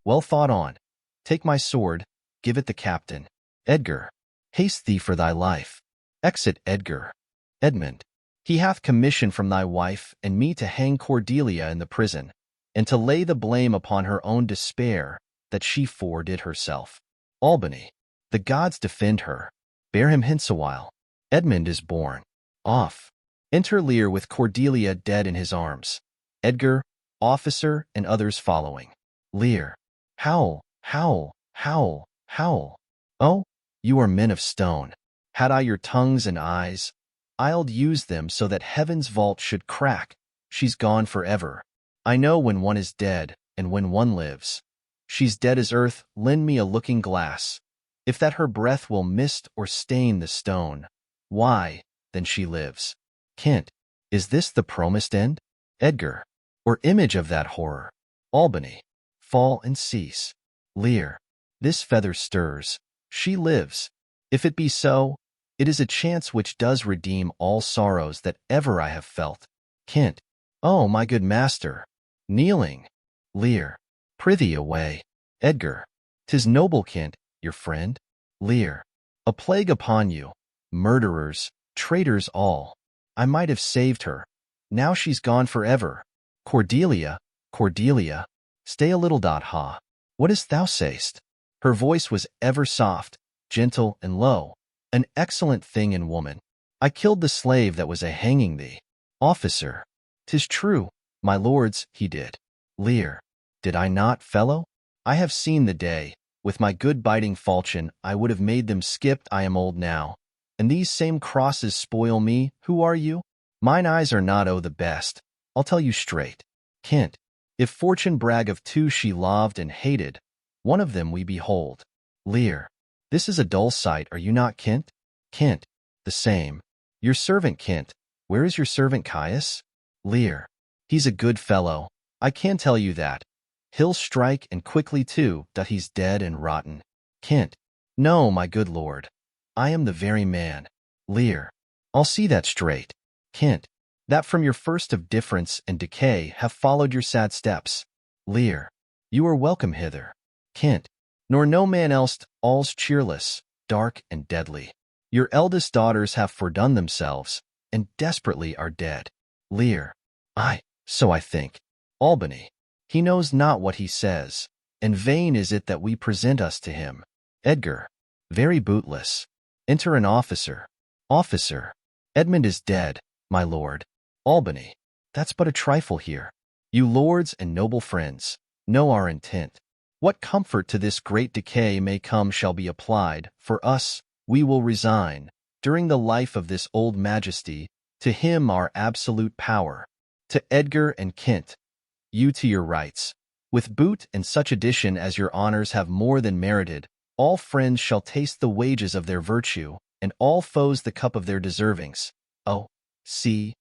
Well thought on. Take my sword, give it the captain. Edgar. Haste thee for thy life. Exit Edgar. Edmund. He hath commission from thy wife and me to hang Cordelia in the prison, and to lay the blame upon her own despair that she fordid herself. Albany. The gods defend her. Bear him hence awhile. Edmund is born. Off. Enter Lear with Cordelia dead in his arms. Edgar, officer, and others following. Lear. Howl, howl, howl, howl. Oh, you are men of stone. Had I your tongues and eyes, I'ld use them so that heaven's vault should crack. She's gone forever. I know when one is dead and when one lives. She's dead as earth, lend me a looking glass. If that her breath will mist or stain the stone, why, then she lives. Kent. Is this the promised end? Edgar. Or image of that horror? Albany. Fall and cease. Lear. This feather stirs. She lives. If it be so, it is a chance which does redeem all sorrows that ever I have felt. Kent. Oh, my good master. Kneeling. Lear. Prithee away. Edgar. 'Tis noble, Kent, your friend. Lear. A plague upon you. Murderers, traitors all. I might have saved her. Now she's gone forever. Cordelia, Cordelia. Stay a little. Ha. What is thou say'st? Her voice was ever soft, gentle, and low, an excellent thing in woman. I killed the slave that was a-hanging thee. Officer. 'Tis true, my lords, he did. Lear. Did I not, fellow? I have seen the day. With my good biting falchion, I would have made them skip. I am old now, and these same crosses spoil me. Who are you? Mine eyes are not the best. I'll tell you straight. Kent. If fortune brag of two she loved and hated, one of them we behold. Lear. This is a dull sight, are you not, Kent? Kent. The same. Your servant, Kent. Where is your servant Caius? Lear. He's a good fellow. I can tell you that. He'll strike, and quickly too, that he's dead and rotten. Kent. No, my good lord. I am the very man. Lear. I'll see that straight. Kent. That from your first of difference and decay have followed your sad steps. Lear. You are welcome hither. Kent. Nor no man else, all's cheerless, dark, and deadly. Your eldest daughters have fordone themselves, and desperately are dead. Lear. Aye, so I think. Albany. He knows not what he says, and vain is it that we present us to him. Edgar. Very bootless. Enter an officer. Officer. Edmund is dead, my lord. Albany. That's but a trifle here. You lords and noble friends know our intent. What comfort to this great decay may come shall be applied. For us, we will resign, during the life of this old majesty, to him our absolute power. To Edgar and Kent, you to your rights. With boot and such addition as your honors have more than merited, all friends shall taste the wages of their virtue, and all foes the cup of their deservings. Oh, see,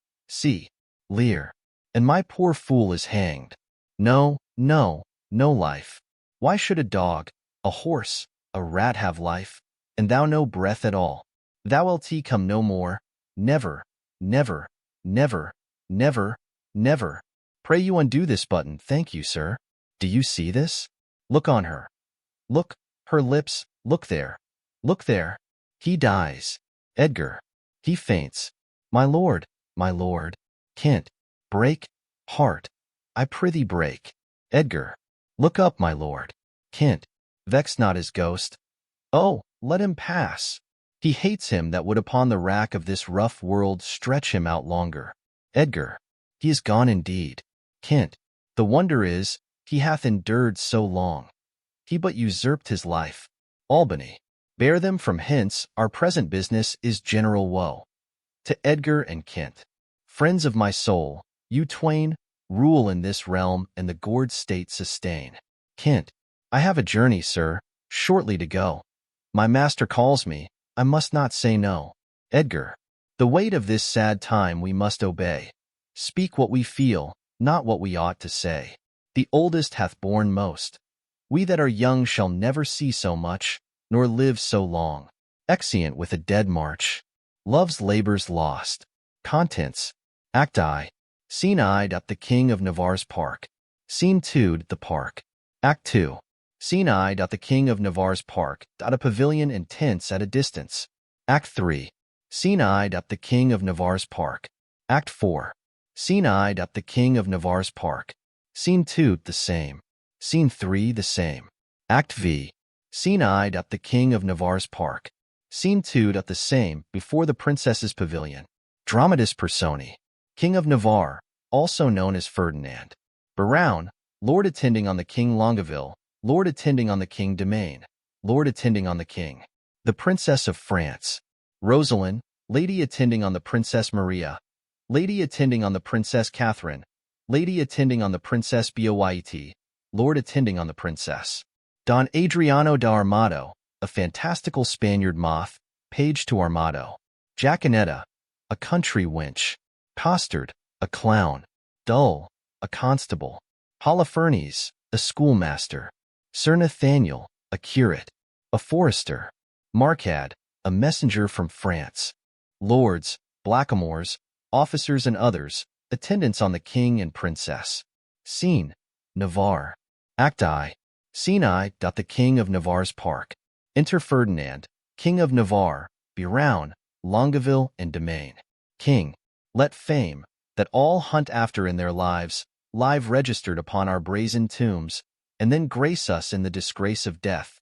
Lear. And my poor fool is hanged. No, no, no life. Why should a dog, a horse, a rat have life, and thou no breath at all? Thou LT come no more. Never, never, never, never, never. Pray you undo this button. Thank you, sir. Do you see this? Look on her. Look, her lips, look there. Look there. He dies. Edgar. He faints. My lord, my lord. Kent. Break, heart. I prithee break. Edgar. Look up, my lord. Kent. Vex not his ghost. Oh, let him pass. He hates him that would upon the rack of this rough world stretch him out longer. Edgar. He is gone indeed. Kent. The wonder is, he hath endured so long. He but usurped his life. Albany. Bear them from hence, our present business is general woe. To Edgar and Kent. Friends of my soul, you twain, rule in this realm and the gored state sustain. Kent. I have a journey, sir, shortly to go. My master calls me, I must not say no. Edgar. The weight of this sad time we must obey. Speak what we feel, not what we ought to say. The oldest hath borne most. We that are young shall never see so much, nor live so long. Exeunt with a dead march. Love's labours lost. Contents. Act I. Scene I'd up the King of Navarre's park. Scene 2 the park. Act 2. Scene I. The King of Navarre's park. A pavilion and tents at a distance. Act 3. Scene I. The King of Navarre's park. Act 4. Scene I. The King of Navarre's park. Scene 2. The same. Scene 3. The same. Act V. Scene I. The King of Navarre's park. Scene 2. The same, before the princess's pavilion. Dramatis personae. King of Navarre, also known as Ferdinand. Biron, Lord attending on the King Longueville, Lord attending on the King Domain, Lord attending on the King. The Princess of France. Rosalind, Lady attending on the Princess Maria, Lady attending on the Princess Catherine, Lady attending on the Princess Boyet, Lord attending on the Princess. Don Adriano da Armado, a fantastical Spaniard moth, page to Armado. Jaconetta, a country wench. Costard, a clown. Dull, a constable. Holofernes, a schoolmaster. Sir Nathaniel, a curate. A forester. Marcad, a messenger from France. Lords, blackamoors, officers and others, attendants on the king and princess. Scene, Navarre. Act I. Scene I. The King of Navarre's park. Enter Ferdinand, King of Navarre, Biron, Longueville, and Domain. King, let fame, that all hunt after in their lives, live registered upon our brazen tombs, and then grace us in the disgrace of death.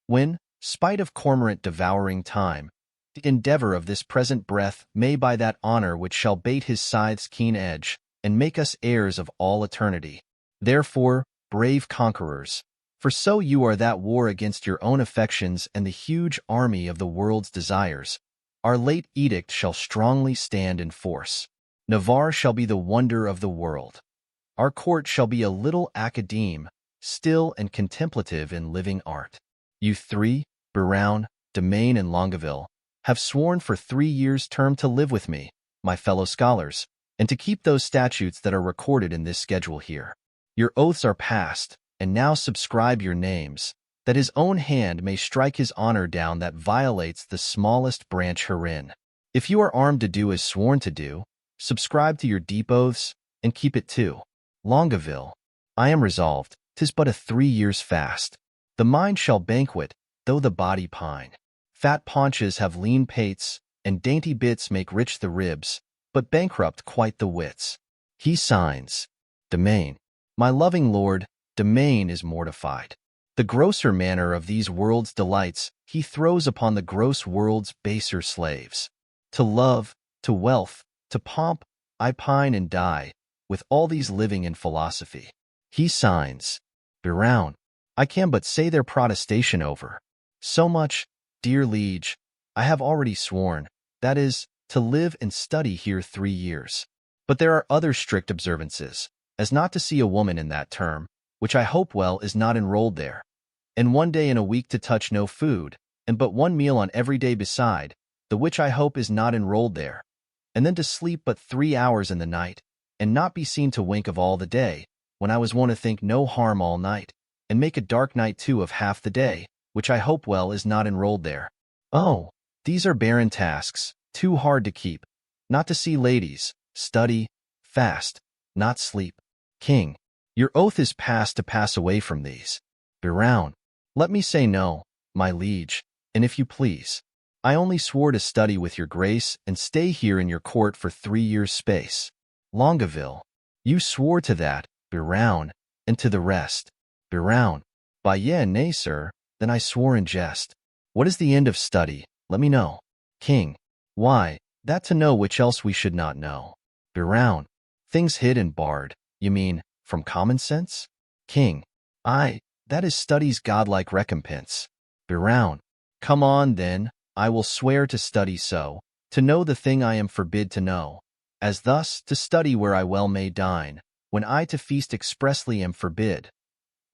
When, spite of cormorant devouring time, the endeavor of this present breath may by that honor which shall bait his scythe's keen edge, and make us heirs of all eternity. Therefore, brave conquerors, for so you are that war against your own affections and the huge army of the world's desires, our late edict shall strongly stand in force. Navarre shall be the wonder of the world. Our court shall be a little academe, still and contemplative in living art. You three, Biron, Domain, and Longueville, have sworn for 3 years' term to live with me, my fellow scholars, and to keep those statutes that are recorded in this schedule here. Your oaths are passed, and now subscribe your names, that his own hand may strike his honor down that violates the smallest branch herein. If you are armed to do as sworn to do, subscribe to your deep oaths, and keep it too. Longueville, I am resolved, 'tis but a 3 years' fast. The mind shall banquet, though the body pine. Fat paunches have lean pates, and dainty bits make rich the ribs, but bankrupt quite the wits. He signs. Domain, my loving lord, Domain is mortified. The grosser manner of these world's delights he throws upon the gross world's baser slaves. To love, to wealth, to pomp, I pine and die, with all these living in philosophy. He signs. Biron, I can but say their protestation over. So much, dear liege, I have already sworn, that is, to live and study here 3 years. But there are other strict observances, as not to see a woman in that term, which I hope well is not enrolled there, and 1 day in a week to touch no food, and but 1 meal on every day beside, the which I hope is not enrolled there, and then to sleep but 3 hours in the night, and not be seen to wink of all the day, when I was wont to think no harm all night, and make a dark night too of half the day, which I hope well is not enrolled there. Oh, these are barren tasks, too hard to keep, not to see ladies, study, fast, not sleep. King, your oath is passed to pass away from these. Biron, let me say no, my liege, and if you please. I only swore to study with your grace and stay here in your court for 3 years' space. Longueville, you swore to that, Biron, and to the rest. Biron, by yea and nay, sir, then I swore in jest. What is the end of study, let me know. King, why, that to know which else we should not know. Biron, things hid and barred, you mean, from common sense? King, aye, that is study's godlike recompense. Biron, come on, then, I will swear to study so, to know the thing I am forbid to know, as thus to study where I well may dine, when I to feast expressly am forbid,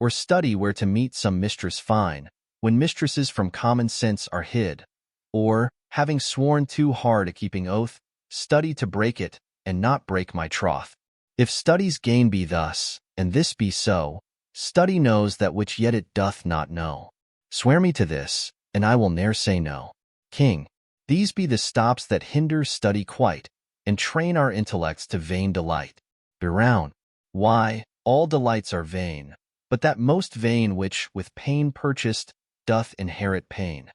or study where to meet some mistress fine, when mistresses from common sense are hid, or, having sworn too hard a keeping oath, study to break it, and not break my troth. If study's gain be thus, and this be so, study knows that which yet it doth not know. Swear me to this, and I will ne'er say no. King, these be the stops that hinder study quite, and train our intellects to vain delight. Biron, why, all delights are vain, but that most vain which, with pain purchased, doth inherit pain.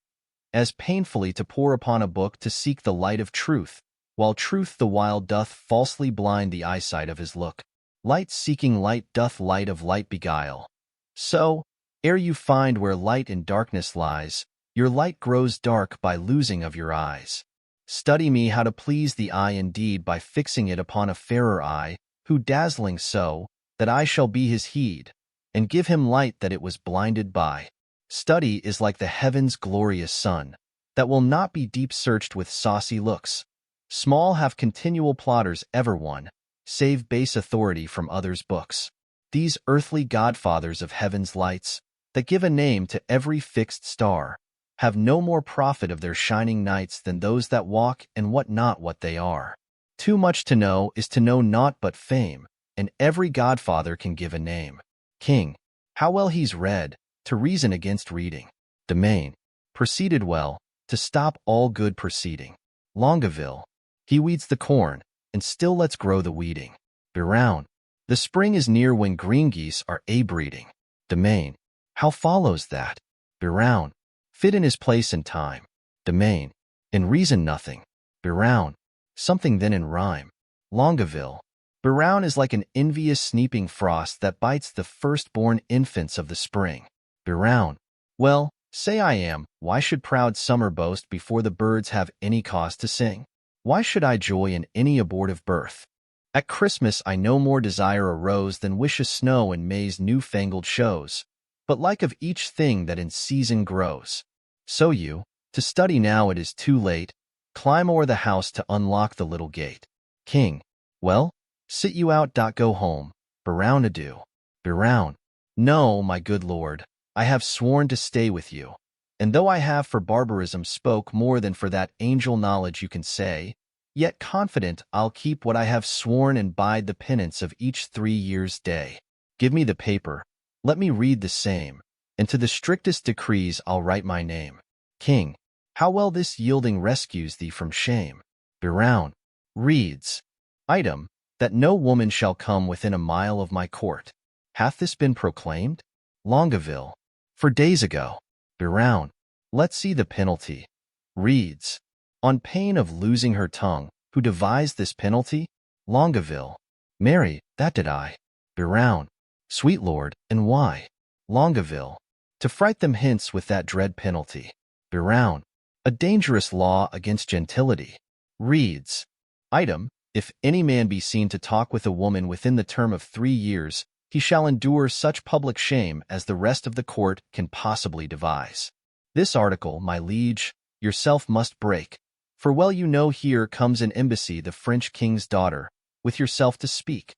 As painfully to pore upon a book to seek the light of truth, while truth the while doth falsely blind the eyesight of his look. Light seeking light doth light of light beguile. So, ere you find where light in darkness lies, your light grows dark by losing of your eyes. Study me how to please the eye indeed by fixing it upon a fairer eye, who dazzling so, that I shall be his heed, and give him light that it was blinded by. Study is like the heaven's glorious sun, that will not be deep searched with saucy looks. Small have continual plotters ever won, save base authority from others' books. These earthly godfathers of heaven's lights, that give a name to every fixed star, have no more profit of their shining nights than those that walk and what not what they are. Too much to know is to know naught but fame, and every godfather can give a name. King, how well he's read, to reason against reading. Domain, proceeded well, to stop all good proceeding. Longaville, he weeds the corn, and still lets grow the weeding. Biroun, the spring is near when green geese are a-breeding. Domain, how follows that? Biroun, fit in his place and time. Domain, in reason nothing. Biroun, something then in rhyme. Longaville, Biroun is like an envious sneaping frost that bites the first-born infants of the spring. Biroun, well, say I am, why should proud summer boast before the birds have any cause to sing? Why should I joy in any abortive birth? At Christmas I no more desire a rose than wish a snow in May's new-fangled shows, but like of each thing that in season grows. So you, to study now it is too late, climb o'er the house to unlock the little gate. King, well, sit you out. Go home. Biroun, adieu. Biroun, no, my good lord, I have sworn to stay with you, and though I have for barbarism spoke more than for that angel knowledge you can say, yet confident I'll keep what I have sworn and bide the penance of each 3 years' day. Give me the paper, let me read the same, and to the strictest decrees I'll write my name. King, how well this yielding rescues thee from shame. Biroun, reads, item, that no woman shall come within a mile of my court. Hath this been proclaimed? Longaville, for days ago. Biroun, let's see the penalty. Reads, on pain of losing her tongue, who devised this penalty? Longaville, marry, that did I. Biroun, sweet lord, and why? Longaville, to fright them hence with that dread penalty. Biroun, a dangerous law against gentility. Reads, item, if any man be seen to talk with a woman within the term of 3 years, he shall endure such public shame as the rest of the court can possibly devise. This article, my liege, yourself must break, for well you know here comes an embassy the French king's daughter, with yourself to speak,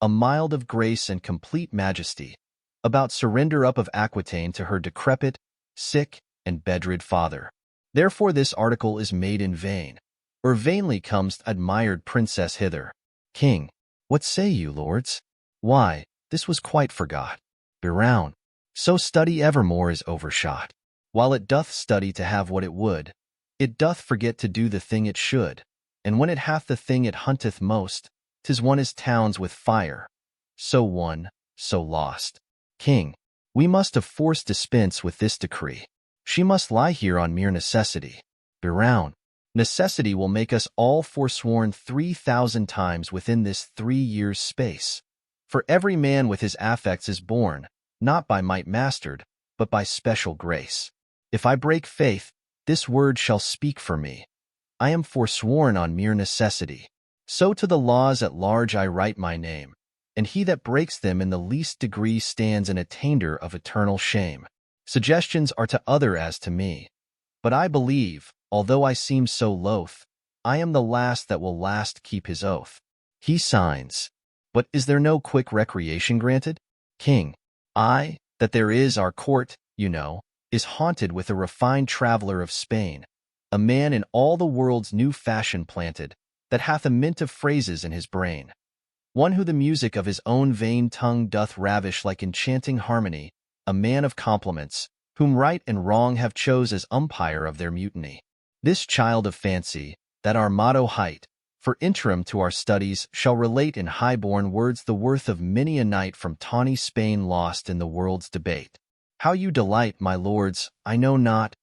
a mild of grace and complete majesty, about surrender up of Aquitaine to her decrepit, sick, and bedrid father. Therefore this article is made in vain, or vainly comes admired princess hither. King, what say you, lords? Why, this was quite forgot. Biroun, so study evermore is overshot. While it doth study to have what it would, it doth forget to do the thing it should, and when it hath the thing it hunteth most, 'tis one as towns with fire, so won, so lost. King, we must of force dispense with this decree. She must lie here on mere necessity. Biroun, necessity will make us all forsworn 3,000 times within this 3 years' space. For every man with his affects is born, not by might mastered, but by special grace. If I break faith, this word shall speak for me. I am forsworn on mere necessity. So to the laws at large I write my name, and he that breaks them in the least degree stands an attainder of eternal shame. Suggestions are to other as to me. But I believe, although I seem so loath, I am the last that will last keep his oath. He signs. But is there no quick recreation granted? King, I, that there is our court, you know, is haunted with a refined traveller of Spain, a man in all the world's new fashion planted, that hath a mint of phrases in his brain. One who the music of his own vain tongue doth ravish like enchanting harmony, a man of compliments, whom right and wrong have chose as umpire of their mutiny. This child of fancy, that our motto hight, for interim to our studies shall relate in high-born words the worth of many a knight from tawny Spain lost in the world's debate. How you delight, my lords, I know not,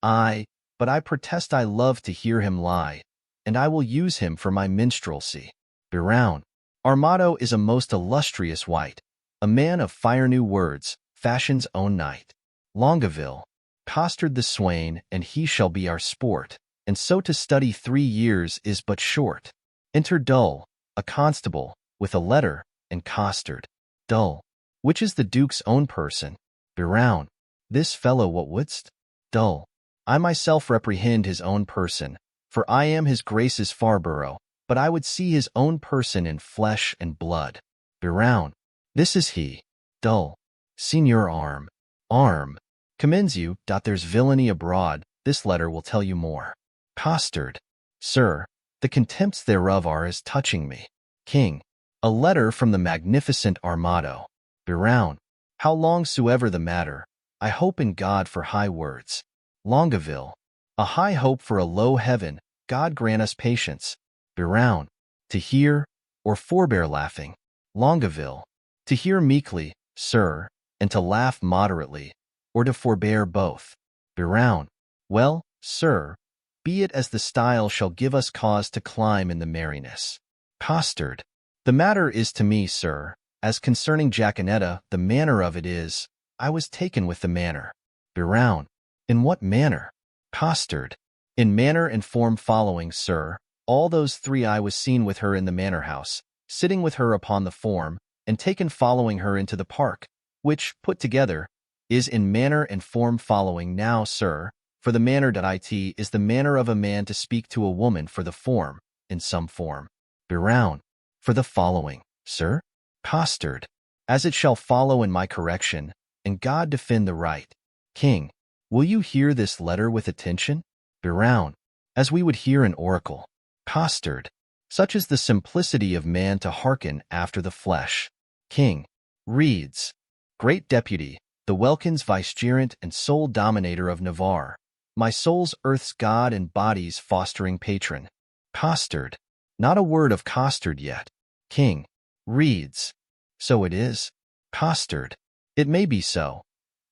but I protest I love to hear him lie, and I will use him for my minstrelsy. Biroun. Our motto is a most illustrious wight, a man of fire new words, fashion's own knight. Longaville. Costard the swain, and he shall be our sport, and so to study 3 years is but short. Enter Dull, a constable, with a letter, and Costard. Dull. Which is the Duke's own person? Biroun. This fellow what wouldst? Dull. I myself reprehend his own person, for I am his Grace's Farborough, but I would see his own person in flesh and blood. Biroun. This is he. Dull. Signor Arm. Commends you. There's villainy abroad. This letter will tell you more. Costard. Sir, the contempts thereof are as touching me. King. A letter from the magnificent Armado. Biroun. How long soever the matter, I hope in God for high words. Longaville. A high hope for a low heaven, God grant us patience. Biroun. To hear, or forbear laughing. Longaville. To hear meekly, sir, and to laugh moderately, or to forbear both. Biroun. Well, sir, be it as the style shall give us cause to climb in the merriness. Costard. The matter is to me, sir, as concerning Jacanetta, the manner of it is, I was taken with the manner. Biroun. In what manner? Costard. In manner and form following, sir, all those 3 I was seen with her in the manor house, sitting with her upon the form, and taken following her into the park, which, put together, is in manner and form following now, sir, for the manner.it is the manner of a man to speak to a woman for the form, in some form. Biroun. For the following, sir? Costard. As it shall follow in my correction, and God defend the right. King. Will you hear this letter with attention? Biroun. As we would hear an oracle. Costard. Such is the simplicity of man to hearken after the flesh. King. Reads. Great Deputy, the Welkin's Vicegerent and sole Dominator of Navarre, my soul's earth's God and body's fostering patron. Costard. Not a word of Costard yet. King. Reads. So it is? Costard. It may be so.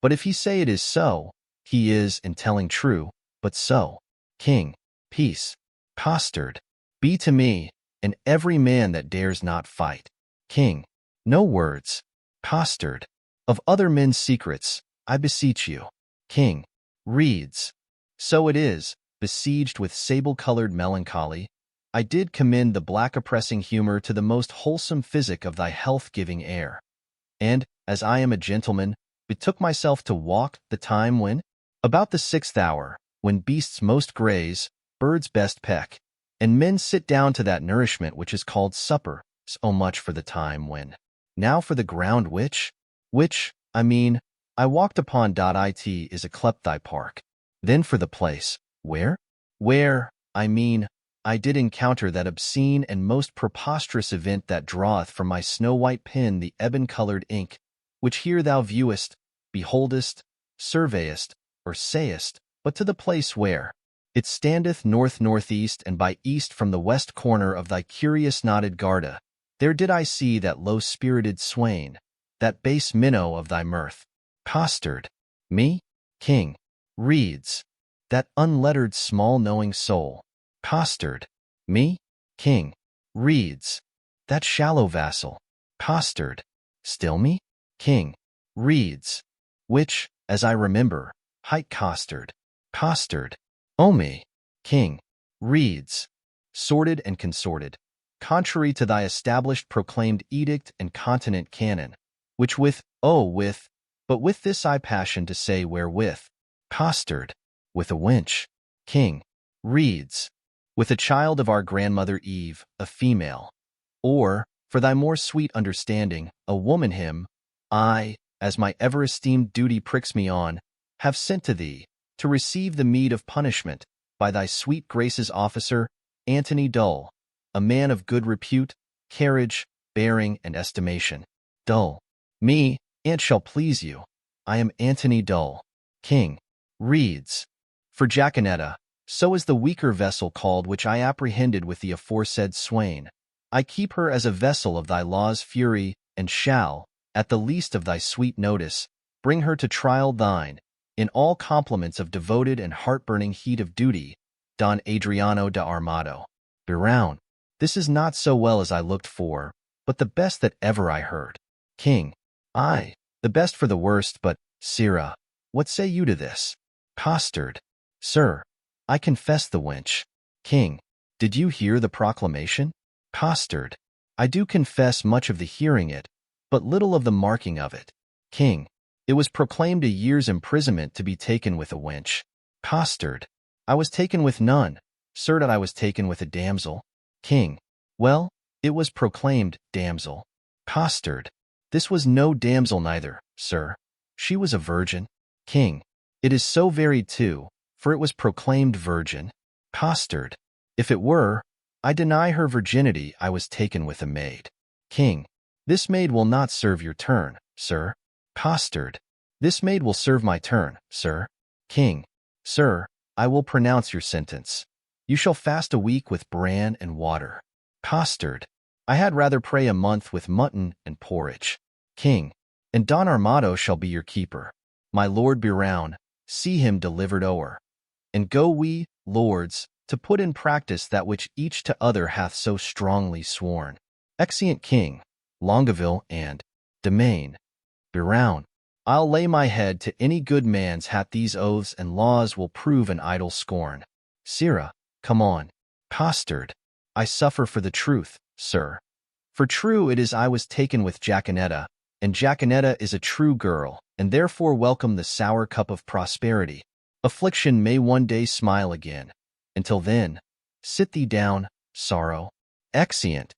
But if he say it is so, he is, in telling true, but so. King. Peace. Costard. Be to me, and every man that dares not fight. King. No words. Costard. Of other men's secrets, I beseech you. King. Reads. So it is, besieged with sable-colored melancholy, I did commend the black oppressing humor to the most wholesome physic of thy health-giving air. And, as I am a gentleman, betook myself to walk the time when, about the 6th hour, when beasts most graze, birds best peck, and men sit down to that nourishment which is called supper, so much for the time when. Now for the ground which, I mean, I walked upon. It is a clepthy park. Then for the place, where, I mean, I did encounter that obscene and most preposterous event that draweth from my snow-white pen the ebon-colored ink, which here thou viewest, beholdest, surveyest, or sayest, but to the place where it standeth north-northeast and by east from the west corner of thy curious knotted Garda, there did I see that low-spirited swain, that base minnow of thy mirth. Costard. Me? King. Reads. That unlettered small knowing soul. Costard. Me? King. Reads. That shallow vassal. Costard. Still me? King. Reads. Which, as I remember, hight Costard. Costard. O me. King. Reads. Sorted and consorted, contrary to thy established proclaimed edict and continent canon, which but with this I passion to say wherewith. Costard. With a wench. King. Reads. With a child of our grandmother Eve, a female. Or, for thy more sweet understanding, a woman him, I, as my ever-esteemed duty pricks me on, have sent to thee, to receive the meed of punishment, by thy sweet grace's officer, Antony Dull, a man of good repute, carriage, bearing, and estimation. Dull. Me, and shall please you. I am Antony Dull. King. Reads. For Jacanetta, So is the weaker vessel called which I apprehended with the aforesaid swain. I keep her as a vessel of thy law's fury, and shall, at the least of thy sweet notice, bring her to trial thine, in all compliments of devoted and heart-burning heat of duty, Don Adriano de Armado. Biroun, this is not so well as I looked for, but the best that ever I heard. King, aye, the best for the worst, but, sirrah, what say you to this? Costard, sir, I confess the wench. King, did you hear the proclamation? Costard, I do confess much of the hearing it, but little of the marking of it. King, it was proclaimed a year's imprisonment to be taken with a wench. Costard, I was taken with none, sir, that I was taken with a damsel. King, well, it was proclaimed damsel. Costard, this was no damsel neither, sir. She was a virgin. King, it is so very too, for it was proclaimed virgin. Costard, if it were, I deny her virginity. I was taken with a maid. King, this maid will not serve your turn, sir. Costard, this maid will serve my turn, sir. King, sir, I will pronounce your sentence. You shall fast a week with bran and water. Costard, I had rather pray a month with mutton and porridge. King, and Don Armado shall be your keeper. My lord Biroun, see him delivered o'er. And go we, lords, to put in practice that which each to other hath so strongly sworn. Exeunt King, Longueville, and Domain. Biroun, I'll lay my head to any good man's hat these oaths and laws will prove an idle scorn. Sirrah, come on. Costard, I suffer for the truth, sir. For true it is I was taken with Jaconetta, and Jaconetta is a true girl, and therefore welcome the sour cup of prosperity. Affliction may one day smile again. Until then, sit thee down, sorrow. Exeunt.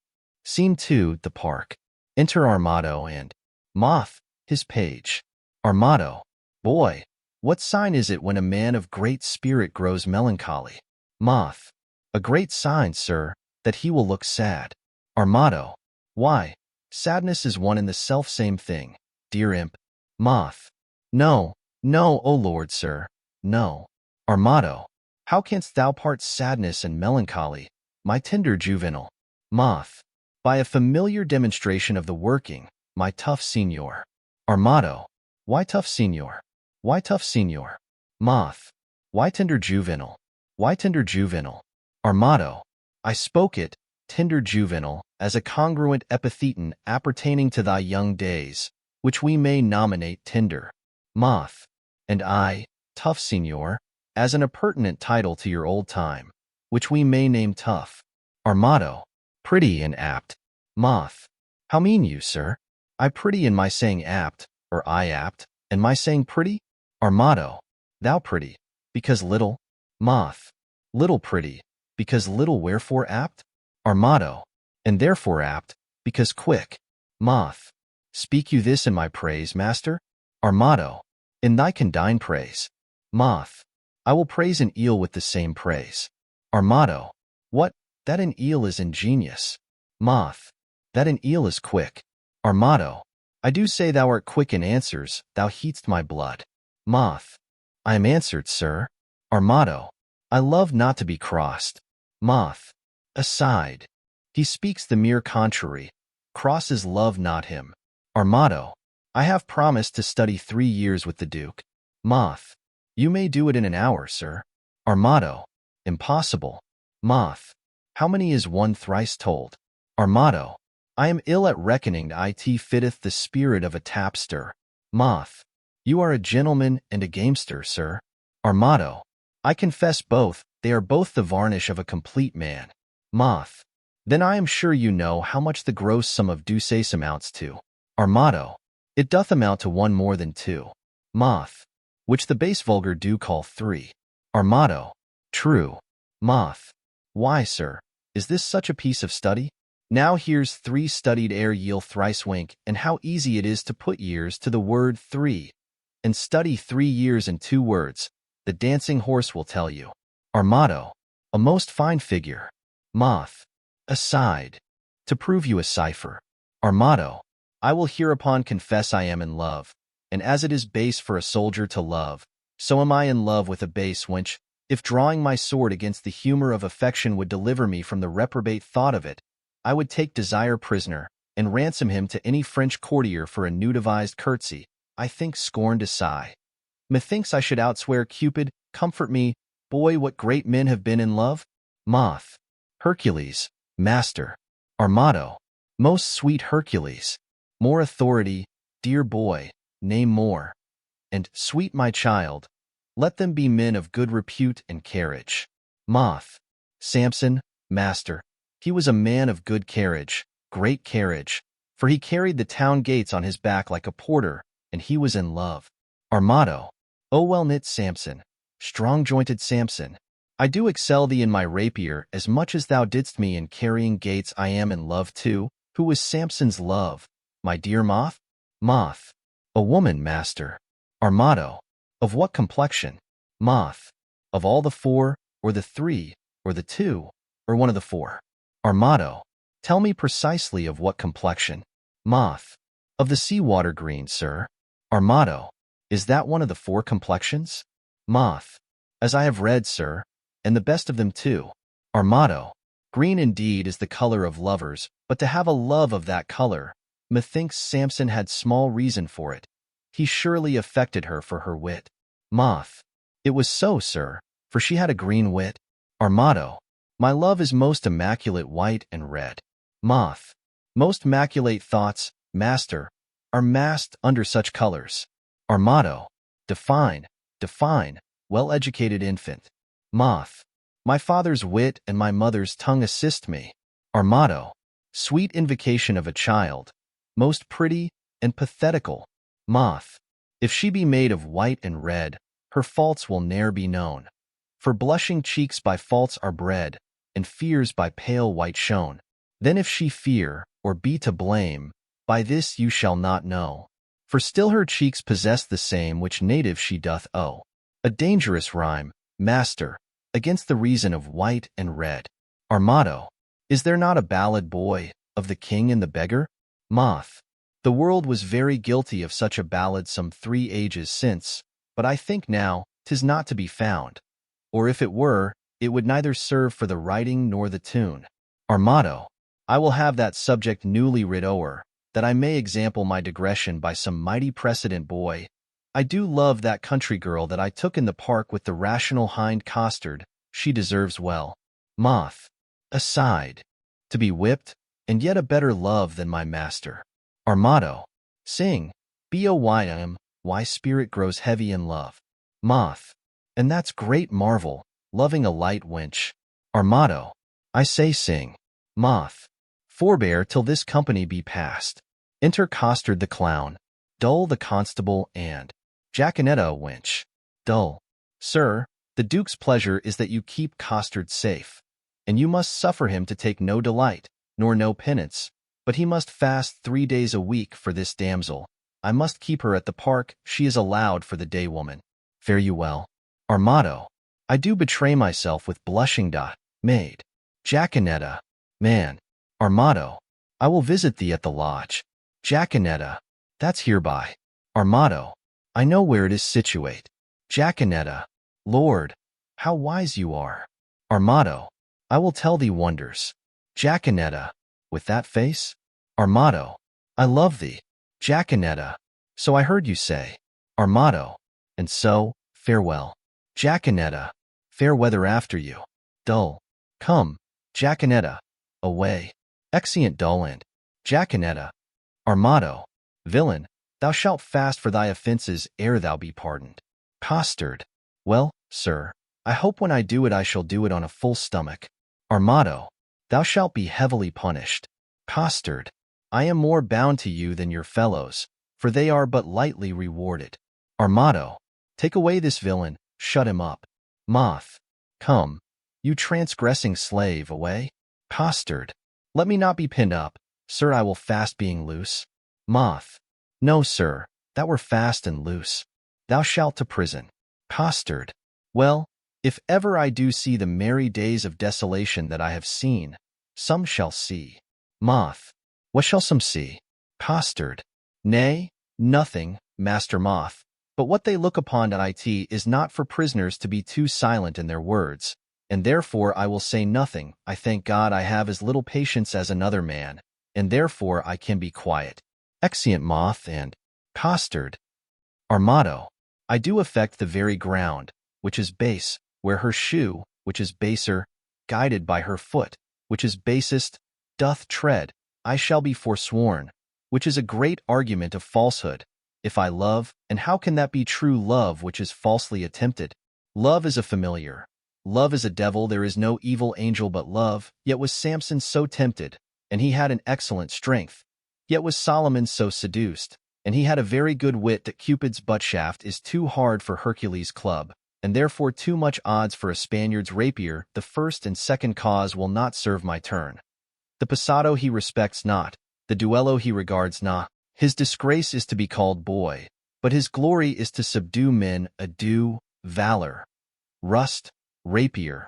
Scene 2, the park. Enter Armado and Moth, his page. Armado, boy, what sign is it when a man of great spirit grows melancholy? Moth, a great sign, sir, that he will look sad. Armado, why, sadness is one and the self-same thing, dear imp. Moth, no, no, O lord, sir, no. Armado, how canst thou part sadness and melancholy, my tender juvenile? Moth, by a familiar demonstration of the working, my tough signor. Armado, why tough signor? Why tough signor? Moth, why tender juvenile? Why tender juvenile? Armado, I spoke it, tender juvenile, as a congruent epitheton appertaining to thy young days, which we may nominate tender. Moth, and I, tough signor, as an appurtenant title to your old time, which we may name tough. Armado, pretty and apt. Moth, how mean you, sir? I pretty in my saying apt, or I apt, and my saying pretty? Armado, thou pretty, because little. Moth, little pretty, because little wherefore apt? Armado, and therefore apt, because quick. Moth, speak you this in my praise, master? Armado, in thy condign praise. Moth, I will praise an eel with the same praise. Armado, what, that an eel is ingenious. Moth, that an eel is quick. Armado, I do say thou art quick in answers, thou heat'st my blood. Moth, I am answered, sir. Armado, I love not to be crossed. Moth, aside. He speaks the mere contrary. Crosses love not him. Armado, I have promised to study 3 years with the Duke. Moth, you may do it in an hour, sir. Armado, impossible. Moth, how many is one thrice told? Armado, I am ill at reckoning. It fitteth the spirit of a tapster. Moth, you are a gentleman and a gamester, sir. Armado, I confess both, they are both the varnish of a complete man. Moth, then I am sure you know how much the gross sum of douces amounts to. Armado, it doth amount to one more than 2. Moth, which the base vulgar do call 3. Armado, true. Moth, why, sir, is this such a piece of study? Now here's 3 studied ere ye'll thrice wink, and how easy it is to put years to the word 3. And study 3 years in 2 words, the dancing horse will tell you. Armado, a most fine figure. Moth, aside. To prove you a cipher. Armado, I will hereupon confess I am in love, and as it is base for a soldier to love, so am I in love with a base wench. If drawing my sword against the humor of affection would deliver me from the reprobate thought of it, I would take Desire prisoner, and ransom him to any French courtier for a new devised curtsy. I think scorn to sigh. Methinks I should outswear Cupid. Comfort me, boy, what great men have been in love? Moth. Hercules, master. Armado. Most sweet Hercules. More authority, dear boy, name more. And, sweet my child, let them be men of good repute and carriage. Moth. Samson, master. He was a man of good carriage, great carriage, for he carried the town gates on his back like a porter, and he was in love. Armado. O well-knit Samson, strong-jointed Samson, I do excel thee in my rapier as much as thou didst me in carrying gates. I am in love too. Who was Samson's love, my dear Moth? Moth. A woman, master. Armado. Of what complexion? Moth. Of all the four, or the three, or the two, or one of the four? Armado. Tell me precisely of what complexion. Moth. Of the sea-water green, sir. Armado. Is that one of the four complexions? Moth. As I have read, sir, and the best of them too. Armado. Green indeed is the color of lovers, but to have a love of that color, methinks Samson had small reason for it. He surely affected her for her wit. Moth. It was so, sir, for she had a green wit. Armado. My love is most immaculate white and red. Moth. Most maculate thoughts, master, are masked under such colors. Armado. Define, well-educated infant. Moth. My father's wit and my mother's tongue assist me. Armado. Sweet invocation of a child, most pretty and pathetical. Moth. If she be made of white and red, her faults will ne'er be known. For blushing cheeks by faults are bred, and fears by pale white shown. Then if she fear, or be to blame, by this you shall not know. For still her cheeks possess the same which native she doth owe. A dangerous rhyme, master, against the reason of white and red. Armado. Is there not a ballad, boy, of the king and the beggar? Moth. The world was very guilty of such a ballad some 3 ages since, but I think now 'tis not to be found. Or if it were, it would neither serve for the writing nor the tune. Armado. I will have that subject newly writ o'er, that I may example my digression by some mighty precedent, boy. I do love that country girl that I took in the park with the rational hind costard. She deserves well. Moth. Aside. To be whipped, and yet a better love than my master. Armado. Sing. Boym, why spirit grows heavy in love. Moth. And that's great marvel, loving a light wench. Armado. I say sing. Moth. Forbear till this company be past. Enter Costard the clown, Dull the constable, and Jacanetta a wench. Dull. Sir, the Duke's pleasure is that you keep Costard safe, and you must suffer him to take no delight, nor no penance, but he must fast 3 days a week for this damsel. I must keep her at the park. She is allowed for the day woman. Fare you well. Armado. I do betray myself with blushing maid. Jacanetta. Man. Armado. I will visit thee at the lodge. Jacanetta. That's hereby. Armado. I know where it is situate. Jacanetta. Lord, how wise you are. Armado. I will tell thee wonders. Jacanetta. With that face? Armado. I love thee. Jacanetta. So I heard you say. Armado. And so, farewell. Jacanetta. Fair weather after you. Dull. Come, Jacanetta. Away. Exeunt dull and. Jacanetta. Armado. Villain, thou shalt fast for thy offences ere thou be pardoned. Costard. Well, sir, I hope when I do it I shall do it on a full stomach. Armado. Thou shalt be heavily punished. Costard. I am more bound to you than your fellows, for they are but lightly rewarded. Armado. Take away this villain, shut him up. Moth. Come, you transgressing slave, away. Costard. Let me not be pinned up, sir, I will fast being loose. Moth. No, sir, that were fast and loose. Thou shalt to prison. Costard. Well, if ever I do see the merry days of desolation that I have seen, some shall see. Moth. What shall some see? Costard. Nay, nothing, Master Moth, But what they look upon at it is not for prisoners to be too silent in their words, and therefore I will say nothing. I thank God I have as little patience as another man, and therefore I can be quiet. Exeunt moth and costard. Our motto. I do affect the very ground, which is base, where her shoe, which is baser, guided by her foot, which is basest, doth tread, I shall be forsworn, which is a great argument of falsehood. If I love, and how can that be true love which is falsely attempted? Love is a familiar. Love is a devil. There is no evil angel but love. Yet was Samson so tempted, and he had an excellent strength. Yet was Solomon so seduced, and he had a very good wit. That Cupid's buttshaft is too hard for Hercules' club, and therefore too much odds for a Spaniard's rapier. The first and second cause will not serve my turn. The passado he respects not, the duello he regards not. His disgrace is to be called boy, but his glory is to subdue men. Ado, valor, rust, rapier,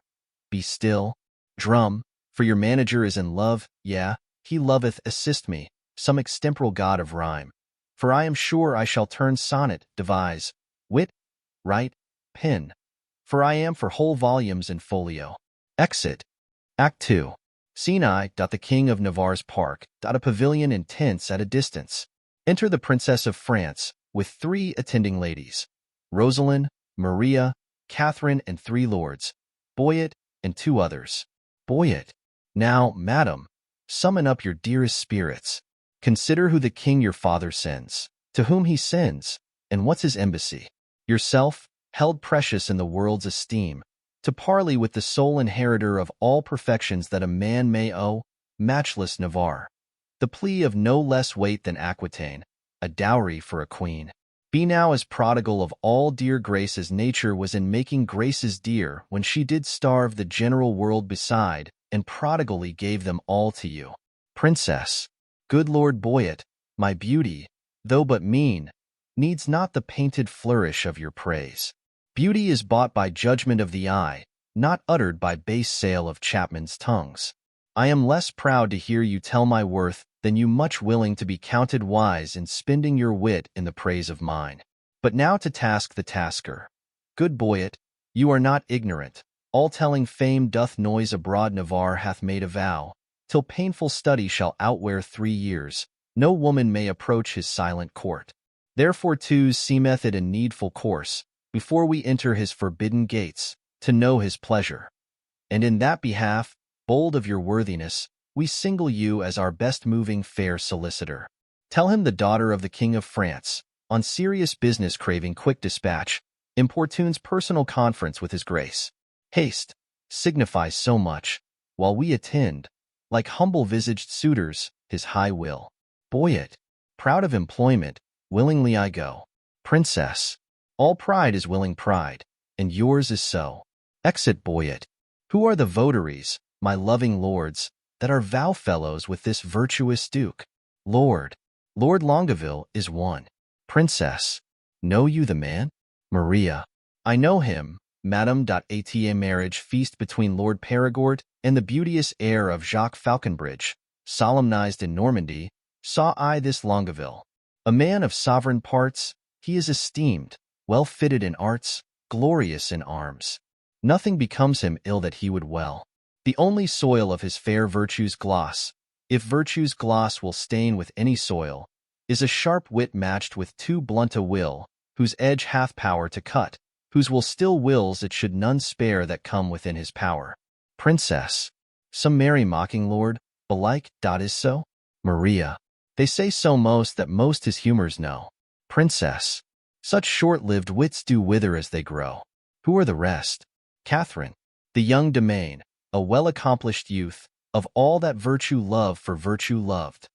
be still, drum, for your manager is in love. Yeah, he loveth. Assist me, some extemporal god of rhyme, for I am sure I shall turn sonnet, devise, wit, write, pen, for I am for whole volumes in folio. Exit. Act 2. Scene I. The King of Navarre's park. A pavilion in tents at a distance. Enter the Princess of France, with 3 attending ladies, Rosalind, Maria, Catherine, and 3 lords, Boyet, and 2 others. Boyet. Now, madam, summon up your dearest spirits. Consider who the king your father sends, to whom he sends, and what's his embassy. Yourself, held precious in the world's esteem, to parley with the sole inheritor of all perfections that a man may owe, matchless Navarre. The plea of no less weight than Aquitaine, a dowry for a queen. Be now as prodigal of all dear grace as nature was in making graces dear when she did starve the general world beside, and prodigally gave them all to you. Princess, good Lord Boyet, my beauty, though but mean, needs not the painted flourish of your praise. Beauty is bought by judgment of the eye, not uttered by base sale of chapmen's tongues. I am less proud to hear you tell my worth than you much willing to be counted wise in spending your wit in the praise of mine. But now to task the tasker. Good Boyet, you are not ignorant. All telling fame doth noise abroad. Navarre hath made a vow, till painful study shall outwear 3 years, no woman may approach his silent court. Therefore 'tis seemeth it a needful course, before we enter his forbidden gates, to know his pleasure. And in that behalf, bold of your worthiness, we single you as our best moving fair solicitor. Tell him the daughter of the King of France, on serious business craving quick dispatch, importunes personal conference with his grace. Haste signifies so much, while we attend, like humble-visaged suitors, his high will. Boyet, proud of employment, willingly I go. Princess, all pride is willing pride, and yours is so. Exit. Boyet, who are the votaries, my loving lords, that are vow-fellows with this virtuous duke? Lord Longueville is one. Princess, know you the man? Maria, I know him, madam. At a marriage feast between Lord Perigord and the beauteous heir of Jacques Falconbridge, solemnized in Normandy, saw I this Longueville. A man of sovereign parts, he is esteemed, well fitted in arts, glorious in arms. Nothing becomes him ill that he would well. The only soil of his fair virtue's gloss, if virtue's gloss will stain with any soil, is a sharp wit matched with too blunt a will, whose edge hath power to cut, whose will still wills it should none spare that come within his power. Princess, some merry mocking lord, belike. Is so? Maria, they say so most that most his humors know. Princess, such short-lived wits do wither as they grow. Who are the rest? Catherine, the young Domain, a well-accomplished youth, of all that virtue love for virtue loved.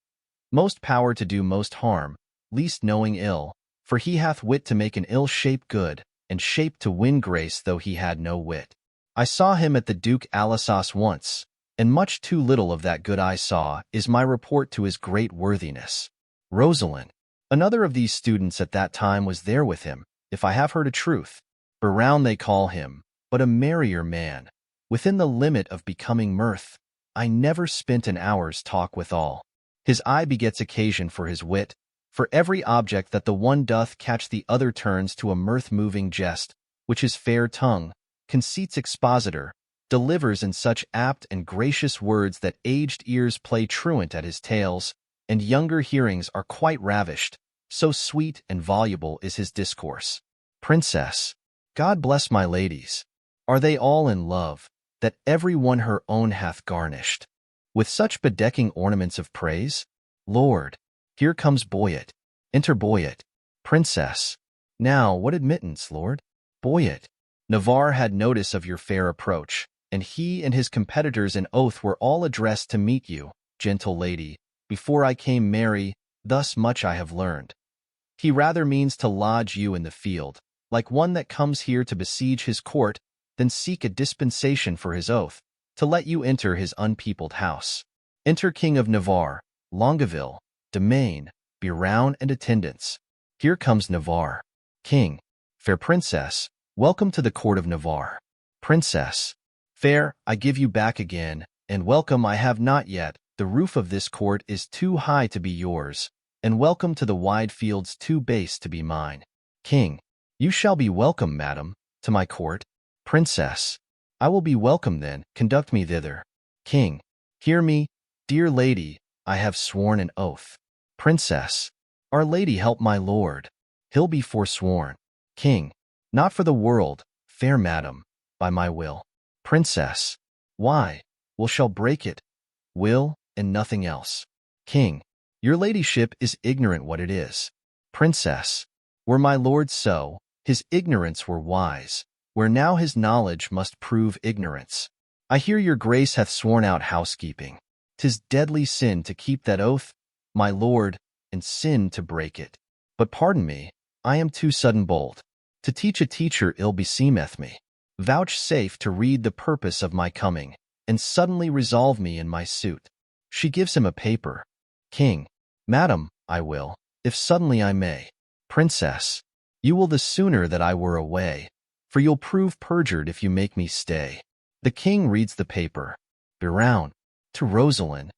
Most power to do most harm, least knowing ill, for he hath wit to make an ill shape good, and shape to win grace though he had no wit. I saw him at the Duke Alsace once, and much too little of that good I saw is my report to his great worthiness. Rosalind, another of these students at that time was there with him, if I have heard a truth. Baroun they call him, but a merrier man, within the limit of becoming mirth. I never spent an hour's talk withal. His eye begets occasion for his wit, For every object that the one doth catch the other turns to a mirth-moving jest, which his fair tongue, conceit's expositor, delivers in such apt and gracious words that aged ears play truant at his tales, and younger hearings are quite ravished, so sweet and voluble is his discourse. Princess, God bless my ladies. Are they all in love, that every one her own hath garnished with such bedecking ornaments of praise? Lord, here comes Boyet. Enter Boyet. Princess, now what admittance, Lord? Boyet. Navarre had notice of your fair approach, and he and his competitors in oath were all addressed to meet you, gentle lady. Before I came merry, thus much I have learned. He rather means to lodge you in the field, like one that comes here to besiege his court, than seek a dispensation for his oath, to let you enter his unpeopled house. Enter King of Navarre, Longueville, Domain, Biron, and attendants. Here comes Navarre. King, fair princess, welcome to the court of Navarre. Princess, fair, I give you back again, and welcome I have not yet. The roof of this court is too high to be yours, and welcome to the wide fields too base to be mine. King, you shall be welcome, madam, to my court. Princess, I will be welcome then, conduct me thither. King, hear me, dear lady, I have sworn an oath. Princess, Our Lady help my lord, he'll be forsworn. King, not for the world, fair madam, by my will. Princess, why, will shall break it, will, and nothing else. King, your ladyship is ignorant what it is. Princess, were my lord so, his ignorance were wise, where now his knowledge must prove ignorance. I hear your grace hath sworn out housekeeping. 'Tis deadly sin to keep that oath, my lord, and sin to break it. But pardon me, I am too sudden bold. To teach a teacher ill beseemeth me. Vouchsafe to read the purpose of my coming, and suddenly resolve me in my suit. She gives him a paper. King, madam, I will, if suddenly I may. Princess, you will the sooner that I were away, for you'll prove perjured if you make me stay. The king reads the paper. Biron, to Rosalind,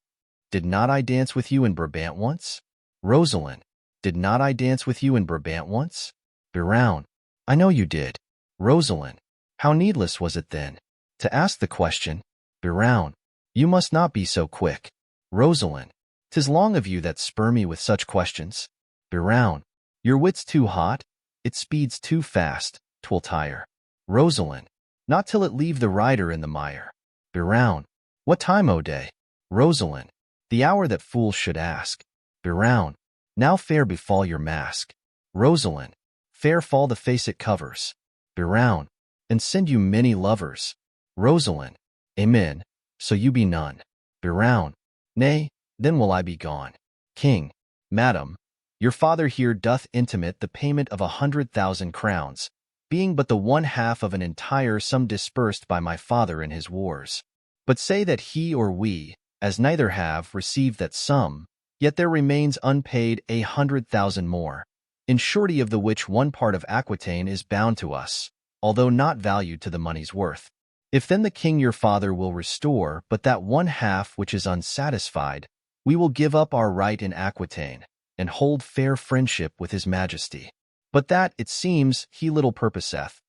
did not I dance with you in Brabant once? Rosalind, did not I dance with you in Brabant once? Biron, I know you did. Rosalind, how needless was it then to ask the question? Biron, you must not be so quick. Rosalind, 'tis long of you that spur me with such questions. Biron, your wit's too hot, it speeds too fast, 'twill tire. Rosalind, not till it leave the rider in the mire. Biron, what time o' day? Rosalind, the hour that fools should ask. Biron, now fair befall your mask. Rosalind, fair fall the face it covers. Biron, and send you many lovers. Rosalind, amen, so you be none. Biron, nay, then will I be gone. King, madam, your father here doth intimate the payment of 100,000 crowns, being but the one half of an entire sum dispersed by my father in his wars. But say that he or we, as neither have received that sum, yet there remains unpaid 100,000 more, in surety of the which one part of Aquitaine is bound to us, although not valued to the money's worth. If then the king your father will restore but that one half which is unsatisfied, we will give up our right in Aquitaine, and hold fair friendship with his majesty. But that, it seems, he little purposeth,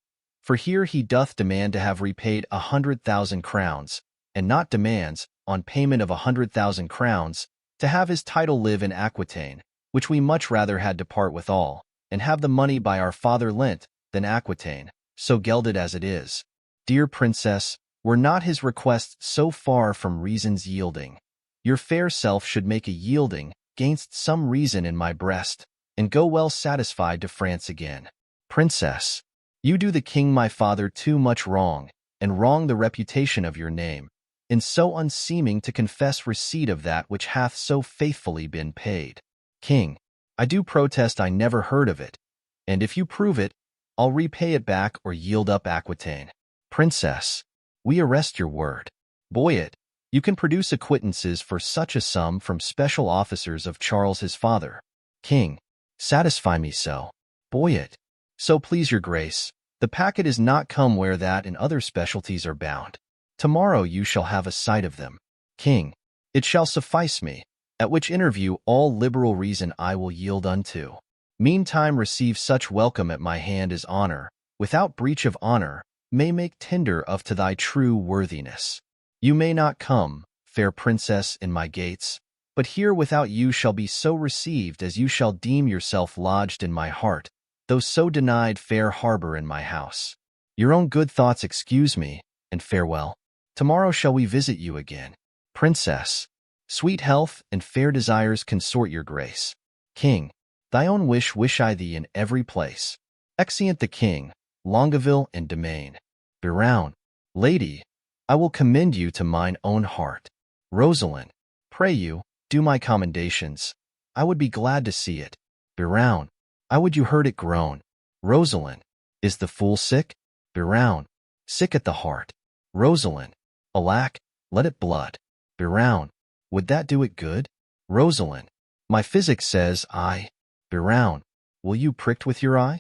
for here he doth demand to have repaid 100,000 crowns, and not demands, on payment of 100,000 crowns, to have his title live in Aquitaine, which we much rather had to part withal, and have the money by our father lent, than Aquitaine, so gelded as it is. Dear princess, were not his request so far from reason's yielding, your fair self should make a yielding, gainst some reason in my breast, and go well satisfied to France again. Princess, you do the king my father too much wrong, and wrong the reputation of your name, in so unseeming to confess receipt of that which hath so faithfully been paid. King, I do protest I never heard of it, and if you prove it, I'll repay it back or yield up Aquitaine. Princess, we arrest your word. Boyet, you can produce acquittances for such a sum from special officers of Charles his father. King, satisfy me so. Boyet, so please your grace, the packet is not come where that and other specialties are bound. Tomorrow you shall have a sight of them. King, it shall suffice me, at which interview all liberal reason I will yield unto. Meantime receive such welcome at my hand as honor, without breach of honor, may make tender of to thy true worthiness. You may not come, fair princess, in my gates, but here without you shall be so received as you shall deem yourself lodged in my heart, though so denied fair harbor in my house. Your own good thoughts excuse me, and farewell. Tomorrow shall we visit you again. Princess, sweet health and fair desires consort your grace. King, thy own wish I thee in every place. Exeunt the king, Longueville and Domain. Biron, lady, I will commend you to mine own heart. Rosalind, pray you, do my commendations. I would be glad to see it. Biron, I would you heard it groan. Rosalind, is the fool sick? Biron, sick at the heart. Rosalind, alack, let it blood. Biron, would that do it good? Rosalind, my physic says I. Biron, will you pricked with your eye?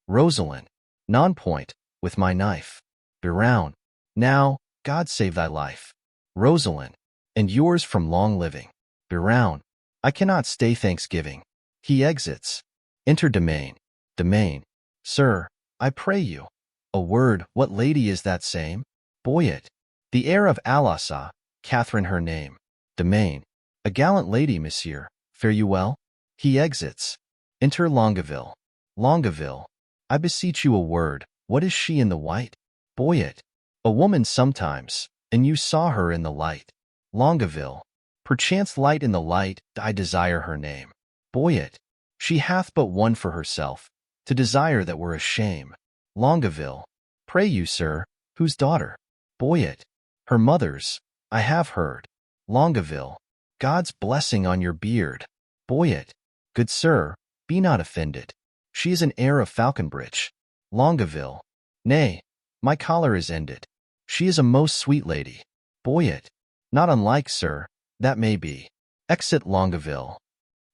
Rosalind, non-point, with my knife. Biron, now, God save thy life. Rosalind, and yours from long living. Biron, I cannot stay Thanksgiving. He exits. Enter Domain. Domain, sir, I pray you. A word, what lady is that same? Boyet, the heir of Alassa, Catherine her name. Domain, a gallant lady, monsieur, fare you well? He exits. Enter Longueville. Longueville, I beseech you a word, what is she in the white? Boyet, a woman sometimes, and you saw her in the light. Longueville, perchance light in the light, I desire her name. Boyet, she hath but one for herself, to desire that were a shame. Longueville, pray you, sir, whose daughter? Boyet, her mother's, I have heard. Longueville, God's blessing on your beard. Boyet, good sir, be not offended. She is an heir of Falconbridge. Longueville, nay, my choler is ended. She is a most sweet lady. Boyet, not unlike, sir, that may be. Exit Longueville.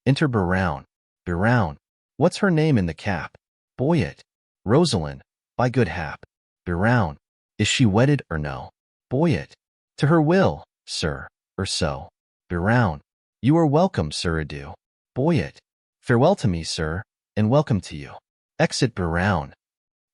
Enter Biron. Biron, what's her name in the cap? Boyet, Rosalind, by good hap. Biron, is she wedded or no? Boyet, to her will, sir, or so. Biron, you are welcome, sir, adieu. Boyet, farewell to me, sir, and welcome to you. Exit Biron.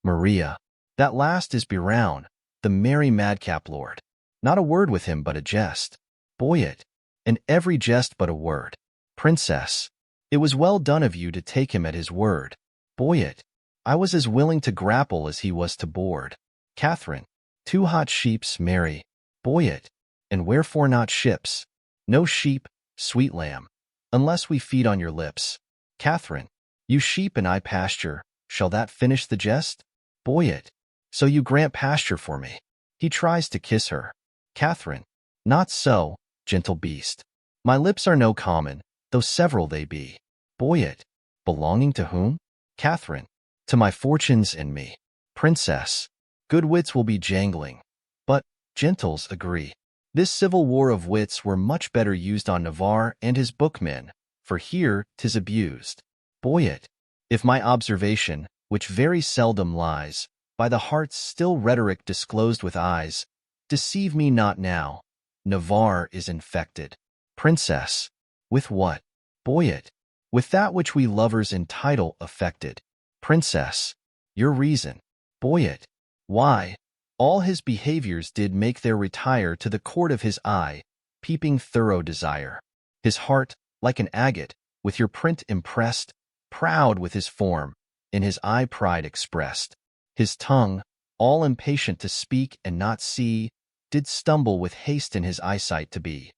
Maria, that last is Biron, the merry madcap lord. Not a word with him but a jest. Boyet, and every jest but a word. Princess, it was well done of you to take him at his word. Boyet, I was as willing to grapple as he was to board. Catherine, two hot sheeps, marry. Boyet, and wherefore not ships? No sheep, sweet lamb, unless we feed on your lips. Catherine, you sheep and I pasture, shall that finish the jest? Boyet, so you grant pasture for me. He tries to kiss her. Catherine, not so, gentle beast. My lips are no common, though several they be. Boyet, belonging to whom? Catherine, to my fortunes and me. Princess, good wits will be jangling, but, gentles, agree. This civil war of wits were much better used on Navarre and his bookmen, for here 'tis abused. Boyet, if my observation, which very seldom lies, by the heart's still rhetoric disclosed with eyes, deceive me not now, Navarre is infected. Princess, with what? Boyet, with that which we lovers in title affected. Princess, your reason. Boyet, why, all his behaviors did make their retire to the court of his eye, peeping thorough desire. His heart, like an agate, with your print impressed, proud with his form, in his eye pride expressed. His tongue, all impatient to speak and not see, did stumble with haste in his eyesight to be.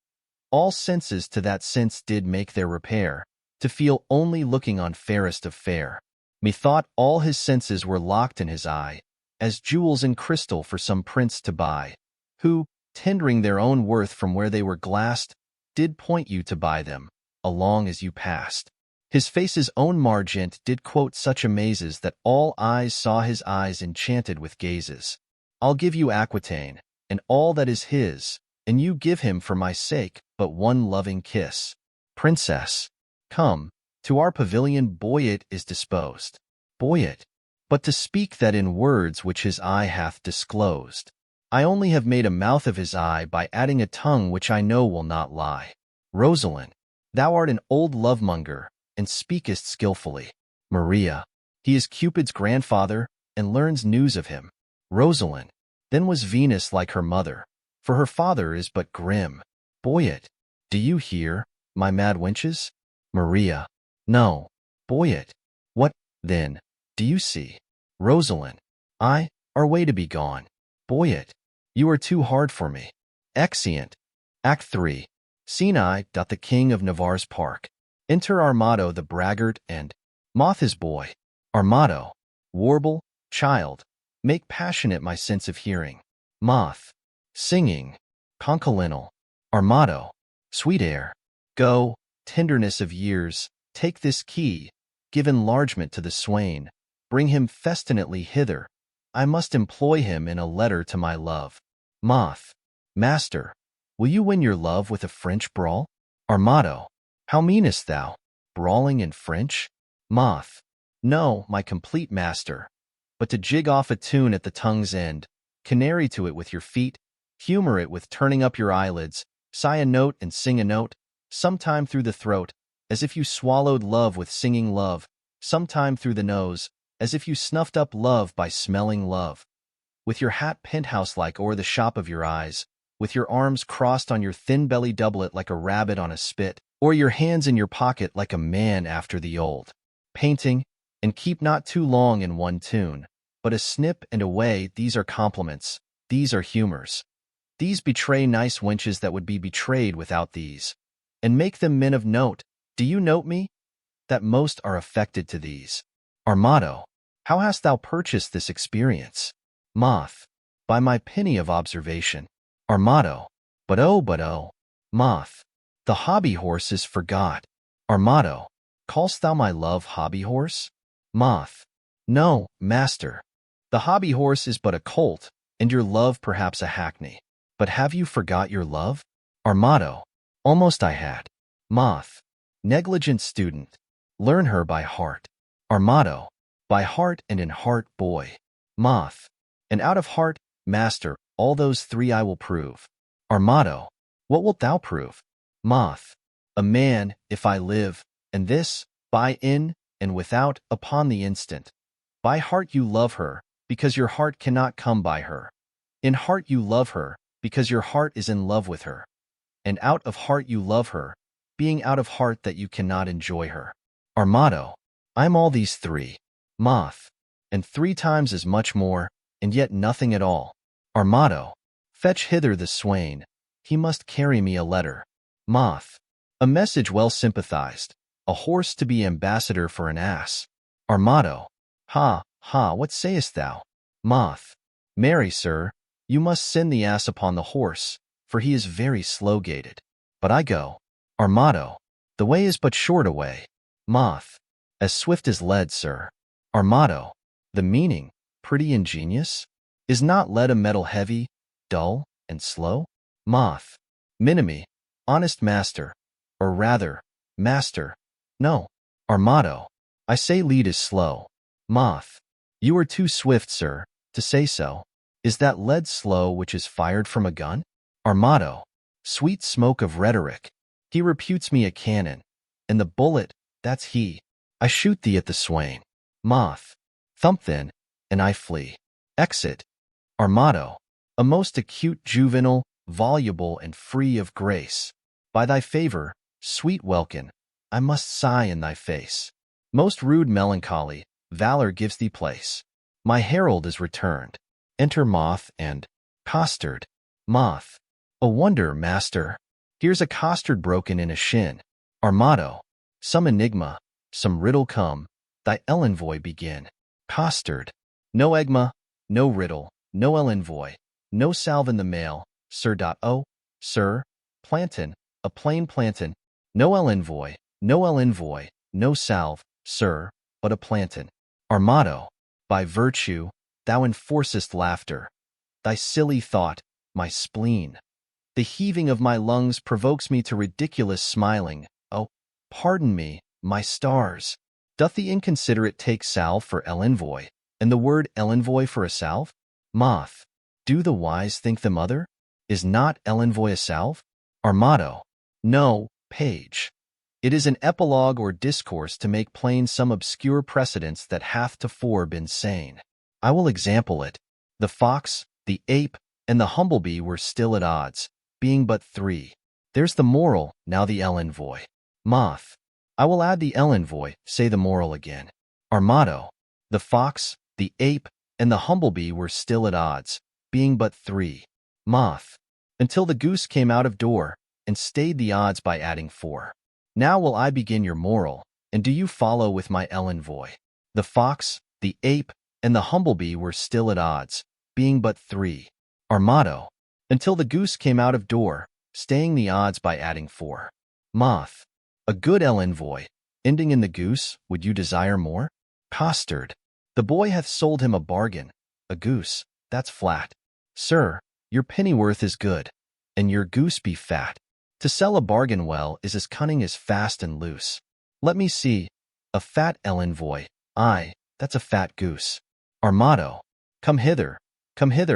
All senses to that sense did make their repair, to feel only looking on fairest of fair. Methought all his senses were locked in his eye, as jewels in crystal for some prince to buy, who, tendering their own worth from where they were glassed, did point you to buy them, along as you passed. His face's own margent did quote such amazes that all eyes saw his eyes enchanted with gazes. I'll give you Aquitaine, and all that is his, and you give him for my sake but one loving kiss. Princess, come, to our pavilion. Boyet is disposed. Boyet, but to speak that in words which his eye hath disclosed. I only have made a mouth of his eye by adding a tongue which I know will not lie. Rosalind, Thou art an old lovemonger, and speakest skillfully. Maria. He is Cupid's grandfather, and learns news of him. Rosalind. Then was Venus like her mother, for her father is but grim. Boyet. Do you hear, my mad wenches? Maria. No. Boyet. What, then, do you see? Rosalind. I, our way to be gone. Boyet. You are too hard for me. Exeunt. Act 3. Scene I. The King of Navarre's Park. Enter Armado the braggart and Moth his boy. Armado. Warble, child. Make passionate my sense of hearing. Moth. Singing. Concholinal. Armado. Sweet air. Go, tenderness of years, take this key, give enlargement to the swain, bring him festinately hither. I must employ him in a letter to my love. Moth. Master. Will you win your love with a French brawl? Armado. How meanest thou? Brawling in French? Moth. No, my complete master. But to jig off a tune at the tongue's end, canary to it with your feet, humor it with turning up your eyelids, sigh a note and sing a note, sometime through the throat, as if you swallowed love with singing love, sometime through the nose, as if you snuffed up love by smelling love. With your hat penthouse-like o'er the shop of your eyes, with your arms crossed on your thin belly doublet like a rabbit on a spit, or your hands in your pocket like a man after the old. Painting, and keep not too long in one tune, but a snip and away. These are compliments, these are humors. These betray nice wenches that would be betrayed without these, and make them men of note. Do you note me? That most are affected to these. Armado. How hast thou purchased this experience? Moth. By my penny of observation. Armado. But oh. Moth. The hobby horse is forgot. Armado. Call'st thou my love hobby horse? Moth. No, master. The hobby horse is but a colt, and your love perhaps a hackney. But have you forgot your love? Armado. Almost I had. Moth. Negligent student. Learn her by heart. Armado. By heart and in heart, boy. Moth. And out of heart, master, all those three I will prove. Armado. What wilt thou prove? Moth. A man, if I live, and this, by in, and without, upon the instant. By heart you love her, because your heart cannot come by her. In heart you love her, because your heart is in love with her. And out of heart you love her, being out of heart that you cannot enjoy her. Armado. I'm all these three. Moth. And 3 times as much more, and yet nothing at all. Armado. Fetch hither the swain. He must carry me a letter. Moth. A message well sympathized. A horse to be ambassador for an ass. Armado. Ha, what sayest thou? Moth. Marry, sir, you must send the ass upon the horse, for he is very slow-gaited. But I go. Armado. The way is but short a way. Moth. As swift as lead, sir. Armado. The meaning, pretty ingenious? Is not lead a metal heavy, dull, and slow? Moth. Minime. Honest master. Or rather, master. No. Armado. I say lead is slow. Moth. You are too swift, sir, to say so. Is that lead slow which is fired from a gun? Armado. Sweet smoke of rhetoric. He reputes me a cannon, and the bullet, that's he. I shoot thee at the swain. Moth. Thump then, and I flee. Exit. Armado. A most acute juvenile, voluble and free of grace. By thy favor, sweet welkin, I must sigh in thy face. Most rude melancholy, valor gives thee place. My herald is returned. Enter Moth and Costard. Moth. A wonder, master. Here's a costard broken in a shin. Armado. Some enigma, some riddle come, thy envoy begin. Costard. No egma, no riddle, no envoy, no salve in the mail, sir. Oh, sir, plantain, a plain plantain, no envoy, no salve, sir, but a plantain. Armado. By virtue, thou enforcest laughter. Thy silly thought, my spleen. The heaving of my lungs provokes me to ridiculous smiling. Oh, pardon me, my stars. Doth the inconsiderate take salve for envoy, and the word envoy for a salve? Moth. Do the wise think them other? Is not envoy a salve? Armado. No, page. It is an epilogue or discourse to make plain some obscure precedents that hath tofore been sane. I will example it. The fox, the ape, and the humblebee were still at odds, being but three. There's the moral, now the envoy. Moth. I will add the envoy, say the moral again. Our motto. The fox, the ape, and the humblebee were still at odds, being but three. Moth. Until the goose came out of door, and stayed the odds by adding four. Now will I begin your moral, and do you follow with my envoy. The fox, the ape, and the humblebee were still at odds, being but three. Our motto. Until the goose came out of door, staying the odds by adding four. Moth. A good envoy, ending in the goose, would you desire more? Costard. The boy hath sold him a bargain, a goose, that's flat. Sir, your pennyworth is good, and your goose be fat. To sell a bargain well is as cunning as fast and loose. Let me see, a fat envoy, aye, that's a fat goose. Our motto. Come hither,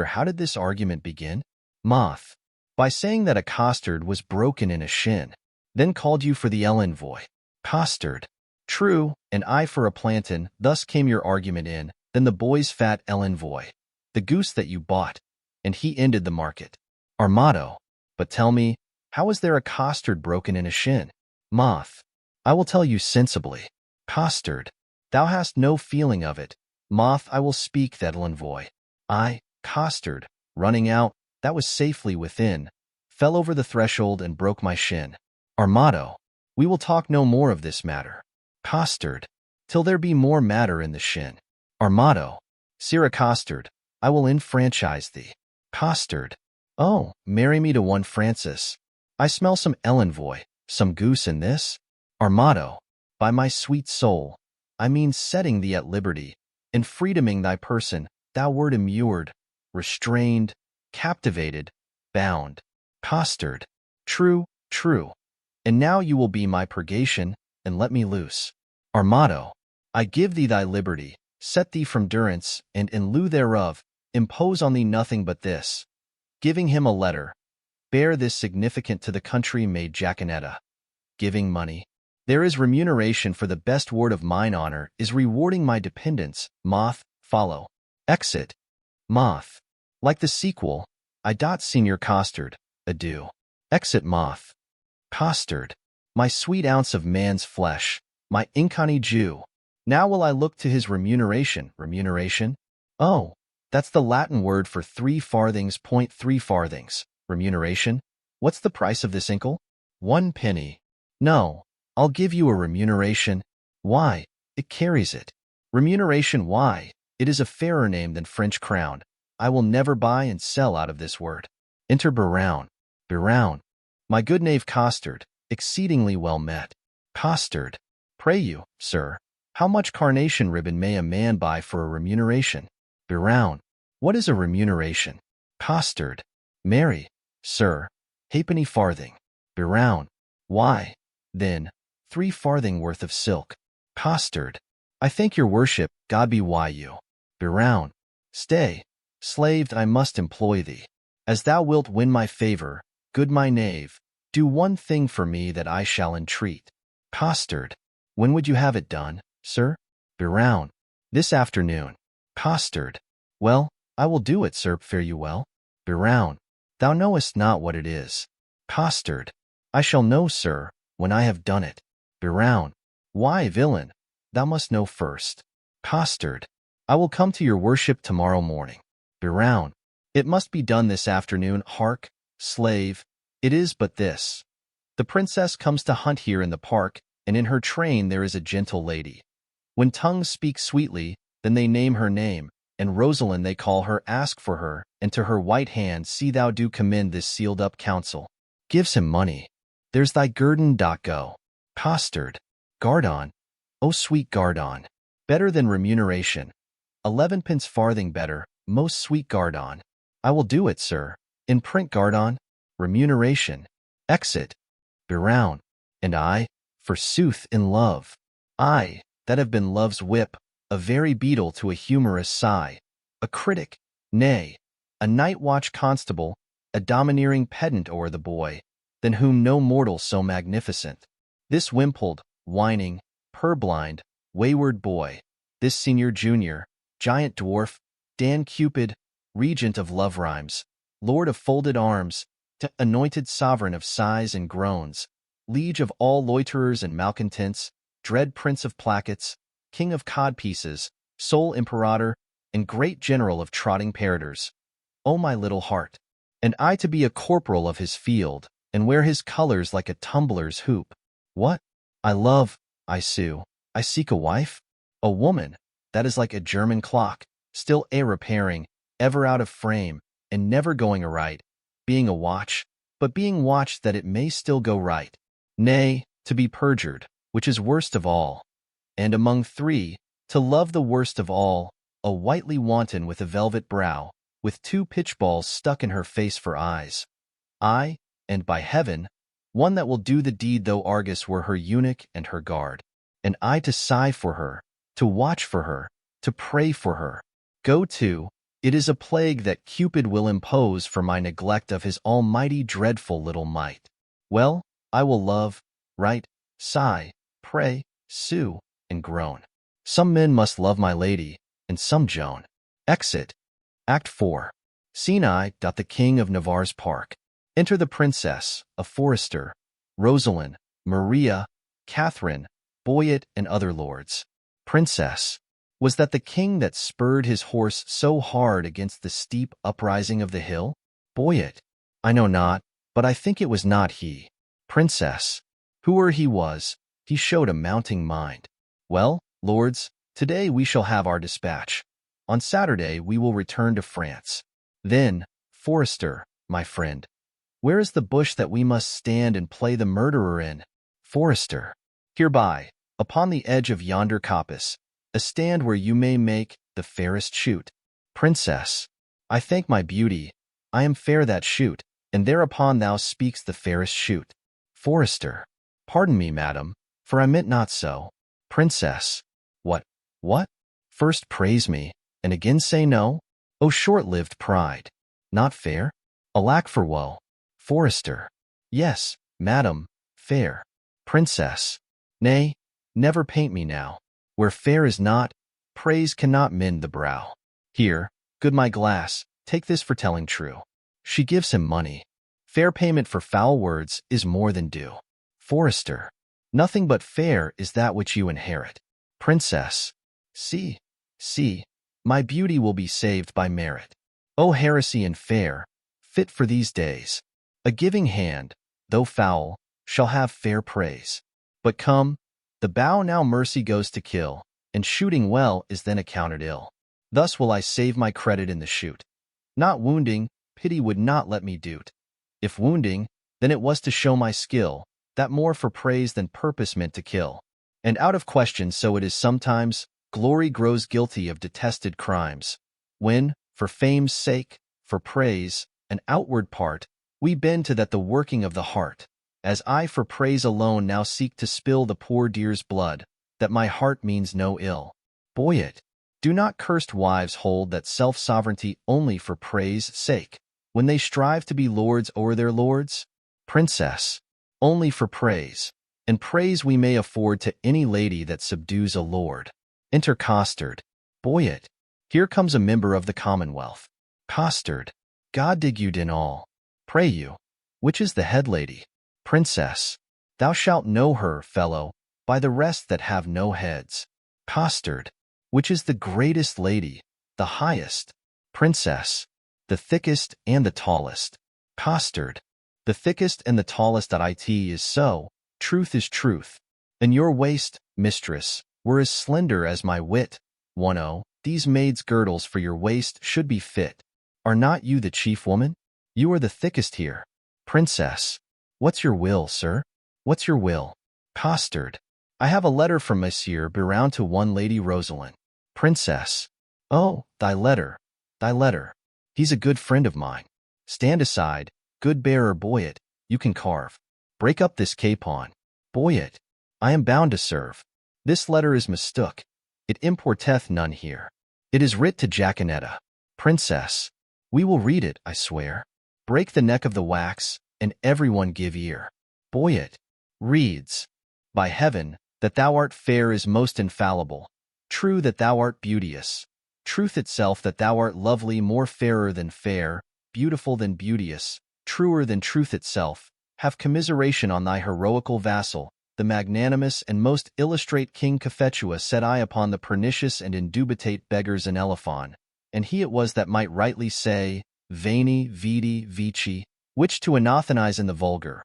how did this argument begin? Moth. By saying that a costard was broken in a shin, then called you for the envoy. Costard. True, and I for a plantain, thus came your argument in, then the boy's fat envoy, the goose that you bought, and he ended the market. Our motto. But tell me, how is there a costard broken in a shin? Moth. I will tell you sensibly. Costard. Thou hast no feeling of it. Moth, I will speak that envoy. I, costard, running out, that was safely within, fell over the threshold and broke my shin. Our motto. We will talk no more of this matter. Costard. Till there be more matter in the shin. Our motto. Sirrah Costard, I will enfranchise thee. Costard. Oh, marry me to one Francis. I smell some envoy, some goose in this. Our motto. By my sweet soul, I mean setting thee at liberty, and freedoming thy person, thou wert immured, restrained, captivated, bound. Costard. True, true. And now you will be my purgation, and let me loose. Our motto. I give thee thy liberty, set thee from durance, and in lieu thereof, impose on thee nothing but this. Giving him a letter. Bear this significant to the country made Jacanetta. Giving money. There is remuneration for the best word of mine honor is rewarding my dependence. Moth, follow. Exit. Moth. Like the sequel, I. Senior Costard, adieu. Exit Moth. Costard. My sweet ounce of man's flesh, my incarnate Jew. Now will I look to his remuneration. Remuneration? Oh, that's the Latin word for 3 farthings. 3 farthings. Remuneration? What's the price of this inkle? 1 penny. No, I'll give you a remuneration. Why, it carries it. Remuneration, why, it is a fairer name than French crown. I will never buy and sell out of this word. Enter Barown. Barown. My good knave Costard, exceedingly well met. Costard. Pray you, sir, how much carnation ribbon may a man buy for a remuneration? Barown. What is a remuneration? Costard. Marry, sir, halfpenny farthing. Barown. Why, then, 3 farthing worth of silk. Costard. I thank your worship, God be why you. Barown. Stay, slaved, I must employ thee. As thou wilt win my favor, good my knave, do one thing for me that I shall entreat. Costard. When would you have it done, sir? Barown. This afternoon. Costard. Well, I will do it, sir, fare you well. Barown. Thou knowest not what it is. Costard. I shall know, sir, when I have done it. Barown. Why, villain, thou must know first. Costard. I will come to your worship tomorrow morning. Barown. It must be done this afternoon. Hark, slave, it is but this. The princess comes to hunt here in the park, and in her train there is a gentle lady. When tongues speak sweetly, then they name her name, and Rosalind they call her, ask for her, and to her white hand see thou do commend this sealed-up counsel. Gives him money. There's thy guerdon. Go. Costard. Guerdon. O sweet guerdon. Better than remuneration. 11 pence farthing better, most sweet guerdon. I will do it, sir. In print guerdon. Remuneration. Exit. Barown. And I, forsooth, in love. I, that have been love's whip, a very beetle to a humorous sigh, a critic, nay, a night-watch constable, a domineering pedant o'er the boy, than whom no mortal so magnificent. This wimpled, whining, purblind, wayward boy, this senior junior, giant dwarf, Dan Cupid, regent of love rhymes, lord of folded arms, anointed sovereign of sighs and groans, liege of all loiterers and malcontents, dread prince of plackets, king of codpieces, sole imperator, and great general of trotting parroters. O my little heart! And I to be a corporal of his field, and wear his colors like a tumbler's hoop. What? I love, I sue, I seek a wife? A woman, that is like a German clock, still repairing, ever out of frame, and never going aright, being a watch, but being watched that it may still go right. Nay, to be perjured, which is worst of all. And among three, to love the worst of all, a whitely wanton with a velvet brow, with 2 pitchballs stuck in her face for eyes. I, and by heaven, one that will do the deed though Argus were her eunuch and her guard. And I to sigh for her, to watch for her, to pray for her. Go to, it is a plague that Cupid will impose for my neglect of his almighty dreadful little might. Well, I will love, write, sigh, pray, sue, and groan. Some men must love my lady, and some Joan. Exit. Act 4. Scene I. The King of Navarre's park. Enter the princess, a forester, Rosalind, Maria, Catherine, Boyet, and other lords. Princess. Was that the king that spurred his horse so hard against the steep uprising of the hill? Boyet. I know not, but I think it was not he. Princess. Whoe'er he was, he showed a mounting mind. Well, lords, today we shall have our dispatch. On Saturday we will return to France. Then, forester, my friend, where is the bush that we must stand and play the murderer in? Forester. Hereby, upon the edge of yonder coppice, a stand where you may make the fairest shoot. Princess. I thank my beauty, I am fair that shoot, and thereupon thou speaks the fairest shoot. Forester. Pardon me, madam, for I meant not so. Princess. What? First praise me, and again say no? O short-lived pride! Not fair? Alack for woe! Forester. Yes, madam, fair. Princess. Nay, never paint me now. Where fair is not, praise cannot mend the brow. Here, good my glass, take this for telling true. She gives him money. Fair payment for foul words is more than due. Forester. Nothing but fair is that which you inherit. Princess. See, my beauty will be saved by merit. O heresy and fair, fit for these days. A giving hand, though foul, shall have fair praise. But come, the bow now mercy goes to kill, and shooting well is then accounted ill. Thus will I save my credit in the shoot. Not wounding, pity would not let me do't. If wounding, then it was to show my skill, that more for praise than purpose meant to kill. And out of question so it is sometimes, glory grows guilty of detested crimes, when, for fame's sake, for praise, an outward part, we bend to that the working of the heart, as I for praise alone now seek to spill the poor dear's blood, that my heart means no ill. Boyet. Do not cursed wives hold that self-sovereignty only for praise sake, when they strive to be lords o'er their lords? Princess. Only for praise, and praise we may afford to any lady that subdues a lord. Enter Costard. Boyet. Here comes a member of the Commonwealth. Costard. God dig you din all. Pray you, which is the head lady? Princess. Thou shalt know her, fellow, by the rest that have no heads. Costard. Which is the greatest lady, the highest? Princess. The thickest and the tallest. Costard. The thickest and the tallest at it is so, truth is truth. And your waist, mistress, were as slender as my wit. 10. These maids' girdles for your waist should be fit. Are not you the chief woman? You are the thickest here. Princess. What's your will, sir? What's your will? Costard. I have a letter from Monsieur Biron to one Lady Rosalind. Princess. Oh, thy letter. He's a good friend of mine. Stand aside, good bearer Boyet, you can carve. Break up this capon. Boyet. I am bound to serve. This letter is mistook. It importeth none here. It is writ to Jaconetta. Princess. We will read it, I swear. Break the neck of the wax, and everyone give ear. Boyet. Reads. By heaven, that thou art fair is most infallible. True that thou art beauteous. Truth itself that thou art lovely, more fairer than fair, beautiful than beauteous, truer than truth itself. Have commiseration on thy heroical vassal, the magnanimous and most illustrate King Cophetua. Set I upon the pernicious and indubitate beggars and Elephon. And he it was that might rightly say, Veni, vidi, vici, which to anathenize in the vulgar.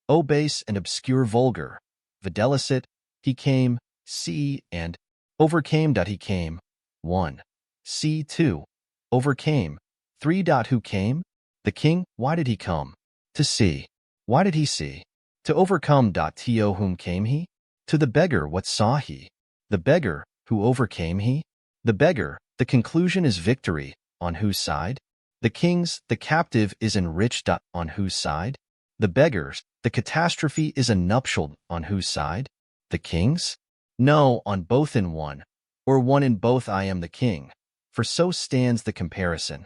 O base and obscure vulgar, videlicet, he came, see, and overcame. He came, 1. See, 2. Overcame, 3. Who came? The king. Why did he come? To see. Why did he see? To overcome. To whom came he? To the beggar. What saw he? The beggar. Who overcame he? The beggar. The conclusion is victory. On whose side? The king's. The captive is enriched. On whose side? The beggar's. The catastrophe is a nuptial. On whose side? The king's? No, on both in one. Or one in both. I am the king. For so stands the comparison.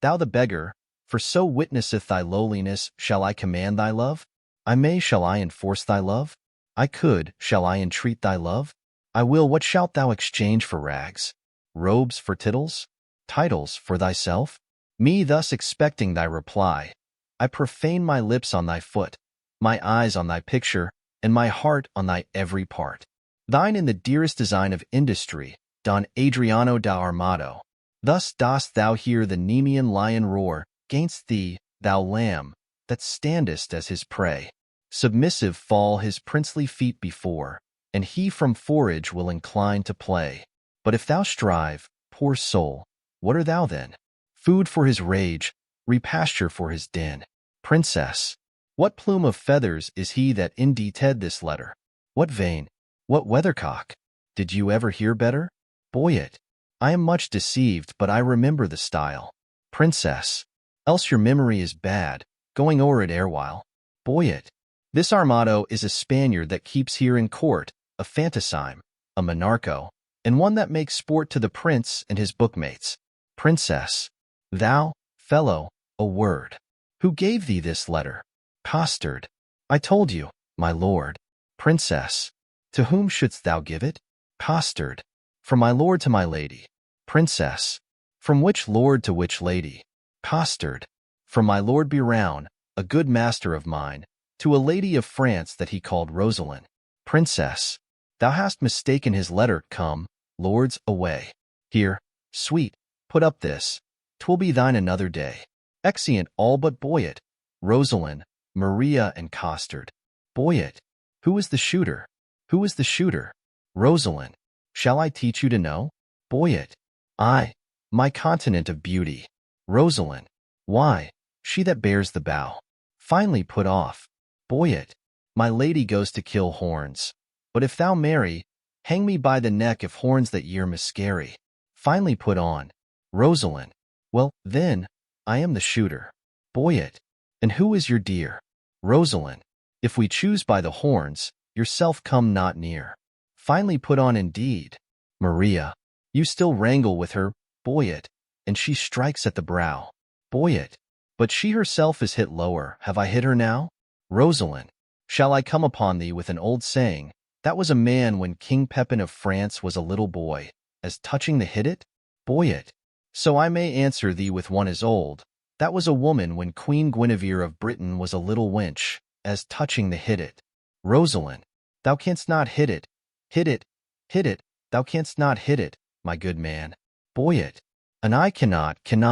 Thou the beggar, for so witnesseth thy lowliness. Shall I command thy love? I may. Shall I enforce thy love? I could. Shall I entreat thy love? I will. What shalt thou exchange for rags? Robes for titles? Titles for thyself? Me thus expecting thy reply, I profane my lips on thy foot, my eyes on thy picture, and my heart on thy every part. Thine in the dearest design of industry, Don Adriano da Armado. Thus dost thou hear the Nemean lion roar, gainst thee, thou lamb, that standest as his prey. Submissive fall his princely feet before, and he from forage will incline to play. But if thou strive, poor soul, what art thou then? Food for his rage, repasture for his din. Princess, what plume of feathers is he that indited this letter? What vane? What weathercock? Did you ever hear better? Boy it. I am much deceived, but I remember the style. Princess, else your memory is bad, going o'er it erewhile. Boy it. This Armado is a Spaniard that keeps here in court, a fantasime, a monarcho, and one that makes sport to the prince and his bookmates. Princess, thou, fellow, a word. Who gave thee this letter? Costard. I told you, my lord. Princess, to whom shouldst thou give it? Costard. From my lord to my lady. Princess, from which lord to which lady? Costard. From my lord Biroun, a good master of mine, to a lady of France that he called Rosalind. Princess, thou hast mistaken his letter. Come, lords, away. Here, sweet, put up this. 'Twill be thine another day. Exeunt all but Boyet, Rosalind, Maria, and Costard. Boyet, who is the shooter? Who is the shooter? Rosalind, shall I teach you to know? Boyet, I, my continent of beauty. Rosalind, why, she that bears the bow. Finally put off. Boyet, my lady goes to kill horns. But if thou marry, hang me by the neck if horns that year miscarry. Finally put on. Rosalind, well, then, I am the shooter. Boyet, and who is your dear? Rosalind, if we choose by the horns, yourself come not near. Finally put on indeed. Maria, you still wrangle with her, Boyet, and she strikes at the brow. Boyet, but she herself is hit lower. Have I hit her now? Rosalind, shall I come upon thee with an old saying, that was a man when King Pepin of France was a little boy, as touching the hit it? Boyet, so I may answer thee with one as old, that was a woman when Queen Guinevere of Britain was a little wench, as touching the hit it. Rosalind, thou canst not hit it, hit it, hit it, thou canst not hit it, my good man. Boyet, and I cannot, and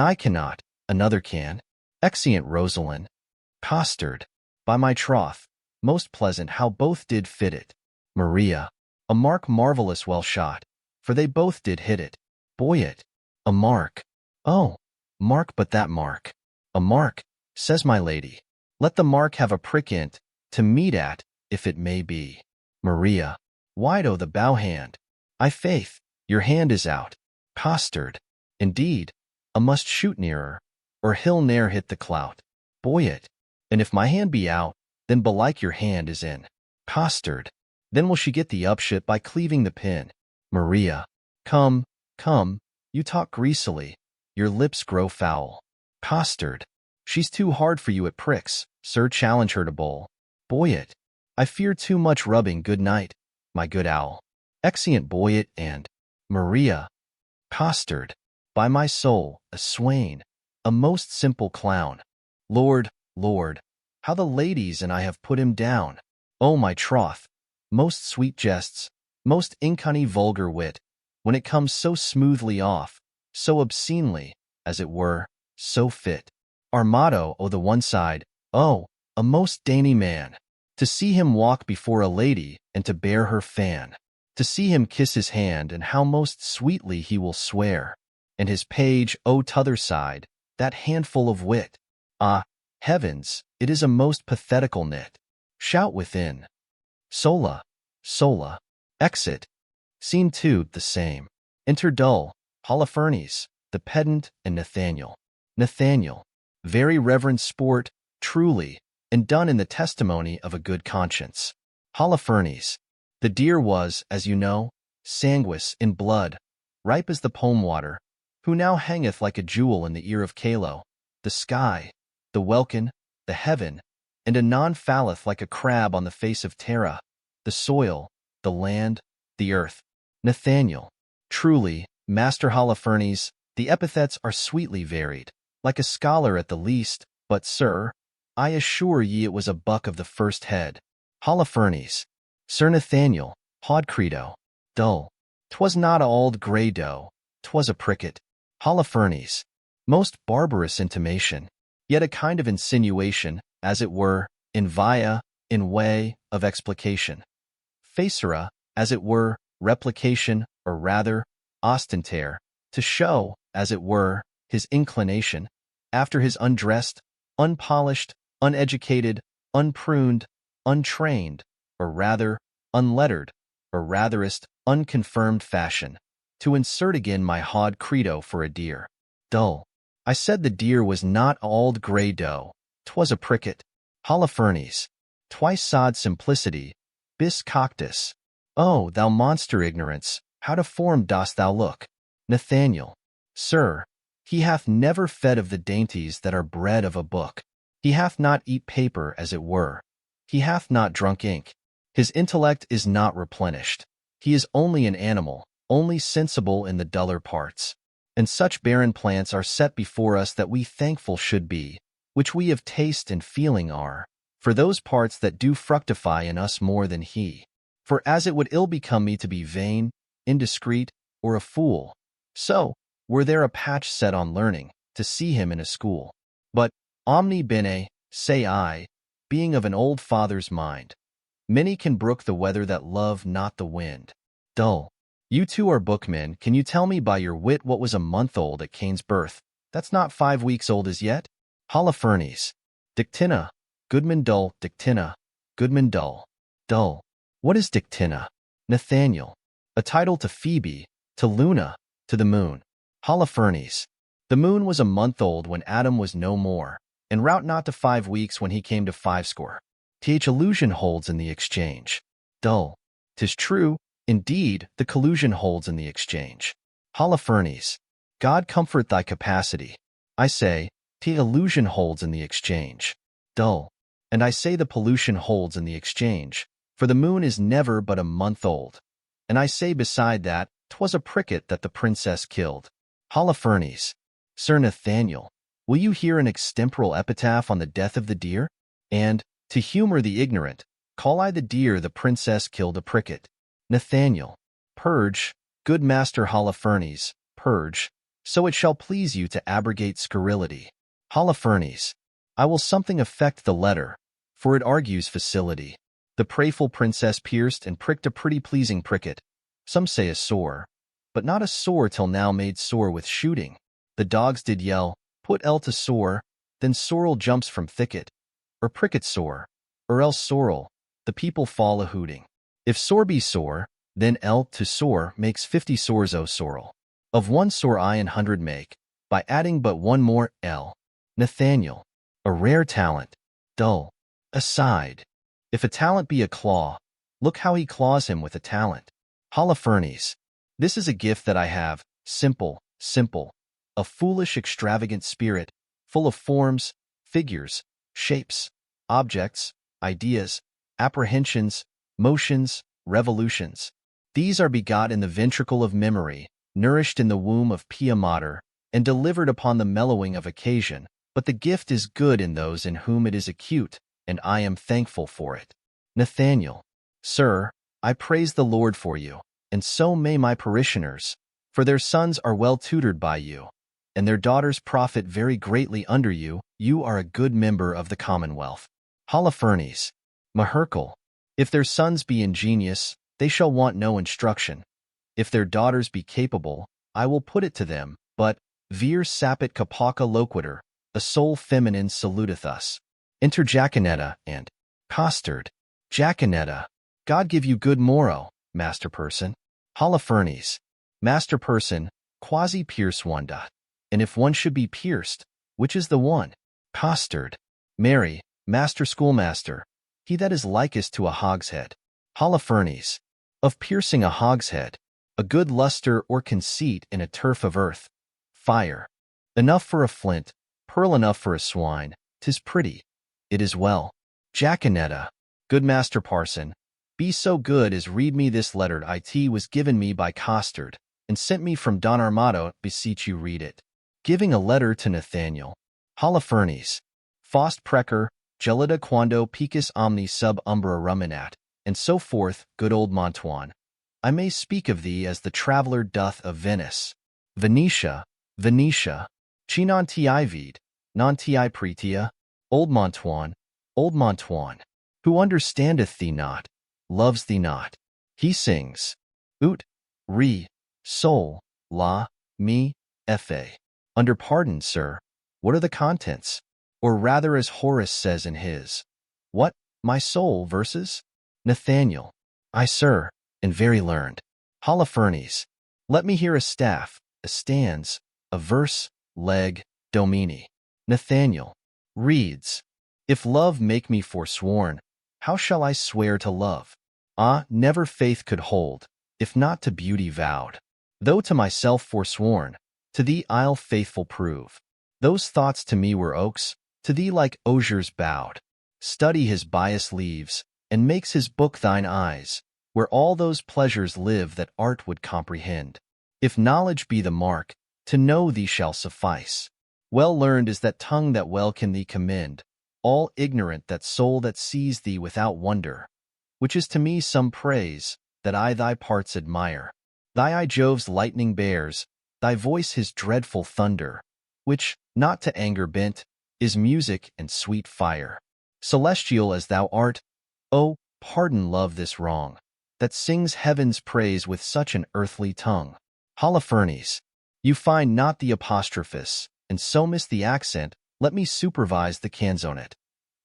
I cannot, another can. Exeunt Rosalind. Costard, by my troth, most pleasant how both did fit it. Maria, a mark marvellous well shot, for they both did hit it. Boyet, a mark. Oh, mark but that mark. A mark, says my lady. Let the mark have a prick in't, to meet at, if it may be. Maria, wide o' the bow hand. I faith, your hand is out. Costard, indeed, I must shoot nearer, or he'll ne'er hit the clout. Boyet, and if my hand be out, then belike your hand is in. Costard, then will she get the upshot by cleaving the pin. Maria, come, come, you talk greasily, your lips grow foul. Costard, she's too hard for you at pricks, sir, challenge her to bowl. Boyet, I fear too much rubbing. Good night, my good owl. Exeunt Boyet and Maria. Costard. By my soul, a swain, a most simple clown. Lord, Lord, how the ladies and I have put him down. O my troth, most sweet jests, most inconny vulgar wit, when it comes so smoothly off, so obscenely, as it were, so fit. Our motto, o' the one side, oh, a most dainty man, to see him walk before a lady and to bear her fan, to see him kiss his hand and how most sweetly he will swear, and his page, o' t'other side, that handful of wit. Ah, heavens, it is a most pathetical knit. Shout within. Sola, sola. Exit. Scene 2, the same. Enter Dull, Holofernes, the pedant, and Nathaniel. Nathaniel. Very reverend sport, truly, and done in the testimony of a good conscience. Holofernes. The deer was, as you know, sanguis in blood, ripe as the poem water, who now hangeth like a jewel in the ear of Calo, the sky, the welkin, the heaven, and anon falleth like a crab on the face of Terra, the soil, the land, the earth. Nathaniel. Truly, Master Holofernes, the epithets are sweetly varied, like a scholar at the least, but, sir, I assure ye it was a buck of the first head. Holofernes. Sir Nathaniel, haud credo. Dull. 'Twas not a auld grey doe, 'twas a pricket. Holofernes. Most barbarous intimation, yet a kind of insinuation, as it were, in via, in way, of explication. Facere, as it were, replication, or rather, ostentare, to show, as it were, his inclination, after his undressed, unpolished, uneducated, unpruned, untrained, or rather, unlettered, or ratherest, unconfirmed fashion, to insert again my haud credo for a deer. Dull. I said the deer was not auld grey doe, 'twas a pricket. Holofernes. Twice sod simplicity, bis coctus. Oh, thou monster ignorance, how deformed dost thou look. Nathaniel. Sir, he hath never fed of the dainties that are bred of a book. He hath not eat paper, as it were. He hath not drunk ink. His intellect is not replenished. He is only an animal, only sensible in the duller parts. And such barren plants are set before us that we thankful should be, which we of taste and feeling are, for those parts that do fructify in us more than he. For as it would ill become me to be vain, indiscreet, or a fool, so, were there a patch set on learning, to see him in a school. But, omni bene, say I, being of an old father's mind, many can brook the weather that love not the wind. Dull. You two are bookmen. Can you tell me by your wit what was a month old at Cain's birth? That's not 5 weeks old as yet. Holofernes. Dictina. Goodman Dull. Dictina. Goodman Dull. Dull. What is Dictina? Nathaniel. A title to Phoebe, to Luna, to the moon. Holofernes. The moon was a month old when Adam was no more, and rout not to 5 weeks when he came to 50. Th illusion holds in the exchange. Dull. 'Tis true, indeed, the collusion holds in the exchange. Holofernes. God comfort thy capacity. I say, th illusion holds in the exchange. Dull. And I say the pollution holds in the exchange, for the moon is never but a month old. And I say beside that, 'twas a pricket that the princess killed. Holofernes. Sir Nathaniel, will you hear an extemporal epitaph on the death of the deer? And, to humor the ignorant, call I the deer the princess killed a pricket. Nathaniel. Purge, good Master Holofernes, purge, so it shall please you to abrogate scurrility. Holofernes. I will something affect the letter, for it argues facility. The prayful princess pierced and pricked a pretty pleasing pricket. Some say a sore, but not a sore till now made sore with shooting. The dogs did yell, put L to sore, then sorrel jumps from thicket, or pricket sore, or else sorrel, the people fall a hooting. If sore be sore, then L to sore makes 50 sores o sorrel. Of one sore I an 100 make, by adding but one more L. Nathaniel. A rare talent. Dull. Aside. If a talent be a claw, look how he claws him with a talent. Holofernes. This is a gift that I have, simple, simple, a foolish extravagant spirit, full of forms, figures, shapes, objects, ideas, apprehensions, motions, revolutions. These are begot in the ventricle of memory, nourished in the womb of Pia Mater, and delivered upon the mellowing of occasion, but the gift is good in those in whom it is acute, and I am thankful for it. Nathaniel. Sir, I praise the Lord for you, and so may my parishioners, for their sons are well tutored by you, and their daughters profit very greatly under you. You are a good member of the commonwealth. Holofernes. Maherkle. If their sons be ingenious, they shall want no instruction. If their daughters be capable, I will put it to them, but vir sapit capaca loquitur, a soul feminine saluteth us. Enter Jaconetta and Costard. Jaconetta. God give you good morrow, Master Person. Holofernes. Master Person, quasi pierce one dot. And if one should be pierced, which is the one? Costard. Mary, Master Schoolmaster, he that is likest to a hogshead. Holofernes. Of piercing a hogshead, a good lustre or conceit in a turf of earth. Fire. Enough for a flint, pearl enough for a swine, 'tis pretty. It is well. Jaconetta. Good Master Parson, be so good as read me this letter. It was given me by Costard, and sent me from Don Armado. Beseech you read it. Giving a letter to Nathaniel. Holofernes. Faust precer, gelida quando picus omni sub umbra ruminat, and so forth. Good old Montoine. I may speak of thee as the traveller doth of Venice. Venetia, Venetia. Chi non ti vide, non ti pretia. Old Montoine, who understandeth thee not, loves thee not. He sings, ut, re, sol, la, mi, fa. Under pardon, sir, what are the contents? Or rather, as Horace says in his, what, my soul verses? Nathaniel. I, sir, and very learned. Holofernes. Let me hear a staff, a stanz, a verse, leg, domini. Nathaniel. Reads. If love make me forsworn, how shall I swear to love? Ah, never faith could hold, if not to beauty vowed. Though to myself forsworn, to thee I'll faithful prove. Those thoughts to me were oaks, to thee like osiers bowed. Study his bias leaves, and makes his book thine eyes, where all those pleasures live that art would comprehend. If knowledge be the mark, to know thee shall suffice. Well learned is that tongue that well can thee commend, all ignorant that soul that sees thee without wonder, which is to me some praise, that I thy parts admire. Thy eye Jove's lightning bears, thy voice his dreadful thunder, which, not to anger bent, is music and sweet fire. Celestial as thou art, oh, pardon love this wrong, that sings heaven's praise with such an earthly tongue. Holofernes. You find not the apostrophis, and so miss the accent. Let me supervise the canzonet.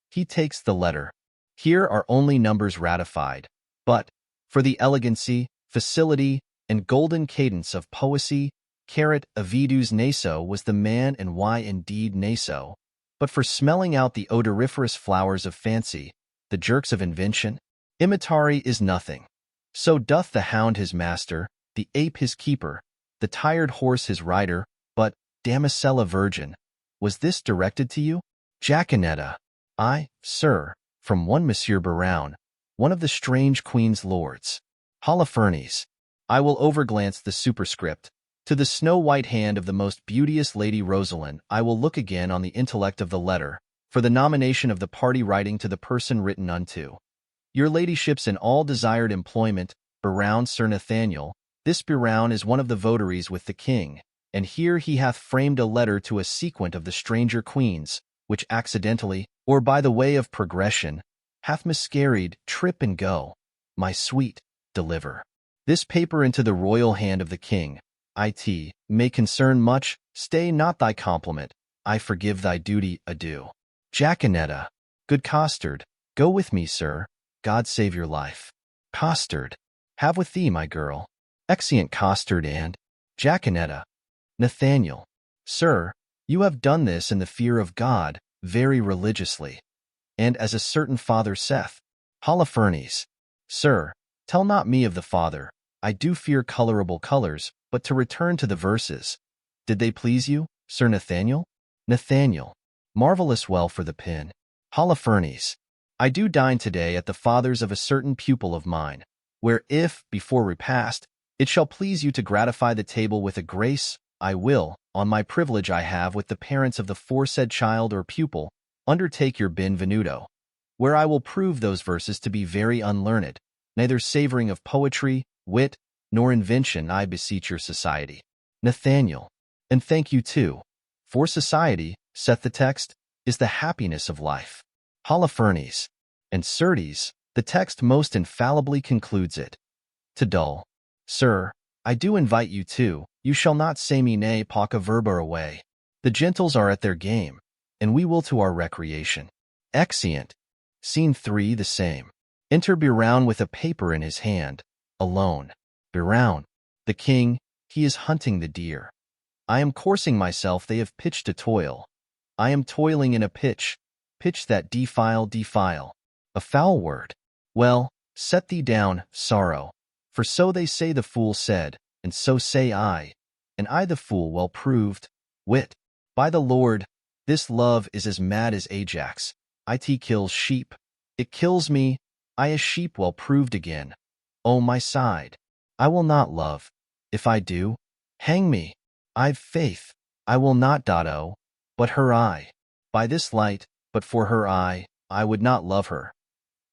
He takes the letter. Here are only numbers ratified, but, for the elegancy, facility, and golden cadence of poesy, caret avidus naso was the man, and why indeed naso, but for smelling out the odoriferous flowers of fancy, the jerks of invention, imitari is nothing. So doth the hound his master, the ape his keeper, the tired horse his rider, but, damosella virgin, was this directed to you? Jaconetta. I, sir, from one Monsieur Brown, one of the strange queen's lords. Holofernes. I will overglance the superscript. To the snow-white hand of the most beauteous Lady Rosalind I will look again on the intellect of the letter, for the nomination of the party writing to the person written unto. Your ladyship's in all desired employment, Brown Sir Nathaniel. This Brown is one of the votaries with the king, and here he hath framed a letter to a sequent of the stranger queens, which accidentally, or by the way of progression, hath miscarried. Trip and go, my sweet, deliver this paper into the royal hand of the king. It may concern much, stay not thy compliment, I forgive thy duty. Adieu. Jaconetta. Good Costard, go with me, sir, God save your life. Costard. Have with thee, my girl. Exeunt Costard and Jaconetta. Nathaniel. Sir, you have done this in the fear of God, very religiously, and as a certain father saith. Holofernes. Sir, tell not me of the father, I do fear colorable colors, but to return to the verses. Did they please you, Sir Nathaniel? Nathaniel. Marvelous well for the pen. Holofernes. I do dine today at the father's of a certain pupil of mine, where if, before repast, it shall please you to gratify the table with a grace, I will, on my privilege I have with the parents of the foresaid child or pupil, undertake your benvenuto, where I will prove those verses to be very unlearned, neither savoring of poetry, wit, nor invention. I beseech your society. Nathaniel. And thank you too. For society, saith the text, is the happiness of life. Holofernes. And certes, the text most infallibly concludes it. To dull. Sir, I do invite you too. You shall not say me nay pauca verba away. The gentles are at their game, and we will to our recreation. Exeunt. Scene 3 the same. Enter Biroun with a paper in his hand, alone. Biroun. The king, he is hunting the deer. I am coursing myself, they have pitched a toil. I am toiling in a pitch that defile. A foul word. Well, set thee down, sorrow. For so they say the fool said, and so say I, and I the fool well proved. Wit. By the Lord, this love is as mad as Ajax. It kills sheep. It kills me, I a sheep well proved again. O my side. I will not love. If I do, hang me. I've faith. I will not dot but her eye. By this light, but for her eye, I would not love her.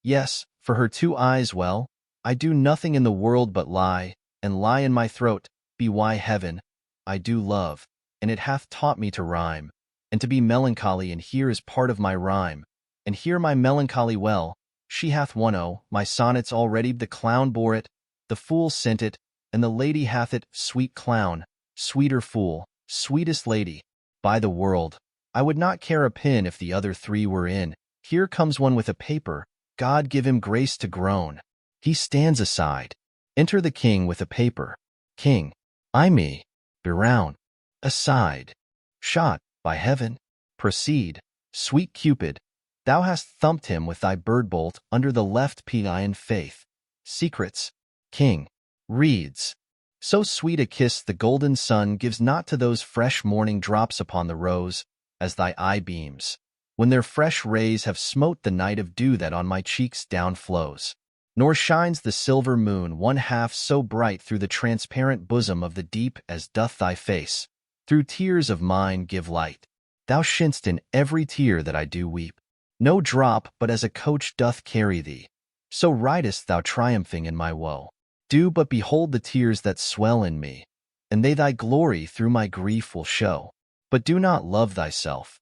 Yes, for her 2 eyes well, I do nothing in the world but lie, and lie in my throat, be why heaven, I do love, and it hath taught me to rhyme, and to be melancholy, and here is part of my rhyme, and hear my melancholy well, she hath won my sonnets already, the clown bore it, the fool sent it, and the lady hath it, sweet clown, sweeter fool, sweetest lady. By the world, I would not care a pin if the other 3 were in. Here comes one with a paper, God give him grace to groan. He stands aside. Enter the king with a paper. King. I me. Biroun. Aside. Shot, by heaven. Proceed. Sweet Cupid, thou hast thumped him with thy bird-bolt under the left pea in faith. Secrets. King. Reads. So sweet a kiss the golden sun gives not to those fresh morning drops upon the rose, as thy eye beams, when their fresh rays have smote the night of dew that on my cheeks down flows. Nor shines the silver moon 1/2 so bright through the transparent bosom of the deep as doth thy face, through tears of mine give light. Thou shin'st in every tear that I do weep. No drop but as a coach doth carry thee, so ridest thou triumphing in my woe. Do but behold the tears that swell in me, and they thy glory through my grief will show. But do not love thyself.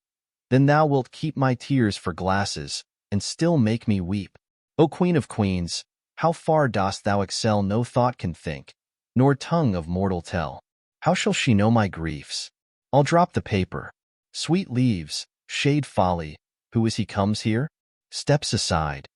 Then thou wilt keep my tears for glasses, and still make me weep. O Queen of Queens, how far dost thou excel? No thought can think, nor tongue of mortal tell. How shall she know my griefs? I'll drop the paper. Sweet leaves, shade folly, who is he comes here? Steps aside.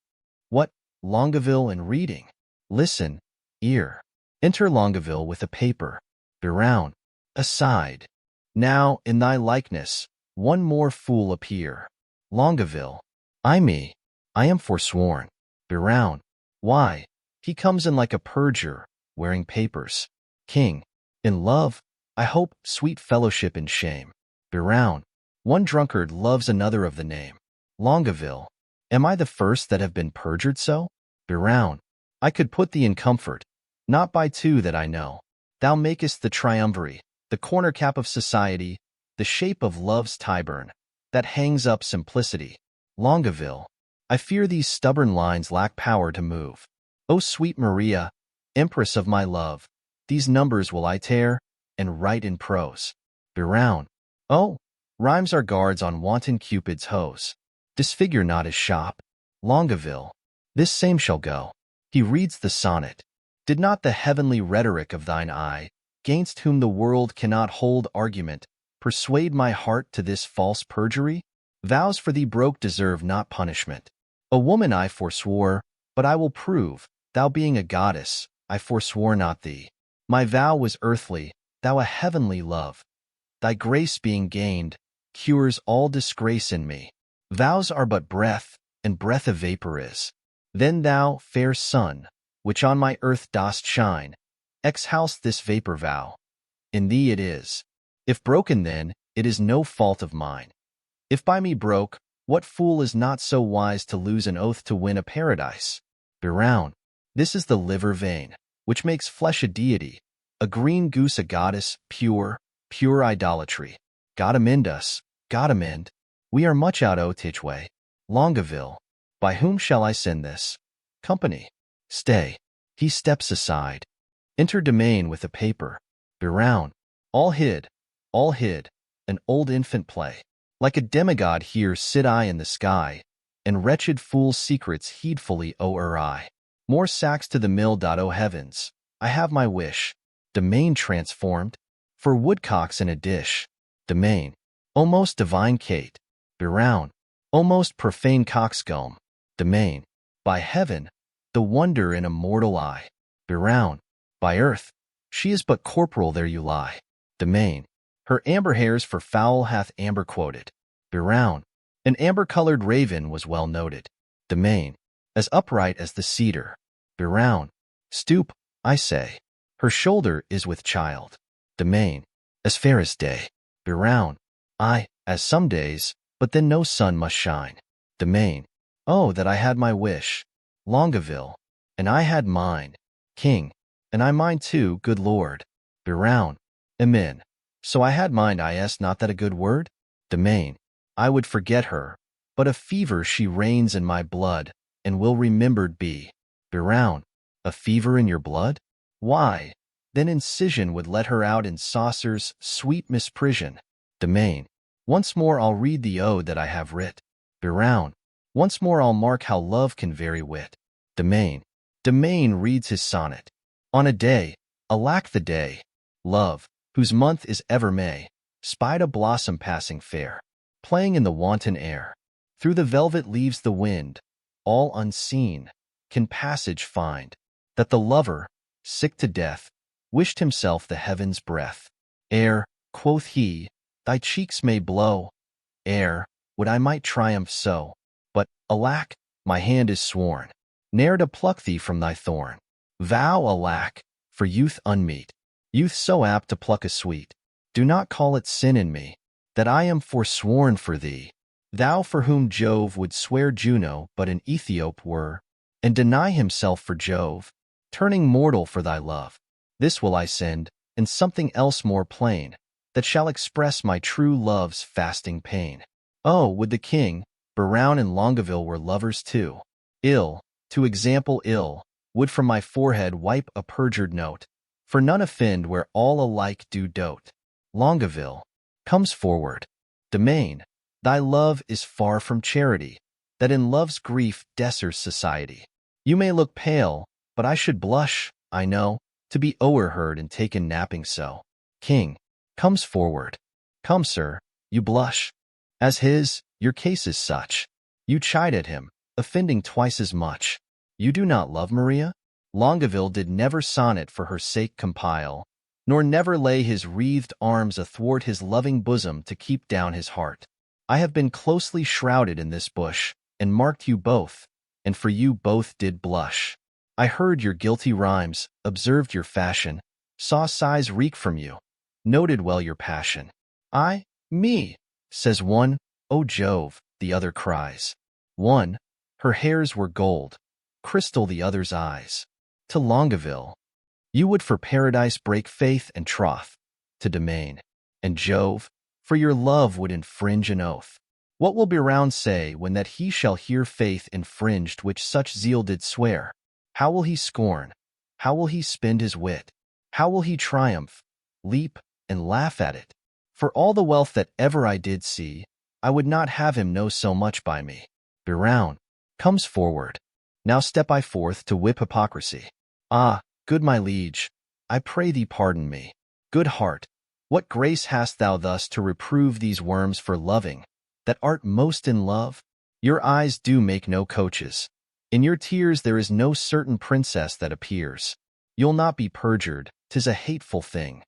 What, Longueville and reading? Listen, ear. Enter Longueville with a paper. Biroun. Aside. Now, in thy likeness, one more fool appear. Longueville. I me. I am forsworn. Biroun. Why, he comes in like a perjurer, wearing papers. King. In love, I hope, sweet fellowship in shame. Biroun. One drunkard loves another of the name. Longueville. Am I the first that have been perjured so? Biroun. I could put thee in comfort, not by 2 that I know. Thou makest the triumvirate, the corner cap of society, the shape of love's Tyburn, that hangs up simplicity. Longueville. I fear these stubborn lines lack power to move. O sweet Maria, empress of my love, these numbers will I tear, and write in prose. Biroun. Oh, rhymes are guards on wanton Cupid's hose. Disfigure not his shop. Longueville. This same shall go. He reads the sonnet. Did not the heavenly rhetoric of thine eye, gainst whom the world cannot hold argument, persuade my heart to this false perjury? Vows for thee broke deserve not punishment. A woman I forswore, but I will prove, thou being a goddess, I forswore not thee. My vow was earthly, thou a heavenly love. Thy grace being gained, cures all disgrace in me. Vows are but breath, and breath a vapor is. Then thou, fair sun, which on my earth dost shine, exhalest this vapor vow. In thee it is. If broken then, it is no fault of mine. If by me broke, What fool is not so wise to lose an oath to win a paradise? Biroun. This is the liver vein, which makes flesh a deity, a green goose a goddess, pure, pure idolatry. God amend us, God amend. We are much out o' Titchway. Longaville. By whom shall I send this? Company. Stay. He steps aside. Enter Domain with a paper. Biroun. All hid, an old infant play. Like a demigod here sit I in the sky, and wretched fool's secrets heedfully o'er I. More sacks to the mill. O heavens, I have my wish. Domain transformed, for woodcocks in a dish. Domain. O most divine Kate. Biroun. O most profane coxcomb. Domain. By heaven, the wonder in a mortal eye. Biroun. By earth, she is but corporal, there you lie. Domain. Her amber hairs for fowl hath amber quoted. Biroun. An amber-colored raven was well noted. Domain. As upright as the cedar. Biroun. Stoop, I say. Her shoulder is with child. Domain. As fair as day. Biroun. Ay, as some days, but then no sun must shine. Domain. Oh, that I had my wish. Longaville. And I had mine. King. And I mine too, good lord. Biroun. Amen. So I had mine, is not that a good word? Domain. I would forget her, but a fever she reigns in my blood, and will remembered be. Biroun. A fever in your blood? Why, then incision would let her out in saucers, sweet misprision. Domain. Once more I'll read the ode that I have writ. Biroun. Once more I'll mark how love can vary wit. Domain. Domain reads his sonnet. On a day, alack the day, love, whose month is ever May, spied a blossom passing fair, playing in the wanton air. Through the velvet leaves the wind, all unseen, can passage find, that the lover, sick to death, wished himself the heaven's breath. Ere, quoth he, thy cheeks may blow, ere, would I might triumph so, but, alack, my hand is sworn, ne'er to pluck thee from thy thorn. Vow, alack, for youth unmeet, youth so apt to pluck a sweet. Do not call it sin in me, that I am forsworn for thee, thou for whom Jove would swear Juno but an Ethiop were, and deny himself for Jove, turning mortal for thy love. This will I send, and something else more plain, that shall express my true love's fasting pain. Oh, would the king, Biroun and Longaville were lovers too. Ill, to example ill, would from my forehead wipe a perjured note, for none offend where all alike do dote. Longaville comes forward. Domain, thy love is far from charity, that in love's grief dessers society. You may look pale, but I should blush, I know, to be o'erheard and taken napping so. King comes forward. Come, sir, you blush. As your case is such. You chide at him, offending twice as much. You do not love Maria? Longaville did never sonnet for her sake compile, nor never lay his wreathed arms athwart his loving bosom to keep down his heart. I have been closely shrouded in this bush, and marked you both, and for you both did blush. I heard your guilty rhymes, observed your fashion, saw sighs reek from you, noted well your passion. Me, says one, O Jove, the other cries. One, her hairs were gold, crystal the other's eyes. To Longaville, you would for paradise break faith and troth. To Domain, and Jove, for your love would infringe an oath. What will Biroun say when that he shall hear faith infringed which such zeal did swear? How will he scorn? How will he spend his wit? How will he triumph, leap, and laugh at it? For all the wealth that ever I did see, I would not have him know so much by me. Biroun comes forward. Now step I forth to whip hypocrisy. Ah, good my liege, I pray thee pardon me. Good heart, what grace hast thou thus to reprove these worms for loving, that art most in love? Your eyes do make no coaches. In your tears there is no certain princess that appears. You'll not be perjured, 'tis a hateful thing.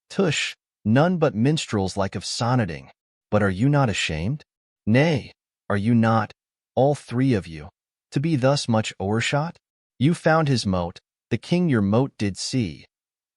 Tush, none but minstrels like of sonneting. But are you not ashamed? Nay, are you not, all three of you, to be thus much o'ershot? You found his mote, the king your mote did see,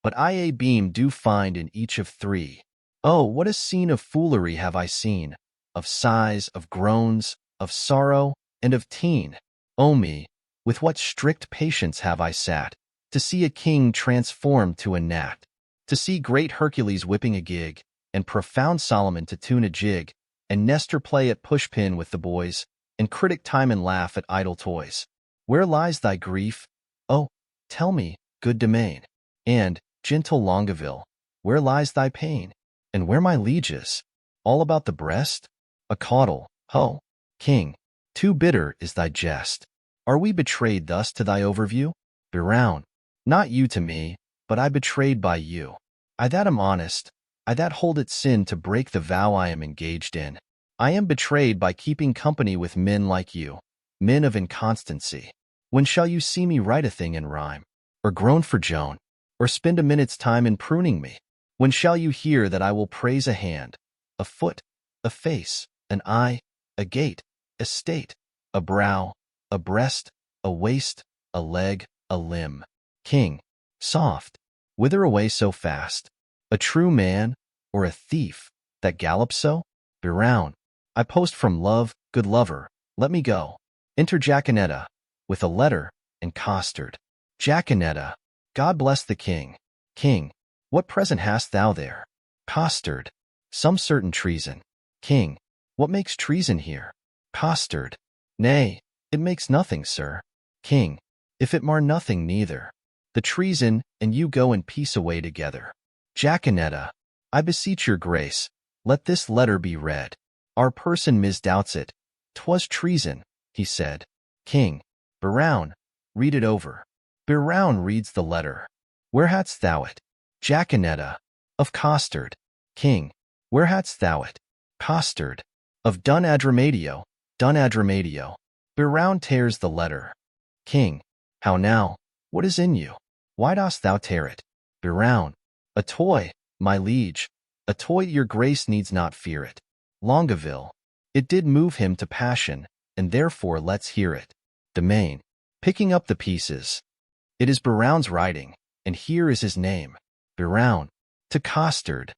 but I a beam do find in each of three. Oh, what a scene of foolery have I seen, of sighs, of groans, of sorrow, and of teen. O me, with what strict patience have I sat, to see a king transformed to a gnat, to see great Hercules whipping a gig, and profound Solomon to tune a jig, and Nestor play at push-pin with the boys, and critic Timon laugh at idle toys. Where lies thy grief? Oh, tell me, good Domain. And, gentle Longaville, where lies thy pain? And where my lieges? All about the breast? A caudle, ho, king, too bitter is thy jest. Are we betrayed thus to thy overview? Berown, not you to me, but I betrayed by you. I that am honest, I that hold it sin to break the vow I am engaged in. I am betrayed by keeping company with men like you, men of inconstancy. When shall you see me write a thing in rhyme, or groan for Joan, or spend a minute's time in pruning me? When shall you hear that I will praise a hand, a foot, a face, an eye, a gait, a state, a brow, a breast, a waist, a leg, a limb? King, soft, whither away so fast? A true man, or a thief, that gallops so? Berown, I post from love, good lover, let me go. Enter Jaconetta, with a letter, and costard. Jaconetta, God bless the king. King, what present hast thou there? Costard, some certain treason. King, what makes treason here? Costard, nay, it makes nothing, sir. King, if it mar nothing neither. The treason and you go in peace away together. Jaconetta, I beseech your grace, let this letter be read. Our person misdoubts it. 'Twas treason, he said. King, Berown, read it over. Berown reads the letter. Where hadst thou it? Jaconetta, of Costard. King, where hadst thou it? Costard, of Dun Adramatio, Dun Adramatio. Berown tears the letter. King, how now? What is in you? Why dost thou tear it? Berown, a toy, my liege, a toy, your grace needs not fear it. Longaville, it did move him to passion, and therefore let's hear it. Domain, picking up the pieces. It is Berown's writing, and here is his name. Berown, to Costard.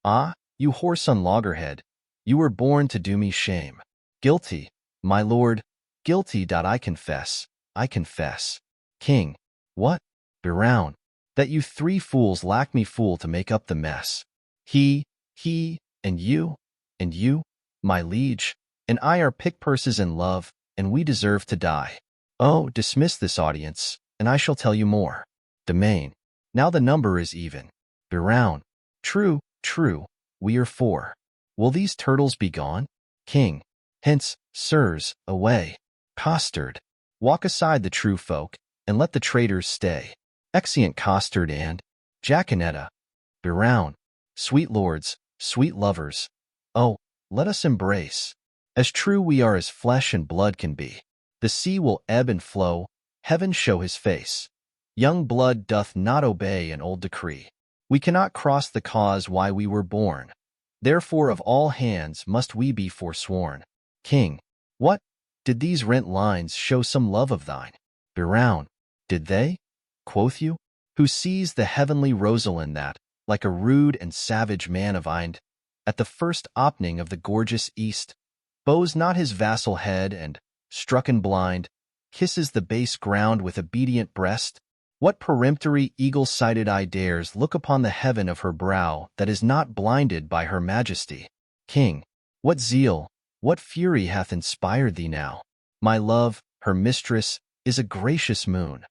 Ah, you whoreson loggerhead, you were born to do me shame. Guilty, my lord, guilty. I confess, I confess. King, what? Berown, that you three fools lack me fool to make up the mess. He, and you, my liege, and I are pick-purses in love, and we deserve to die. Oh, dismiss this audience, and I shall tell you more. Domain, now the number is even. Berown, true, we are four. Will these turtles be gone? King, hence, sirs, away. Costard, walk aside the true folk, and let the traitors stay. Exeunt Costard and Jaconetta. Berown, sweet lords, sweet lovers, oh, let us embrace. As true we are as flesh and blood can be. The sea will ebb and flow, heaven show his face. Young blood doth not obey an old decree. We cannot cross the cause why we were born. Therefore of all hands must we be forsworn. King, what? Did these rent lines show some love of thine? Berown, did they? Quoth you? Who sees the heavenly Rosalind that, like a rude and savage man of Ind, at the first opening of the gorgeous east, bows not his vassal head and, strucken blind, kisses the base ground with obedient breast? What peremptory eagle-sighted eye dares look upon the heaven of her brow that is not blinded by her majesty? King, what zeal, what fury hath inspired thee now? My love, her mistress, is a gracious moon.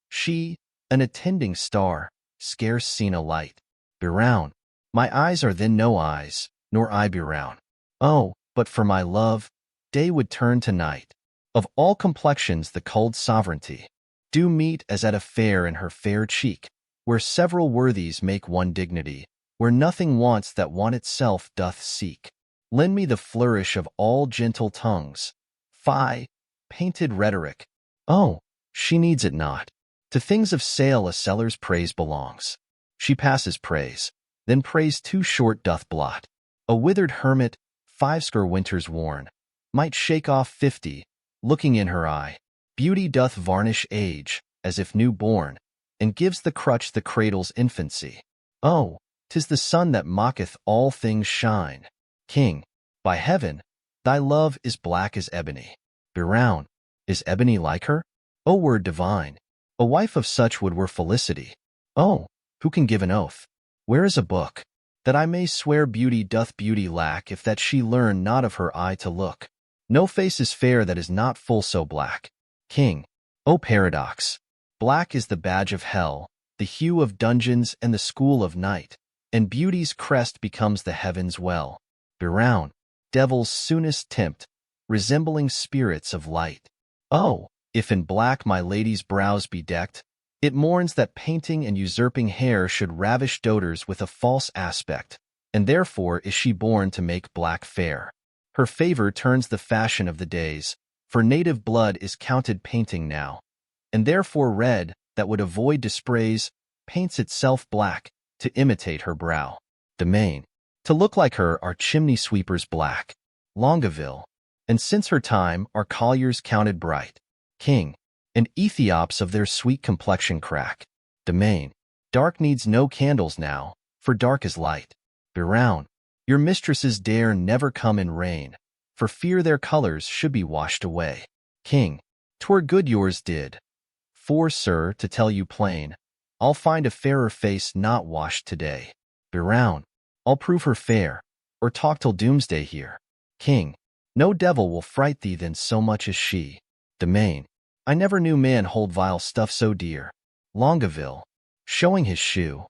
She, an attending star, scarce seen a light. Berown, my eyes are then no eyes, nor I Berown. Oh, but for my love, day would turn to night. Of all complexions the culled sovereignty do meet as at a fair in her fair cheek, where several worthies make one dignity, where nothing wants that want itself doth seek. Lend me the flourish of all gentle tongues. Fie, painted rhetoric. Oh, she needs it not. To things of sale a seller's praise belongs. She passes praise, then praise too short doth blot. A withered hermit, 50 winters worn, might shake off 50, looking in her eye. Beauty doth varnish age, as if new born, and gives the crutch the cradle's infancy. Oh, 'tis the sun that mocketh all things shine. King, by heaven, Thy love is black as ebony. Brown, is ebony like her? O word divine! A wife of such would were felicity. Oh, who can give an oath? Where is a book? That I may swear beauty doth beauty lack, if that she learn not of her eye to look. No face is fair that is not full so black. King, O paradox! Black is the badge of hell, the hue of dungeons and the school of night, and beauty's crest becomes the heaven's well. Brown, devils soonest tempt, resembling spirits of light. Oh, if in black my lady's brows be decked, it mourns that painting and usurping hair should ravish doters with a false aspect, and therefore is she born to make black fair. Her favor turns the fashion of the days, for native blood is counted painting now, and therefore red, that would avoid dispraise, paints itself black, to imitate her brow. Domain, to look like her are chimney sweepers black. Longaville, and since her time are colliers counted bright. King, and Ethiops of their sweet complexion crack. Domain, dark needs no candles now, for dark is light. Brown, your mistresses dare never come in rain, for fear their colors should be washed away. King, 'twere good yours did. For, sir, to tell you plain, I'll find a fairer face not washed today. Brown, I'll prove her fair, or talk till doomsday here. King, no devil will fright thee then so much as she. Domain, I never knew man hold vile stuff so dear. Longaville, showing his shoe.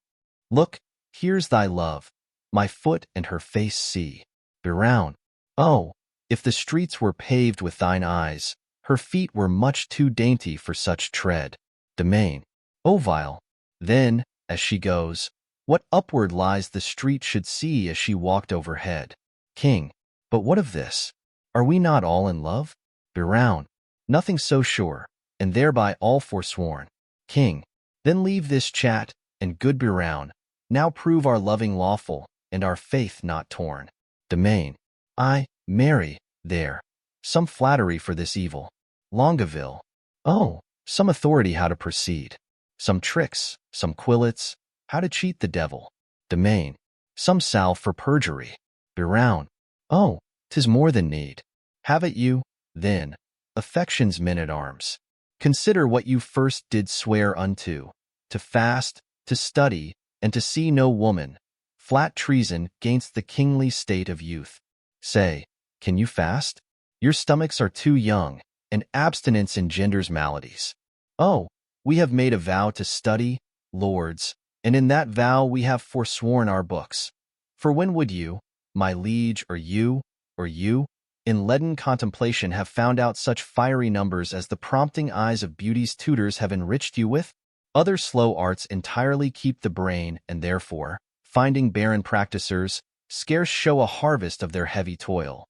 Look, here's thy love, my foot and her face see. Brown, oh, if the streets were paved with thine eyes, her feet were much too dainty for such tread. Domain, ovile, then, as she goes, what upward lies the street should see as she walked overhead. King, but what of this? Are we not all in love? Brown, nothing so sure, and thereby all forsworn. King, then leave this chat, and good Brown, now prove our loving lawful, and our faith not torn. Domain, I, marry, there, some flattery for this evil. Longaville, oh, some authority how to proceed. Some tricks, some quillets, how to cheat the devil. Domain, some salve for perjury. Brown, oh, 'tis more than need. Have it you, then, affection's men-at-arms. Consider what you first did swear unto, to fast, to study, and to see no woman, flat treason gainst the kingly state of youth. Say, can you fast? Your stomachs are too young, and abstinence engenders maladies. Oh, we have made a vow to study, lords, and in that vow we have forsworn our books. For when would you, my liege, or you, in leaden contemplation have found out such fiery numbers as the prompting eyes of beauty's tutors have enriched you with? Other slow arts entirely keep the brain, and therefore, finding barren practisers, scarce show a harvest of their heavy toil.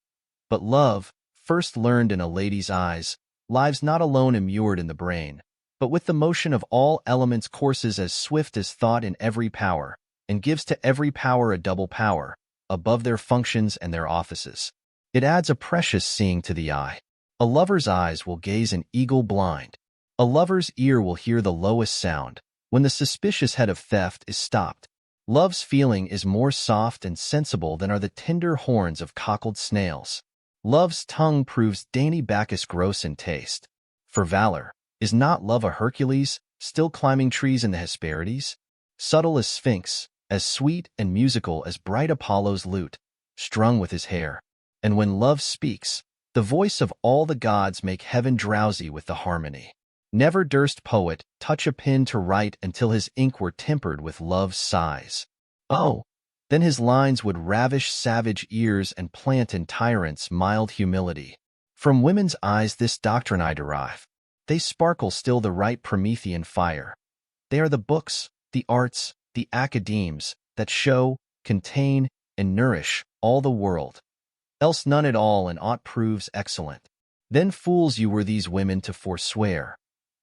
But love, first learned in a lady's eyes, lives not alone immured in the brain, but with the motion of all elements courses as swift as thought in every power, and gives to every power a double power, above their functions and their offices. It adds a precious seeing to the eye. A lover's eyes will gaze an eagle blind. A lover's ear will hear the lowest sound, when the suspicious head of theft is stopped. Love's feeling is more soft and sensible than are the tender horns of cockled snails. Love's tongue proves dainty Bacchus gross in taste. For valor, is not love a Hercules, still climbing trees in the Hesperides? Subtle as Sphinx, as sweet and musical as bright Apollo's lute, strung with his hair. And when love speaks, the voice of all the gods make heaven drowsy with the harmony. Never durst poet touch a pen to write until his ink were tempered with love's sighs. Oh, then his lines would ravish savage ears and plant in tyrants mild humility. From women's eyes this doctrine I derive. They sparkle still the right Promethean fire. They are the books, the arts, the academes, that show, contain, and nourish all the world. Else none at all and aught proves excellent. Then fools you were these women to forswear.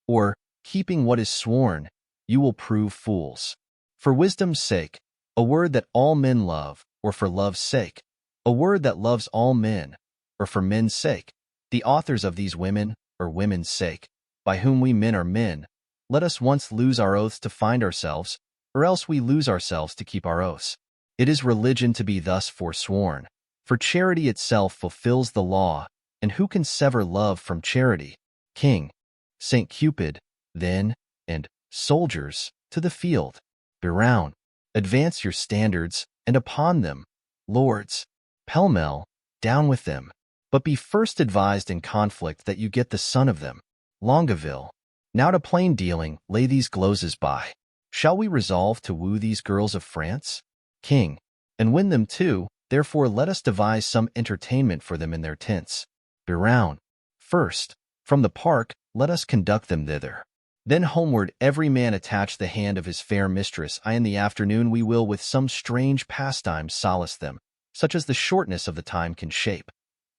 Or, keeping what is sworn, you will prove fools. For wisdom's sake, a word that all men love, or for love's sake, a word that loves all men, or for men's sake, the authors of these women, or women's sake, by whom we men are men, let us once lose our oaths to find ourselves, or else we lose ourselves to keep our oaths. It is religion to be thus forsworn. For charity itself fulfills the law, and who can sever love from charity? King. St. Cupid, then, and soldiers, to the field. Beround. Advance your standards, and upon them, lords, pell-mell, down with them. But be first advised in conflict that you get the son of them. Longueville. Now to plain dealing, lay these glozes by. Shall we resolve to woo these girls of France? King. And win them too, therefore let us devise some entertainment for them in their tents. Beround. First, from the park, let us conduct them thither. Then homeward every man attach the hand of his fair mistress. In the afternoon we will with some strange pastime solace them, such as the shortness of the time can shape.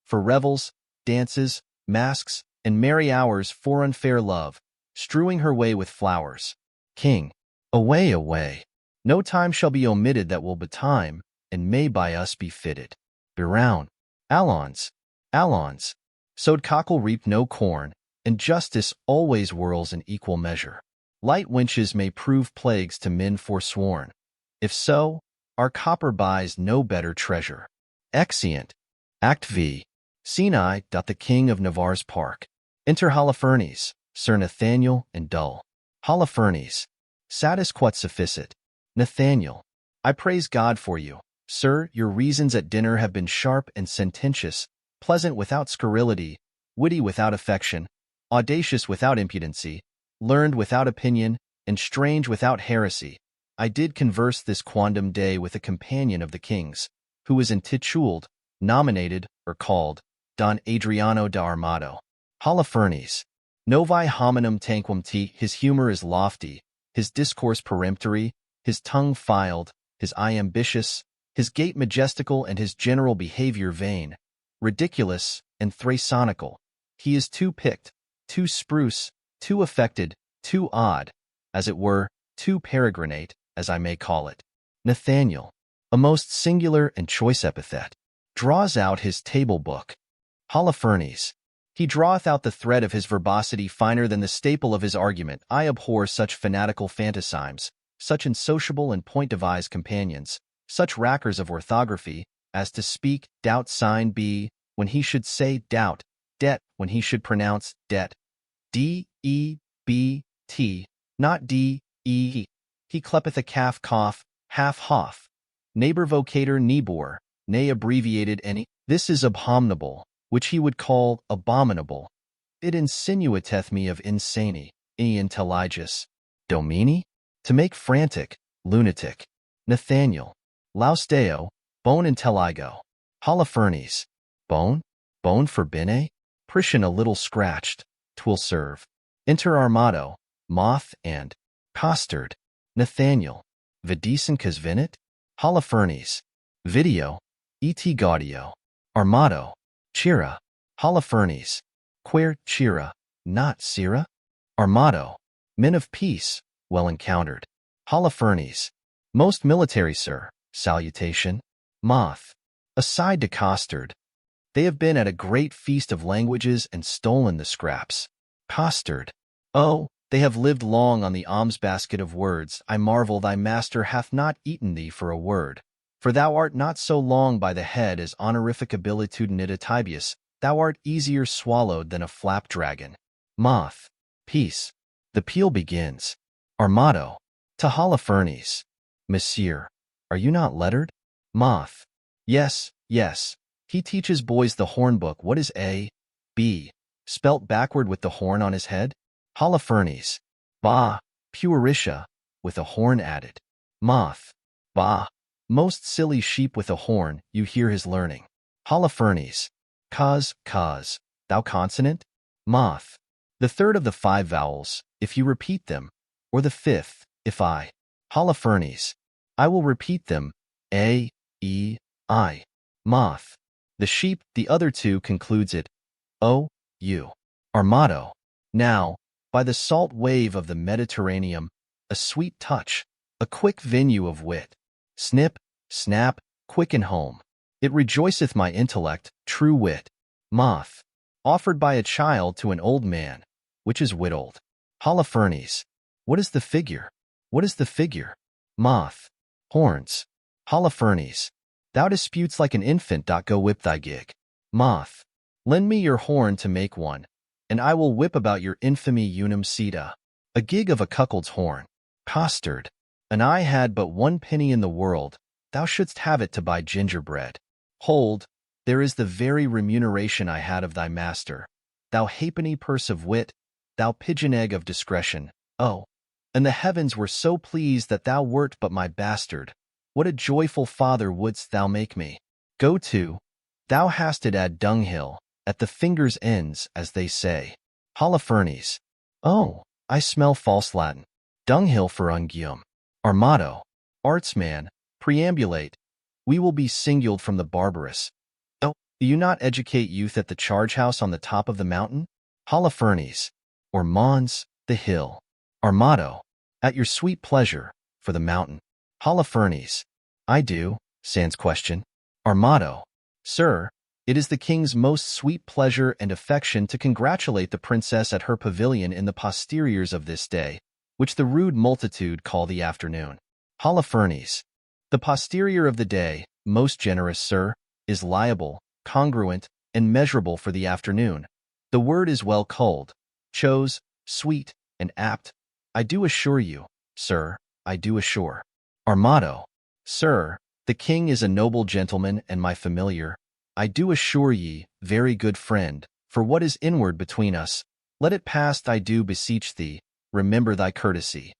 For revels, dances, masks, and merry hours for unfair love, strewing her way with flowers. King. Away, away. No time shall be omitted that will betime, and may by us be fitted. Beround. Allons, allons. Sowed cockle reaped no corn, and justice always whirls in equal measure. Light winches may prove plagues to men forsworn. If so, our copper buys no better treasure. Exeunt. Act V. Scene I. The King of Navarre's park. Enter Holofernes, Sir Nathaniel, and Dull. Holofernes. Satis quod sufficit. Nathaniel. I praise God for you, sir. Your reasons at dinner have been sharp and sententious, pleasant without scurrility, witty without affection, audacious without impudency, learned without opinion, and strange without heresy. I did converse this quondam day with a companion of the king's, who was intituled, nominated, or called, Don Adriano da Armato. Holofernes. Novi hominum tanquam te. His humor is lofty, his discourse peremptory, his tongue filed, his eye ambitious, his gait majestical, and his general behavior vain, ridiculous, and thrasonical. He is too picked, too spruce, too affected, too odd, as it were, too peregrinate, as I may call it. Nathaniel. A most singular and choice epithet. Draws out his table book. Holofernes. He draweth out the thread of his verbosity finer than the staple of his argument. I abhor such fanatical phantasimes, such insociable and point-devised companions, such rackers of orthography, as to speak doubt sign B when he should say doubt, debt when he should pronounce debt. D-E-B-T, not D-E. He clepeth a calf cough, half hoff. Neighbor vocator neighbor, nay abbreviated any. This is abominable, which he would call abominable. It insinuateth me of insani, intelligus. Domini? To make frantic, lunatic. Nathaniel. Lausteo, bone intelligo. Holofernes. Bone? Bone for bene? Priscian a little scratched, 'twill serve. Enter Armato, moth, and costard. Nathaniel. Vidicens venit? Holofernes. Video. Et gaudio. Armato. Chira. Holofernes. Quer chira, not sira? Armato. Men of peace, well encountered. Holofernes. Most military, sir. Salutation. Moth. Aside to costard. They have been at a great feast of languages and stolen the scraps. Costard. Oh, they have lived long on the alms-basket of words. I marvel thy master hath not eaten thee for a word. For thou art not so long by the head as honorificabilitudinita tibius. Thou art easier swallowed than a flapdragon. Moth. Peace. The peal begins. Armato. To Holofernes. Monsieur, are you not lettered? Moth. Yes, yes. He teaches boys the hornbook. What is A, B, spelt backward with the horn on his head? Holofernes. Bah, pueritia, with a horn added. Moth. Bah, most silly sheep with a horn, you hear his learning. Holofernes. Cause, thou consonant? Moth. The third of the 5 vowels, if you repeat them, or the 5th, if I. Holofernes. I will repeat them, A, E, I. Moth. The sheep, the other 2 concludes it, O, U. Armato. Now, by the salt wave of the Mediterranean, a sweet touch, a quick venue of wit. Snip, snap, quick and home. It rejoiceth my intellect, true wit. Moth. Offered by a child to an old man, which is wit-old. Holofernes. What is the figure? What is the figure? Moth. Horns. Holofernes. Thou disputes like an infant. Go whip thy gig. Moth. Lend me your horn to make one, and I will whip about your infamy unum sida. A gig of a cuckold's horn. Costard. And I had but 1 penny in the world, thou shouldst have it to buy gingerbread. Hold, there is the very remuneration I had of thy master, thou halfpenny purse of wit, thou pigeon egg of discretion. Oh, and the heavens were so pleased that thou wert but my bastard. What a joyful father wouldst thou make me! Go to, thou hast it ad dunghill, at the fingers' ends, as they say. Holofernes. Oh, I smell false Latin. Dunghill for unguium. Armato. Artsman. Preambulate. We will be singuled from the barbarous. Oh, do you not educate youth at the charge house on the top of the mountain? Holofernes. Or Mons, the hill. Armato. At your sweet pleasure, for the mountain. Holofernes. I do, sans question. Armato. Sir, it is the king's most sweet pleasure and affection to congratulate the princess at her pavilion in the posteriors of this day, which the rude multitude call the afternoon. Holofernes. The posterior of the day, most generous sir, is liable, congruent, and measurable for the afternoon. The word is well culled, chose, sweet, and apt. I do assure you, sir, I do assure. Armato. Sir, the king is a noble gentleman and my familiar. I do assure ye, very good friend, for what is inward between us, let it pass. I do beseech thee, remember thy courtesy.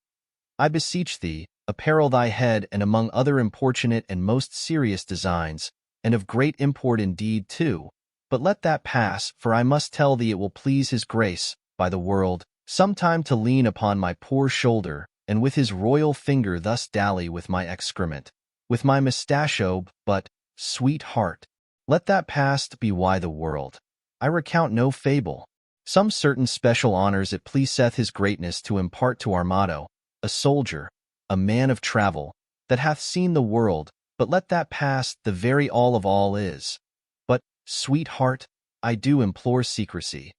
I beseech thee, apparel thy head, and among other importunate and most serious designs, and of great import indeed too, but let that pass, for I must tell thee it will please his grace, by the world, sometime to lean upon my poor shoulder, and with his royal finger thus dally with my excrement, with my mustachio, but, sweetheart, let that past be why the world. I recount no fable. Some certain special honors it pleaseth his greatness to impart to Armato, a soldier, a man of travel, that hath seen the world, but let that pass, the very all of all is. But, sweetheart, I do implore secrecy,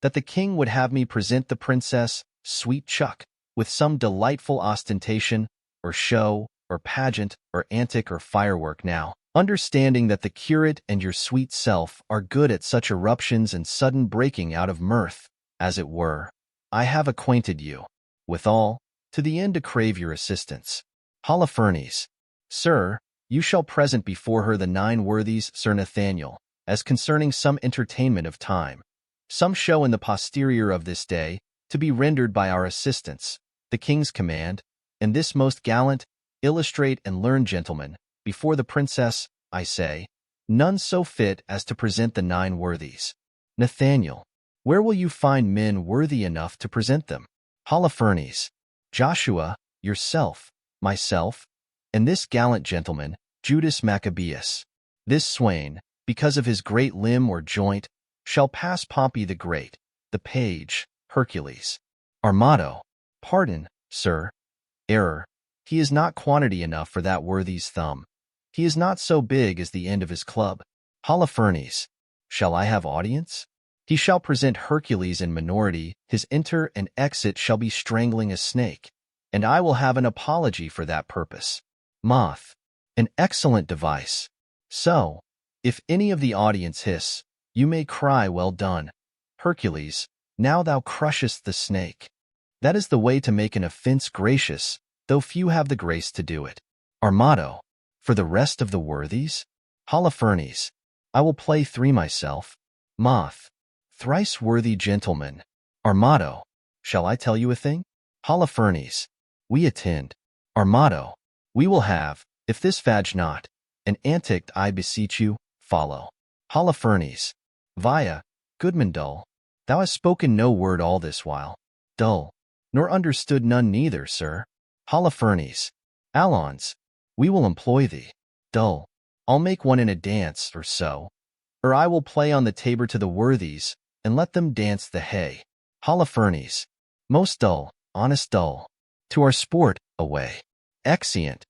that the king would have me present the princess, sweet Chuck, with some delightful ostentation, or show, or pageant, or antic, or firework now, understanding that the curate and your sweet self are good at such eruptions and sudden breaking out of mirth, as it were. I have acquainted you, withal, to the end to crave your assistance. Holofernes. Sir, you shall present before her the 9 worthies, Sir Nathaniel, as concerning some entertainment of time, some show in the posterior of this day, to be rendered by our assistance, the king's command, and this most gallant, illustrate, and learned gentleman, before the princess, I say, none so fit as to present the 9 worthies. Nathaniel. Where will you find men worthy enough to present them? Holofernes. Joshua, yourself, myself, and this gallant gentleman, Judas Maccabeus. This swain, because of his great limb or joint, shall pass Pompey the Great, the page, Hercules. Armato. Pardon, sir. Error. He is not quantity enough for that worthy's thumb. He is not so big as the end of his club. Holofernes. Shall I have audience? He shall present Hercules in minority, his enter and exit shall be strangling a snake, and I will have an apology for that purpose. Moth. An excellent device. So, if any of the audience hiss, you may cry well done. Hercules, now thou crushest the snake. That is the way to make an offense gracious, though few have the grace to do it. Armato. For the rest of the worthies? Holofernes. I will play 3 myself. Moth. Thrice worthy gentlemen. Armato. Shall I tell you a thing? Holofernes. We attend. Armato. We will have, if this fadge not, an antic. I beseech you, follow. Holofernes. Via, goodman Dull. Thou hast spoken no word all this while. Dull. Nor understood none neither, sir. Holofernes. Allons. We will employ thee. Dull. I'll make one in a dance, or so. Or I will play on the tabor to the worthies, and let them dance the hay. Holofernes. Most dull, honest dull. To our sport, away. Exeunt.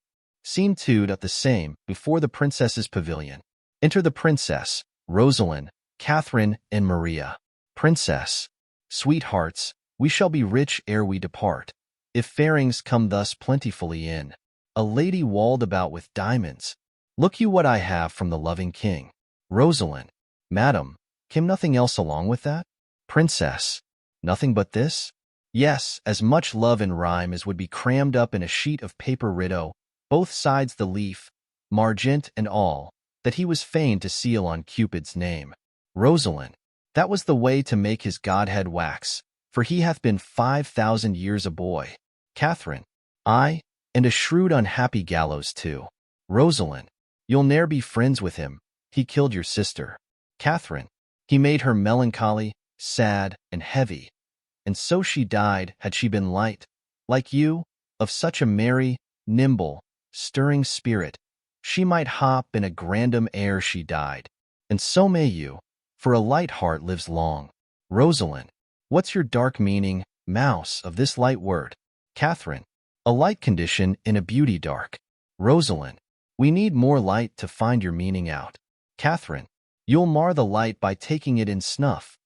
Scene 2 at the same, before the princess's pavilion. Enter the princess, Rosalind, Catherine, and Maria. Princess. Sweethearts, we shall be rich ere we depart, if fairings come thus plentifully in. A lady walled about with diamonds. Look you what I have from the loving king. Rosalind. Madam, came nothing else along with that? Princess. Nothing but this? Yes, as much love and rhyme as would be crammed up in a sheet of paper rideau, both sides the leaf, margent and all, that he was fain to seal on Cupid's name. Rosalind. That was the way to make his godhead wax, for he hath been 5,000 years a boy. Catherine. Ay, and a shrewd unhappy gallows too. Rosalind. You'll ne'er be friends with him. He killed your sister. Catherine. He made her melancholy, sad, and heavy. And so she died, had she been light, like you, of such a merry, nimble, stirring spirit, she might hop in a grandam ere she died. And so may you, for a light heart lives long. Rosalind. What's your dark meaning, mouse, of this light word? Catherine. A light condition in a beauty dark. Rosalind. We need more light to find your meaning out. Catherine. You'll mar the light by taking it in snuff.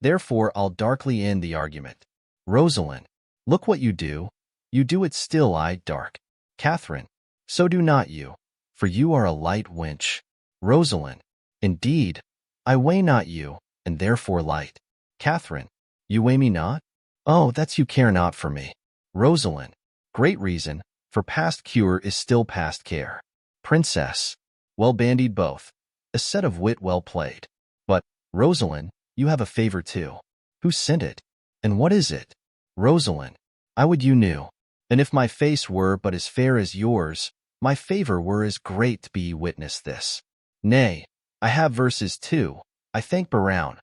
Therefore I'll darkly end the argument. Rosalind. Look what you do. You do it still dark. Catherine. So do not you, for you are a light wench. Rosalind. Indeed, I weigh not you, and therefore light. Catherine. You weigh me not? Oh, that's you care not for me. Rosalind. Great reason, for past cure is still past care. Princess. Well bandied both. A set of wit well played. But, Rosalind, you have a favor too. Who sent it? And what is it? Rosalind. I would you knew. And if my face were but as fair as yours, my favor were as great, be ye witness this. Nay, I have verses too, I thank Brown.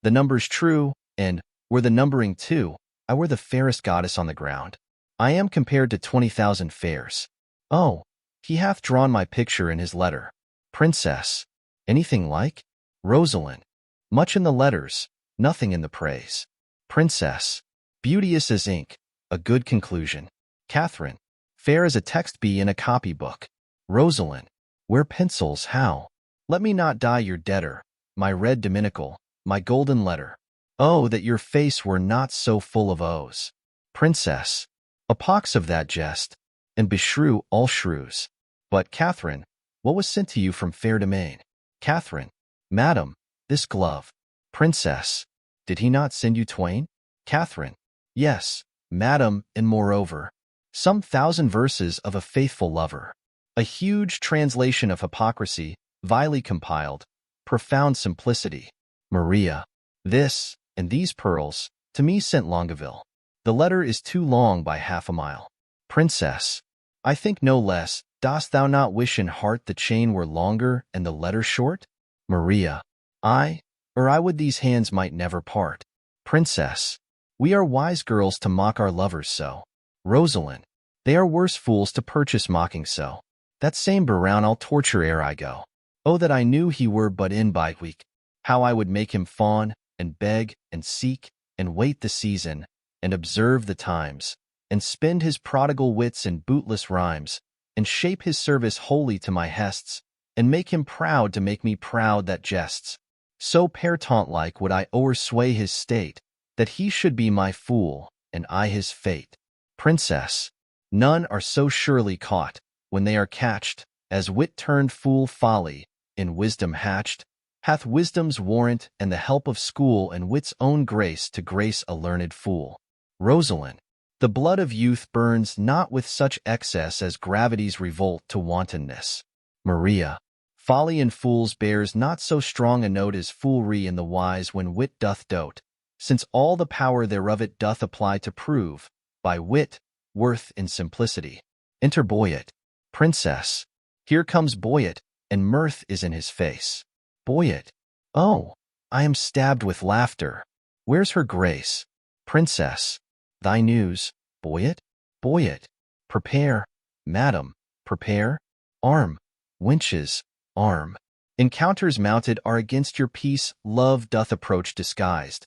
The number's true, and, were the numbering too, I were the fairest goddess on the ground. I am compared to 20,000 fairs. Oh, he hath drawn my picture in his letter. Princess. Anything like? Rosalind. Much in the letters, nothing in the praise. Princess. Beauteous as ink, a good conclusion. Catherine. Fair as a text be in a copybook. Rosalind. Where pencils, how? Let me not die your debtor, my red dominical, my golden letter. Oh, that your face were not so full of O's. Princess. A pox of that jest, and beshrew all shrews. But, Catherine, what was sent to you from fair domain? Catherine. Madam, this glove. Princess. Did he not send you twain? Catherine. Yes, madam, and moreover, some 1,000 verses of a faithful lover. A huge translation of hypocrisy, vilely compiled, profound simplicity. Maria. This, and these pearls, to me sent Longueville. The letter is too long by half a mile. Princess. I think no less. Dost thou not wish in heart the chain were longer and the letter short? Maria. I would these hands might never part. Princess. We are wise girls to mock our lovers so. Rosalind. They are worse fools to purchase mocking so. That same Brown I'll torture ere I go. Oh, that I knew he were but in by week. How I would make him fawn, and beg, and seek, and wait the season, and observe the times, and spend his prodigal wits in bootless rhymes, and shape his service wholly to my hests, and make him proud to make me proud that jests. So Pertaunt-like would I o'ersway his state, that he should be my fool, and I his fate. Princess. None are so surely caught, when they are catched, as wit turned fool folly, in wisdom hatched, hath wisdom's warrant and the help of school and wit's own grace to grace a learned fool. Rosalind. The blood of youth burns not with such excess as gravity's revolt to wantonness. Maria. Folly in fools bears not so strong a note as foolery in the wise when wit doth dote, since all the power thereof it doth apply to prove, by wit, worth in simplicity. Enter Boyet. Princess. Here comes Boyet, and mirth is in his face. Boyet. Oh, I am stabbed with laughter. Where's her grace? Princess. Thy news, Boyet? Boyet. Prepare, madam, prepare. Arm, wenches, arm. Encounters mounted are against your peace, love doth approach disguised.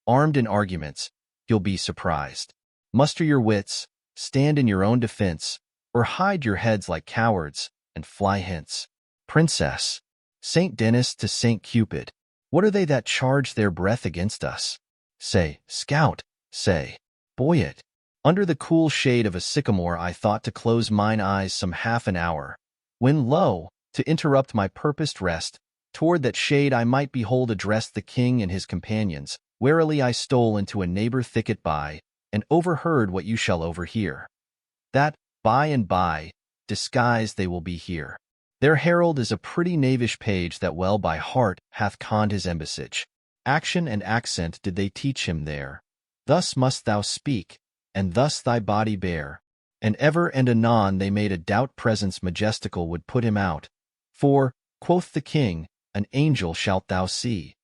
Armed in arguments, you'll be surprised. Muster your wits, stand in your own defense, or hide your heads like cowards, and fly hence. Princess. Saint Denis to Saint Cupid, what are they that charge their breath against us? Say, scout, say. Boyet. Under the cool shade of a sycamore I thought to close mine eyes some half an hour, when lo, to interrupt my purposed rest. Toward that shade I might behold addressed the king and his companions. Warily I stole into a neighbor thicket by, and overheard what you shall overhear. That, by and by, disguised they will be here. Their herald is a pretty knavish page that well by heart hath conned his embassage. Action and accent did they teach him there. Thus must thou speak, and thus thy body bear. And ever and anon they made a doubt presence majestical would put him out. For, quoth the king, an angel shalt thou see.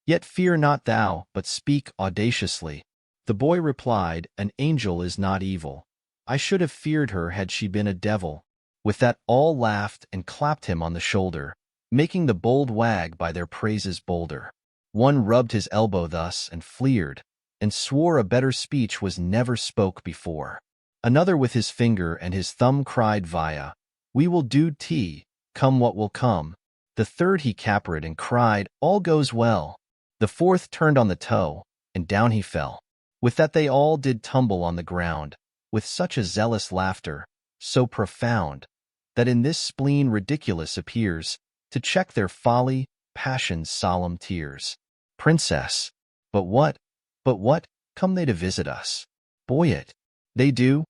Yet fear not thou, but speak audaciously. The boy replied, an angel is not evil. I should have feared her had she been a devil. With that all laughed and clapped him on the shoulder, making the bold wag by their praises bolder. One rubbed his elbow thus and fleered, and swore a better speech was never spoke before. Another with his finger and his thumb cried via, we will do tea, come what will come. The third he capered and cried, all goes well. The fourth turned on the toe, and down he fell. With that they all did tumble on the ground, with such a zealous laughter, so profound, that in this spleen ridiculous appears, to check their folly, passion's solemn tears. Princess, but what, come they to visit us? Boy it, they do,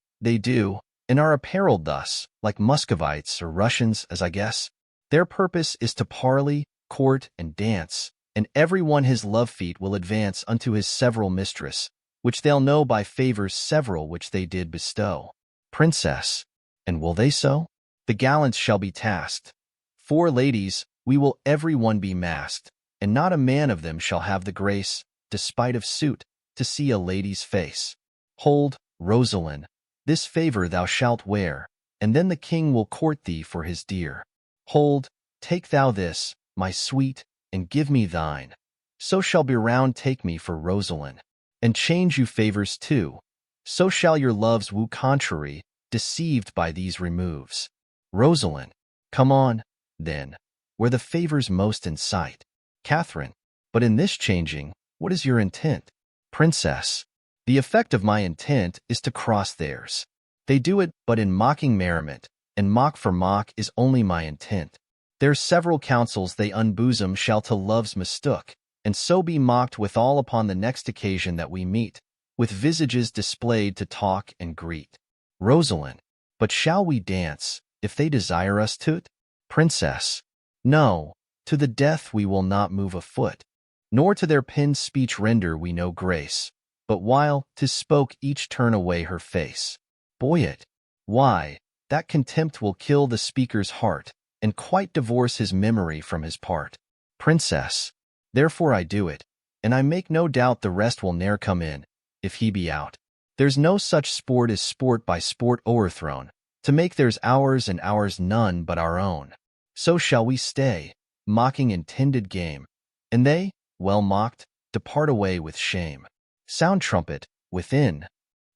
and are apparelled thus, like Muscovites or Russians, as I guess. Their purpose is to parley, court, and dance, and every one his love feet will advance unto his several mistress, which they'll know by favors several which they did bestow. Princess, and will they so? The gallants shall be tasked. 4 ladies, we will every one be masked, and not a man of them shall have the grace, despite of suit, to see a lady's face. Hold, Rosalind, this favor thou shalt wear, and then the king will court thee for his dear. Hold, take thou this, my sweet, and give me thine. So shall Biround take me for Rosalind, and change you favors too. So shall your loves woo contrary, deceived by these removes. Rosalind, come on, then, where the favors most in sight. Catherine, but in this changing, what is your intent? Princess, the effect of my intent is to cross theirs. They do it but in mocking merriment, and mock for mock is only my intent. Their several counsels they unbosom shall to loves mistook, and so be mocked withal upon the next occasion that we meet, with visages displayed to talk and greet. Rosalind, but shall we dance, if they desire us to't? Princess, no, to the death we will not move a foot, nor to their pinned speech render we no grace, but while 'tis spoke each turn away her face. Boy it, why, that contempt will kill the speaker's heart, and quite divorce his memory from his part. Princess, therefore I do it, and I make no doubt the rest will ne'er come in, if he be out. There's no such sport as sport by sport o'erthrown, to make theirs ours and ours none but our own. So shall we stay, mocking intended game, and they, well mocked, depart away with shame. Sound trumpet, within.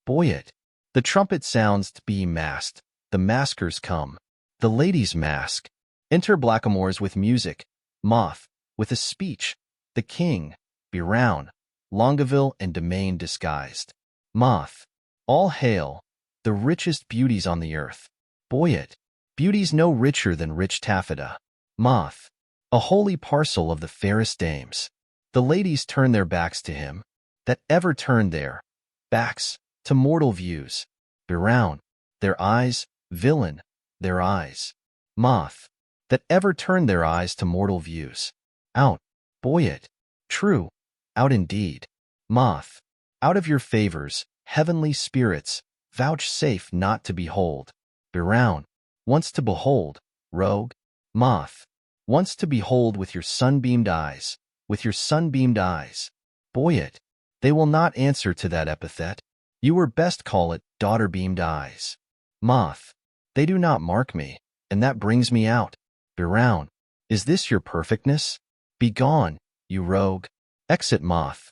Boy it, the trumpet sounds to be masked, the maskers come. The ladies mask. Enter blackamoors with music, moth, with a speech, the king, Biround, Longueville and Domain disguised. Moth, all hail, the richest beauties on the earth. Boy it, beauties no richer than rich taffeta. Moth, a holy parcel of the fairest dames. The ladies turn their backs to him, that ever turned their backs to mortal views. Biround, their eyes, villain, their eyes. Moth, that ever turned their eyes to mortal views. Out, boy it, true, out indeed. Moth, out of your favors, heavenly spirits, vouchsafe not to behold. Biround, once to behold, rogue. Moth, once to behold with your sunbeamed eyes, with your sunbeamed eyes. Boy it, they will not answer to that epithet. You were best call it daughter-beamed eyes. Moth, they do not mark me, and that brings me out. Biround, is this your perfectness? Begone, you rogue. Exit Moth.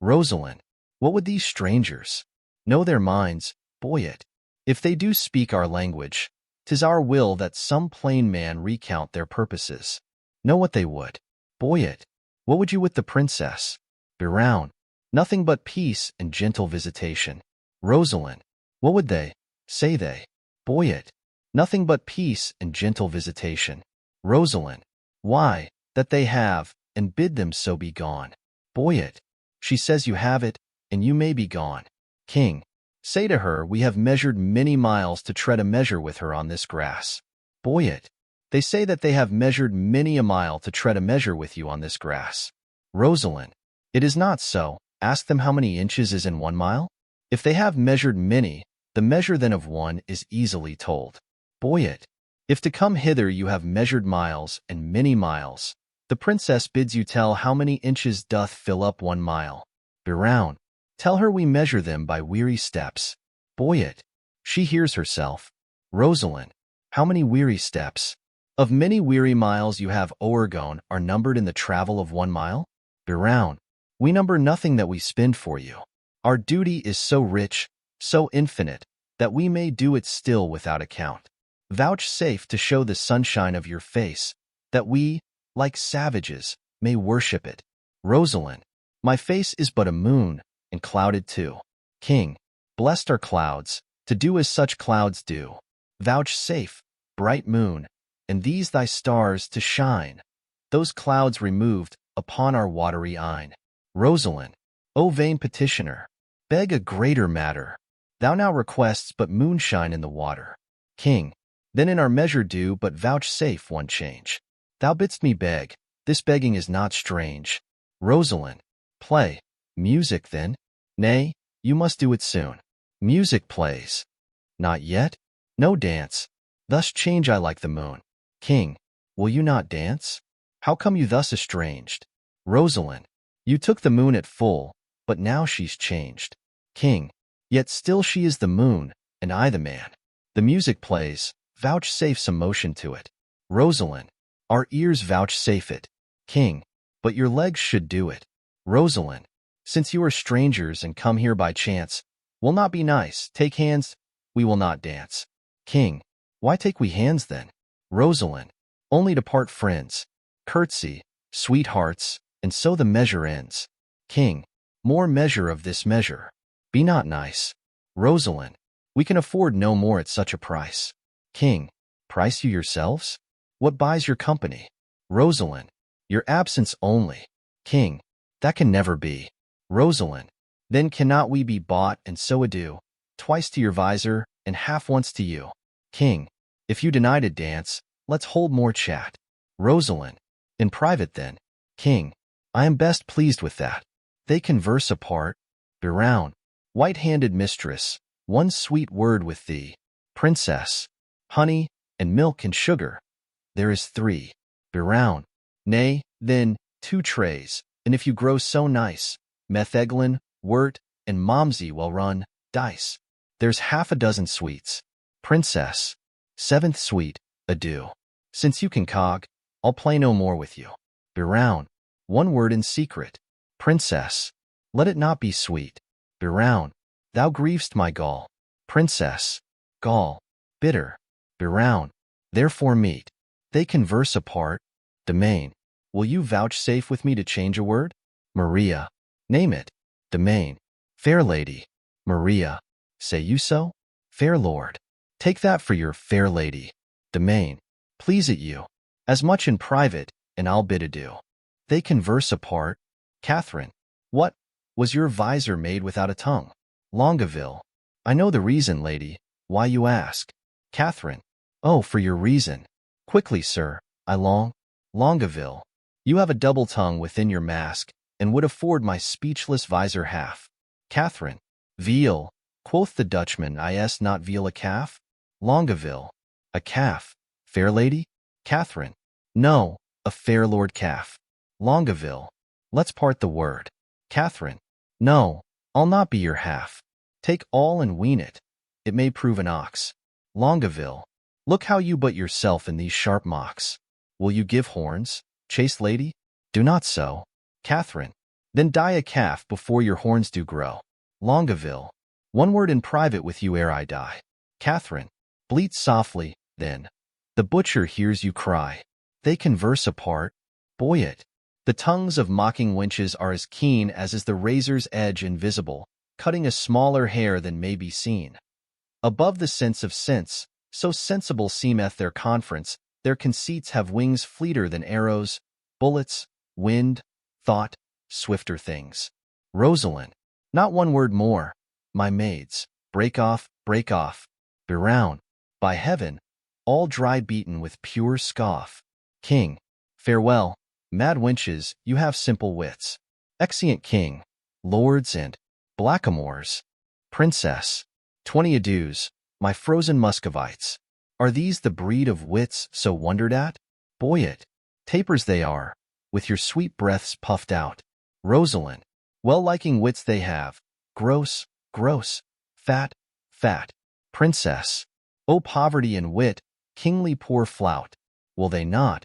Rosalind, what would these strangers know their minds? Boy it, if they do speak our language, 'tis our will that some plain man recount their purposes. Know what they would. Boy it, what would you with the princess? Biround, nothing but peace and gentle visitation. Rosalind, what would they, say they? Boy it, nothing but peace and gentle visitation. Rosalind. Why, that they have, and bid them so be gone. Boy it. She says you have it, and you may be gone. King. Say to her we have measured many miles to tread a measure with her on this grass. Boy it. They say that they have measured many a mile to tread a measure with you on this grass. Rosalind. It is not so. Ask them how many inches is in 1 mile? If they have measured many, the measure then of one is easily told. Boy it. If to come hither you have measured miles and many miles, the princess bids you tell how many inches doth fill up 1 mile. Biroun. Tell her we measure them by weary steps. Boy it. She hears herself. Rosalind. How many weary steps? Of many weary miles you have o'ergone are numbered in the travel of 1 mile? Biroun. We number nothing that we spend for you. Our duty is so rich, so infinite, that we may do it still without account. Vouchsafe to show the sunshine of your face, that we, like savages, may worship it. Rosalind. My face is but a moon, and clouded too. King. Blessed are clouds, to do as such clouds do. Vouchsafe, bright moon, and these thy stars to shine, those clouds removed upon our watery eyne. Rosalind. O vain petitioner, beg a greater matter. Thou now requests but moonshine in the water. King. Then in our measure do but vouchsafe one change. Thou bidst me beg, this begging is not strange. Rosalind. Play. Music then? Nay, you must do it soon. Music plays. Not yet? No dance. Thus change I like the moon. King. Will you not dance? How come you thus estranged? Rosalind. You took the moon at full, but now she's changed. King. Yet still she is the moon, and I the man. The music plays, vouchsafe some motion to it. Rosalind. Our ears vouchsafe it. King. But your legs should do it. Rosalind. Since you are strangers and come here by chance, will not be nice, take hands, we will not dance. King. Why take we hands then? Rosalind. Only to part friends. Curtsy, sweethearts, and so the measure ends. King. More measure of this measure. Be not nice. Rosalind. We can afford no more at such a price. King. Price you yourselves? What buys your company? Rosalind. Your absence only. King. That can never be. Rosalind. Then cannot we be bought and so adieu, twice to your visor and half once to you. King. If you deny to dance, let's hold more chat. Rosalind. In private then. King. I am best pleased with that. They converse apart. Biroun. White-handed mistress, one sweet word with thee. Princess. Honey, and milk and sugar. There is 3. Biroun. Nay, then, 2 trays, and if you grow so nice, metheglin, wort, and momsey well run, dice. There's half a dozen sweets. Princess. 7th sweet, adieu. Since you can cog, I'll play no more with you. Biroun. 1 word in secret. Princess. Let it not be sweet. Biroun. Thou grievest my gall. Princess. Gall. Bitter. Biroun. Therefore meet. They converse apart. Domain. Will you vouchsafe with me to change a word? Maria. Name it. Domain. Fair lady. Maria. Say you so? Fair lord. Take that for your fair lady. Domain. Please it you. As much in private, and I'll bid adieu. They converse apart. Catherine. What? Was your visor made without a tongue? Longueville. I know the reason, lady, why you ask. Catherine. Oh, for your reason. Quickly, sir, I Longueville. You have a double tongue within your mask, and would afford my speechless visor half. Catherine. Veal, quoth the Dutchman, is not veal a calf? Longueville. A calf, fair lady? Catherine. No, a fair lord calf. Longueville. Let's part the word. Catherine. No, I'll not be your half. Take all and wean it. It may prove an ox. Longueville. Look how you butt yourself in these sharp mocks. Will you give horns, chaste lady? Do not so. Catherine. Then die a calf before your horns do grow. Longueville. 1 word in private with you ere I die. Catherine. Bleat softly, then. The butcher hears you cry. They converse apart. Boy it. The tongues of mocking wenches are as keen as is the razor's edge invisible, cutting a smaller hair than may be seen. Above the sense of sense, so sensible seemeth their conference, their conceits have wings fleeter than arrows, bullets, wind, thought, swifter things. Rosalind, not one word more. My maids, break off, break off. Berown, by heaven, all dry beaten with pure scoff. King, farewell, mad wenches, you have simple wits. Exeunt king, lords, and blackamoors. Princess, 20 adieus, my frozen Muscovites. Are these the breed of wits so wondered at? Boyet, tapers they are, with your sweet breaths puffed out. Rosalind, well-liking wits they have, gross, gross, fat, fat. Princess, O poverty and wit, kingly poor flout, will they not,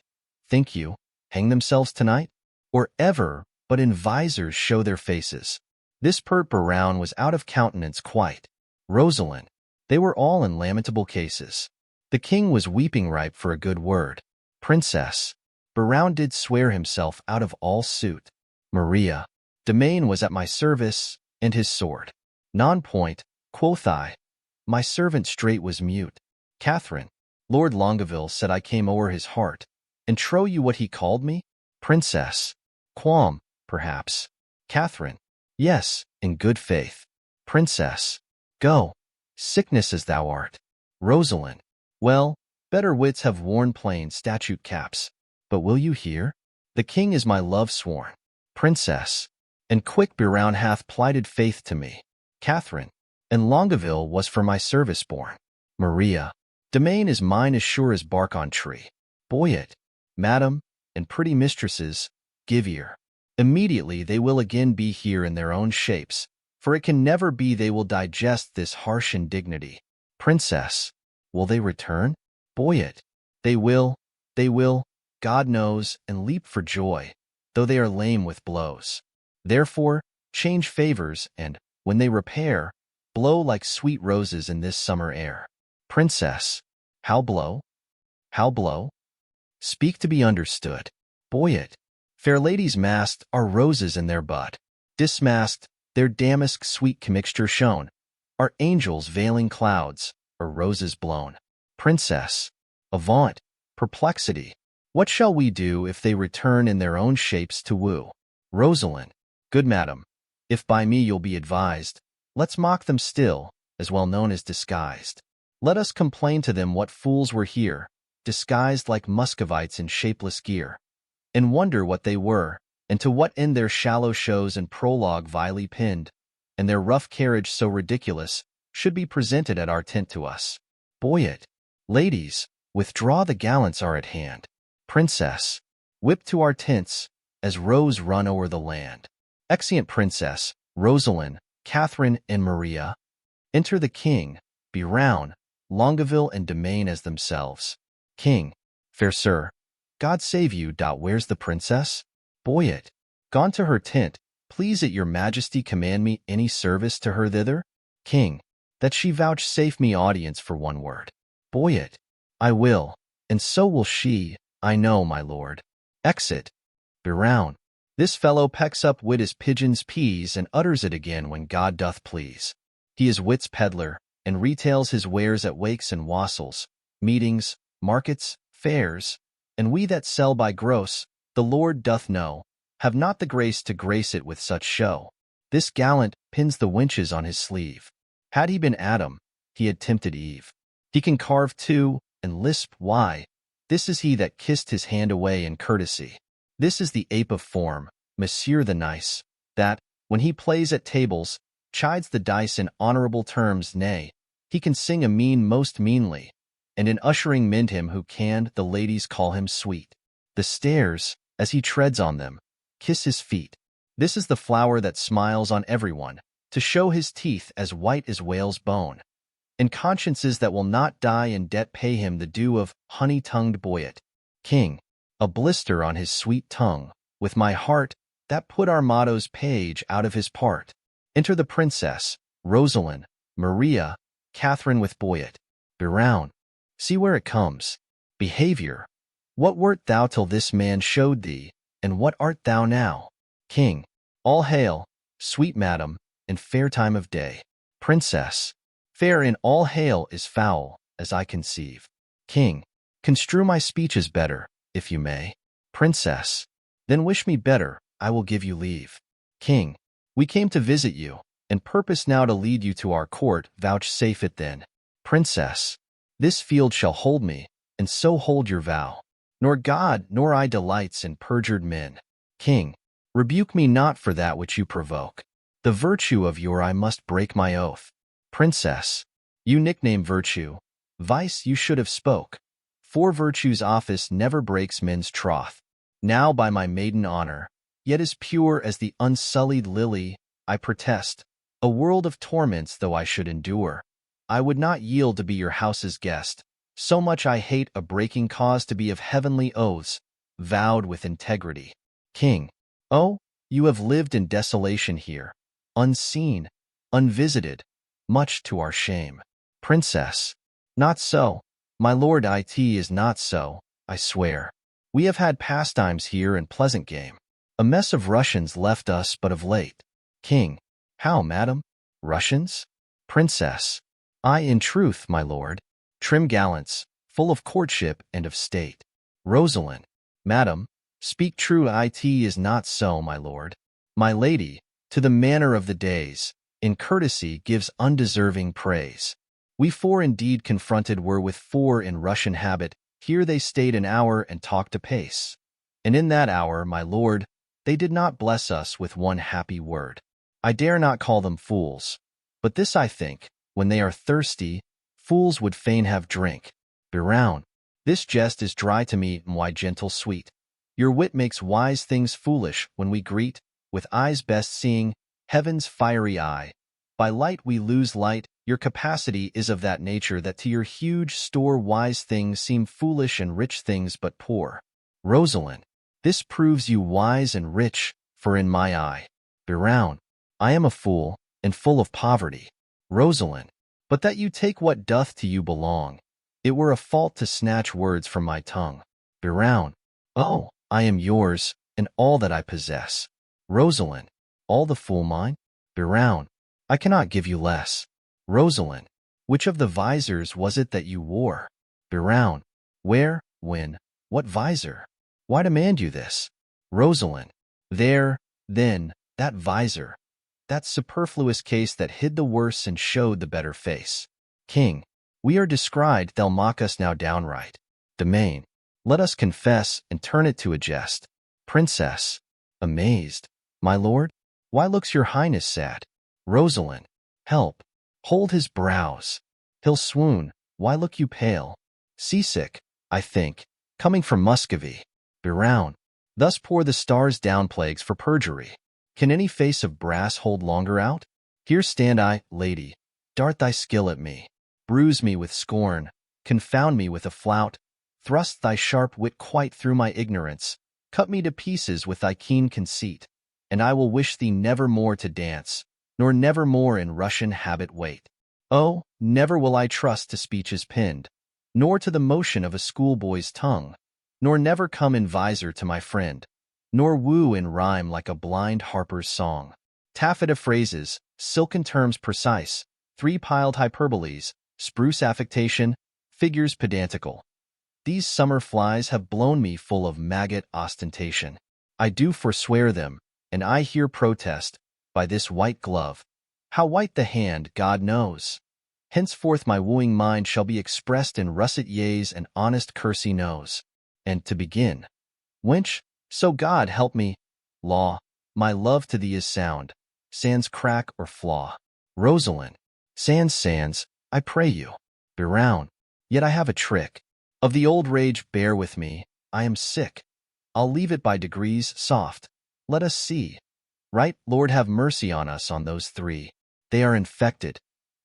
think you, hang themselves tonight? Or ever but in visors show their faces? This pert Brown was out of countenance quite. Rosalind, they were all in lamentable cases. The king was weeping ripe for a good word. Princess, Brown did swear himself out of all suit. Maria, Domain was at my service, and his sword. Non-point, quoth I. My servant straight was mute. Catherine, Lord Longueville said I came o'er his heart, and trow you what he called me? Princess, qualm, perhaps. Catherine, yes, in good faith. Princess, go, sickness as thou art. Rosalind, well, better wits have worn plain statute caps, but will you hear? The king is my love sworn. Princess, and quick Brown hath plighted faith to me. Catherine, and Longueville was for my service born. Maria, Domain is mine as sure as bark on tree. Boyet, madam, and pretty mistresses, give ear. Immediately they will again be here in their own shapes, for it can never be they will digest this harsh indignity. Princess, will they return? Boyet, they will, God knows, and leap for joy, though they are lame with blows. Therefore, change favors, and, when they repair, blow like sweet roses in this summer air. Princess, how blow? How blow? Speak to be understood. Boyet, fair ladies masked are roses in their bud. Dismasked, their damask sweet commixture shown, are angels veiling clouds, or roses blown. Princess, avaunt, perplexity. What shall we do if they return in their own shapes to woo? Rosalind, good madam, if by me you'll be advised, let's mock them still, as well known as disguised. Let us complain to them what fools were here, disguised like Muscovites in shapeless gear, and wonder what they were, and to what end their shallow shows and prologue vilely pinned, and their rough carriage so ridiculous, should be presented at our tent to us. Boyet, ladies, withdraw, the gallants are at hand. Princess, whip to our tents, as roes run o'er the land. Exeunt Princess, Rosalind, Catherine, and Maria. Enter the king, Brown, Longueville, and Domain as themselves. King, fair sir, God save you. Where's the princess? Boyet, gone to her tent. Please it your majesty command me any service to her thither? King, that she vouchsafe me audience for one word. Boyet, I will, and so will she, I know, my lord. Exit. Brown, this fellow pecks up wit as pigeons peas, and utters it again when God doth please. He is wit's peddler, and retails his wares at wakes and wassails, meetings, markets, fairs, and we that sell by gross, the Lord doth know, have not the grace to grace it with such show. This gallant pins the wenches on his sleeve. Had he been Adam, he had tempted Eve. He can carve too, and lisp, why, this is he that kissed his hand away in courtesy. This is the ape of form, Monsieur the Nice, that, when he plays at tables, chides the dice in honorable terms, nay, he can sing a mean most meanly, and in ushering mend him who can, the ladies call him sweet. The stairs, as he treads on them, kiss his feet. This is the flower that smiles on everyone, to show his teeth as white as whale's bone, and consciences that will not die in debt pay him the due of honey-tongued Boyet. King, a blister on his sweet tongue, with my heart, that put Armado's page out of his part. Enter the princess, Rosalind, Maria, Catherine with Boyet. Brown, see where it comes. Behavior. What wert thou till this man showed thee, and what art thou now? King, all hail, sweet madam, and fair time of day. Princess, fair in all hail is foul, as I conceive. King, Construe my speeches better, if you may. Princess. Then wish me better, I will give you leave. King. We came to visit you, and purpose now to lead you to our court, vouchsafe it then. Princess. This field shall hold me, and so hold your vow. Nor God nor I delights in perjured men. King. Rebuke me not for that which you provoke. The virtue of your I must break my oath. Princess. You nickname virtue. Vice you should have spoke. For virtue's office never breaks men's troth. Now by my maiden honor, yet as pure as the unsullied lily, I protest, a world of torments though I should endure, I would not yield to be your house's guest. So much I hate a breaking cause to be of heavenly oaths, vowed with integrity. King. Oh, you have lived in desolation here, unseen, unvisited, much to our shame. Princess. Not so. My lord, it is not so, I swear. We have had pastimes here and pleasant game. A mess of Russians left us but of late. King. How, madam? Russians? Princess. I, in truth, my lord. Trim gallants, full of courtship and of state. Rosalind. Madam, speak true, it is not so, my lord. My lady, to the manner of the days, in courtesy gives undeserving praise. We four indeed confronted were with four in Russian habit. Here they stayed an hour and talked apace. And in that hour, my lord, they did not bless us with one happy word. I dare not call them fools, but this I think, when they are thirsty, fools would fain have drink. Biroun. This jest is dry to me, my gentle sweet. Your wit makes wise things foolish when we greet, with eyes best seeing, heaven's fiery eye. By light we lose light, your capacity is of that nature that to your huge store wise things seem foolish and rich things but poor. Rosalind. This proves you wise and rich, for in my eye. Biroun. I am a fool, and full of poverty. Rosalind. But that you take what doth to you belong. It were a fault to snatch words from my tongue. Biroun. Oh, I am yours, and all that I possess. Rosalind. All the fool mine? Biroun. I cannot give you less. Rosalind. Which of the visors was it that you wore? Biroun. Where, when, what visor? Why demand you this? Rosalind. There, then, that visor. That superfluous case that hid the worse and showed the better face. King. We are descried, they'll mock us now downright. Domain. Let us confess and turn it to a jest. Princess. Amazed. My lord? Why looks your highness sad? Rosalind. Help. Hold his brows. He'll swoon. Why look you pale? Seasick, I think, coming from Muscovy. Biroun. Thus pour the stars down plagues for perjury. Can any face of brass hold longer out? Here stand I, lady. Dart thy skill at me. Bruise me with scorn. Confound me with a flout. Thrust thy sharp wit quite through my ignorance. Cut me to pieces with thy keen conceit. And I will wish thee never more to dance, nor never more in Russian habit wait. Oh, never will I trust to speeches pinned, nor to the motion of a schoolboy's tongue, nor never come in visor to my friend, nor woo in rhyme like a blind harper's song. Taffeta phrases, silken terms precise, three-piled hyperboles, spruce affectation, figures pedantical. These summer flies have blown me full of maggot ostentation. I do forswear them, and I here protest, by this white glove. How white the hand, God knows. Henceforth my wooing mind shall be expressed in russet yeas and honest cursey noes. And to begin, wench, so God help me, law, my love to thee is sound, sans crack or flaw. Rosalind. Sans, I pray you. Biroun. Yet I have a trick. Of the old rage bear with me, I am sick. I'll leave it by degrees, soft. Let us see. Right, Lord have mercy on us on those three. They are infected.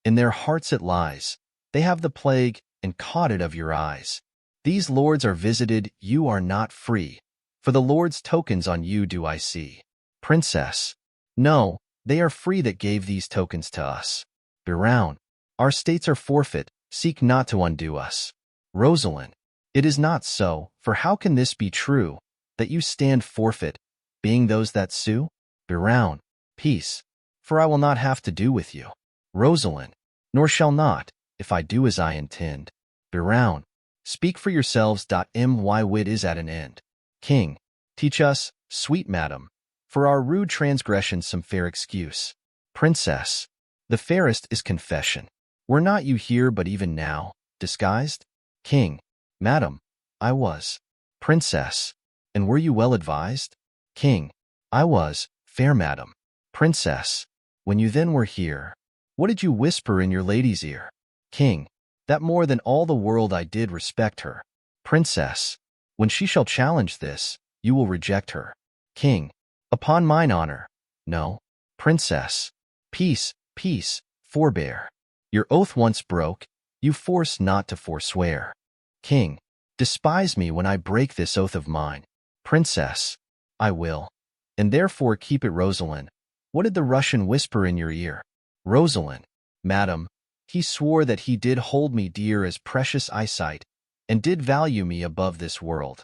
In their hearts it lies. They have the plague, and caught it of your eyes. These lords are visited, you are not free. For the Lord's tokens on you do I see. Princess. No, they are free that gave these tokens to us. Biroun. Our states are forfeit, seek not to undo us. Rosalind. It is not so, for how can this be true, that you stand forfeit, being those that sue? Biroun. Peace, for I will not have to do with you. Rosalind. Nor shall not, if I do as I intend. Biroun. Speak for yourselves. My wit is at an end. King, teach us, sweet madam, for our rude transgressions some fair excuse. Princess, the fairest is confession. Were not you here but even now, disguised? King, madam, I was. Princess, and were you well advised? King, I was, fair madam. Princess, when you then were here, what did you whisper in your lady's ear? King, that more than all the world I did respect her. Princess, when she shall challenge this, you will reject her. King, upon mine honor, no. Princess, peace, peace, forbear. Your oath once broke, you force not to forswear. King, despise me when I break this oath of mine. Princess, I will, and therefore keep it. Rosalind, what did the Russian whisper in your ear? Rosalind, madam, he swore that he did hold me dear as precious eyesight, and did value me above this world,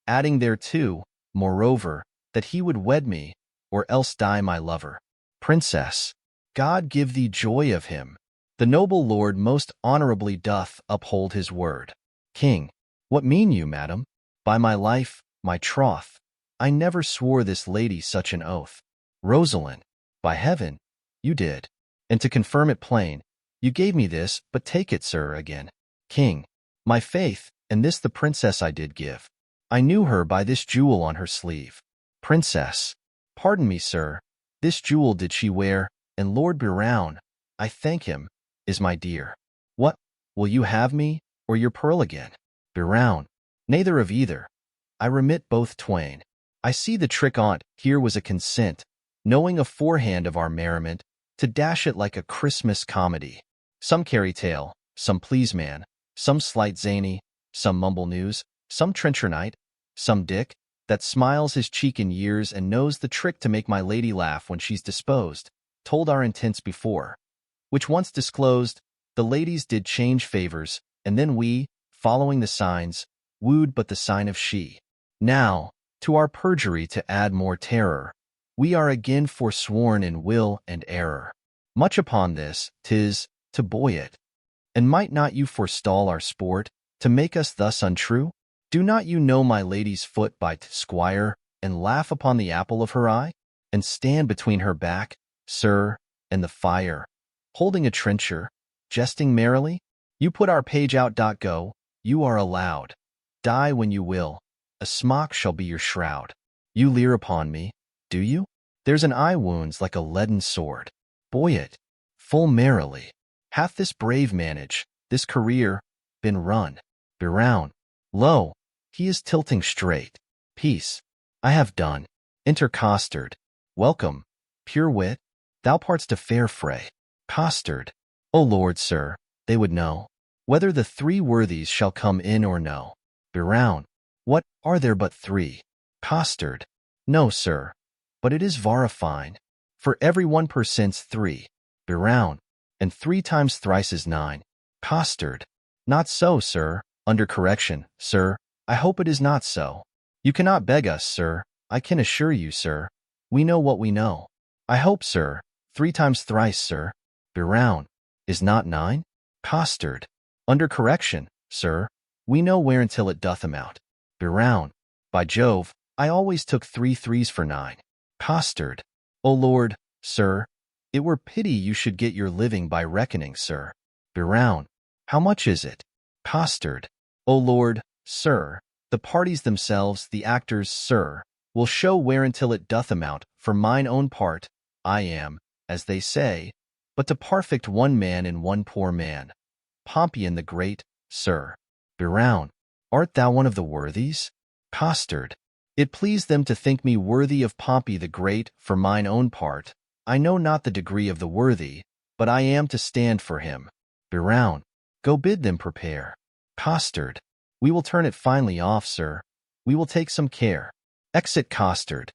adding thereto, moreover, that he would wed me, or else die my lover. Princess, God give thee joy of him. The noble lord most honorably doth uphold his word. King, what mean you, madam? By my life, my troth, I never swore this lady such an oath. Rosalind, by heaven, you did. And to confirm it plain, you gave me this, but take it, sir, again. King, my faith, and this the princess I did give. I knew her by this jewel on her sleeve. Princess, pardon me, sir, this jewel did she wear, and Lord Biroun, I thank him, is my dear. What, will you have me, or your pearl again? Biroun, neither of either. I remit both twain. I see the trick on't. Here was a consent, knowing aforehand of our merriment, to dash it like a Christmas comedy. Some carry tale, some please man, some slight zany, some mumble news, some trencher knight, some dick, that smiles his cheek in years and knows the trick to make my lady laugh when she's disposed, told our intents before. Which once disclosed, the ladies did change favors, and then we, following the signs, wooed but the sign of she. Now, to our perjury to add more terror, we are again forsworn in will and error. Much upon this, 'tis, to buoy it. And might not you forestall our sport, to make us thus untrue? Do not you know my lady's foot by squire, and laugh upon the apple of her eye? And stand between her back, sir, and the fire, holding a trencher, jesting merrily? You put our page out. Go, you are allowed. Die when you will, a smock shall be your shroud. You leer upon me, do you? There's an eye wounds like a leaden sword. Buoy it, full merrily. Hath this brave manage, this career, been run? Biroun, lo, he is tilting straight. Peace, I have done. Enter Costard. Welcome, pure wit, thou part's to fair fray. Costard, O lord, sir, they would know whether the three worthies shall come in or no. Biroun, what, are there but three? Costard, no, sir, but it is vara fine. For every 1% 3. Biroun, and 3 times thrice is 9. Costard, not so, sir, under correction, sir, I hope it is not so. You cannot beg us, sir, I can assure you, sir, we know what we know. I hope, sir, 3 times thrice, sir. Biroun, is not 9? Costard, under correction, sir, we know where until it doth amount. Biroun, by Jove, I always took 3 threes for 9. Costard, O lord, sir, it were pity you should get your living by reckoning, sir. Biroun, how much is it? Costard, O lord, sir, the parties themselves, the actors, sir, will show where until it doth amount. For mine own part, I am, as they say, but to parfect one man in one poor man. Pompeian the Great, sir. Biroun, art thou one of the worthies? Costard, it pleased them to think me worthy of Pompey the Great. For mine own part, I know not the degree of the worthy, but I am to stand for him. Biroun, go bid them prepare. Costard, we will turn it finely off, sir. We will take some care. Exit Costard.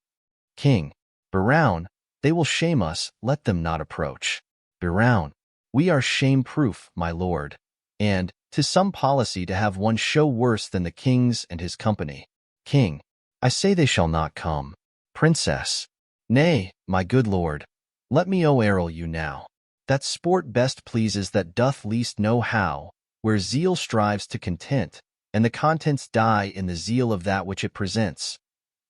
King, Biroun, they will shame us, let them not approach. Biroun, we are shame-proof, my lord, and 'tis some policy to have one show worse than the king's and his company. King, I say they shall not come. Princess, nay, my good lord, let me o'errule you now. That sport best pleases that doth least know how, where zeal strives to content, and the contents die in the zeal of that which it presents.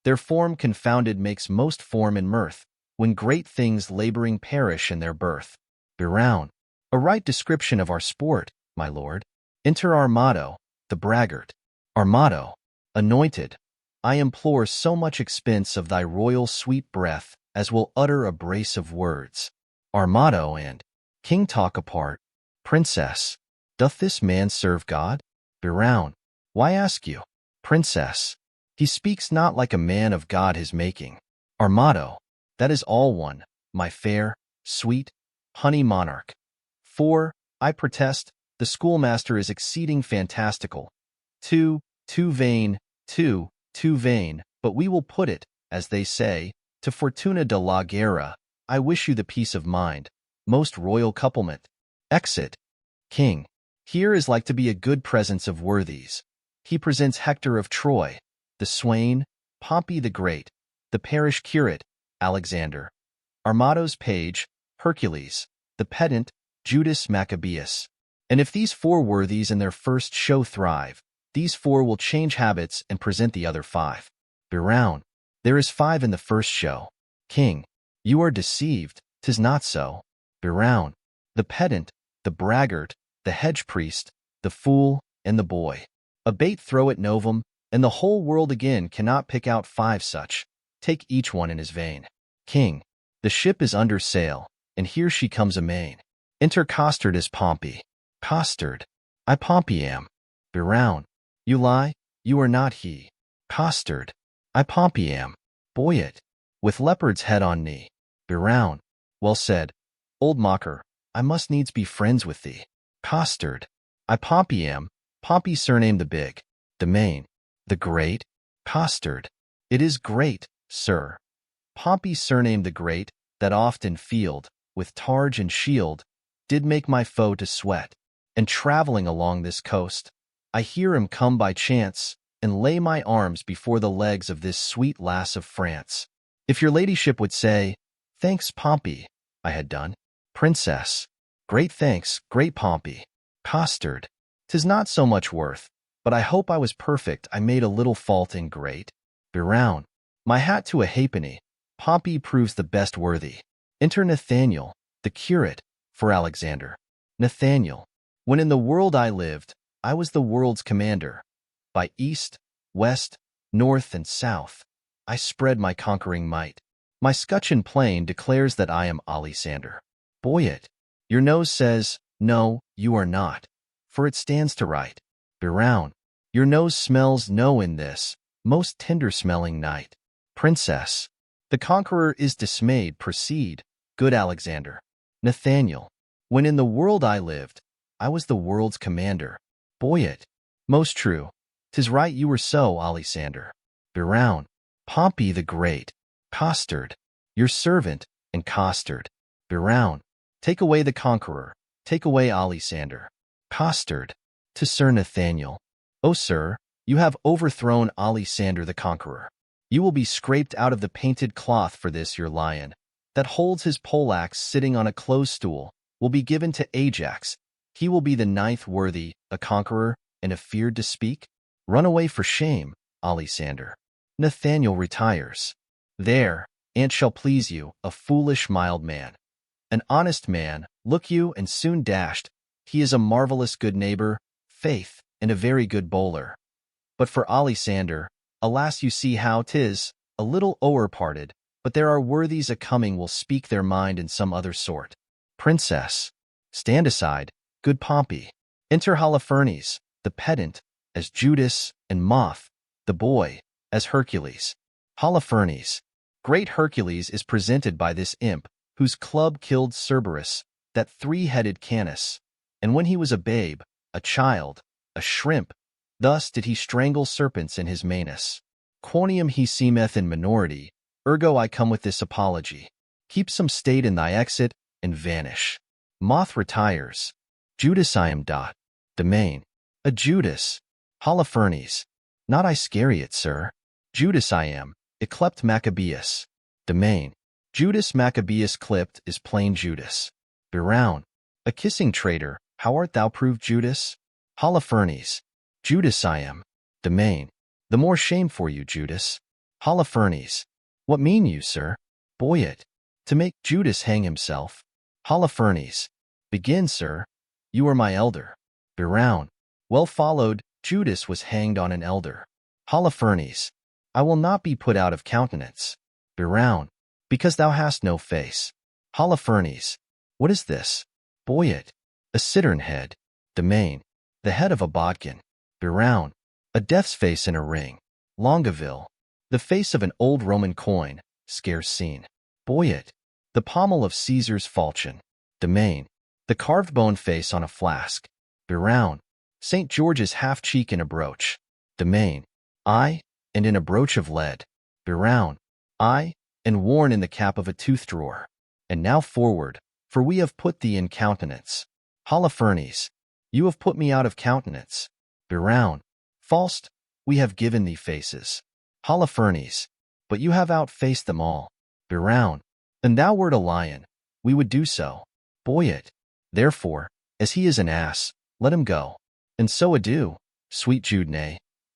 Their form confounded makes most form and mirth, when great things laboring perish in their birth. Biroun. A right description of our sport, my lord. Enter our motto, the braggart. Our motto, anointed. I implore so much expense of thy royal sweet breath as will utter a brace of words. Our motto and King talk apart. Princess. Doth this man serve God? Biroun. Why ask you? Princess. He speaks not like a man of God his making. Our motto. That is all one, my fair, sweet, honey monarch. For, I protest, the schoolmaster is exceeding fantastical. Too vain, too vain, but we will put it, as they say, to Fortuna de la Guerra. I wish you the peace of mind. Most royal couplement. Exit. King. Here is like to be a good presence of worthies. He presents Hector of Troy, the swain, Pompey the Great, the parish curate, Alexander, Armado's page, Hercules, the pedant, Judas Maccabeus. And if these four worthies in their first show thrive, these four will change habits and present the other five. Biroun. There is 5 in the first show. King. You are deceived, 'tis not so. Biroun. The pedant, the braggart, the hedge priest, the fool, and the boy. A bait throw at novum, and the whole world again cannot pick out 5 such. Take each one in his vein. King. The ship is under sail, and here she comes amain. Enter Costard as Pompey. Costard. I Pompey am. Biroun. You lie, you are not he. Costard. I Pompey am. Boyet. With leopard's head on knee. Biroun. Well said. Old mocker, I must needs be friends with thee. Costard. I Pompey am. Pompey surnamed the big, the main, the great. Costard. It is great, sir. Pompey surnamed the great, that oft in field, with targe and shield, did make my foe to sweat. And travelling along this coast, I hear him come by chance, and lay my arms before the legs of this sweet lass of France. If your ladyship would say, thanks, Pompey, I had done. Princess. Great thanks, great Pompey. Costard. 'Tis not so much worth, but I hope I was perfect. I made a little fault in great. Biroun. My hat to a halfpenny. Pompey proves the best worthy. Enter Nathaniel, the curate, for Alexander. Nathaniel. When in the world I lived, I was the world's commander. By east, west, north, and south, I spread my conquering might. My scutcheon plain declares that I am Alisander. Boyet. Your nose says, no, you are not, for it stands to right. Biroun. Your nose smells no in this, most tender-smelling night. Princess. The conqueror is dismayed. Proceed, good Alexander. Nathaniel. When in the world I lived, I was the world's commander. Boyet. Most true. 'Tis right you were so, Alisander. Biroun. Pompey the Great. Costard. Your servant, and Costard. Biroun. Take away the conqueror. Take away Alisander. Costard. To Sir Nathaniel. O sir, you have overthrown Alisander the conqueror. You will be scraped out of the painted cloth for this. Your lion, that holds his poleaxe sitting on a closed stool, will be given to Ajax. He will be the 9th worthy, a conqueror, and afeard to speak. Run away for shame, Alisander. Nathaniel retires. There, aunt shall please you, a foolish mild man. An honest man, look you, and soon dashed. He is a marvelous good neighbor, faith, and a very good bowler. But for Alisander, alas, you see how 'tis, a little o'er parted, but there are worthies a-coming will speak their mind in some other sort. Princess. Stand aside, good Pompey. Enter Holofernes, the pedant, as Judas, and Moth, the boy, as Hercules. Holofernes. Great Hercules is presented by this imp, whose club killed Cerberus, that 3-headed Canis. And when he was a babe, a child, a shrimp, thus did he strangle serpents in his manus. Quoniam he seemeth in minority, ergo I come with this apology. Keep some state in thy exit, and vanish. Moth retires. Judas I am dot. Domain. A Judas. Holofernes. Not Iscariot, sir. Judas I am, yclept Maccabeus. Domain. Judas Maccabeus clipped is plain Judas. Biroun. A kissing traitor, how art thou proved Judas? Holofernes. Judas I am. Domain. The more shame for you, Judas. Holofernes. What mean you, sir? Boyet. To make Judas hang himself. Holofernes. Begin, sir. You are my elder. Biroun. Well followed, Judas was hanged on an elder. Holofernes. I will not be put out of countenance. Biroun. Because thou hast no face. Holofernes. What is this? Boyet. A cittern head. Domain. The head of a bodkin. Biroun. A death's face in a ring. Longaville. The face of an old Roman coin, scarce seen. Boyet. The pommel of Caesar's falchion. Domain. The carved bone face on a flask. Biroun. St. George's half-cheek in a brooch. Domain. I, and in a brooch of lead. Biroun. I, and worn in the cap of a tooth-drawer. And now forward, for we have put thee in countenance. Holofernes. You have put me out of countenance. Biroun. False. We have given thee faces. Holofernes. But you have outfaced them all. Biroun. And thou wert a lion. We would do so. Boyet. Therefore, as he is an ass, let him go. And so adieu, sweet Jude.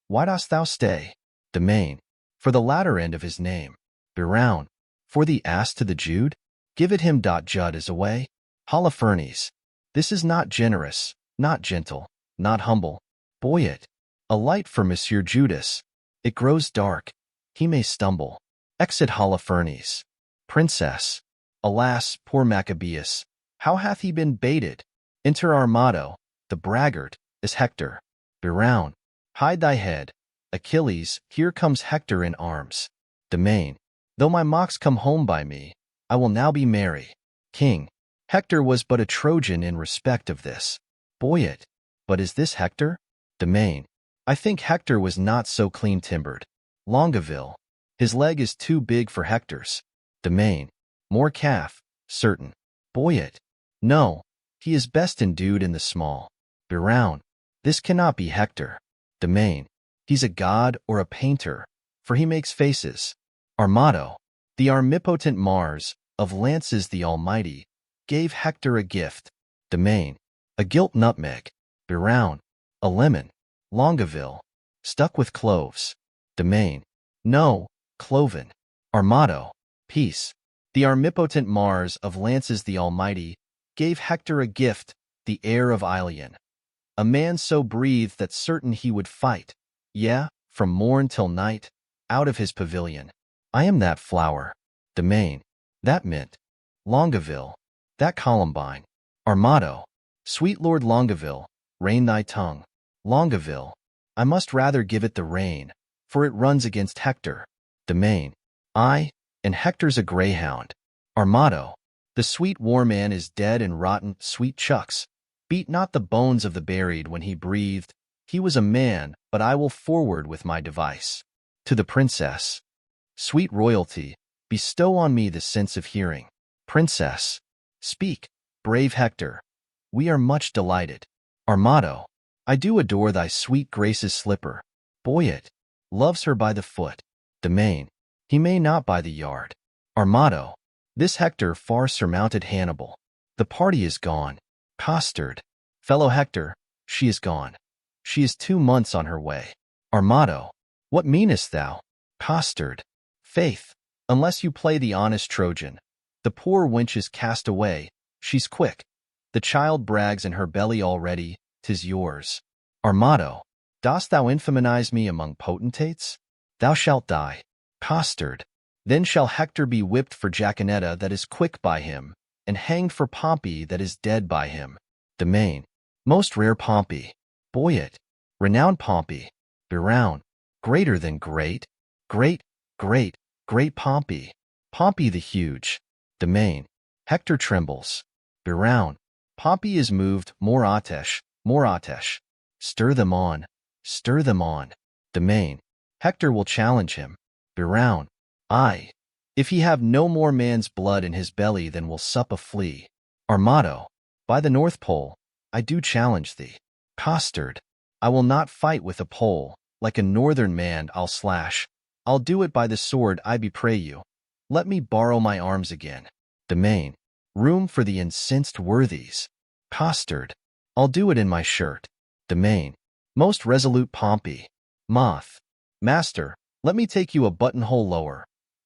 Why dost thou stay? Domain. For the latter end of his name. Biroun. For the ass to the Jude? Give it him. Judd is away. Holofernes. This is not generous, not gentle, not humble. Boyet. A light for Monsieur Judas. It grows dark. He may stumble. Exit Holofernes. Princess. Alas, poor Maccabeus, how hath he been baited? Enter Armado, the braggart, is Hector. Biroun. Hide thy head. Achilles, here comes Hector in arms. Domain. Though my mocks come home by me, I will now be merry. King. Hector was but a Trojan in respect of this. Boyet. But is this Hector? Domain. I think Hector was not so clean-timbered. Longaville. His leg is too big for Hector's. Domain. More calf, certain. Boyet. No, he is best endued in the small. Biroun. This cannot be Hector. Domain. He's a god or a painter, for he makes faces. Armado. The armipotent Mars, of lances the Almighty, gave Hector a gift. Domain. A gilt nutmeg. Biroun. A lemon. Longaville. Stuck with cloves. Domain. No, cloven. Armado. Peace. The armipotent Mars of lances the Almighty gave Hector a gift, the heir of Ilion. A man so breathed that certain he would fight, yeah, from morn till night, out of his pavilion. I am that flower. Domain. That mint. Longaville. That columbine. Armado. Sweet Lord Longaville, rein thy tongue. Longaville. I must rather give it the rein, for it runs against Hector. Domain. I, and Hector's a greyhound. Armado. The sweet war man is dead and rotten, sweet chucks. Beat not the bones of the buried when he breathed. He was a man, but I will forward with my device. To the princess. Sweet royalty, bestow on me the sense of hearing. Princess. Speak, brave Hector. We are much delighted. Armado. I do adore thy sweet grace's slipper. Boyet. Loves her by the foot. Domain. He may not by the yard. Armado. This Hector far surmounted Hannibal. The party is gone. Costard. Fellow Hector, she is gone. She is 2 months on her way. Armado. What meanest thou? Costard. Faith, unless you play the honest Trojan. The poor wench is cast away. She's quick. The child brags in her belly already. 'Tis yours. Armado. Dost thou infaminize me among potentates? Thou shalt die. Costard. Then shall Hector be whipped for Jaconetta that is quick by him, and hanged for Pompey that is dead by him. Domain. Most rare Pompey. Boyet. Renowned Pompey. Biroun. Greater than great. Great, great, great Pompey. Pompey the huge. Domain. Hector trembles. Biroun. Pompey is moved. More Atesh, more Atesh. Stir them on. Stir them on. Domain. Hector will challenge him. Biroun. Aye. If he have no more man's blood in his belly than will sup a flea. Armado. By the North Pole, I do challenge thee. Costard. I will not fight with a pole. Like a northern man I'll slash. I'll do it by the sword, I bepray you. Let me borrow my arms again. Domain. Room for the incensed worthies. Costard. I'll do it in my shirt. Domain. Most resolute Pompey. Moth. Master, let me take you a buttonhole lower.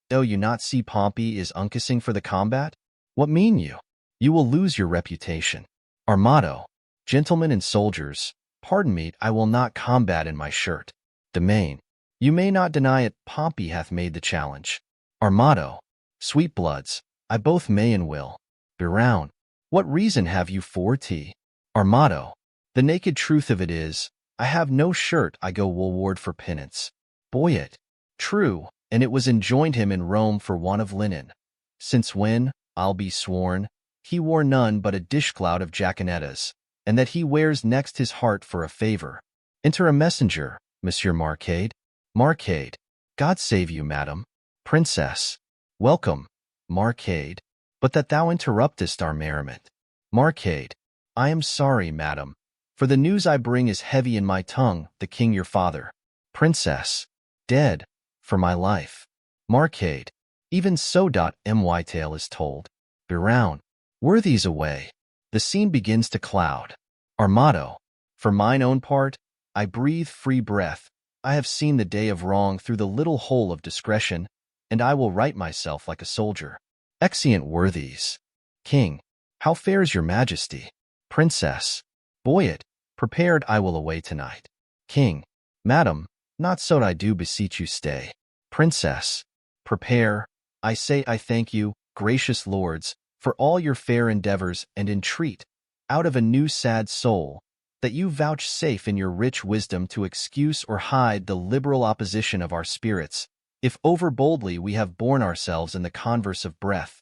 Do you not see Pompey is uncasing for the combat? What mean you? You will lose your reputation. Armato. Gentlemen and soldiers, pardon me, I will not combat in my shirt. Domain. You may not deny it, Pompey hath made the challenge. Armato. Sweet bloods, I both may and will. Beround. What reason have you for tea? Armato. The naked truth of it is, I have no shirt, I go woolward for penance. Boyet. True, and it was enjoined him in Rome for want of linen. Since when, I'll be sworn, he wore none but a dishclout of jaconettas, and that he wears next his heart for a favor. Enter a messenger, Monsieur Marcade. Marcade. God save you, madam. Princess. Welcome, Marcade, but that thou interruptest our merriment. Marcade. I am sorry, madam, for the news I bring is heavy in my tongue, the king your father. Princess. Dead, for my life. Marcade. Even so. My tale is told. Beround. Worthies away. The scene begins to cloud. Armato. For mine own part, I breathe free breath. I have seen the day of wrong through the little hole of discretion, and I will right myself like a soldier. Exeunt worthies. King. How fares your majesty? Princess. Boyet. Prepared I will away tonight. King. Madam, not so I do beseech you stay. Princess. Prepare. I say I thank you, gracious lords, for all your fair endeavors, and entreat, out of a new sad soul, that you vouchsafe in your rich wisdom to excuse or hide the liberal opposition of our spirits, if over boldly we have borne ourselves in the converse of breath.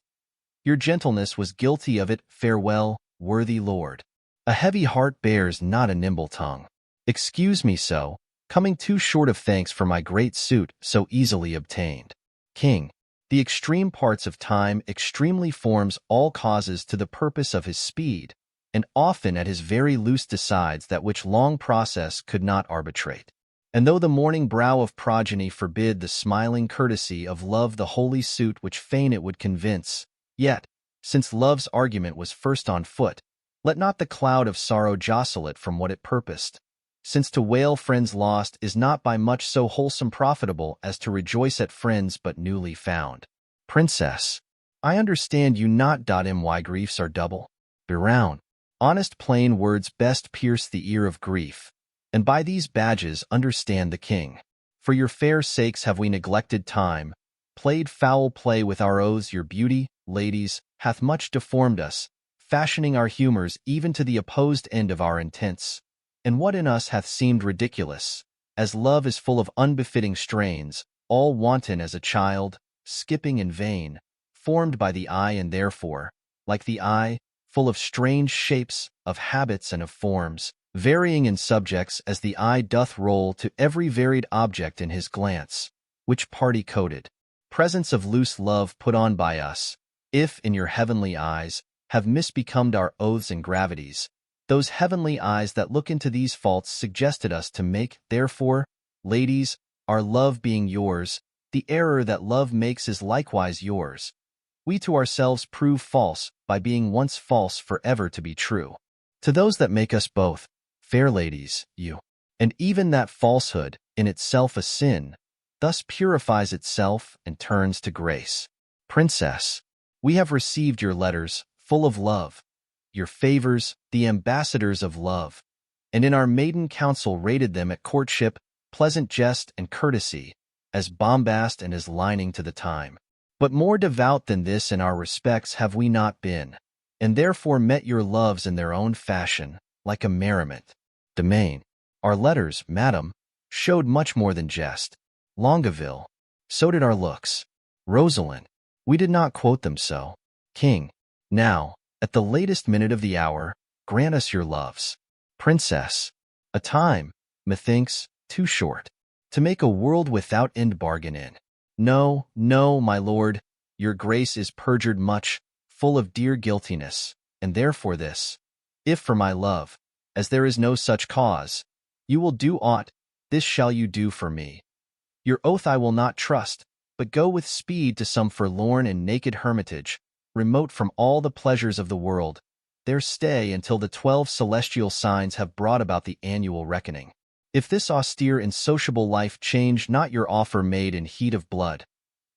Your gentleness was guilty of it. Farewell, worthy lord. A heavy heart bears not a nimble tongue. Excuse me so, coming too short of thanks for my great suit so easily obtained. King. The extreme parts of time extremely forms all causes to the purpose of his speed, and often at his very loose decides that which long process could not arbitrate. And though the morning brow of progeny forbid the smiling courtesy of love the holy suit which fain it would convince, yet, since love's argument was first on foot, let not the cloud of sorrow jostle it from what it purposed, since to wail friends lost is not by much so wholesome profitable as to rejoice at friends but newly found. Princess. I understand you not. My griefs are double. Beround. Honest plain words best pierce the ear of grief, and by these badges understand the king. For your fair sakes have we neglected time, played foul play with our oaths. Your beauty, ladies, hath much deformed us, fashioning our humors even to the opposed end of our intents. And what in us hath seemed ridiculous, as love is full of unbefitting strains, all wanton as a child, skipping in vain, formed by the eye and therefore, like the eye, full of strange shapes, of habits and of forms, varying in subjects as the eye doth roll to every varied object in his glance, which party-coated presence of loose love put on by us, if in your heavenly eyes have misbecomed our oaths and gravities, those heavenly eyes that look into these faults suggested us to make, therefore, ladies, our love being yours, the error that love makes is likewise yours. We to ourselves prove false by being once false forever to be true. To those that make us both, fair ladies, you, and even that falsehood, in itself a sin, thus purifies itself and turns to grace. Princess, we have received your letters, full of love, your favors, the ambassadors of love, and in our maiden council rated them at courtship, pleasant jest and courtesy, as bombast and as lining to the time. But more devout than this in our respects have we not been, and therefore met your loves in their own fashion, like a merriment. Domain. Our letters, madam, showed much more than jest. Longueville. So did our looks. Rosalind. We did not quote them so. King. Now, at the latest minute of the hour, grant us your loves. Princess. A time, methinks, too short, to make a world without end bargain in. No, no, my lord, your grace is perjured much, full of dear guiltiness, and therefore this, if for my love, as there is no such cause, you will do aught, this shall you do for me. Your oath I will not trust, but go with speed to some forlorn and naked hermitage, remote from all the pleasures of the world, there stay until the 12 celestial signs have brought about the annual reckoning. If this austere and sociable life change not your offer made in heat of blood,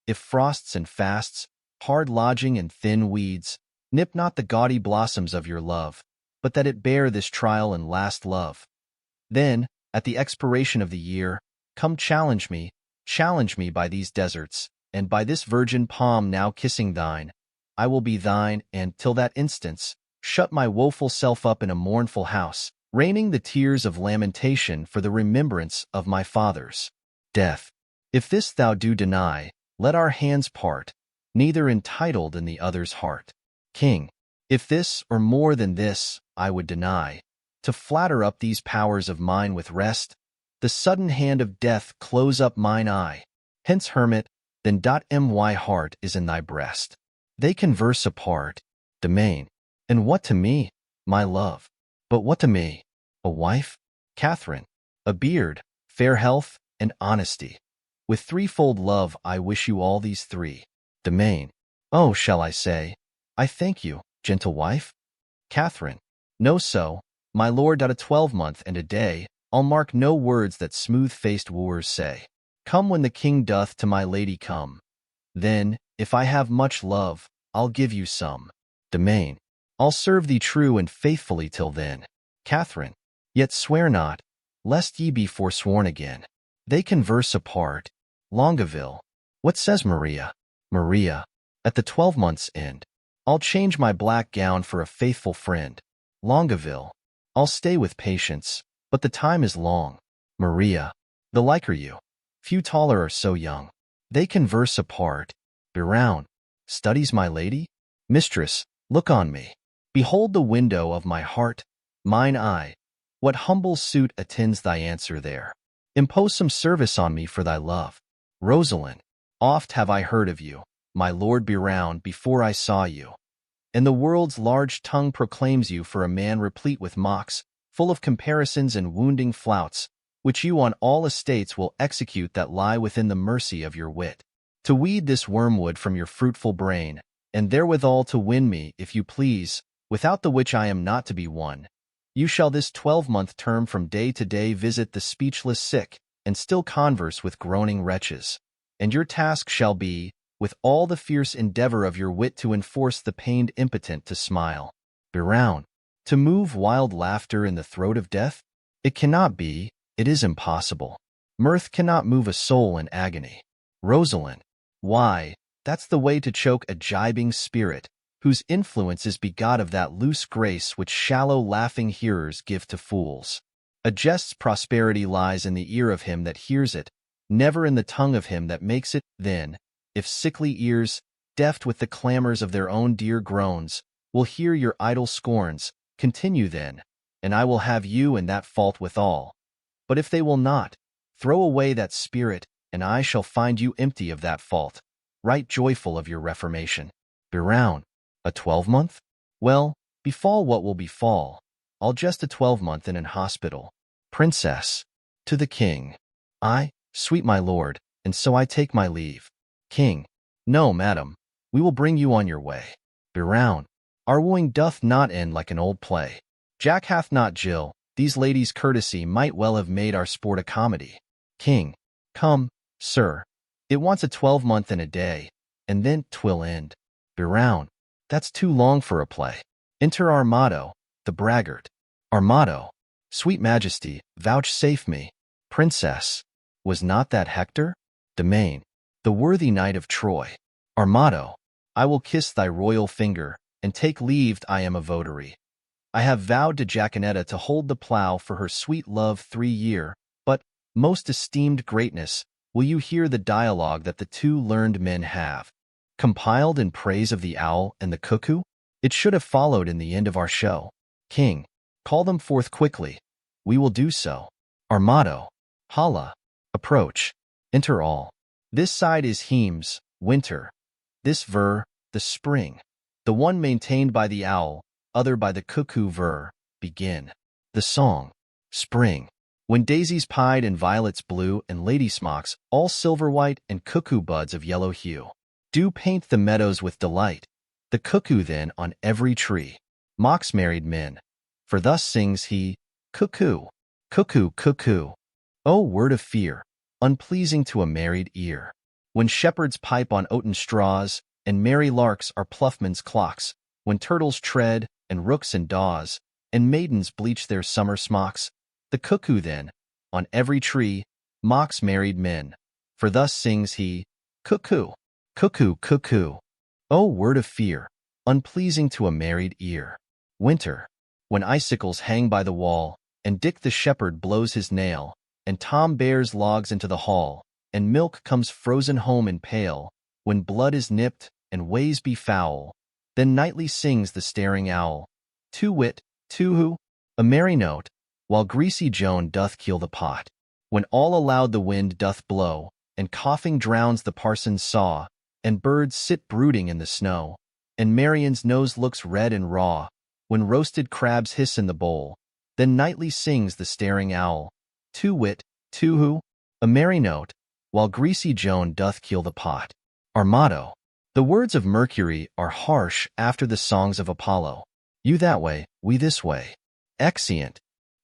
if frosts and fasts, hard lodging and thin weeds, nip not the gaudy blossoms of your love, but that it bear this trial and last love. Then, at the expiration of the year, come challenge me by these deserts, and by this virgin palm now kissing thine. I will be thine, and, till that instance, shut my woeful self up in a mournful house, raining the tears of lamentation for the remembrance of my father's death. If this thou do deny, let our hands part, neither entitled in the other's heart. King, if this, or more than this, I would deny, to flatter up these powers of mine with rest, the sudden hand of death close up mine eye. Hence, hermit, then my heart is in thy breast. They converse apart, domain. And what to me, my love? But what to me? A wife? Catherine, a beard, fair health, and honesty. With threefold love I wish you all these three. Domain. Oh, shall I say, I thank you, gentle wife? Catherine. No so, my lord. A 12-month and a day, I'll mark no words that smooth-faced wooers say. Come when the king doth to my lady come. Then, if I have much love, I'll give you some. Domain. I'll serve thee true and faithfully till then. Catherine. Yet swear not, lest ye be forsworn again. They converse apart. Longueville. What says Maria? Maria. At the 12-month's end, I'll change my black gown for a faithful friend. Longueville. I'll stay with patience, but the time is long. Maria. The like are you. Few taller are so young. They converse apart. Biroun. Studies my lady? Mistress, look on me. Behold the window of my heart, mine eye. What humble suit attends thy answer there? Impose some service on me for thy love. Rosalind. Oft have I heard of you, my lord Biroun, before I saw you. And the world's large tongue proclaims you for a man replete with mocks, full of comparisons and wounding flouts, which you on all estates will execute that lie within the mercy of your wit. To weed this wormwood from your fruitful brain, and therewithal to win me, if you please, without the which I am not to be won, you shall this 12-month term from day to day visit the speechless sick, and still converse with groaning wretches. And your task shall be, with all the fierce endeavor of your wit, to enforce the pained impotent to smile. Biroun. To move wild laughter in the throat of death? It cannot be, it is impossible. Mirth cannot move a soul in agony. Rosalind. Why, that's the way to choke a gibing spirit, whose influence is begot of that loose grace which shallow laughing hearers give to fools. A jest's prosperity lies in the ear of him that hears it, never in the tongue of him that makes it. Then, if sickly ears, deft with the clamors of their own dear groans, will hear your idle scorns, continue then, and I will have you and that fault withal. But if they will not, throw away that spirit, and I shall find you empty of that fault, right joyful of your reformation. Biroun. A 12-month? Well, befall what will befall. I'll just a 12-month in an hospital. Princess. To the king. I, sweet my lord, and so I take my leave. King. No, madam, we will bring you on your way. Biroun. Our wooing doth not end like an old play. Jack hath not Jill, these ladies' courtesy might well have made our sport a comedy. King. Come, sir, it wants a 12-month and a day, and then 'twill end. Biroun. That's too long for a play. Enter Armado, the braggart. Armado. Sweet majesty, vouchsafe me. Princess. Was not that Hector? Domain. The worthy knight of Troy. Armado. I will kiss thy royal finger, and take leave. I am a votary. I have vowed to Jaconetta to hold the plough for her sweet love 3 year, but, most esteemed greatness, will you hear the dialogue that the two learned men have compiled in praise of the owl and the cuckoo? It should have followed in the end of our show. King. Call them forth quickly. We will do so. Armado. Holla. Approach. Enter all. This side is Hemes, winter. This ver, the spring. The one maintained by the owl, other by the cuckoo ver, begin. The song. Spring. When daisies pied and violets blue and lady smocks, all silver white and cuckoo buds of yellow hue, do paint the meadows with delight. The cuckoo then on every tree mocks married men. For thus sings he, cuckoo, cuckoo, cuckoo. O word of fear, unpleasing to a married ear. When shepherds pipe on oaten straws, and merry larks are ploughmen's clocks, when turtles tread, and rooks and daws, and maidens bleach their summer smocks, the cuckoo then, on every tree, mocks married men. For thus sings he, cuckoo, cuckoo, cuckoo. O word of fear, unpleasing to a married ear. Winter, when icicles hang by the wall, and Dick the shepherd blows his nail, and Tom bears logs into the hall, and milk comes frozen home in pail, when blood is nipped, and ways be foul, then nightly sings the staring owl, too-wit, too-hoo, a merry note, while greasy Joan doth keel the pot. When all aloud the wind doth blow, and coughing drowns the parson's saw, and birds sit brooding in the snow, and Marian's nose looks red and raw, when roasted crabs hiss in the bowl, then nightly sings the staring owl, too-wit, too-hoo, a merry note, while greasy Joan doth keel the pot. Our motto. The words of Mercury are harsh after the songs of Apollo. You that way, we this way. Exeunt.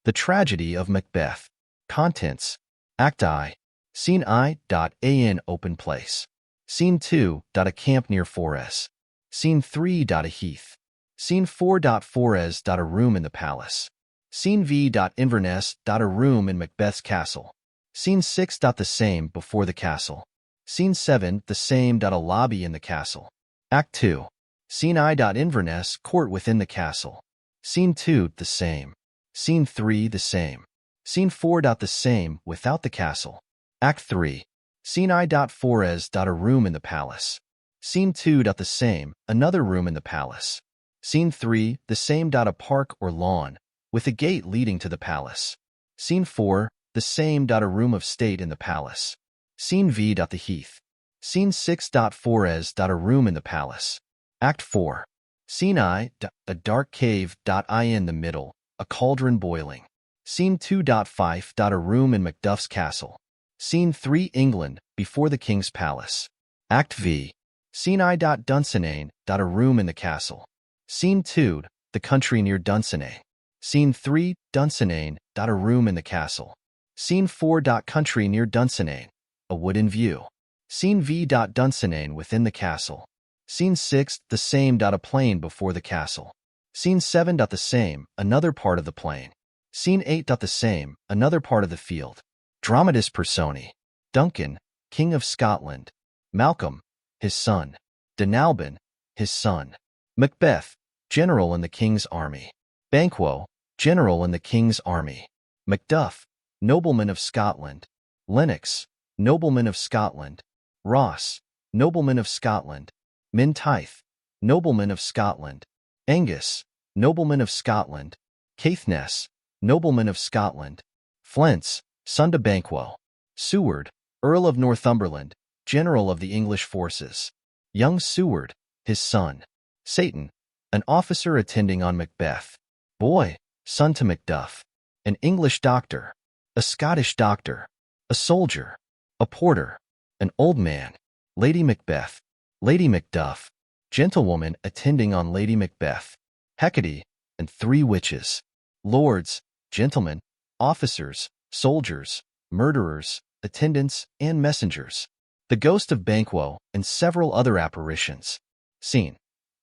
The Tragedy of Macbeth. Contents. Act I. Scene I.A open place. Scene 2. A camp near Forres. Scene 3. A heath. Scene 4. Forres. A room in the palace. Scene V. Inverness. A room in Macbeth's castle. Scene 6. The same before the castle. Scene 7. The same. A lobby in the castle. Act 2. Scene I. Inverness. Court within the castle. Scene 2. The same. Scene 3. The same. Scene 4. The same without the castle. Act 3. Scene I. Forres. A room in the palace. Scene 2. The same. Another room in the palace. Scene 3. The same. A park or lawn, with a gate leading to the palace. Scene 4. The same. A room of state in the palace. Scene V. The heath. Scene 6. Forres. A room in the palace. Act 4. Scene I. A dark cave. I in the middle, a cauldron boiling. Scene 2. 5. A room in Macduff's castle. Scene 3. England, before the king's palace. Act V. Scene I. Dunsinane. A room in the castle. Scene 2. The country near Dunsinane. Scene 3. Dunsinane. A room in the castle. Scene 4. Country near Dunsinane, a wood in view. Scene V. Dunsinane within the castle. Scene 6. The same. A plain before the castle. Scene 7. The same. Another part of the plain. Scene 8. The same. Another part of the field. Dramatis Personae. Duncan, King of Scotland. Malcolm, his son. Denalban, his son. Macbeth, general in the king's army. Banquo, general in the king's army. Macduff, nobleman of Scotland. Lennox, nobleman of Scotland. Ross, nobleman of Scotland. Menteith, nobleman of Scotland. Angus, nobleman of Scotland. Caithness, nobleman of Scotland. Flint's, son to Banquo. Seward, Earl of Northumberland, general of the English forces. Young Seward, his son. Satan, an officer attending on Macbeth. Boy, son to Macduff. An English doctor. A Scottish doctor. A soldier. A porter. An old man. Lady Macbeth. Lady Macduff. Gentlewoman attending on Lady Macbeth. Hecate, and 3 witches. Lords, gentlemen, officers, soldiers, murderers, attendants, and messengers. The ghost of Banquo, and several other apparitions. Scene.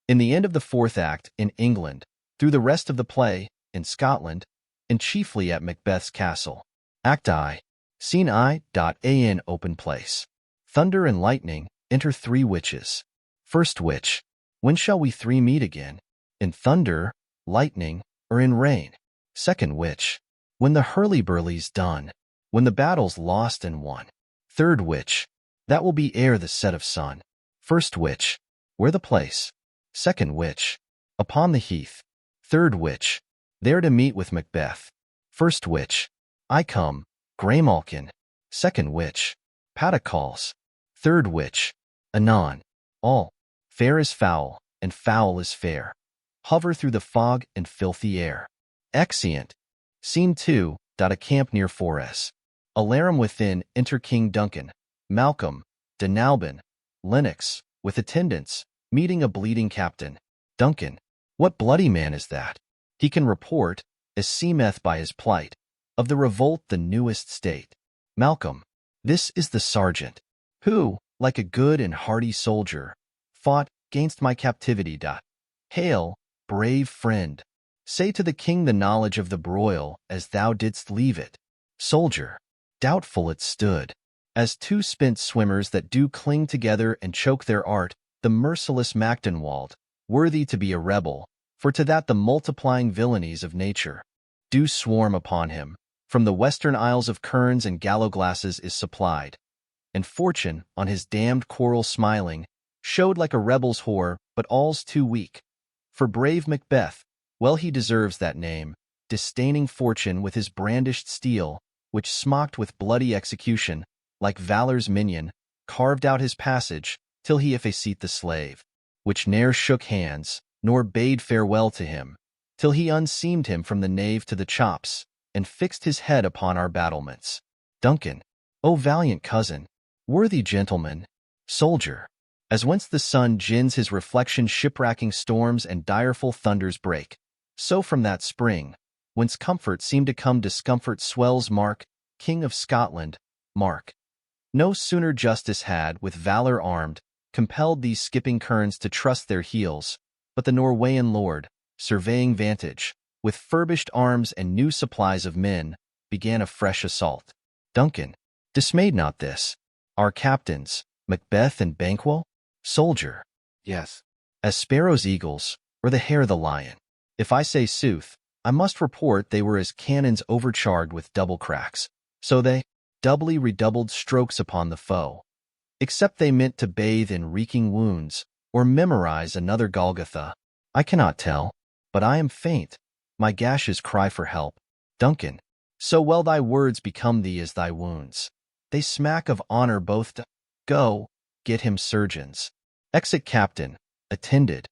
In the end of the 4th act, in England, through the rest of the play, in Scotland, and chiefly at Macbeth's castle. Act I. Scene I.A open place. Thunder and lightning, enter 3 witches. First witch. When shall we 3 meet again? In thunder, lightning, or in rain? Second witch. When the hurly-burly's done. When the battle's lost and won. Third witch. That will be ere the set of sun. First witch. Where the place? Second witch. Upon the heath. Third witch. There to meet with Macbeth. First witch. I come, Graymalkin. Second witch. Paticals. Third witch. Anon. All. Fair is foul, and foul is fair. Hover through the fog and filthy air. Exeunt. Scene 2. A camp near Forres. Alarum within, enter King Duncan, Malcolm, Denalban, Lennox, with attendants, meeting a bleeding captain. Duncan. What bloody man is that? He can report, as seemeth by his plight, of the revolt the newest state. Malcolm, this is the sergeant, who, like a good and hearty soldier, fought gainst my captivity. Hail, brave friend. Say to the king the knowledge of the broil as thou didst leave it. Soldier, doubtful it stood, as two spent swimmers that do cling together and choke their art, the merciless Macdonwald, worthy to be a rebel, for to that the multiplying villainies of nature do swarm upon him. From the western isles of kerns and gallowglasses is supplied, and fortune, on his damned quarrel smiling, showed like a rebel's whore, but all's too weak. For brave Macbeth, well he deserves that name, disdaining fortune with his brandished steel, which smocked with bloody execution, like valor's minion, carved out his passage, till he effaceat the slave, which ne'er shook hands, nor bade farewell to him, till he unseamed him from the nave to the chops, and fixed his head upon our battlements. Duncan, O valiant cousin, worthy gentleman, soldier, as whence the sun gins his reflection shipwracking storms and direful thunders break, so from that spring, whence comfort seemed to come discomfort swells. Mark, King of Scotland, mark. No sooner justice had, with valor armed, compelled these skipping kerns to trust their heels, but the Norwegian lord, surveying vantage, with furbished arms and new supplies of men, began a fresh assault. Duncan, dismayed not this, our captains, Macbeth and Banquo? Soldier, Yes. as sparrows eagles, or the hare the lion. If I say sooth, I must report they were as cannons overcharged with double cracks, so they doubly redoubled strokes upon the foe, except they meant to bathe in reeking wounds, or memorize another Golgotha. I cannot tell, but I am faint. My gashes cry for help. Duncan, so well thy words become thee as thy wounds. They smack of honor both. Go, get him surgeons. Exit captain, attended.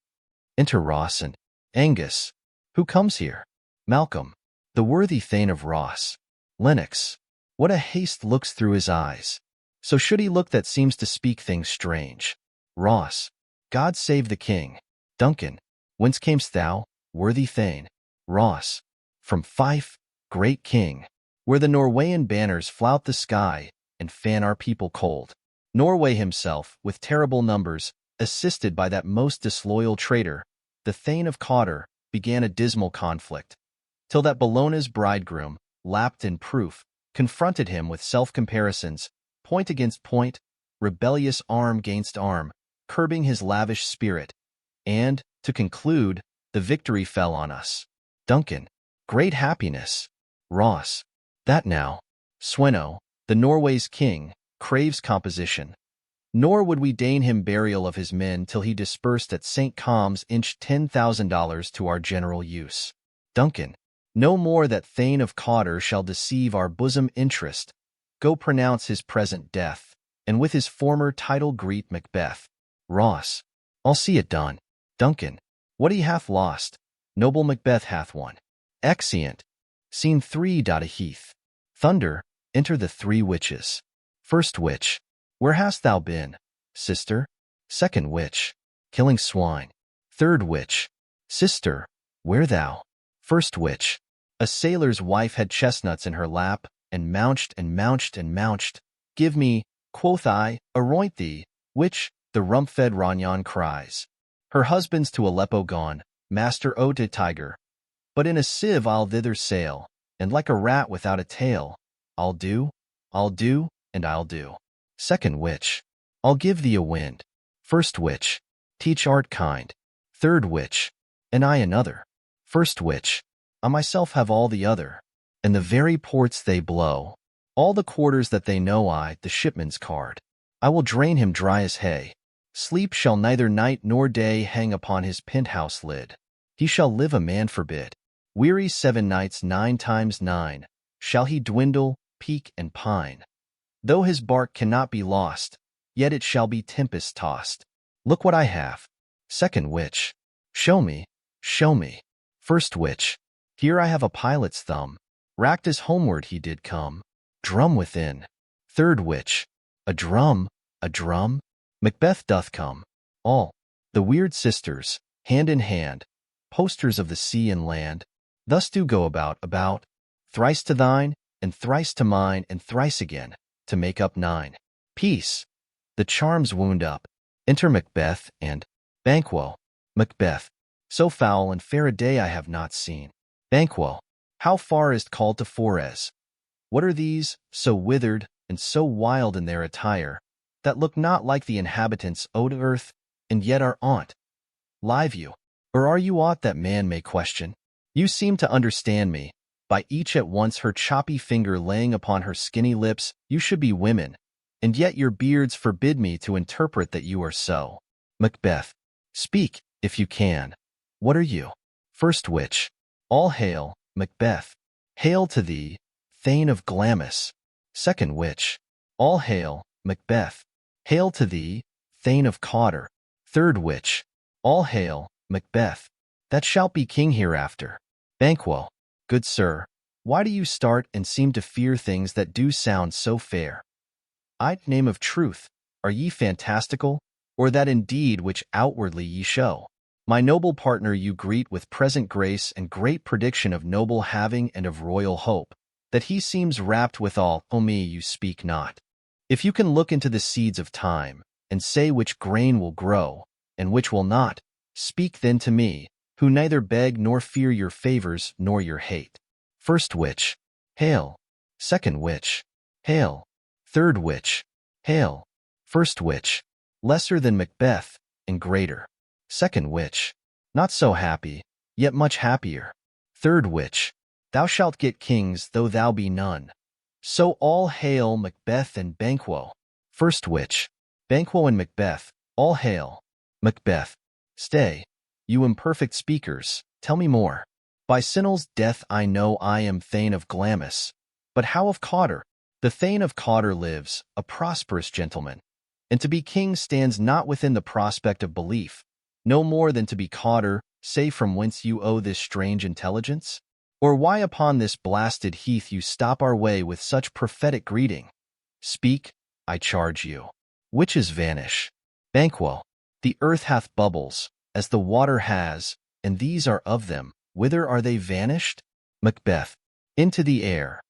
Enter Ross and Angus. Who comes here? Malcolm, the worthy Thane of Ross. Lennox, what a haste looks through his eyes. So should he look that seems to speak things strange. Ross, God save the king. Duncan, whence camest thou, worthy Thane? Ross, from Fife, great king, where the Norwegian banners flout the sky and fan our people cold. Norway himself, with terrible numbers, assisted by that most disloyal traitor, the Thane of Cawdor, began a dismal conflict, till that Bellona's bridegroom, lapped in proof, confronted him with self-comparisons, point against point, rebellious arm gainst arm, curbing his lavish spirit, and, to conclude, the victory fell on us. Duncan, great happiness. Ross, that now, Sweno, the Norway's king, craves composition. Nor would we deign him burial of his men till he dispersed at St. Combs $10,000 to our general use. Duncan, no more that Thane of Cawdor shall deceive our bosom interest. Go pronounce his present death, and with his former title greet Macbeth. Ross, I'll see it done. Duncan, what he hath lost, noble Macbeth hath won. Exeunt. Scene 3. A heath. Thunder, enter the three witches. First witch, where hast thou been, sister? Second witch, killing swine. Third witch, sister, where thou? First witch, a sailor's wife had chestnuts in her lap, and mounched and mounched and mounched. Give me, quoth I, aroint thee, which, the rump-fed Ranyan cries. Her husband's to Aleppo gone, master o to tiger. But in a sieve I'll thither sail, and like a rat without a tail, I'll do, and I'll do. Second witch, I'll give thee a wind. First witch, teach art kind. Third witch, and I another. First witch, I myself have all the other, and the very ports they blow. All the quarters that they know I, the shipman's card. I will drain him dry as hay. Sleep shall neither night nor day hang upon his penthouse lid. He shall live a man forbid. Weary 7 nights 9 times 9, shall he dwindle, peak, and pine. Though his bark cannot be lost, yet it shall be tempest-tossed. Look what I have. Second witch, show me, show me. First witch, here I have a pilot's thumb. Racked as homeward he did come. Drum within. Third witch, a drum, a drum. Macbeth doth come. All, the weird sisters, hand in hand, posters of the sea and land, thus do go about. Thrice to thine, and thrice to mine, and thrice again, to make up 9. Peace. The charms wound up. Enter Macbeth and Banquo. Macbeth. So foul and fair a day I have not seen. Banquo. How far is't called to Forres? What are these, so withered and so wild in their attire, that look not like the inhabitants o' earth, and yet are on't? Live you, or are you aught that man may question? You seem to understand me. By each at once her choppy finger laying upon her skinny lips, you should be women, and yet your beards forbid me to interpret that you are so. Macbeth. Speak, if you can. What are you? First witch. All hail, Macbeth. Hail to thee, Thane of Glamis. Second witch. All hail, Macbeth. Hail to thee, Thane of Cawdor. Third witch. All hail, Macbeth. That shalt be king hereafter. Banquo. Good sir, why do you start and seem to fear things that do sound so fair? Name of truth, are ye fantastical, or that indeed which outwardly ye show? My noble partner you greet with present grace and great prediction of noble having and of royal hope, that he seems rapt withal. O me you speak not. If you can look into the seeds of time, and say which grain will grow, and which will not, speak then to me, who neither beg nor fear your favors nor your hate. First witch. Hail. Second witch. Hail. Third witch. Hail. First witch. Lesser than Macbeth, and greater. Second witch. Not so happy, yet much happier. Third witch. Thou shalt get kings, though thou be none. So all hail Macbeth and Banquo. First witch. Banquo and Macbeth. All hail. Macbeth. Stay, you imperfect speakers, tell me more. By Sinel's death I know I am Thane of Glamis. But how of Cawdor? The Thane of Cawdor lives, a prosperous gentleman, and to be king stands not within the prospect of belief, no more than to be Cawdor. Say from whence you owe this strange intelligence? Or why upon this blasted heath you stop our way with such prophetic greeting? Speak, I charge you. Witches vanish. Banquo. The earth hath bubbles, as the water has, and these are of them. Whither are they vanished? Macbeth. Into the air.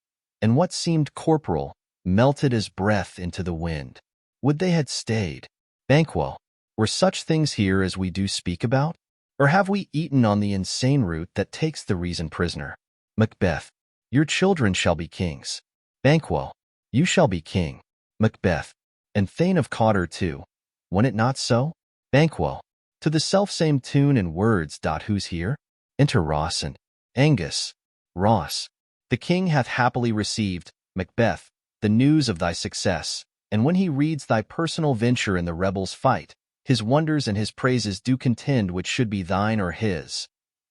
And what seemed corporal, melted as breath into the wind. Would they had stayed. Banquo. Were such things here as we do speak about? Or have we eaten on the insane root that takes the reason prisoner? Macbeth. Your children shall be kings. Banquo. You shall be king. Macbeth. And Thane of Cawdor too. When it not so? Banquo. To the selfsame tune and words. Who's here? Enter Ross and Angus. Ross. The king hath happily received, Macbeth, the news of thy success, and when he reads thy personal venture in the rebels' fight, his wonders and his praises do contend which should be thine or his.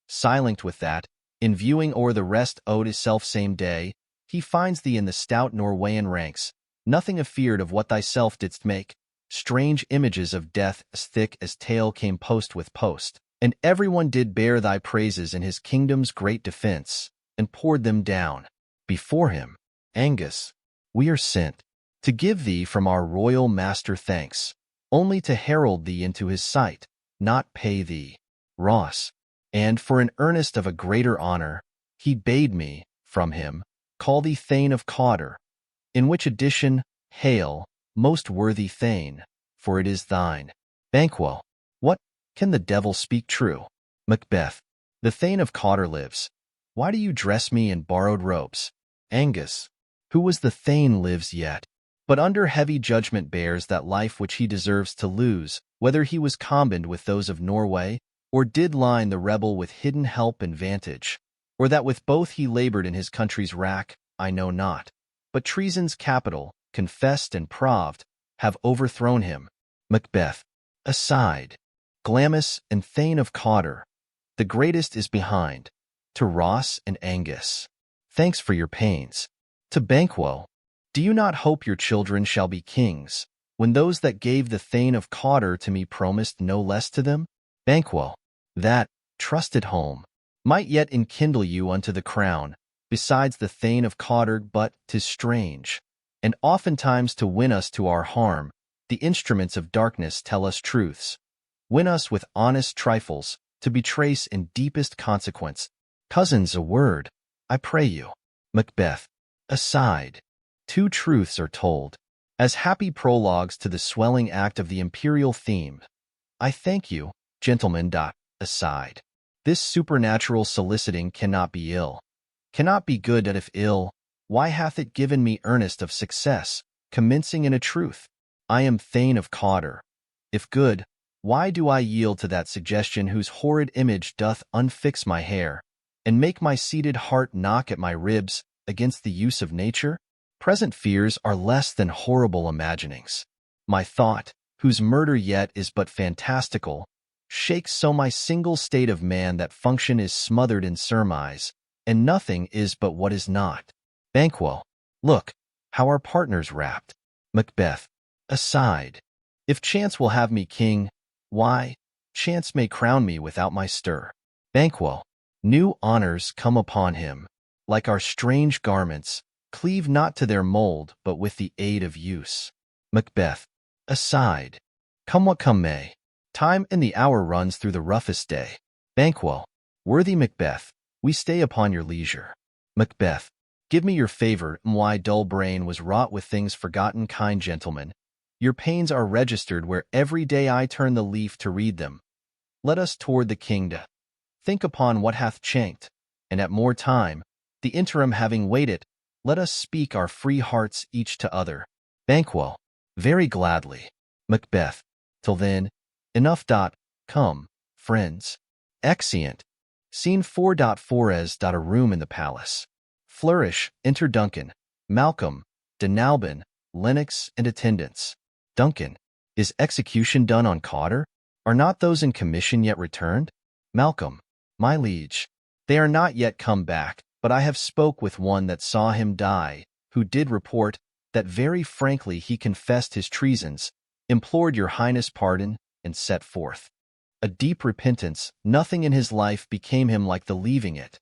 Silent with that, in viewing o'er the rest owed his selfsame day, he finds thee in the stout Norwegian ranks, nothing afeard of what thyself didst make. Strange images of death as thick as tale came post with post, and everyone did bear thy praises in his kingdom's great defense, and poured them down before him. Angus, we are sent to give thee from our royal master thanks, only to herald thee into his sight, not pay thee. Ross. And for an earnest of a greater honor, he bade me, from him, call thee Thane of Cawdor, in which addition, hail, most worthy Thane, for it is thine. Banquo. What? Can the devil speak true? Macbeth. The Thane of Cawdor lives. Why do you dress me in borrowed robes? Angus. Who was the Thane lives yet, but under heavy judgment bears that life which he deserves to lose, whether he was combined with those of Norway, or did line the rebel with hidden help and vantage, or that with both he labored in his country's wrack, I know not. But treason's capital, confessed and proved, have overthrown him. Macbeth. Aside. Glamis and Thane of Cawdor. The greatest is behind. To Ross and Angus. Thanks for your pains. To Banquo. Do you not hope your children shall be kings, when those that gave the Thane of Cawdor to me promised no less to them? Banquo. That, trusted home, might yet enkindle you unto the crown, besides the Thane of Cawdor. But 'tis strange, and oftentimes to win us to our harm, the instruments of darkness tell us truths. Win us with honest trifles, to betrace in deepest consequence. Cousins, a word, I pray you. Macbeth. Aside. Two truths are told. As happy prologues to the swelling act of the imperial theme. I thank you, gentlemen. Aside. This supernatural soliciting cannot be ill. Cannot be good that if ill, why hath it given me earnest of success, commencing in a truth? I am Thane of Cawdor. If good, why do I yield to that suggestion whose horrid image doth unfix my hair, and make my seated heart knock at my ribs against the use of nature? Present fears are less than horrible imaginings. My thought, whose murder yet is but fantastical, shakes so my single state of man that function is smothered in surmise, and nothing is but what is not. Banquo. Look, how our partners wrapped. Macbeth. Aside. If chance will have me king, why, chance may crown me without my stir. Banquo. New honors come upon him, like our strange garments, cleave not to their mold but with the aid of use. Macbeth. Aside. Come what come may. Time and the hour runs through the roughest day. Banquo. Worthy Macbeth, we stay upon your leisure. Macbeth. Give me your favor. My dull brain was wrought with things forgotten. Kind gentlemen, your pains are registered where every day I turn the leaf to read them. Let us toward the kingdom. Think upon what hath chanked, and at more time, the interim having waited, let us speak our free hearts each to other. Banquo. Very gladly. Macbeth. Till then, enough. Come, friends. Exeunt. Scene 4.4 A room in the palace. Flourish. Enter Duncan, Malcolm, de Nalbin, Lennox, and attendants. Duncan. Is execution done on Cawdor? Are not those in commission yet returned? Malcolm. My liege. They are not yet come back, but I have spoke with one that saw him die, who did report that very frankly he confessed his treasons, implored your highness pardon, and set forth a deep repentance. Nothing in his life became him like the leaving it.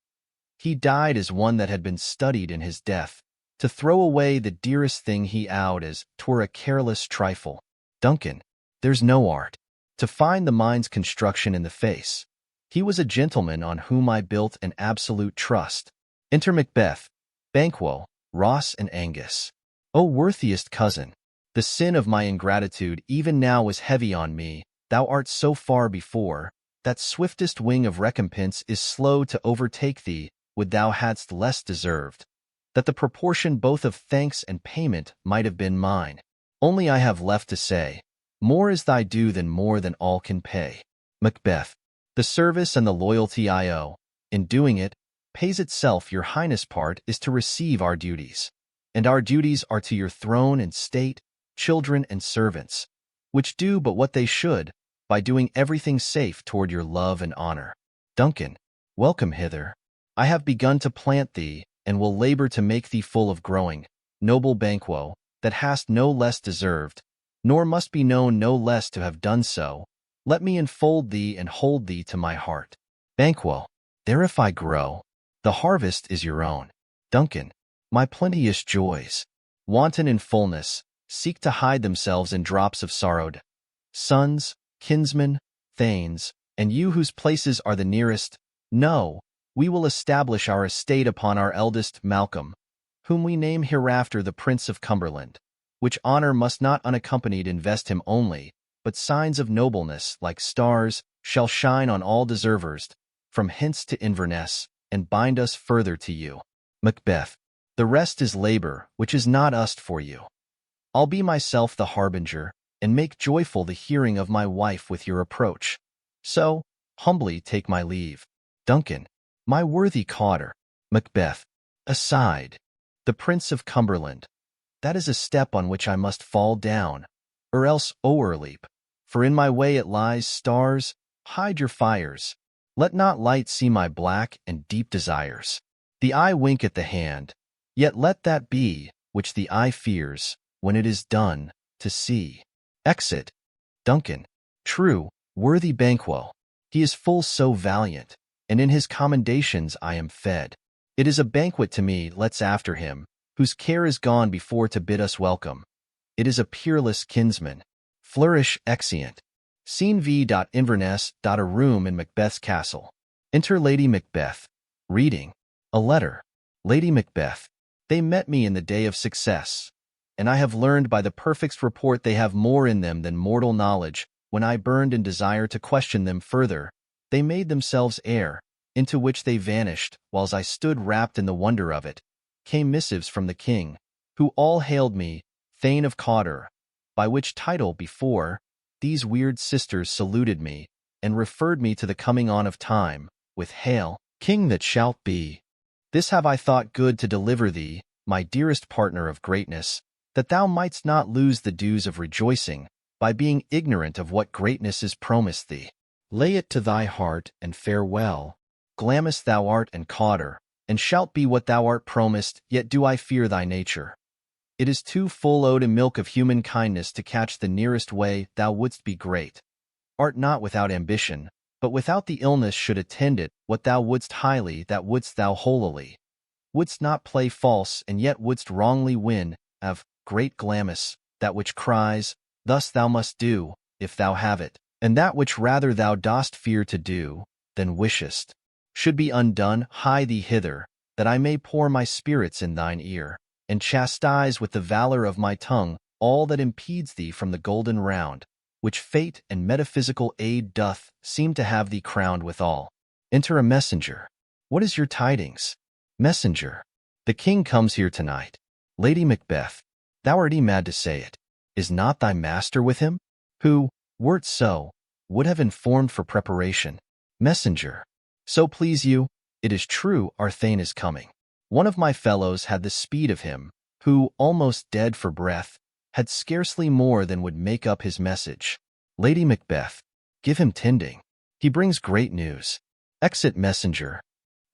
He died as one that had been studied in his death, to throw away the dearest thing he owed as 'twere a careless trifle. Duncan. There's no art to find the mind's construction in the face. He was a gentleman on whom I built an absolute trust. Enter Macbeth, Banquo, Ross, and Angus. O worthiest cousin, the sin of my ingratitude even now was heavy on me. Thou art so far before, that swiftest wing of recompense is slow to overtake thee, would thou hadst less deserved, that the proportion both of thanks and payment might have been mine. Only I have left to say, more is thy due than more than all can pay. Macbeth. The service and the loyalty I owe, in doing it, pays itself. Your highness part is to receive our duties, and our duties are to your throne and state, children and servants, which do but what they should, by doing everything safe toward your love and honor. Duncan. Welcome hither. I have begun to plant thee, and will labor to make thee full of growing, noble Banquo, that hast no less deserved, nor must be known no less to have done so. Let me enfold thee and hold thee to my heart. Banquo. There if I grow, the harvest is your own. Duncan. My plenteous joys, wanton in fullness, seek to hide themselves in drops of sorrow. Sons, kinsmen, thanes, and you whose places are the nearest, know, we will establish our estate upon our eldest Malcolm, whom we name hereafter the Prince of Cumberland, which honor must not unaccompanied invest him only, but signs of nobleness, like stars, shall shine on all deservers, from hence to Inverness, and bind us further to you. Macbeth. The rest is labor, which is not used for you. I'll be myself the harbinger, and make joyful the hearing of my wife with your approach. So, humbly take my leave. Duncan. My worthy Cawdor. Macbeth. Aside. The Prince of Cumberland. That is a step on which I must fall down, or else o'erleap. For in my way it lies. Stars, hide your fires. Let not light see my black and deep desires. The eye wink at the hand, yet let that be which the eye fears, when it is done, to see. Exit. Duncan. True, worthy Banquo. He is full so valiant, and in his commendations I am fed. It is a banquet to me. Let's after him, whose care is gone before to bid us welcome. It is a peerless kinsman. Flourish. Exeunt. Scene v. Inverness. A room in Macbeth's castle. Enter Lady Macbeth. Reading. A letter. Lady Macbeth. They met me in the day of success, and I have learned by the perfect report they have more in them than mortal knowledge. When I burned in desire to question them further, they made themselves air, into which they vanished, whiles I stood wrapped in the wonder of it. Came missives from the king, who all hailed me, Thane of Cawdor, by which title before, these weird sisters saluted me, and referred me to the coming on of time, with Hail, King that shalt be. This have I thought good to deliver thee, my dearest partner of greatness, that thou mightst not lose the dues of rejoicing, by being ignorant of what greatness is promised thee. Lay it to thy heart, and farewell. Glamis thou art and Cawdor, and shalt be what thou art promised, yet do I fear thy nature. It is too full o' to milk of human kindness to catch the nearest way thou wouldst be great. Art not without ambition, but without the illness should attend it, what thou wouldst highly, that wouldst thou holily. Wouldst not play false, and yet wouldst wrongly win, of great Glamis, that which cries, thus thou must do, if thou have it, and that which rather thou dost fear to do, than wishest, should be undone. Hie thee hither, that I may pour my spirits in thine ear, and chastise with the valor of my tongue all that impedes thee from the golden round, which fate and metaphysical aid doth seem to have thee crowned withal. Enter a messenger. What is your tidings? Messenger. The king comes here tonight. Lady Macbeth, thou art mad to say it. Is not thy master with him? Who, were't so, would have informed for preparation. Messenger. So please you, it is true our Thane is coming. One of my fellows had the speed of him, who, almost dead for breath, had scarcely more than would make up his message. Lady Macbeth, give him tending. He brings great news. Exit messenger.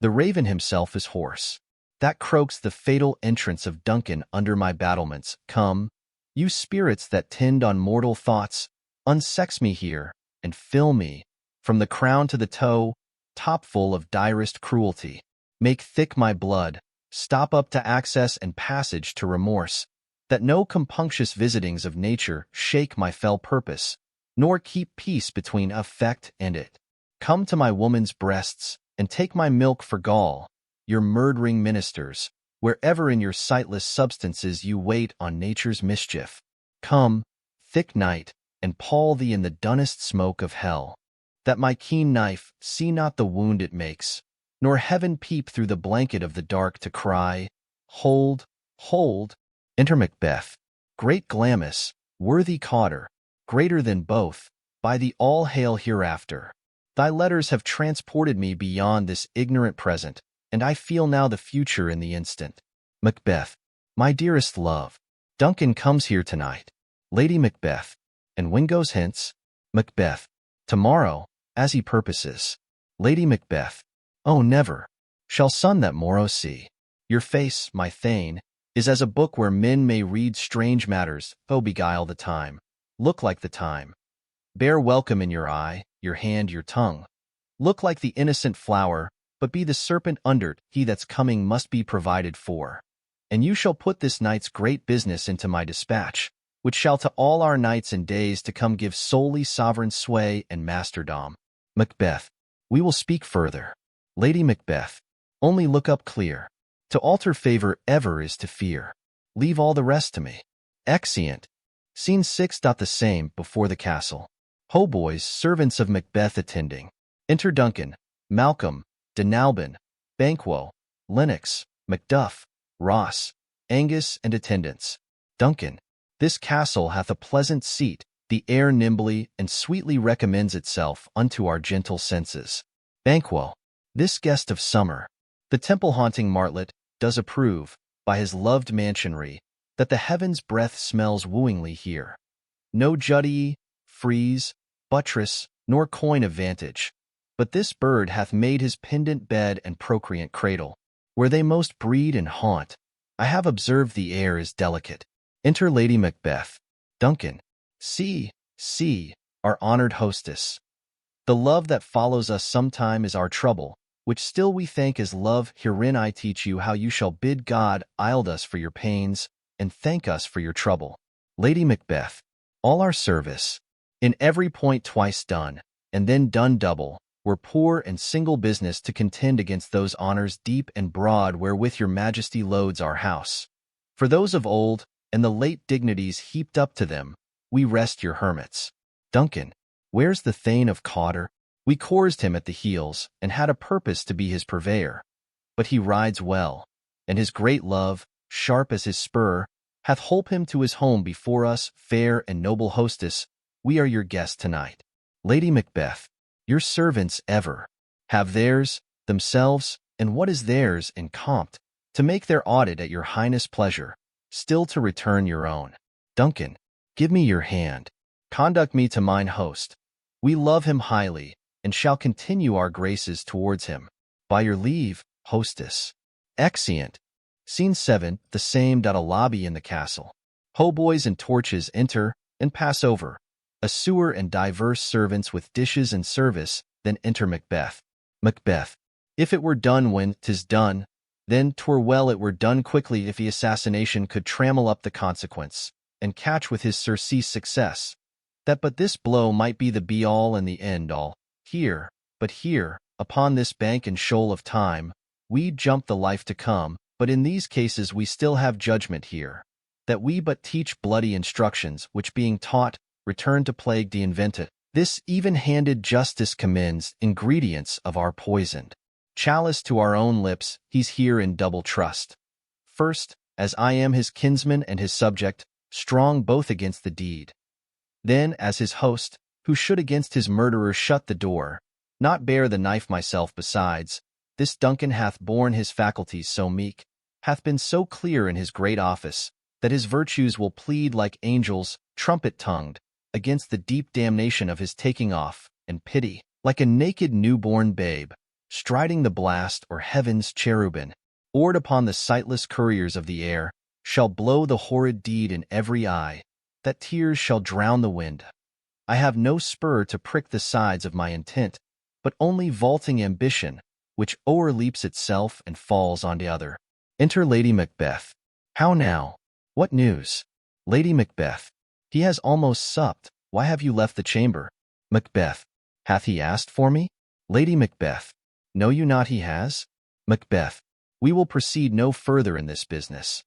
The raven himself is hoarse. That croaks the fatal entrance of Duncan under my battlements. Come, you spirits that tend on mortal thoughts, unsex me here, and fill me, from the crown to the toe, topful of direst cruelty. Make thick my blood, stop up to access and passage to remorse, that no compunctious visitings of nature shake my fell purpose, nor keep peace between affect and it. Come to my woman's breasts, and take my milk for gall, your murdering ministers, wherever in your sightless substances you wait on nature's mischief. Come, thick night, and pall thee in the dunnest smoke of hell, that my keen knife see not the wound it makes, nor heaven peep through the blanket of the dark to cry, Hold, hold. Enter Macbeth. Great Glamis, worthy Cawdor, greater than both, by the all hail hereafter. Thy letters have transported me beyond this ignorant present, and I feel now the future in the instant. Macbeth, my dearest love, Duncan comes here tonight. Lady Macbeth, and when goes hence? Macbeth, tomorrow, as he purposes. Lady Macbeth, oh, never shall sun that morrow see. Your face, my Thane, is as a book where men may read strange matters. Oh, beguile the time. Look like the time. Bear welcome in your eye, your hand, your tongue. Look like the innocent flower, but be the serpent under't. He that's coming must be provided for. And you shall put this night's great business into my dispatch, which shall to all our nights and days to come give solely sovereign sway and masterdom. Macbeth, we will speak further. Lady Macbeth, only look up clear. To alter favor ever is to fear. Leave all the rest to me. Exeunt. Scene 6. The same, before the castle. Hautboys, servants of Macbeth attending. Enter Duncan, Malcolm, de Nalbin, Banquo, Lennox, Macduff, Ross, Angus, and attendants. Duncan, this castle hath a pleasant seat, the air nimbly and sweetly recommends itself unto our gentle senses. Banquo, this guest of summer, the temple-haunting martlet, does approve, by his loved mansionry, that the heaven's breath smells wooingly here. No juddie, frieze, buttress, nor coign of vantage, but this bird hath made his pendant bed and procreant cradle, where they most breed and haunt. I have observed the air is delicate. Enter Lady Macbeth. Duncan, see, our honored hostess. The love that follows us sometime is our trouble, which still we thank as love. Herein I teach you how you shall bid God ild us for your pains, and thank us for your trouble. Lady Macbeth, all our service, in every point twice done, and then done double, were poor and single business to contend against those honors deep and broad wherewith your majesty loads our house. For those of old, and the late dignities heaped up to them, we rest your hermits. Duncan, where's the Thane of Cawdor? We coursed him at the heels, and had a purpose to be his purveyor. But he rides well, and his great love, sharp as his spur, hath holp him to his home before us, fair and noble hostess. We are your guests tonight. Lady Macbeth, your servants ever have theirs, themselves, and what is theirs in compt, to make their audit at your highness' pleasure, still to return your own. Duncan, give me your hand. Conduct me to mine host. We love him highly, and shall continue our graces towards him. By your leave, hostess. Exeunt. Scene 7, the same. A lobby in the castle. Hautboys and torches enter, and pass over. A sewer and divers servants with dishes and service, then enter Macbeth. Macbeth. If it were done when 'tis done, then 'twere well it were done quickly if the assassination could trammel up the consequence, and catch with his surcease success. That but this blow might be the be-all and the end-all. Here, but here, upon this bank and shoal of time, we jump the life to come, but in these cases we still have judgment here, that we but teach bloody instructions, which being taught, return to plague the invented. This even-handed justice commends ingredients of our poisoned chalice to our own lips. He's here in double trust. First, as I am his kinsman and his subject, strong both against the deed. Then, as his host, who should against his murderer shut the door, not bear the knife myself besides, this Duncan hath borne his faculties so meek, hath been so clear in his great office, that his virtues will plead like angels, trumpet-tongued, against the deep damnation of his taking off, and pity, like a naked new-born babe, striding the blast or heaven's cherubin, ored upon the sightless couriers of the air, shall blow the horrid deed in every eye, that tears shall drown the wind. I have no spur to prick the sides of my intent, but only vaulting ambition, which o'erleaps itself and falls on the other. Enter Lady Macbeth. How now? What news? Lady Macbeth. He has almost supped. Why have you left the chamber? Macbeth. Hath he asked for me? Lady Macbeth. Know you not he has? Macbeth. We will proceed no further in this business.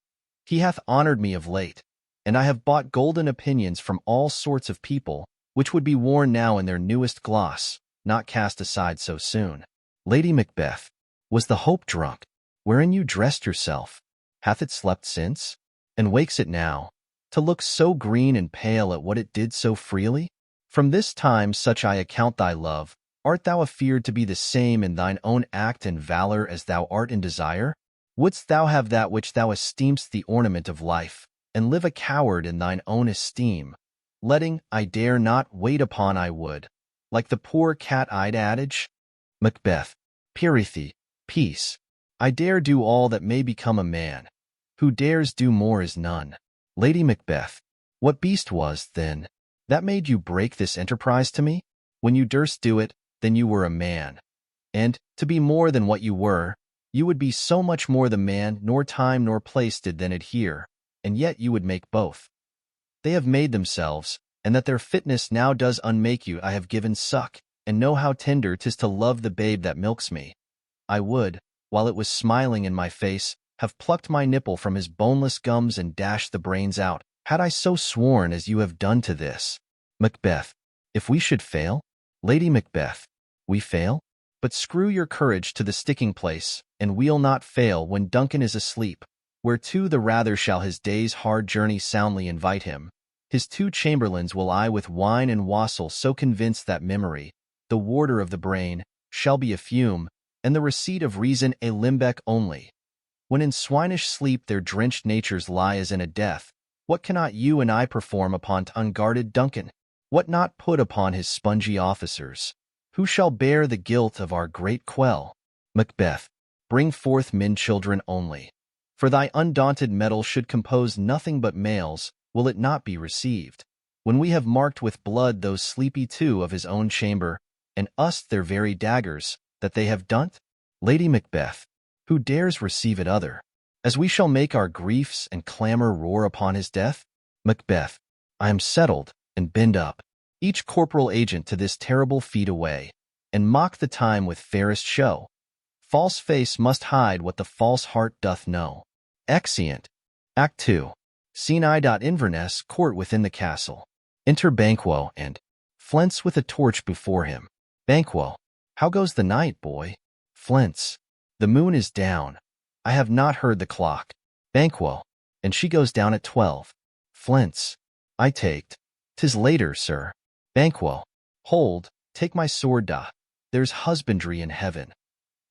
He hath honored me of late, and I have bought golden opinions from all sorts of people, which would be worn now in their newest gloss, not cast aside so soon. Lady Macbeth. Was the hope drunk, wherein you dressed yourself? Hath it slept since? And wakes it now, to look so green and pale at what it did so freely? From this time such I account thy love. Art thou afeard to be the same in thine own act and valor as thou art in desire? Wouldst thou have that which thou esteem'st the ornament of life, and live a coward in thine own esteem, letting I dare not wait upon I would, like the poor cat-eyed adage? Macbeth. Pirithee, peace. I dare do all that may become a man. Who dares do more is none. Lady Macbeth. What beast was, then, that made you break this enterprise to me? When you durst do it, then you were a man. And, to be more than what you were, you would be so much more the man, nor time nor place did then adhere, and yet you would make both. They have made themselves, and that their fitness now does unmake you. I have given suck, and know how tender 'tis to love the babe that milks me. I would, while it was smiling in my face, have plucked my nipple from his boneless gums and dashed the brains out, had I so sworn as you have done to this. Macbeth. If we should fail? Lady Macbeth. We fail? But screw your courage to the sticking place, and we'll not fail when Duncan is asleep, whereto the rather shall his day's hard journey soundly invite him. His 2 chamberlains will I with wine and wassail so convince that memory, the warder of the brain, shall be a fume, and the receipt of reason a limbeck only. When in swinish sleep their drenched natures lie as in a death, what cannot you and I perform upon unguarded Duncan? What not put upon his spongy officers? Who shall bear the guilt of our great quell? Macbeth. Bring forth men-children only. For thy undaunted metal should compose nothing but males, will it not be received? When we have marked with blood those sleepy 2 of his own chamber, and us their very daggers, that they have done't? Lady Macbeth. Who dares receive it other? As we shall make our griefs and clamor roar upon his death? Macbeth. I am settled, and bend up, each corporal agent to this terrible feat away, and mock the time with fairest show. False face must hide what the false heart doth know. Exeunt. Act 2. Scene I. Inverness court within the castle. Enter Banquo and Flint's with a torch before him. Banquo. How goes the night, boy? Flint's. The moon is down. I have not heard the clock. Banquo. And she goes down at 12. Flint's. I taked. 'Tis later, sir. Banquo. Hold, take my sword, da. There's husbandry in heaven.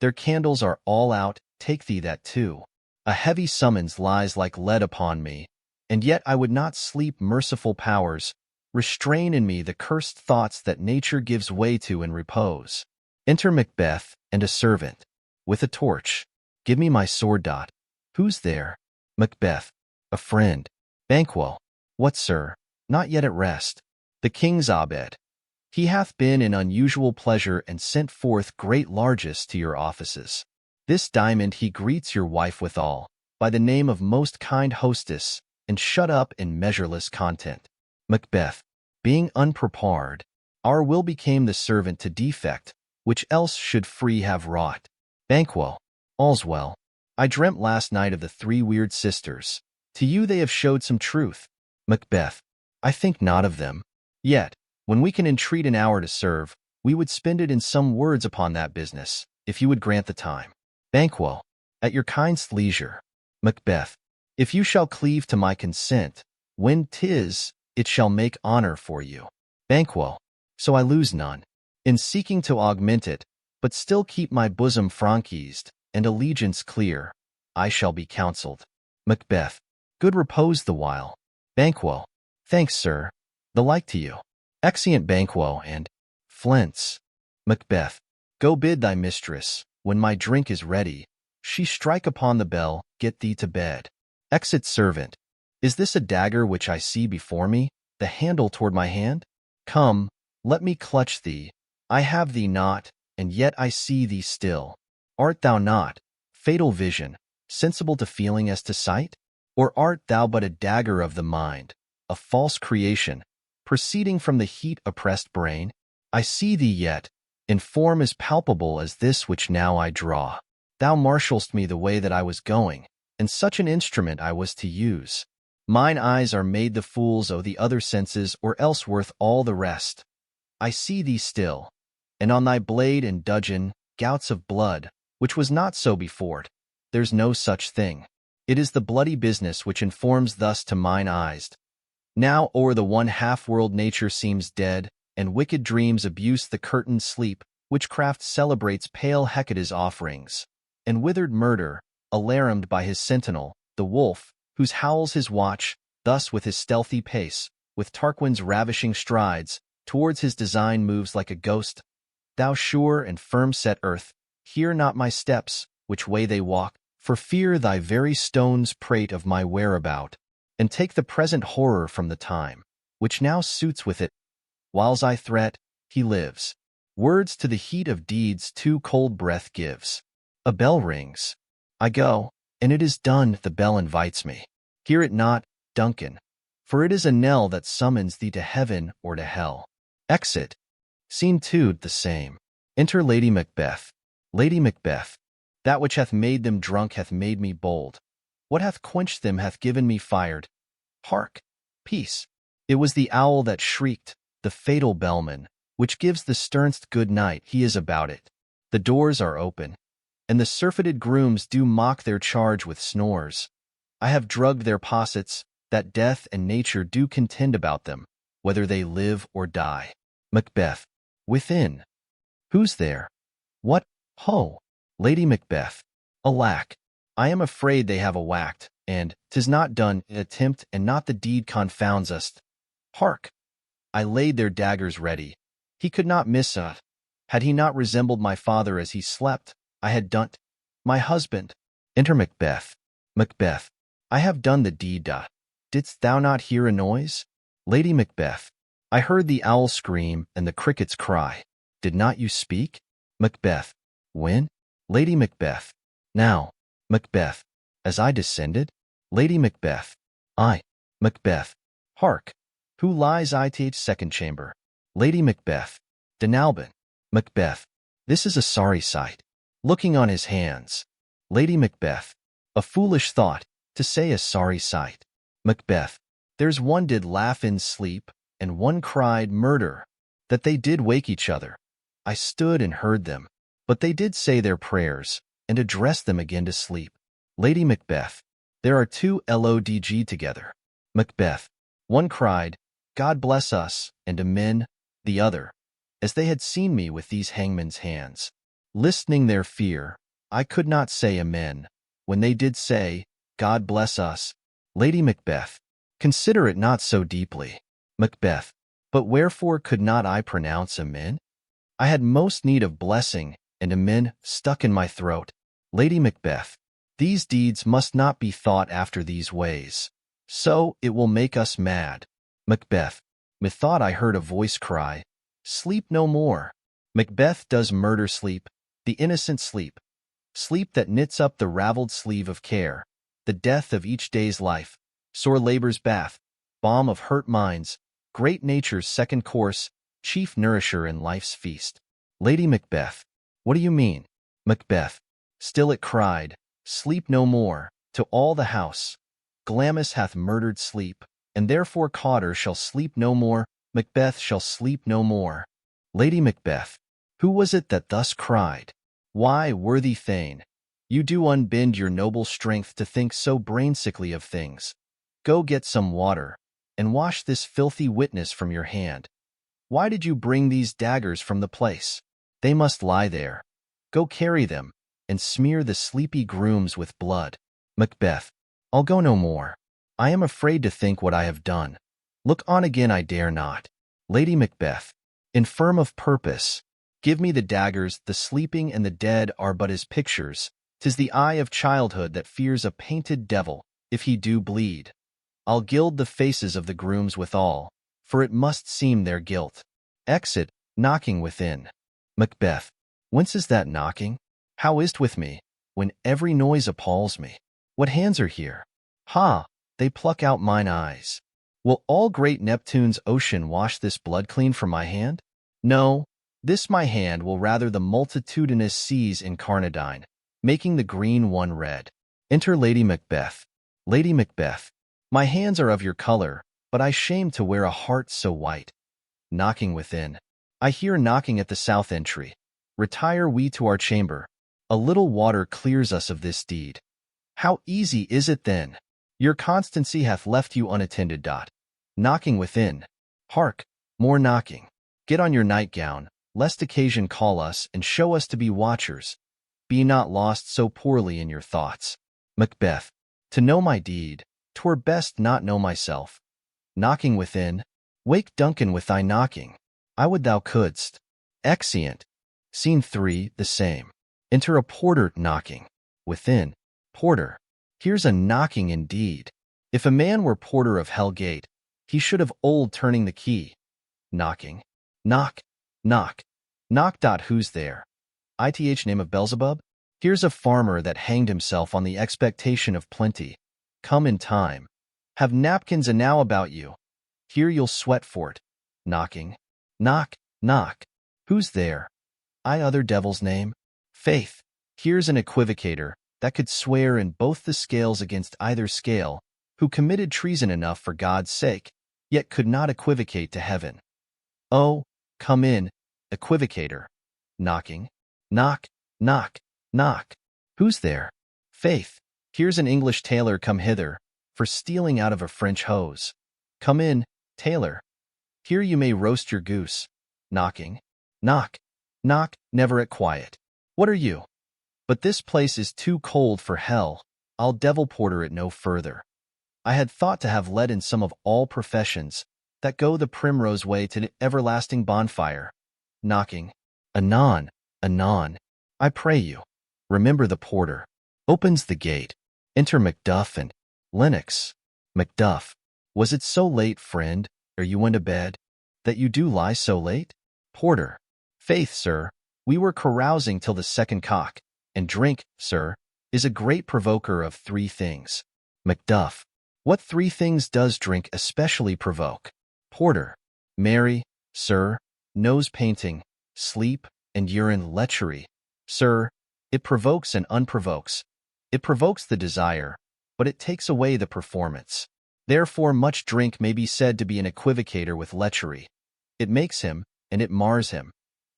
Their candles are all out, take thee that too. A heavy summons lies like lead upon me, and yet I would not sleep. Merciful powers, restrain in me the cursed thoughts that nature gives way to in repose. Enter Macbeth and a servant, with a torch. Give me my sword, dot. Who's there? Macbeth. A friend. Banquo. What, sir? Not yet at rest. The king's abed. He hath been in unusual pleasure and sent forth great largesse to your offices. This diamond he greets your wife withal, by the name of most kind hostess, and shut up in measureless content. Macbeth. Being unprepared, our will became the servant to defect, which else should free have wrought. Banquo. All's well. I dreamt last night of the 3 weird sisters. To you they have showed some truth. Macbeth. I think not of them. Yet, when we can entreat an hour to serve, we would spend it in some words upon that business, if you would grant the time. Banquo. At your kind's leisure. Macbeth. If you shall cleave to my consent, when 'tis, it shall make honor for you. Banquo. So I lose none. In seeking to augment it, but still keep my bosom franchise, and allegiance clear, I shall be counselled. Macbeth. Good repose the while. Banquo. Thanks, sir. The like to you. Exeunt Banquo and Flint's. Macbeth. Go bid thy mistress, when my drink is ready, she strike upon the bell, get thee to bed. Exit servant. Is this a dagger which I see before me, the handle toward my hand? Come, let me clutch thee. I have thee not, and yet I see thee still. Art thou not, fatal vision, sensible to feeling as to sight? Or art thou but a dagger of the mind, a false creation, proceeding from the heat-oppressed brain? I see thee yet, in form as palpable as this which now I draw. Thou marshalst me the way that I was going, and such an instrument I was to use. Mine eyes are made the fools o' the other senses, or else worth all the rest. I see thee still, and on thy blade and dudgeon, gouts of blood, which was not so before't. There's no such thing. It is the bloody business which informs thus to mine eyes. Now o'er the one half-world nature seems dead, and wicked dreams abuse the curtained sleep, witchcraft celebrates pale Hecate's offerings, and withered murder, alarumed by his sentinel, the wolf, whose howls his watch, thus with his stealthy pace, with Tarquin's ravishing strides, towards his design moves like a ghost. Thou sure and firm-set earth, hear not my steps, which way they walk, for fear thy very stones prate of my whereabout, and take the present horror from the time, which now suits with it. Whiles I threat, he lives. Words to the heat of deeds too cold breath gives. A bell rings. I go, and it is done. The bell invites me. Hear it not, Duncan, for it is a knell that summons thee to heaven or to hell. Exit. Scene 2. The same. Enter Lady Macbeth. Lady Macbeth. That which hath made them drunk hath made me bold. What hath quenched them hath given me fired. Hark! Peace! It was the owl that shrieked, the fatal bellman, which gives the sternst good night. He is about it. The doors are open, and the surfeited grooms do mock their charge with snores. I have drugged their possets, that death and nature do contend about them, whether they live or die. Macbeth. Within. Who's there? What? Ho! Lady Macbeth. Alack! I am afraid they have a whacked, and 'tis not done. Attempt and not the deed confounds us. Hark! I laid their daggers ready. He could not miss us. Had he not resembled my father as he slept, I had done't. My husband. Enter Macbeth. Macbeth. I have done the deed. Didst thou not hear a noise? Lady Macbeth. I heard the owl scream and the crickets cry. Did not you speak? Macbeth. When? Lady Macbeth. Now. Macbeth. As I descended? Lady Macbeth. I. Macbeth. Hark! Who lies I to second chamber? Lady Macbeth. Denalban. Macbeth. This is a sorry sight. Looking on his hands. Lady Macbeth. A foolish thought, to say a sorry sight. Macbeth. There's one did laugh in sleep, and one cried murder, that they did wake each other. I stood and heard them, but they did say their prayers, and addressed them again to sleep. Lady Macbeth. There are two lodg together. Macbeth. One cried, God bless us, and amen, the other, as they had seen me with these hangman's hands. Listening their fear, I could not say amen, when they did say, God bless us. Lady Macbeth. Consider it not so deeply. Macbeth. But wherefore could not I pronounce amen? I had most need of blessing, and amen stuck in my throat. Lady Macbeth. These deeds must not be thought after these ways. So it will make us mad. Macbeth. Methought I heard a voice cry, sleep no more. Macbeth does murder sleep, the innocent sleep. Sleep that knits up the raveled sleeve of care, the death of each day's life, sore labor's bath, balm of hurt minds, great nature's second course, chief nourisher in life's feast. Lady Macbeth. What do you mean? Macbeth. Still it cried, sleep no more, to all the house. Glamis hath murdered sleep, and therefore Cawdor shall sleep no more, Macbeth shall sleep no more. Lady Macbeth. Who was it that thus cried? Why, worthy Thane, you do unbend your noble strength to think so brain-sickly of things. Go get some water, and wash this filthy witness from your hand. Why did you bring these daggers from the place? They must lie there. Go carry them, and smear the sleepy grooms with blood. Macbeth. I'll go no more. I am afraid to think what I have done. Look on again I dare not. Lady Macbeth. Infirm of purpose. Give me the daggers, the sleeping and the dead are but as pictures. 'Tis the eye of childhood that fears a painted devil, if he do bleed. I'll gild the faces of the grooms withal, for it must seem their guilt. Exit, knocking within. Macbeth. Whence is that knocking? How is't with me, when every noise appalls me? What hands are here? Ha! They pluck out mine eyes. Will all great Neptune's ocean wash this blood clean from my hand? No, this my hand will rather the multitudinous seas incarnadine, making the green one red. Enter Lady Macbeth. Lady Macbeth. My hands are of your color, but I shame to wear a heart so white. Knocking within. I hear knocking at the south entry. Retire we to our chamber. A little water clears us of this deed. How easy is it then? Your constancy hath left you unattended. Knocking within. Hark, more knocking. Get on your nightgown, lest occasion call us and show us to be watchers. Be not lost so poorly in your thoughts. Macbeth. To know my deed, 'twere best not know myself. Knocking within. Wake Duncan with thy knocking. I would thou couldst. Exeunt. Scene 3, the same. Enter a porter knocking. Within. Porter. Here's a knocking indeed. If a man were porter of Hell Gate, he should have old turning the key. Knocking. Knock. Knock. Knock. Who's there? Ith name of Beelzebub? Here's a farmer that hanged himself on the expectation of plenty. Come in time. Have napkins enow about you. Here you'll sweat for't. Knocking. Knock. Knock. Who's there? I other devil's name? Faith. Here's an equivocator that could swear in both the scales against either scale, who committed treason enough for God's sake, yet could not equivocate to heaven. Oh, come in, equivocator. Knocking. Knock. Knock. Knock. Who's there? Faith. Here's an English tailor come hither, for stealing out of a French hose. Come in, tailor. Here you may roast your goose. Knocking. Knock. Knock. Never at quiet. What are you? But this place is too cold for hell. I'll devil porter it no further. I had thought to have led in some of all professions that go the primrose way to the everlasting bonfire. Knocking. Anon. Anon. I pray you. Remember the porter. Opens the gate. Enter Macduff and Lennox. Macduff. Was it so late, friend, ere you went to bed, that you do lie so late? Porter. Faith, sir, we were carousing till the second cock, and drink, sir, is a great provoker of three things. Macduff. What three things does drink especially provoke? Porter. Marry, sir, nose painting, sleep, and urine lechery. Sir, it provokes and unprovokes. It provokes the desire, but it takes away the performance. Therefore much drink may be said to be an equivocator with lechery. It makes him, and it mars him.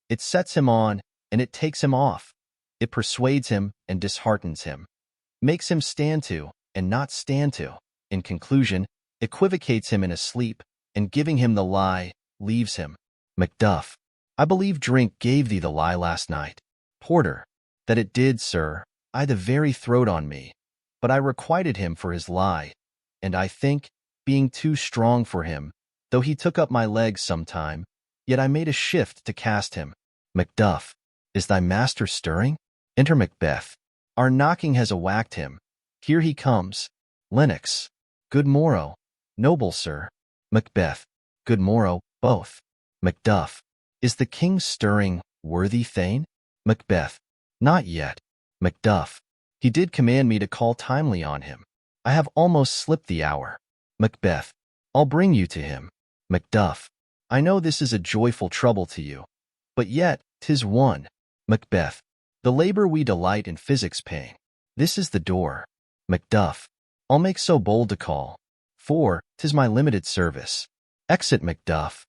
It sets him on, and it takes him off. It persuades him and disheartens him. Makes him stand to, and not stand to. In conclusion, equivocates him in a sleep, and giving him the lie, leaves him. Macduff. I believe drink gave thee the lie last night. Porter. That it did, sir. I the very throat on me. But I requited him for his lie. And I think, being too strong for him, though he took up my legs sometime, yet I made a shift to cast him. Macduff. Is thy master stirring? Enter Macbeth. Our knocking has awacked him. Here he comes. Lennox. Good morrow, noble sir. Macbeth. Good morrow, both. Macduff. Is the king stirring, worthy thane? Macbeth. Not yet. Macduff. He did command me to call timely on him. I have almost slipped the hour. Macbeth. I'll bring you to him. Macduff. I know this is a joyful trouble to you, but yet 'tis one. Macbeth. The labor we delight in physics pain. This is the door. Macduff. I'll make so bold to call, for 'tis my limited service. Exit Macduff.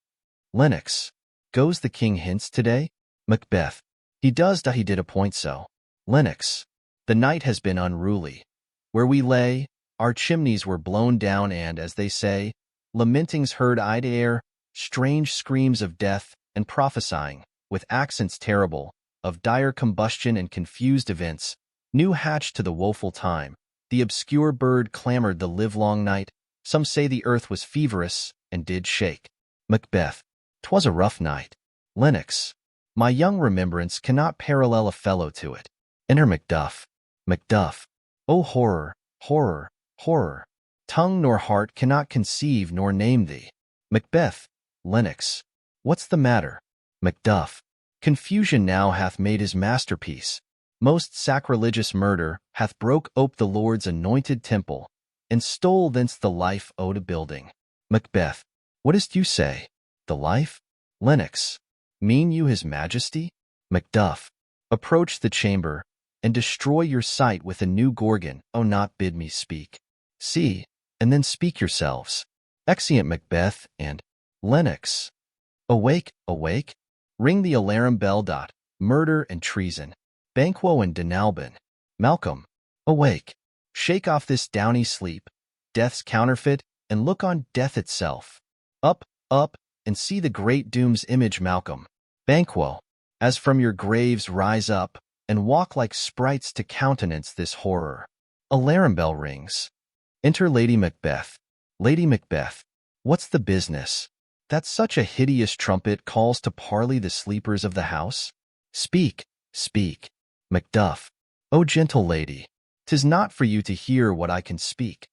Lennox. Goes the king hence today? Macbeth. He does he did appoint so. Lennox. The night has been unruly. Where we lay, our chimneys were blown down and, as they say, lamentings heard I to air, strange screams of death, and prophesying, with accents terrible, of dire combustion and confused events, new hatched to the woeful time. The obscure bird clamored the livelong night. Some say the earth was feverous, and did shake. Macbeth. 'Twas a rough night. Lennox. My young remembrance cannot parallel a fellow to it. Enter Macduff. Macduff. O horror, horror, horror! Tongue nor heart cannot conceive nor name thee. Macbeth. Lennox. What's the matter? Macduff. Confusion now hath made his masterpiece. Most sacrilegious murder hath broke ope the Lord's anointed temple, and stole thence the life o' to building. Macbeth. What is't you say? The life? Lennox. Mean you his majesty? Macduff. Approach the chamber, and destroy your sight with a new Gorgon. O not bid me speak. See, and then speak yourselves. Exeunt Macbeth and Lennox. Awake, awake! Ring the alarum bell. Murder and treason. Banquo and Denalban. Malcolm. Awake! Shake off this downy sleep, death's counterfeit, and look on death itself. Up, up, and see the great doom's image. Malcolm. Banquo. As from your graves rise up, and walk like sprites to countenance this horror. Alarum bell rings. Enter Lady Macbeth. Lady Macbeth. What's the business? That such a hideous trumpet calls to parley the sleepers of the house? Speak, speak. Macduff. O gentle lady, 'tis not for you to hear what I can speak.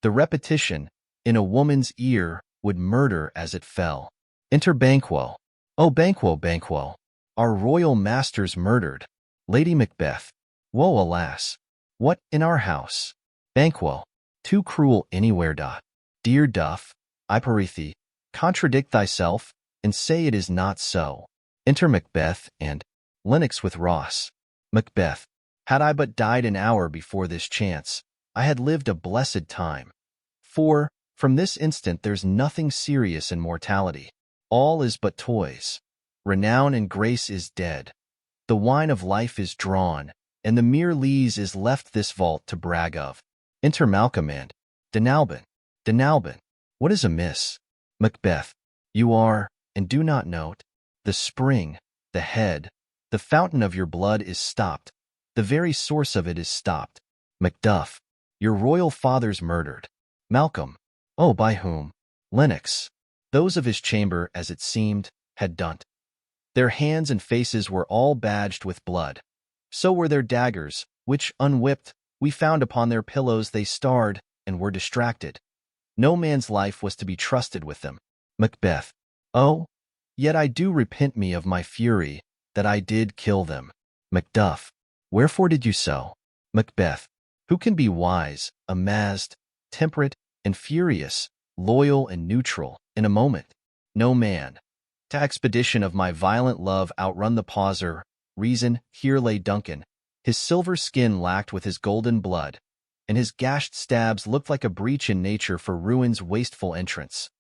The repetition, in a woman's ear, would murder as it fell. Enter Banquo. O Banquo, Banquo, our royal master's murdered. Lady Macbeth. Woe, alas! What, in our house? Banquo. Too cruel anywhere. Dear Duff, I pray thee, contradict thyself, and say it is not so. Enter Macbeth and Lennox with Ross. Macbeth. Had I but died an hour before this chance, I had lived a blessed time. For, from this instant there's nothing serious in mortality. All is but toys. Renown and grace is dead. The wine of life is drawn, and the mere lees is left this vault to brag of. Enter Malcolm and Denalban. Denalban. What is amiss? Macbeth. You are, and do not note, the spring, the head, the fountain of your blood is stopped. The very source of it is stopped. Macduff. Your royal father's murdered. Malcolm. Oh, by whom? Lennox. Those of his chamber, as it seemed, had done't. Their hands and faces were all badged with blood. So were their daggers, which, unwhipped, we found upon their pillows. They starred, and were distracted. No man's life was to be trusted with them. Macbeth. Oh, yet I do repent me of my fury, that I did kill them. Macduff. Wherefore did you so? Macbeth. Who can be wise, amazed, temperate, and furious, loyal and neutral, in a moment? No man. To expedition of my violent love outrun the pauser, reason, here lay Duncan. His silver skin lacked with his golden blood, and his gashed stabs looked like a breach in nature for ruin's wasteful entrance.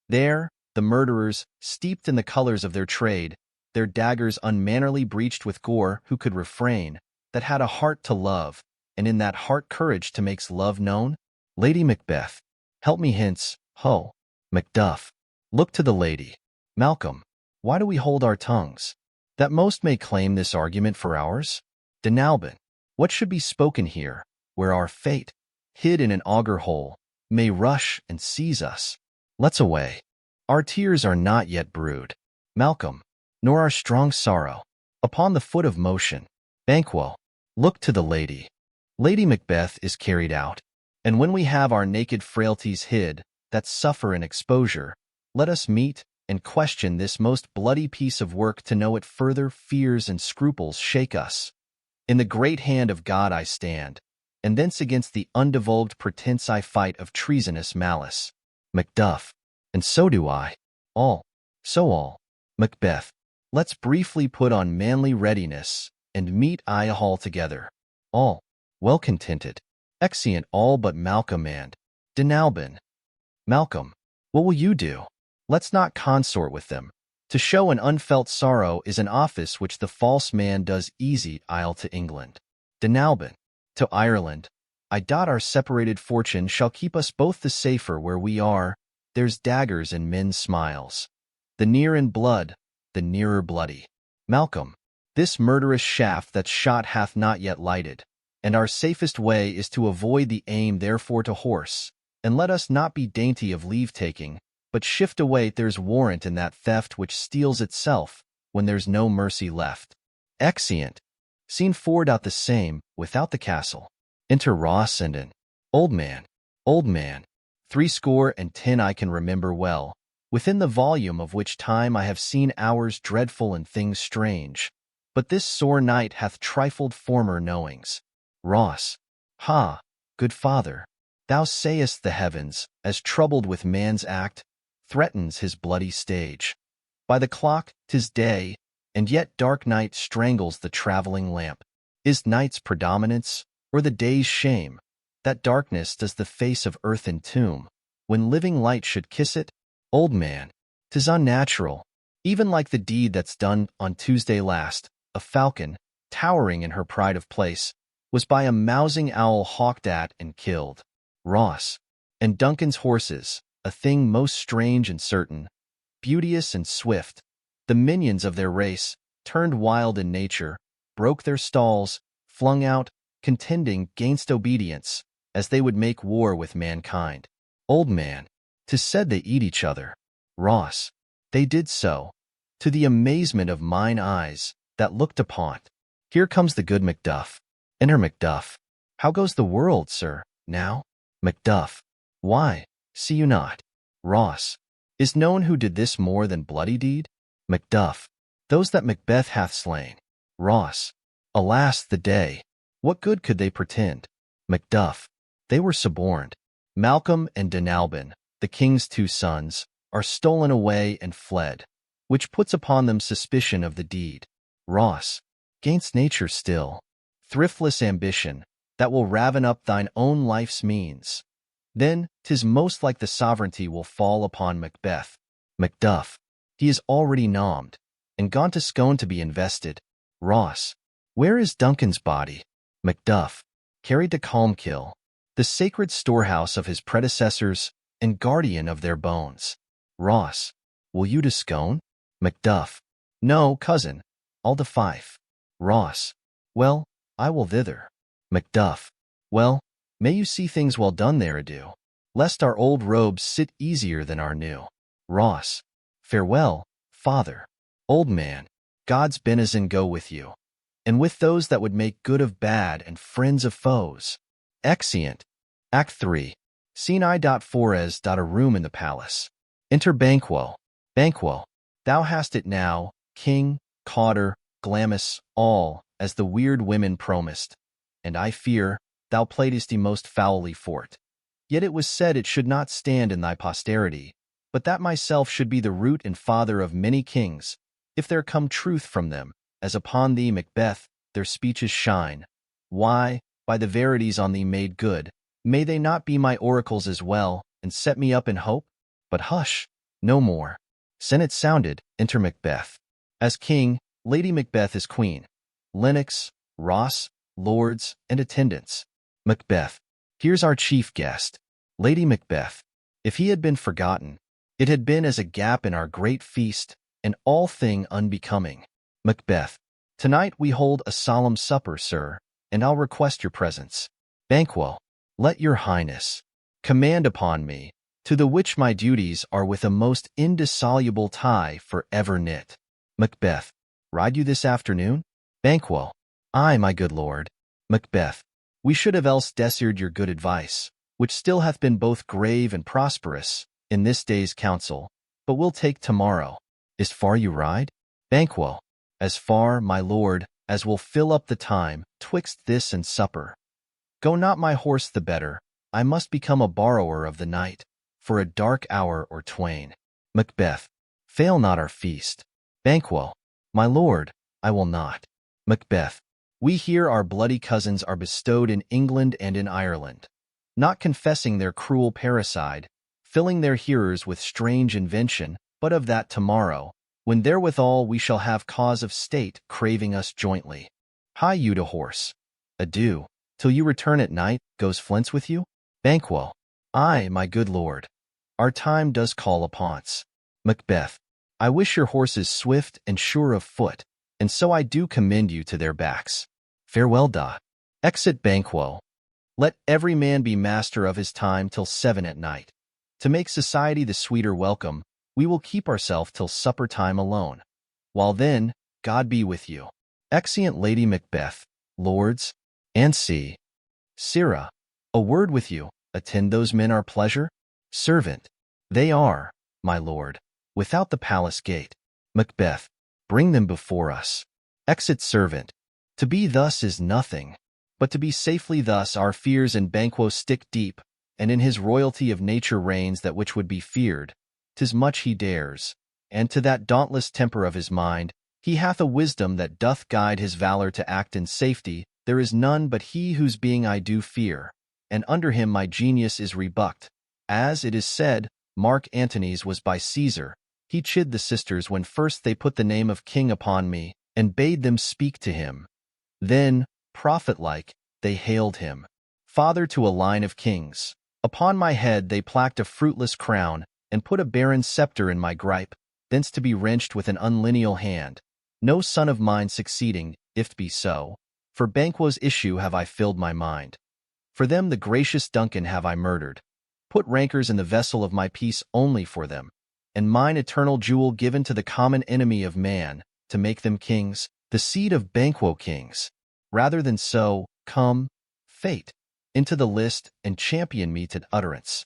There, the murderers, steeped in the colors of their trade, their daggers unmannerly breached with gore, who could refrain, that had a heart to love, and in that heart courage to makes love known? Lady Macbeth, help me hence, ho. Macduff, look to the lady. Malcolm, why do we hold our tongues? That most may claim this argument for ours? De Nalbin, what should be spoken here, where our fate, hid in an auger hole, may rush and seize us? Let's away. Our tears are not yet brewed, Malcolm, nor our strong sorrow. Upon the foot of motion, Banquo, look to the lady. Lady Macbeth is carried out, and when we have our naked frailties hid, that suffer in exposure, let us meet and question this most bloody piece of work to know it further fears and scruples shake us. In the great hand of God I stand, and thence against the undivulged pretense I fight of treasonous malice. Macduff, and so do I. All, so all. Macbeth, let's briefly put on manly readiness, and meet I hall together. All, well contented. Exeunt all but Malcolm and De Nalbin. Malcolm, what will you do? Let's not consort with them. To show an unfelt sorrow is an office which the false man does easy. Isle to England. De Nalbin, to Ireland. I doubt our separated fortune shall keep us both the safer where we are. There's daggers in men's smiles. The near in blood, the nearer bloody. Malcolm, this murderous shaft that's shot hath not yet lighted, and our safest way is to avoid the aim therefore to horse, and let us not be dainty of leave-taking, but shift away. There's warrant in that theft which steals itself, when there's no mercy left. Exeunt. Scene 4. The same, without the castle. Enter Ross and an old man. Old man. 70 I can remember well, within the volume of which time I have seen hours dreadful and things strange. But this sore night hath trifled former knowings. Ross. Ha, good father, thou sayest the heavens, as troubled with man's act, threatens his bloody stage. By the clock, 'tis day, and yet dark night strangles the traveling lamp. Is night's predominance, or the day's shame, that darkness does the face of earth entomb, when living light should kiss it? Old man, 'tis unnatural, even like the deed that's done on Tuesday last. A falcon, towering in her pride of place, was by a mousing owl hawked at and killed. Ross. And Duncan's horses, a thing most strange and certain, beauteous and swift, the minions of their race, turned wild in nature, broke their stalls, flung out, contending gainst obedience, as they would make war with mankind. Old man, 'tis said they eat each other. Ross. They did so, to the amazement of mine eyes, that looked upon't. Here comes the good Macduff. Enter Macduff. How goes the world, sir, now? Macduff. Why, see you not? Ross. Is known who did this more than bloody deed? Macduff. Those that Macbeth hath slain. Ross. Alas the day! What good could they pretend? Macduff. They were suborned. Malcolm and De Nalbin, the king's 2 sons, are stolen away and fled, which puts upon them suspicion of the deed. Ross. Gainst nature still, thriftless ambition, that will raven up thine own life's means. Then 'tis most like the sovereignty will fall upon Macbeth. Macduff. He is already nommed, and gone to Scone to be invested. Ross. Where is Duncan's body? Macduff. Carried to Calmkill, the sacred storehouse of his predecessors and guardian of their bones. Ross. Will you to Scone? Macduff. No, cousin, I'll to Fife. Ross. Well, I will thither. Macduff. Well, may you see things well done there, adieu, lest our old robes sit easier than our new. Ross. Farewell, father. Old man, God's benizon go with you, and with those that would make good of bad and friends of foes. Exeunt. Act 3. Scene I.4 as. A room in the palace. Enter Banquo. Banquo. Thou hast it now, king, Cawdor, Glamis, all, as the weird women promised, and I fear thou playedst most foully for't. Yet it was said it should not stand in thy posterity, but that myself should be the root and father of many kings, if there come truth from them, as upon thee, Macbeth, their speeches shine. Why, by the verities on thee made good, may they not be my oracles as well, and set me up in hope? But hush, no more. Senate sounded, enter Macbeth. As king, Lady Macbeth is queen. Lennox, Ross, lords, and attendants. Macbeth, here's our chief guest. Lady Macbeth, if he had been forgotten, it had been as a gap in our great feast, and all thing unbecoming. Macbeth, tonight we hold a solemn supper, sir, and I'll request your presence. Banquo, let your highness command upon me, to the which my duties are with a most indissoluble tie for ever knit. Macbeth, ride you this afternoon? Banquo, aye, my good lord. Macbeth, we should have else desired your good advice, which still hath been both grave and prosperous, in this day's council, but we'll take tomorrow. Is far you ride? Banquo, as far, my lord, as will fill up the time, twixt this and supper. Go not my horse the better, I must become a borrower of the night, for a dark hour or twain. Macbeth, fail not our feast. Banquo, my lord, I will not. Macbeth, we here our bloody cousins are bestowed in England and in Ireland, not confessing their cruel parricide, filling their hearers with strange invention, but of that tomorrow, when therewithal we shall have cause of state craving us jointly. Hie you to horse. Adieu, till you return at night, goes Flint's with you? Banquo, aye, my good lord. Our time does call upon's. Macbeth, I wish your horses swift and sure of foot, and so I do commend you to their backs. Farewell, da. Exit Banquo. Let every man be master of his time till 7 at night. To make society the sweeter welcome, we will keep ourselves till supper time alone. While then, God be with you. Exeunt Lady Macbeth, lords, and see. Sirrah, a word with you, attend those men our pleasure? Servant, they are, my lord, without the palace gate. Macbeth, bring them before us. Exit servant. To be thus is nothing, but to be safely thus our fears in Banquo stick deep, and in his royalty of nature reigns that which would be feared. 'Tis much he dares, and to that dauntless temper of his mind, he hath a wisdom that doth guide his valor to act in safety. There is none but he whose being I do fear, and under him my genius is rebucked. As it is said, Mark Antony's was by Caesar. He chid the sisters when first they put the name of king upon me, and bade them speak to him. Then, prophet-like, they hailed him father to a line of kings. Upon my head they placked a fruitless crown, and put a barren scepter in my gripe, thence to be wrenched with an unlineal hand. No son of mine succeeding, if't be so. For Banquo's issue have I filled my mind. For them the gracious Duncan have I murdered. Put rancors in the vessel of my peace only for them, and mine eternal jewel given to the common enemy of man, to make them kings, the seed of Banquo kings. Rather than so, come, fate, into the list, and champion me to utterance.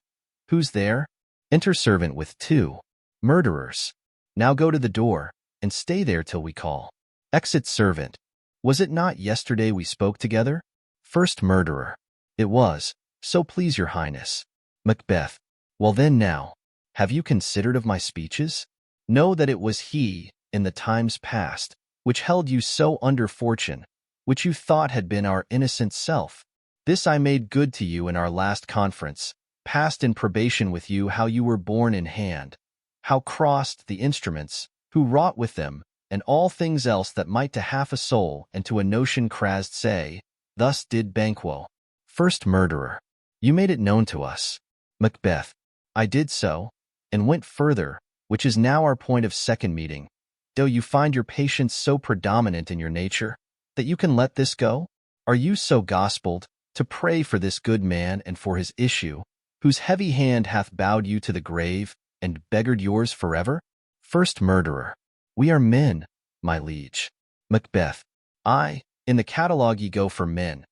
Who's there? Enter servant with 2 murderers. Now go to the door, and stay there till we call. Exit servant. Was it not yesterday we spoke together? First murderer. It was, so please your highness. Macbeth. Well then now, have you considered of my speeches? Know that it was he, in the times past, which held you so under fortune, which you thought had been our innocent self. This I made good to you in our last conference, passed in probation with you how you were born in hand, how crossed the instruments, who wrought with them, and all things else that might to half a soul and to a notion crased say, thus did Banquo. First murderer. You made it known to us. Macbeth. I did so, and went further, which is now our point of second meeting. Do you find your patience so predominant in your nature, that you can let this go? Are you so gospelled, to pray for this good man and for his issue, whose heavy hand hath bowed you to the grave, and beggared yours forever? First murderer. We are men, my liege. Macbeth. Aye, in the catalogue ye go for men,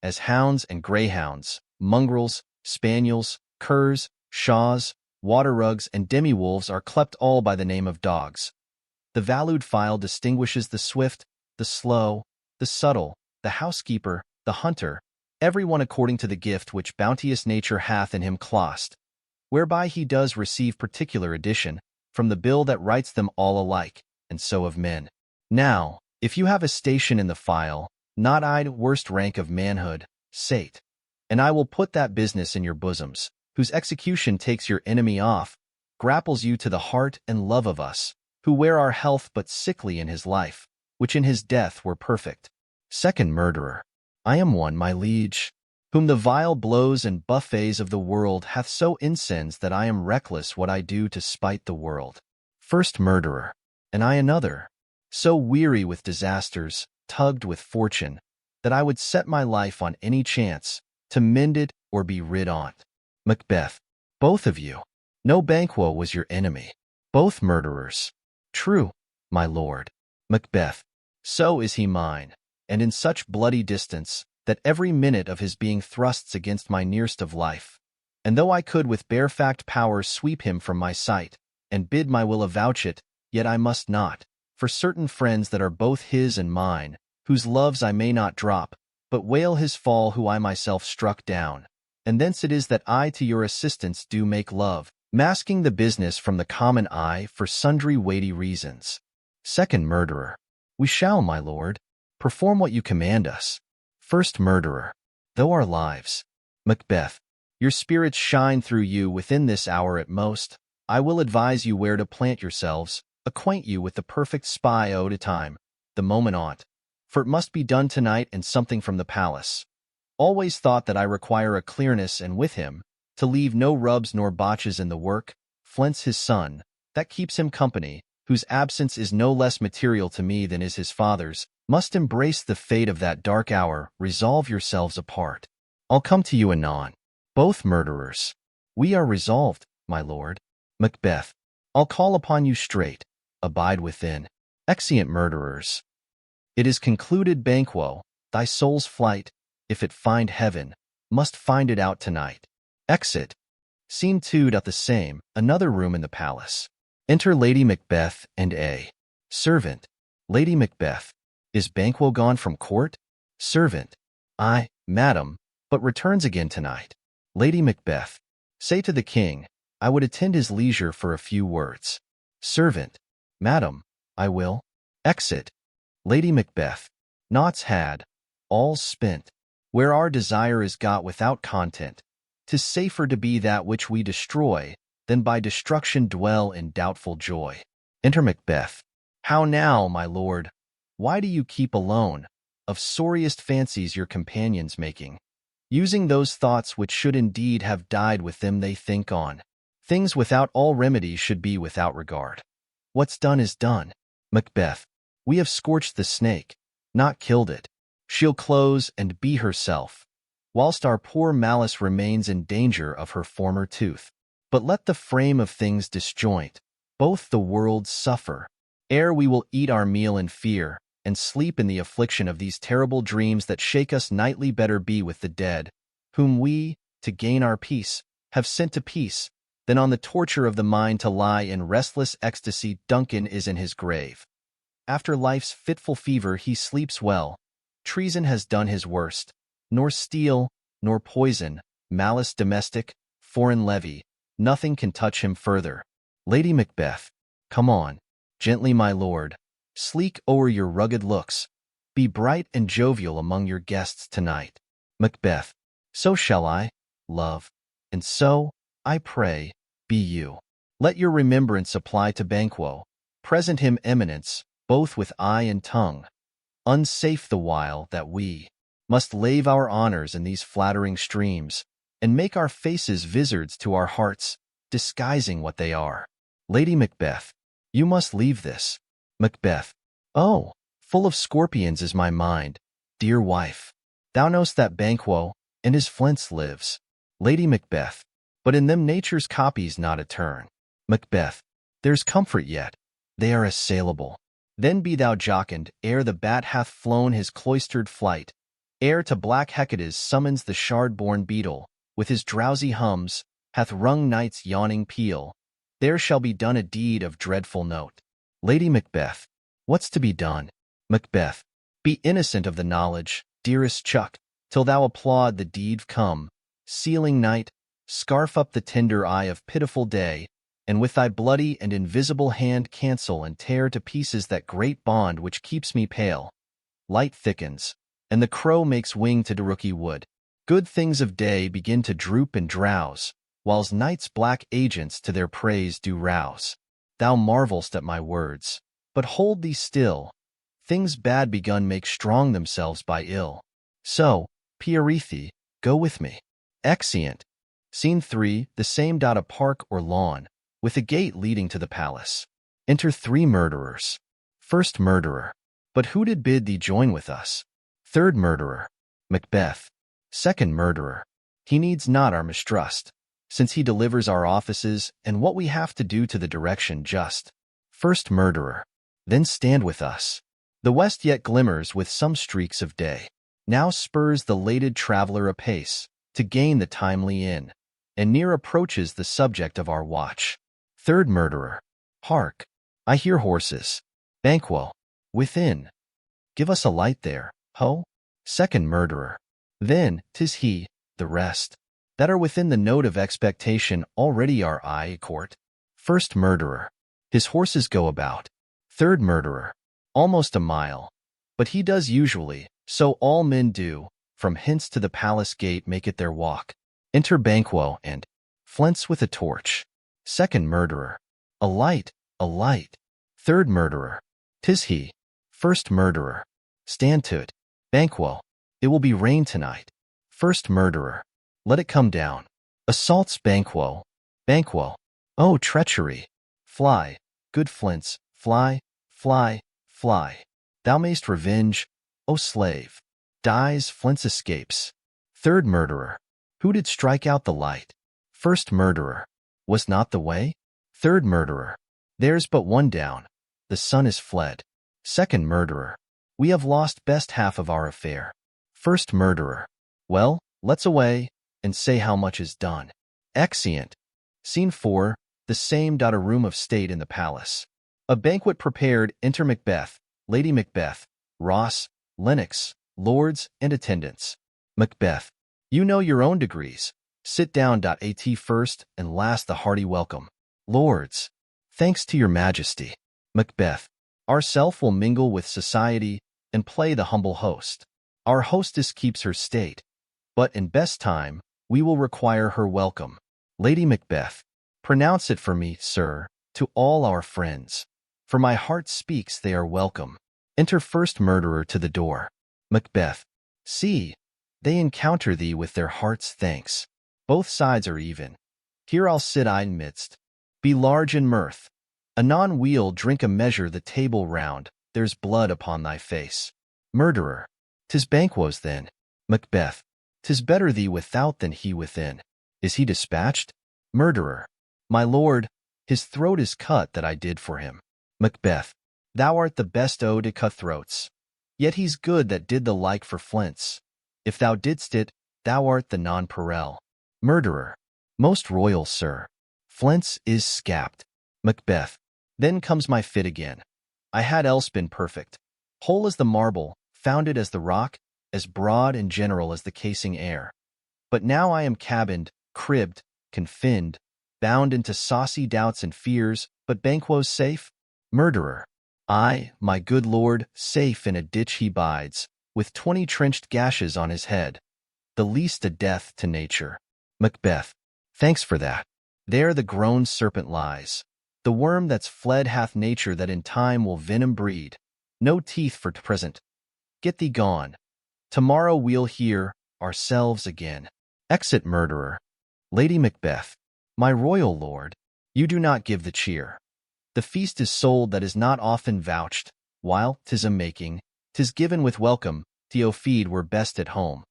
as hounds and greyhounds, mongrels, spaniels, curs, shaws, water-rugs, and demi-wolves are clept all by the name of dogs. The valued file distinguishes the swift, the slow, the subtle, the housekeeper, the hunter, every one according to the gift which bounteous nature hath in him clost. whereby he does receive particular addition from the bill that writes them all alike, and so of men. Now, if you have a station in the file, not I, worst rank of manhood, sate, and I will put that business in your bosoms, whose execution takes your enemy off, grapples you to the heart and love of us, who wear our health but sickly in his life, which in his death were perfect. Second murderer. I am one, my liege, whom the vile blows and buffets of the world hath so incensed that I am reckless what I do to spite the world. First murderer. And I another, so weary with disasters, tugged with fortune, that I would set my life on any chance, to mend it or be rid on't. Macbeth. Both of you. No Banquo was your enemy. Both murderers. True, my lord. Macbeth. So is he mine, and in such bloody distance, that every minute of his being thrusts against my nearest of life. And though I could with barefact power sweep him from my sight, and bid my will avouch it, yet I must not, for certain friends that are both his and mine, whose loves I may not drop, but wail his fall who I myself struck down. And thence it is that I to your assistance do make love, masking the business from the common eye for sundry weighty reasons. Second murderer. We shall, my lord, perform what you command us. First murderer. Though our lives. Macbeth. Your spirits shine through you within this hour at most, I will advise you where to plant yourselves, acquaint you with the perfect spy ode a time, the moment on't, for it must be done tonight and something from the palace. Always thought that I require a clearness and with him, to leave no rubs nor botches in the work, Flint's his son, that keeps him company, whose absence is no less material to me than is his father's, must embrace the fate of that dark hour, resolve yourselves apart. I'll come to you anon. Both murderers. We are resolved, my lord. Macbeth. I'll call upon you straight. Abide within. Exeunt murderers. It is concluded, Banquo, thy soul's flight, if it find heaven, must find it out tonight. Exit. Scene 2. The same, another room in the palace. Enter Lady Macbeth and a servant. Lady Macbeth. Is Banquo gone from court? Servant. Aye, madam, but returns again tonight. Lady Macbeth. Say to the king, I would attend his leisure for a few words. Servant. Madam, I will. Exit. Lady Macbeth. Naught's had, all's spent. Where our desire is got without content, 'tis safer to be that which we destroy, than by destruction dwell in doubtful joy. Enter Macbeth. How now, my lord? Why do you keep alone, of sorriest fancies your companions making, using those thoughts which should indeed have died with them they think on? Things without all remedy should be without regard. What's done is done. Macbeth. We have scorched the snake, not killed it. She'll close and be herself, whilst our poor Malice remains in danger of her former tooth. But let the frame of things disjoint, both the worlds suffer, ere we will eat our meal in fear, and sleep in the affliction of these terrible dreams that shake us nightly. Better be with the dead, whom we, to gain our peace, have sent to peace, than on the torture of the mind to lie in restless ecstasy. Duncan is in his grave. After life's fitful fever he sleeps well. Treason has done his worst, nor steel, nor poison, malice domestic, foreign levy, nothing can touch him further. Lady Macbeth. Come on, gently, my lord, sleek o'er your rugged looks, be bright and jovial among your guests tonight. Macbeth. So shall I, love, and so, I pray, be you. Let your remembrance apply to Banquo, present him eminence, both with eye and tongue, unsafe the while that we must lave our honors in these flattering streams, and make our faces vizards to our hearts, disguising what they are. Lady Macbeth. You must leave this. Macbeth. Oh, full of scorpions is my mind, dear wife. Thou know'st that Banquo, and his flints lives. Lady Macbeth. But in them nature's copies not a turn. Macbeth. There's comfort yet. They are assailable. Then be thou jocund, ere the bat hath flown his cloistered flight, ere to black Hecate's summons the shard-born beetle, with his drowsy hums, hath rung night's yawning peal, there shall be done a deed of dreadful note. Lady Macbeth. What's to be done? Macbeth. Be innocent of the knowledge, dearest chuck, till thou applaud the deed come, sealing night, scarf up the tender eye of pitiful day, and with thy bloody and invisible hand cancel and tear to pieces that great bond which keeps me pale. Light thickens, and the crow makes wing to the rooky wood. Good things of day begin to droop and drowse, whiles night's black agents to their praise do rouse. Thou marvelst at my words, but hold thee still. Things bad begun make strong themselves by ill. So, Pierethe, go with me. Exeunt. Scene 3, the same. A park or lawn, with a gate leading to the palace. Enter 3 murderers. First murderer. But who did bid thee join with us? Third murderer. Macbeth. Second murderer. He needs not our mistrust, since he delivers our offices and what we have to do to the direction just. First murderer. Then stand with us. The west yet glimmers with some streaks of day. Now spurs the lated traveler apace, to gain the timely inn, and near approaches the subject of our watch. Third murderer. Hark! I hear horses. Banquo. Within. Give us a light there, ho! Second murderer. Then, 'tis he, the rest, that are within the note of expectation already our eye court. First murderer. His horses go about. Third murderer. Almost a mile. But he does usually, so all men do, from hence to the palace gate make it their walk. Enter Banquo and Flint's with a torch. Second murderer. A light, a light. Third murderer. 'Tis he. First murderer. Stand to't. Banquo. It will be rain tonight. First murderer. Let it come down. Assaults Banquo. Banquo. Oh, treachery. Fly, good Flints, fly, fly, fly. Thou mayst revenge, O slave. Dies, Flints escapes. Third murderer. Who did strike out the light? First murderer. Was not the way? Third murderer. There's but one down. The sun is fled. Second murderer. We have lost best half of our affair. First murderer. Well, let's away, and say how much is done. Exeunt. Scene 4, the same. A room of state in the palace. A banquet prepared. Enter Macbeth, Lady Macbeth, Ross, Lennox, lords, and attendants. Macbeth. You know your own degrees. Sit down. At first and last the hearty welcome. Lords. Thanks to your majesty. Macbeth. Ourself will mingle with society and play the humble host. Our hostess keeps her state, but in best time we will require her welcome. Lady Macbeth. Pronounce it for me, sir, to all our friends. For my heart speaks they are welcome. Enter first murderer to the door. Macbeth. See, they encounter thee with their heart's thanks. Both sides are even. Here I'll sit I in midst. Be large in mirth. Anon we'll drink a measure the table round. There's blood upon thy face. Murderer. 'Tis Banquo's then. Macbeth. 'Tis better thee without than he within. Is he dispatched? Murderer. My lord, his throat is cut that I did for him. Macbeth. Thou art the best o' to cut throats. Yet he's good that did the like for Flints. If thou didst it, thou art the nonpareil. Murderer. Most royal sir. Flints is scapt. Macbeth. Then comes my fit again. I had else been perfect. Whole as the marble, founded as the rock, as broad and general as the casing air. But now I am cabined, cribbed, confined, bound into saucy doubts and fears, but Banquo's safe? Murderer. I, my good lord, safe in a ditch he bides, with 20 trenched gashes on his head, the least a death to nature. Macbeth. Thanks for that. There the grown serpent lies. The worm that's fled hath nature that in time will venom breed. No teeth for present. Get thee gone. Tomorrow we'll hear ourselves again. Exit murderer. Lady Macbeth. My royal lord, you do not give the cheer. The feast is sold that is not often vouched, while 'tis a making, 'tis given with welcome. Theo feed were best at home.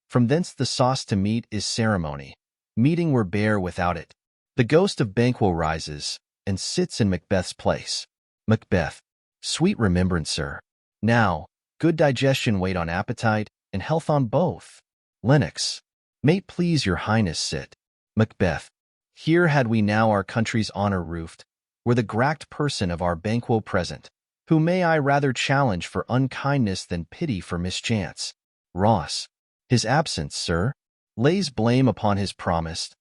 From thence the sauce to meat is ceremony. Meeting were bare without it. The ghost of Banquo rises, and sits in Macbeth's place. Macbeth. Sweet remembrancer. Now, good digestion wait on appetite, and health on both. Lennox. May't please your highness sit. Macbeth. Here had we now our country's honor roofed, were the gracked person of our Banquo present, who may I rather challenge for unkindness than pity for mischance. Ross. His absence, sir, lays blame upon his promised.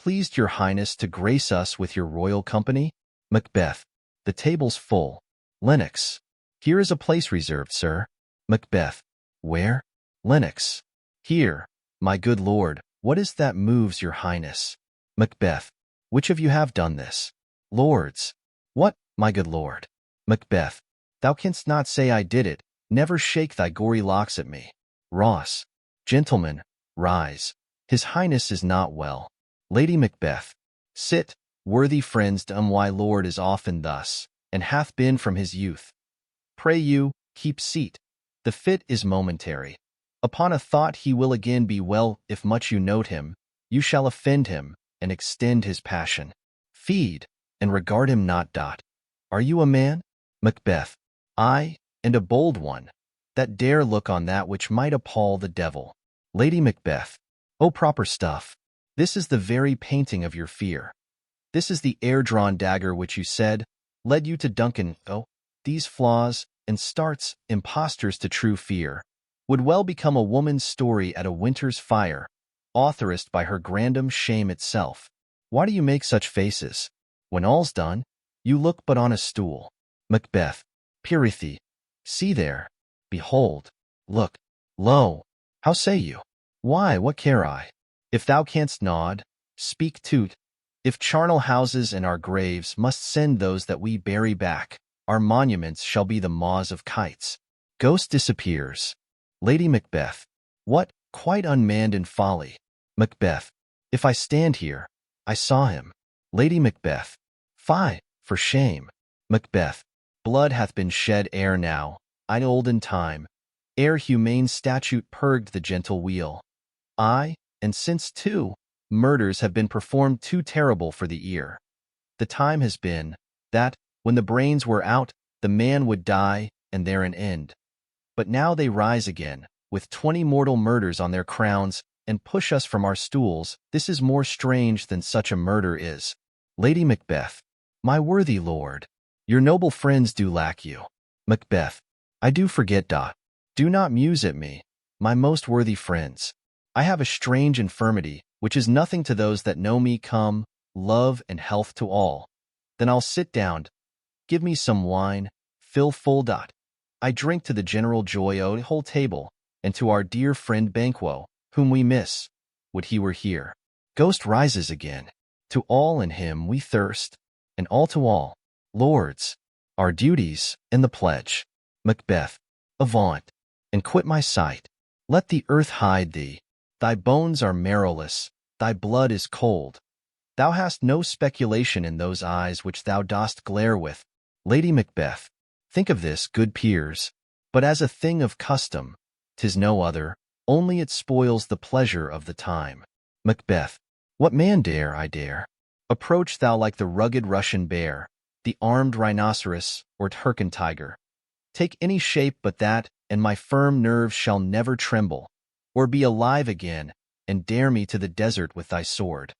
pleased your highness to grace us with your royal company? Macbeth. The table's full. Lennox. Here is a place reserved, sir. Macbeth. Where? Lennox. Here, my good lord. What is that moves your highness? Macbeth. Which of you have done this? Lords. What, my good lord? Macbeth. Thou canst not say I did it. Never shake thy gory locks at me. Ross. Gentlemen, rise. His highness is not well. Lady Macbeth. Sit, worthy friends. My lord is often thus, and hath been from his youth. Pray you, keep seat. The fit is momentary. Upon a thought he will again be well. If much you note him, you shall offend him, and extend his passion. Feed, and regard him not. Are you a man? Macbeth. Aye, and a bold one, that dare look on that which might appall the devil. Lady Macbeth. O proper stuff. This is the very painting of your fear. This is the air-drawn dagger which you said led you to Duncan. Oh, these flaws and starts, impostors to true fear, would well become a woman's story at a winter's fire, authorist by her grandam shame itself. Why do you make such faces? When all's done, you look but on a stool. Macbeth. Pirithee. See there. Behold. Look. Lo. How say you? Why, what care I? If thou canst nod, speak to't. If charnel houses and our graves must send those that we bury back, our monuments shall be the maws of kites. Ghost disappears. Lady Macbeth. What, quite unmanned in folly? Macbeth. If I stand here, I saw him. Lady Macbeth. Fie, for shame. Macbeth. Blood hath been shed ere now, in olden time, ere humane statute purged the gentle wheel. Aye, and since too, murders have been performed too terrible for the ear. The time has been, that, when the brains were out, the man would die, and there an end. But now they rise again, with 20 mortal murders on their crowns, and push us from our stools. This is more strange than such a murder is. Lady Macbeth. My worthy lord, your noble friends do lack you. Macbeth. I do forget. Do not muse at me, my most worthy friends. I have a strange infirmity, which is nothing to those that know me. Come, love and health to all. Then I'll sit down. Give me some wine, fill full. I drink to the general joy o' the whole table, and to our dear friend Banquo, whom we miss. Would he were here. Ghost rises again. To all in him we thirst, and all to all. Lords, our duties, and the pledge. Macbeth. Avaunt, and quit my sight. Let the earth hide thee. Thy bones are marrowless, thy blood is cold. Thou hast no speculation in those eyes which thou dost glare with. Lady Macbeth. Think of this, good peers, but as a thing of custom. 'Tis no other, only it spoils the pleasure of the time. Macbeth. What man dare I dare? Approach thou like the rugged Russian bear, the armed rhinoceros, or Turcan tiger. Take any shape but that, and my firm nerves shall never tremble, or be alive again, and dare me to the desert with thy sword.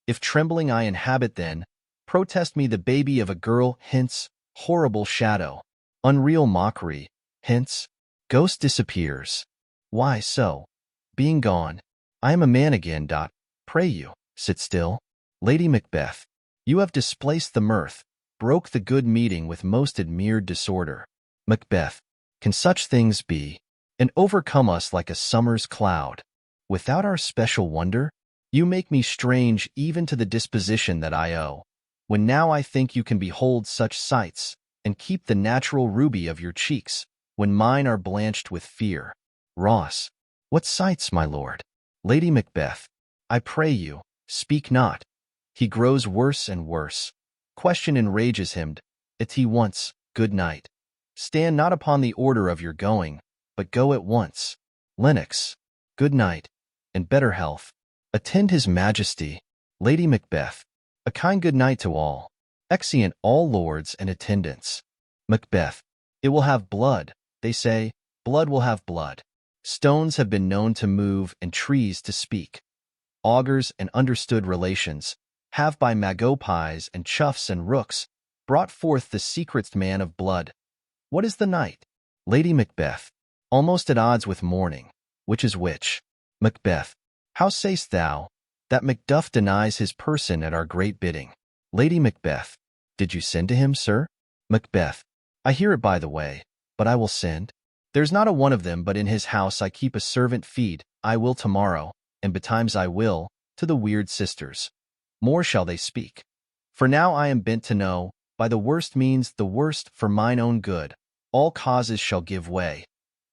If trembling I inhabit then, protest me the baby of a girl. Hence, horrible shadow, unreal mockery. Hence, ghost disappears. Why so? Being gone, I am a man again. Pray you, sit still. Lady Macbeth. You have displaced the mirth, broke the good meeting with most admired disorder. Macbeth. Can such things be, and overcome us like a summer's cloud, without our special wonder? You make me strange even to the disposition that I owe, when now I think you can behold such sights, and keep the natural ruby of your cheeks, when mine are blanched with fear. Ross. What sights, my lord? Lady Macbeth. I pray you, speak not. He grows worse and worse. Question enrages him. It he once, good night. Stand not upon the order of your going, but go at once. Lennox. Good night, and better health. Attend his majesty. Lady Macbeth. A kind good night to all. Exeunt all lords and attendants. Macbeth. It will have blood, they say. Blood will have blood. Stones have been known to move and trees to speak. Augurs and understood relations have by magpies and choughs and rooks brought forth the secret man of blood. What is the night? Lady Macbeth. Almost at odds with morning. Which is which? Macbeth. How say'st thou? that Macduff denies his person at our great bidding. Lady Macbeth, did you send to him, sir? Macbeth, I hear it by the way, but I will send. There's not a one of them but in his house I keep a servant feed. I will tomorrow, and betimes I will, to the weird sisters. More shall they speak. For now I am bent to know, by the worst means the worst for mine own good, all causes shall give way.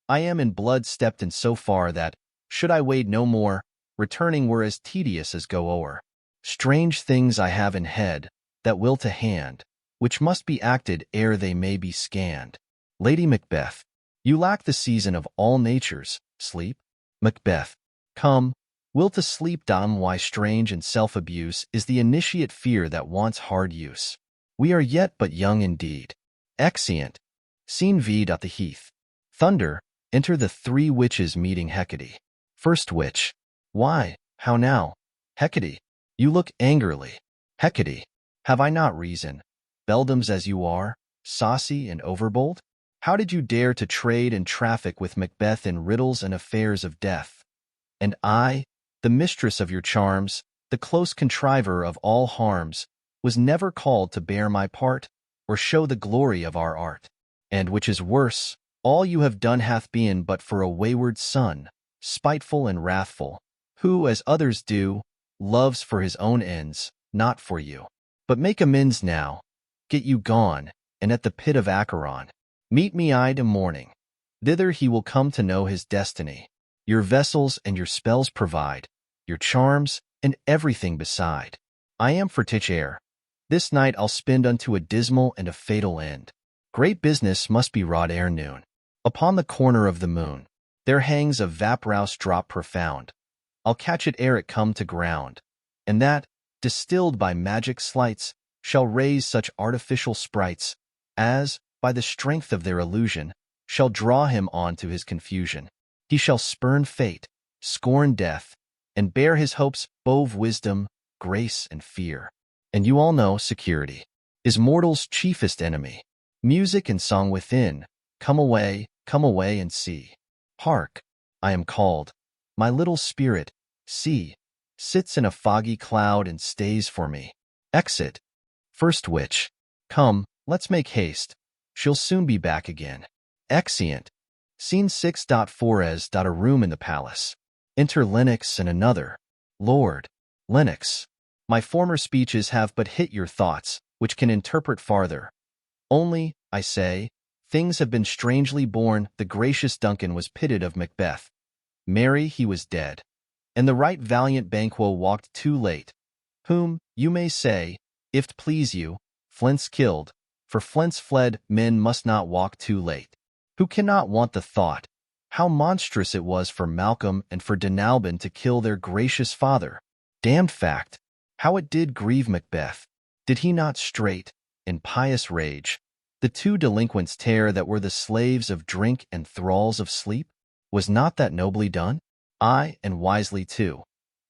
I am in blood stepped in so far that, should I wade no more, returning were as tedious as go o'er. Strange things I have in head, that will to hand, which must be acted ere they may be scanned. Lady Macbeth, you lack the season of all natures, sleep. Macbeth, come, will to sleep down why strange and self-abuse is the initiate fear that wants hard use. We are yet but young indeed. Exeunt. Scene V'd at the heath. Thunder, enter the three witches meeting Hecate. First witch. Why, how now? Hecate, you look angrily. Hecate, have I not reason? Beldams as you are, saucy and overbold? How did you dare to trade and traffic with Macbeth in riddles and affairs of death? And I, the mistress of your charms, the close contriver of all harms, was never called to bear my part, or show the glory of our art. And which is worse, all you have done hath been but for a wayward son, spiteful and wrathful, who, as others do, loves for his own ends, not for you. But make amends now, get you gone, and at the pit of Acheron, meet me I morning. Thither he will come to know his destiny. Your vessels and your spells provide, your charms, and everything beside. I am for tich air. This night I'll spend unto a dismal and a fatal end. Great business must be wrought ere noon. Upon the corner of the moon, there hangs a vaporous drop profound. I'll catch it ere it come to ground, and that, distilled by magic sleights, shall raise such artificial sprites, as, by the strength of their illusion, shall draw him on to his confusion. He shall spurn fate, scorn death, and bear his hopes bove wisdom, grace, and fear. And you all know security is mortal's chiefest enemy. Music and song within, come away and see. Hark, I am called. My little spirit, see, sits in a foggy cloud and stays for me. Exit. First witch. Come, let's make haste. She'll soon be back again. Exeunt. Scene 6.4 as. A room in the palace. Enter Lennox and another. Lord. Lennox. My former speeches have but hit your thoughts, which can interpret farther. Only, I say, things have been strangely born. The gracious Duncan was pitted of Macbeth. Marry, he was dead. And the right valiant Banquo walked too late, whom, you may say, if't please you, Flint's killed, for Flint's fled. Men must not walk too late. Who cannot want the thought, how monstrous it was for Malcolm and for Denalban to kill their gracious father? Damned fact, how it did grieve Macbeth. Did he not straight, in pious rage, the two delinquents tear that were the slaves of drink and thralls of sleep? Was not that nobly done? Aye, and wisely too.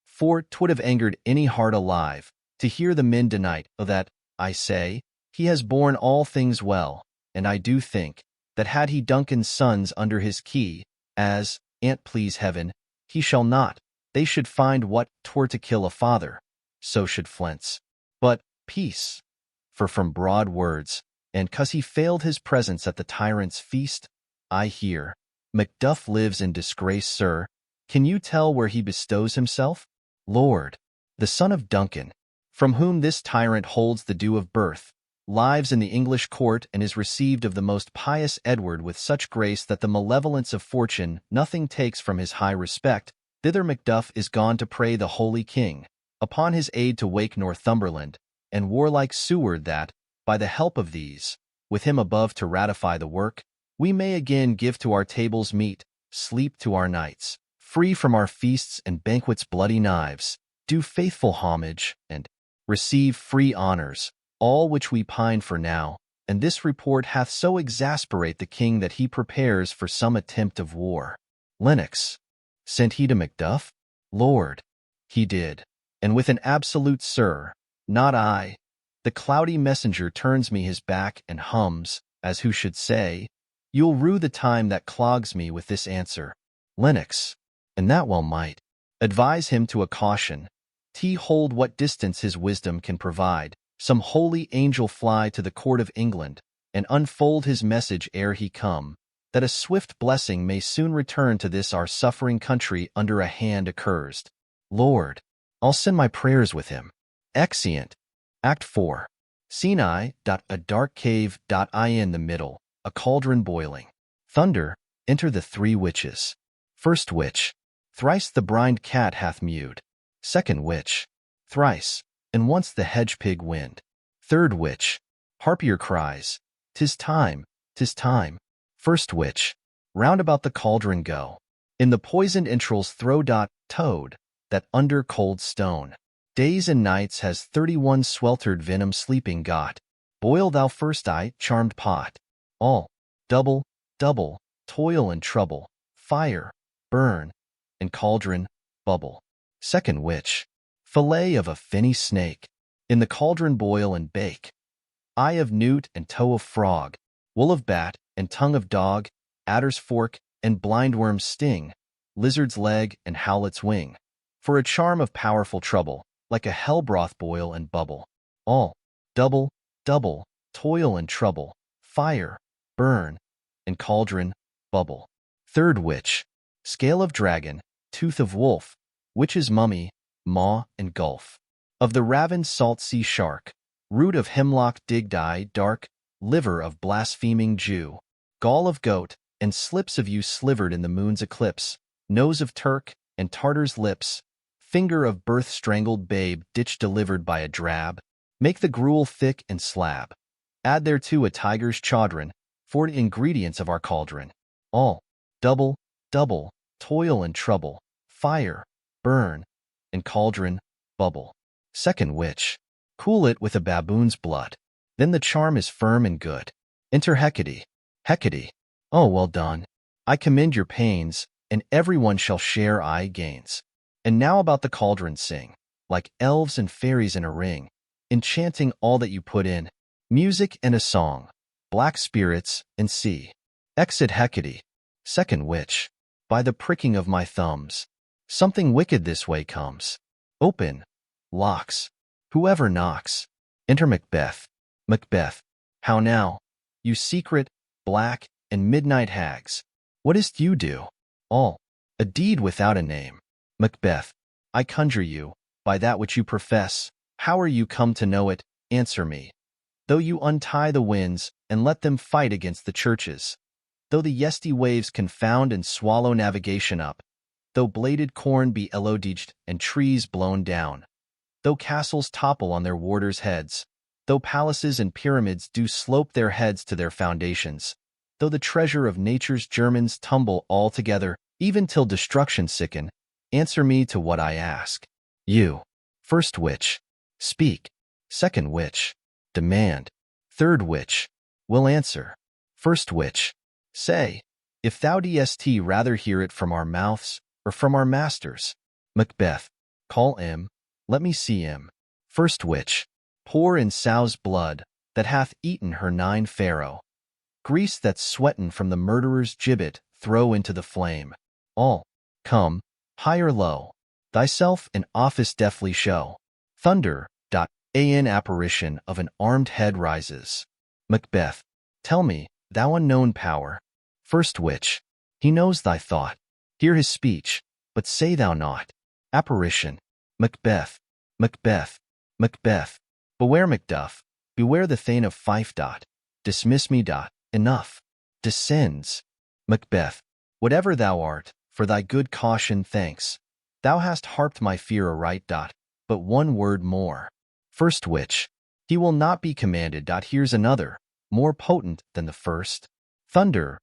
For 'twould have angered any heart alive, to hear the men deny that, I say, he has borne all things well, and I do think, that had he Duncan's sons under his key, as, an't please heaven, he shall not, they should find what 'twere to kill a father, so should Flint's. But, peace! For from broad words, and 'cause he failed his presence at the tyrant's feast, I hear, Macduff lives in disgrace, sir. Can you tell where he bestows himself? Lord, the son of Duncan, from whom this tyrant holds the due of birth, lives in the English court and is received of the most pious Edward with such grace that the malevolence of fortune nothing takes from his high respect. Thither Macduff is gone to pray the holy king, upon his aid to wake Northumberland, and warlike Seward that, by the help of these, with him above to ratify the work, we may again give to our tables meat, sleep to our nights, free from our feasts and banquets bloody knives, do faithful homage, and receive free honors, all which we pine for now, and this report hath so exasperate the king that he prepares for some attempt of war. Lennox. Sent he to Macduff? Lord. He did, and with an absolute sir, not I. The cloudy messenger turns me his back and hums, as who should say, you'll rue the time that clogs me with this answer. Lennox. And that well might. Advise him to a caution. Hold what distance his wisdom can provide. Some holy angel fly to the court of England, and unfold his message ere he come, that a swift blessing may soon return to this our suffering country under a hand accursed. Lord, I'll send my prayers with him. Exeunt. Act 4. Scene I. A dark cave. I in the middle, a cauldron boiling. Thunder, enter the 3 witches. First witch, thrice the blind cat hath mewed. Second witch, thrice, and once the hedge pig wind. Third witch, harpier cries, 'tis time, 'tis time. First witch, round about the cauldron go. In the poisoned entrails throw. Toad, that under cold stone days and nights has 31 sweltered venom sleeping got. Boil thou first charmed pot. All, double, double, toil and trouble, fire, burn, and cauldron, bubble. Second witch, fillet of a finny snake, in the cauldron boil and bake. Eye of newt and toe of frog, wool of bat and tongue of dog, adder's fork and blindworm's sting, lizard's leg and howlet's wing. For a charm of powerful trouble, like a hell broth boil and bubble. All, double, double, toil and trouble, fire, burn, and cauldron, bubble. Third witch, scale of dragon, tooth of wolf, witch's mummy, maw and gulf. Of the ravened salt sea shark, root of hemlock digged dark, liver of blaspheming Jew, gall of goat, and slips of you slivered in the moon's eclipse, nose of Turk, and Tartar's lips, finger of birth strangled babe ditch delivered by a drab, make the gruel thick and slab. Add thereto a tiger's chaudron, for the ingredients of our cauldron. All, double, double, toil and trouble, fire, burn, and cauldron, bubble. Second witch, cool it with a baboon's blood. Then the charm is firm and good. Enter Hecate. Hecate, oh, well done. I commend your pains, and everyone shall share gains. And now about the cauldron sing, like elves and fairies in a ring, enchanting all that you put in, music and a song, black spirits and sea. Exit Hecate. Second witch, by the pricking of my thumbs, something wicked this way comes. Open, locks, whoever knocks. Enter Macbeth. Macbeth, how now, you secret, black, and midnight hags, what is't you do? All, a deed without a name. Macbeth, I conjure you, by that which you profess, how are you come to know it? Answer me. Though you untie the winds, and let them fight against the churches, though the yesty waves confound and swallow navigation up, though bladed corn be elodeged and trees blown down, though castles topple on their warders' heads, though palaces and pyramids do slope their heads to their foundations, though the treasure of nature's Germans tumble all together, even till destruction sicken, answer me to what I ask. You, first witch, speak. Second witch, demand. Third witch, will answer. First witch, say, if thou dst rather hear it from our mouths or from our masters. Macbeth, call him, let me see him. First witch, pour in sow's blood that hath eaten her 9 pharaoh. Grease that's sweatin' from the murderer's gibbet throw into the flame. All, come, high or low, thyself in office deftly show. Thunder, an apparition of an armed head rises. Macbeth, tell me, thou unknown power. First witch, he knows thy thought. Hear his speech, but say thou not. Apparition, Macbeth, Macbeth, Macbeth. Beware Macduff, beware the Thane of Fife. Dismiss me. Enough. Descends. Macbeth, whatever thou art, for thy good caution thanks. Thou hast harped my fear aright. But one word more. First witch, he will not be commanded. Here's another, more potent than the first. Thunder.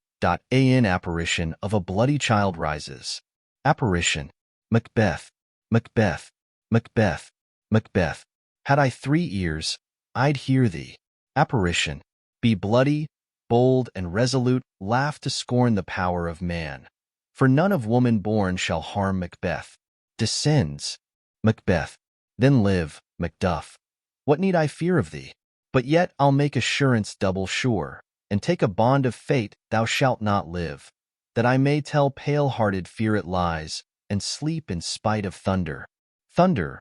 An apparition of a bloody child rises. Apparition, Macbeth, Macbeth, Macbeth, Macbeth. Had I 3 ears, I'd hear thee. Apparition, be bloody, bold, and resolute, laugh to scorn the power of man. For none of woman born shall harm Macbeth. Descends. Macbeth, then live, Macduff. What need I fear of thee? But yet I'll make assurance double sure, and take a bond of fate thou shalt not live, that I may tell pale-hearted fear it lies, and sleep in spite of thunder. Thunder,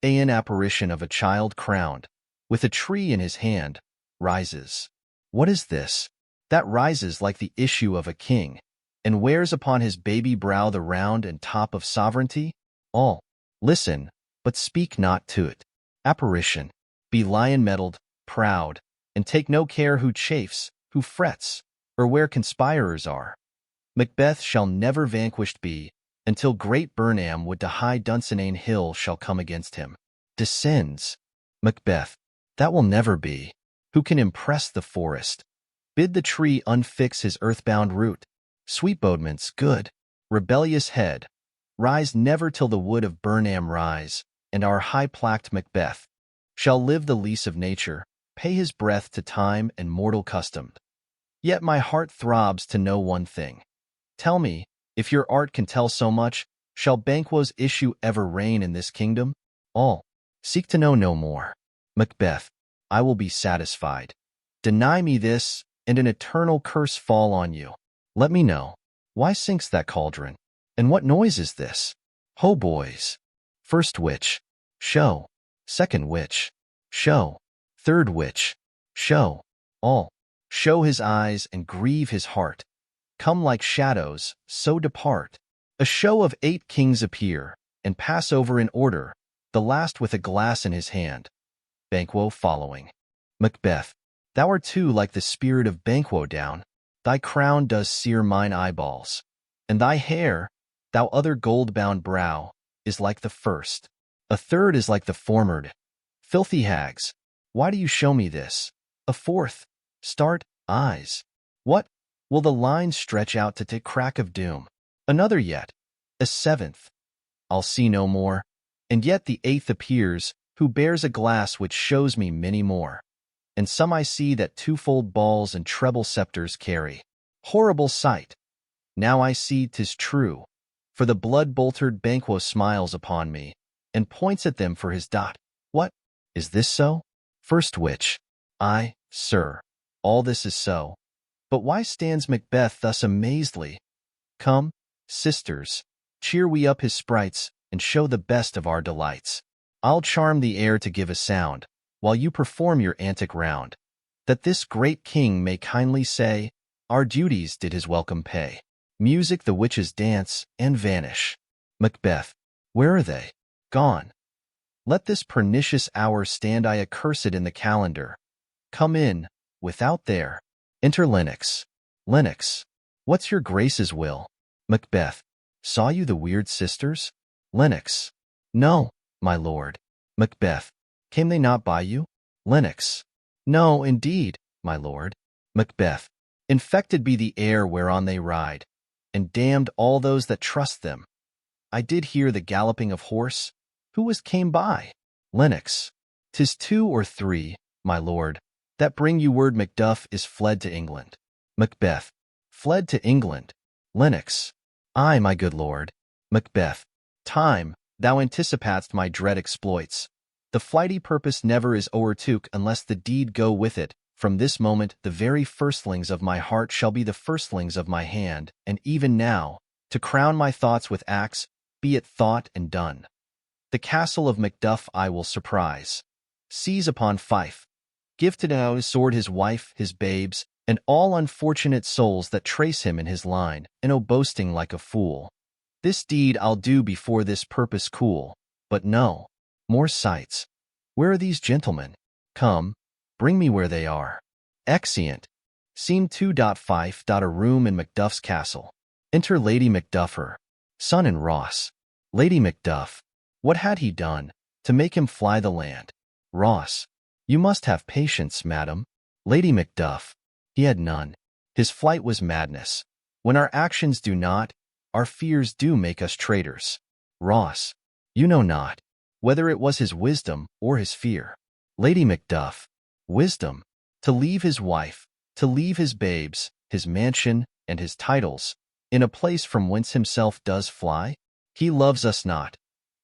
An apparition of a child crowned, with a tree in his hand, rises. What is this? That rises like the issue of a king, and wears upon his baby brow the round and top of sovereignty? All, listen, but speak not to it. Apparition, be lion-mettled, proud, and take no care who chafes, who frets, or where conspirers are. Macbeth shall never vanquished be, until great Burnham would to high Dunsinane hill shall come against him. Descends. Macbeth, that will never be. Who can impress the forest? Bid the tree unfix his earthbound root. Sweet bodements, good, rebellious head, rise never till the wood of Burnham rise, and our high-placked Macbeth shall live the lease of nature, pay his breath to time and mortal custom. Yet my heart throbs to know one thing. Tell me, if your art can tell so much, shall Banquo's issue ever reign in this kingdom? All, seek to know no more. Macbeth, I will be satisfied. Deny me this, and an eternal curse fall on you. Let me know, why sinks that cauldron? And what noise is this? Ho, boys! First witch, show. Second witch, show. Third witch, show. All, show his eyes and grieve his heart. Come like shadows, so depart. A show of 8 kings appear, and pass over in order, the last with a glass in his hand. Banquo following. Macbeth, thou art too like the spirit of Banquo down. Thy crown does sear mine eyeballs, and thy hair, thou other gold-bound brow, is like the first. A third is like the former. Filthy hags, why do you show me this? A fourth, start, eyes. What? Will the lines stretch out to crack of doom? Another yet, a seventh. I'll see no more, and yet the 8th appears, who bears a glass which shows me many more. And some I see that twofold balls and treble scepters carry. Horrible sight! Now I see 'tis true, for the blood-boltered Banquo smiles upon me, and points at them for his dot. What? Is this so? First witch, aye, sir, all this is so. But why stands Macbeth thus amazedly? Come, sisters, cheer we up his sprites, and show the best of our delights. I'll charm the air to give a sound, while you perform your antic round, that this great king may kindly say, our duties did his welcome pay. Music the witches dance, and vanish. Macbeth, where are they? Gone. Let this pernicious hour stand I accursed in the calendar. Come in, without there. Enter Lennox. Lennox, what's your grace's will? Macbeth, saw you the weird sisters? Lennox, no, my lord. Macbeth, came they not by you? Lennox, no, indeed, my lord. Macbeth, infected be the air whereon they ride, and damned all those that trust them. I did hear the galloping of horse. Who came by? Lennox, 'tis 2 or 3, my lord, that bring you word Macduff is fled to England. Macbeth, fled to England. Lennox, aye, my good lord. Macbeth, time, thou anticipatst my dread exploits. The flighty purpose never is o'ertook unless the deed go with it. From this moment the very firstlings of my heart shall be the firstlings of my hand, and even now, to crown my thoughts with acts, be it thought and done. The castle of Macduff I will surprise. Seize upon Fife. Give to now his sword his wife, his babes, and all unfortunate souls that trace him in his line, and boasting like a fool. This deed I'll do before this purpose cool. But no, more sights. Where are these gentlemen? Come, bring me where they are. Exeunt. Scene 2. Fife. A room in Macduff's castle. Enter Lady Macduffer, son and Ross. Lady Macduff, what had he done to make him fly the land? Ross, you must have patience, madam. Lady Macduff, he had none. His flight was madness. When our actions do not, our fears do make us traitors. Ross, you know not whether it was his wisdom or his fear. Lady Macduff, wisdom, to leave his wife, to leave his babes, his mansion, and his titles, in a place from whence himself does fly? He loves us not.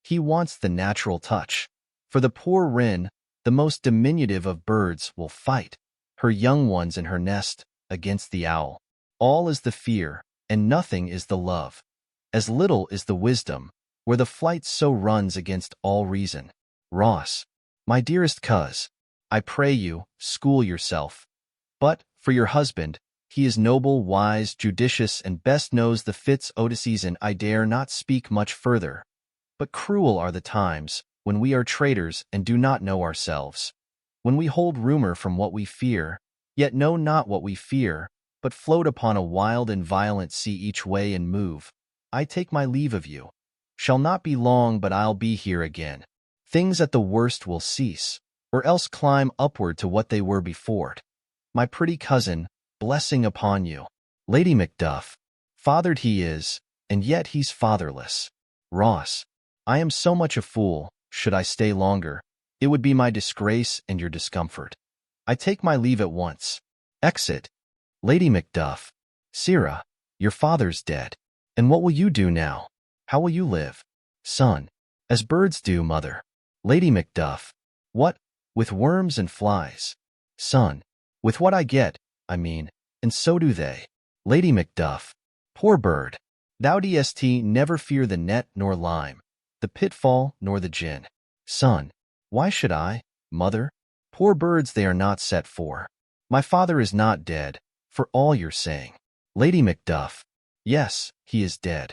He wants the natural touch. For the poor wren, the most diminutive of birds, will fight her young ones in her nest against the owl. All is the fear, and nothing is the love. As little is the wisdom, where the flight so runs against all reason. Ross. My dearest coz, I pray you, school yourself. But, for your husband, he is noble, wise, judicious, and best knows the fits Odysseus, and I dare not speak much further. But cruel are the times, when we are traitors and do not know ourselves. When we hold rumor from what we fear, yet know not what we fear, but float upon a wild and violent sea each way and move. I take my leave of you. Shall not be long, but I'll be here again. Things at the worst will cease, or else climb upward to what they were before. My pretty cousin, blessing upon you. Lady Macduff. Fathered he is, and yet he's fatherless. Ross. I am so much a fool, should I stay longer. It would be my disgrace and your discomfort. I take my leave at once. Exit. Lady Macduff. Sirrah, your father's dead. And what will you do now? How will you live? Son. As birds do, mother. Lady Macduff. What? With worms and flies. Son. With what I get, I mean, and so do they. Lady Macduff. Poor bird. Thou dst never fear the net nor lime, the pitfall nor the gin. Son. Why should I, mother? Poor birds they are not set for. My father is not dead, for all you're saying. Lady Macduff. Yes, he is dead.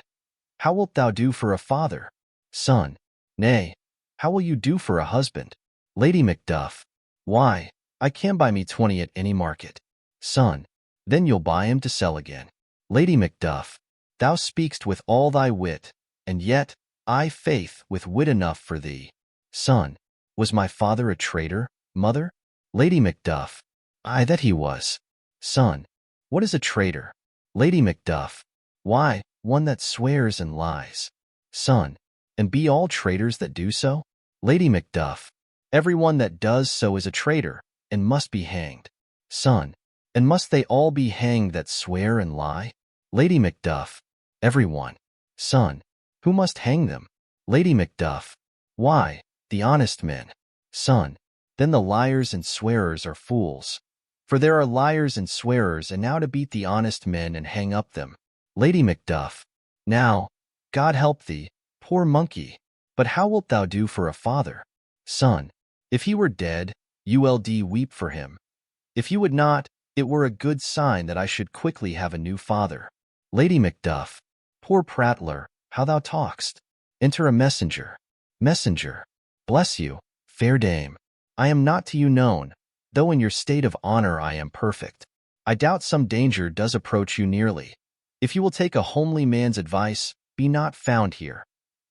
How wilt thou do for a father? Son. Nay, how will you do for a husband? Lady Macduff. Why, I can buy me 20 at any market. Son. Then you'll buy him to sell again. Lady Macduff. Thou speak'st with all thy wit, and yet, I faith, with wit enough for thee. Son. Was my father a traitor, mother? Lady Macduff. Aye, that he was. Son. What is a traitor? Lady Macduff. Why, one that swears and lies. Son. And be all traitors that do so? Lady Macduff. Every one that does so is a traitor, and must be hanged. Son. And must they all be hanged that swear and lie? Lady Macduff. Every one. Son. Who must hang them? Lady Macduff. Why, the honest men. Son. Then the liars and swearers are fools. For there are liars and swearers, and now to beat the honest men and hang up them. Lady Macduff. Now, God help thee, poor monkey. But how wilt thou do for a father? Son. If he were dead, ULD weep for him. If you would not, it were a good sign that I should quickly have a new father. Lady Macduff. Poor prattler, how thou talk'st. Enter a messenger. Messenger. Bless you, fair dame. I am not to you known, though in your state of honor I am perfect. I doubt some danger does approach you nearly. If you will take a homely man's advice, be not found here.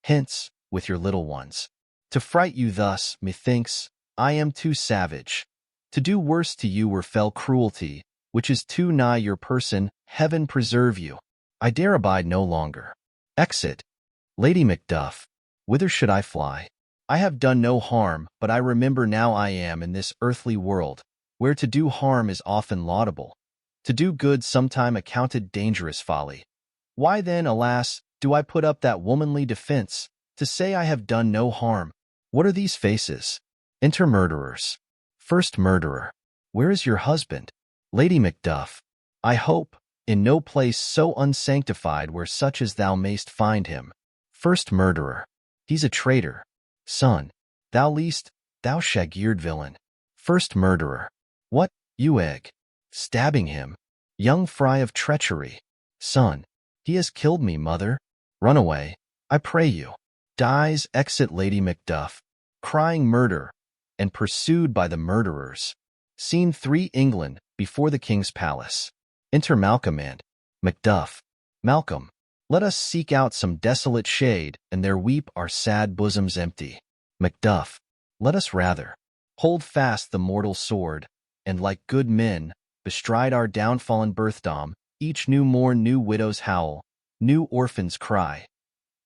Hence, with your little ones. To fright you thus, methinks, I am too savage. To do worse to you were fell cruelty, which is too nigh your person. Heaven preserve you. I dare abide no longer. Exit. Lady Macduff. Whither should I fly? I have done no harm, but I remember now I am in this earthly world, where to do harm is often laudable, to do good sometime accounted dangerous folly. Why then, alas, do I put up that womanly defense, to say I have done no harm? What are these faces? Enter murderers. First murderer. Where is your husband? Lady Macduff. I hope, in no place so unsanctified where such as thou mayst find him. First murderer. He's a traitor. Son. Thou least, thou shag-eared villain. First murderer. What, you egg? Stabbing him. Young fry of treachery. Son. He has killed me, mother. Run away, I pray you. Dies. Exit Lady Macduff. Crying murder, and pursued by the murderers. Scene 3. England, before the king's palace. Enter Malcolm and Macduff. Malcolm. Let us seek out some desolate shade, and there weep our sad bosoms empty. Macduff. Let us rather hold fast the mortal sword, and like good men, bestride our downfallen birthdom, each new morn new widows howl, new orphans cry.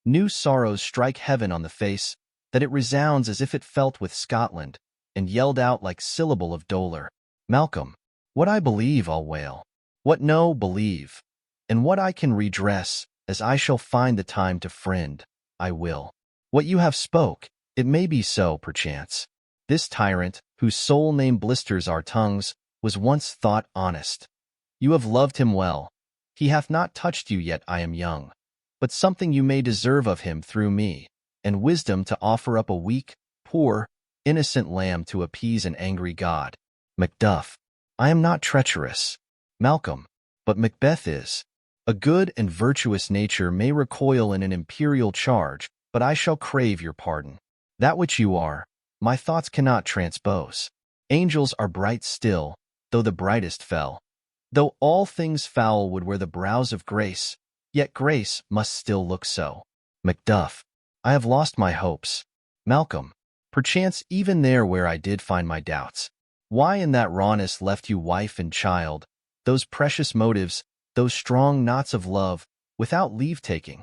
New sorrows strike heaven on the face, that it resounds as if it felt with Scotland, and yelled out like syllable of dolor. Malcolm. What I believe I'll wail. What no believe. And what I can redress, as I shall find the time to friend, I will. What you have spoke, it may be so, perchance. This tyrant, whose sole name blisters our tongues, was once thought honest. You have loved him well. He hath not touched you yet, I am young. But something you may deserve of him through me, and wisdom to offer up a weak, poor, innocent lamb to appease an angry god. Macduff. I am not treacherous, Malcolm, but Macbeth is. A good and virtuous nature may recoil in an imperial charge, but I shall crave your pardon. That which you are, my thoughts cannot transpose. Angels are bright still, though the brightest fell. Though all things foul would wear the brows of grace, yet grace must still look so. Macduff. I have lost my hopes. Malcolm. Perchance even there where I did find my doubts. Why in that rawness left you wife and child, those precious motives, those strong knots of love, without leave-taking?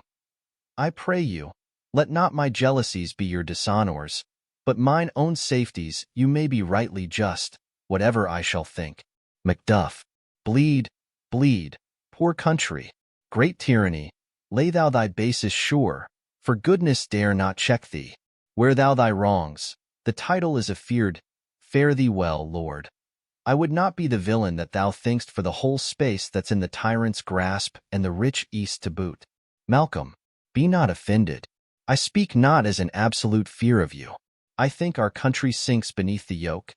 I pray you, let not my jealousies be your dishonors, but mine own safeties you may be rightly just, whatever I shall think. Macduff. Bleed, bleed, poor country, great tyranny, lay thou thy basis sure, for goodness dare not check thee. Wear thou thy wrongs, the title is afeard, fare thee well, Lord. I would not be the villain that thou think'st for the whole space that's in the tyrant's grasp and the rich east to boot. Malcolm. Be not offended. I speak not as an absolute fear of you. I think our country sinks beneath the yoke.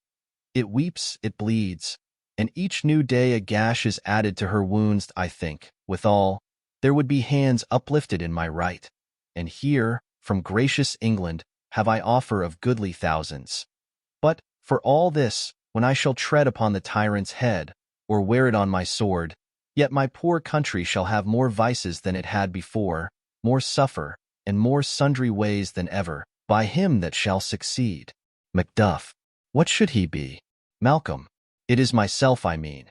It weeps, it bleeds, and each new day a gash is added to her wounds. I think, withal, there would be hands uplifted in my right. And here, from gracious England, have I offer of goodly thousands. But, for all this, when I shall tread upon the tyrant's head, or wear it on my sword, yet my poor country shall have more vices than it had before, more suffer, and more sundry ways than ever, by him that shall succeed. Macduff. What should he be? Malcolm. It is myself I mean,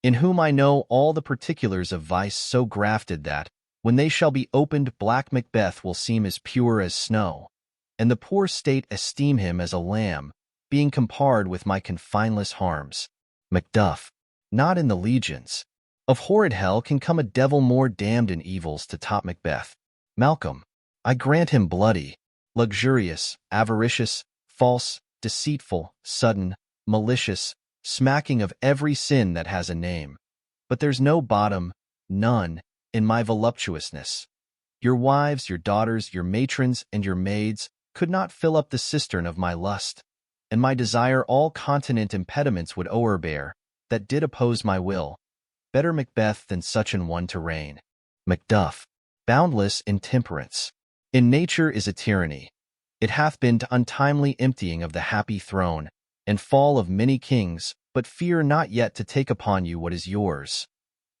in whom I know all the particulars of vice so grafted that, when they shall be opened, black Macbeth will seem as pure as snow, and the poor state esteem him as a lamb, being compared with my confineless harms. Macduff. Not in the legions of horrid hell can come a devil more damned in evils to top Macbeth. Malcolm. I grant him bloody, luxurious, avaricious, false, deceitful, sudden, malicious, smacking of every sin that has a name. But there's no bottom, none, in my voluptuousness. Your wives, your daughters, your matrons, and your maids could not fill up the cistern of my lust, and my desire all continent impediments would o'erbear, that did oppose my will. Better Macbeth than such an one to reign. Macduff. Boundless intemperance. In nature is a tyranny. It hath been to untimely emptying of the happy throne, and fall of many kings, but fear not yet to take upon you what is yours.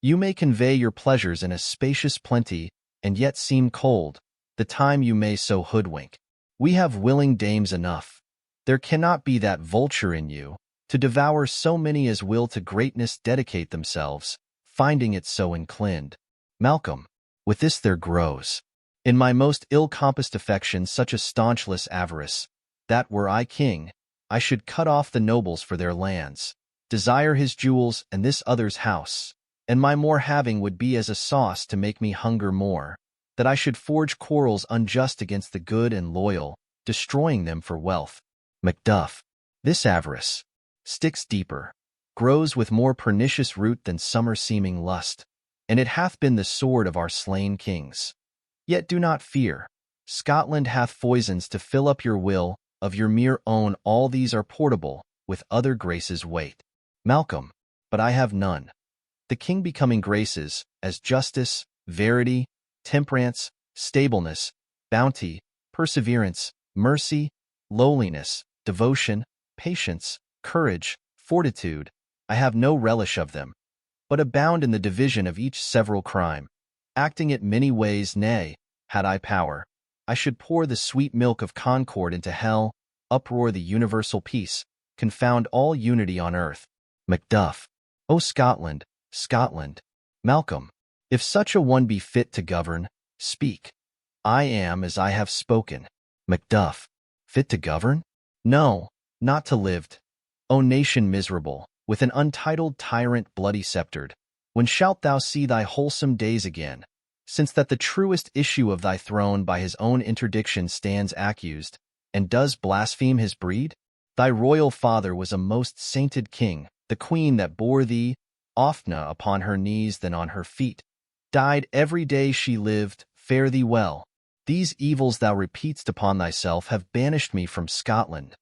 You may convey your pleasures in a spacious plenty, and yet seem cold, the time you may so hoodwink. We have willing dames enough. There cannot be that vulture in you, to devour so many as will to greatness dedicate themselves, finding it so inclined. Malcolm. With this there grows, in my most ill-compassed affection, such a staunchless avarice, that were I king, I should cut off the nobles for their lands, desire his jewels and this other's house, and my more having would be as a sauce to make me hunger more, that I should forge quarrels unjust against the good and loyal, destroying them for wealth. Macduff. This avarice sticks deeper, grows with more pernicious root than summer-seeming lust, and it hath been the sword of our slain kings. Yet do not fear. Scotland hath foisons to fill up your will, of your mere own all these are portable, with other graces weight. Malcolm. But I have none. The king becoming graces, as justice, verity, temperance, stableness, bounty, perseverance, mercy, lowliness, devotion, patience, courage, fortitude, I have no relish of them, but abound in the division of each several crime, acting it many ways. Nay, had I power, I should pour the sweet milk of concord into hell, uproar the universal peace, confound all unity on earth. Macduff. O Scotland, Scotland. Malcolm. If such a one be fit to govern, speak. I am as I have spoken. Macduff. Fit to govern? No, not to lived. O nation miserable, with an untitled tyrant bloody sceptred, when shalt thou see thy wholesome days again, since that the truest issue of thy throne by his own interdiction stands accused, and does blaspheme his breed? Thy royal father was a most sainted king, the queen that bore thee, oftner upon her knees than on her feet, died every day she lived. Fare thee well. These evils thou repeat'st upon thyself have banished me from Scotland.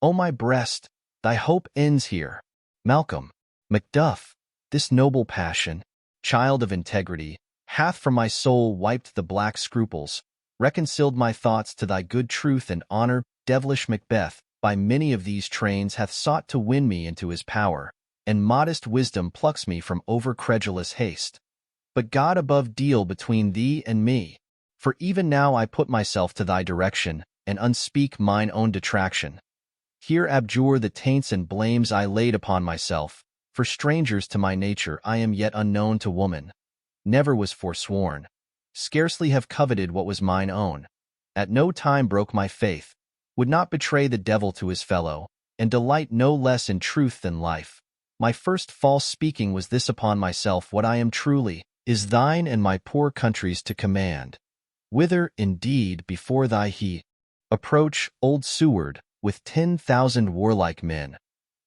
O my breast, thy hope ends here. Malcolm. Macduff, this noble passion, child of integrity, hath from my soul wiped the black scruples, reconciled my thoughts to thy good truth and honor. Devilish Macbeth, by many of these trains, hath sought to win me into his power, and modest wisdom plucks me from over-credulous haste. But God above deal between thee and me, for even now I put myself to thy direction, and unspeak mine own detraction. Here abjure the taints and blames I laid upon myself, for strangers to my nature I am yet unknown to woman. Never was forsworn, scarcely have coveted what was mine own. At no time broke my faith, would not betray the devil to his fellow, and delight no less in truth than life. My first false speaking was this upon myself: what I am truly is thine and my poor country's to command. Whither, indeed, before thy heat approach, old Seward, with 10,000 warlike men,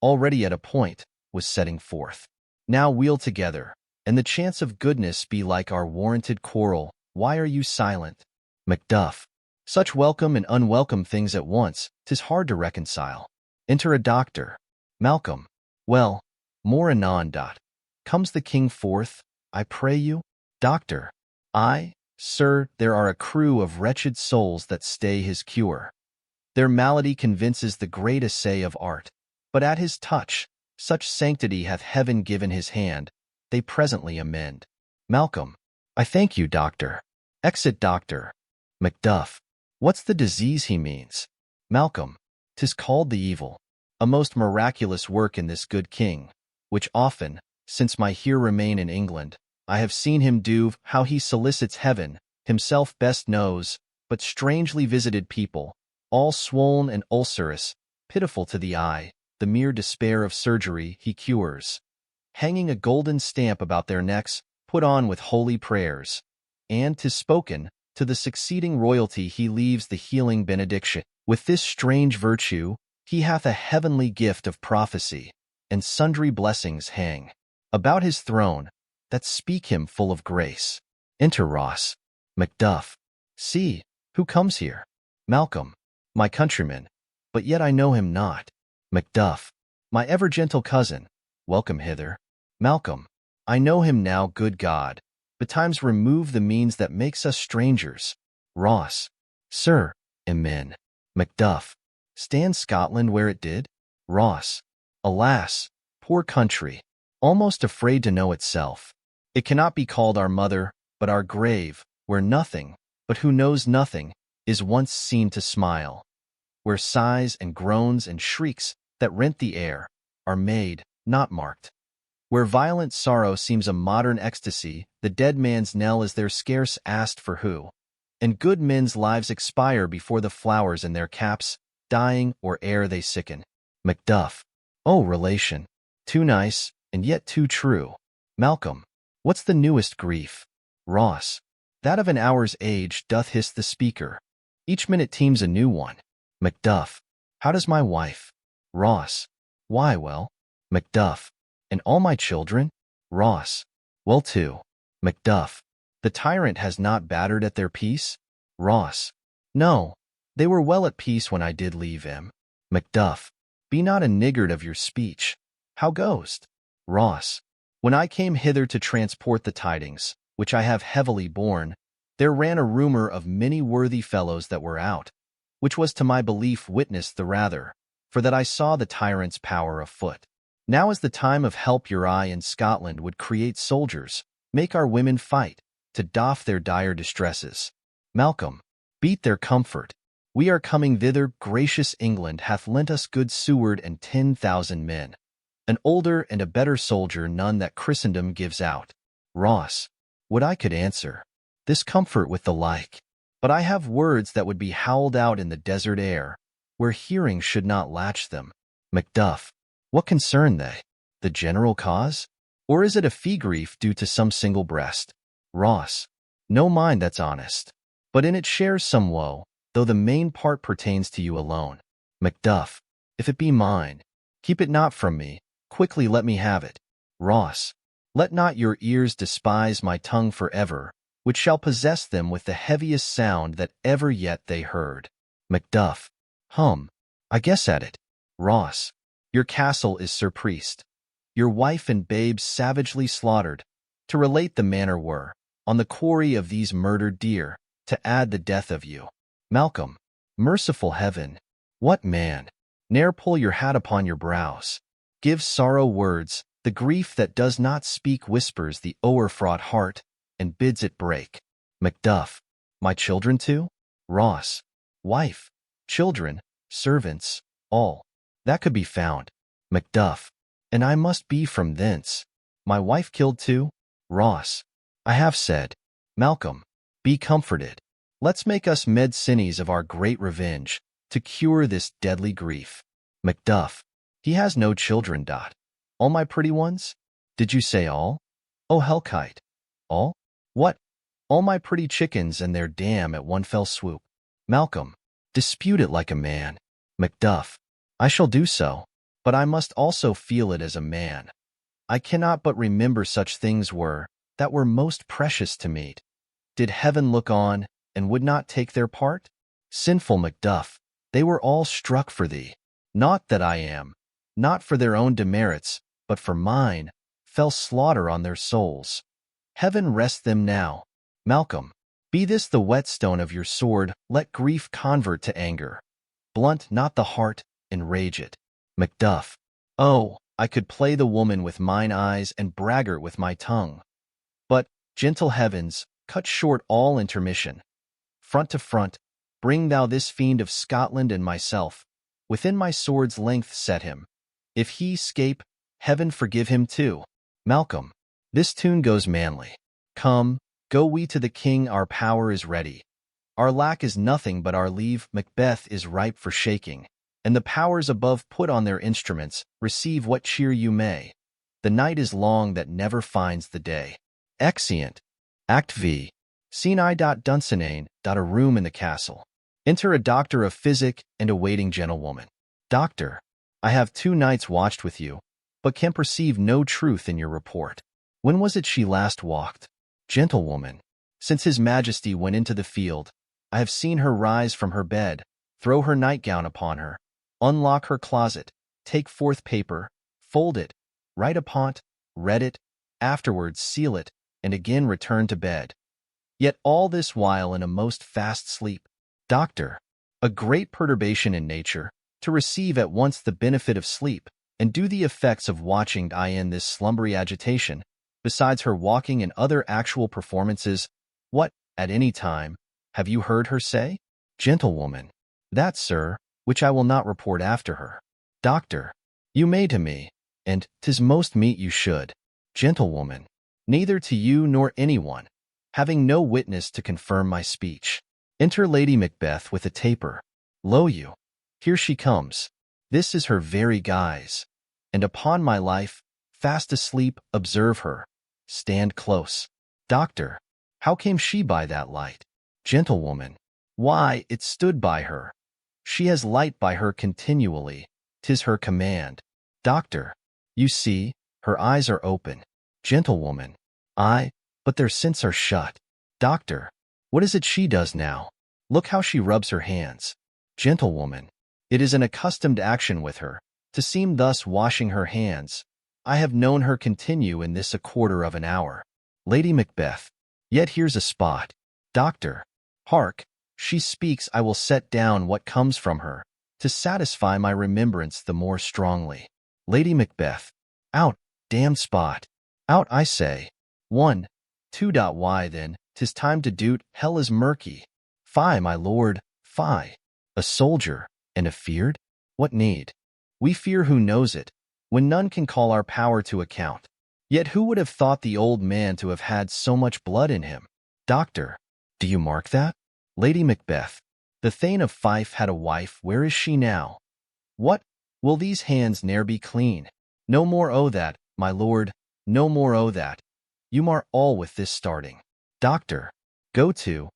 already at a point, was setting forth. Now wheel together, and the chance of goodness be like our warranted quarrel. Why are you silent? Macduff. Such welcome and unwelcome things at once, 'tis hard to reconcile. Enter a doctor. Malcolm. Well, more anon. Comes the king forth, I pray you? Doctor. Aye, sir, there are a crew of wretched souls that stay his cure. Their malady convinces the great essay of art, but at his touch, such sanctity hath heaven given his hand, they presently amend. Malcolm. I thank you, doctor. Exit doctor. Macduff. What's the disease he means? Malcolm. 'Tis called the evil. A most miraculous work in this good king, which often, since my here remain in England, I have seen him do. How he solicits heaven, himself best knows, but strangely visited people, all swoln and ulcerous, pitiful to the eye, the mere despair of surgery, he cures. Hanging a golden stamp about their necks, put on with holy prayers. And 'tis spoken, to the succeeding royalty he leaves the healing benediction. With this strange virtue, he hath a heavenly gift of prophecy, and sundry blessings hang about his throne, that speak him full of grace. Enter Ross. Macduff. See, who comes here? Malcolm. My countryman, but yet I know him not. Macduff. My ever-gentle cousin, welcome hither. Malcolm. I know him now, good God. Betimes remove the means that makes us strangers. Ross. Sir, amen. Macduff. Stand Scotland where it did? Ross. Alas, poor country, almost afraid to know itself. It cannot be called our mother, but our grave, where nothing, but who knows nothing, is once seen to smile. Where sighs and groans and shrieks that rent the air are made, not marked. Where violent sorrow seems a modern ecstasy, the dead man's knell is there scarce asked for who. And good men's lives expire before the flowers in their caps, dying or ere they sicken. Macduff. Oh, relation. Too nice, and yet too true. Malcolm. What's the newest grief? Ross. That of an hour's age, doth hiss the speaker. Each minute teems a new one. Macduff. How does my wife? Ross. Why, well. Macduff. And all my children? Ross. Well, too. Macduff. The tyrant has not battered at their peace? Ross. No, they were well at peace when I did leave him. Macduff. Be not a niggard of your speech. How goest? Ross. When I came hither to transport the tidings, which I have heavily borne, there ran a rumor of many worthy fellows that were out, which was to my belief witnessed the rather, for that I saw the tyrant's power afoot. Now is the time of help. Your eye in Scotland would create soldiers, make our women fight, to doff their dire distresses. Malcolm. Beat their comfort. We are coming thither. Gracious England hath lent us good Seward and 10,000 men. An older and a better soldier none that Christendom gives out. Ross. Would I could answer this comfort with the like. But I have words that would be howled out in the desert air, where hearing should not latch them. Macduff. What concern they? The general cause? Or is it a fee-grief due to some single breast? Ross. No mind that's honest, but in it shares some woe, though the main part pertains to you alone. Macduff. If it be mine, keep it not from me, quickly let me have it. Ross. Let not your ears despise my tongue forever, which shall possess them with the heaviest sound that ever yet they heard. Macduff. I guess at it. Ross, your castle is surpriest. Your wife and babes savagely slaughtered. To relate the manner were, on the quarry of these murdered deer, to add the death of you. Malcolm, merciful heaven, what man? Ne'er pull your hat upon your brows. Give sorrow words, the grief that does not speak whispers the o'er-fraught heart, and bids it break. Macduff, my children too? Ross, wife, children, servants, all. That could be found. Macduff, and I must be from thence. My wife killed too? Ross, I have said. Malcolm, be comforted. Let's make us medicinees of our great revenge, to cure this deadly grief. Macduff, he has no children. All my pretty ones? Did you say all? Oh, Hellkite. All? What? All my pretty chickens and their dam at one fell swoop. Malcolm, dispute it like a man. Macduff, I shall do so, but I must also feel it as a man. I cannot but remember such things were, that were most precious to me. Did heaven look on, and would not take their part? Sinful Macduff, they were all struck for thee. Not that I am, not for their own demerits, but for mine, fell slaughter on their souls. Heaven rest them now. Malcolm, be this the whetstone of your sword, let grief convert to anger. Blunt not the heart, enrage it. Macduff, oh, I could play the woman with mine eyes and braggart with my tongue. But, gentle heavens, cut short all intermission. Front to front, bring thou this fiend of Scotland and myself. Within my sword's length set him. If he scape, heaven forgive him too. Malcolm, this tune goes manly. Come, go we to the king, our power is ready. Our lack is nothing but our leave. Macbeth is ripe for shaking, and the powers above put on their instruments, receive what cheer you may. The night is long that never finds the day. Exeunt. Act V. Scene I. Dunsinane. A room in the castle. Enter a doctor of physic and a waiting gentlewoman. Doctor, I have 2 nights watched with you, but can perceive no truth in your report. When was it she last walked? Gentlewoman, since his majesty went into the field, I have seen her rise from her bed, throw her nightgown upon her, unlock her closet, take forth paper, fold it, write upon't, read it, afterwards seal it, and again return to bed. Yet all this while in a most fast sleep. Doctor, a great perturbation in nature, to receive at once the benefit of sleep, and do the effects of watching in this slumbery agitation, besides her walking and other actual performances. What, at any time, have you heard her say? Gentlewoman, that, sir, which I will not report after her. Doctor, you may to me, and 'tis most meet you should. Gentlewoman, neither to you nor anyone, having no witness to confirm my speech. Enter Lady Macbeth with a taper. Lo you, here she comes. This is her very guise. And upon my life, fast asleep, observe her. Stand close. Doctor, how came she by that light? Gentlewoman, why, it stood by her. She has light by her continually. 'Tis her command. Doctor, you see, her eyes are open. Gentlewoman, aye, but their sints are shut. Doctor, what is it she does now? Look how she rubs her hands. Gentlewoman, it is an accustomed action with her, to seem thus washing her hands. I have known her continue in this a quarter of an hour. Lady Macbeth, yet here's a spot. Doctor, hark, she speaks. I will set down what comes from her, to satisfy my remembrance the more strongly. Lady Macbeth, out, damned spot. Out, I say. 1, 2. Why then, 'tis time to do't. Hell is murky. Fie, my lord, fie. A soldier, and afeard? What need? We fear who knows it, when none can call our power to account. Yet who would have thought the old man to have had so much blood in him? Doctor, do you mark that? Lady Macbeth, the Thane of Fife had a wife. Where is she now? What, will these hands ne'er be clean? No more o' that, my lord, no more o' that. You mar all with this starting. Doctor, go to,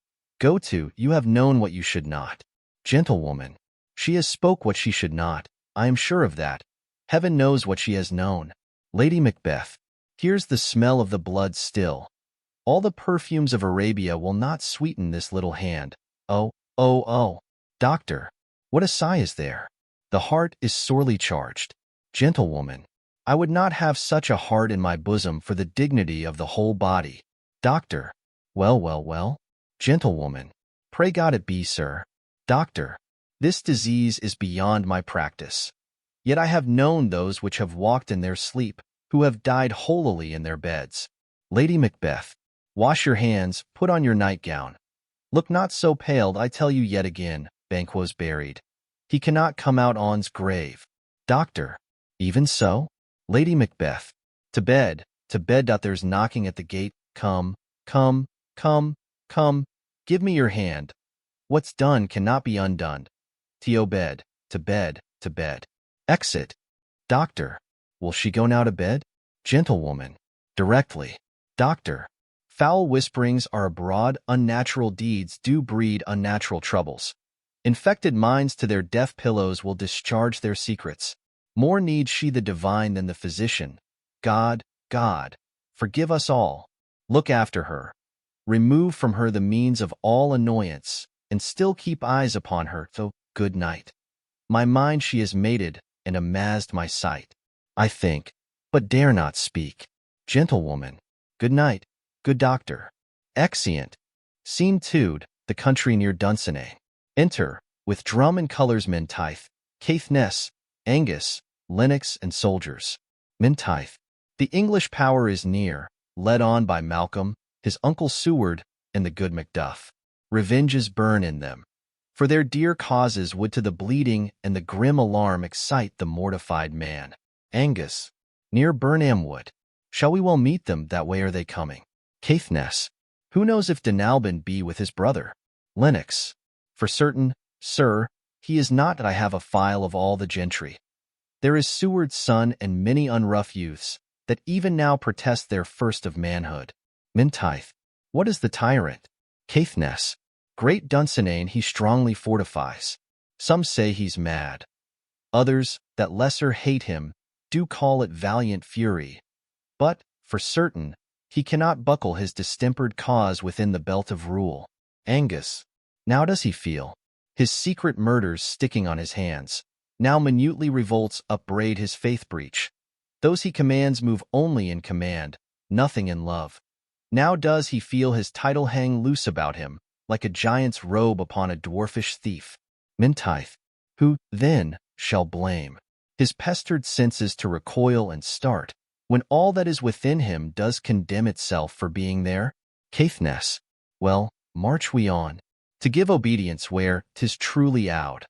you have known what you should not. Gentlewoman, she has spoke what she should not, I am sure of that. Heaven knows what she has known. Lady Macbeth, here's the smell of the blood still. All the perfumes of Arabia will not sweeten this little hand. Oh, oh, oh. Doctor, what a sigh is there? The heart is sorely charged. Gentlewoman, I would not have such a heart in my bosom for the dignity of the whole body. Doctor, well, well, well. Gentlewoman, pray God it be, sir. Doctor, this disease is beyond my practice. Yet I have known those which have walked in their sleep, who have died holily in their beds. Lady Macbeth, wash your hands, put on your nightgown. Look not so pale, I tell you yet again, Banquo's buried. He cannot come out on's grave. Doctor, even so? Lady Macbeth, to bed, there's knocking at the gate. Come, come, come, come, give me your hand. What's done cannot be undone. To bed, to bed, to bed. Exit. Doctor, will she go now to bed? Gentlewoman, directly. Doctor, foul whisperings are abroad, unnatural deeds do breed unnatural troubles. Infected minds to their deaf pillows will discharge their secrets. More needs she the divine than the physician. God, God, forgive us all. Look after her. Remove from her the means of all annoyance, and still keep eyes upon her, though good night. My mind she has mated, and amazed my sight. I think, but dare not speak. Gentlewoman, good night, good doctor. Exeunt. Scene 2, the country near Dunsinane. Enter, with drum and colours Menteith, Caithness, Angus, Lennox, and soldiers. Menteith. The English power is near, led on by Malcolm, his uncle Seward, and the good Macduff. Revenges burn in them. For their dear causes would to the bleeding and the grim alarm excite the mortified man. Angus. Near Burnham Wood. Shall we well meet them, that way are they coming. Caithness. Who knows if Denalban be with his brother? Lennox. For certain, sir, he is not that I have a file of all the gentry. There is Seward's son and many unrough youths, that even now protest their first of manhood. Menteith. What is the tyrant? Caithness. Great Dunsinane he strongly fortifies. Some say he's mad. Others, that lesser hate him, do call it valiant fury. But, for certain, he cannot buckle his distempered cause within the belt of rule. Angus. Now does he feel his secret murders sticking on his hands. Now minutely revolts upbraid his faith breach. Those he commands move only in command, nothing in love. Now does he feel his title hang loose about him, like a giant's robe upon a dwarfish thief. Menteith. Who, then, shall blame his pestered senses to recoil and start, when all that is within him does condemn itself for being there? Caithness. Well, march we on, to give obedience where 'tis truly out.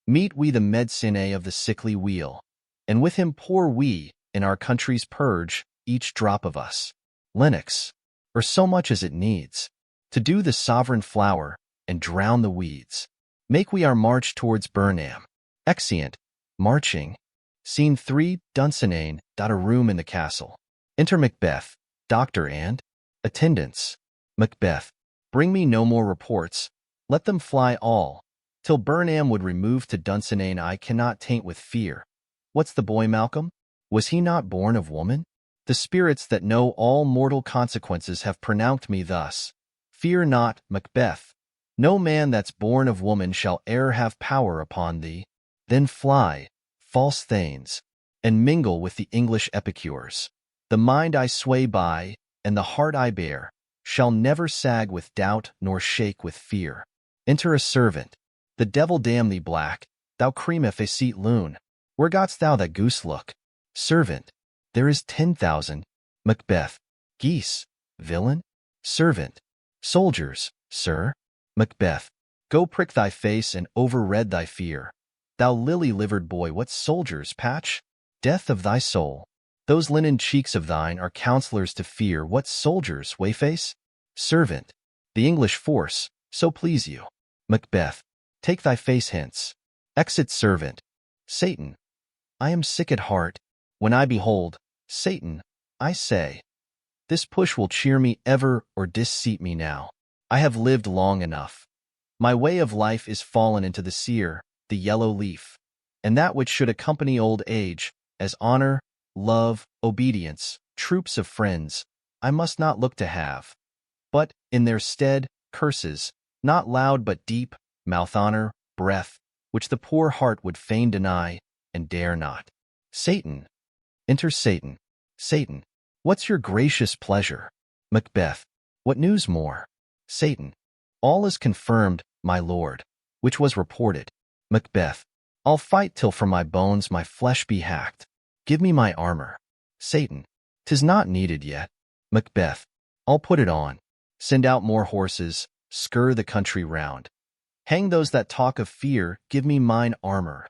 Meet we the medecine of the sickly wheel, and with him pour we, in our country's purge, each drop of us. Lennox. Or so much as it needs, to do the sovereign flower, and drown the weeds. Make we our march towards Burnham. Exeunt. Marching. Scene 3, Dunsinane, a room in the castle. Enter Macbeth, doctor and attendants. Macbeth. Bring me no more reports. Let them fly all. Till Burnham would remove to Dunsinane I cannot taint with fear. What's the boy, Malcolm? Was he not born of woman? The spirits that know all mortal consequences have pronounced me thus. Fear not, Macbeth. No man that's born of woman shall e'er have power upon thee. Then fly, false thanes, and mingle with the English epicures. The mind I sway by, and the heart I bear, shall never sag with doubt nor shake with fear. Enter a servant. The devil damn thee, black, thou cream effacit loon. Where got'st thou that goose look? Servant. There is 10,000. Macbeth. Geese, villain? Servant. Soldiers, sir. Macbeth. Go prick thy face and overread thy fear. Thou lily-livered boy, what soldiers, Patch? Death of thy soul. Those linen cheeks of thine are counselors to fear. What soldiers, Wayface? Servant. The English force, so please you. Macbeth. Take thy face hence. Exit servant. Satan. I am sick at heart. When I behold Satan, I say, this push will cheer me ever or disseat me now. I have lived long enough. My way of life is fallen into the sere, the yellow leaf, and that which should accompany old age, as honor, love, obedience, troops of friends, I must not look to have. But, in their stead, curses, not loud but deep, mouth honor, breath, which the poor heart would fain deny, and dare not. Satan. Enter Satan. Satan. What's your gracious pleasure? Macbeth. What news more? Satan. All is confirmed, my lord, which was reported. Macbeth. I'll fight till from my bones my flesh be hacked. Give me my armor. Satan. 'Tis not needed yet. Macbeth. I'll put it on. Send out more horses, scur the country round. Hang those that talk of fear, give me mine armor.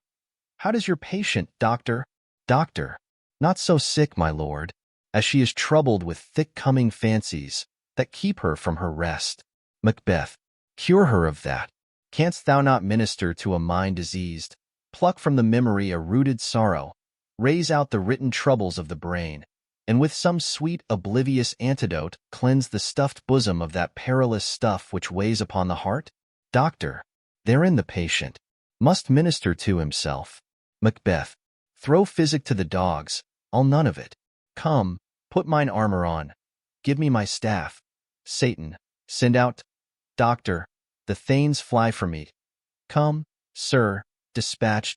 How does your patient, doctor? Doctor. Not so sick, my lord, as she is troubled with thick-coming fancies that keep her from her rest. Macbeth. Cure her of that. Canst thou not minister to a mind diseased, pluck from the memory a rooted sorrow, raise out the written troubles of the brain, and with some sweet oblivious antidote cleanse the stuffed bosom of that perilous stuff which weighs upon the heart? Doctor. Therein the patient must minister to himself. Macbeth. Throw physic to the dogs, I'll none of it. Come, put mine armor on. Give me my staff. Satan. Send out. Doctor. The thanes fly from me. Come, sir, dispatch.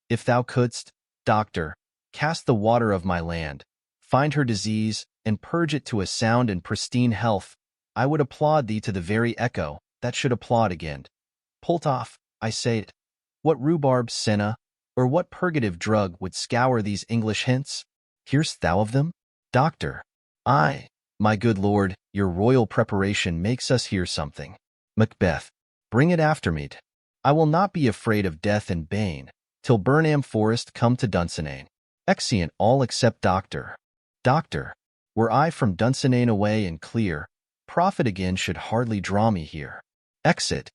If thou couldst, doctor, cast the water of my land, find her disease, and purge it to a sound and pristine health, I would applaud thee to the very echo that should applaud again. Pult off, I say it. What rhubarb, senna, or what purgative drug would scour these English hints? Hear'st thou of them? Doctor. Aye, my good lord, your royal preparation makes us hear something. Macbeth. Bring it after me. I will not be afraid of death and bane, till Burnham Forest come to Dunsinane. Exeunt all except Doctor. Doctor. Were I from Dunsinane away and clear, profit again should hardly draw me here. Exit.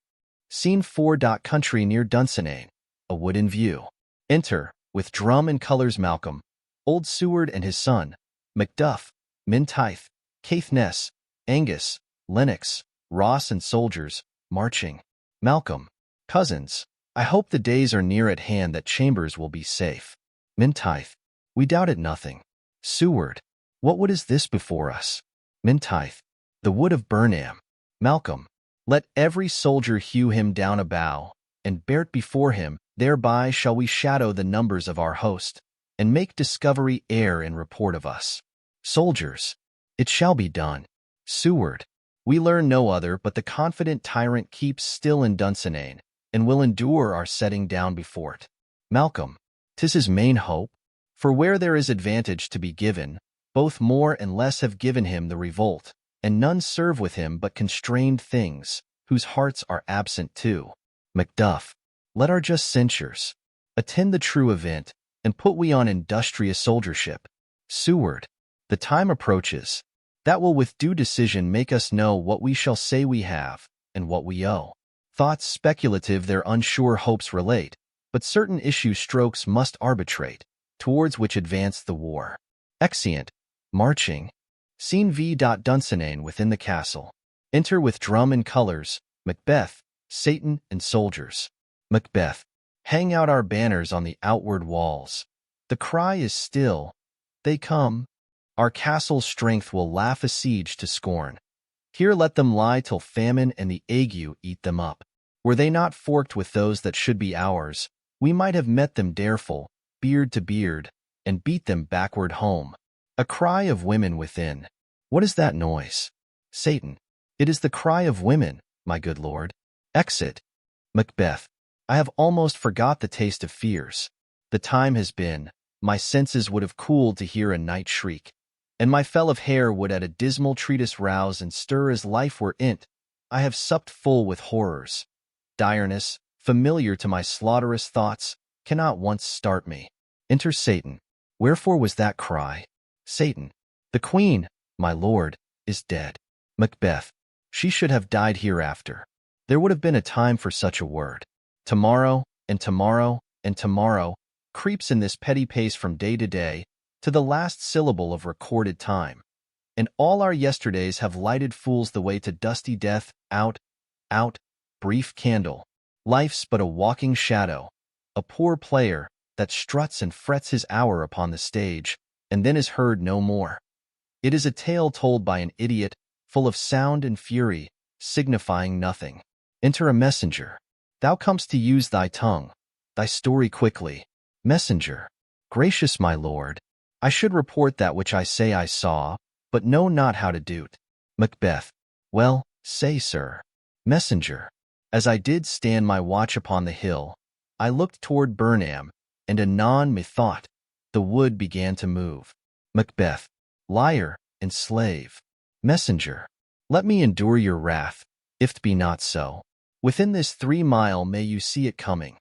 Scene 4. Country near Dunsinane. A wood in view. Enter, with drum and colours, Malcolm, old Seward and his son, Macduff, Menteith, Caithness, Angus, Lennox, Ross and soldiers, marching. Malcolm. Cousins, I hope the days are near at hand that Chambers will be safe. Menteith. We doubt it nothing. Seward. What wood is this before us? Menteith. The wood of Burnham. Malcolm. Let every soldier hew him down a bough, and bear't before him, thereby shall we shadow the numbers of our host, and make discovery err in report of us. Soldiers. It shall be done. Seward. We learn no other, but the confident tyrant keeps still in Dunsinane, and will endure our setting down before't. Malcolm. 'Tis his main hope, for where there is advantage to be given, both more and less have given him the revolt, and none serve with him but constrained things, whose hearts are absent too. Macduff. Let our just censures attend the true event, and put we on industrious soldiership. Seward. The time approaches that will with due decision make us know what we shall say we have, and what we owe. Thoughts speculative their unsure hopes relate, but certain issue strokes must arbitrate, towards which advance the war. Exeunt. Marching. Scene V. Dunsinane within the castle. Enter with drum and colours, Macbeth, Satan, and soldiers. Macbeth. Hang out our banners on the outward walls. The cry is still. They come. Our castle's strength will laugh a siege to scorn. Here let them lie till famine and the ague eat them up. Were they not forked with those that should be ours, we might have met them dareful, beard to beard, and beat them backward home. A cry of women within. What is that noise? Satan. It is the cry of women, my good lord. Exit. Macbeth. I have almost forgot the taste of fears. The time has been, my senses would have cooled to hear a night shriek, and my fell of hair would at a dismal treatise rouse and stir as life were in't. I have supped full with horrors. Direness, familiar to my slaughterous thoughts, cannot once start me. Enter Satan. Wherefore was that cry? Satan. The queen, my lord, is dead. Macbeth. She should have died hereafter. There would have been a time for such a word. Tomorrow, and tomorrow, and tomorrow, creeps in this petty pace from day to day, to the last syllable of recorded time. And all our yesterdays have lighted fools the way to dusty death, out, brief candle. Life's but a walking shadow, a poor player that struts and frets his hour upon the stage, and then is heard no more. It is a tale told by an idiot, full of sound and fury, signifying nothing. Enter a messenger. Thou comest to use thy tongue, thy story quickly. Messenger. Gracious my lord, I should report that which I say I saw, but know not how to do't. Macbeth. Well, say, sir. Messenger. As I did stand my watch upon the hill, I looked toward Burnham, and anon methought the wood began to move. Macbeth. Liar and slave. Messenger. Let me endure your wrath, if't be not so. Within this 3 mile may you see it coming.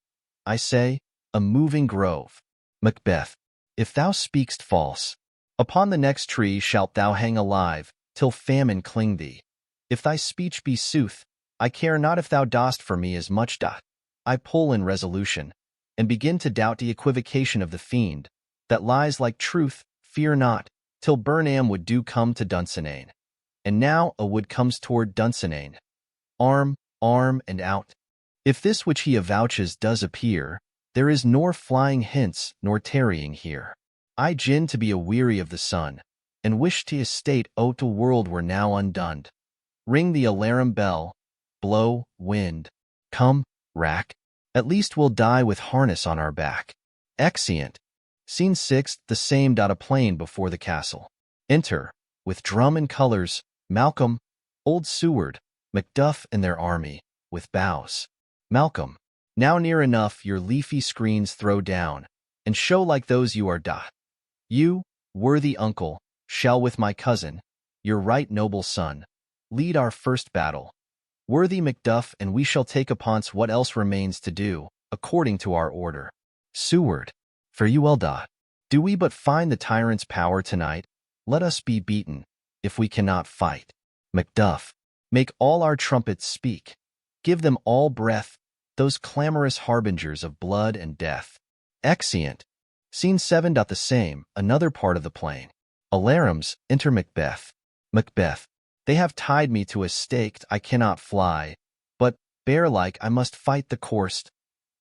I say, a moving grove. Macbeth. If thou speak'st false, upon the next tree shalt thou hang alive, till famine cling thee. If thy speech be sooth, I care not if thou dost for me as much doth. I pull in resolution, and begin to doubt the equivocation of the fiend, that lies like truth, fear not, till Burnham would do come to Dunsinane. And now a wood comes toward Dunsinane. Arm, and out. If this which he avouches does appear, there is nor flying hence nor tarrying here. I gin to be aweary of the sun, and wish to estate the world were now undone. Ring the alarum bell, blow, wind. Come, rack. At least we'll die with harness on our back. Exeunt. Scene 6, the same. A plain before the castle. Enter, with drum and colours, Malcolm, old Seward, Macduff and their army, with bows. Malcolm. Now near enough your leafy screens throw down, and show like those you are doth. You, worthy uncle, shall with my cousin, your right noble son, lead our first battle. Worthy Macduff, and we shall take upon's what else remains to do, according to our order. Seward. Fare you well, doth. Do we but find the tyrant's power tonight, let us be beaten, if we cannot fight. Macduff. Make all our trumpets speak. Give them all breath, those clamorous harbingers of blood and death. Exeunt. Scene 7. The same, another part of the plain. Alarums, enter Macbeth. Macbeth. They have tied me to a stake, I cannot fly, but, bear-like, I must fight the coursed.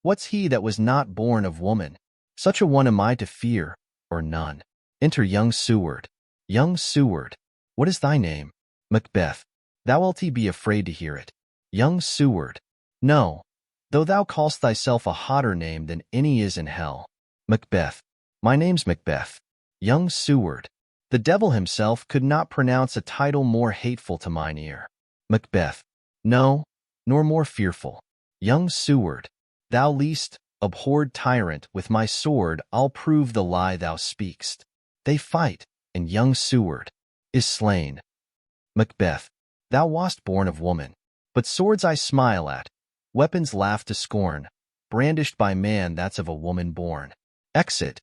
What's he that was not born of woman? Such a one am I to fear, or none. Enter young Seward. Young Seward. What is thy name? Macbeth. Thou wilt be afraid to hear it. Young Seward. No, though thou call'st thyself a hotter name than any is in hell. Macbeth. My name's Macbeth. Young Seward. The devil himself could not pronounce a title more hateful to mine ear. Macbeth. No, nor more fearful. Young Seward. Thou least, abhorred tyrant, with my sword I'll prove the lie thou speak'st. They fight, and young Seward is slain. Macbeth. Thou wast born of woman, but swords I smile at, weapons laugh to scorn, brandished by man that's of a woman born. Exit.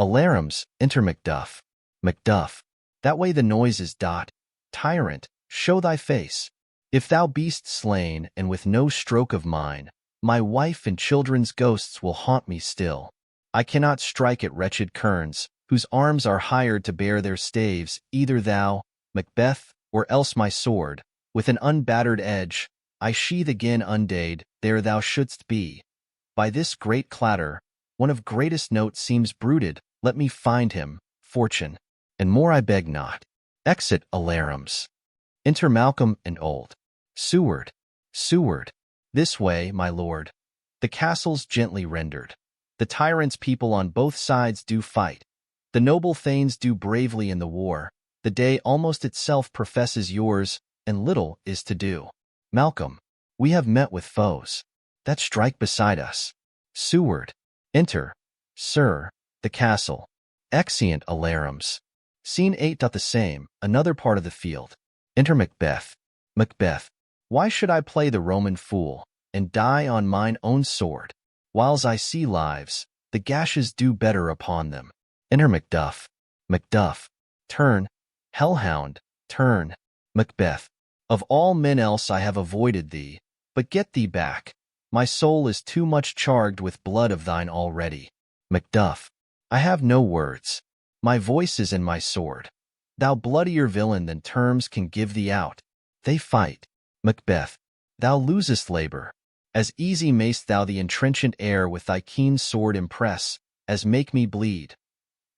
Alarums, enter Macduff. Macduff. That way the noise is dot. Tyrant, show thy face. If thou be'st slain, and with no stroke of mine, my wife and children's ghosts will haunt me still. I cannot strike at wretched kerns, whose arms are hired to bear their staves, either thou, Macbeth, or else my sword, with an unbattered edge, I sheathe again undayed, there thou shouldst be. By this great clatter, one of greatest note seems bruited, let me find him, fortune, and more I beg not. Exit alarums. Enter Malcolm and old Seward. Seward. This way, my lord. The castle's gently rendered. The tyrant's people on both sides do fight. The noble thanes do bravely in the war. The day almost itself professes yours, and little is to do. Malcolm. We have met with foes that strike beside us. Seward. Enter, sir, the castle. Exeunt alarums. Scene 8. The same, another part of the field. Enter Macbeth. Macbeth. Why should I play the Roman fool, and die on mine own sword? Whiles I see lives, the gashes do better upon them. Enter Macduff. Macduff. Turn, hellhound, turn. Macbeth. Of all men else I have avoided thee, but get thee back. My soul is too much charged with blood of thine already. Macduff. I have no words. My voice is in my sword. Thou bloodier villain than terms can give thee out. They fight. Macbeth. Thou losest labor. As easy mayst thou the entrenchant air with thy keen sword impress, as make me bleed.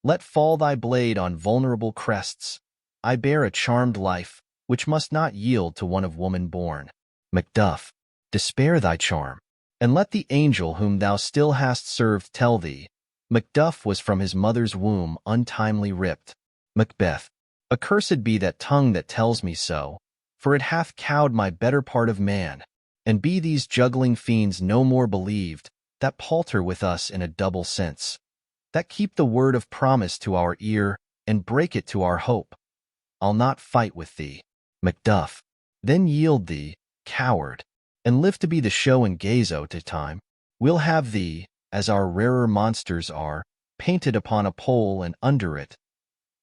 Let fall thy blade on vulnerable crests. I bear a charmed life, which must not yield to one of woman born. Macduff. Despair thy charm. And let the angel whom thou still hast served tell thee, Macduff was from his mother's womb untimely ripped. Macbeth. Accursed be that tongue that tells me so, for it hath cowed my better part of man. And be these juggling fiends no more believed, that palter with us in a double sense, that keep the word of promise to our ear, and break it to our hope. I'll not fight with thee, Macduff. Then yield thee, coward, and live to be the show and gazo to time. We'll have thee, as our rarer monsters are, painted upon a pole, and under it,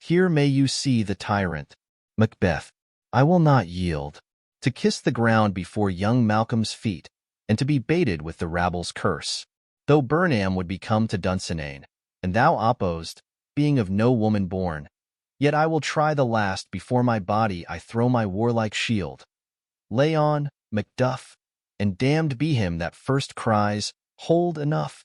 here may you see the tyrant. Macbeth. I will not yield. To kiss the ground before young Malcolm's feet, and to be baited with the rabble's curse. Though Burnham would become to Dunsinane, and thou opposed, being of no woman born, yet I will try the last before my body I throw my warlike shield. Lay on, Macduff, and damned be him that first cries, hold enough.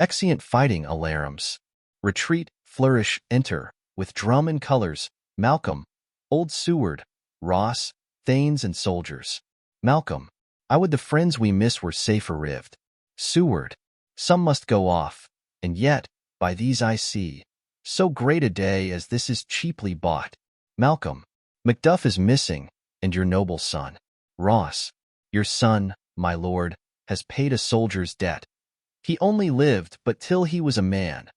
Exeunt fighting alarums. Retreat, flourish, enter, with drum and colours, Malcolm, old Seward, Ross, thanes and soldiers. Malcolm. I would the friends we miss were safe arrived. Seward. Some must go off, and yet, by these I see, so great a day as this is cheaply bought. Malcolm. Macduff is missing, and your noble son. Ross. Your son, my lord, has paid a soldier's debt. He only lived but till he was a man,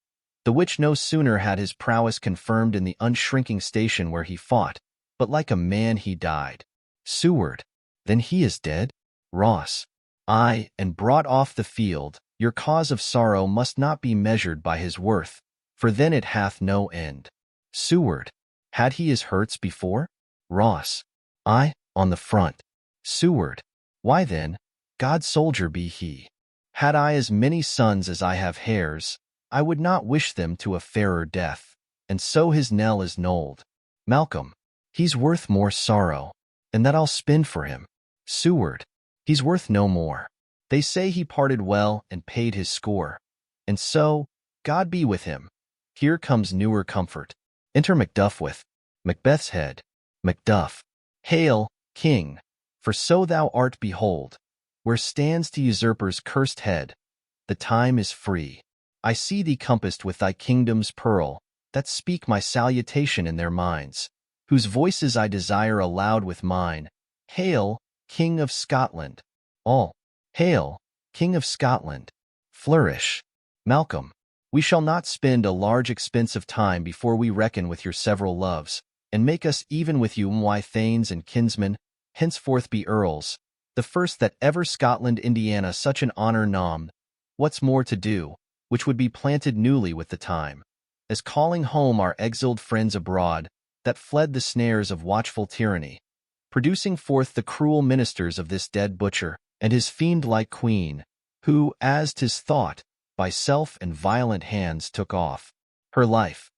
the which no sooner had his prowess confirmed in the unshrinking station where he fought, but like a man he died. Seward. Then he is dead? Ross. Aye, and brought off the field. Your cause of sorrow must not be measured by his worth, for then it hath no end. Seward. Had he his hurts before? Ross. Aye, on the front. Seward. Why then, God's soldier be he. Had I as many sons as I have hairs, I would not wish them to a fairer death, and so his knell is knolled. Malcolm. He's worth more sorrow, and that I'll spin for him. Seward. He's worth no more. They say he parted well and paid his score, and so, God be with him. Here comes newer comfort. Enter Macduff with Macbeth's head. Macduff. Hail, king, for so thou art, behold, where stands the usurper's cursed head. The time is free. I see thee compassed with thy kingdom's pearl, that speak my salutation in their minds, whose voices I desire aloud with mine. Hail, King of Scotland. All. Hail, King of Scotland. Flourish. Malcolm. We shall not spend a large expense of time before we reckon with your several loves, and make us even with you my thanes and kinsmen, henceforth be earls, the first that ever Scotland Indiana such an honor nommed. What's more to do, which would be planted newly with the time, as calling home our exiled friends abroad, that fled the snares of watchful tyranny, producing forth the cruel ministers of this dead butcher, and his fiend-like queen, who, as 'tis thought, by self and violent hands took off her life.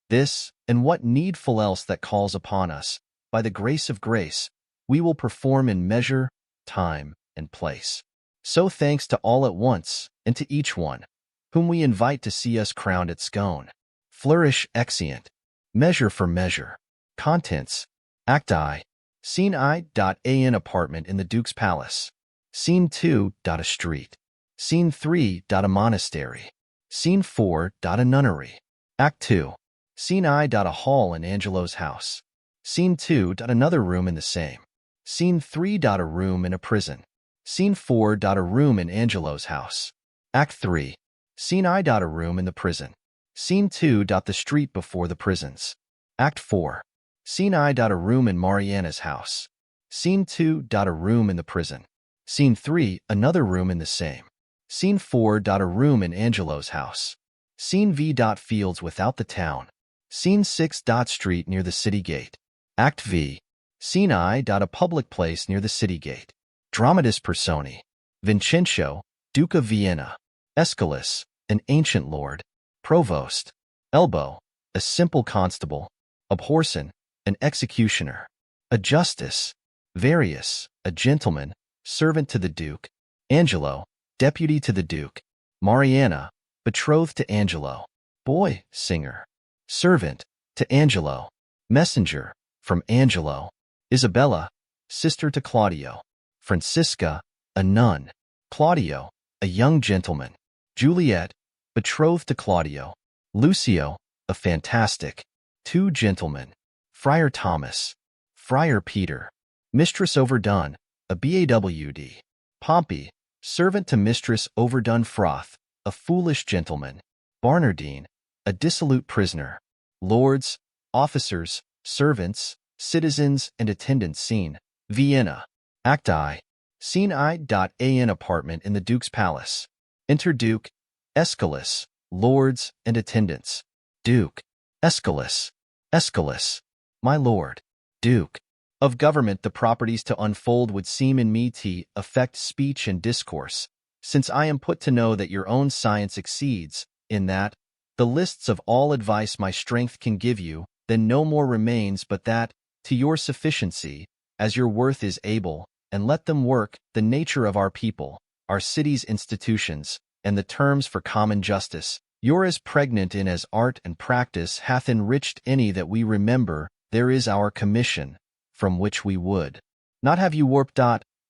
This, and what needful else that calls upon us, by the grace of grace, we will perform in measure, time, and place. So thanks to all at once, and to each one, whom we invite to see us crowned at Scone. Flourish exeunt. Measure for measure. Contents. Act I. Scene I.An apartment in the Duke's palace. Scene 2. A street. Scene 3. A monastery. Scene 4. A nunnery. Act 2. Scene I. A hall in Angelo's house. Scene 2. Another room in the same. Scene 3. A room in a prison. Scene 4. A room in Angelo's house. Act 3. Scene I. A room in the prison. Scene 2. The street before the prisons. Act 4. Scene I. A room in Mariana's house. Scene 2. A room in the prison. Scene 3. Another room in the same. Scene 4. A room in Angelo's house. Scene V. Fields without the town. Scene 6. Street near the city gate. Act V. Scene I. A public place near the city gate. Dramatis personae. Vincenzo, Duke of Vienna. Aeschylus, an ancient lord. Provost. Elbow, a simple constable. Abhorsen, an executioner. A justice. Varius, a gentleman, servant to the Duke. Angelo, deputy to the Duke. Mariana, betrothed to Angelo. Boy, singer. Servant, to Angelo. Messenger, from Angelo. Isabella, sister to Claudio. Francisca, a nun. Claudio, a young gentleman. Juliet, betrothed to Claudio. Lucio, a fantastic. Two gentlemen. Friar Thomas. Friar Peter. Mistress Overdone, a BAWD. Pompey, servant to Mistress Overdone Froth, a foolish gentleman. Barnardine, a dissolute prisoner. Lords, officers, servants, citizens, and attendants seen. Vienna. Act I. Scene I.An apartment in the Duke's palace. Enter Duke, Aeschylus, lords, and attendants. Duke. Aeschylus. Aeschylus. My lord. Duke. Of government the properties to unfold would seem in me to affect speech and discourse, since I am put to know that your own science exceeds, in that, the lists of all advice my strength can give you, then no more remains but that, to your sufficiency, as your worth is able, and let them work, the nature of our people, our city's institutions, and the terms for common justice, you're as pregnant in as art and practice hath enriched any that we remember, there is our commission, from which we would not have you warped.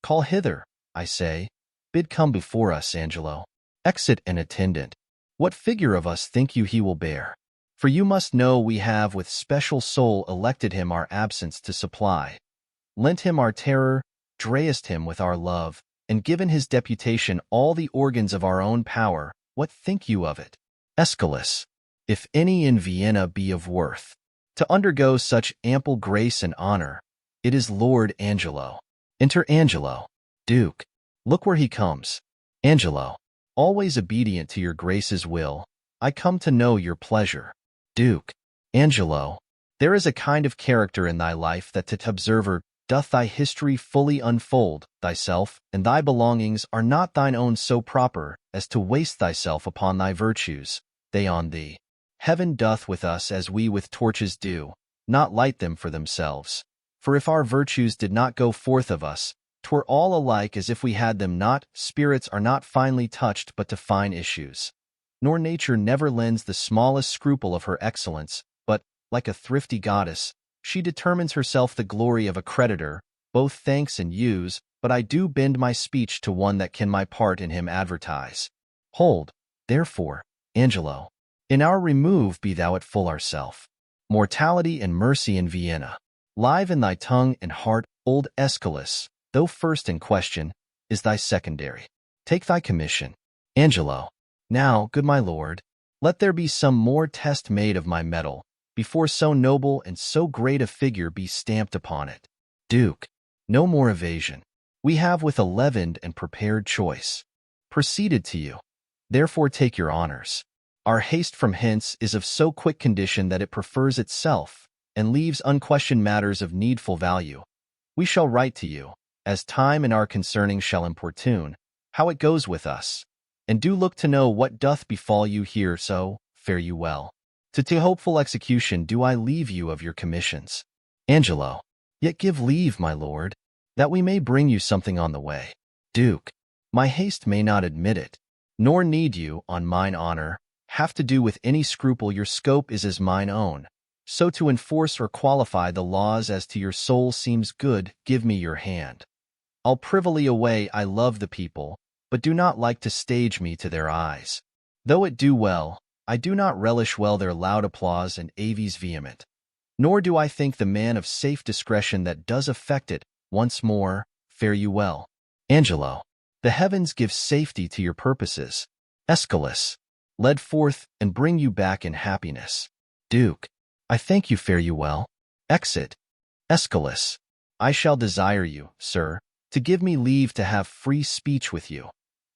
Call hither, I say, bid come before us, Angelo. Exit an attendant. What figure of us think you he will bear? For you must know we have with special soul elected him our absence to supply, lent him our terror, drayest him with our love, and given his deputation all the organs of our own power. What think you of it? Aeschylus, if any in Vienna be of worth, to undergo such ample grace and honor, it is Lord Angelo. Enter Angelo. Duke. Look where he comes. Angelo. Always obedient to your grace's will, I come to know your pleasure. Duke. Angelo. There is a kind of character in thy life that to observer doth thy history fully unfold. Thyself and thy belongings are not thine own so proper as to waste thyself upon thy virtues, they on thee. Heaven doth with us as we with torches do, not light them for themselves. For if our virtues did not go forth of us, 'twere all alike as if we had them not. Spirits are not finely touched but to fine issues. Nor nature never lends the smallest scruple of her excellence, but, like a thrifty goddess, she determines herself the glory of a creditor, both thanks and use. But I do bend my speech to one that can my part in him advertise. Hold, therefore, Angelo, in our remove be thou at full ourself. Mortality and mercy in Vienna. Live in thy tongue and heart, old Aeschylus, though first in question, is thy secondary. Take thy commission. Angelo. Now, good my lord, let there be some more test made of my metal, before so noble and so great a figure be stamped upon it. Duke. No more evasion. We have with a leavened and prepared choice proceeded to you. Therefore take your honors. Our haste from hence is of so quick condition that it prefers itself, and leaves unquestioned matters of needful value. We shall write to you, as time and our concerning shall importune, how it goes with us, and do look to know what doth befall you here. So fare you well. To hopeful execution do I leave you of your commissions. Angelo. Yet give leave, my lord, that we may bring you something on the way. Duke. My haste may not admit it, nor need you, on mine honor, have to do with any scruple. Your scope is as mine own, so to enforce or qualify the laws as to your soul seems good. Give me your hand. I'll privily away. I love the people, but do not like to stage me to their eyes. Though it do well, I do not relish well their loud applause and aves vehement. Nor do I think the man of safe discretion that does affect it. Once more, fare you well. Angelo. The heavens give safety to your purposes. Aeschylus. Led forth and bring you back in happiness. Duke. I thank you. Fare you well. Exit. Aeschylus. I shall desire you, sir, to give me leave to have free speech with you,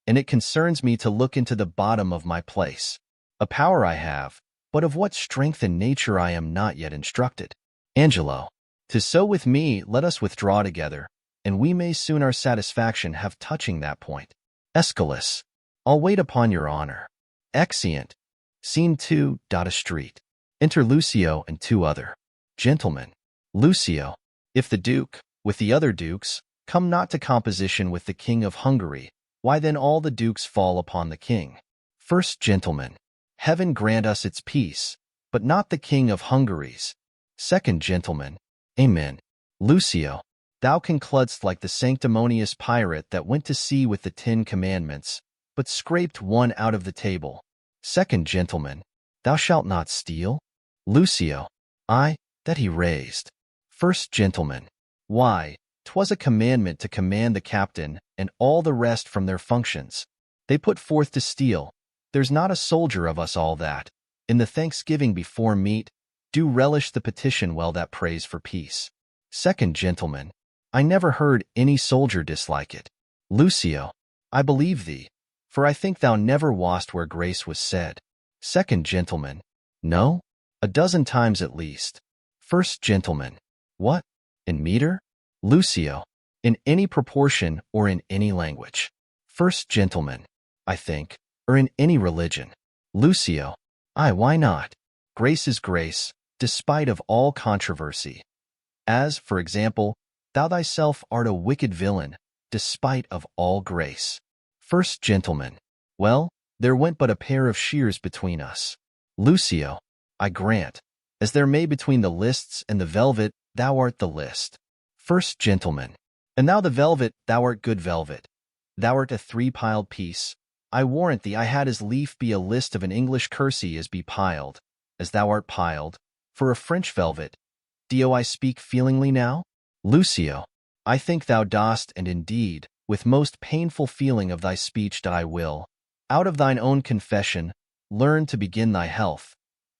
and it concerns me to look into the bottom of my place. A power I have, but of what strength and nature I am not yet instructed. Angelo. 'Tis so with me. Let us withdraw together, and we may soon our satisfaction have touching that point. Aeschylus. I'll wait upon your honor. Exeunt. Scene 2. A street. Enter Lucio and two other gentlemen. Lucio. If the Duke, with the other dukes, come not to composition with the King of Hungary, why then all the dukes fall upon the king. First gentleman. Heaven grant us its peace, but not the King of Hungary's. Second gentleman. Amen. Lucio. Thou concludst like the sanctimonious pirate that went to sea with the 10 Commandments, but scraped one out of the table. Second gentleman, thou shalt not steal. Lucio, I, that he raised. First gentleman, why, 'twas a commandment to command the captain and all the rest from their functions. They put forth to steal. There's not a soldier of us all that, in the thanksgiving before meat, do relish the petition well that prays for peace. Second gentleman, I never heard any soldier dislike it. Lucio, I believe thee, for I think thou never wast where grace was said. Second gentleman, no, a dozen times at least. First gentleman, what, in meter? Lucio, in any proportion or in any language. First gentleman, I think, or in any religion. Lucio, aye, why not? Grace is grace, despite of all controversy. As, for example, thou thyself art a wicked villain, despite of all grace. First gentleman, well, there went but a pair of shears between us. Lucio, I grant, as there may between the lists and the velvet, thou art the list. First gentleman, and thou the velvet, thou art good velvet. Thou art a three-piled piece. I warrant thee I had as lief be a list of an English kersey as be piled, as thou art piled, for a French velvet. Do I speak feelingly now? Lucio, I think thou dost, and indeed, with most painful feeling of thy speech that I will, out of thine own confession, learn to begin thy health.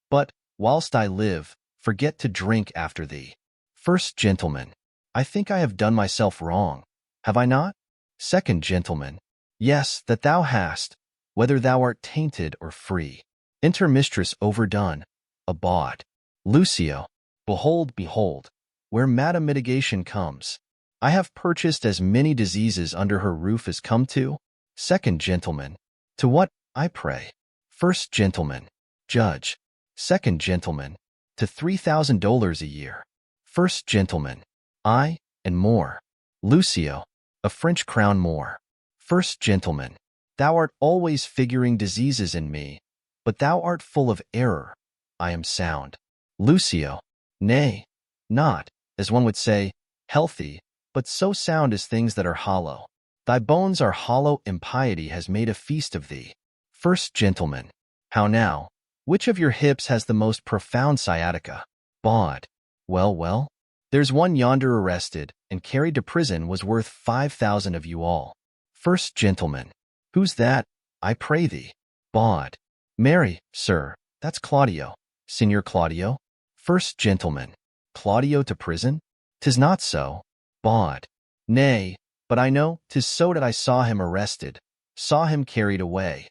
But, whilst I live, forget to drink after thee. First gentleman, I think I have done myself wrong, have I not? Second gentleman, yes, that thou hast, whether thou art tainted or free. Enter mistress overdone, a bawd. Lucio, behold, behold, where Madam Mitigation comes. I have purchased as many diseases under her roof as come to. Second gentleman, to what, I pray? First gentleman, judge. Second gentleman, to $3,000 a year. First gentleman, I, and more. Lucio, a French crown more. First gentleman, thou art always figuring diseases in me, but thou art full of error. I am sound. Lucio, nay, not, as one would say, healthy, but so sound as things that are hollow. Thy bones are hollow, impiety has made a feast of thee. First gentleman, how now? Which of your hips has the most profound sciatica? Bawd. Well, well, there's one yonder arrested and carried to prison was worth 5,000 of you all. First gentleman, who's that, I pray thee? Bawd. Marry, sir, that's Claudio. Signor Claudio? First gentleman, Claudio to prison? 'Tis not so. Bawd. Nay, but I know 'tis so that I saw him arrested, saw him carried away.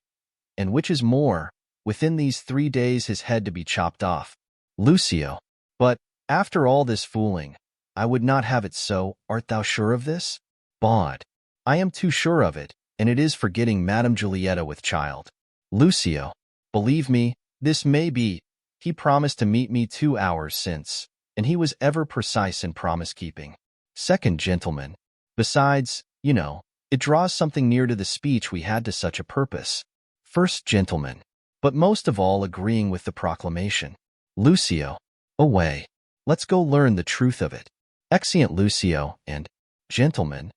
And which is more, within these 3 days his head to be chopped off. Lucio. But, after all this fooling, I would not have it so. Art thou sure of this? Bawd. I am too sure of it, and it is for getting Madame Julietta with child. Lucio. Believe me, this may be. He promised to meet me 2 hours since, and he was ever precise in promise-keeping. Second gentleman. Besides, you know, it draws something near to the speech we had to such a purpose. First gentleman. But most of all agreeing with the proclamation. Lucio. Away. Let's go learn the truth of it. Exeunt Lucio and gentlemen.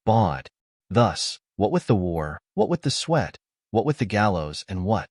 Bawd. Thus, what with the war, what with the sweat, what with the gallows, and what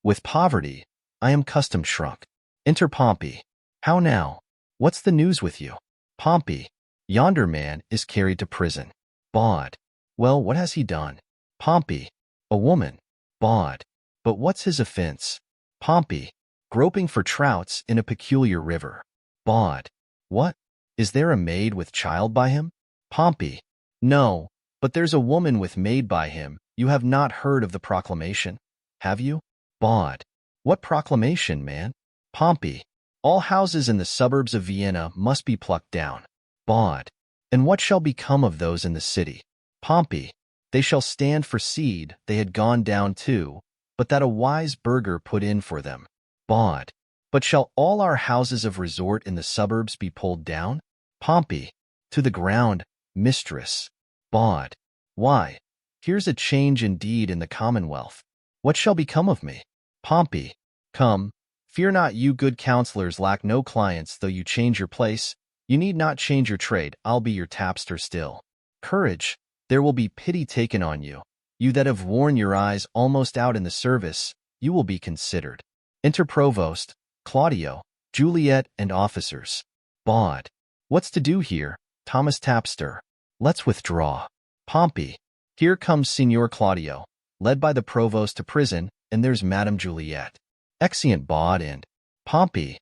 with poverty, I am custom shrunk. Enter Pompey. How now? What's the news with you? Pompey. Yonder man is carried to prison. Bawd. Well, what has he done? Pompey. A woman. Bawd. But what's his offense? Pompey. Groping for trouts in a peculiar river. Bawd. What? Is there a maid with child by him? Pompey. No, but there's a woman with maid by him. You have not heard of the proclamation, have you? Bawd. What proclamation, man? Pompey. All houses in the suburbs of Vienna must be plucked down. Bawd. And what shall become of those in the city? Pompey. They shall stand for seed. They had gone down too, but that a wise burgher put in for them. Bawd. But shall all our houses of resort in the suburbs be pulled down? Pompey. To the ground, mistress. Bawd. Why? Here's a change indeed in the commonwealth. What shall become of me? Pompey. Come, fear not, you good counselors lack no clients, though you change your place. You need not change your trade, I'll be your tapster still. Courage, there will be pity taken on you. You that have worn your eyes almost out in the service, you will be considered. Enter Provost, Claudio, Juliet, and officers. Baud. What's to do here? Thomas Tapster. Let's withdraw. Pompey. Here comes Signor Claudio, led by the Provost to prison, and there's Madame Juliet. Exeunt Baud and Pompey.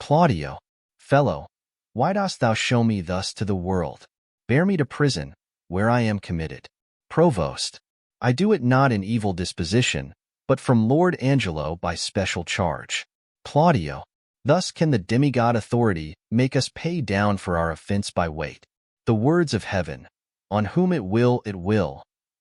Claudio. Fellow, why dost thou show me thus to the world? Bear me to prison, where I am committed. Provost. I do it not in evil disposition, but from Lord Angelo by special charge. Claudio. Thus can the demigod authority make us pay down for our offense by weight. The words of heaven, on whom it will,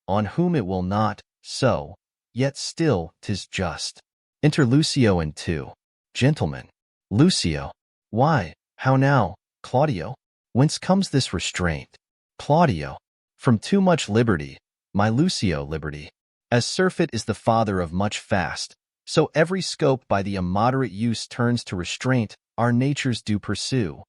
on whom it will not, so, yet still 'tis just. Enter Lucio and 2 gentlemen. Lucio. Why, how now, Claudio? Whence comes this restraint? Claudio. From too much liberty, my Lucio, liberty. As surfeit is the father of much fast, so every scope by the immoderate use turns to restraint our natures do pursue,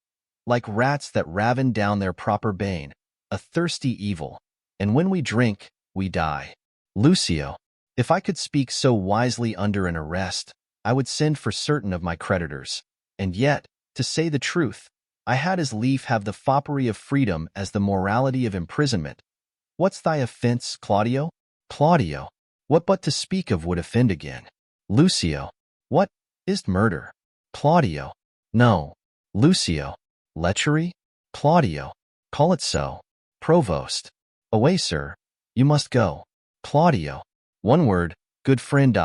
like rats that raven down their proper bane, a thirsty evil, and when we drink, we die. Lucio. If I could speak so wisely under an arrest, I would send for certain of my creditors, and yet, to say the truth, I had as lief have the foppery of freedom as the morality of imprisonment. What's thy offense, Claudio? Claudio. What but to speak of would offend again? Lucio. What, is't murder? Claudio. No. Lucio. Lechery? Claudio. Call it so. Provost. Away, sir. You must go. Claudio. One word, good friend.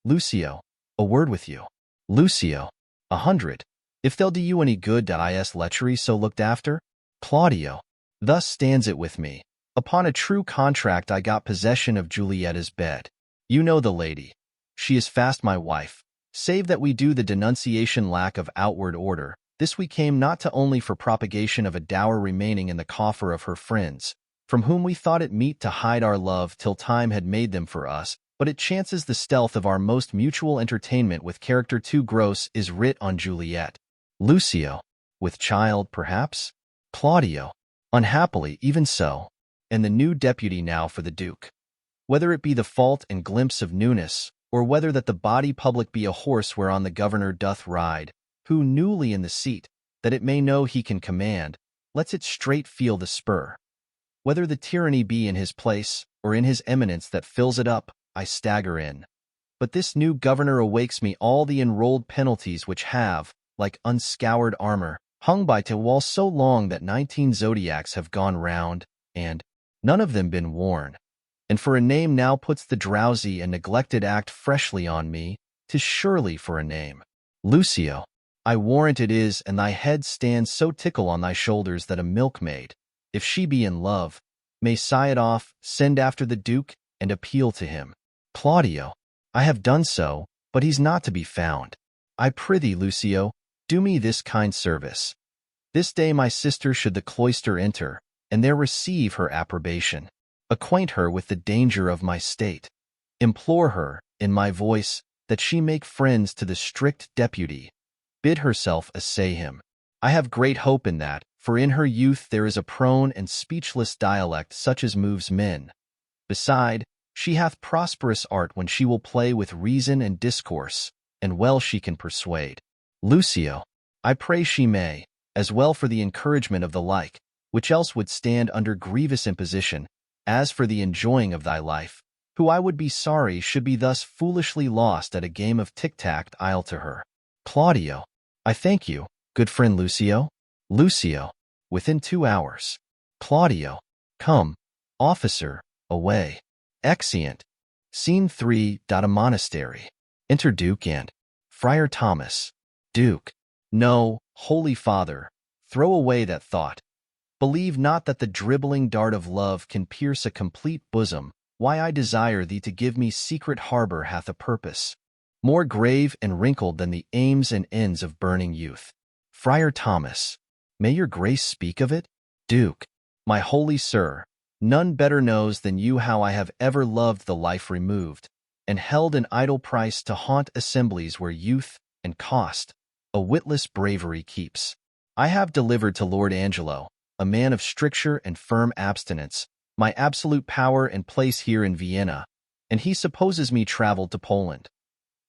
Lucio. A word with you. Lucio. 100. If they'll do you any good. Is lechery so looked after? Claudio. Thus stands it with me. Upon a true contract I got possession of Julietta's bed. You know the lady. She is fast my wife. Save that we do the denunciation lack of outward order, this we came not to only for propagation of a dower remaining in the coffer of her friends, from whom we thought it meet to hide our love till time had made them for us, but it chances the stealth of our most mutual entertainment with character too gross is writ on Juliet. Lucio. With child, perhaps? Claudio. Unhappily, even so. And the new deputy now for the Duke. Whether it be the fault and glimpse of newness, or whether that the body public be a horse whereon the governor doth ride, who newly in the seat, that it may know he can command, lets it straight feel the spur. Whether the tyranny be in his place, or in his eminence that fills it up, I stagger in. But this new governor awakes me all the enrolled penalties which have, like unscoured armor, hung by to wall so long that 19 zodiacs have gone round, and none of them been worn. And for a name now puts the drowsy and neglected act freshly on me, 'tis surely for a name. Lucio. I warrant it is, and thy head stands so tickle on thy shoulders that a milkmaid, if she be in love, may sigh it off, send after the Duke, and appeal to him. Claudio. I have done so, but he's not to be found. I prithee, Lucio, do me this kind service. This day my sister should the cloister enter, and there receive her approbation. Acquaint her with the danger of my state. Implore her, in my voice, that she make friends to the strict deputy. Bid herself assay him. I have great hope in that, for in her youth there is a prone and speechless dialect such as moves men. Beside, she hath prosperous art when she will play with reason and discourse, and well she can persuade. Lucio. I pray she may, as well for the encouragement of the like, which else would stand under grievous imposition, as for the enjoying of thy life, who I would be sorry should be thus foolishly lost at a game of tic-tac I'll to her. Claudio. I thank you, good friend Lucio. Lucio. Within 2 hours. Claudio. Come. Officer, away. Exeunt. Scene 3. A monastery. Enter Duke and Friar Thomas. Duke. No, Holy Father, throw away that thought. Believe not that the dribbling dart of love can pierce a complete bosom. Why I desire thee to give me secret harbor hath a purpose, more grave and wrinkled than the aims and ends of burning youth. Friar Thomas. May your grace speak of it? Duke. My holy sir, none better knows than you how I have ever loved the life removed, and held an idle price to haunt assemblies where youth and cost, a witless bravery keeps. I have delivered to Lord Angelo, a man of stricture and firm abstinence, my absolute power and place here in Vienna, and he supposes me traveled to Poland.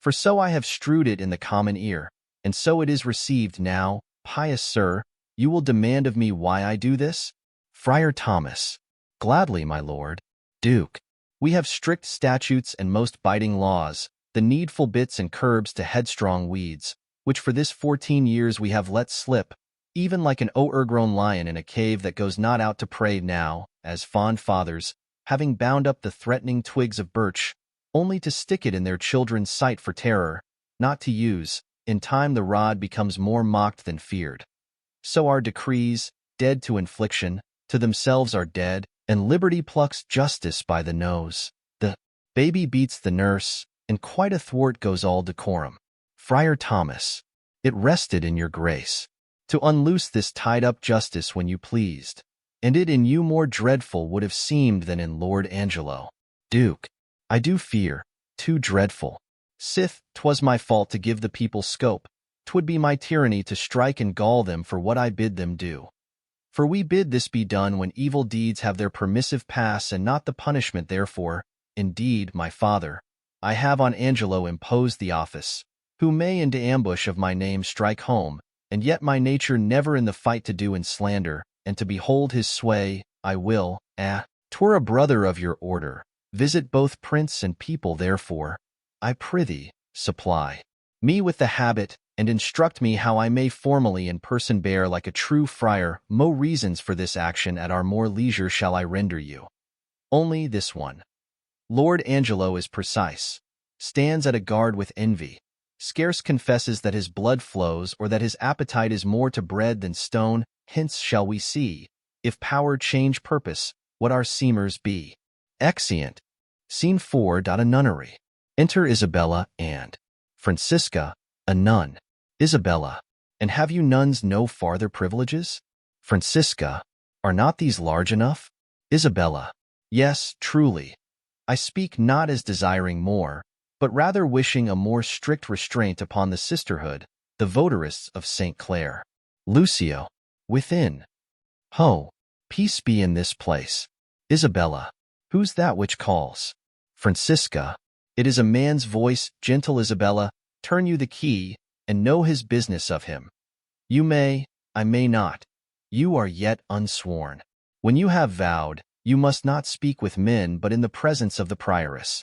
For so I have strewed it in the common ear, and so it is received now, pious sir, you will demand of me why I do this? Friar Thomas. Gladly, my lord. Duke. We have strict statutes and most biting laws, the needful bits and curbs to headstrong weeds, which for this 14 years we have let slip, even like an o'ergrown lion in a cave that goes not out to prey now, as fond fathers, having bound up the threatening twigs of birch, only to stick it in their children's sight for terror, not to use. In time the rod becomes more mocked than feared. So our decrees, dead to infliction, to themselves are dead, and liberty plucks justice by the nose. The baby beats the nurse, and quite athwart goes all decorum. Friar Thomas. It rested in your grace to unloose this tied-up justice when you pleased, and it in you more dreadful would have seemed than in Lord Angelo. Duke. I do fear, too dreadful. Sith, 'twas my fault to give the people scope, 'twould be my tyranny to strike and gall them for what I bid them do. For we bid this be done when evil deeds have their permissive pass and not the punishment therefore. Indeed, my father, I have on Angelo imposed the office, who may into ambush of my name strike home, and yet my nature never in the fight to do in slander, and to behold his sway, I will, 'twere a brother of your order, visit both prince and people therefore. I prithee, supply me with the habit, and instruct me how I may formally in person bear like a true friar. Mo reasons for this action at our more leisure shall I render you. Only this one. Lord Angelo is precise, stands at a guard with envy, scarce confesses that his blood flows or that his appetite is more to bread than stone. Hence shall we see, if power change purpose, what our seemers be. Exeunt. Scene 4. A nunnery. Enter Isabella and Francisca, a nun. Isabella. And have you nuns no farther privileges? Francisca. Are not these large enough? Isabella. Yes, truly. I speak not as desiring more, but rather wishing a more strict restraint upon the sisterhood, the votarists of St. Clare. Lucio. Within. Ho. Peace be in this place. Isabella. Who's that which calls? Francisca. It is a man's voice, gentle Isabella, turn you the key, and know his business of him. You may, I may not. You are yet unsworn. When you have vowed, you must not speak with men but in the presence of the prioress.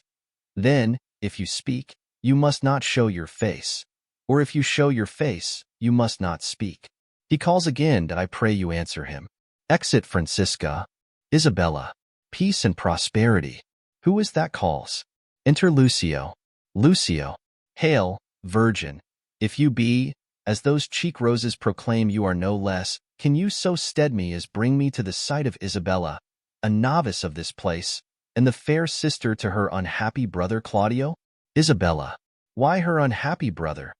Then, if you speak, you must not show your face. Or if you show your face, you must not speak. He calls again, I pray you answer him. Exit Francisca. Isabella. Peace and prosperity. Who is that calls? Enter Lucio. Lucio. Hail, virgin. If you be, as those cheek roses proclaim you are no less, can you so stead me as bring me to the sight of Isabella, a novice of this place, and the fair sister to her unhappy brother Claudio? Isabella. Why her unhappy brother?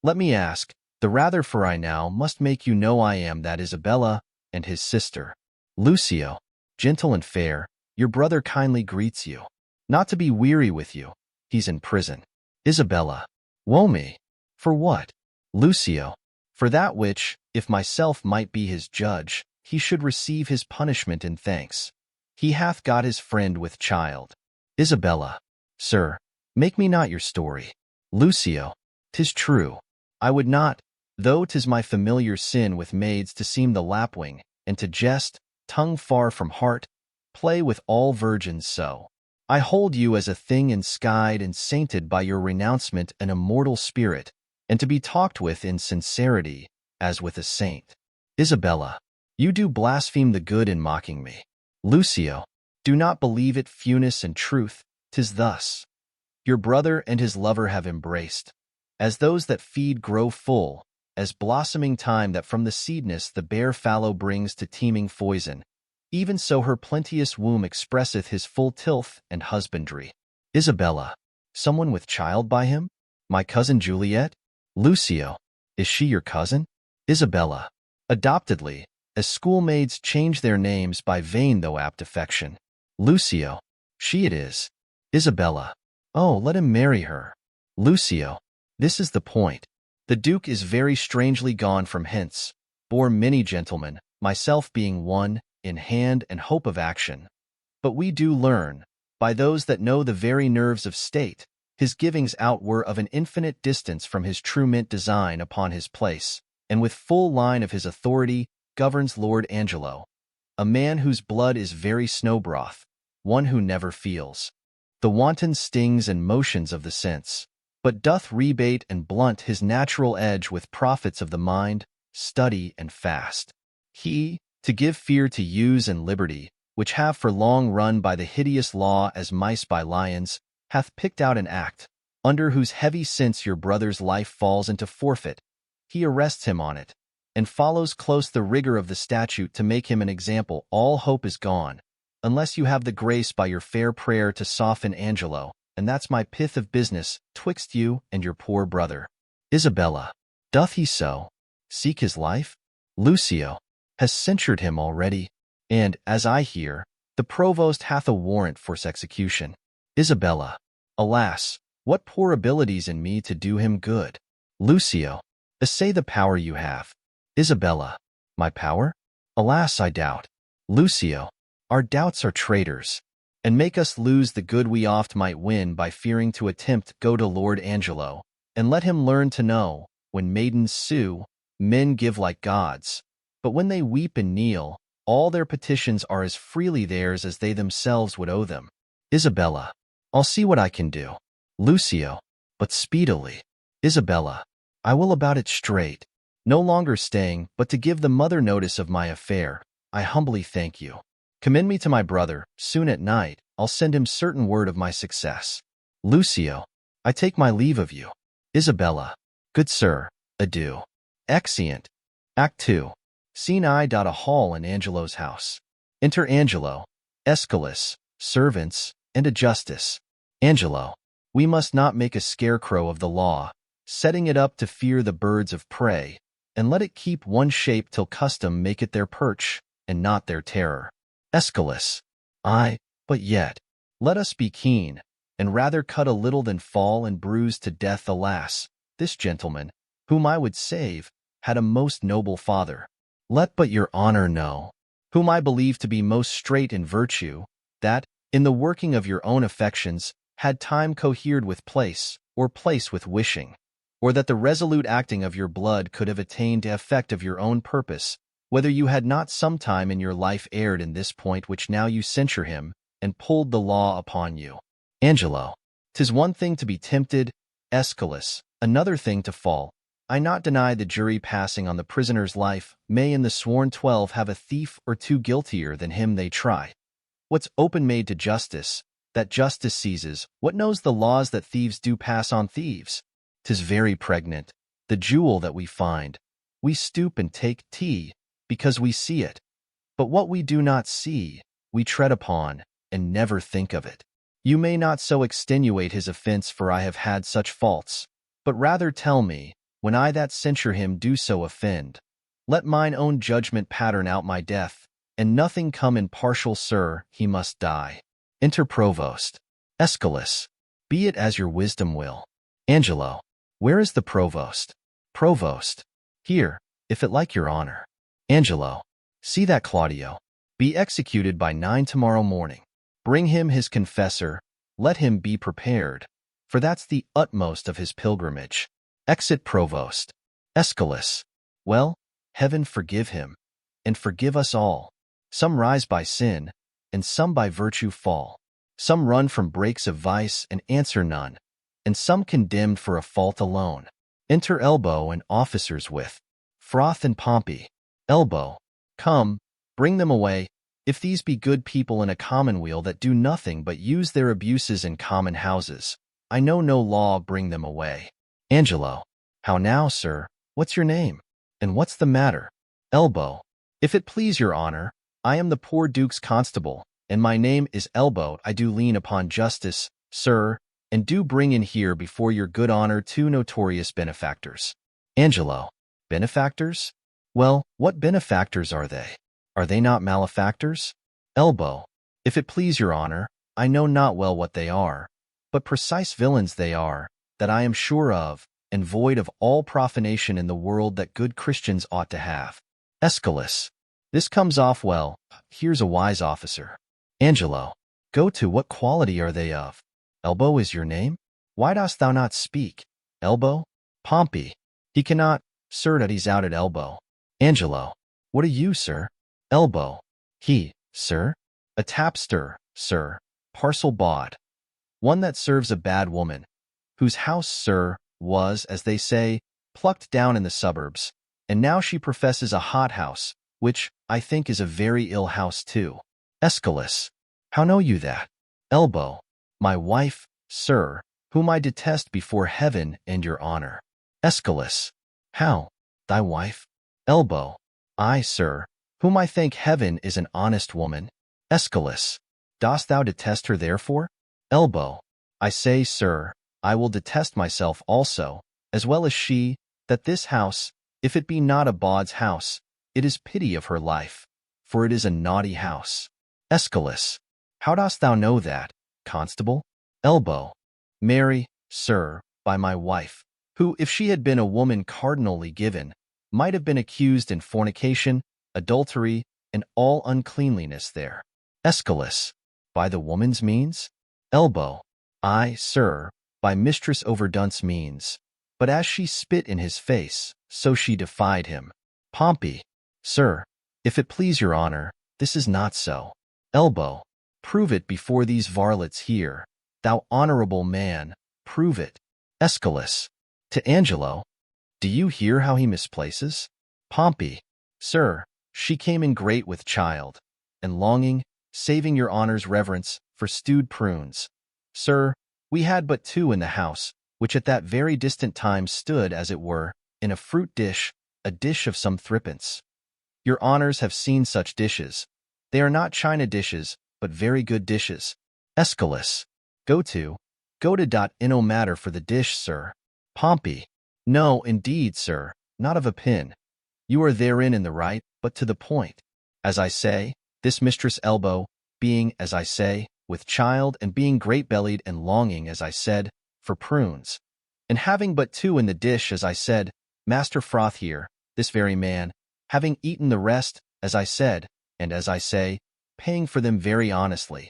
Let me ask, the rather for I now must make you know I am that Isabella, and his sister. Lucio. Gentle and fair, your brother kindly greets you. Not to be weary with you, he's in prison. Isabella. Woe me. For what? Lucio. For that which, if myself might be his judge, he should receive his punishment in thanks. He hath got his friend with child. Isabella. Sir, make me not your story. Lucio. 'Tis true. I would not, though 'tis my familiar sin with maids to seem the lapwing, and to jest, tongue far from heart, play with all virgins so. I hold you as a thing enskied and sainted by your renouncement an immortal spirit, and to be talked with in sincerity, as with a saint. Isabella. You do blaspheme the good in mocking me. Lucio. Do not believe it fewness and truth, 'tis thus. Your brother and his lover have embraced. As those that feed grow full, as blossoming time that from the seedness the bare fallow brings to teeming foison, even so her plenteous womb expresseth his full tilth and husbandry. Isabella. Someone with child by him? My cousin Juliet? Lucio. Is she your cousin? Isabella. Adoptedly, as schoolmaids change their names by vain though apt affection. Lucio. She it is. Isabella. Oh, let him marry her. Lucio. This is the point. The Duke is very strangely gone from hence, bore many gentlemen, myself being one, in hand and hope of action. But we do learn, by those that know the very nerves of state, his givings out were of an infinite distance from his true mint design upon his place, and with full line of his authority governs Lord Angelo, a man whose blood is very snowbroth, one who never feels the wanton stings and motions of the sense, but doth rebate and blunt his natural edge with profits of the mind, study, and fast. He, to give fear to use and liberty, which have for long run by the hideous law as mice by lions, hath picked out an act, under whose heavy sense your brother's life falls into forfeit. He arrests him on it, and follows close the rigor of the statute to make him an example. All hope is gone, unless you have the grace by your fair prayer to soften Angelo, and that's my pith of business twixt you and your poor brother. Isabella. Doth he so seek his life? Lucio has censured him already, and, as I hear, the provost hath a warrant for his execution. Isabella. Alas, what poor abilities in me to do him good! Lucio. Essay the power you have. Isabella. My power? Alas, I doubt. Lucio. Our doubts are traitors, and make us lose the good we oft might win by fearing to attempt. Go to Lord Angelo, and let him learn to know, when maidens sue, men give like gods, but when they weep and kneel, all their petitions are as freely theirs as they themselves would owe them. Isabella. I'll see what I can do. Lucio. But speedily. Isabella. I will about it straight. No longer staying, but to give the mother notice of my affair. I humbly thank you. Commend me to my brother. Soon at night, I'll send him certain word of my success. Lucio. I take my leave of you. Isabella. Good sir, adieu. Exeunt. Act 2. Scene I. A hall in Angelo's house. Enter Angelo, Aeschylus, servants, and a justice. Angelo. We must not make a scarecrow of the law, setting it up to fear the birds of prey, and let it keep one shape till custom make it their perch, and not their terror. Aeschylus. Aye, but yet, let us be keen, and rather cut a little than fall and bruise to death. Alas, this gentleman, whom I would save, had a most noble father. Let but your honor know, whom I believe to be most straight in virtue, that, in the working of your own affections, had time cohered with place, or place with wishing, or that the resolute acting of your blood could have attained to effect of your own purpose, whether you had not sometime in your life erred in this point which now you censure him, and pulled the law upon you. Angelo. 'Tis one thing to be tempted, Aeschylus, another thing to fall. I not deny the jury passing on the prisoner's life may in the sworn 12 have a thief or two guiltier than him they try. What's open made to justice, that justice seizes, what knows the laws that thieves do pass on thieves? 'Tis very pregnant, the jewel that we find. We stoop and take tea, because we see it. But what we do not see, we tread upon, and never think of it. You may not so extenuate his offense, for I have had such faults, but rather tell me, when I that censure him do so offend, let mine own judgment pattern out my death, and nothing come impartial. Sir, he must die. Enter Provost. Aeschylus. Be it as your wisdom will. Angelo. Where is the Provost? Provost. Here, if it like your honor. Angelo. See that Claudio. Be executed by 9 tomorrow morning. Bring him his confessor, let him be prepared, for that's the utmost of his pilgrimage. Exit Provost. Aeschylus. Well, heaven forgive him, and forgive us all. Some rise by sin, and some by virtue fall. Some run from breaks of vice and answer none, and some condemned for a fault alone. Enter Elbow and officers with Froth and Pompey. Elbow. Come, bring them away. If these be good people in a commonweal that do nothing but use their abuses in common houses, I know no law, bring them away. Angelo. How now, sir? What's your name? And what's the matter? Elbow. If it please your honor, I am the poor Duke's constable, and my name is Elbow. I do lean upon justice, sir, and do bring in here before your good honor 2 notorious benefactors. Angelo. Benefactors? Well, what benefactors are they? Are they not malefactors? Elbow. If it please your honor, I know not well what they are, but precise villains they are, that I am sure of, and void of all profanation in the world that good Christians ought to have. Aeschylus. This comes off well. Here's a wise officer. Angelo. Go to, what quality are they of? Elbow is your name? Why dost thou not speak? Elbow? Pompey. He cannot, sir, that he's out at elbow. Angelo. What are you, sir? Elbow. He, sir? A tapster, sir. Parcel bought. One that serves a bad woman, whose house, sir, was, as they say, plucked down in the suburbs, and now she professes a hothouse, which, I think, is a very ill house too. Aeschylus. How know you that? Elbow. My wife, sir, whom I detest before heaven and your honor. Aeschylus. How? Thy wife? Elbow. I, sir, whom I thank heaven is an honest woman. Aeschylus. Dost thou detest her therefore? Elbow. I say, sir, I will detest myself also, as well as she, that this house, if it be not a bawd's house, it is pity of her life, for it is a naughty house. Aeschylus. How dost thou know that, constable? Elbow. Marry, sir, by my wife, who, if she had been a woman cardinally given, might have been accused in fornication, adultery, and all uncleanliness there. Aeschylus. By the woman's means? Elbow. I, sir, by Mistress Overdone's means. But as she spit in his face, so she defied him. Pompey. Sir, if it please your honor, this is not so. Elbow. Prove it before these varlets here. Thou honorable man, prove it. Aeschylus. To Angelo. Do you hear how he misplaces? Pompey. Sir, she came in great with child, and longing, saving your honor's reverence, for stewed prunes. Sir, we had but two in the house, which at that very distant time stood, as it were, in a fruit dish, a dish of some threepence. Your honors have seen such dishes. They are not china dishes, but very good dishes. Aeschylus. Go to. No matter for the dish, sir. Pompey. No, indeed, sir, not of a pin. You are therein in the right, but to the point. As I say, this Mistress Elbow, being, as I say, with child, and being great-bellied and longing, as I said, for prunes, and having but two in the dish, as I said, Master Froth here, this very man, having eaten the rest, as I said, and as I say, paying for them very honestly.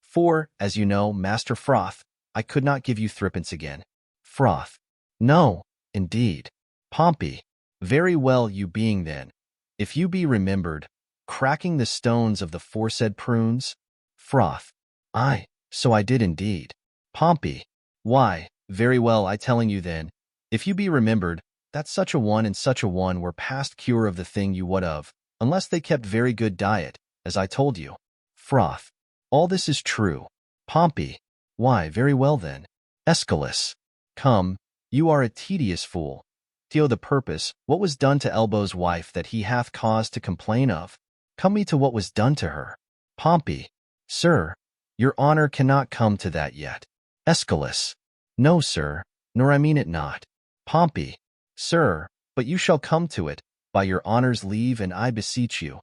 For, as you know, Master Froth, I could not give you threepence again. Froth. No, indeed. Pompey. Very well, you being then, if you be remembered, cracking the stones of the foresaid prunes? Froth. Aye, so I did indeed. Pompey. Why, very well, I telling you then, if you be remembered, that such a one and such a one were past cure of the thing you would of, unless they kept very good diet, as I told you. Froth. All this is true. Pompey. Why, very well then. Aeschylus. Come, you are a tedious fool. To the purpose, what was done to Elbow's wife that he hath cause to complain of? Come me to what was done to her. Pompey. Sir, your honor cannot come to that yet. Aeschylus. No, sir, nor I mean it not. Pompey. Sir, but you shall come to it, by your honor's leave, and I beseech you.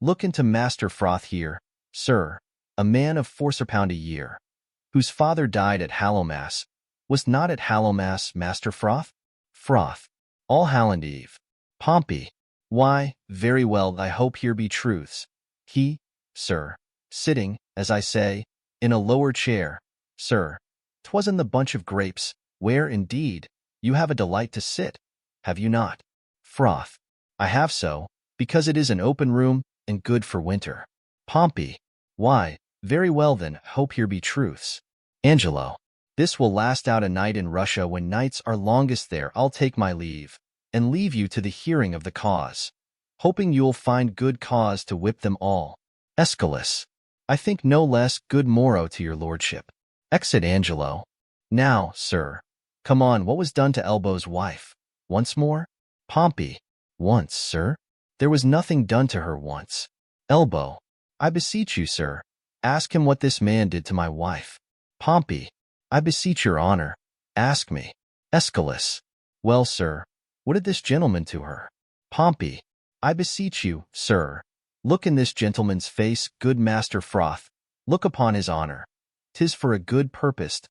Look into Master Froth here, sir, a man of 4 pound a year, whose father died at Hallowmas. Was not at Hallowmas Master Froth? Froth. All Halland Eve. Pompey. Why, very well, I hope here be truths. He, sir, sitting, as I say, in a lower chair, sir. 'Twas in the bunch of grapes, where, indeed, you have a delight to sit, have you not? Froth. I have so, because it is an open room, and good for winter. Pompey. Why, very well then, hope here be truths. Angelo. This will last out a night in Russia. When nights are longest there, I'll take my leave, and leave you to the hearing of the cause, hoping you'll find good cause to whip them all. Aeschylus. I think no less. Good morrow to your lordship. Exit Angelo. Now, sir, come on, what was done to Elbow's wife? Once more? Pompey. Once, sir? There was nothing done to her once. Elbow. I beseech you, sir, ask him what this man did to my wife. Pompey. I beseech your honor, ask me. Aeschylus. Well, sir, what did this gentleman to her? Pompey. I beseech you, sir, look in this gentleman's face, good Master Froth, look upon his honor. 'Tis for a good purpose.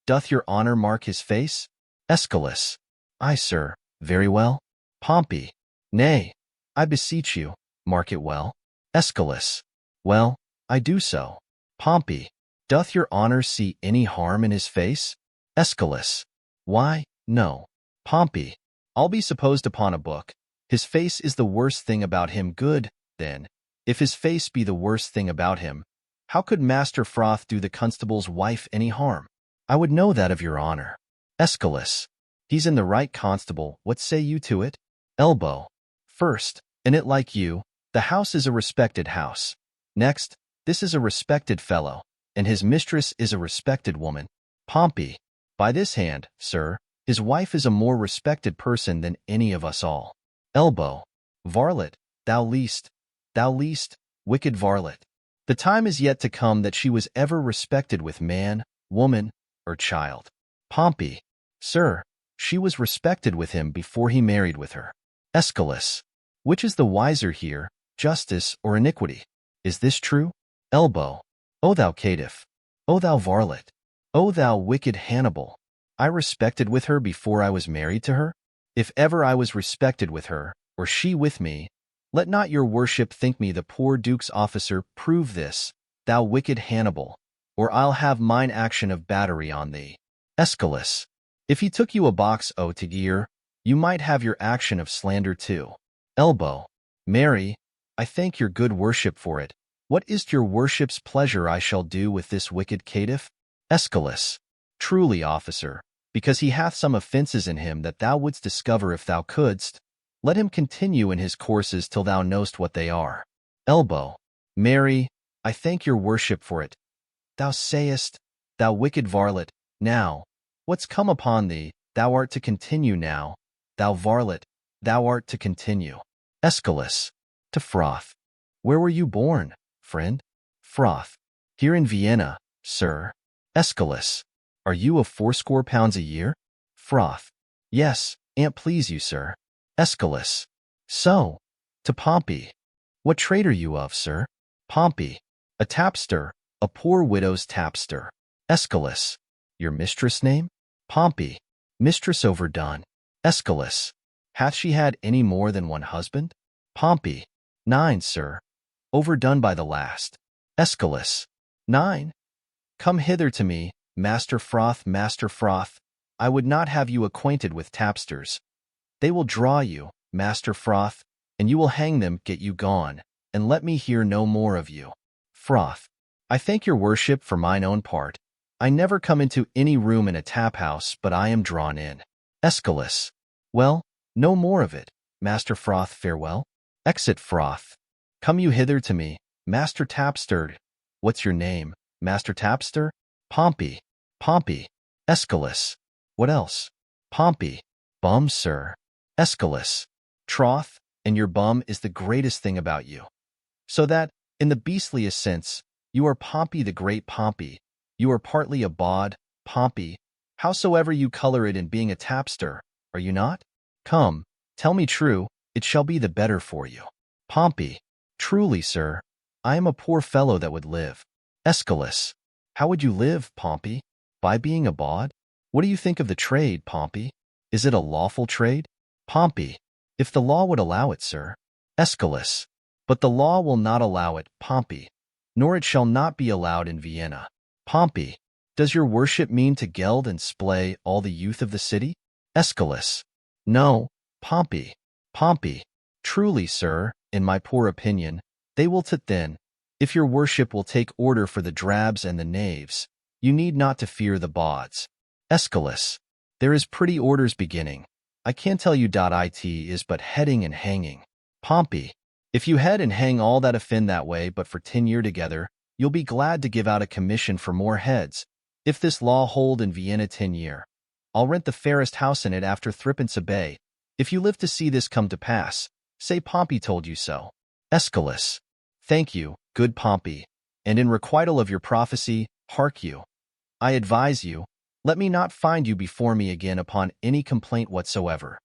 Doth your honor mark his face? Aeschylus. Aye, sir, very well. Pompey. Nay, I beseech you, mark it well. Aeschylus. Well, I do so. Pompey. Doth your honor see any harm in his face? Aeschylus. Why, no. Pompey. I'll be supposed upon a book. His face is the worst thing about him. Good, then. If his face be the worst thing about him, how could Master Froth do the constable's wife any harm? I would know that of your honor. Aeschylus. He's in the right, constable. What say you to it? Elbow. First, in it like you, the house is a respected house. Next, this is a respected fellow, and his mistress is a respected woman. Pompey. By this hand, sir, his wife is a more respected person than any of us all. Elbow. Varlet, thou least, wicked varlet. The time is yet to come that she was ever respected with man, woman, or child. Pompey. Sir, she was respected with him before he married with her. Aeschylus. Which is the wiser here, justice or iniquity? Is this true? Elbow. O thou caitiff! O thou varlet! O thou wicked Hannibal! I respected with her before I was married to her? If ever I was respected with her, or she with me, let not your worship think me the poor duke's officer. Prove this, thou wicked Hannibal, or I'll have mine action of battery on thee. Aeschylus. If he took you a box to gear, you might have your action of slander too. Elbow. Marry, I thank your good worship for it. What is't your worship's pleasure I shall do with this wicked caitiff? Aeschylus. Truly, officer, because he hath some offences in him that thou wouldst discover if thou couldst, let him continue in his courses till thou knowest what they are. Elbow. Marry, I thank your worship for it. Thou sayest, thou wicked varlet, now, what's come upon thee, thou art to continue now, thou varlet, thou art to continue. Aeschylus. To Froth. Where were you born, friend? Froth. Here in Vienna, sir. Aeschylus. Are you of 80 pounds a year? Froth. Yes, an't please you, sir. Aeschylus. So, to Pompey. What trade are you of, sir? Pompey. A tapster, a poor widow's tapster. Aeschylus. Your mistress' name? Pompey. Mistress overdone. Aeschylus. Hath she had any more than one husband? Pompey. 9, sir. Overdone by the last. Aeschylus. 9. Come hither to me, Master Froth, Master Froth. I would not have you acquainted with tapsters. They will draw you, Master Froth, and you will hang them. Get you gone, and let me hear no more of you. Froth. I thank your worship. For mine own part, I never come into any room in a tap-house but I am drawn in. Aeschylus. Well, no more of it, Master Froth. Farewell. Exit Froth. Come you hither to me, Master Tapster. What's your name, Master Tapster? Pompey. Pompey. Aeschylus. What else? Pompey. Bum, sir. Aeschylus. Troth, and your bum is the greatest thing about you. So that, in the beastliest sense, you are Pompey the great Pompey. You are partly a bawd, Pompey, howsoever you color it in being a tapster, are you not? Come, tell me true, it shall be the better for you. Pompey. Truly, sir, I am a poor fellow that would live. Aeschylus. How would you live, Pompey? By being a bawd? What do you think of the trade, Pompey? Is it a lawful trade? Pompey. If the law would allow it, sir. Aeschylus. But the law will not allow it, Pompey, nor it shall not be allowed in Vienna. Pompey. Does your worship mean to geld and splay all the youth of the city? Aeschylus. No, Pompey. Pompey. Truly, sir, in my poor opinion, they will tit then. If your worship will take order for the drabs and the knaves, you need not to fear the bawds. Aeschylus. There is pretty orders beginning. I can't tell you. It is but heading and hanging. Pompey. If you head and hang all that offend that way but for 10 year together, you'll be glad to give out a commission for more heads. If this law hold in Vienna 10 year, I'll rent the fairest house in it after 3d a bay. If you live to see this come to pass, say Pompey told you so. Aeschylus. Thank you, good Pompey, and in requital of your prophecy, hark you. I advise you, let me not find you before me again upon any complaint whatsoever.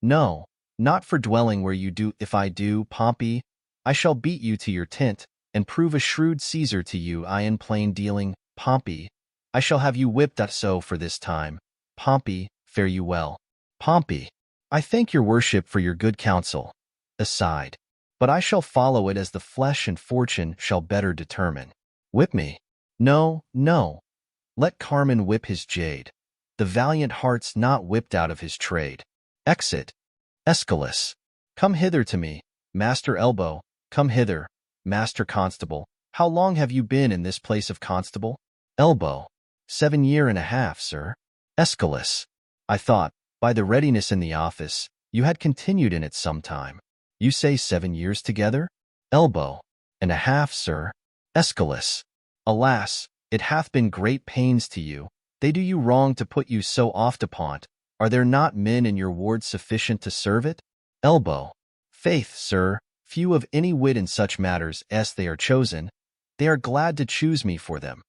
No, not for dwelling where you do. If I do, Pompey, I shall beat you to your tent, and prove a shrewd Caesar to you. I in plain dealing, Pompey, I shall have you whipped. So for this time, Pompey, fare you well. Pompey. I thank your worship for your good counsel. Aside. But I shall follow it as the flesh and fortune shall better determine. Whip me. No, no. Let Carmen whip his jade. The valiant heart's not whipped out of his trade. Exit. Aeschylus. Come hither to me, Master Elbow. Come hither, Master Constable. How long have you been in this place of constable? Elbow. 7 year and a half, sir. Aeschylus. I thought, by the readiness in the office, you had continued in it some time. You say 7 years together? Elbow. And a half, sir. Aeschylus. Alas, it hath been great pains to you. They do you wrong to put you so oft upon't. Are there not men in your ward sufficient to serve it? Elbow. Faith, sir, few of any wit in such matters as they are chosen. They are glad to choose me for them.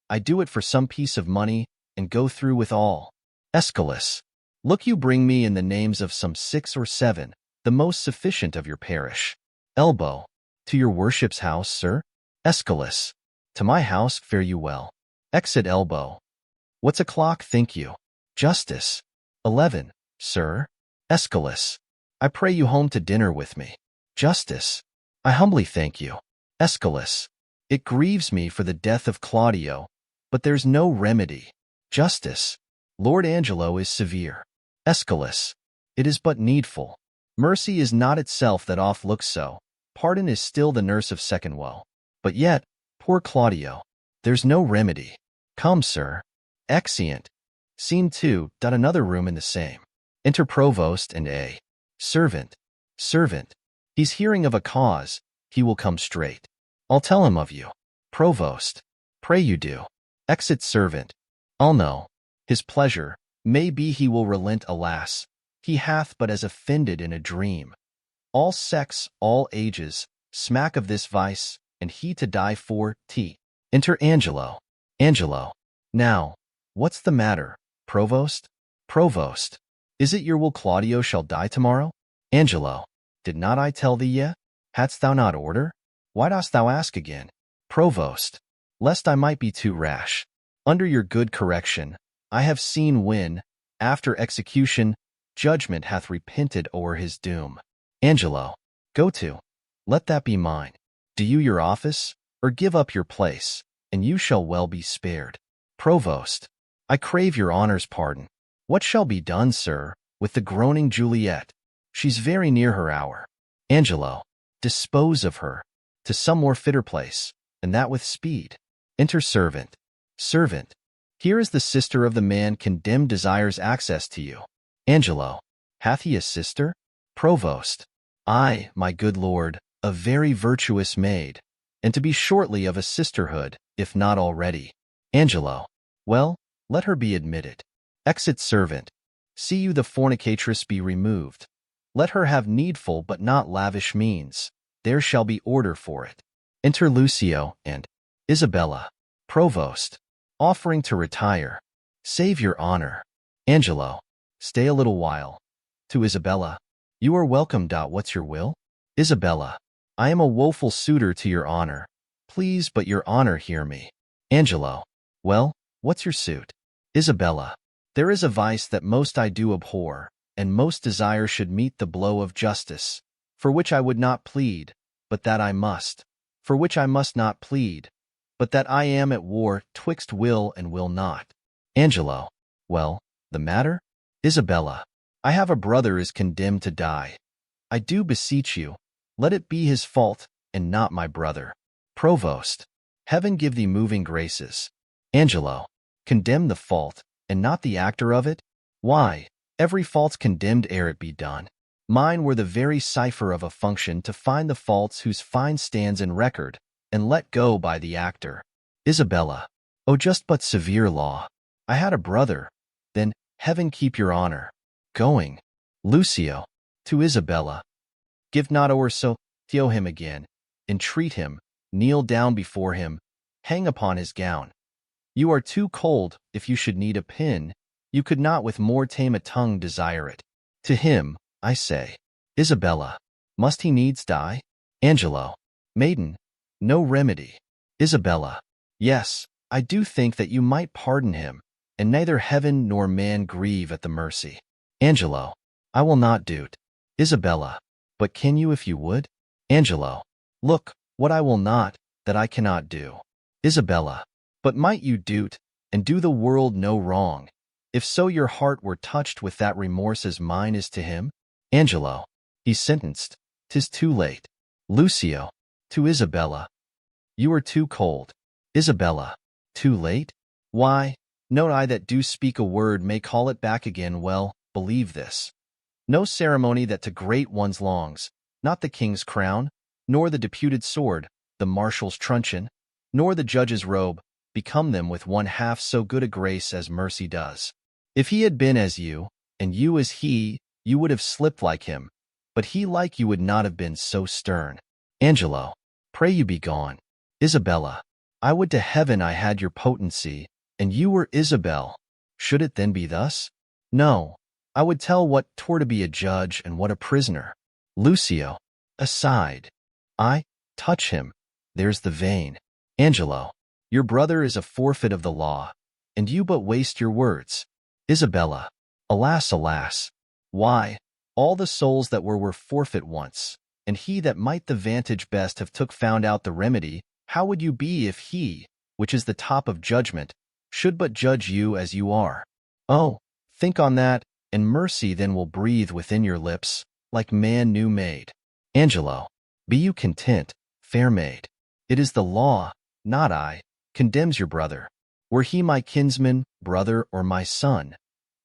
I do it for some piece of money, and go through with all. Aeschylus. Look, you bring me in the names of some 6 or 7, the most sufficient of your parish. Elbow. To your worship's house, sir? Aeschylus. To my house, fare you well. Exit Elbow. What's o'clock, think you? Justice. 11, sir. Aeschylus. I pray you home to dinner with me. Justice. I humbly thank you. Aeschylus. It grieves me for the death of Claudio, but there's no remedy. Justice. Lord Angelo is severe. Aeschylus. It is but needful. Mercy is not itself that oft looks so. Pardon is still the nurse of second woe. But yet, poor Claudio, there's no remedy. Come, sir. Exeunt. Scene 2. Another room in the same. Enter Provost and a servant. Servant. He's hearing of a cause. He will come straight. I'll tell him of you. Provost. Pray you do. Exit servant. I'll know. His pleasure. May be he will relent, alas. He hath but as offended in a dream. All sects, all ages, smack of this vice, and he to die for t. Enter Angelo. Angelo. Now, what's the matter, Provost? Provost. Is it your will Claudio shall die tomorrow? Angelo. Did not I tell thee yet? Hadst thou not order? Why dost thou ask again? Provost. Lest I might be too rash. Under your good correction, I have seen when, after execution, judgment hath repented o'er his doom. Angelo. Go to. Let that be mine. Do you your office, or give up your place, and you shall well be spared. Provost. I crave your honor's pardon. What shall be done, sir, with the groaning Juliet? She's very near her hour. Angelo. Dispose of her. To some more fitter place, and that with speed. Enter servant. Servant. Here is the sister of the man condemned desires access to you. Angelo. Hath he a sister? Provost. Ay, my good lord, a very virtuous maid, and to be shortly of a sisterhood, if not already. Angelo. Well, let her be admitted. Exit servant. See you the fornicatress be removed. Let her have needful but not lavish means. There shall be order for it. Enter Lucio and Isabella. Provost. Offering to retire. Save your honor. Angelo. Stay a little while. To Isabella. You are welcome. What's your will? Isabella. I am a woeful suitor to your honor. Please but your honor hear me. Angelo. Well, what's your suit? Isabella. There is a vice that most I do abhor, and most desire should meet the blow of justice, for which I would not plead, but that I must, for which I must not plead, but that I am at war twixt will and will not. Angelo. Well, the matter? Isabella. I have a brother is condemned to die. I do beseech you, let it be his fault, and not my brother. Provost. Heaven give thee moving graces. Angelo. Condemn the fault, and not the actor of it? Why, every fault's condemned ere it be done. Mine were the very cipher of a function to find the faults whose fine stands in record, and let go by the actor. Isabella. Oh, just but severe law. I had a brother. Then, heaven keep your honor. Going. Lucio. To Isabella. Give not o'er so, theo him again. Entreat him, kneel down before him, hang upon his gown. You are too cold, if you should need a pin, you could not with more tame a tongue desire it. To him, I say. Isabella. Must he needs die? Angelo. Maiden. No remedy. Isabella. Yes, I do think that you might pardon him, and neither heaven nor man grieve at the mercy. Angelo. I will not do't. Isabella. But can you if you would? Angelo. Look, what I will not, that I cannot do. Isabella. But might you do't, and do the world no wrong, if so your heart were touched with that remorse as mine is to him? Angelo. He's sentenced. 'Tis too late. Lucio. To Isabella. You are too cold. Isabella. Too late? Why, note I that do speak a word may call it back again. Well, believe this. No ceremony that to great ones longs, not the king's crown, nor the deputed sword, the marshal's truncheon, nor the judge's robe, become them with one half so good a grace as mercy does. If he had been as you, and you as he, you would have slipped like him, but he like you would not have been so stern. Angelo. Pray you be gone. Isabella. I would to heaven I had your potency, and you were Isabel. Should it then be thus? No. I would tell what 'twere to be a judge and what a prisoner. Lucio. Aside. I touch him. There's the vein. Angelo. Your brother is a forfeit of the law, and you but waste your words. Isabella. Alas, alas. Why, all the souls that were forfeit once, and he that might the vantage best have took found out the remedy. How would you be if he, which is the top of judgment, should but judge you as you are? Oh, think on that, and mercy then will breathe within your lips, like man new made. Angelo. Be you content, fair maid. It is the law, not I, condemns your brother. Were he my kinsman, brother, or my son,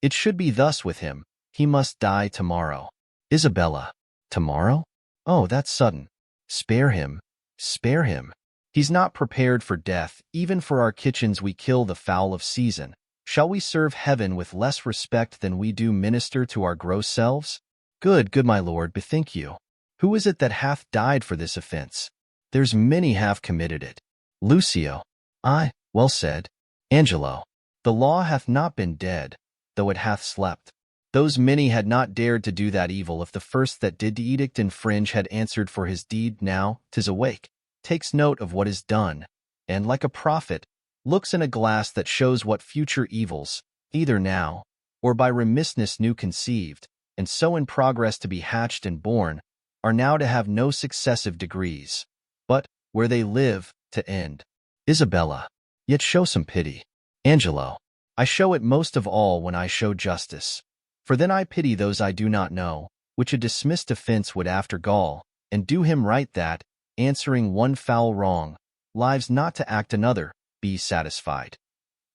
it should be thus with him. He must die tomorrow. Isabella. Tomorrow? Oh, that's sudden. Spare him, spare him. He's not prepared for death. Even for our kitchens we kill the fowl of season. Shall we serve heaven with less respect than we do minister to our gross selves? Good, my lord, bethink you. Who is it that hath died for this offense? There's many have committed it. Lucio. Aye, well said. Angelo. The law hath not been dead, though it hath slept. Those many had not dared to do that evil if the first that did the edict infringe had answered for his deed. Now 'tis awake, takes note of what is done, and, like a prophet, looks in a glass that shows what future evils, either now, or by remissness new conceived, and so in progress to be hatched and born, are now to have no successive degrees, but, where they live, to end. Isabella. Yet show some pity. Angelo. I show it most of all when I show justice. For then I pity those I do not know, which a dismissed offense would after gall, and do him right that, answering one foul wrong, lives not to act another. Be satisfied.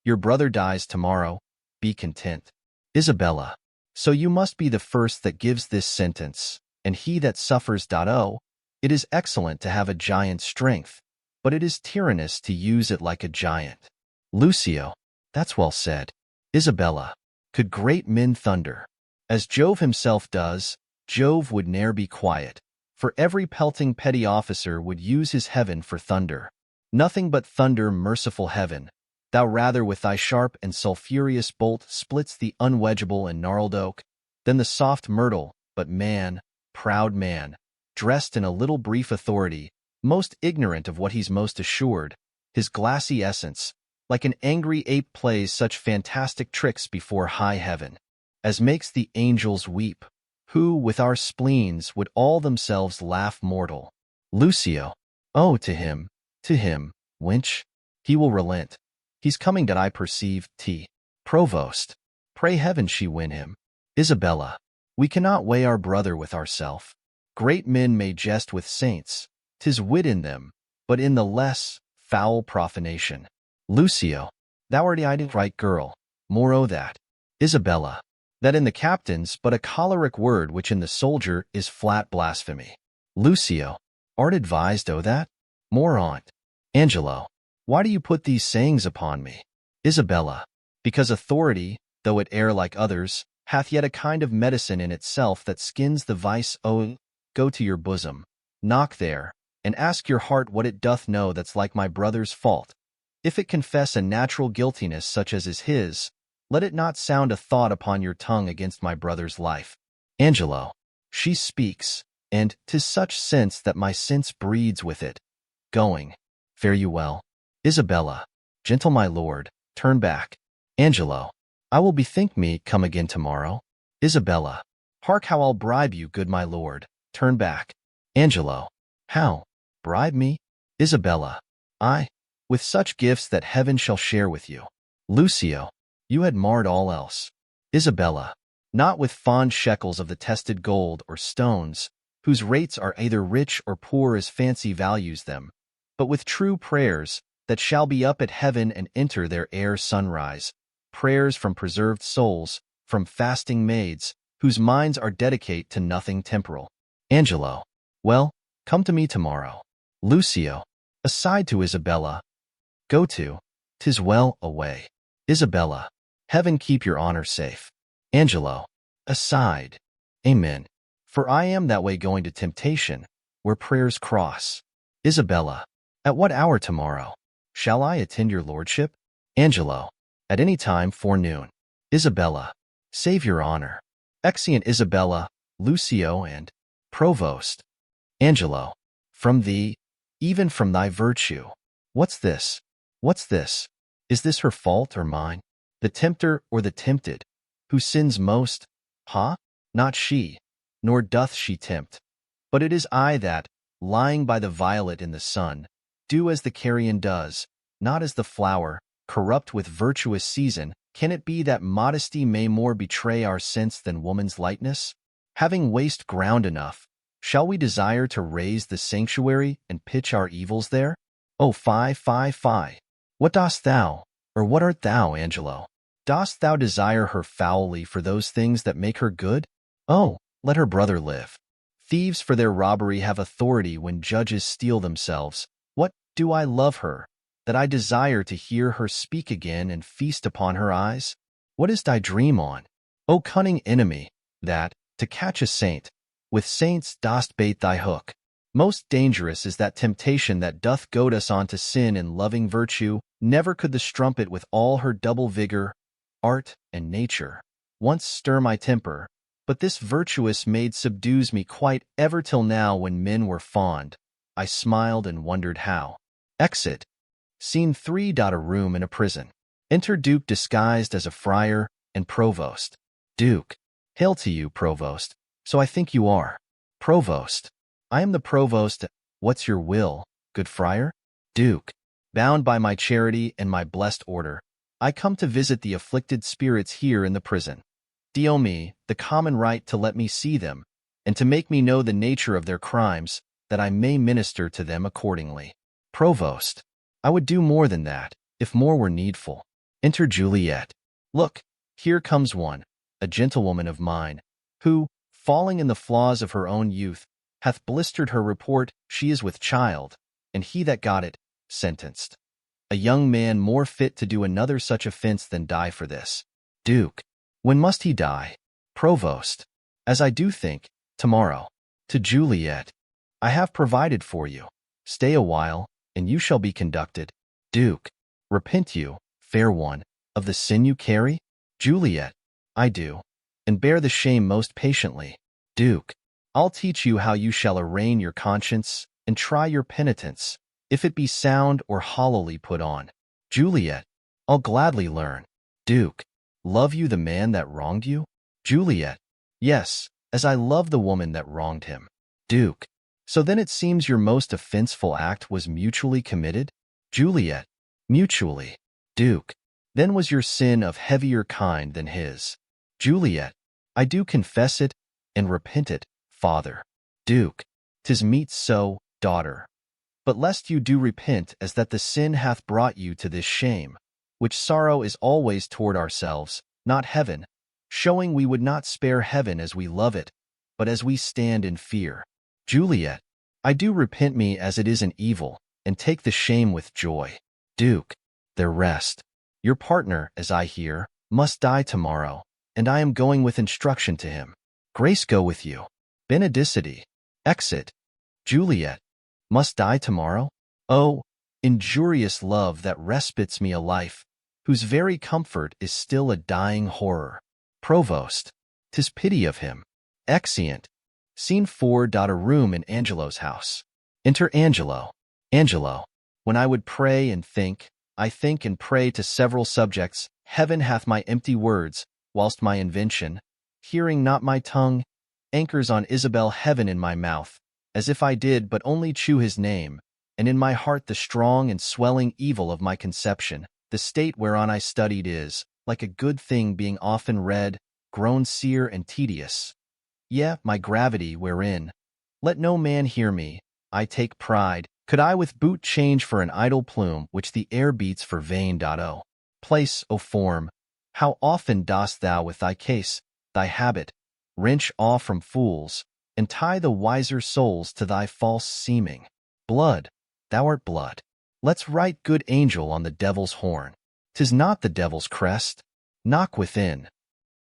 Your brother dies tomorrow. Be content. Isabella. So you must be the first that gives this sentence, and he that suffers. Oh, it is excellent to have a giant's strength, but it is tyrannous to use it like a giant. Lucio. That's well said. Isabella. Could great men thunder, as Jove himself does, Jove would ne'er be quiet, for every pelting petty officer would use his heaven for thunder. Nothing but thunder, merciful heaven, thou rather with thy sharp and sulphurous bolt splits the unwedgeable and gnarled oak, than the soft myrtle. But man, proud man, dressed in a little brief authority, most ignorant of what he's most assured, his glassy essence, like an angry ape plays such fantastic tricks before high heaven, as makes the angels weep, who, with our spleens, would all themselves laugh mortal. Lucio. Oh, to him, wench. He will relent. He's coming that I perceive. Provost. Pray heaven she win him. Isabella. We cannot weigh our brother with ourself. Great men may jest with saints, 'tis wit in them, but in the less, foul profanation. Lucio. Thou art the right girl, more o' that. Isabella. That in the captain's but a choleric word, which in the soldier is flat blasphemy. Lucio. Art advised o' that? More on't. Angelo. Why do you put these sayings upon me? Isabella. Because authority, though it err like others, hath yet a kind of medicine in itself that skins the vice. Oh, go to your bosom, knock there, and ask your heart what it doth know that's like my brother's fault. If it confess a natural guiltiness such as is his, let it not sound a thought upon your tongue against my brother's life. Angelo. She speaks, and 'tis such sense that my sense breeds with it. Going. Fare you well. Isabella. Gentle my lord, turn back. Angelo. I will bethink me, come again tomorrow. Isabella. Hark how I'll bribe you, good my lord, turn back. Angelo. How? Bribe me? Isabella. I. with such gifts that heaven shall share with you. Lucio, you had marred all else. Isabella, not with fond shekels of the tested gold or stones, whose rates are either rich or poor as fancy values them, but with true prayers that shall be up at heaven and enter their ere sunrise, prayers from preserved souls, from fasting maids, whose minds are dedicate to nothing temporal. Angelo, well, come to me tomorrow. Lucio, aside to Isabella, go to, 'tis well, away. Isabella, heaven keep your honor safe. Angelo, aside, amen. For I am that way going to temptation, where prayers cross. Isabella, at what hour tomorrow? Shall I attend your lordship? Angelo, at any time forenoon. Isabella, save your honor. Exeunt Isabella, Lucio, and Provost. Angelo, from thee, even from thy virtue. What's this? What's this? Is this her fault or mine? The tempter or the tempted? Who sins most? Ha? Not she, nor doth she tempt. But it is I that, lying by the violet in the sun, do as the carrion does, not as the flower, corrupt with virtuous season. Can it be that modesty may more betray our sense than woman's lightness? Having waste ground enough, shall we desire to raise the sanctuary and pitch our evils there? Oh, fie, fie, fie! What dost thou, or what art thou, Angelo? Dost thou desire her foully for those things that make her good? Oh, let her brother live. Thieves for their robbery have authority when judges steal themselves. What do I love her, that I desire to hear her speak again and feast upon her eyes? What is thy dream on, O cunning enemy, that, to catch a saint, with saints dost bait thy hook? Most dangerous is that temptation that doth goad us on to sin in loving virtue. Never could the strumpet with all her double vigor, art, and nature, once stir my temper, but this virtuous maid subdues me quite ever till now when men were fond. I smiled and wondered how. Exit. Scene 3. A room in a prison. Enter Duke disguised as a friar and Provost. Duke. Hail to you, Provost. So I think you are. Provost. I am the Provost. What's your will, good friar? Duke. Bound by my charity and my blessed order, I come to visit the afflicted spirits here in the prison. Deal me the common right to let me see them, and to make me know the nature of their crimes, that I may minister to them accordingly. Provost. I would do more than that, if more were needful. Enter Juliet. Look, here comes one, a gentlewoman of mine, who, falling in the flaws of her own youth, hath blistered her report she is with child, and he that got it, sentenced. A young man more fit to do another such offense than die for this. Duke. When must he die? Provost. As I do think, tomorrow. To Juliet. I have provided for you. Stay a while, and you shall be conducted. Duke. Repent you, fair one, of the sin you carry? Juliet. I do, and bear the shame most patiently. Duke. I'll teach you how you shall arraign your conscience, and try your penitence, if it be sound or hollowly put on. Juliet. I'll gladly learn. Duke. Love you the man that wronged you? Juliet. Yes, as I love the woman that wronged him. Duke. So then it seems your most offenseful act was mutually committed? Juliet. Mutually. Duke. Then was your sin of heavier kind than his? Juliet. I do confess it, and repent it, father. Duke. 'Tis meet so, daughter. But lest you do repent as that the sin hath brought you to this shame, which sorrow is always toward ourselves, not heaven, showing we would not spare heaven as we love it, but as we stand in fear. Juliet. I do repent me as it is an evil, and take the shame with joy. Duke. There rest. Your partner, as I hear, must die tomorrow, and I am going with instruction to him. Grace go with you. Benedicite. Exit. Juliet. Must die tomorrow? Oh, injurious love that respites me a life, whose very comfort is still a dying horror. Provost. 'Tis pity of him. Exeunt. Scene 4. A room in Angelo's house. Enter Angelo. Angelo. When I would pray and think, I think and pray to several subjects. Heaven hath my empty words, whilst my invention, hearing not my tongue, anchors on Isabel heaven in my mouth, as if I did but only chew his name, and in my heart the strong and swelling evil of my conception, the state whereon I studied is, like a good thing being often read, grown sere and tedious. Yea, my gravity wherein, let no man hear me, I take pride, could I with boot change for an idle plume which the air beats for vain. O place, O form, how often dost thou with thy case, thy habit, wrench awe from fools, and tie the wiser souls to thy false seeming. Blood, thou art blood. Let's write good angel on the devil's horn. 'Tis not the devil's crest. Knock within.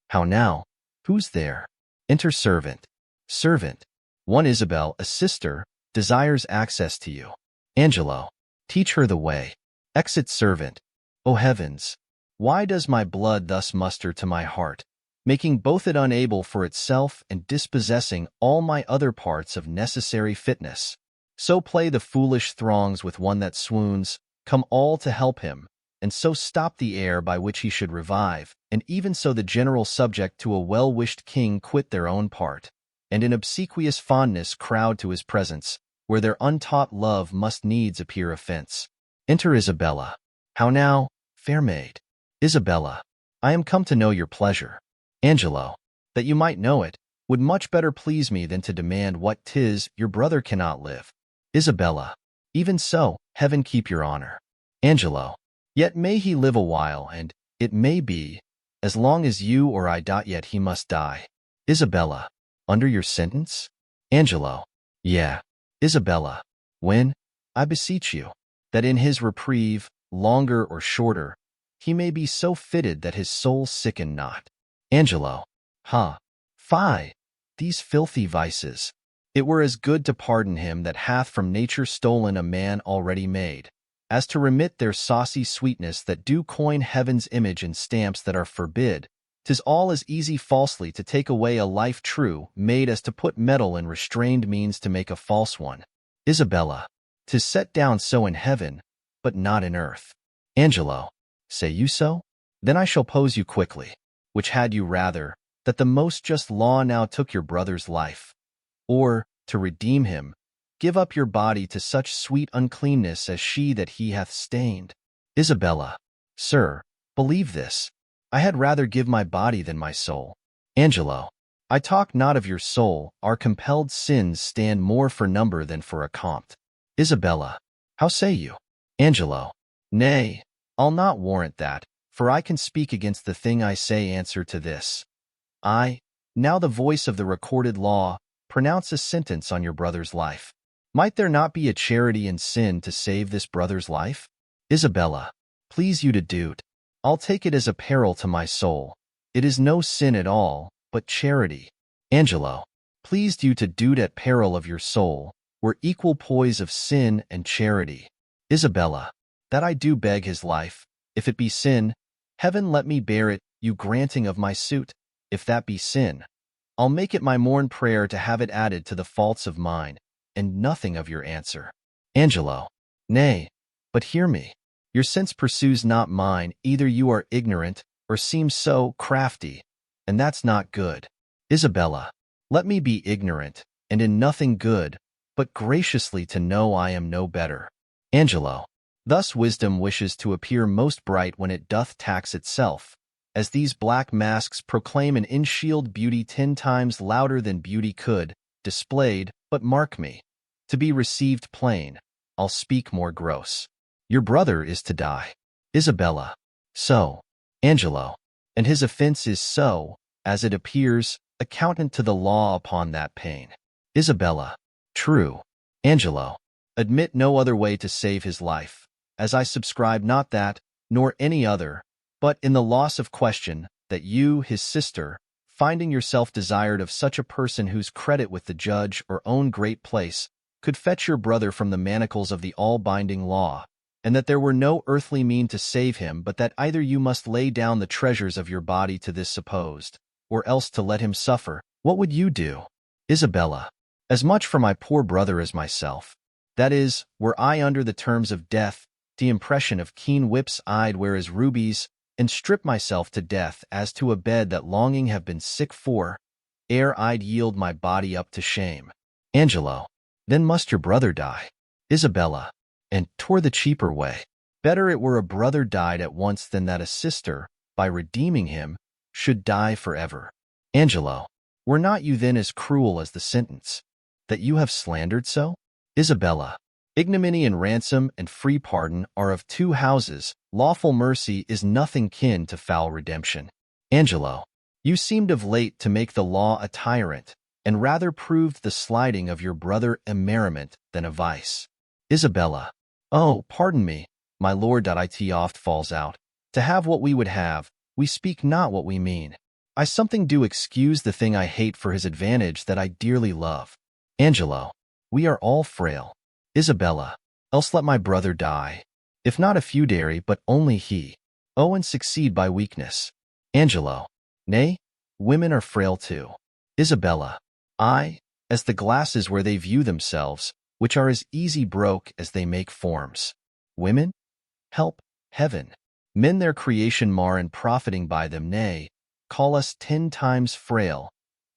How now? Who's there? Enter servant. Servant. One Isabel, a sister, desires access to you. Angelo. Teach her the way. Exit servant. O heavens! Why does my blood thus muster to my heart, making both it unable for itself and dispossessing all my other parts of necessary fitness? So play the foolish throngs with one that swoons, come all to help him, and so stop the air by which he should revive, and even so the general subject to a well-wished king quit their own part, and in obsequious fondness crowd to his presence, where their untaught love must needs appear offense. Enter Isabella. How now, fair maid? Isabella. I am come to know your pleasure. Angelo. That you might know it, would much better please me than to demand what 'tis your brother cannot live. Isabella. Even so, heaven keep your honor. Angelo. Yet may he live a while, and, it may be, as long as you or I. Yet he must die. Isabella. Under your sentence? Angelo. Yeah. Isabella. When? I beseech you, that in his reprieve, longer or shorter, he may be so fitted that his soul sicken not. Angelo. Ha! Fie! These filthy vices. It were as good to pardon him that hath from nature stolen a man already made, as to remit their saucy sweetness that do coin heaven's image in stamps that are forbid. 'Tis all as easy falsely to take away a life true made as to put metal in restrained means to make a false one. Isabella. 'Tis set down so in heaven, but not in earth. Angelo. Say you so? Then I shall pose you quickly. Which had you rather, that the most just law now took your brother's life, or, to redeem him, give up your body to such sweet uncleanness as she that he hath stained? Isabella. Sir, believe this. I had rather give my body than my soul. Angelo. I talk not of your soul. Our compelled sins stand more for number than for a compt. Isabella. How say you? Angelo. Nay, I'll not warrant that, for I can speak against the thing I say. Answer to this. I, now the voice of the recorded law, pronounce a sentence on your brother's life. Might there not be a charity in sin to save this brother's life? Isabella. Please you to do't. I'll take it as a peril to my soul. It is no sin at all, but charity. Angelo. Pleased you to do't at peril of your soul, were equal poise of sin and charity. Isabella. That I do beg his life. If it be sin, heaven let me bear it, you granting of my suit. If that be sin, I'll make it my morn prayer to have it added to the faults of mine, and nothing of your answer. Angelo. Nay, but hear me. Your sense pursues not mine. Either you are ignorant, or seem so crafty, and that's not good. Isabella. Let me be ignorant, and in nothing good, but graciously to know I am no better. Angelo. Thus wisdom wishes to appear most bright when it doth tax itself, as these black masks proclaim an in-shield beauty 10 times louder than beauty could, displayed. But mark me. To be received plain, I'll speak more gross. Your brother is to die. Isabella. So. Angelo. And his offense is so, as it appears, accountant to the law upon that pain. Isabella. True. Angelo. Admit no other way to save his life, as I subscribe not that, nor any other, but in the loss of question, that you, his sister, finding yourself desired of such a person whose credit with the judge or own great place could fetch your brother from the manacles of the all-binding law, and that there were no earthly mean to save him, but that either you must lay down the treasures of your body to this supposed, or else to let him suffer, what would you do? Isabella. As much for my poor brother as myself. That is, were I under the terms of death, the impression of keen whips I'd wear as rubies, and strip myself to death as to a bed that longing have been sick for, ere I'd yield my body up to shame. Angelo. Then must your brother die. Isabella. and tore the cheaper way. Better it were a brother died at once than that a sister, by redeeming him, should die forever. Angelo, were not you then as cruel as the sentence, that you have slandered so? Isabella, ignominy and ransom and free pardon are of two houses. Lawful mercy is nothing kin to foul redemption. Angelo, you seemed of late to make the law a tyrant, and rather proved the slighting of your brother a merriment than a vice. Isabella, oh, pardon me, my lord. It oft falls out, to have what we would have, we speak not what we mean. I something do excuse the thing I hate for his advantage that I dearly love. Angelo, we are all frail. Isabella, else let my brother die, if not a feudary, but only he. Oh, and succeed by weakness. Angelo, nay, women are frail too. Isabella, aye, as the glasses where they view themselves, which are as easy broke as they make forms. Women? Help, heaven. Men their creation mar, and profiting by them, nay, call us 10 times frail,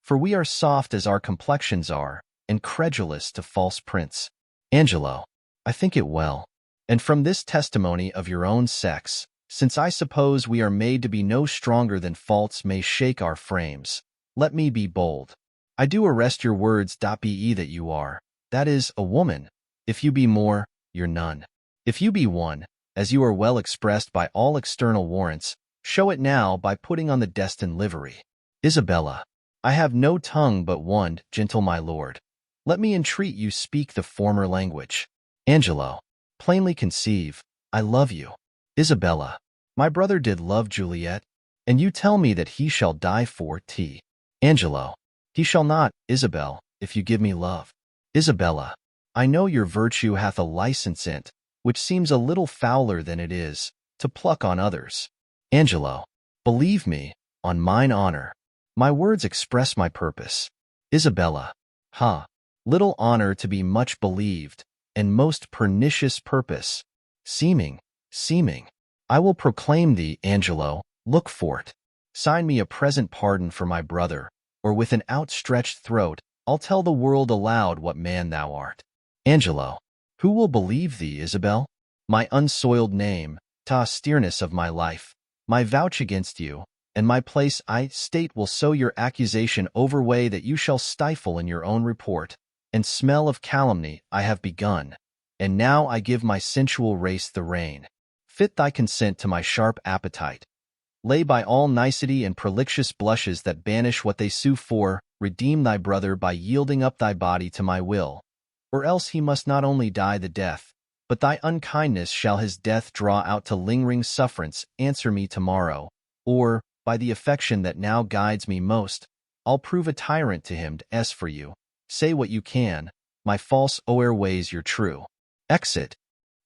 for we are soft as our complexions are, and credulous to false prints. Angelo, I think it well, and from this testimony of your own sex, since I suppose we are made to be no stronger than faults may shake our frames, let me be bold. I do arrest your words. Be ye that you are, that is, a woman. If you be more, you're none. If you be one, as you are well expressed by all external warrants, show it now by putting on the destined livery. Isabella, I have no tongue but one, gentle my lord. Let me entreat you speak the former language. Angelo, plainly conceive, I love you. Isabella, my brother did love Juliet, and you tell me that he shall die for T. Angelo, he shall not, Isabel, if you give me love. Isabella, I know your virtue hath a license in't, which seems a little fouler than it is, to pluck on others. Angelo, believe me, on mine honor, my words express my purpose. Isabella, little honor to be much believed, and most pernicious purpose. Seeming. I will proclaim thee, Angelo, look for't. Sign me a present pardon for my brother, or with an outstretched throat, I'll tell the world aloud what man thou art. Angelo, who will believe thee, Isabel? My unsoiled name, austereness of my life, my vouch against you, and my place I state will so your accusation overweigh that you shall stifle in your own report, and smell of calumny. I have begun, and now I give my sensual race the rein. Fit thy consent to my sharp appetite. Lay by all nicety and prolixous blushes that banish what they sue for, redeem thy brother by yielding up thy body to my will, or else he must not only die the death, but thy unkindness shall his death draw out to lingering sufferance. Answer me tomorrow, or, by the affection that now guides me most, I'll prove a tyrant to him. As for you, say what you can, my false o'er weighs your true. Exit.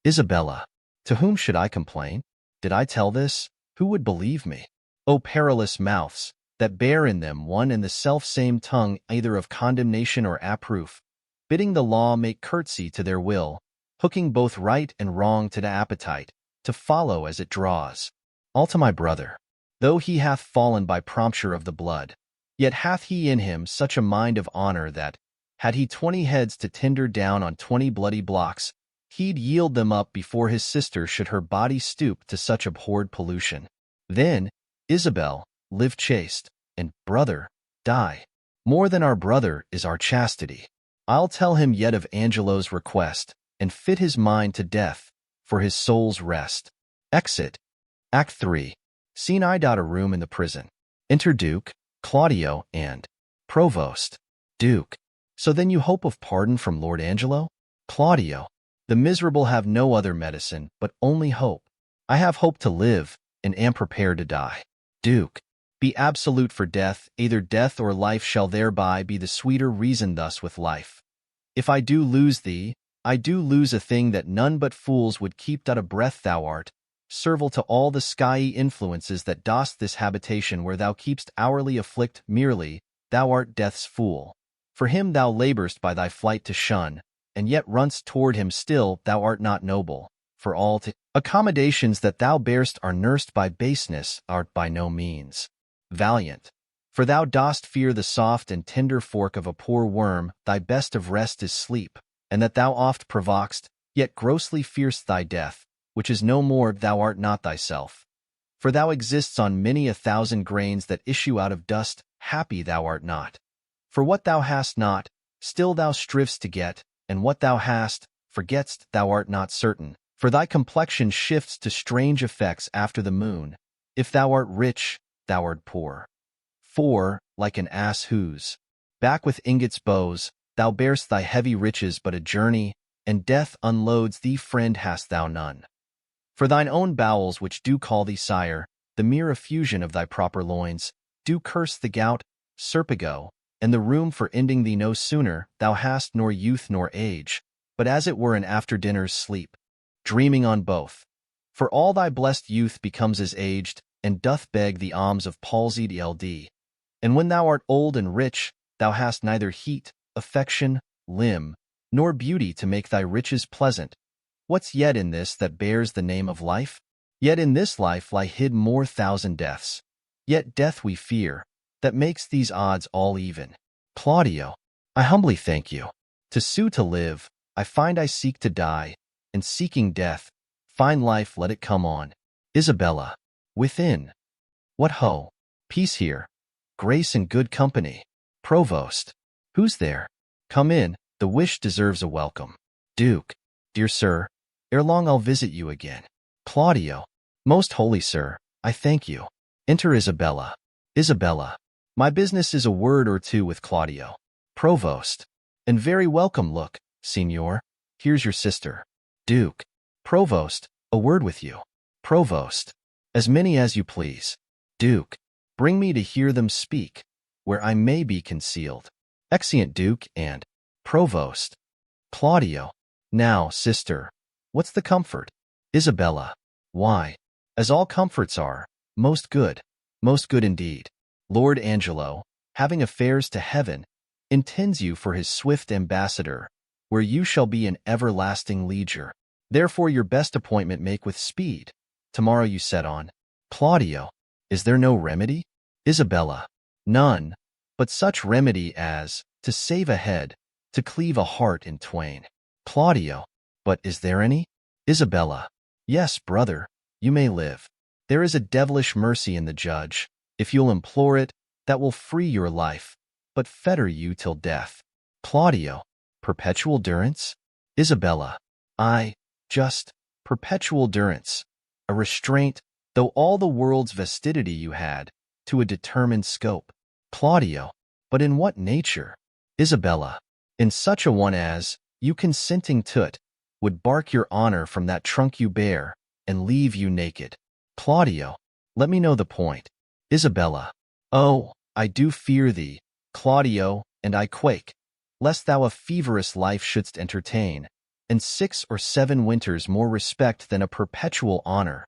Isabella, to whom should I complain? Did I tell this, who would believe me? O perilous mouths, that bear in them one and the self-same tongue, either of condemnation or approof, bidding the law make curtsy to their will, hooking both right and wrong to the appetite, to follow as it draws. All to my brother, though he hath fallen by prompture of the blood, yet hath he in him such a mind of honor that, had he 20 heads to tender down on 20 bloody blocks, he'd yield them up before his sister should her body stoop to such abhorred pollution. Then, Isabel, live chaste, and, brother, die. More than our brother is our chastity. I'll tell him yet of Angelo's request, and fit his mind to death, for his soul's rest. Exit. Act 3. Scene I. A room in the prison. Enter Duke, Claudio, and Provost. Duke. So then you hope of pardon from Lord Angelo? Claudio. The miserable have no other medicine, but only hope. I have hope to live, and am prepared to die. Duke. Be absolute for death, either death or life shall thereby be the sweeter reason thus with life. If I do lose thee, I do lose a thing that none but fools would keep. A breath thou art, servile to all the skyey influences that dost this habitation where thou keepst hourly afflict merely, thou art death's fool. For him thou labor'st by thy flight to shun, and yet run'st toward him still. Thou art not noble, for all accommodations that thou bear'st are nursed by baseness. Art by no means valiant, for thou dost fear the soft and tender fork of a poor worm. Thy best of rest is sleep, and that thou oft provokest, Yet grossly fear'st thy death, which is no more thou art not thyself. For thou exists on many 1,000 grains that issue out of dust, happy thou art not. For what thou hast not, still thou striv'st to get, and what thou hast, forget'st thou art not certain. For thy complexion shifts to strange effects after the moon. If thou art rich, thou art poor. For, like an ass whose back with ingots bows, thou bear'st thy heavy riches but a journey, and death unloads thee, friend hast thou none. For thine own bowels which do call thee sire, the mere effusion of thy proper loins, do curse the gout, serpigo, and the room for ending thee no sooner thou hast nor youth nor age, but as it were an after-dinner's sleep, dreaming on both. For all thy blessed youth becomes as aged, and doth beg the alms of palsied eld. And when thou art old and rich, thou hast neither heat, affection, limb, nor beauty to make thy riches pleasant. What's yet in this that bears the name of life? Yet in this life lie hid more 1,000 deaths. Yet death we fear, that makes these odds all even. Claudio, I humbly thank you. To sue to live, I find I seek to die, and seeking death, find life let it come on. Isabella. Within. What ho! Peace here. Grace and good company. Provost. Who's there? Come in, the wish deserves a welcome. Duke. Dear sir, ere long I'll visit you again. Claudio. Most holy sir, I thank you. Enter Isabella. Isabella. My business is a word or two with Claudio. Provost. And very welcome look, Signor. Here's your sister. Duke. Provost, a word with you. Provost. As many as you please. Duke. Bring me to hear them speak, where I may be concealed. Exeunt Duke and Provost. Claudio. Now, sister, what's the comfort? Isabella. Why, as all comforts are, most good indeed. Lord Angelo, having affairs to heaven, intends you for his swift ambassador, where you shall be in everlasting leisure. Therefore your best appointment make with speed. Tomorrow you set on. Claudio. Is there no remedy? Isabella. None, but such remedy as, to save a head, to cleave a heart in twain. Claudio. But is there any? Isabella. Yes, brother, you may live. There is a devilish mercy in the judge, if you'll implore it, that will free your life, but fetter you till death. Claudio. Perpetual durance? Isabella. Aye, just perpetual durance. A restraint, though all the world's vastity you had, to a determined scope. Claudio. But in what nature? Isabella. In such a one as, you consenting to't, would bark your honor from that trunk you bear, and leave you naked. Claudio. Let me know the point. Isabella. Oh, I do fear thee, Claudio, and I quake, lest thou a feverous life shouldst entertain, and 6 or 7 winters more respect than a perpetual honor.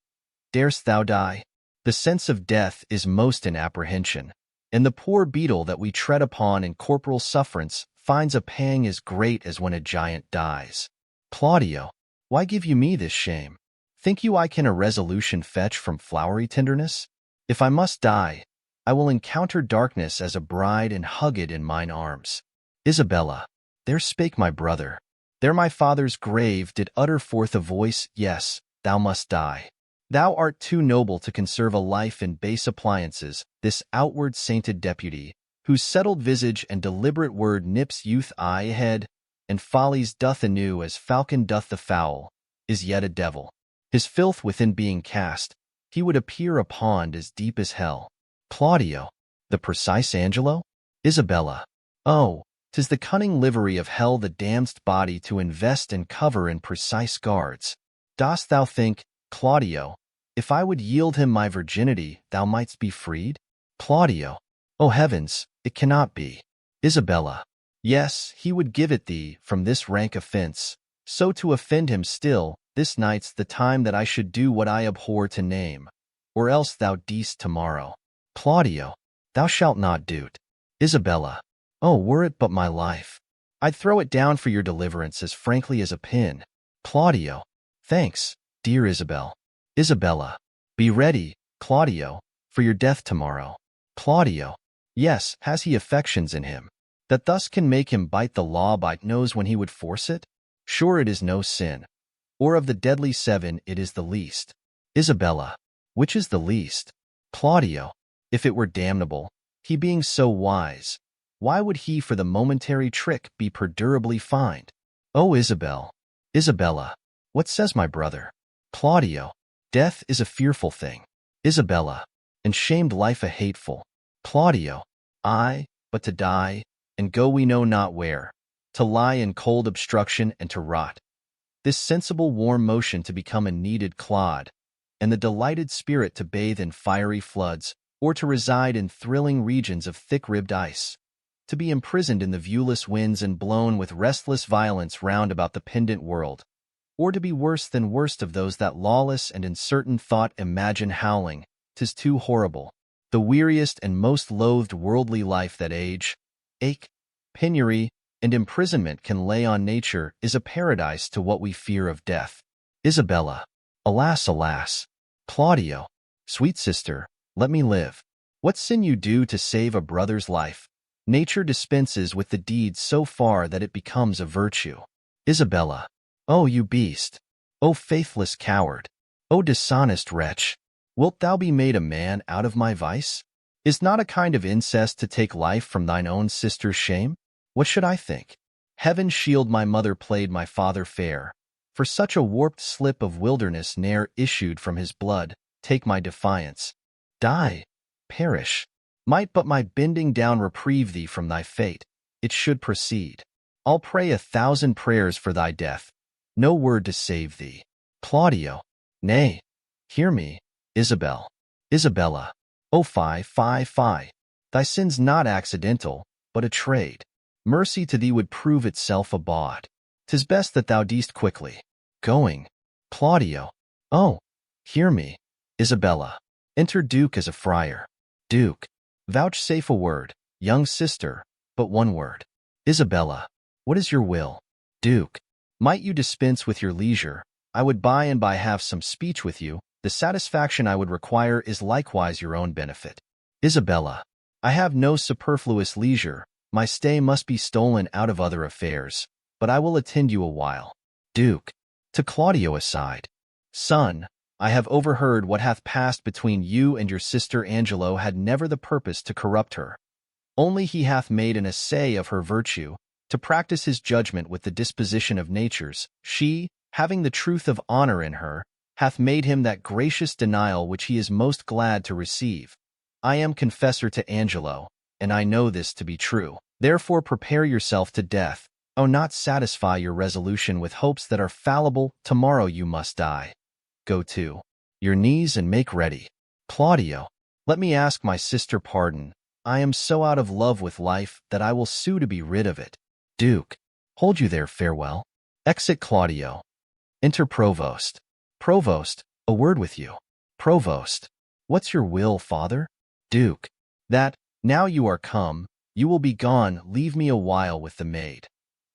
Darest thou die? The sense of death is most in apprehension, and the poor beetle that we tread upon in corporal sufferance finds a pang as great as when a giant dies. Claudio. Why give you me this shame? Think you I can a resolution fetch from flowery tenderness? If I must die, I will encounter darkness as a bride and hug it in mine arms. Isabella. There spake my brother. There my father's grave did utter forth a voice, yes, thou must die. Thou art too noble to conserve a life in base appliances, this outward sainted deputy, whose settled visage and deliberate word nips youth eye ahead, and follies doth anew as falcon doth the fowl, is yet a devil. His filth within being cast, he would appear a pond as deep as hell. Claudio. The precise Angelo? Isabella. Oh, 'tis the cunning livery of hell the damned's body to invest and cover in precise guards. Dost thou think, Claudio, if I would yield him my virginity, thou mightst be freed? Claudio. O heavens, it cannot be. Isabella. Yes, he would give it thee from this rank offense, so to offend him still, this night's the time that I should do what I abhor to name, or else thou deest tomorrow. Claudio. Thou shalt not do't. Isabella. Oh, were it but my life, I'd throw it down for your deliverance as frankly as a pin. Claudio. Thanks, dear Isabel. Isabella. Be ready, Claudio, for your death tomorrow. Claudio. Yes, has he affections in him, that thus can make him bite the law by nose when he would force it? Sure it is no sin, or of the deadly seven it is the least? Isabella. Which is the least? Claudio. If it were damnable, he being so wise, why would he for the momentary trick be perdurably fined? O Isabel! Isabella! What says my brother? Claudio. Death is a fearful thing. Isabella. And shamed life a hateful. Claudio. Aye, but to die, and go we know not where, to lie in cold obstruction and to rot. This sensible warm motion to become a kneaded clod, and the delighted spirit to bathe in fiery floods, or to reside in thrilling regions of thick-ribbed ice, to be imprisoned in the viewless winds and blown with restless violence round about the pendant world, or to be worse than worst of those that lawless and uncertain thought imagine howling, 'tis too horrible. The weariest and most loathed worldly life that age, ache, penury, and imprisonment can lay on nature is a paradise to what we fear of death. Isabella. Alas, alas! Claudio. Sweet sister, let me live. What sin you do to save a brother's life? Nature dispenses with the deed so far that it becomes a virtue. Isabella. O you beast! O faithless coward! O dishonest wretch! Wilt thou be made a man out of my vice? Is not a kind of incest to take life from thine own sister's shame? What should I think? Heaven shield my mother played my father fair, for such a warped slip of wilderness ne'er issued from his blood. Take my defiance. Die, perish. Might but my bending down reprieve thee from thy fate, it should proceed. I'll pray 1,000 prayers for thy death, no word to save thee. Claudio. Nay, hear me. Isabel. Isabella. O fie, fie, fie. Thy sin's not accidental, but a trade. Mercy to thee would prove itself a bawd. 'Tis best that thou deest quickly. Going. Claudio. Oh, hear me. Isabella. Enter Duke as a friar. Duke. Vouchsafe a word, young sister, but one word. Isabella. What is your will? Duke. Might you dispense with your leisure, I would by and by have some speech with you. The satisfaction I would require is likewise your own benefit. Isabella. I have no superfluous leisure, my stay must be stolen out of other affairs, but I will attend you a while. Duke. To Claudio aside. Son, I have overheard what hath passed between you and your sister Angelo had never the purpose to corrupt her. Only he hath made an essay of her virtue, to practice his judgment with the disposition of natures. She, having the truth of honor in her, hath made him that gracious denial which he is most glad to receive. I am confessor to Angelo, and I know this to be true. Therefore prepare yourself to death. O not satisfy your resolution with hopes that are fallible. Tomorrow you must die. Go to your knees and make ready. Claudio. Let me ask my sister pardon. I am so out of love with life that I will sue to be rid of it. Duke. Hold you there, farewell. Exit Claudio. Enter Provost. Provost, a word with you. Provost. What's your will, father? Duke. That, now you are come, you will be gone, leave me a while with the maid.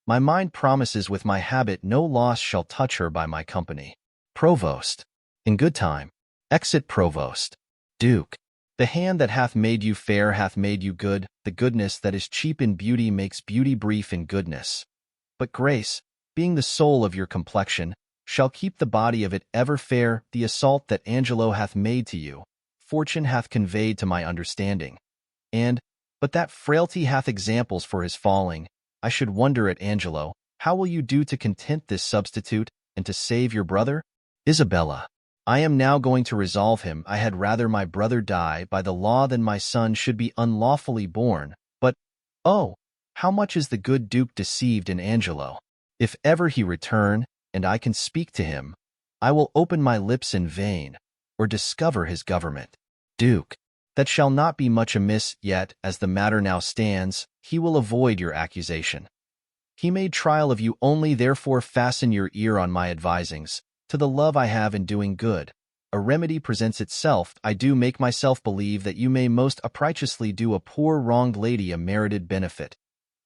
My mind promises with my habit no loss shall touch her by my company. Provost. In good time. Exit Provost. Duke. The hand that hath made you fair hath made you good. The goodness that is cheap in beauty makes beauty brief in goodness. But grace, being the soul of your complexion, shall keep the body of it ever fair. The assault that Angelo hath made to you, fortune hath conveyed to my understanding. And, but that frailty hath examples for his falling. I should wonder at Angelo, how will you do to content this substitute, and to save your brother? Isabella. I am now going to resolve him. I had rather my brother die by the law than my son should be unlawfully born. But, oh, how much is the good Duke deceived in Angelo! If ever he return, and I can speak to him, I will open my lips in vain, or discover his government. Duke. That shall not be much amiss, yet, as the matter now stands, he will avoid your accusation. He made trial of you only, therefore fasten your ear on my advisings, to the love I have in doing good. A remedy presents itself. I do make myself believe that you may most uprighteously do a poor wronged lady a merited benefit.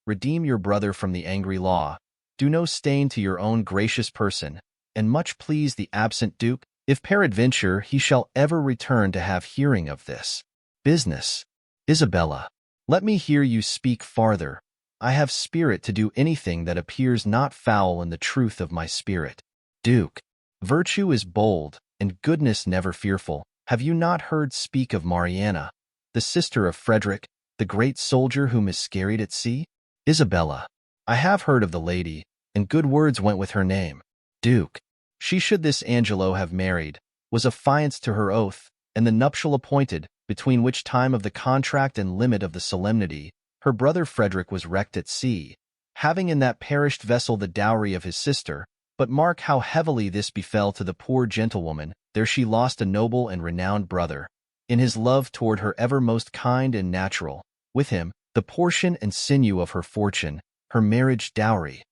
Redeem your brother from the angry law. Do no stain to your own gracious person, and much please the absent Duke, if peradventure he shall ever return to have hearing of this business. Isabella. Let me hear you speak farther. I have spirit to do anything that appears not foul in the truth of my spirit. Duke. Virtue is bold, and goodness never fearful. Have you not heard speak of Mariana, the sister of Frederick, the great soldier who miscarried at sea? Isabella. I have heard of the lady, and good words went with her name. Duke. She should this Angelo have married, was affianced to her oath, and the nuptial appointed, between which time of the contract and limit of the solemnity, her brother Frederick was wrecked at sea, having in that perished vessel the dowry of his sister. But mark how heavily this befell to the poor gentlewoman. There she lost a noble and renowned brother, in his love toward her ever most kind and natural, with him, the portion and sinew of her fortune, her marriage dowry,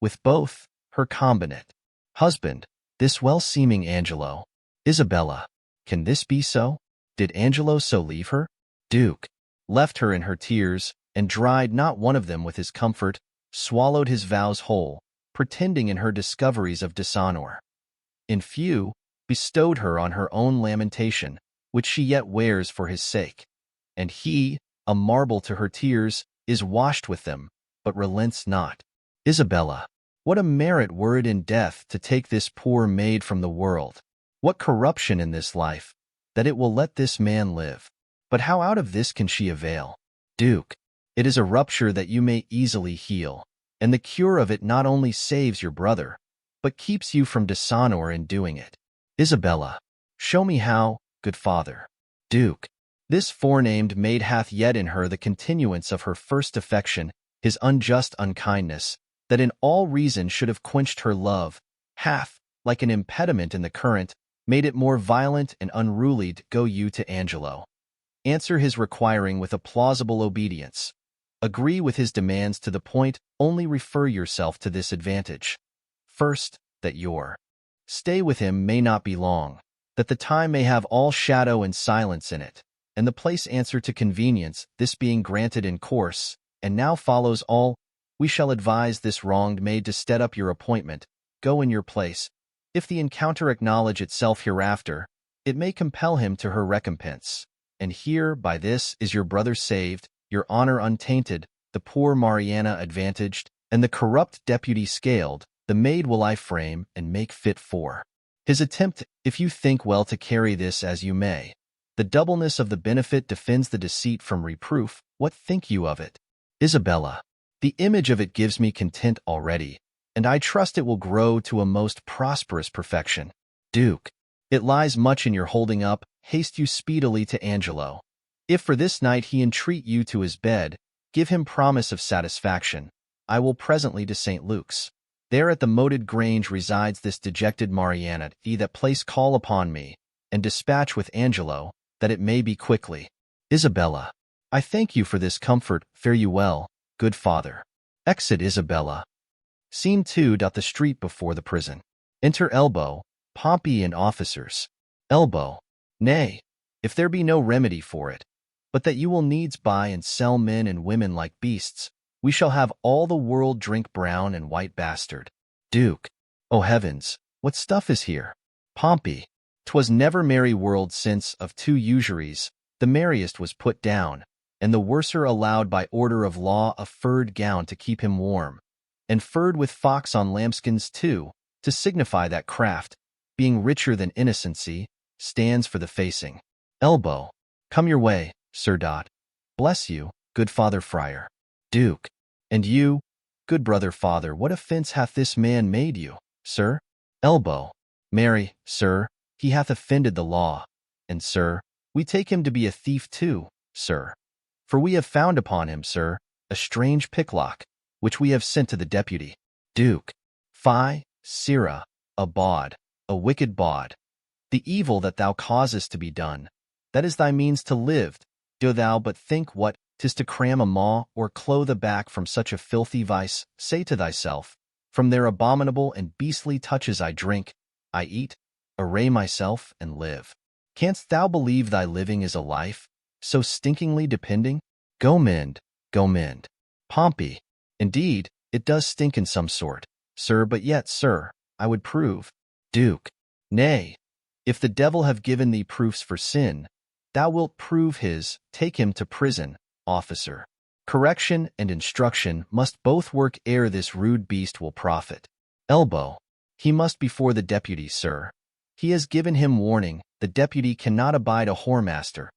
with both, her combinate husband, this well-seeming Angelo. Isabella. Can this be so? Did Angelo so leave her? Duke. Left her in her tears, and dried not one of them with his comfort, swallowed his vows whole, pretending in her discoveries of dishonor. In few, bestowed her on her own lamentation, which she yet wears for his sake. And he, a marble to her tears, is washed with them, but relents not. Isabella. What a merit were it in death to take this poor maid from the world! What corruption in this life, that it will let this man live! But how out of this can she avail? Duke. It is a rupture that you may easily heal, and the cure of it not only saves your brother, but keeps you from dishonor in doing it. Isabella. Show me how, good father. Duke. This forenamed maid hath yet in her the continuance of her first affection, his unjust unkindness, that in all reason should have quenched her love, hath, like an impediment in the current, made it more violent and unruly. Go you to Angelo. Answer his requiring with a plausible obedience. Agree with his demands to the point, only refer yourself to this advantage. First, that your stay with him may not be long, that the time may have all shadow and silence in it, and the place answer to convenience, this being granted in course, and now follows all, we shall advise this wronged maid to stead up your appointment, go in your place. If the encounter acknowledge itself hereafter, it may compel him to her recompense. And here, by this, is your brother saved, your honor untainted, the poor Mariana advantaged, and the corrupt deputy scaled. The maid will I frame and make fit for his attempt, if you think well to carry this as you may. The doubleness of the benefit defends the deceit from reproof. What think you of it? Isabella. The image of it gives me content already, and I trust it will grow to a most prosperous perfection. Duke. It lies much in your holding up. Haste you speedily to Angelo. If for this night he entreat you to his bed, give him promise of satisfaction. I will presently to St. Luke's. There at the moated grange resides this dejected Mariana. He that place call upon me, and dispatch with Angelo, that it may be quickly. Isabella. I thank you for this comfort. Fare you well, good father. Exit Isabella. Scene 2. The street before the prison. Enter Elbow, Pompey and officers. Elbow. Nay, if there be no remedy for it, but that you will needs buy and sell men and women like beasts, we shall have all the world drink brown and white bastard. Duke. O heavens, what stuff is here? Pompey. 'Twas never merry world since, of two usuries, the merriest was put down, and the worser allowed by order of law a furred gown to keep him warm, and furred with fox on lambskins too, to signify that craft, being richer than innocency, stands for the facing. Elbow. Come your way, Sir. Bless you, good father friar. Duke. And you, good brother father, what offense hath this man made you, sir? Elbow. Marry, sir, he hath offended the law, and, sir, we take him to be a thief too, sir. For we have found upon him, sir, a strange picklock, which we have sent to the deputy. Duke. Fie, sirrah, a bawd, a wicked bawd. The evil that thou causest to be done, that is thy means to live. Do thou but think what 'tis to cram a maw or clothe a back from such a filthy vice. Say to thyself, from their abominable and beastly touches I drink, I eat, array myself, and live. Canst thou believe thy living is a life, so stinkingly depending? Go mend, go mend. Pompey. Indeed, it does stink in some sort, sir, but yet, sir, I would prove. Duke. Nay, if the devil have given thee proofs for sin, thou wilt prove his. Take him to prison, officer. Correction and instruction must both work ere this rude beast will profit. Elbow. He must before the deputy, sir. He has given him warning. The deputy cannot abide a whoremaster.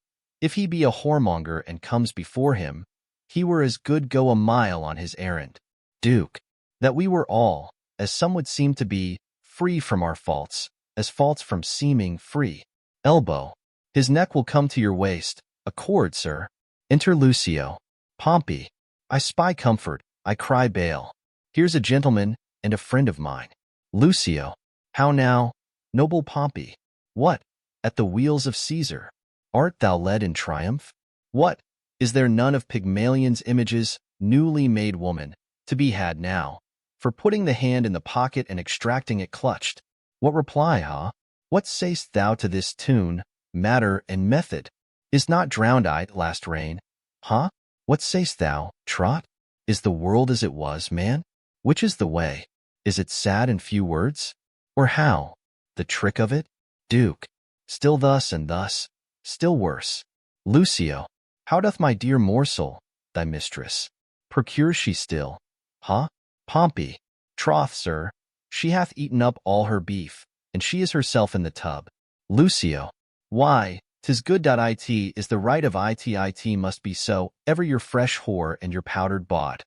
If he be a whoremonger and comes before him, he were as good go a mile on his errand. Duke, that we were all, as some would seem to be, free from our faults, as faults from seeming free. Elbow. His neck will come to your waist. A cord, sir. Enter Lucio. Pompey. I spy comfort. I cry bail. Here's a gentleman and a friend of mine. Lucio. How now, noble Pompey? What? At the wheels of Caesar? Art thou led in triumph? What? Is there none of Pygmalion's images, newly made woman, to be had now, for putting the hand in the pocket and extracting it clutched? What reply, ha? What say'st thou to this tune, matter and method? Is not drowned-eyed last reign? Ha? What say'st thou, Trot? Is the world as it was, man? Which is the way? Is it sad in few words? Or how? The trick of it? Duke. Still thus and thus, still worse. Lucio. How doth my dear morsel, thy mistress? Procures she still? Ha? Pompey. Troth, sir, she hath eaten up all her beef, and she is herself in the tub. Lucio. Why, 'tis good. It is the right of it must be so, ever your fresh whore and your powdered bawd.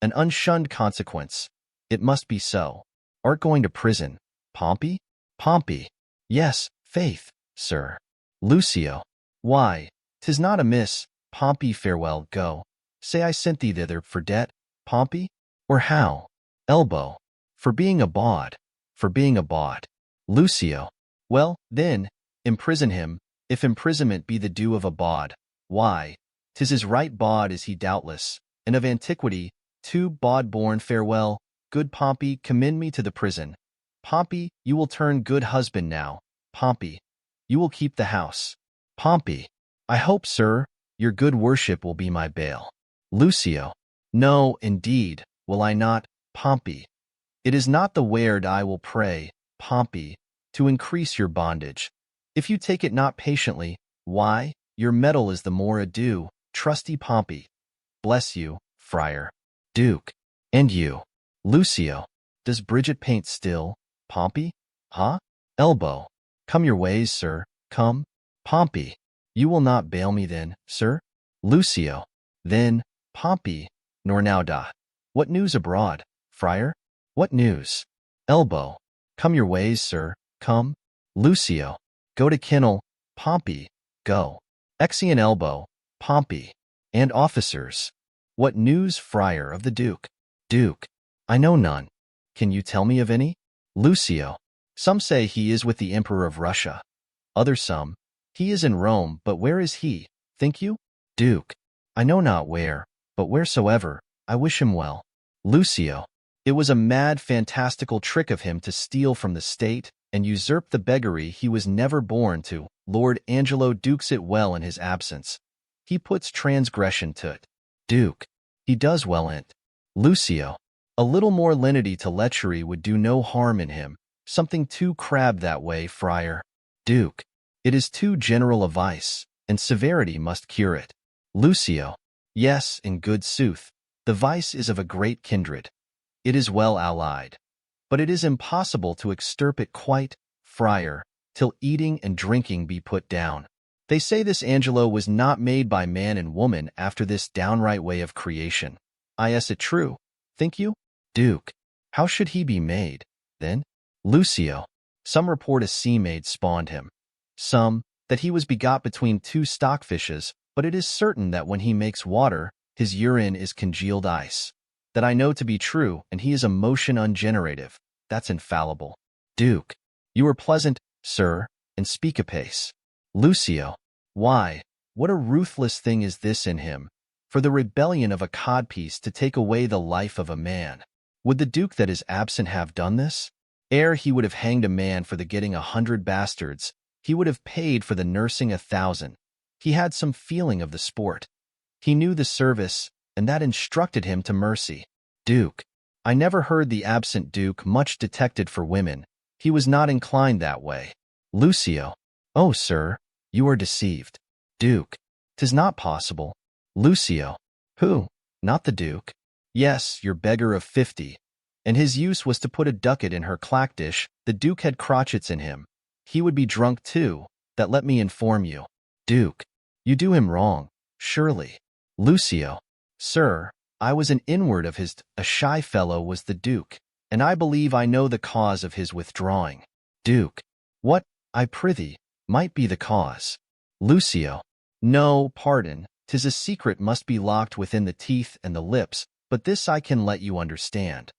An unshunned consequence. It must be so. Art going to prison, Pompey? Pompey. Yes, faith, sir. Lucio. Why, 'tis not amiss, Pompey. Farewell, go. Say I sent thee thither for debt, Pompey? Or how? Elbow. For being a bawd. For being a bawd. Lucio. Well, then, imprison him, if imprisonment be the due of a bawd. Why, 'tis his right bawd is he doubtless, and of antiquity, too bawd-born. Farewell, good Pompey, commend me to the prison. Pompey, you will turn good husband now. Pompey, you will keep the house. Pompey. I hope, sir, your good worship will be my bail. Lucio. No, indeed, will I not, Pompey. It is not the weird I will pray, Pompey, to increase your bondage. If you take it not patiently, why, your metal is the more ado, trusty Pompey. Bless you, friar. Duke. And you. Lucio. Does Bridget paint still, Pompey? Ha? Elbow. Come your ways, sir, come. Pompey. You will not bail me then, sir? Lucio. Then, Pompey, nor now da. What news abroad, friar? What news? Elbow. Come your ways, sir, come. Lucio. Go to kennel, Pompey, go. Exeunt Elbow, Pompey, and officers. What news, friar, of the Duke? Duke. I know none. Can you tell me of any? Lucio. Some say he is with the Emperor of Russia. Other some, he is in Rome, but where is he, think you? Duke. I know not where, but wheresoever, I wish him well. Lucio. It was a mad fantastical trick of him to steal from the state, and usurp the beggary he was never born to. Lord Angelo dukes it well in his absence. He puts transgression to't. Duke. He does well in't. Lucio. A little more lenity to lechery would do no harm in him. Something too crabbed that way, friar. Duke. It is too general a vice, and severity must cure it. Lucio. Yes, in good sooth, the vice is of a great kindred. It is well allied. But it is impossible to extirp it quite, friar, till eating and drinking be put down. They say this Angelo was not made by man and woman after this downright way of creation. Is it true, think you? Duke. How should he be made, then? Lucio. Some report a sea-maid spawned him. Some, that he was begot between two stockfishes, but it is certain that when he makes water, his urine is congealed ice. That I know to be true, and he is a motion ungenerative. That's infallible. Duke. You are pleasant, sir, and speak apace. Lucio. Why, what a ruthless thing is this in him, for the rebellion of a codpiece to take away the life of a man. Would the Duke that is absent have done this? Ere he would have hanged a man for the getting 100 bastards, he would have paid for the nursing 1,000. He had some feeling of the sport. He knew the service, and that instructed him to mercy. Duke. I never heard the absent Duke much detected for women. He was not inclined that way. Lucio. Oh, sir, you are deceived. Duke. 'Tis not possible. Lucio. Who? Not the Duke? Yes, your beggar of 50. and his use was to put a ducat in her clack dish. The Duke had crotchets in him. He would be drunk too, that let me inform you. Duke, you do him wrong, surely. Lucio, sir, I was an inward of his. A shy fellow was the Duke, and I believe I know the cause of his withdrawing. Duke, what, I prithee, might be the cause? Lucio, no, pardon, 'tis a secret must be locked within the teeth and the lips, but this I can let you understand.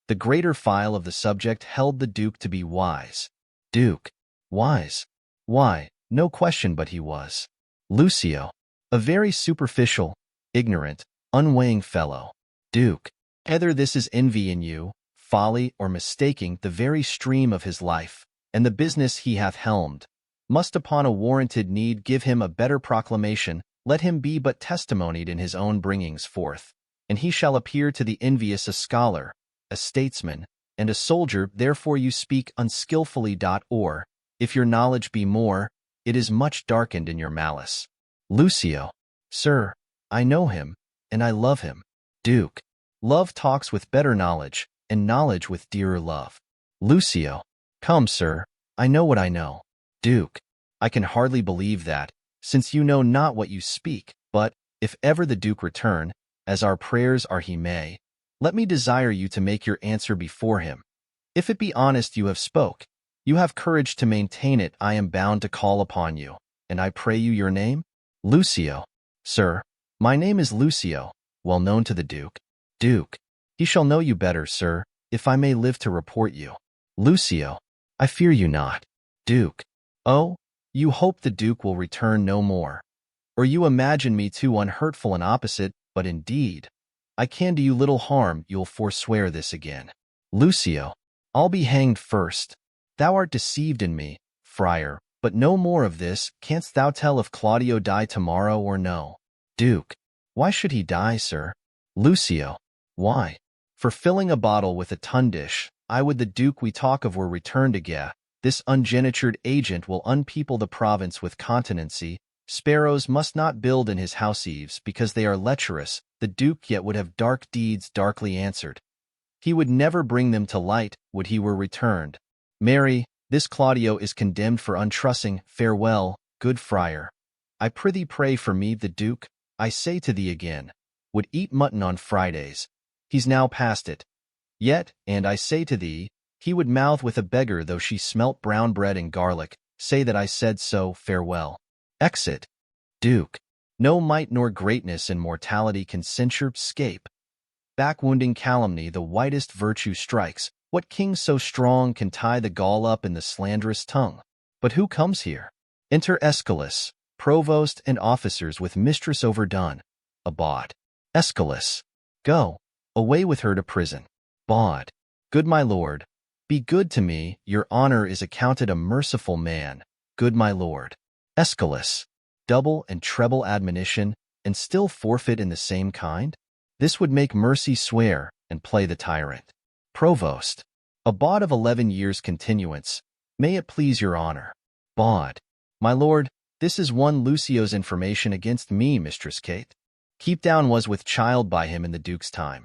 The greater file of the subject held the Duke to be wise. Duke, wise? Why, no question but he was. Lucio, a very superficial, ignorant, unweighing fellow. Duke, either this is envy in you, folly, or mistaking the very stream of his life, and the business he hath helmed, must upon a warranted need give him a better proclamation. Let him be but testimonied in his own bringings forth, and he shall appear to the envious a scholar, a statesman, and a soldier. Therefore you speak unskillfully. Or, if your knowledge be more, it is much darkened in your malice. Lucio, sir, I know him, and I love him. Duke, love talks with better knowledge, and knowledge with dearer love. Lucio, come, sir, I know what I know. Duke, I can hardly believe that, since you know not what you speak. But, if ever the Duke return, as our prayers are he may, let me desire you to make your answer before him. If it be honest you have spoke, you have courage to maintain it, I am bound to call upon you, and I pray you your name? Lucio, sir, my name is Lucio, well known to the Duke. Duke, he shall know you better, sir, if I may live to report you. Lucio, I fear you not. Duke, oh, you hope the Duke will return no more, or you imagine me too unhurtful and opposite, but indeed, I can do you little harm. You'll forswear this again. Lucio, I'll be hanged first. Thou art deceived in me, friar, but no more of this. Canst thou tell if Claudio die tomorrow or no? Duke, why should he die, sir? Lucio, why? For filling a bottle with a tundish. I would the Duke we talk of were returned again. This ungenitured agent will unpeople the province with continency. Sparrows must not build in his house eaves, because they are lecherous. The Duke yet would have dark deeds darkly answered. He would never bring them to light, would he were returned. Marry, this Claudio is condemned for untrussing. Farewell, good friar. I prithee pray for me. The Duke, I say to thee again, would eat mutton on Fridays. He's now past it. Yet, and I say to thee, he would mouth with a beggar though she smelt brown bread and garlic. Say that I said so. Farewell. Exit. Duke, no might nor greatness in mortality can censure, scape. Back-wounding calumny the whitest virtue strikes. What king so strong can tie the gall up in the slanderous tongue? But who comes here? Enter Aeschylus, provost and officers with mistress overdone. A bawd. Aeschylus, go, away with her to prison. Bawd, good my lord, be good to me, your honor is accounted a merciful man. Good my lord. Aeschylus, double and treble admonition, and still forfeit in the same kind? This would make mercy swear, and play the tyrant. Provost, a bawd of 11 years' continuance, may it please your honor. Bawd, my lord, this is one Lucio's information against me, Mistress Kate. Keep down was with child by him in the Duke's time.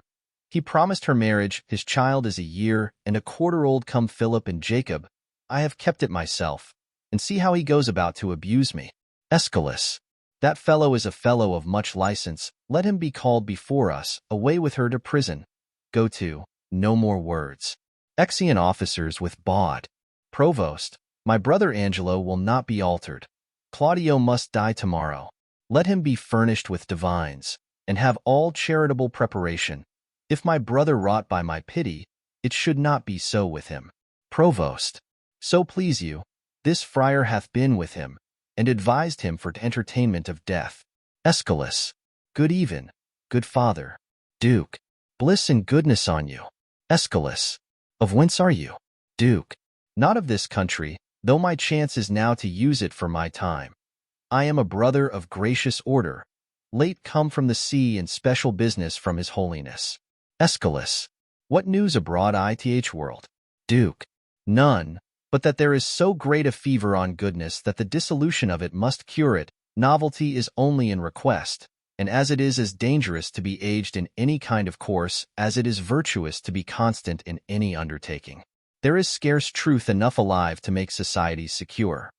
He promised her marriage. His child is 1.25 years old. Come Philip and Jacob, I have kept it myself, and see how he goes about to abuse me. Aeschylus, that fellow is a fellow of much license. Let him be called before us. Away with her to prison. Go to, no more words. Exeunt officers with bawd. Provost, my brother Angelo will not be altered. Claudio must die tomorrow. Let him be furnished with divines, and have all charitable preparation. If my brother wrought by my pity, it should not be so with him. Provost, so please you, this friar hath been with him, and advised him for entertainment of death. Aeschylus, good even, good father. Duke, bliss and goodness on you. Aeschylus, of whence are you? Duke, not of this country, though my chance is now to use it for my time. I am a brother of gracious order, late come from the sea in special business from his holiness. Aeschylus, what news abroad ith world? Duke, none, but that there is so great a fever on goodness that the dissolution of it must cure it. Novelty is only in request, and as it is as dangerous to be aged in any kind of course as it is virtuous to be constant in any undertaking. There is scarce truth enough alive to make societies secure,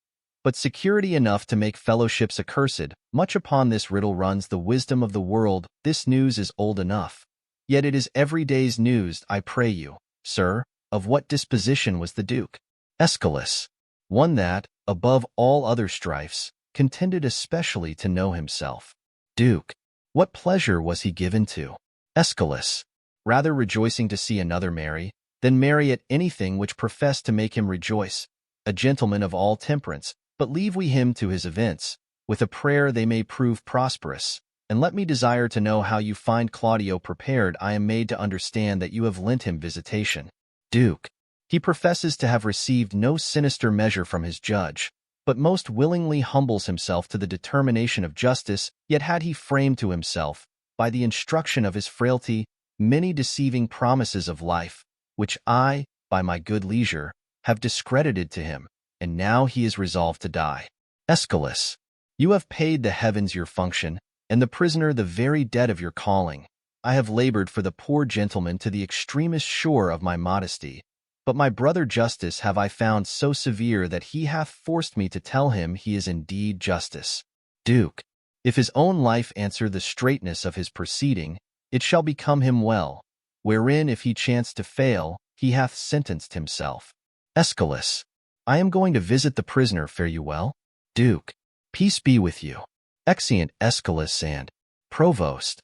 but security enough to make fellowships accursed. Much upon this riddle runs the wisdom of the world. This news is old enough, yet it is every day's news. I pray you, sir, of what disposition was the Duke? Aeschylus. One that, above all other strifes, contended especially to know himself. Duke. What pleasure was he given to? Aeschylus. Rather rejoicing to see another marry, than marry at anything which professed to make him rejoice. A gentleman of all temperance, but leave we him to his events, with a prayer they may prove prosperous. And let me desire to know how you find Claudio prepared. I am made to understand that you have lent him visitation. Duke. He professes to have received no sinister measure from his judge, but most willingly humbles himself to the determination of justice. Yet had he framed to himself, by the instruction of his frailty, many deceiving promises of life, which I, by my good leisure, have discredited to him, and now he is resolved to die. Aeschylus. You have paid the heavens your function, and the prisoner the very debt of your calling. I have labored for the poor gentleman to the extremest shore of my modesty, but my brother justice have I found so severe that he hath forced me to tell him he is indeed justice. Duke. If his own life answer the straightness of his proceeding, it shall become him well, wherein if he chance to fail, he hath sentenced himself. Aeschylus. I am going to visit the prisoner. Fare you well. Duke. Peace be with you. Exeunt Aeschylus and Provost.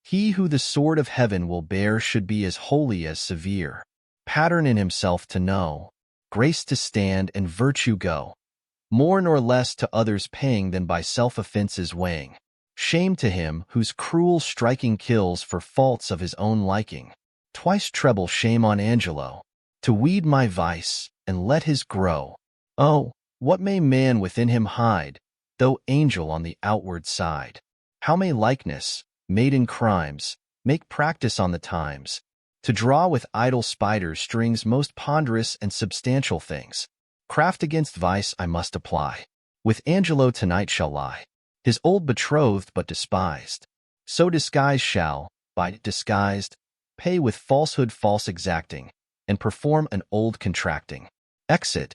He who the sword of heaven will bear should be as holy as severe, pattern in himself to know, grace to stand and virtue go, more nor less to others paying than by self-offences weighing. Shame to him whose cruel striking kills for faults of his own liking. Twice treble shame on Angelo, to weed my vice and let his grow. Oh, what may man within him hide, though angel on the outward side? How may likeness, made in crimes, make practice on the times, to draw with idle spiders strings most ponderous and substantial things? Craft against vice I must apply. With Angelo tonight shall lie, his old betrothed but despised. So disguise shall, by disguised, pay with falsehood false exacting, and perform an old contracting. Exit.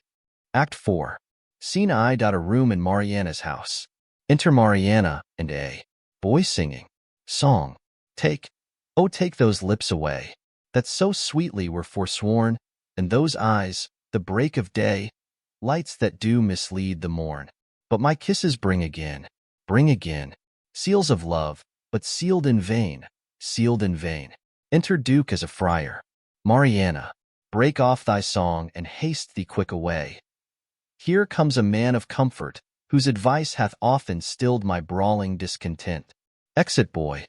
Act 4. Scene I. A room in Mariana's house. Enter Mariana and a boy singing. Song. Take, oh take those lips away, that so sweetly were forsworn, and those eyes, the break of day, lights that do mislead the morn. But my kisses bring again, seals of love, but sealed in vain, sealed in vain. Enter Duke as a friar. Mariana. Break off thy song and haste thee quick away. Here comes a man of comfort, whose advice hath often stilled my brawling discontent. Exit boy.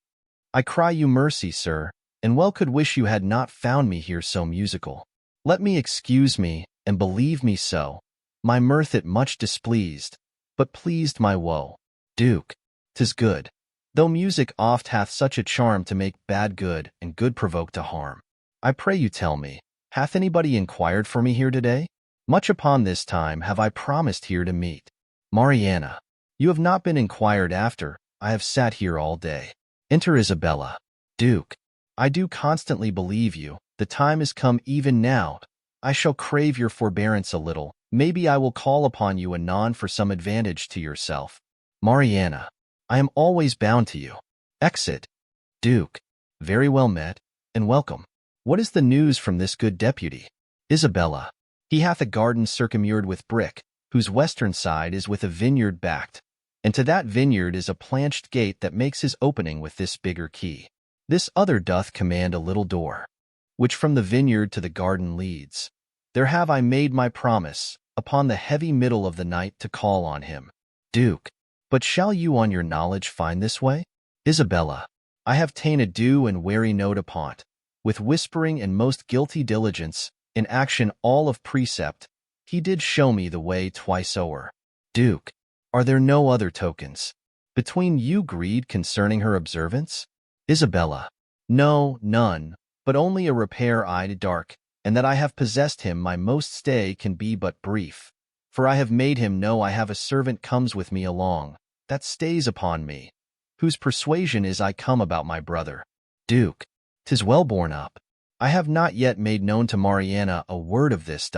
I cry you mercy, sir, and well could wish you had not found me here so musical. Let me excuse me, and believe me so, my mirth it much displeased, but pleased my woe. Duke. 'Tis good, though music oft hath such a charm to make bad good and good provoke to harm. I pray you tell me, hath anybody inquired for me here today? Much upon this time have I promised here to meet. Mariana. You have not been inquired after. I have sat here all day. Enter Isabella. Duke. I do constantly believe you. The time is come even now. I shall crave your forbearance a little. Maybe I will call upon you anon for some advantage to yourself. Mariana. I am always bound to you. Exit. Duke. Very well met, and welcome. What is the news from this good deputy? Isabella. He hath a garden circummured with brick, whose western side is with a vineyard backed, and to that vineyard is a planched gate that makes his opening with this bigger key. This other doth command a little door, which from the vineyard to the garden leads. There have I made my promise, upon the heavy middle of the night to call on him. Duke. But shall you on your knowledge find this way? Isabella. I have ta'en a due and wary note upon't, with whispering and most guilty diligence, in action all of precept, he did show me the way twice o'er. Duke. Are there no other tokens between you agreed concerning her observance? Isabella. No, none, but only a repair-eyed dark, and that I have possessed him my most stay can be but brief. For I have made him know I have a servant comes with me along, that stays upon me, whose persuasion is I come about my brother. Duke, 'tis well borne up. I have not yet made known to Mariana a word of this.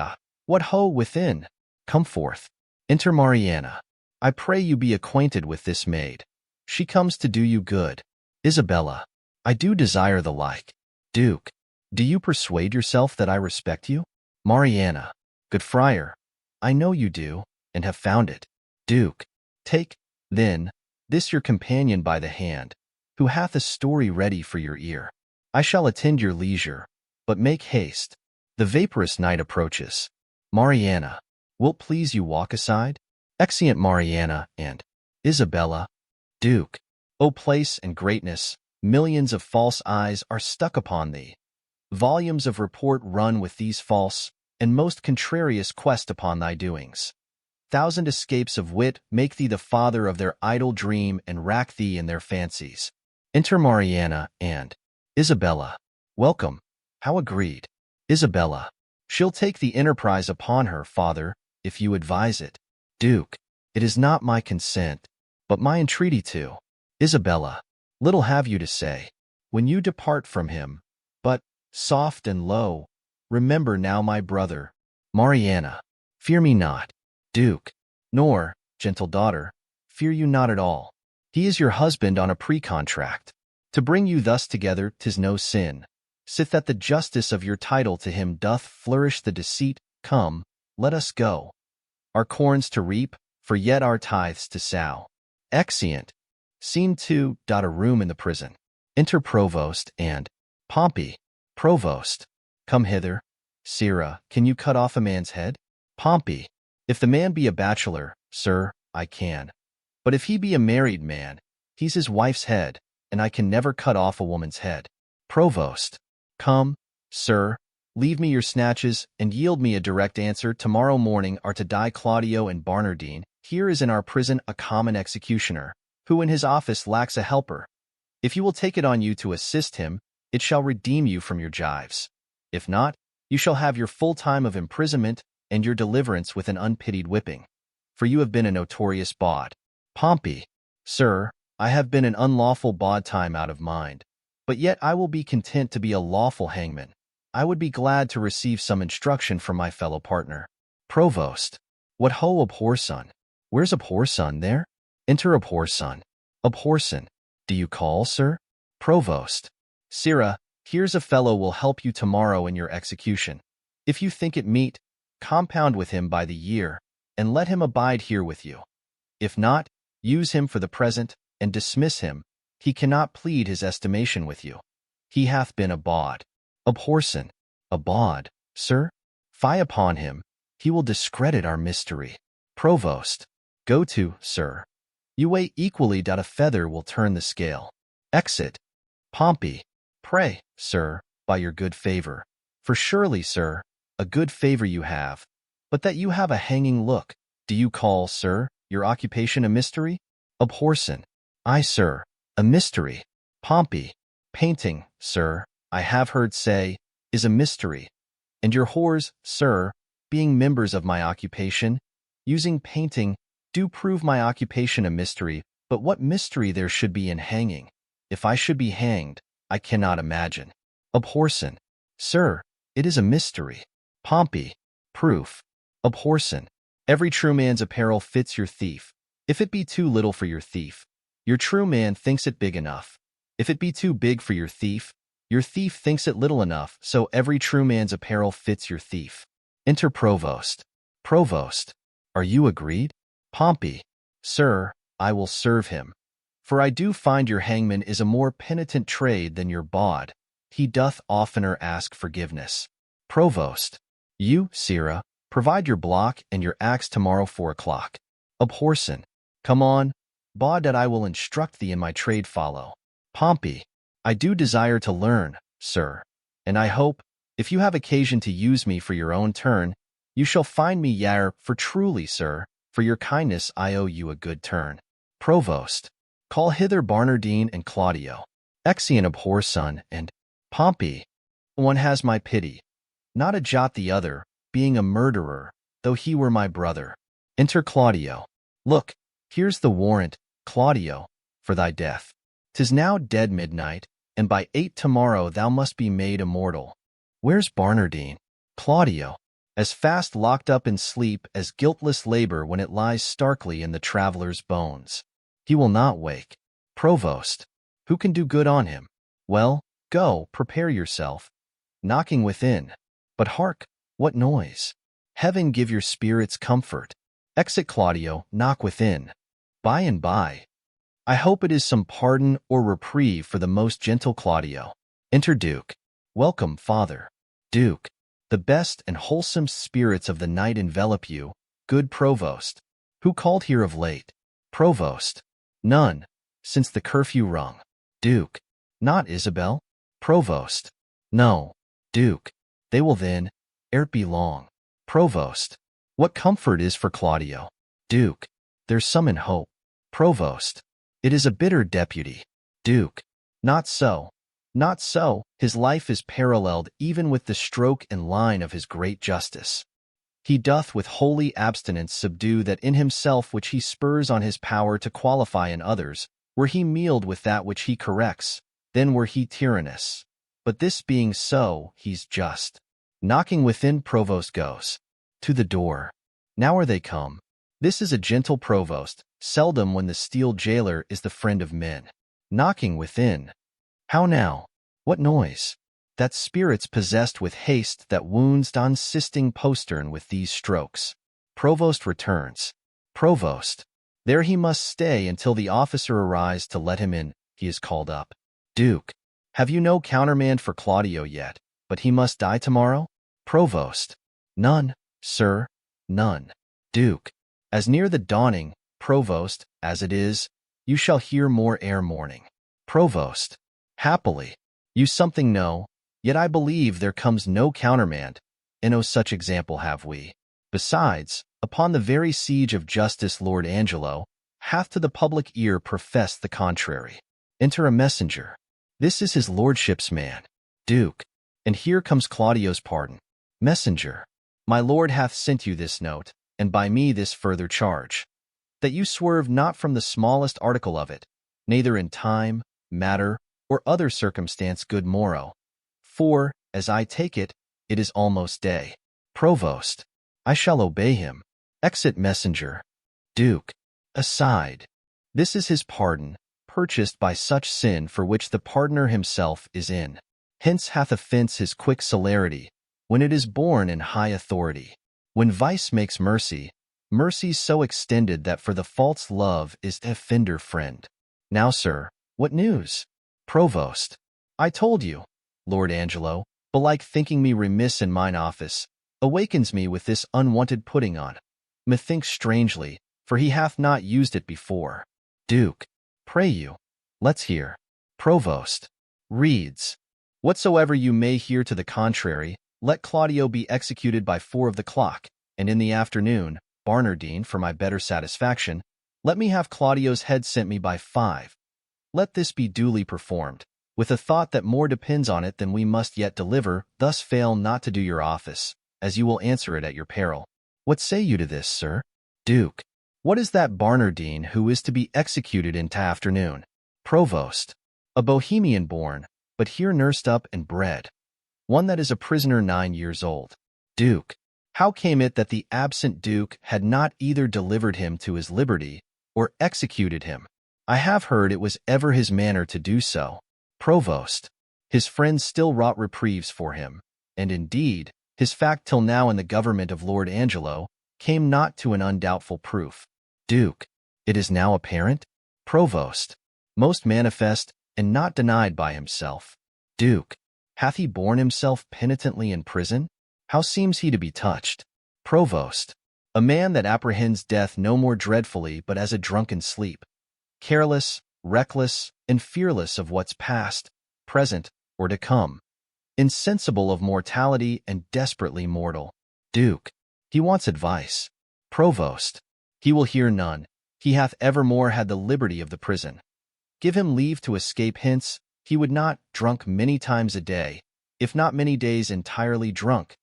What ho within? Come forth. Enter Mariana. I pray you be acquainted with this maid. She comes to do you good. Isabella, I do desire the like. Duke, do you persuade yourself that I respect you? Mariana, good friar, I know you do, and have found it. Duke, take, then, this your companion by the hand, who hath a story ready for your ear. I shall attend your leisure, but make haste. The vaporous night approaches. Mariana, wilt please you walk aside? Exeunt Mariana and Isabella. Duke, O place and greatness, millions of false eyes are stuck upon thee. Volumes of report run with these false and most contrarious quest upon thy doings. Thousand escapes of wit make thee the father of their idle dream and rack thee in their fancies. Enter Mariana and Isabella. Welcome. How agreed? Isabella, she'll take the enterprise upon her, father, if you advise it. Duke, it is not my consent, but my entreaty to. Isabella, little have you to say, when you depart from him, but, soft and low, remember now my brother. Mariana, fear me not. Duke, nor, gentle daughter, fear you not at all. He is your husband on a pre-contract. To bring you thus together 'tis no sin, sith that the justice of your title to him doth flourish the deceit. Come, let us go. Our corns to reap, for yet our tithes to sow. Exeunt. Scene 2. A room in the prison. Enter Provost and Pompey. Provost, come hither. Sirrah, can you cut off a man's head? Pompey, if the man be a bachelor, sir, I can. But if he be a married man, he's his wife's head, and I can never cut off a woman's head. Provost, come, sir, leave me your snatches, and yield me a direct answer. Tomorrow morning are to die Claudio and Barnardine. Here is in our prison a common executioner, who in his office lacks a helper. If you will take it on you to assist him, it shall redeem you from your gyves. If not, you shall have your full time of imprisonment and your deliverance with an unpitied whipping. For you have been a notorious bawd. Pompey, sir, I have been an unlawful bawd time out of mind, but yet I will be content to be a lawful hangman. I would be glad to receive some instruction from my fellow partner. Provost, what ho a poor son? Where's a poor son there? Enter a poor son. A poor son. Do you call, sir? Provost, sirrah, here's a fellow will help you tomorrow in your execution. If you think it meet, compound with him by the year, and let him abide here with you. If not, use him for the present, and dismiss him. He cannot plead his estimation with you. He hath been a bawd. A porson. A bawd, sir? Fie upon him. He will discredit our mystery. Provost, go to, sir. You weigh equally. A feather will turn the scale. Exit. Pompey, pray, sir, by your good favor. For surely, sir, a good favor you have, but that you have a hanging look. Do you call, sir, your occupation a mystery? A porson. Aye, sir, a mystery. Pompey, painting, sir, I have heard say, is a mystery. And your whores, sir, being members of my occupation, using painting, do prove my occupation a mystery. But what mystery there should be in hanging? If I should be hanged, I cannot imagine. A porson. Sir, it is a mystery. Pompey, proof. A porson. Every true man's apparel fits your thief. If it be too little for your thief, your true man thinks it big enough. If it be too big for your thief thinks it little enough, so every true man's apparel fits your thief. Enter Provost. Provost, are you agreed? Pompey, sir, I will serve him. For I do find your hangman is a more penitent trade than your bawd. He doth oftener ask forgiveness. Provost, you, sirrah, provide your block and your axe tomorrow 4 o'clock. A porson, come on, bawd, that I will instruct thee in my trade follow. Pompey, I do desire to learn, sir, and I hope, if you have occasion to use me for your own turn, you shall find me yare, for truly, sir, for your kindness I owe you a good turn. Provost, call hither Barnardine and Claudio. Exeunt a poor son and Pompey, one has my pity, not a jot the other, being a murderer, though he were my brother. Enter Claudio. Look, here's the warrant, Claudio, for thy death. 'Tis now dead midnight, and by 8 tomorrow thou must be made immortal. Where's Barnardine? Claudio, as fast locked up in sleep as guiltless labor when it lies starkly in the traveller's bones. He will not wake. Provost, who can do good on him? Well, go, prepare yourself. Knocking within. But hark, what noise? Heaven give your spirits comfort. Exit Claudio, knock within. By and by. I hope it is some pardon or reprieve for the most gentle Claudio. Enter Duke. Welcome, Father. Duke, the best and wholesome spirits of the night envelop you, good Provost. Who called here of late? Provost. None, since the curfew rung. Duke. Not Isabel? Provost. No. Duke. They will then, ere't be long. Provost. What comfort is for Claudio? Duke. There's some in hope. Provost. It is a bitter deputy. Duke. Not so. Not so. His life is paralleled even with the stroke and line of his great justice. He doth with holy abstinence subdue that in himself which he spurs on his power to qualify in others. Were he mealed with that which he corrects, then were he tyrannous. But this being so, he's just. Knocking within, Provost goes. To the door. Now are they come. This is a gentle Provost, seldom when the steel jailer is the friend of men. Knocking within. How now? What noise? That spirits possessed with haste that wounds Don sisting postern with these strokes. Provost returns. Provost. There he must stay until the officer arise to let him in. He is called up. Duke. Have you no countermand for Claudio yet, but he must die tomorrow? Provost. None, sir, none. Duke. As near the dawning, Provost, as it is, you shall hear more ere morning. Provost. Happily. You something know, yet I believe there comes no countermand, and no such example have we. Besides, upon the very siege of justice Lord Angelo hath to the public ear professed the contrary. Enter a messenger. This is his lordship's man. Duke. And here comes Claudio's pardon. Messenger. My lord hath sent you this note, and by me this further charge, that you swerve not from the smallest article of it, neither in time, matter, or other circumstance good morrow. For, as I take it, it is almost day. Provost. I shall obey him. Exit messenger. Duke. Aside. This is his pardon, purchased by such sin for which the pardoner himself is in. Hence hath offense his quick celerity, when it is born in high authority. When vice makes mercy, mercy's so extended that for the false love is offender friend. Now, sir, what news? Provost. I told you, Lord Angelo, belike thinking me remiss in mine office, awakens me with this unwonted putting on. Methinks strangely, for he hath not used it before. Duke. Pray you. Let's hear. Provost. Reads. Whatsoever you may hear to the contrary, let Claudio be executed by 4 of the clock, and in the afternoon, Barnardine, for my better satisfaction, let me have Claudio's head sent me by 5. Let this be duly performed, with a thought that more depends on it than we must yet deliver. Thus fail not to do your office, as you will answer it at your peril. What say you to this, sir? Duke. What is that Barnardine who is to be executed into afternoon? Provost. A Bohemian born, but here nursed up and bred. One that is a prisoner 9 years old. Duke. How came it that the absent Duke had not either delivered him to his liberty, or executed him? I have heard it was ever his manner to do so. Provost. His friends still wrought reprieves for him, and indeed, his fact till now in the government of Lord Angelo came not to an undoubtful proof. Duke. It is now apparent? Provost. Most manifest, and not denied by himself. Duke. Hath he borne himself penitently in prison? How seems he to be touched? Provost. A man that apprehends death no more dreadfully but as a drunken sleep. Careless, reckless, and fearless of what's past, present, or to come. Insensible of mortality and desperately mortal. Duke. He wants advice. Provost. He will hear none. He hath evermore had the liberty of the prison. Give him leave to escape hence, he would not, drunk many times a day, if not many days entirely drunk.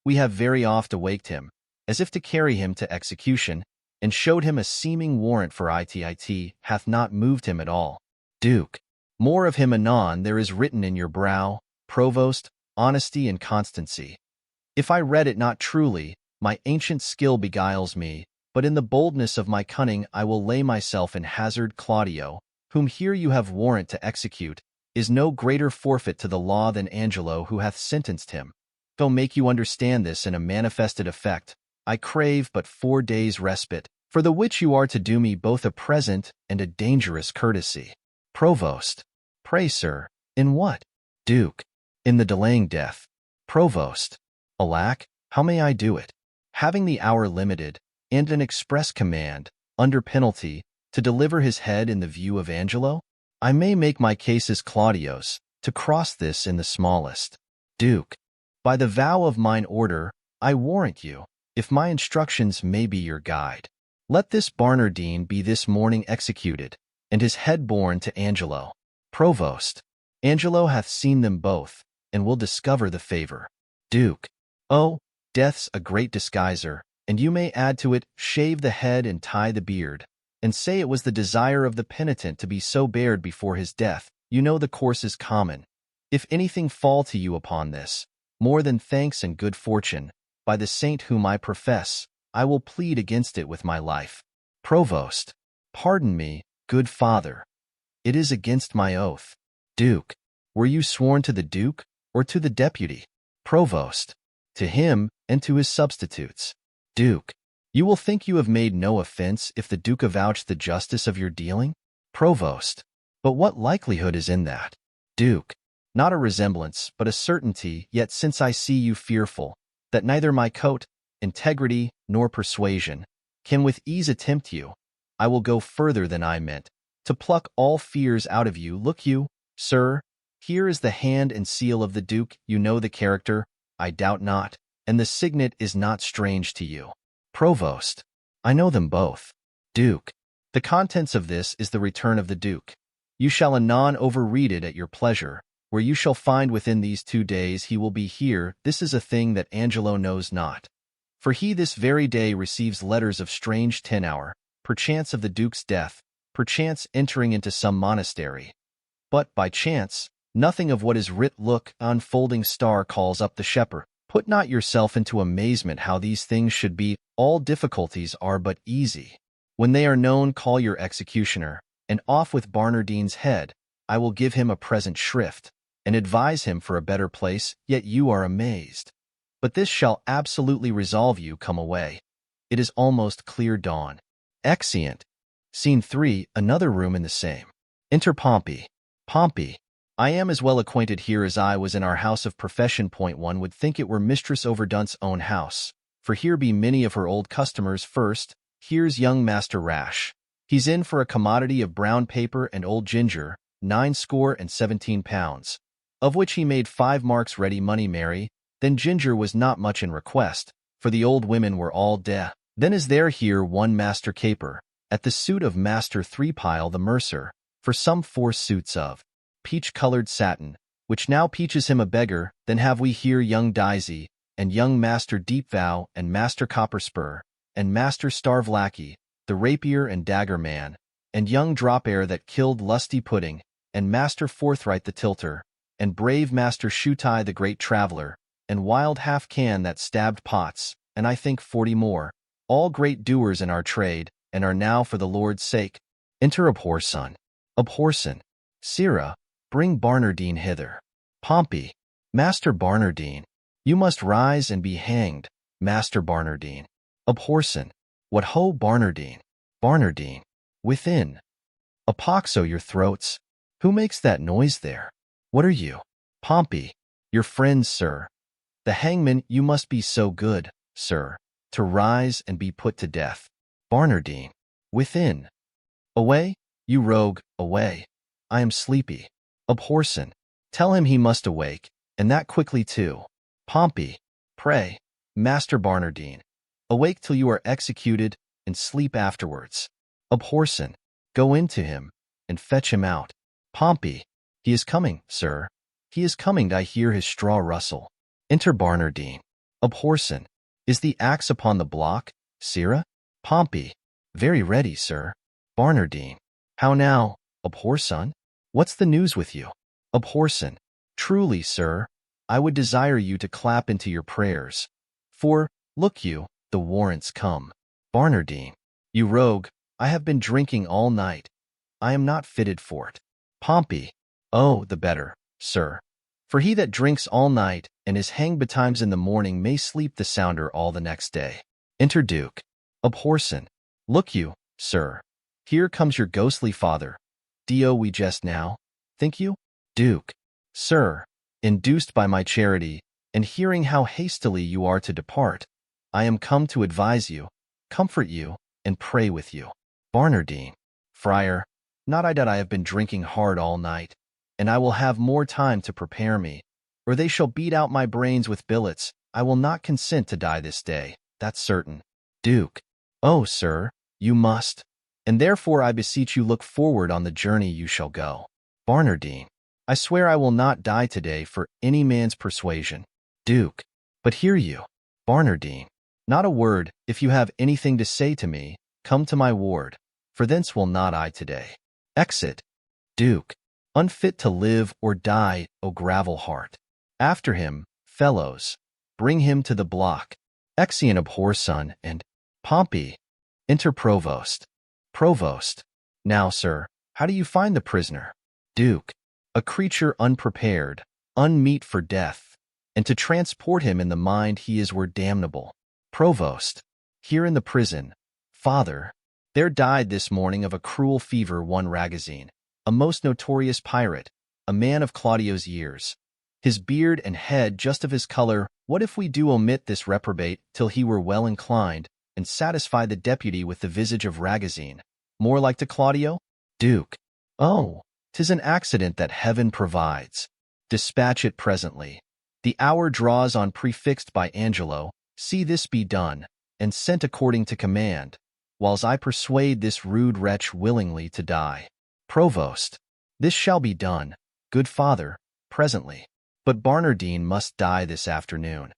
We have very oft awaked him, as if to carry him to execution, and showed him a seeming warrant for it hath not moved him at all. Duke. More of him anon there is written in your brow, Provost, honesty and constancy. If I read it not truly, my ancient skill beguiles me, but in the boldness of my cunning I will lay myself in hazard. Claudio, whom here you have warrant to execute, is no greater forfeit to the law than Angelo who hath sentenced him. Though make you understand this in a manifested effect, I crave but 4 days' respite, for the which you are to do me both a present and a dangerous courtesy. Provost. Pray, sir, in what? Duke. In the delaying death. Provost. Alack, how may I do it? Having the hour limited, and an express command, under penalty, to deliver his head in the view of Angelo? I may make my case as Claudio's, to cross this in the smallest. Duke. By the vow of mine order, I warrant you, if my instructions may be your guide. Let this Barnardine be this morning executed, and his head borne to Angelo. Provost. Angelo hath seen them both, and will discover the favor. Duke. Oh, death's a great disguiser, and you may add to it, shave the head and tie the beard, and say it was the desire of the penitent to be so bared before his death. You know the course is common. If anything fall to you upon this, more than thanks and good fortune, by the saint whom I profess, I will plead against it with my life. Provost. Pardon me, good father. It is against my oath. Duke. Were you sworn to the Duke, or to the deputy? Provost. To him, and to his substitutes. Duke. You will think you have made no offense if the Duke avouch the justice of your dealing? Provost. But what likelihood is in that? Duke. Not a resemblance, but a certainty, yet since I see you fearful, that neither my coat, integrity, nor persuasion, can with ease attempt you, I will go further than I meant, to pluck all fears out of you. Look you, sir, here is the hand and seal of the Duke. You know the character, I doubt not, and the signet is not strange to you. Provost. I know them both. Duke. The contents of this is the return of the Duke. You shall anon overread it at your pleasure, where you shall find within these 2 days he will be here. This is a thing that Angelo knows not. For he this very day receives letters of strange tenor, perchance of the Duke's death, perchance entering into some monastery. But, by chance, nothing of what is writ. Look, unfolding star calls up the shepherd. Put not yourself into amazement how these things should be. All difficulties are but easy. When they are known, call your executioner, and off with Barnardine's head. I will give him a present shrift, and advise him for a better place. Yet you are amazed. But this shall absolutely resolve you. Come away. It is almost clear dawn. Exeunt. Scene 3, another room in the same. Enter Pompey. Pompey. I am as well acquainted here as I was in our house of profession. One would think it were Mistress Overdunt's own house, for here be many of her old customers. First, here's young Master Rash. He's in for a commodity of brown paper and old ginger, £17 pounds, of which he made 5 marks ready money. Mary, then ginger was not much in request, for the old women were all dead. Then is there here one Master Caper, at the suit of Master Threepile the mercer, for some 4 suits of peach-colored satin, which now peaches him a beggar. Then have we here young Daisy, and young Master Deepvow, and Master Copperspur, and Master Starvelackey, the rapier and dagger man, and young Dropair that killed Lusty Pudding, and Master Forthright the tilter, and brave Master Shoetie the great traveller, and Wild Half-Can that stabbed Potts, and I think 40 more, all great doers in our trade, and are now for the Lord's sake. Enter Abhorson. Abhorson. Sirrah, bring Barnardine hither. Pompey. Master Barnardine. You must rise and be hanged, Master Barnardine. Abhorson. What ho, Barnardine. Barnardine. Within. Apoxo your throats. Who makes that noise there? What are you? Pompey. Your friends, sir. The hangman. You must be so good, sir, to rise and be put to death. Barnardine. Within. Away, you rogue, away. I am sleepy. Abhorson. Tell him he must awake, and that quickly too. Pompey. Pray, Master Barnardine, awake till you are executed, and sleep afterwards. Abhorson. Go in to him, and fetch him out. Pompey. He is coming, sir. He is coming. I hear his straw rustle. Enter Barnardine. Abhorson. Is the axe upon the block, Sirrah? Pompey. Very ready, sir. Barnardine. How now, Abhorson? What's the news with you? Abhorson. Truly, sir, I would desire you to clap into your prayers. For, look you, the warrant's come. Barnardine. You rogue, I have been drinking all night. I am not fitted for't. Pompey. Oh, the better, sir. For he that drinks all night and is hanged betimes in the morning may sleep the sounder all the next day. Enter Duke. Abhorson. Look you, sir, here comes your ghostly father. Dio we jest now, think you? Duke. Sir, induced by my charity, and hearing how hastily you are to depart, I am come to advise you, comfort you, and pray with you. Barnardine. Friar, not I that I have been drinking hard all night, and I will have more time to prepare me, or they shall beat out my brains with billets. I will not consent to die this day, that's certain. Duke. Oh, sir, you must, and therefore I beseech you look forward on the journey you shall go. Barnardine. I swear I will not die today for any man's persuasion. Duke. But hear you. Barnardine. Not a word, if you have anything to say to me, come to my ward, for thence will not I today. Exit. Duke. Unfit to live or die, O gravel heart. After him, fellows, bring him to the block. Exeunt Abhorson and Pompey. Enter Provost. Provost. Now, sir, how do you find the prisoner? Duke. A creature unprepared, unmeet for death, and to transport him in the mind he is were damnable. Provost. Here in the prison, Father, there died this morning of a cruel fever one Ragozine, a most notorious pirate, a man of Claudio's years. His beard and head just of his color. What if we do omit this reprobate till he were well inclined, and satisfy the deputy with the visage of Ragozine, more like to Claudio? Duke. Oh, 'tis an accident that heaven provides. Dispatch it presently. The hour draws on prefixed by Angelo. See this be done, and sent according to command, whiles I persuade this rude wretch willingly to die. Provost. This shall be done, good father, presently. But Barnardine must die this afternoon.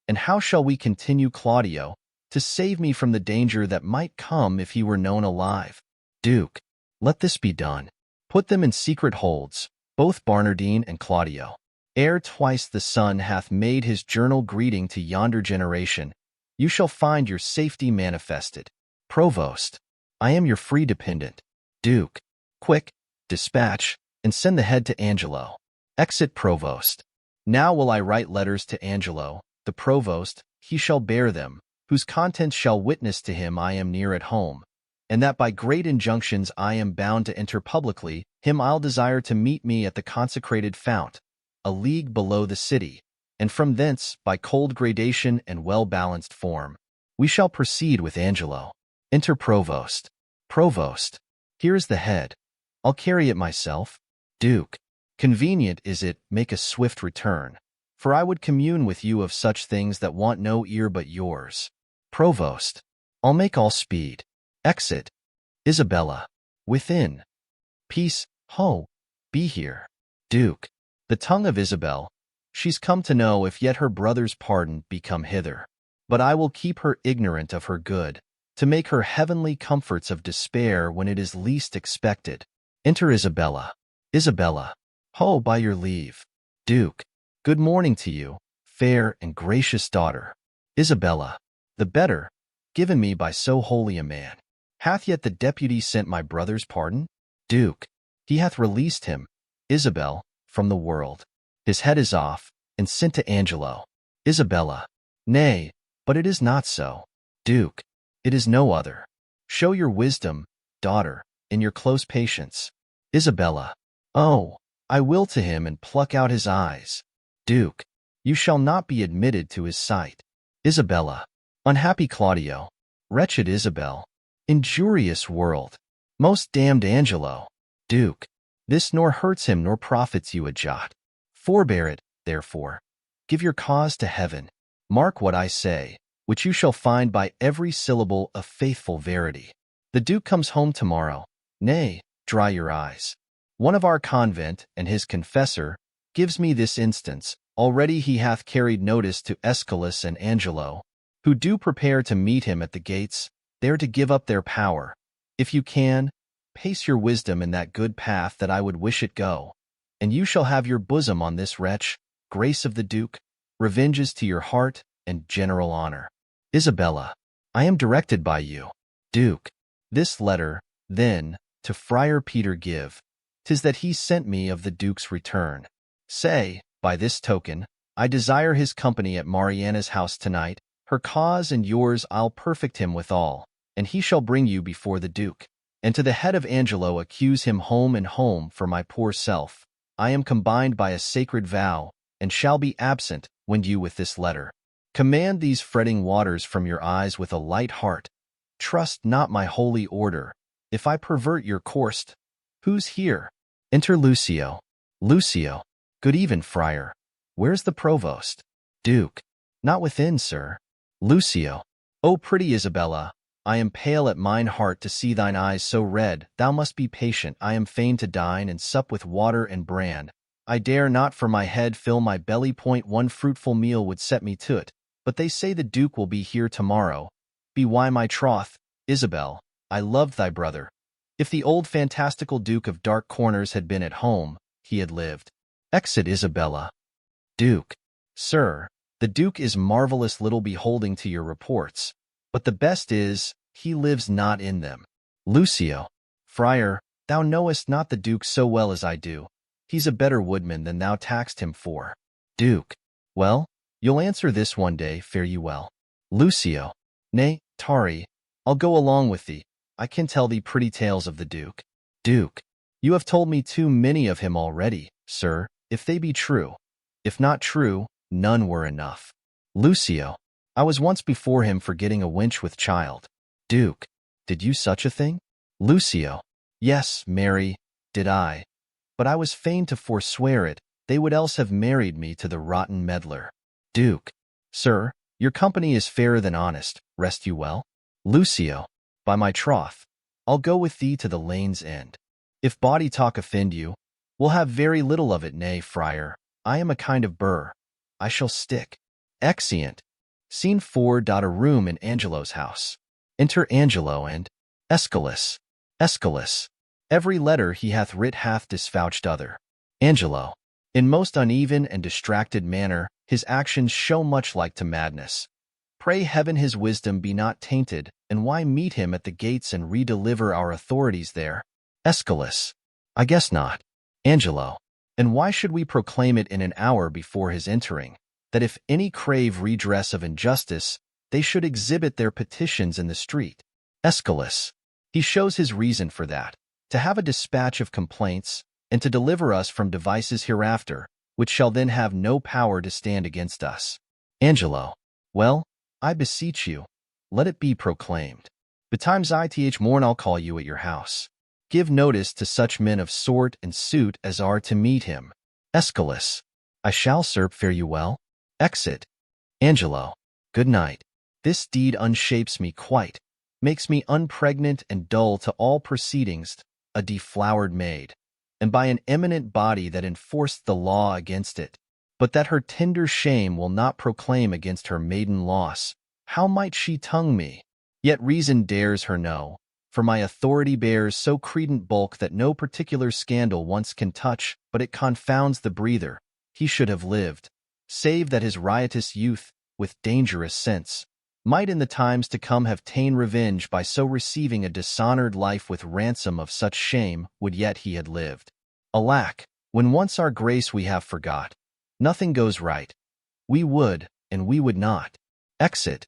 And how shall we continue Claudio, to save me from the danger that might come if he were known alive? Duke. Let this be done. Put them in secret holds, both Barnardine and Claudio. Ere twice the sun hath made his journal greeting to yonder generation, you shall find your safety manifested. Provost. I am your free dependent. Duke. Quick, dispatch, and send the head to Angelo. Exit Provost. Now will I write letters to Angelo, the provost, he shall bear them, whose contents shall witness to him I am near at home, and that by great injunctions I am bound to enter publicly, him I'll desire to meet me at the consecrated fount, a league below the city, and from thence, by cold gradation and well-balanced form, we shall proceed with Angelo. Enter Provost. Provost. Here is the head. I'll carry it myself. Duke. Convenient is it, make a swift return, for I would commune with you of such things that want no ear but yours. Provost. I'll make all speed. Exit. Isabella. Within. Peace, ho, be here. Duke. The tongue of Isabel. She's come to know if yet her brother's pardon be come hither. But I will keep her ignorant of her good, to make her heavenly comforts of despair when it is least expected. Enter Isabella. Isabella. Ho, by your leave. Duke. Good morning to you, fair and gracious daughter. Isabella. The better, given me by so holy a man. Hath yet the deputy sent my brother's pardon? Duke. He hath released him, Isabel, from the world. His head is off, and sent to Angelo. Isabella. Nay, but it is not so. Duke. It is no other. Show your wisdom, daughter, in your close patience. Isabella. Oh, I will to him and pluck out his eyes. Duke. You shall not be admitted to his sight. Isabella. Unhappy Claudio. Wretched Isabel. Injurious world. Most damned Angelo. Duke. This nor hurts him nor profits you a jot. Forbear it, therefore. Give your cause to heaven. Mark what I say, which you shall find by every syllable a faithful verity. The Duke comes home tomorrow. Nay, dry your eyes. One of our convent, and his confessor, gives me this instance. Already he hath carried notice to Aeschylus and Angelo, who do prepare to meet him at the gates, dare to give up their power. If you can, pace your wisdom in that good path that I would wish it go, and you shall have your bosom on this wretch, grace of the Duke, revenges to your heart, and general honor. Isabella, I am directed by you. Duke, this letter, then, to Friar Peter give, 'tis that he sent me of the Duke's return. Say, by this token, I desire his company at Mariana's house tonight. Her cause and yours I'll perfect him withal, and he shall bring you before the Duke. And to the head of Angelo accuse him home and home for my poor self. I am combined by a sacred vow, and shall be absent, wend you with this letter. Command these fretting waters from your eyes with a light heart. Trust not my holy order. If I pervert your course, who's here? Enter Lucio. Lucio. Good even, friar. Where's the provost? Duke. Not within, sir. Lucio. O pretty Isabella, I am pale at mine heart to see thine eyes so red. Thou must be patient. I am fain to dine and sup with water and bran. I dare not for my head fill my belly. One fruitful meal would set me to't, but they say the Duke will be here tomorrow. Be why my troth, Isabel, I loved thy brother. If the old fantastical Duke of Dark Corners had been at home, he had lived. Exit Isabella. Duke. Sir, the Duke is marvelous little beholding to your reports, but the best is, he lives not in them. Lucio. Friar, thou knowest not the Duke so well as I do. He's a better woodman than thou taxed him for. Duke. Well, you'll answer this one day, fare you well. Lucio. Nay, Tari, I'll go along with thee. I can tell thee pretty tales of the Duke. Duke. You have told me too many of him already, sir, if they be true. If not true, none were enough. Lucio. I was once before him for getting a wench with child. Duke. Did you such a thing? Lucio. Yes, Mary, did I. But I was fain to forswear it, they would else have married me to the rotten meddler. Duke. Sir, your company is fairer than honest, rest you well. Lucio. By my troth, I'll go with thee to the lane's end. If bawdy talk offend you, we'll have very little of it. Nay, friar, I am a kind of burr. I shall stick. Exeunt. Scene 4. A room in Angelo's house. Enter Angelo and Aeschylus. Aeschylus. Every letter he hath writ hath disvouched other. Angelo. In most uneven and distracted manner, his actions show much like to madness. Pray heaven his wisdom be not tainted, and why meet him at the gates and redeliver our authorities there? Aeschylus. I guess not. Angelo. And why should we proclaim it in an hour before his entering, that if any crave redress of injustice, they should exhibit their petitions in the street? Aeschylus. He shows his reason for that, to have a dispatch of complaints, and to deliver us from devices hereafter, which shall then have no power to stand against us. Angelo. Well, I beseech you, let it be proclaimed. Betimes ith morn I'll call you at your house. Give notice to such men of sort and suit as are to meet him. Aeschylus. I shall, sir, fare you well. Exit. Angelo. Good night. This deed unshapes me quite, makes me unpregnant and dull to all proceedings, a deflowered maid, and by an eminent body that enforced the law against it, but that her tender shame will not proclaim against her maiden loss. How might she tongue me? Yet reason dares her no, for my authority bears so credent bulk that no particular scandal once can touch, but it confounds the breather. He should have lived, save that his riotous youth, with dangerous sense, might in the times to come have ta'en revenge by so receiving a dishonored life with ransom of such shame, would yet he had lived. Alack, when once our grace we have forgot, nothing goes right. We would, and we would not. Exit.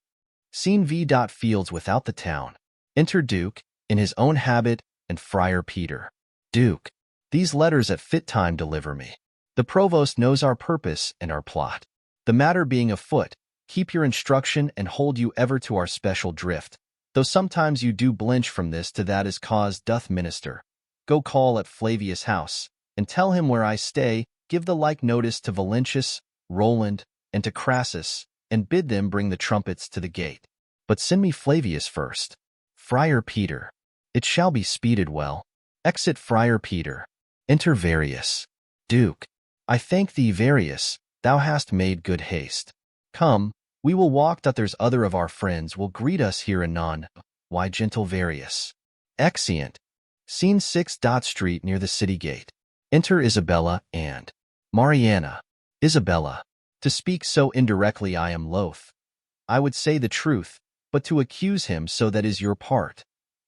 Scene V. Fields without the town. Enter Duke, in his own habit, and Friar Peter. Duke. These letters at fit time deliver me. The provost knows our purpose and our plot. The matter being afoot, keep your instruction and hold you ever to our special drift, though sometimes you do blench from this to that as cause doth minister. Go call at Flavius' house, and tell him where I stay. Give the like notice to Valentius, Roland, and to Crassus, and bid them bring the trumpets to the gate. But send me Flavius first. Friar Peter. It shall be speeded well. Exit Friar Peter. Enter Varius. Duke. I thank thee, Varius, thou hast made good haste. Come, we will walk. There's other of our friends will greet us here anon. why gentle Various. Exeunt. Scene 6. Street near the city gate. Enter Isabella and Mariana. Isabella. To speak so indirectly I am loath. I would say the truth, but to accuse him so that is your part.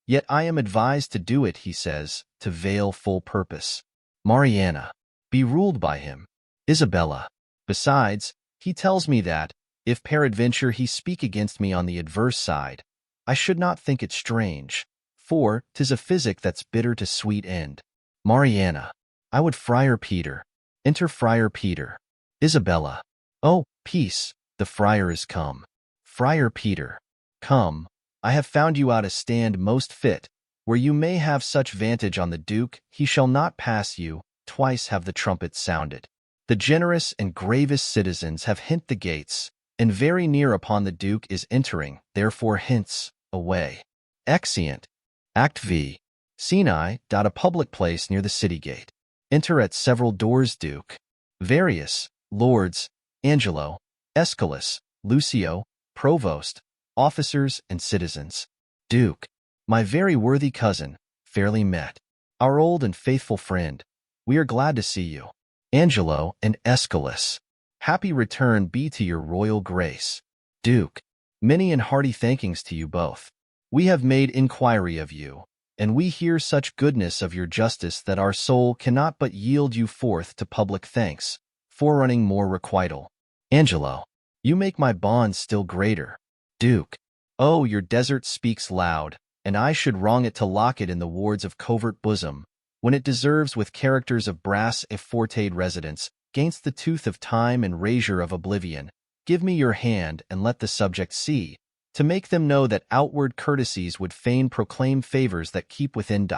Yet I am advised to do it, he says, to veil full purpose. Mariana. Be ruled by him. Isabella. Besides, he tells me that, if peradventure he speak against me on the adverse side, I should not think it strange, for 'tis a physic that's bitter to sweet end. Mariana. I would Friar Peter. Enter Friar Peter. Isabella. Oh, peace, the friar is come. Friar Peter. Come, I have found you out a stand most fit, where you may have such vantage on the Duke, he shall not pass you. Twice have the trumpets sounded. The generous and gravest citizens have hint the gates, and very near upon the Duke is entering, therefore hence, away. Exeunt. Act V. Scene I. A public place near the city gate. Enter at several doors Duke. Various, lords, Angelo, Aeschylus, Lucio, provost, officers, and citizens. Duke. My very worthy cousin, fairly met. Our old and faithful friend. We are glad to see you. Angelo and Aeschylus. Happy return be to your royal grace. Duke. Many and hearty thankings to you both. We have made inquiry of you, and we hear such goodness of your justice that our soul cannot but yield you forth to public thanks, forerunning more requital. Angelo. You make my bonds still greater. Duke. Oh, your desert speaks loud, and I should wrong it to lock it in the wards of covert bosom, when it deserves with characters of brass if fortade residence, gainst the tooth of time and razure of oblivion. Give me your hand, and let the subject see, to make them know that outward courtesies would fain proclaim favors that keep within.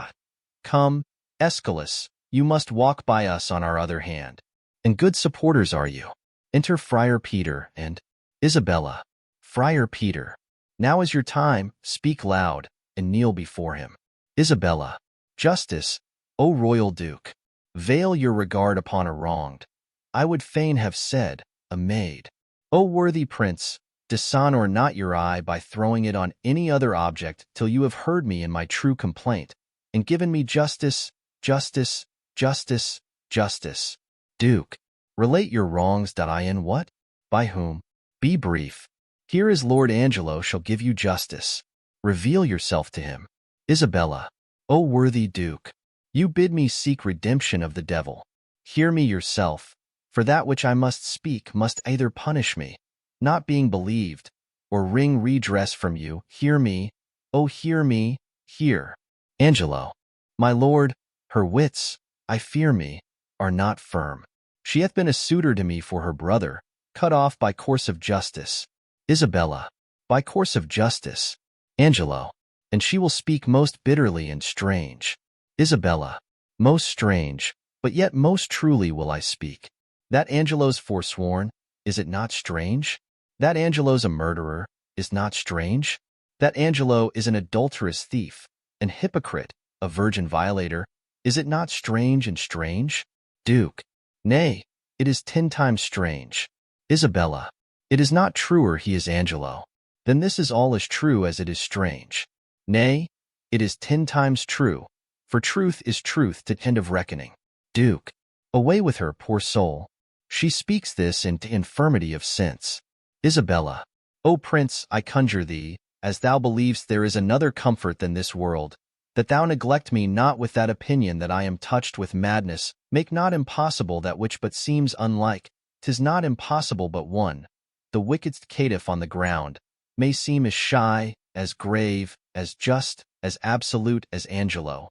Come, Aeschylus, you must walk by us on our other hand. And good supporters are you. Enter Friar Peter and Isabella. Friar Peter. Now is your time, speak loud, and kneel before him. Isabella. Justice, O royal Duke. Veil your regard upon a wronged. I would fain have said, a maid. O worthy prince, dishonor not your eye by throwing it on any other object till you have heard me in my true complaint, and given me justice, justice, justice, justice. Duke. Relate your wrongs. I in what? By whom? Be brief. Here is Lord Angelo shall give you justice. Reveal yourself to him. Isabella. O worthy Duke. You bid me seek redemption of the devil. Hear me yourself, for that which I must speak must either punish me, not being believed, or wring redress from you. Hear me, oh hear me, hear. Angelo. My lord, her wits, I fear me, are not firm. She hath been a suitor to me for her brother, cut off by course of justice. Isabella. By course of justice. Angelo. And she will speak most bitterly and strange. Isabella. Most strange, but yet most truly will I speak. That Angelo's forsworn, is it not strange? That Angelo's a murderer, is not strange? That Angelo is an adulterous thief, an hypocrite, a virgin violator, is it not strange and strange? Duke. Nay, it is 10 times strange. Isabella. It is not truer he is Angelo. Then this is all as true as it is strange. Nay, it is 10 times true, for truth is truth to end of reckoning. Duke. Away with her, poor soul. She speaks this in infirmity of sense. Isabella. O prince, I conjure thee, as thou believest there is another comfort than this world, that thou neglect me not with that opinion that I am touched with madness. Make not impossible that which but seems unlike. 'Tis not impossible but one. The wickedest caitiff on the ground may seem as shy, as grave, as just, as absolute as Angelo.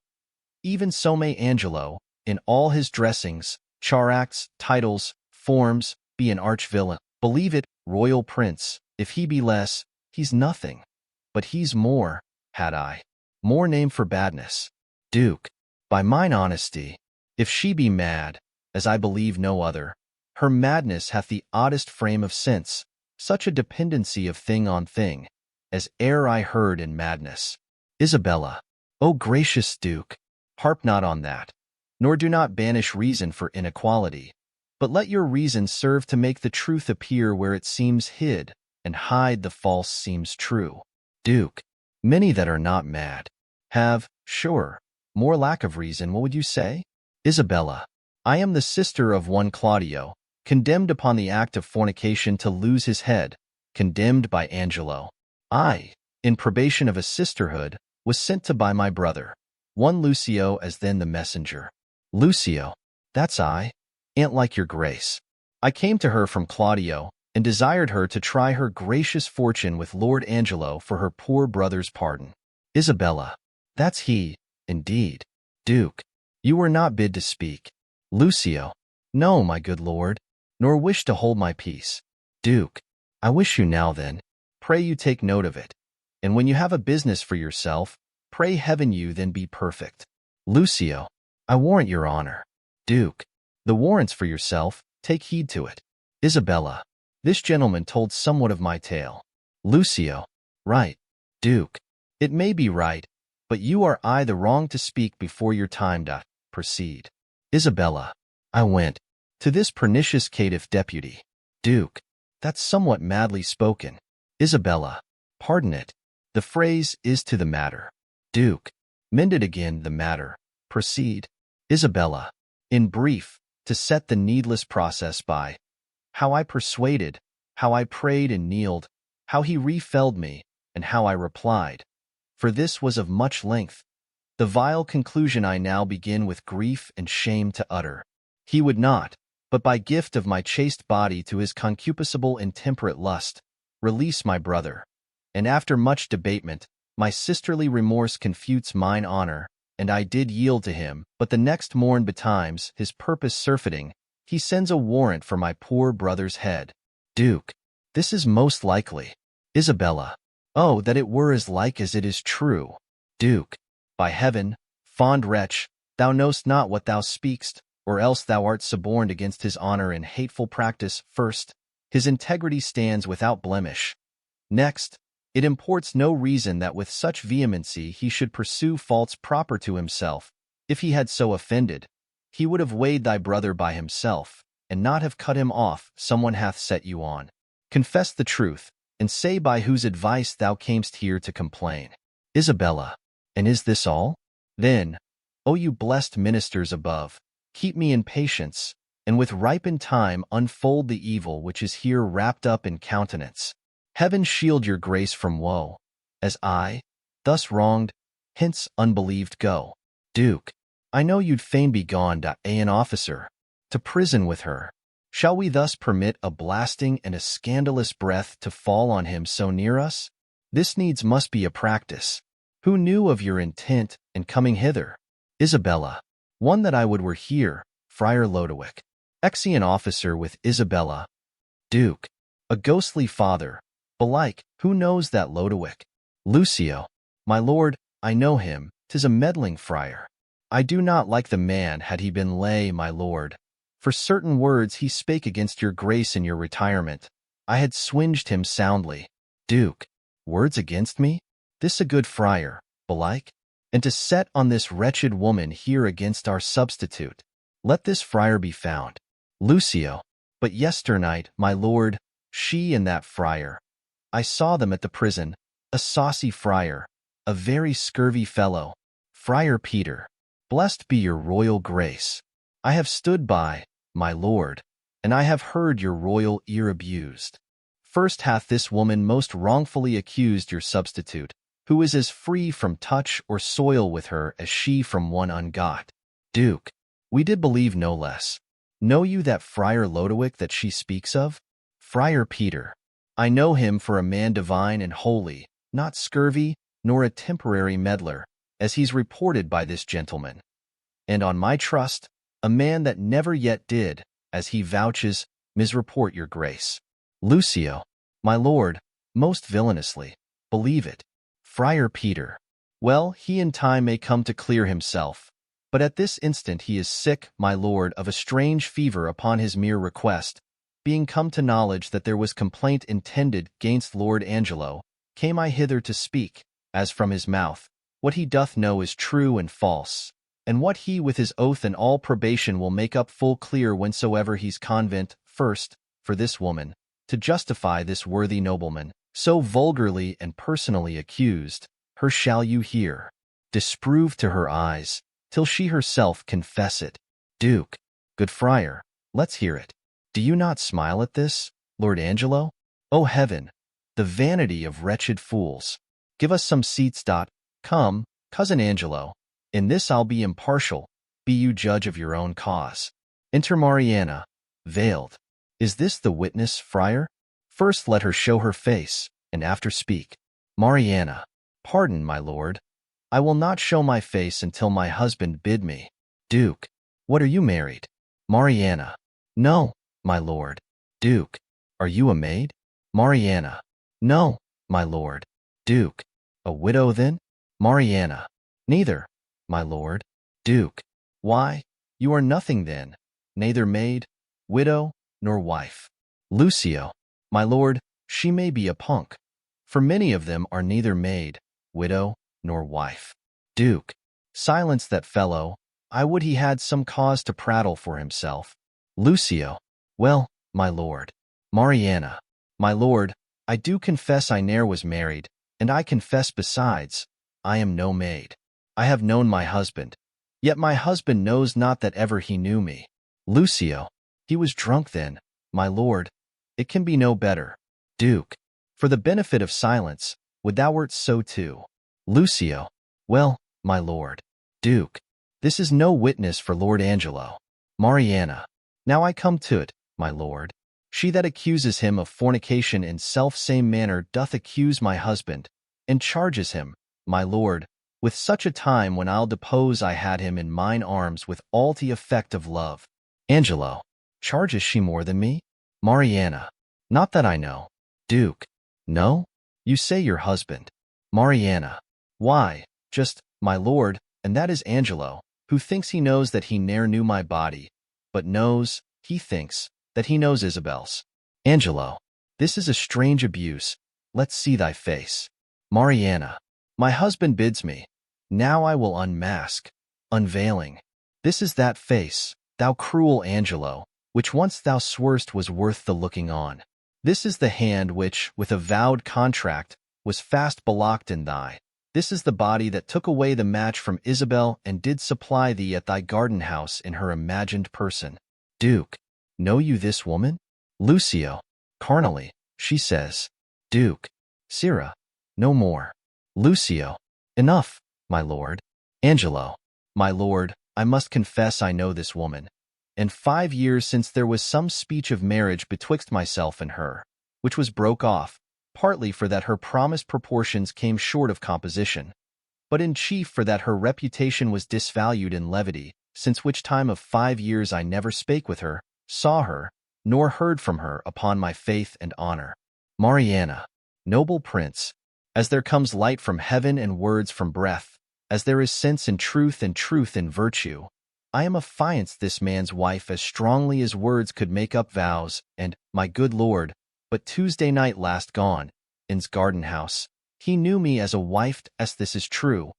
Even so may Angelo, in all his dressings, characts, titles, forms, be an arch-villain. Believe it, royal prince, if he be less, he's nothing. But he's more, had I. More name for badness. Duke. By mine honesty, if she be mad, as I believe no other, her madness hath the oddest frame of sense, such a dependency of thing on thing, as e'er I heard in madness. Isabella. O gracious Duke, harp not on that, nor do not banish reason for inequality, but let your reason serve to make the truth appear where it seems hid, and hide the false seems true. Duke. Many that are not mad have, sure, more lack of reason. What would you say? Isabella. I am the sister of one Claudio, condemned upon the act of fornication to lose his head, condemned by Angelo. I, in probation of a sisterhood, was sent to by my brother, one Lucio as then the messenger. Lucio. That's I, aunt like your grace. I came to her from Claudio, and desired her to try her gracious fortune with Lord Angelo for her poor brother's pardon. Isabella. That's he, indeed. Duke. You were not bid to speak. Lucio. No, my good lord, nor wish to hold my peace. Duke. I wish you now then. Pray you take note of it. And when you have a business for yourself, pray heaven you then be perfect. Lucio. I warrant your honor. Duke. The warrant's for yourself, take heed to it. Isabella. This gentleman told somewhat of my tale. Lucio. Right. Duke. It may be right, but you are I the wrong to speak before your time. Proceed. Isabella. I went to this pernicious caitiff deputy. Duke. That's somewhat madly spoken. Isabella. Pardon it. The phrase is to the matter. Duke. Mend it again, the matter. Proceed. Isabella. In brief, to set the needless process by. How I persuaded, how I prayed and kneeled, how he refelled me, and how I replied. For this was of much length. The vile conclusion I now begin with grief and shame to utter. He would not, but by gift of my chaste body to his concupiscible intemperate lust, release my brother. And after much debatement, my sisterly remorse confutes mine honor, and I did yield to him. But the next morn betimes, his purpose surfeiting, he sends a warrant for my poor brother's head. Duke. This is most likely. Isabella. Oh, that it were as like as it is true. Duke. By heaven, fond wretch, thou know'st not what thou speakst, or else thou art suborned against his honor in hateful practice. First, his integrity stands without blemish. Next, it imports no reason that with such vehemency he should pursue faults proper to himself. If he had so offended, he would have weighed thy brother by himself, and not have cut him off. Someone hath set you on. Confess the truth, and say by whose advice thou camest here to complain. Isabella. And is this all? Then, O you blessed ministers above, keep me in patience, and with ripened time unfold the evil which is here wrapped up in countenance. Heaven shield your grace from woe, as I, thus wronged, hence unbelieved go. Duke. I know you'd fain be gone, an officer, to prison with her. Shall we thus permit a blasting and a scandalous breath to fall on him so near us? This needs must be a practice. Who knew of your intent in coming hither? Isabella. One that I would were here, Friar Lodowick. Exeunt officer with Isabella. Duke. A ghostly father. Belike, who knows that Lodowick? Lucio. My lord, I know him, 'tis a meddling friar. I do not like the man had he been lay, my lord. For certain words he spake against your grace in your retirement, I had swinged him soundly. Duke. Words against me? This a good friar, belike? And to set on this wretched woman here against our substitute. Let this friar be found. Lucio. But yesternight, my lord, she and that friar. I saw them at the prison, a saucy friar, a very scurvy fellow. Friar Peter. Blessed be your royal grace. I have stood by, my lord, and I have heard your royal ear abused. First hath this woman most wrongfully accused your substitute, who is as free from touch or soil with her as she from one ungot. Duke. We did believe no less. Know you that Friar Lodowick that she speaks of? Friar Peter. I know him for a man divine and holy, not scurvy, nor a temporary meddler, as he's reported by this gentleman. And on my trust, a man that never yet did, as he vouches, misreport your grace. Lucio. My lord, most villainously, believe it. Friar Peter. Well, he in time may come to clear himself, but at this instant he is sick, my lord, of a strange fever upon his mere request, being come to knowledge that there was complaint intended gainst Lord Angelo, came I hither to speak, as from his mouth, what he doth know is true and false, and what he with his oath and all probation will make up full clear whensoever he's convent. First, for this woman, to justify this worthy nobleman, so vulgarly and personally accused, her shall you hear. Disprove to her eyes, till she herself confess it. Duke, good friar, let's hear it. Do you not smile at this, Lord Angelo? O heaven, the vanity of wretched fools. Give us some seats. Come, cousin Angelo, in this I'll be impartial, be you judge of your own cause. Enter Mariana, veiled. Is this the witness, friar? First let her show her face, and after speak. Mariana, pardon, my lord. I will not show my face until my husband bid me. Duke, what, are you married? Mariana, no, my lord. Duke, are you a maid? Mariana, no, my lord. Duke, a widow then? Mariana, neither, my lord. Duke, why, you are nothing then, neither maid, widow, nor wife. Lucio, my lord, she may be a punk, for many of them are neither maid, widow, nor wife. Duke, silence that fellow, I would he had some cause to prattle for himself. Lucio, well, my lord. Mariana, my lord, I do confess I ne'er was married, and I confess besides, I am no maid. I have known my husband, yet my husband knows not that ever he knew me. Lucio, he was drunk then, my lord, it can be no better. Duke, for the benefit of silence, would thou wert so too. Lucio, well, my lord. Duke, this is no witness for Lord Angelo. Mariana, now I come to't, my lord. She that accuses him of fornication in self-same manner doth accuse my husband, and charges him, my lord, with such a time when I'll depose I had him in mine arms with all the effect of love. Angelo, charges she more than me? Mariana, not that I know. Duke, no? You say your husband. Mariana, why, just, my lord, and that is Angelo, who thinks he knows that he ne'er knew my body, but knows, he thinks, that he knows Isabel's. Angelo, this is a strange abuse. Let's see thy face. Mariana, my husband bids me. Now I will unmask. Unveiling. This is that face, thou cruel Angelo, which once thou swerst was worth the looking on. This is the hand which, with a vowed contract, was fast belocked in thy. This is the body that took away the match from Isabel and did supply thee at thy garden house in her imagined person. Duke, know you this woman? Lucio, carnally, she says. Duke, Sirrah, no more. Lucio, enough, my lord. Angelo, my lord, I must confess I know this woman. And 5 years since there was some speech of marriage betwixt myself and her, which was broke off, partly for that her promised proportions came short of composition, but in chief for that her reputation was disvalued in levity, since which time of 5 years I never spake with her, saw her, nor heard from her upon my faith and honor. Mariana, noble prince, as there comes light from heaven and words from breath, as there is sense in truth and truth in virtue, I am affianced this man's wife as strongly as words could make up vows, and, my good lord, but Tuesday night last gone, in's garden house, he knew me as a wife, as this is true.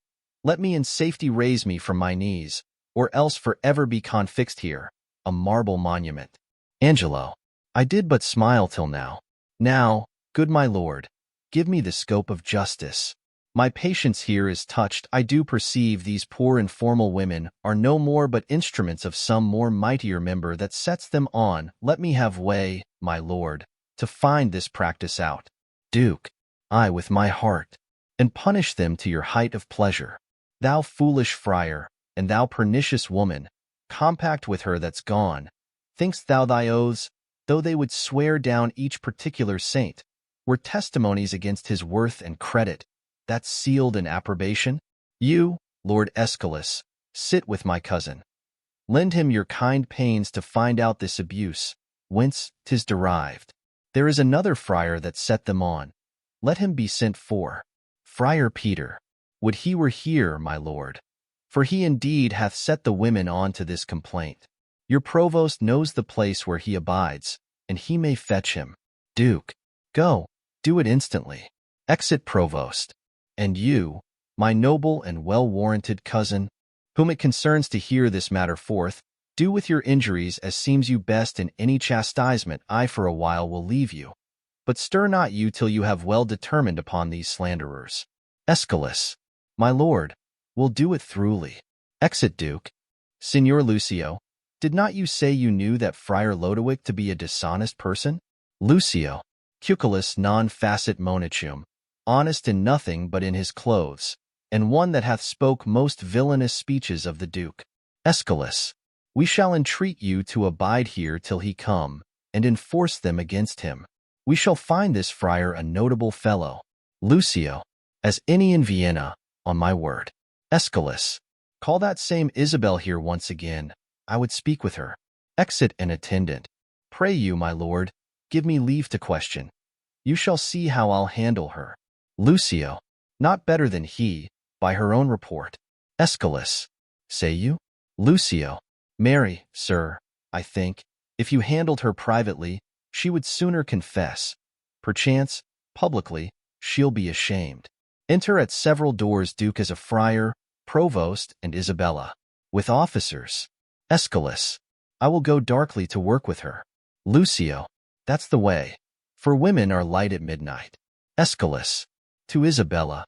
Let me in safety raise me from my knees, or else for ever be confixed here, a marble monument. Angelo, I did but smile till now. Now, good my lord, give me the scope of justice. My patience here is touched. I do perceive these poor informal women are no more but instruments of some more mightier member that sets them on. Let me have way, my lord, to find this practice out. Duke, I with my heart, and punish them to your height of pleasure. Thou foolish friar, and thou pernicious woman, compact with her that's gone, think'st thou thy oaths, though they would swear down each particular saint, were testimonies against his worth and credit, that's sealed in approbation? You, Lord Aeschylus, sit with my cousin. Lend him your kind pains to find out this abuse, whence 'tis derived. There is another friar that set them on. Let him be sent for. Friar Peter, would he were here, my lord, for he indeed hath set the women on to this complaint. Your provost knows the place where he abides, and he may fetch him. Duke, go, do it instantly. Exit provost. And you, my noble and well-warranted cousin, whom it concerns to hear this matter forth, do with your injuries as seems you best. In any chastisement I for a while will leave you, but stir not you till you have well determined upon these slanderers. Aeschylus. My lord, will do it throughly. Exit Duke. Signor Lucio, did not you say you knew that Friar Lodowick to be a dishonest person? Lucio. Cuculus non facit monachum, honest in nothing but in his clothes, and one that hath spoke most villainous speeches of the Duke. Aeschylus. We shall entreat you to abide here till he come, and enforce them against him. We shall find this friar a notable fellow. Lucio. As any in Vienna, on my word. Aeschylus. Call that same Isabel here once again. I would speak with her. Exit an attendant. Pray you, my lord, give me leave to question. You shall see how I'll handle her. Lucio. Not better than he, by her own report. Aeschylus. Say you? Lucio. Marry, sir, I think, if you handled her privately, she would sooner confess. Perchance, publicly, she'll be ashamed. Enter at several doors Duke as a friar, provost, and Isabella. With officers. Aeschylus. I will go darkly to work with her. Lucio. That's the way. For women are light at midnight. Aeschylus. To Isabella.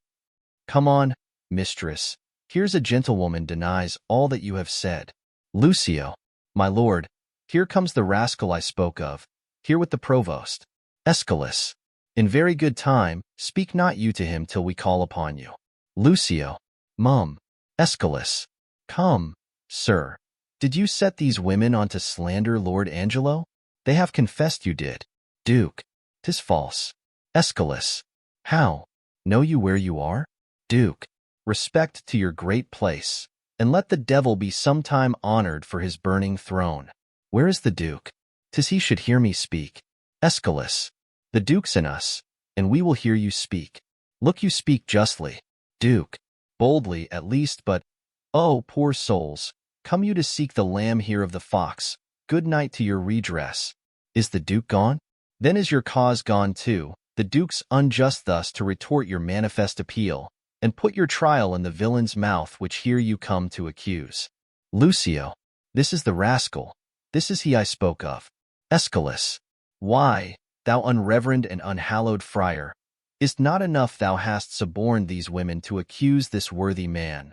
Come on, mistress. Here's a gentlewoman denies all that you have said. Lucio. My lord, here comes the rascal I spoke of, here with the provost. Aeschylus. In very good time, speak not you to him till we call upon you. Lucio. Mum. Aeschylus. Come, sir. Did you set these women on to slander Lord Angelo? They have confessed you did. Duke. 'Tis false. Aeschylus. How? Know you where you are? Duke. Respect to your great place, and let the devil be sometime honored for his burning throne. Where is the Duke? 'Tis he should hear me speak. Aeschylus. The Duke's in us, and we will hear you speak. Look you speak justly. Duke. Boldly, at least, but, oh, poor souls, come you to seek the lamb here of the fox. Good night to your redress. Is the Duke gone? Then is your cause gone too. The Duke's unjust thus to retort your manifest appeal, and put your trial in the villain's mouth which here you come to accuse. Lucio. This is the rascal. This is he I spoke of. Aeschylus. Why, thou unreverend and unhallowed friar, is't not enough thou hast suborned these women to accuse this worthy man,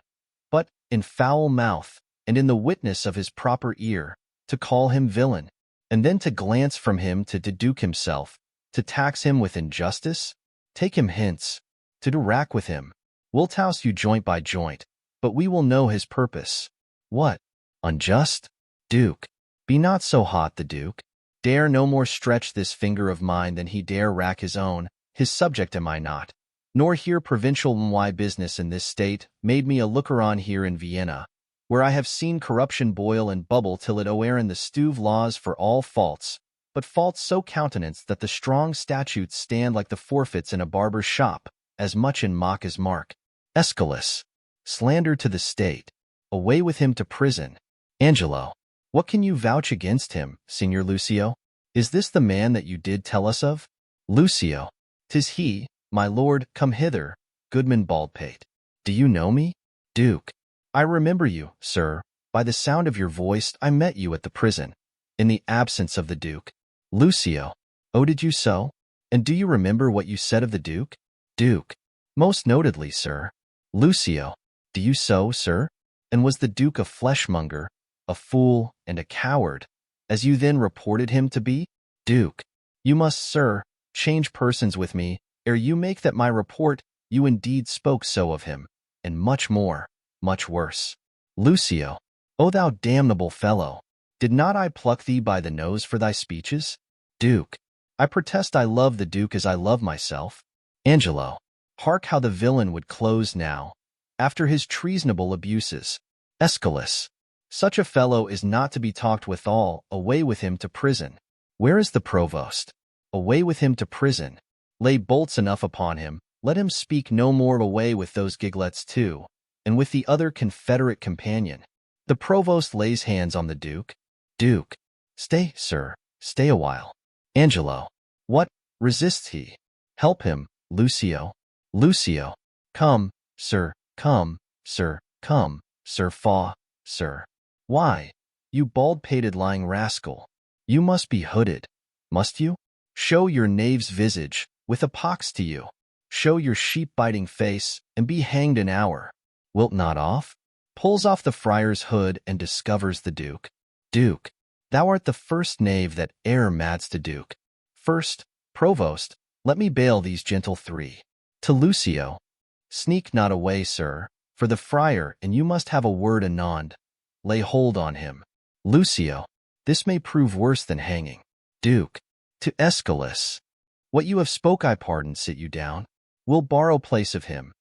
but, in foul mouth, and in the witness of his proper ear, to call him villain, and then to glance from him to Duke himself, to tax him with injustice? Take him hence, to do rack with him. We'll touse you joint by joint, but we will know his purpose. What? Unjust? Duke. Be not so hot, the Duke. Dare no more stretch this finger of mine than he dare rack his own. His subject am I not, nor here provincial my business in this state made me a looker-on here in Vienna, where I have seen corruption boil and bubble till it o'er in the stove laws for all faults, but faults so countenanced that the strong statutes stand like the forfeits in a barber's shop, as much in mock as mark. Aeschylus. Slander to the state. Away with him to prison. Angelo. What can you vouch against him, Signor Lucio? Is this the man that you did tell us of? Lucio. 'Tis he, my lord. Come hither, Goodman Baldpate. Do you know me? Duke. I remember you, sir. By the sound of your voice I met you at the prison, in the absence of the Duke. Lucio. Oh, did you so? And do you remember what you said of the Duke? Duke. Most notedly, sir. Lucio. Do you so, sir? And was the Duke a fleshmonger, a fool, and a coward, as you then reported him to be? Duke. You must, sir, change persons with me, ere you make that my report. You indeed spoke so of him, and much more, much worse. Lucio. O thou damnable fellow, did not I pluck thee by the nose for thy speeches? Duke. I protest I love the Duke as I love myself. Angelo. Hark how the villain would close now, after his treasonable abuses. Aeschylus. Such a fellow is not to be talked withal. Away with him to prison. Where is the provost? Away with him to prison. Lay bolts enough upon him. Let him speak no more. Away with those giglets too, and with the other confederate companion. The provost lays hands on the Duke. Duke. Stay, sir, stay a while. Angelo. What, resists he? Help him, Lucio. Lucio. Come, sir, come, sir, come, sir, faw, sir. Why, you bald-pated lying rascal, you must be hooded, must you? Show your knave's visage, with a pox to you. Show your sheep-biting face, and be hanged an hour. Wilt not off? Pulls off the friar's hood and discovers the Duke. Duke, thou art the first knave that e'er madst a Duke. First, Provost, let me bail these gentle three. To Lucio, sneak not away, sir, for the friar and you must have a word anon. Lay hold on him. Lucio, this may prove worse than hanging. Duke, to Aeschylus, what you have spoke I pardon, sit you down. We'll borrow place of him.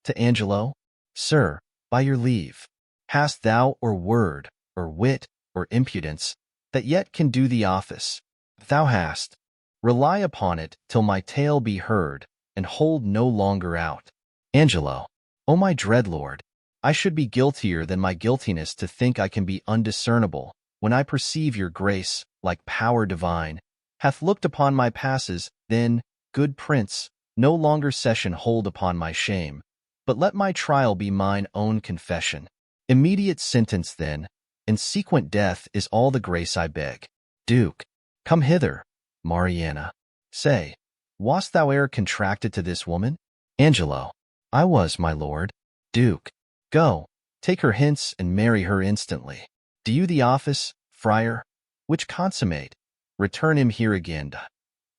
To Angelo, sir, by your leave, hast thou or word, or wit, or impudence, that yet can do the office? Thou hast. Rely upon it till my tale be heard, and hold no longer out. Angelo, O my dread lord, I should be guiltier than my guiltiness to think I can be undiscernible, when I perceive your grace, like power divine, hath looked upon my passes. Then, good prince, no longer session hold upon my shame, but let my trial be mine own confession. Immediate sentence then, and sequent death is all the grace I beg. Duke, come hither. Mariana, say, wast thou e'er contracted to this woman? Angelo, I was, my lord. Duke, go, take her hence and marry her instantly. Do you the office, friar, which consummate? Return him here again.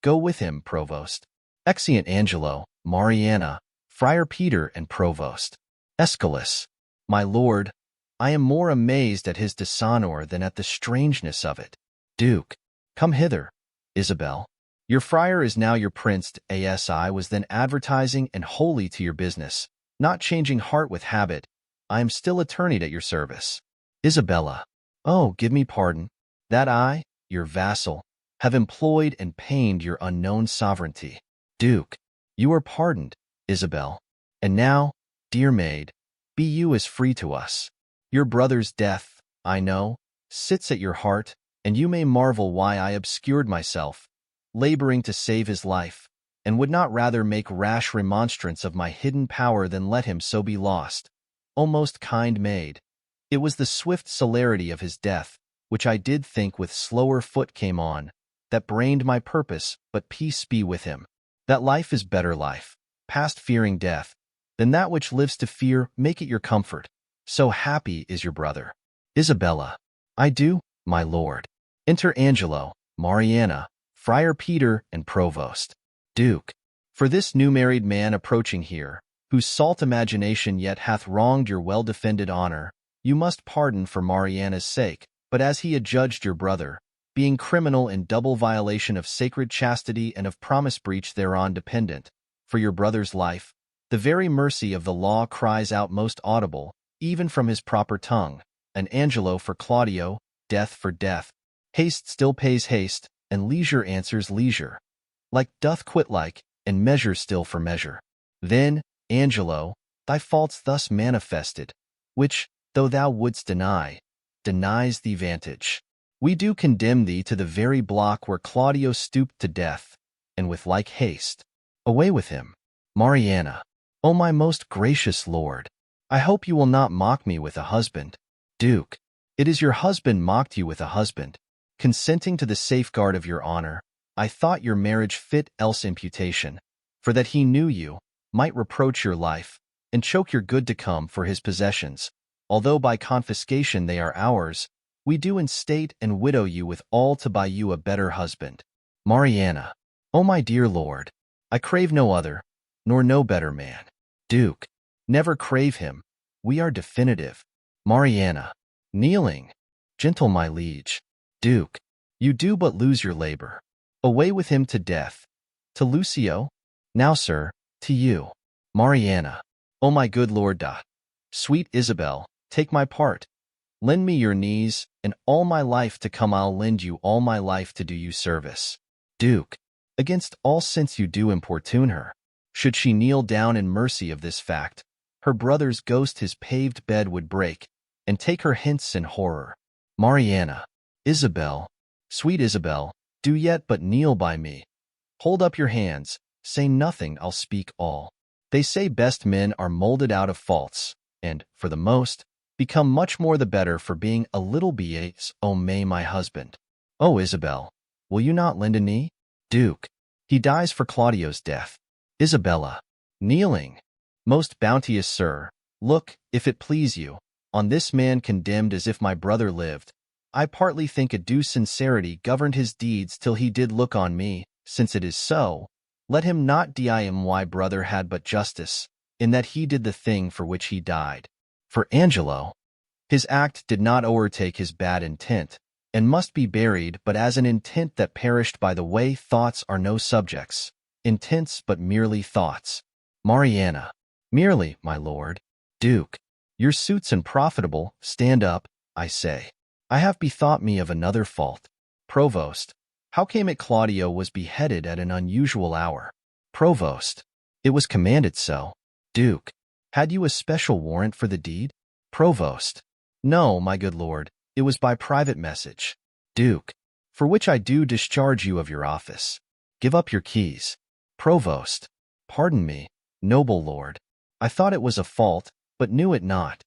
Go with him, Provost. Exeunt Angelo, Mariana, Friar Peter, and Provost. Aeschylus, my lord, I am more amazed at his dishonor than at the strangeness of it. Duke, come hither. Isabel, your friar is now your prince. Asi was then advertising and wholly to your business, not changing heart with habit. I am still attorneyed at your service. Isabella, oh, give me pardon, that I, your vassal, have employed and pained your unknown sovereignty. Duke, you are pardoned, Isabel. And now, dear maid, be you as free to us. Your brother's death, I know, sits at your heart, and you may marvel why I obscured myself, laboring to save his life, and would not rather make rash remonstrance of my hidden power than let him so be lost. O most kind maid, it was the swift celerity of his death, which I did think with slower foot came on, that brained my purpose, but peace be with him. That life is better life, past fearing death, than that which lives to fear. Make it your comfort. So happy is your brother. Isabella, I do, my lord. Enter Angelo, Mariana, Friar Peter, and Provost. Duke, for this new-married man approaching here, whose salt imagination yet hath wronged your well-defended honor, you must pardon for Mariana's sake, but as he adjudged your brother, being criminal in double violation of sacred chastity and of promise breach thereon dependent, for your brother's life, the very mercy of the law cries out most audible, even from his proper tongue, and Angelo for Claudio, death for death. Haste still pays haste, and leisure answers leisure. Like doth quit like, and measure still for measure. Then, Angelo, thy faults thus manifested, which, though thou wouldst deny, denies thee vantage. We do condemn thee to the very block where Claudio stooped to death, and with like haste. Away with him. Mariana, O my most gracious lord, I hope you will not mock me with a husband. Duke, it is your husband mocked you with a husband. Consenting to the safeguard of your honor, I thought your marriage fit, else imputation, for that he knew you, might reproach your life, and choke your good to come for his possessions. Although by confiscation they are ours, we do in state and widow you with all to buy you a better husband. Mariana, O my dear lord, I crave no other, nor no better man. Duke, never crave him, we are definitive. Mariana, kneeling, gentle my liege. Duke, you do but lose your labor. Away with him to death. To Lucio? Now, sir, to you. Mariana, O my good lord. Sweet Isabel, take my part. Lend me your knees, and all my life to come I'll lend you all my life to do you service. Duke, against all sense you do importune her. Should she kneel down in mercy of this fact, her brother's ghost his paved bed would break, and take her hence in horror. Mariana, Isabel, sweet Isabel, do yet but kneel by me. Hold up your hands, say nothing, I'll speak all. They say best men are molded out of faults, and, for the most, become much more the better for being a little beates. O may my husband. O Isabel, will you not lend a knee? Duke, he dies for Claudio's death. Isabella, Kneeling. Most bounteous sir, look, if it please you, on this man condemned as if my brother lived. I partly think a due sincerity governed his deeds till he did look on me. Since it is so, let him not dim brother had but justice, in that he did the thing for which he died. For Angelo, his act did not o'ertake his bad intent, and must be buried but as an intent that perished by the way. Thoughts are no subjects, intents but merely thoughts. Mariana. Merely, my lord. Duke. Your suit's unprofitable. Stand up, I say. I have bethought me of another fault. Provost. How came it Claudio was beheaded at an unusual hour? Provost. It was commanded so. Duke. Had you a special warrant for the deed? Provost. No, my good lord, it was by private message. Duke. For which I do discharge you of your office. Give up your keys. Provost. Pardon me, noble lord. I thought it was a fault, but knew it not.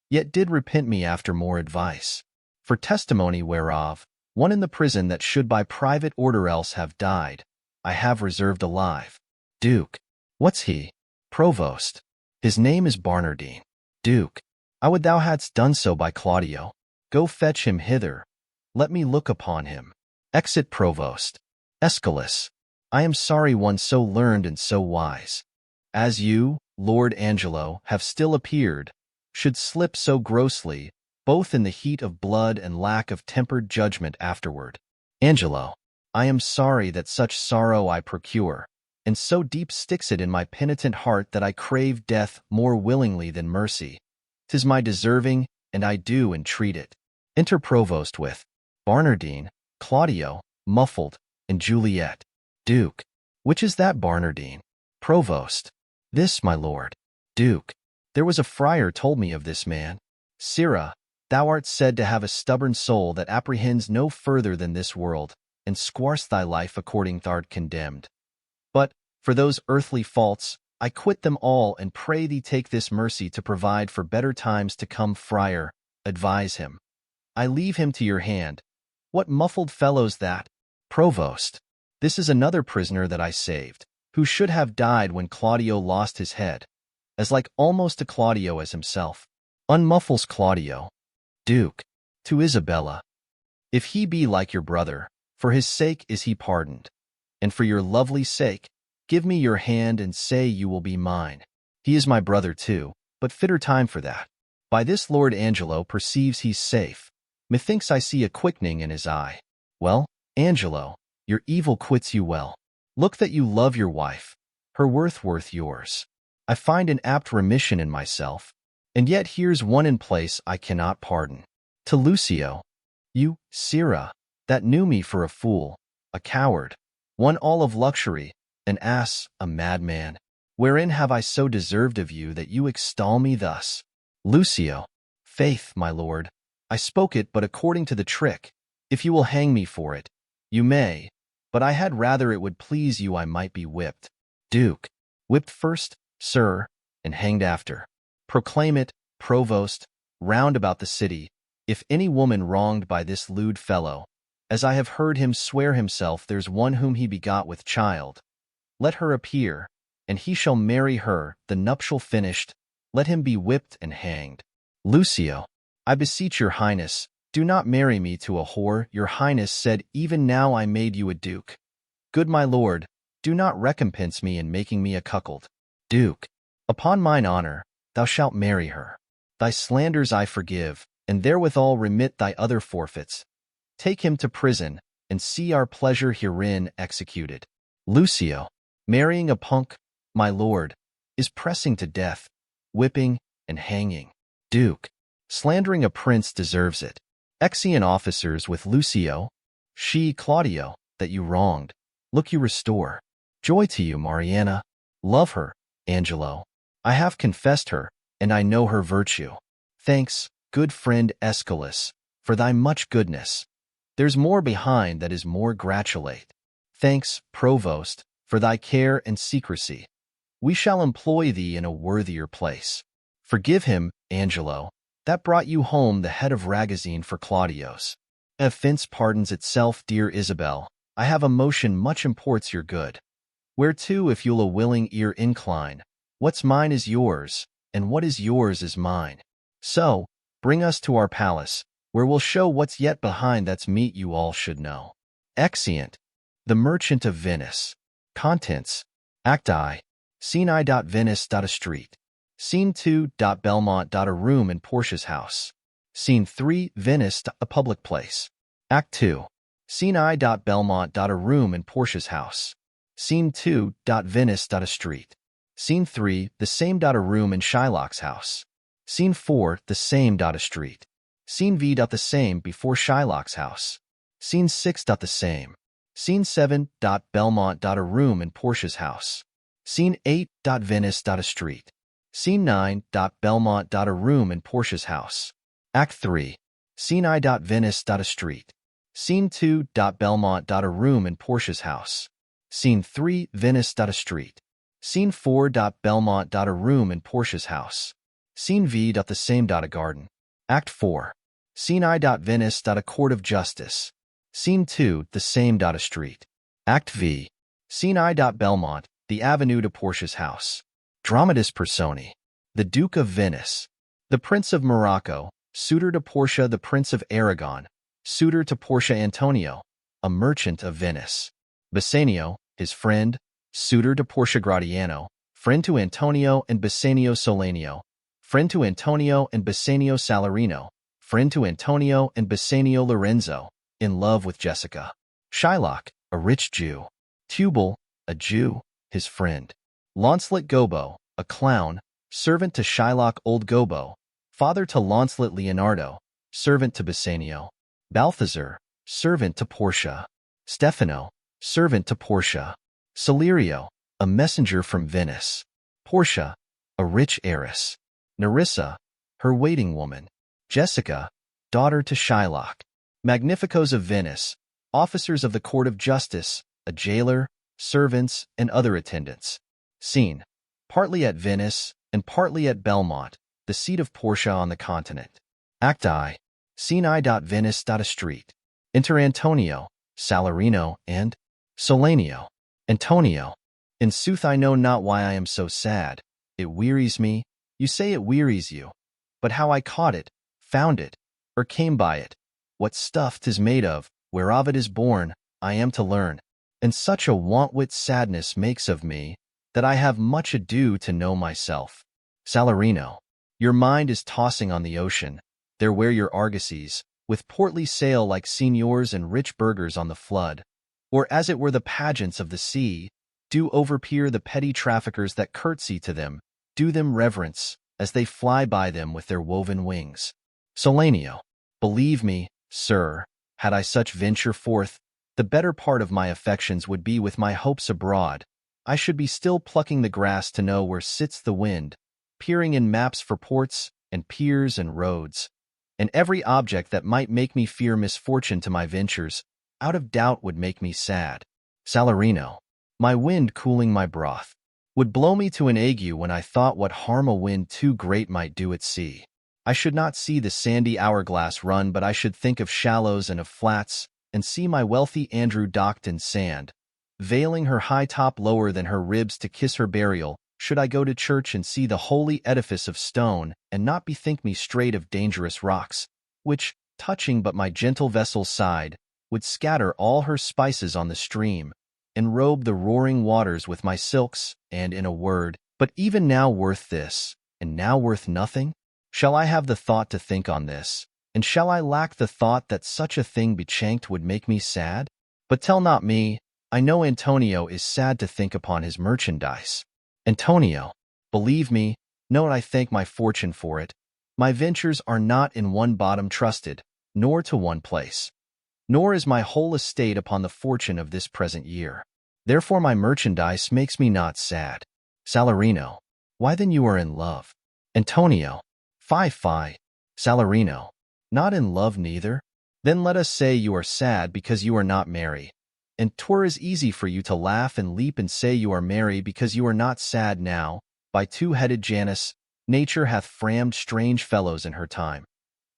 Yet did repent me after more advice. For testimony whereof, one in the prison that should by private order else have died, I have reserved alive. Duke. What's he? Provost. His name is Barnardine. Duke. I would thou hadst done so by Claudio. Go fetch him hither. Let me look upon him. Exit Provost. Aeschylus. I am sorry one so learned and so wise as you, Lord Angelo, have still appeared, should slip so grossly, both in the heat of blood and lack of tempered judgment afterward. Angelo. I am sorry that such sorrow I procure, and so deep sticks it in my penitent heart that I crave death more willingly than mercy. 'Tis my deserving, and I do entreat it. Enter Provost with Barnardine, Claudio, muffled, and Juliet. Duke. Which is that Barnardine? Provost. This, my lord. Duke. There was a friar told me of this man. Sirrah, thou art said to have a stubborn soul that apprehends no further than this world, and squarce thy life according th'art condemned. But, for those earthly faults, I quit them all and pray thee take this mercy to provide for better times to come. Friar, advise him. I leave him to your hand. What muffled fellow's that? Provost. This is another prisoner that I saved, who should have died when Claudio lost his head, as like almost to Claudio as himself. Unmuffles Claudio. Duke. To Isabella. If he be like your brother, for his sake is he pardoned, and for your lovely sake, give me your hand and say you will be mine. He is my brother too, but fitter time for that. By this Lord Angelo perceives he's safe. Methinks I see a quickening in his eye. Well, Angelo, your evil quits you well. Look that you love your wife, her worth yours. I find an apt remission in myself, and yet here's one in place I cannot pardon. To Lucio. You, Sirrah, that knew me for a fool, a coward, one all of luxury, an ass, a madman. Wherein have I so deserved of you that you extol me thus? Lucio. Faith, my lord, I spoke it but according to the trick. If you will hang me for it, you may, but I had rather it would please you I might be whipped. Duke. Whipped first, sir, and hanged after. Proclaim it, Provost, round about the city, if any woman wronged by this lewd fellow, as I have heard him swear himself there's one whom he begot with child, let her appear, and he shall marry her, the nuptial finished, let him be whipped and hanged. Lucio. I beseech your highness, do not marry me to a whore. Your highness said even now I made you a duke. Good my lord, do not recompense me in making me a cuckold. Duke. Upon mine honor, thou shalt marry her. Thy slanders I forgive, and therewithal remit thy other forfeits. Take him to prison, and see our pleasure herein executed. Lucio. Marrying a punk, my lord, is pressing to death, whipping, and hanging. Duke. Slandering a prince deserves it. Exeunt officers with Lucio. She, Claudio, that you wronged, look you restore. Joy to you, Mariana. Love her, Angelo. I have confessed her, and I know her virtue. Thanks, good friend Aeschylus, for thy much goodness. There's more behind that is more gratulate. Thanks, Provost, for thy care and secrecy. We shall employ thee in a worthier place. Forgive him, Angelo, that brought you home the head of Ragozine for Claudio's. Offense pardons itself, dear Isabel. I have a motion much imports your good. Whereto if you'll a willing ear incline, What's mine is yours, and what is yours is mine. So, bring us to our palace, where we'll show what's yet behind that's meet you all should know. Exeunt. The Merchant of Venice. Contents. Act I. Scene I. Venice. A street. Scene 2. Belmont. A room in Portia's house. Scene 3. Venice. A public place. Act 2. Scene I. Belmont. A room in Portia's house. Scene 2. Venice. A street. Scene 3. The same. A room in Shylock's house. Scene 4. The same. A street. Scene V. The same before Shylock's house. Scene 6. The same. Scene 7. Belmont. A room in Portia's house. Scene 8. Venice. A street. Scene 9. Belmont. A room in Portia's house. Act 3. Scene I. Venice. A street. Scene 2. Belmont. A room in Portia's house. Scene 3. Venice. A street. Scene 4. Belmont. A room in Portia's house. Scene V. The same. A garden. Act 4. Scene I. Venice. A court of justice. Scene 2. The same. A street. Act V. Scene I. Belmont. The avenue to Portia's house. Dramatis Personae. The Duke of Venice. The Prince of Morocco. Suitor to Portia. The Prince of Aragon. Suitor to Portia. Antonio, a merchant of Venice. Bassanio, his friend. Suitor to Portia. Gratiano, friend to Antonio and Bassanio. Solanio, friend to Antonio and Bassanio. Salarino, friend to Antonio and Bassanio. Lorenzo, in love with Jessica. Shylock, a rich Jew. Tubal, a Jew, his friend. Launcelot Gobbo, a clown, servant to Shylock. Old Gobbo, father to Launcelot. Leonardo, servant to Bassanio. Balthazar, servant to Portia. Stefano, servant to Portia. Salerio, a messenger from Venice. Portia, a rich heiress. Nerissa, her waiting woman. Jessica, daughter to Shylock. Magnificos of Venice, officers of the court of justice, a jailer, servants, and other attendants. Scene, partly at Venice and partly at Belmont, the seat of Portia on the continent. Act I. Scene I. Venice. A street. Enter Antonio, Salarino, and Solanio. Antonio, in sooth I know not why I am so sad. It wearies me. You say it wearies you. But how I caught it, found it, or came by it, what stuff 'tis made of, whereof it is born, I am to learn. And such a want-wit sadness makes of me, that I have much ado to know myself. Salarino, your mind is tossing on the ocean, there where your argosies, with portly sail like signors and rich burghers on the flood, or as it were the pageants of the sea, do overpeer the petty traffickers that curtsy to them, do them reverence, as they fly by them with their woven wings. Solanio, believe me, sir, had I such venture forth, the better part of my affections would be with my hopes abroad. I should be still plucking the grass to know where sits the wind, peering in maps for ports and piers and roads, and every object that might make me fear misfortune to my ventures, out of doubt would make me sad. Salarino, my wind cooling my broth, would blow me to an ague when I thought what harm a wind too great might do at sea. I should not see the sandy hourglass run, but I should think of shallows and of flats, and see my wealthy Andrew docked in sand, veiling her high top lower than her ribs to kiss her burial. Should I go to church and see the holy edifice of stone, and not bethink me straight of dangerous rocks, which, touching but my gentle vessel's side, would scatter all her spices on the stream, and robe the roaring waters with my silks, and, in a word, but even now worth this, and now worth nothing? Shall I have the thought to think on this, and shall I lack the thought that such a thing bechanked would make me sad? But tell not me, I know Antonio is sad to think upon his merchandise. Antonio, believe me, note I thank my fortune for it. My ventures are not in one bottom trusted, nor to one place. Nor is my whole estate upon the fortune of this present year. Therefore my merchandise makes me not sad. Salarino, why then you are in love. Antonio, fie. Salarino, not in love neither? Then let us say you are sad because you are not merry. And 'twere as easy for you to laugh and leap and say you are merry because you are not sad now. By two-headed Janus, nature hath framed strange fellows in her time.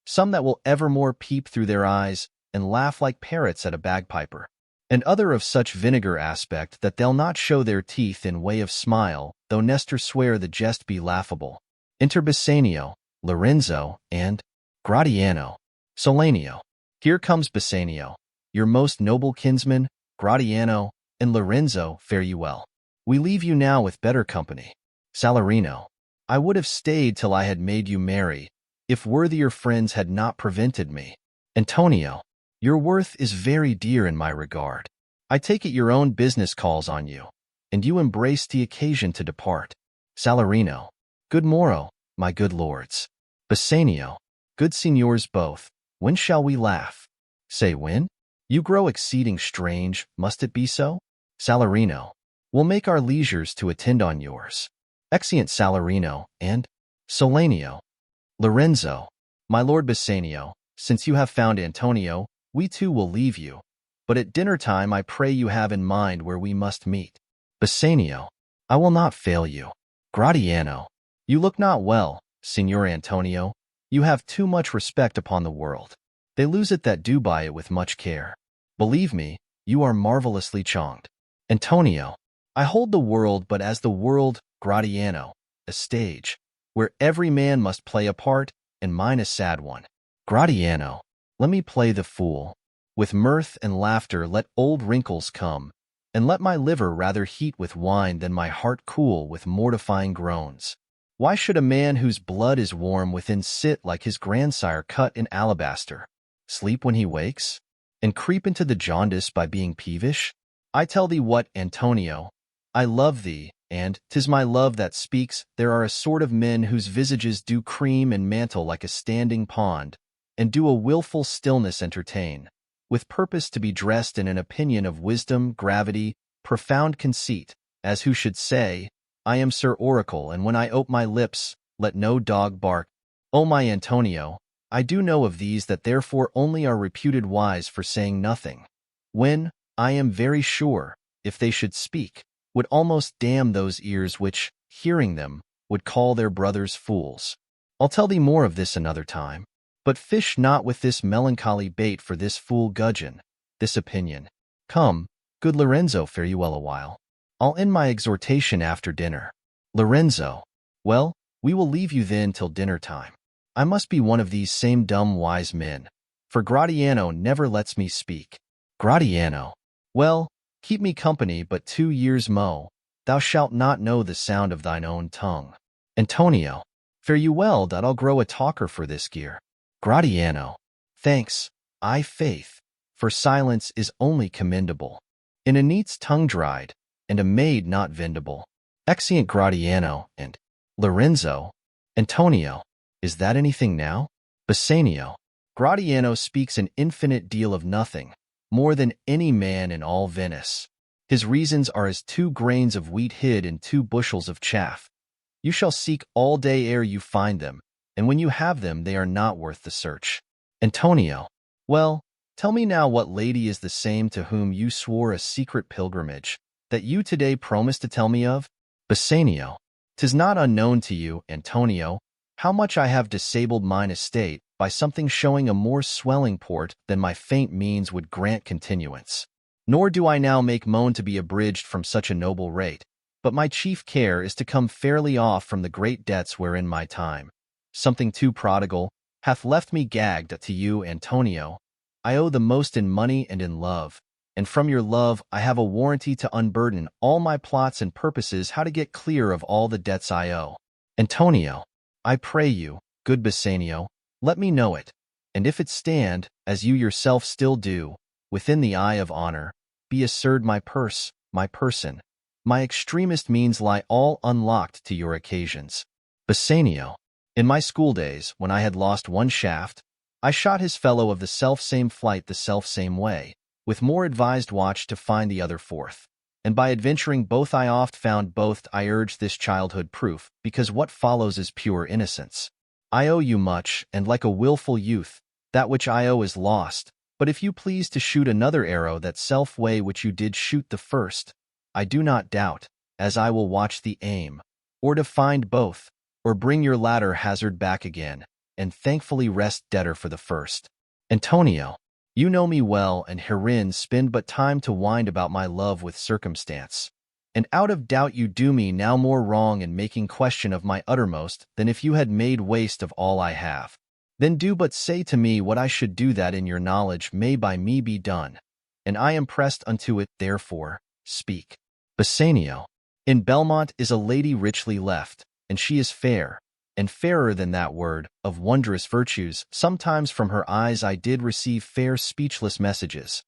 Some that will evermore peep through their eyes, and laugh like parrots at a bagpiper. And other of such vinegar aspect that they'll not show their teeth in way of smile, though Nestor swear the jest be laughable. Enter Bassanio, Lorenzo, and Gratiano. Solanio. Here comes Bassanio, your most noble kinsman. Gratiano and Lorenzo, fare you well. We leave you now with better company. Salarino. I would have stayed till I had made you merry, if worthier friends had not prevented me. Antonio. Your worth is very dear in my regard. I take it your own business calls on you, and you embrace the occasion to depart. Salarino. Good morrow, my good lords. Bassanio. Good signors both, when shall we laugh? Say when? You grow exceeding strange, must it be so? Salarino. We'll make our leisures to attend on yours. Exeunt Salarino and Solanio. Lorenzo. My lord Bassanio, since you have found Antonio, we too will leave you, but at dinner time I pray you have in mind where we must meet. Bassanio. I will not fail you. Gratiano. You look not well, Signor Antonio. You have too much respect upon the world. They lose it that do by it with much care. Believe me, you are marvelously chonged. Antonio. I hold the world but as the world, Gratiano, a stage, where every man must play a part, and mine a sad one. Gratiano. Let me play the fool. With mirth and laughter let old wrinkles come, and let my liver rather heat with wine than my heart cool with mortifying groans. Why should a man whose blood is warm within sit like his grandsire cut in alabaster, sleep when he wakes, and creep into the jaundice by being peevish? I tell thee what, Antonio, I love thee, and 'tis my love that speaks. There are a sort of men whose visages do cream and mantle like a standing pond, and do a wilful stillness entertain, with purpose to be dressed in an opinion of wisdom, gravity, profound conceit, as who should say, I am Sir Oracle, and when I ope my lips, let no dog bark. O my Antonio, I do know of these that therefore only are reputed wise for saying nothing, when, I am very sure, if they should speak, would almost damn those ears which, hearing them, would call their brothers fools. I'll tell thee more of this another time, but fish not with this melancholy bait for this fool gudgeon, this opinion. Come, good Lorenzo, fare you well a while. I'll end my exhortation after dinner. Lorenzo. Well, we will leave you then till dinner time. I must be one of these same dumb wise men, for Gratiano never lets me speak. Gratiano. Well, keep me company but 2 years mo, thou shalt not know the sound of thine own tongue. Antonio. Fare you well that I'll grow a talker for this gear. Gratiano. Thanks, I faith, for silence is only commendable. In a neat's tongue dried, and a maid not vendable. Exeunt Gratiano and Lorenzo. Antonio. Is that anything now? Bassanio. Gratiano speaks an infinite deal of nothing, more than any man in all Venice. His reasons are as 2 grains of wheat hid in 2 bushels of chaff. You shall seek all day ere you find them, and when you have them they are not worth the search. Antonio. Well, tell me now what lady is the same to whom you swore a secret pilgrimage, that you today promised to tell me of? Bassanio. 'Tis not unknown to you, Antonio, how much I have disabled mine estate by something showing a more swelling port than my faint means would grant continuance. Nor do I now make moan to be abridged from such a noble rate, but my chief care is to come fairly off from the great debts wherein my time, something too prodigal, hath left me gagged. To you, Antonio, I owe the most in money and in love, and from your love I have a warranty to unburden all my plots and purposes how to get clear of all the debts I owe. Antonio. I pray you, good Bassanio, let me know it, and if it stand, as you yourself still do, within the eye of honor, be assured my purse, my person, my extremest means lie all unlocked to your occasions. Bassanio. In my school days, when I had lost one shaft, I shot his fellow of the self-same flight the self-same way, with more advised watch to find the other forth. And by adventuring both I oft found both. I urge this childhood proof, because what follows is pure innocence. I owe you much, and like a willful youth, that which I owe is lost, but if you please to shoot another arrow that self-way which you did shoot the first, I do not doubt, as I will watch the aim, or to find both, or bring your latter hazard back again, and thankfully rest debtor for the first. Antonio. You know me well, and herein spend but time to wind about my love with circumstance. And out of doubt you do me now more wrong in making question of my uttermost than if you had made waste of all I have. Then do but say to me what I should do that in your knowledge may by me be done. And I am pressed unto it, therefore, speak. Bassanio. In Belmont is a lady richly left, and she is fair, and fairer than that word, of wondrous virtues. Sometimes from her eyes I did receive fair speechless messages.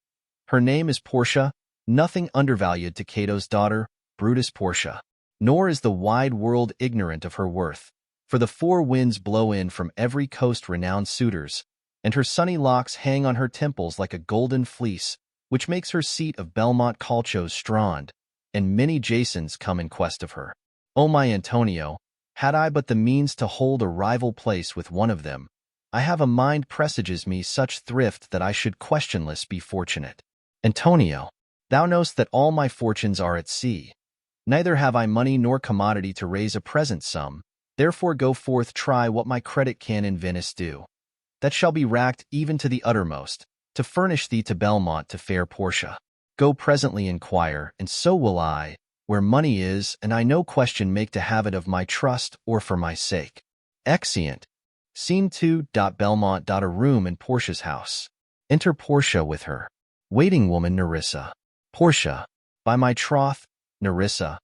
Her name is Portia, nothing undervalued to Cato's daughter, Brutus Portia. Nor is the wide world ignorant of her worth, for the four winds blow in from every coast renowned suitors, and her sunny locks hang on her temples like a golden fleece, which makes her seat of Belmont Calcho's strand, and many Jasons come in quest of her. O my Antonio, had I but the means to hold a rival place with one of them, I have a mind presages me such thrift that I should questionless be fortunate. Antonio, thou knowst that all my fortunes are at sea. Neither have I money nor commodity to raise a present sum, therefore go forth try what my credit can in Venice do. That shall be racked even to the uttermost, to furnish thee to Belmont to fair Portia. Go presently inquire, and so will I, where money is, and I no question make to have it of my trust or for my sake. Exeunt. Scene 2. Belmont. A room in Portia's house. Enter Portia with her waiting woman Nerissa. Portia. By my troth, Nerissa,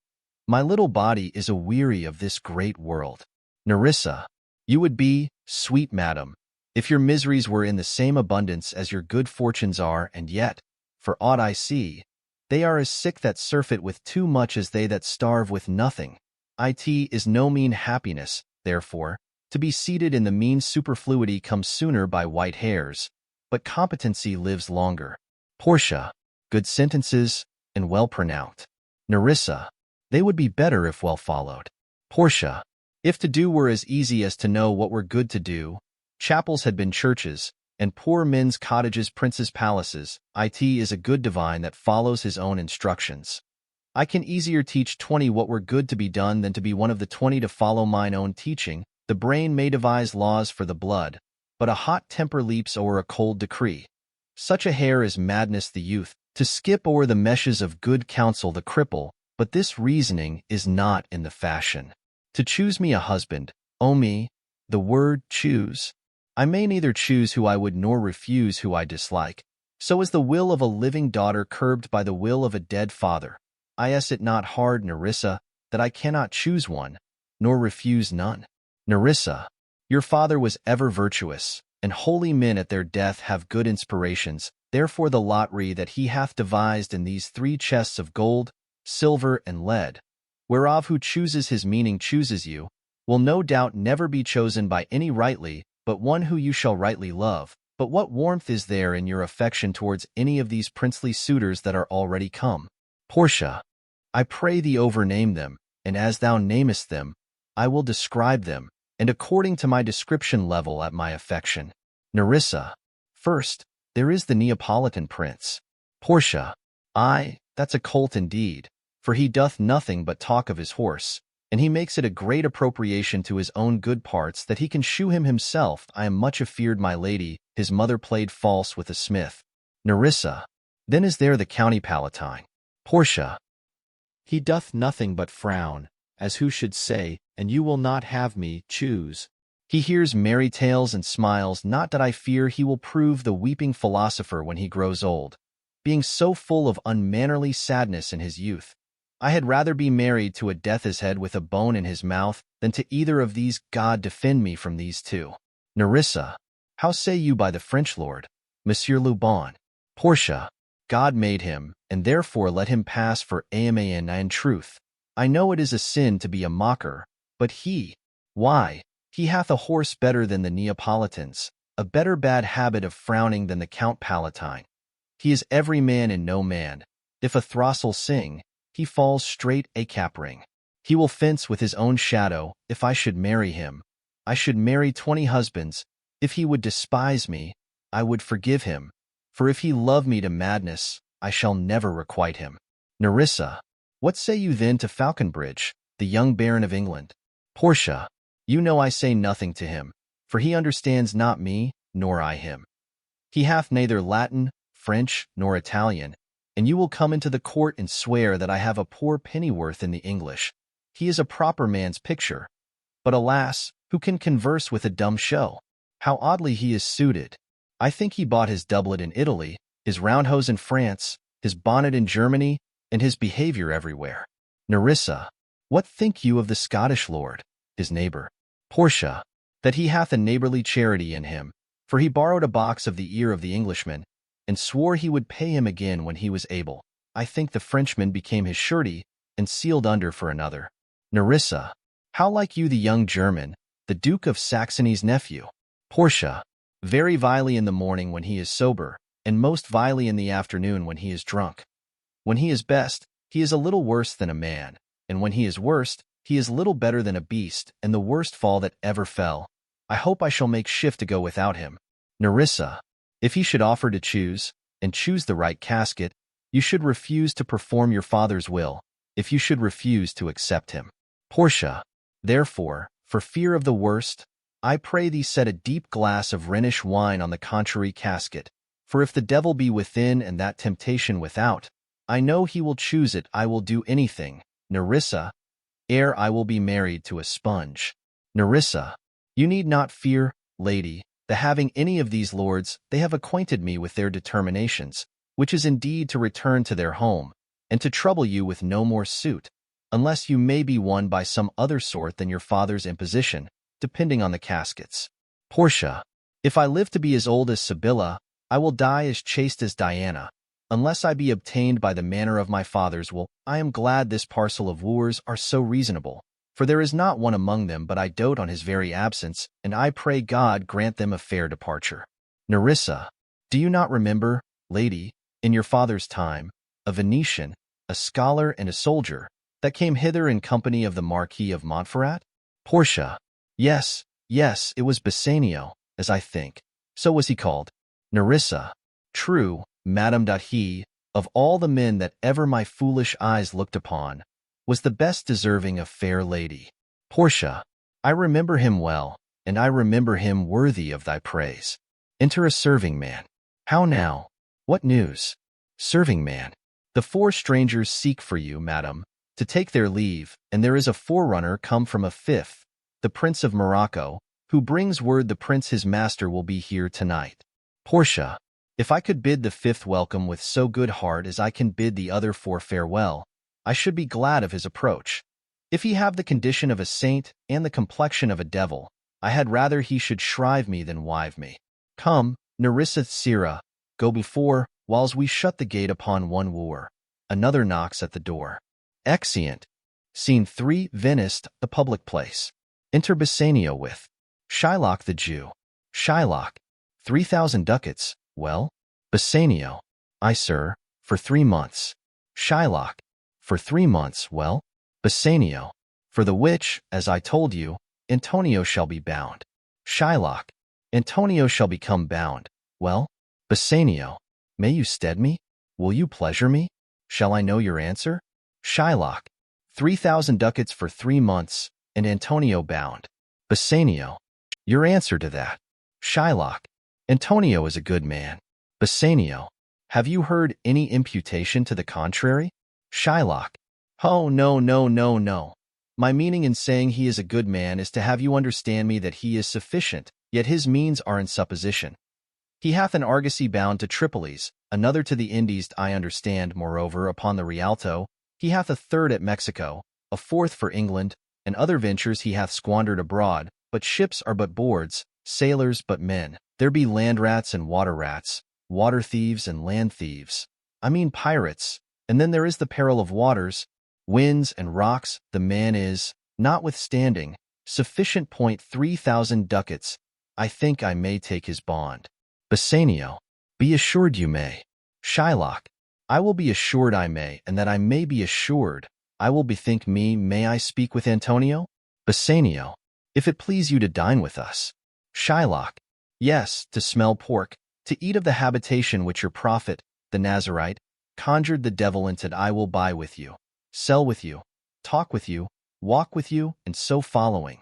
my little body is a-weary of this great world. Nerissa. You would be, sweet madam, if your miseries were in the same abundance as your good fortunes are, and yet, for aught I see, they are as sick that surfeit with too much as they that starve with nothing. It is no mean happiness, therefore, to be seated in the mean superfluity comes sooner by white hairs, but competency lives longer. Portia. Good sentences, and well pronounced. Nerissa. They would be better if well followed. Portia. If to do were as easy as to know what were good to do, chapels had been churches, and poor men's cottages princes' palaces. It is a good divine that follows his own instructions. I can easier teach 20 what were good to be done than to be one of the 20 to follow mine own teaching. The brain may devise laws for the blood, but a hot temper leaps o'er a cold decree. Such a hare is madness the youth, to skip o'er the meshes of good counsel the cripple, but this reasoning is not in the fashion. To choose me a husband, O me, the word choose. I may neither choose who I would nor refuse who I dislike. So is the will of a living daughter curbed by the will of a dead father. Is it not hard, Nerissa, that I cannot choose one, nor refuse none? Nerissa. Your father was ever virtuous, and holy men at their death have good inspirations. Therefore the lottery that he hath devised in these 3 chests of gold, silver, and lead, whereof who chooses his meaning chooses you, will no doubt never be chosen by any rightly, but one who you shall rightly love. But what warmth is there in your affection towards any of these princely suitors that are already come? Portia. I pray thee overname them, and as thou namest them, I will describe them, and according to my description level at my affection. Nerissa. First, there is the Neapolitan prince. Portia. Aye, that's a colt indeed, for he doth nothing but talk of his horse, and he makes it a great appropriation to his own good parts that he can shoe him himself. I am much afeard my lady, his mother played false with a smith. Nerissa. Then is there the county palatine. Portia. He doth nothing but frown, as who should say, and you will not have me choose. He hears merry tales and smiles, not that I fear he will prove the weeping philosopher when he grows old, being so full of unmannerly sadness in his youth. I had rather be married to a death's head with a bone in his mouth than to either of these. God defend me from these two. Nerissa. How say you by the French lord, Monsieur Lubon? Portia. God made him, and therefore let him pass for aman in truth. I know it is a sin to be a mocker, but why, he hath a horse better than the Neapolitans, a better bad habit of frowning than the Count Palatine. He is every man and no man. If a throstle sing, he falls straight a capring. He will fence with his own shadow. If I should marry him, I should marry 20 husbands. If he would despise me, I would forgive him. For if he love me to madness, I shall never requite him. Nerissa. What say you then to Falconbridge, the young Baron of England? Portia. You know I say nothing to him, for he understands not me, nor I him. He hath neither Latin, French, nor Italian. and you will come into the court and swear that I have a poor pennyworth in the English. He is a proper man's picture. But alas, who can converse with a dumb show? How oddly he is suited. I think he bought his doublet in Italy, his roundhose in France, his bonnet in Germany, and his behavior everywhere. Nerissa, what think you of the Scottish lord, his neighbor? Portia, that he hath a neighborly charity in him, for he borrowed a box of the ear of the Englishman, and swore he would pay him again when he was able. I think the Frenchman became his surety, and sealed under for another. Nerissa, how like you the young German, the Duke of Saxony's nephew? Portia, very vilely in the morning when he is sober, and most vilely in the afternoon when he is drunk. When he is best, he is a little worse than a man, and when he is worst, he is little better than a beast, and the worst fall that ever fell. I hope I shall make shift to go without him. Nerissa, if he should offer to choose, and choose the right casket, you should refuse to perform your father's will, if you should refuse to accept him. Portia, therefore, for fear of the worst, I pray thee set a deep glass of Rhenish wine on the contrary casket, for if the devil be within and that temptation without, I know he will choose it. I will do anything, Nerissa, ere I will be married to a sponge. Nerissa, you need not fear, lady, the having any of these lords. They have acquainted me with their determinations, which is indeed to return to their home, and to trouble you with no more suit, unless you may be won by some other sort than your father's imposition, depending on the caskets. Portia, if I live to be as old as Sibylla, I will die as chaste as Diana, unless I be obtained by the manner of my father's will. I am glad this parcel of wooers are so reasonable, for there is not one among them but I dote on his very absence, and I pray God grant them a fair departure. Nerissa, do you not remember, lady, in your father's time, a Venetian, a scholar and a soldier, that came hither in company of the Marquis of Montferrat? Portia, yes, it was Bassanio, as I think. So was he called. Nerissa, true, madam. He, of all the men that ever my foolish eyes looked upon, was the best deserving of fair lady. Portia, I remember him well, and I remember him worthy of thy praise. Enter a serving man. How now? What news? Serving man, the 4 strangers seek for you, madam, to take their leave, and there is a forerunner come from a 5th, the Prince of Morocco, who brings word the prince his master will be here tonight. Portia, if I could bid the 5th welcome with so good heart as I can bid the other 4 farewell, I should be glad of his approach. If he have the condition of a saint and the complexion of a devil, I had rather he should shrive me than wive me. Come, Nerissa Sira, go before, whiles we shut the gate upon one wooer. Another knocks at the door. Exeunt. Scene 3. Venice, the public place. Enter Bassanio with Shylock the Jew. Shylock, 3,000 ducats. Well? Bassanio, I, sir, for 3 months. Shylock, for 3 months. Well? Bassanio, for the which, as I told you, Antonio shall be bound. Shylock, Antonio shall become bound. Well? Bassanio, may you stead me? Will you pleasure me? Shall I know your answer? Shylock, 3,000 ducats for 3 months, and Antonio bound. Bassanio, your answer to that? Shylock, Antonio is a good man. Bassanio, have you heard any imputation to the contrary? Shylock, oh, no. My meaning in saying he is a good man is to have you understand me that he is sufficient, yet his means are in supposition. He hath an argosy bound to Tripolis, another to the Indies. I understand, moreover, upon the Rialto, he hath a 3rd at Mexico, a 4th for England, and other ventures he hath squandered abroad, but ships are but boards, sailors but men. There be land rats and water rats, water thieves and land thieves. I mean pirates, and then there is the peril of waters, winds and rocks. The man is, notwithstanding, sufficient. 3,000 ducats. I think I may take his bond. Bassanio, be assured you may. Shylock, I will be assured I may, and that I may be assured, I will bethink me. May I speak with Antonio? Bassanio, if it please you to dine with us. Shylock, yes, to smell pork, to eat of the habitation which your prophet, the Nazarite, conjured the devil into. I will buy with you, sell with you, talk with you, walk with you, and so following.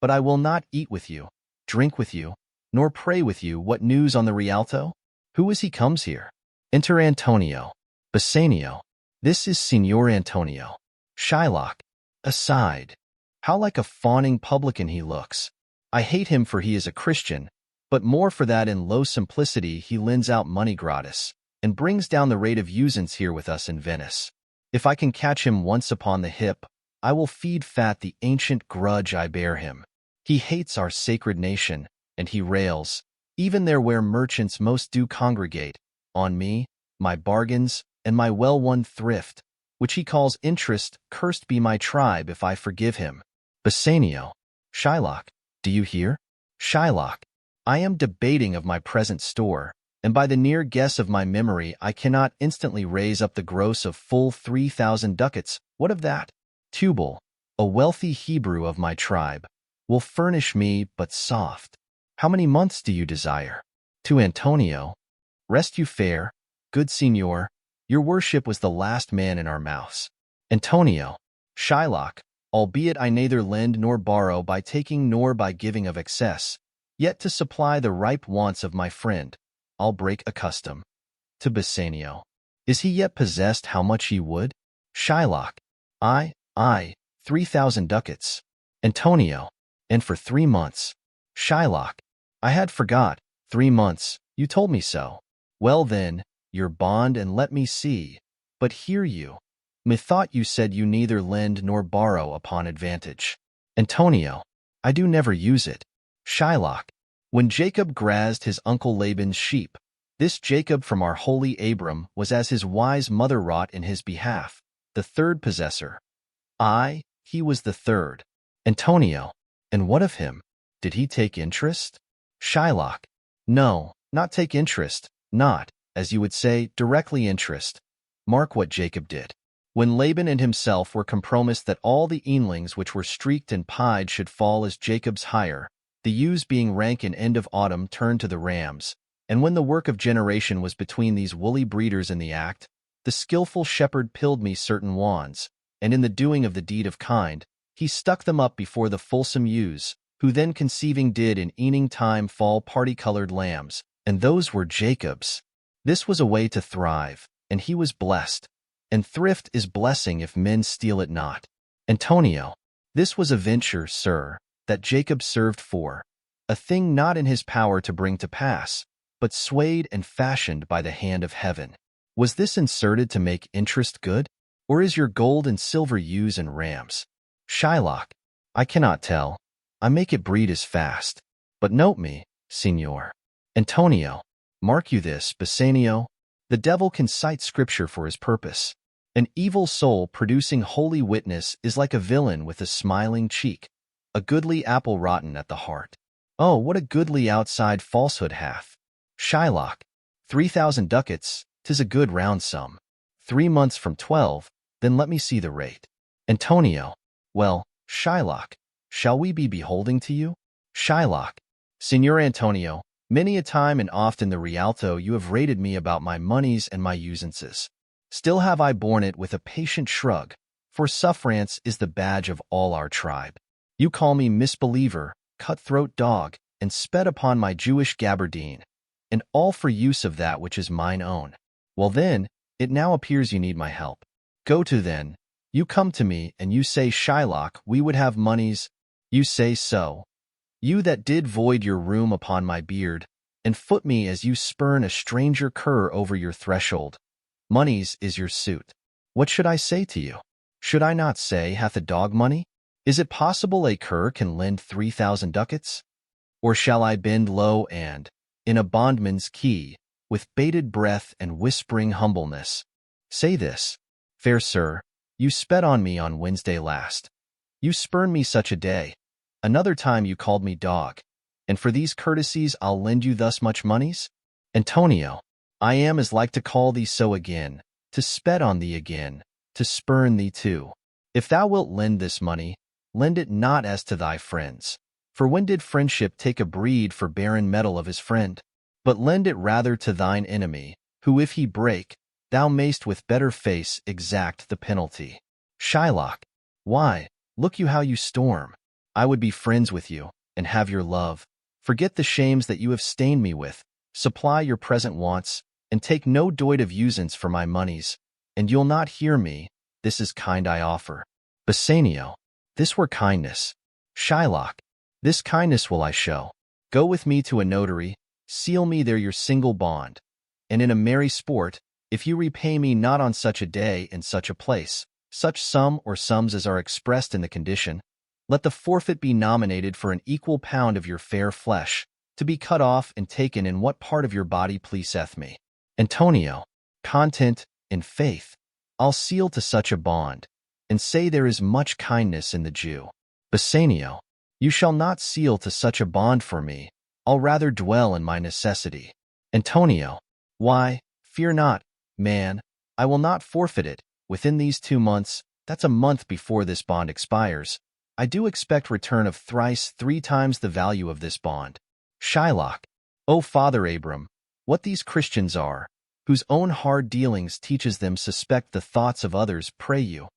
But I will not eat with you, drink with you, nor pray with you. What news on the Rialto? Who is he comes here? Enter Antonio. Bassanio. This is Signor Antonio. Shylock. Aside. How like a fawning publican he looks. I hate him for he is a Christian, but more for that in low simplicity he lends out money gratis, and brings down the rate of usance here with us in Venice. If I can catch him once upon the hip, I will feed fat the ancient grudge I bear him. He hates our sacred nation, and he rails, even there where merchants most do congregate, on me, my bargains, and my well-won thrift, which he calls interest. Cursed be my tribe if I forgive him. Bassanio. Shylock. Do you hear? Shylock. I am debating of my present store, and by the near guess of my memory I cannot instantly raise up the gross of full 3,000 ducats. What of that? Tubal, a wealthy Hebrew of my tribe, will furnish me but soft. How many months do you desire? To Antonio. Rest you fair, good signor, your worship was the last man in our mouths. Antonio. Shylock. Albeit I neither lend nor borrow by taking nor by giving of excess, yet to supply the ripe wants of my friend, I'll break a custom. To Bassanio. Is he yet possessed how much he would? Shylock. I, 3,000 ducats. Antonio. And for 3 months. Shylock. I had forgot. 3 months, you told me so. Well then, your bond and let me see. But hear you. Methought you said you neither lend nor borrow upon advantage. Antonio. I do never use it. Shylock. When Jacob grazed his uncle Laban's sheep, this Jacob from our holy Abram was as his wise mother wrought in his behalf, the third possessor. He was the third. Antonio. And what of him? Did he take interest? Shylock. No, not take interest, not, as you would say, directly interest. Mark what Jacob did. When Laban and himself were compromised that all the eanlings which were streaked and pied should fall as Jacob's hire, the ewes being rank in end of autumn turned to the rams, and when the work of generation was between these woolly breeders in the act, the skillful shepherd pilled me certain wands, and in the doing of the deed of kind, he stuck them up before the fulsome ewes, who then conceiving did in eaning time fall party-colored lambs, and those were Jacob's. This was a way to thrive, and he was blessed. And thrift is blessing if men steal it not. Antonio. This was a venture, sir, that Jacob served for, a thing not in his power to bring to pass, but swayed and fashioned by the hand of heaven. Was this inserted to make interest good? Or is your gold and silver ewes and rams? Shylock. I cannot tell. I make it breed as fast. But note me, signor. Antonio. Mark you this, Bassanio. The devil can cite scripture for his purpose. An evil soul producing holy witness is like a villain with a smiling cheek, a goodly apple rotten at the heart. Oh, what a goodly outside falsehood hath. Shylock. 3,000 ducats, 'tis a good round sum. 3 months from 12, then let me see the rate. Antonio. Well, Shylock, shall we be beholding to you? Shylock. Signor Antonio, many a time and often the Rialto you have rated me about my moneys and my usances. Still have I borne it with a patient shrug, for sufferance is the badge of all our tribe. You call me misbeliever, cutthroat dog, and sped upon my Jewish gabardine, and all for use of that which is mine own. Well then, it now appears you need my help. Go to then. You come to me, and you say, Shylock, we would have moneys. You say so. You that did void your room upon my beard, and foot me as you spurn a stranger cur over your threshold. Moneys is your suit. What should I say to you? Should I not say, hath a dog money? Is it possible a cur can lend 3,000 ducats? Or shall I bend low and, in a bondman's key, with bated breath and whispering humbleness, say this, fair sir, you sped on me on Wednesday last. You spurned me such a day. Another time you called me dog, and for these courtesies I'll lend you thus much moneys? Antonio. I am as like to call thee so again, to sped on thee again, to spurn thee too. If thou wilt lend this money, lend it not as to thy friends. For when did friendship take a breed for barren metal of his friend? But lend it rather to thine enemy, who if he break, thou mayst with better face exact the penalty. Shylock. Why, look you how you storm. I would be friends with you, and have your love. Forget the shames that you have stained me with. Supply your present wants, and take no doit of usance for my moneys, and you'll not hear me. This is kind I offer. Bassanio, this were kindness. Shylock, this kindness will I show. Go with me to a notary, seal me there your single bond, and in a merry sport, if you repay me not on such a day in such a place, such sum or sums as are expressed in the condition, let the forfeit be nominated for an equal pound of your fair flesh, to be cut off and taken in what part of your body pleaseth me. Antonio, content, in faith, I'll seal to such a bond, and say there is much kindness in the Jew. Bassanio, you shall not seal to such a bond for me, I'll rather dwell in my necessity. Antonio, why, fear not, man, I will not forfeit it. Within these 2 months, that's a month before this bond expires, I do expect return of thrice 3 times the value of this bond. Shylock, O Father Abram, what these Christians are, whose own hard dealings teaches them suspect the thoughts of others, pray you,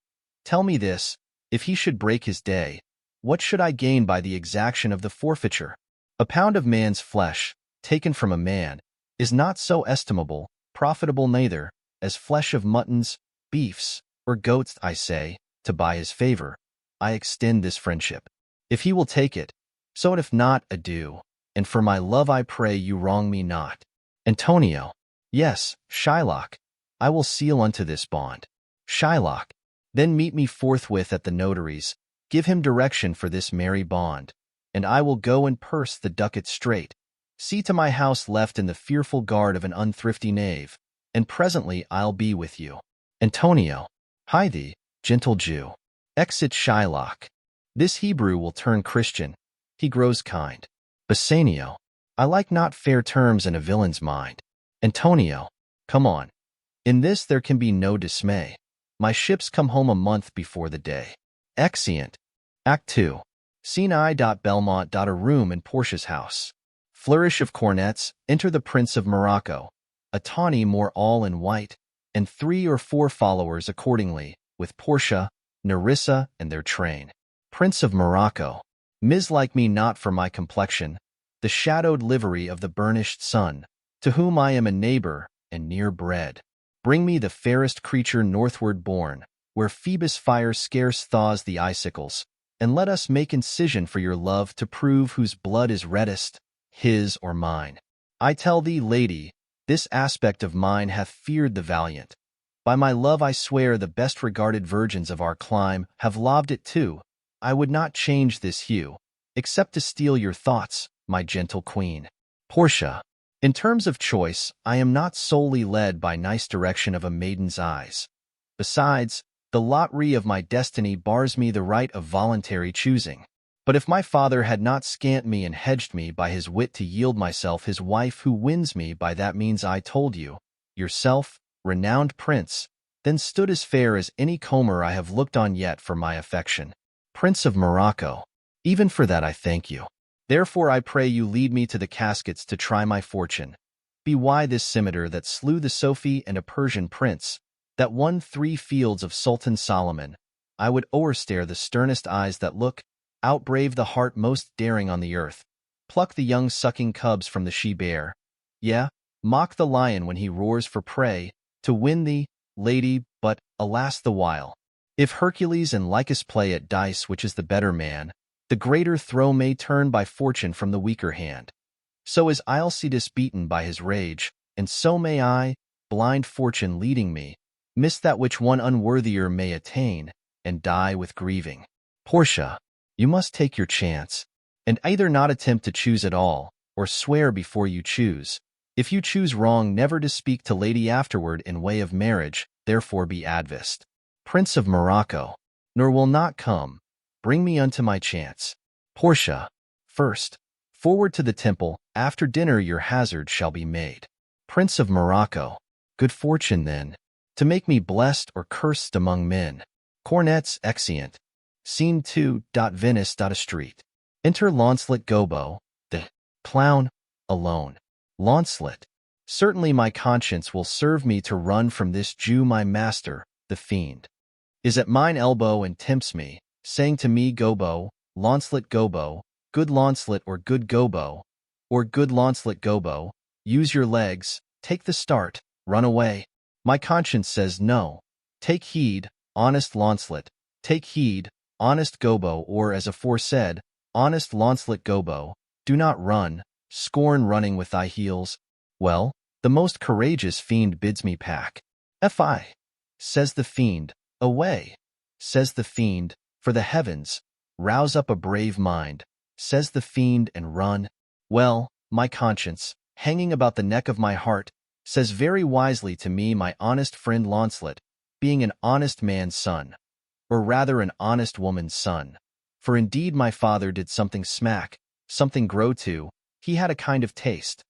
tell me this, if he should break his day, what should I gain by the exaction of the forfeiture? A pound of man's flesh, taken from a man, is not so estimable, profitable neither, as flesh of muttons, beefs, or goats, I say, to buy his favor. I extend this friendship. If he will take it, so if not, adieu, and for my love I pray you wrong me not. Antonio, yes, Shylock, I will seal unto this bond. Shylock, then meet me forthwith at the notary's, give him direction for this merry bond, and I will go and purse the ducat straight. See to my house left in the fearful guard of an unthrifty knave, and presently I'll be with you. Antonio, hie thee, gentle Jew. Exit Shylock. This Hebrew will turn Christian. He grows kind. Bassanio, I like not fair terms in a villain's mind. Antonio, come on. In this there can be no dismay. My ships come home a month before the day. Exeunt. Act 2. Scene I. Belmont. A room in Portia's house. Flourish of cornets. Enter the Prince of Morocco, a tawny Moor all in white, and 3 or 4 followers accordingly, with Portia, Nerissa, and their train. Prince of Morocco, mislike me not for my complexion, the shadowed livery of the burnished sun, to whom I am a neighbor and near bred. Bring me the fairest creature northward born, where Phoebus' fire scarce thaws the icicles, and let us make incision for your love to prove whose blood is reddest, his or mine. I tell thee, lady, this aspect of mine hath feared the valiant. By my love I swear the best regarded virgins of our clime have loved it too. I would not change this hue, except to steal your thoughts, my gentle queen. Portia, in terms of choice, I am not solely led by nice direction of a maiden's eyes. Besides, the lottery of my destiny bars me the right of voluntary choosing. But if my father had not scant me and hedged me by his wit to yield myself his wife who wins me by that means I told you, yourself, renowned prince, then stood as fair as any comer I have looked on yet for my affection. Prince of Morocco, even for that I thank you. Therefore I pray you lead me to the caskets to try my fortune. Be why this scimitar that slew the Sophie and a Persian prince, that won 3 fields of Sultan Solomon, I would o'erstare the sternest eyes that look, outbrave the heart most daring on the earth, pluck the young sucking cubs from the she-bear, yea, mock the lion when he roars for prey, to win thee, lady, but, alas the while. If Hercules and Lycus play at dice which is the better man, the greater throw may turn by fortune from the weaker hand. So is Alcides beaten by his rage, and so may I, blind fortune leading me, miss that which one unworthier may attain, and die with grieving. Portia, you must take your chance, and either not attempt to choose at all, or swear before you choose. If you choose wrong, never to speak to lady afterward in way of marriage, therefore be advised. Prince of Morocco, nor will not come, bring me unto my chance. Portia, first, forward to the temple, after dinner your hazard shall be made. Prince of Morocco, good fortune then, to make me blessed or cursed among men. Cornets exeunt. Scene 2. Venice. A street. Enter Launcelot Gobbo, the clown, alone. Launcelot, certainly my conscience will serve me to run from this Jew my master, the fiend, is at mine elbow and tempts me, saying to me, Gobbo, Launcelot Gobbo, good Launcelot or good Gobbo, use your legs, take the start, run away. My conscience says no. Take heed, honest Launcelot, take heed, honest Gobbo, or as aforesaid, honest Launcelot Gobbo, do not run, scorn running with thy heels. Well, the most courageous fiend bids me pack. Fi, says the fiend, away, says the fiend, for the heavens, rouse up a brave mind, says the fiend, and run. Well, my conscience, hanging about the neck of my heart, says very wisely to me, my honest friend Launcelot, being an honest man's son, or rather an honest woman's son. For indeed my father did something smack, something grow to, he had a kind of taste.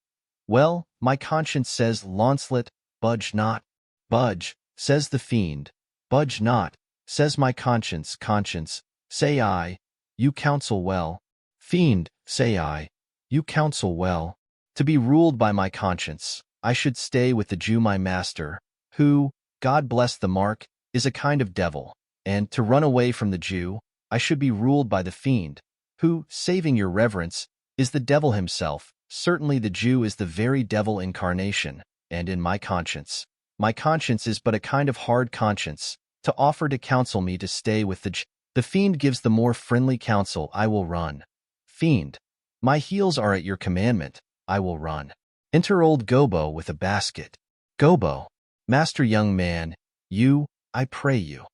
Well, my conscience says, Launcelot, budge not. Budge, says the fiend, budge not, says my conscience, conscience, say I, you counsel well. Fiend, say I, you counsel well. To be ruled by my conscience, I should stay with the Jew my master, who, God bless the mark, is a kind of devil, and to run away from the Jew, I should be ruled by the fiend, who, saving your reverence, is the devil himself. Certainly the Jew is the very devil incarnation, and in my conscience is but a kind of hard conscience, to offer to counsel me to stay with the Jew. The fiend gives the more friendly counsel, I will run. Fiend, my heels are at your commandment, I will run. Enter old Gobbo with a basket. Gobbo, master young man, you, I pray you,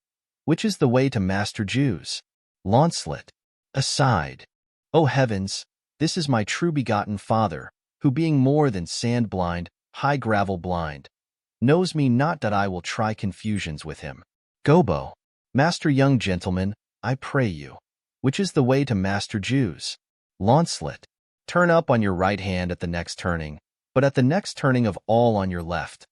which is the way to master Jews? Launcelot, aside. O heavens, this is my true begotten father, who being more than sand blind, high gravel blind, knows me not that I will try confusions with him. Gobbo, master young gentleman, I pray you, which is the way to master Jews? Launcelot, turn up on your right hand at the next turning, but at the next turning of all on your left.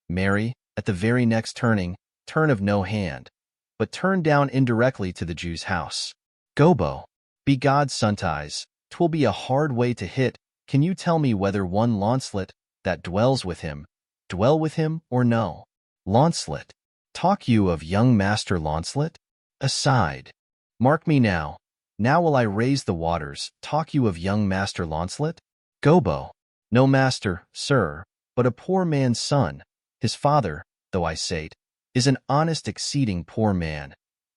Mary, at the very next turning, turn of no hand, but turn down indirectly to the Jew's house. Gobbo, be God's sontis, 'twill be a hard way to hit. Can you tell me whether one Launcelot, that dwell with him, or no? Launcelot, talk you of young master Launcelot? Aside. Mark me now. Now will I raise the waters. Talk you of young master Launcelot? Gobbo, no master, sir, but a poor man's son. His father, though I say't, is an honest exceeding poor man,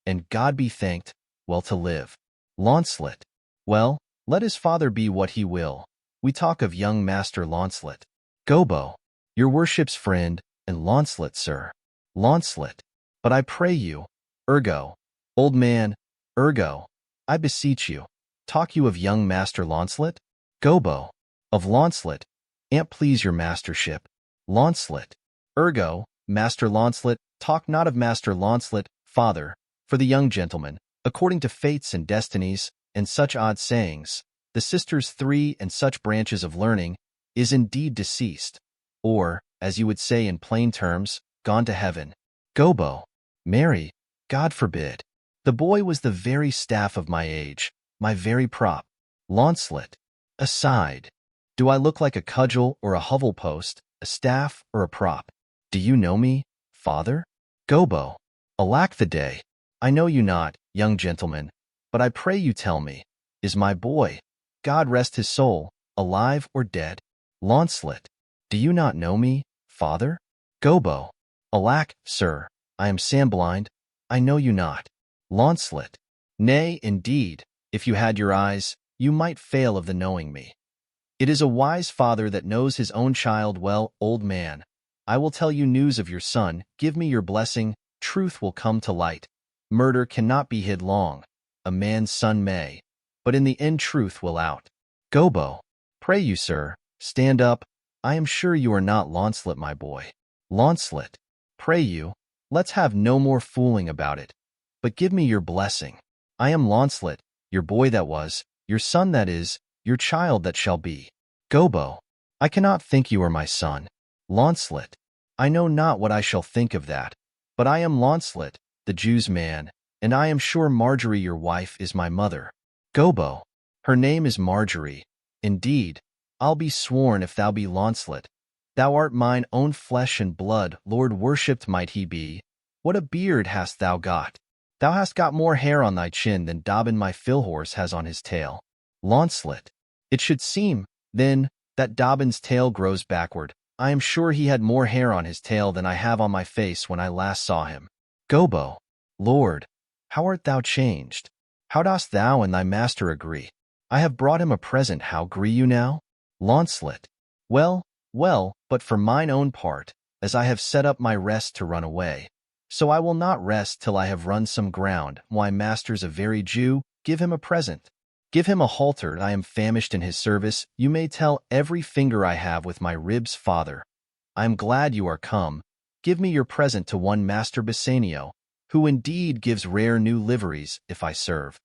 and God be thanked, well to live. Launcelot, well, let his father be what he will. We talk of young master Launcelot. Gobbo, your worship's friend, and Launcelot, sir. Launcelot, but I pray you, ergo, old man, ergo, I beseech you, talk you of young master Launcelot? Gobbo, of Launcelot, an't please your mastership. Launcelot, ergo, master Launcelot, talk not of master Launcelot, father, for the young gentleman, according to fates and destinies, and such odd sayings, the sisters three and such branches of learning, is indeed deceased, or, as you would say in plain terms, gone to heaven. Gobbo, Mary, God forbid. The boy was the very staff of my age, my very prop. Launcelot, aside. Do I look like a cudgel or a hovel post, a staff or a prop? Do you know me, father? Gobbo, alack the day. I know you not, young gentleman, but I pray you tell me, is my boy, God rest his soul, alive or dead? Launcelot, do you not know me, father? Gobbo, alack, sir, I am sand-blind, I know you not. Launcelot, nay, indeed, if you had your eyes, you might fail of the knowing me. It is a wise father that knows his own child well. Old man, I will tell you news of your son, give me your blessing, truth will come to light. Murder cannot be hid long, a man's son may, but in the end truth will out. Gobbo, pray you, sir, stand up, I am sure you are not Launcelot, my boy. Launcelot, pray you, let's have no more fooling about it, but give me your blessing. I am Launcelot, your boy that was, your son that is, your child that shall be. Gobbo, I cannot think you are my son. Launcelot, I know not what I shall think of that, but I am Launcelot, the Jew's man, and I am sure Marjorie your wife is my mother. Gobbo, her name is Marjorie. Indeed, I'll be sworn if thou be Launcelot. Thou art mine own flesh and blood, Lord worshipped might he be. What a beard hast thou got! Thou hast got more hair on thy chin than Dobbin my fill-horse has on his tail. Launcelot, it should seem, then, that Dobbin's tail grows backward, I am sure he had more hair on his tail than I have on my face when I last saw him. Gobbo, Lord, how art thou changed? How dost thou and thy master agree? I have brought him a present, how agree you now? Launcelot, well, well, but for mine own part, as I have set up my rest to run away, so I will not rest till I have run some ground. My master's a very Jew, give him a present. Give him a halter, I am famished in his service. You may tell every finger I have with my ribs, father. I am glad you are come. Give me your present to one Master Bassanio, who indeed gives rare new liveries if I serve.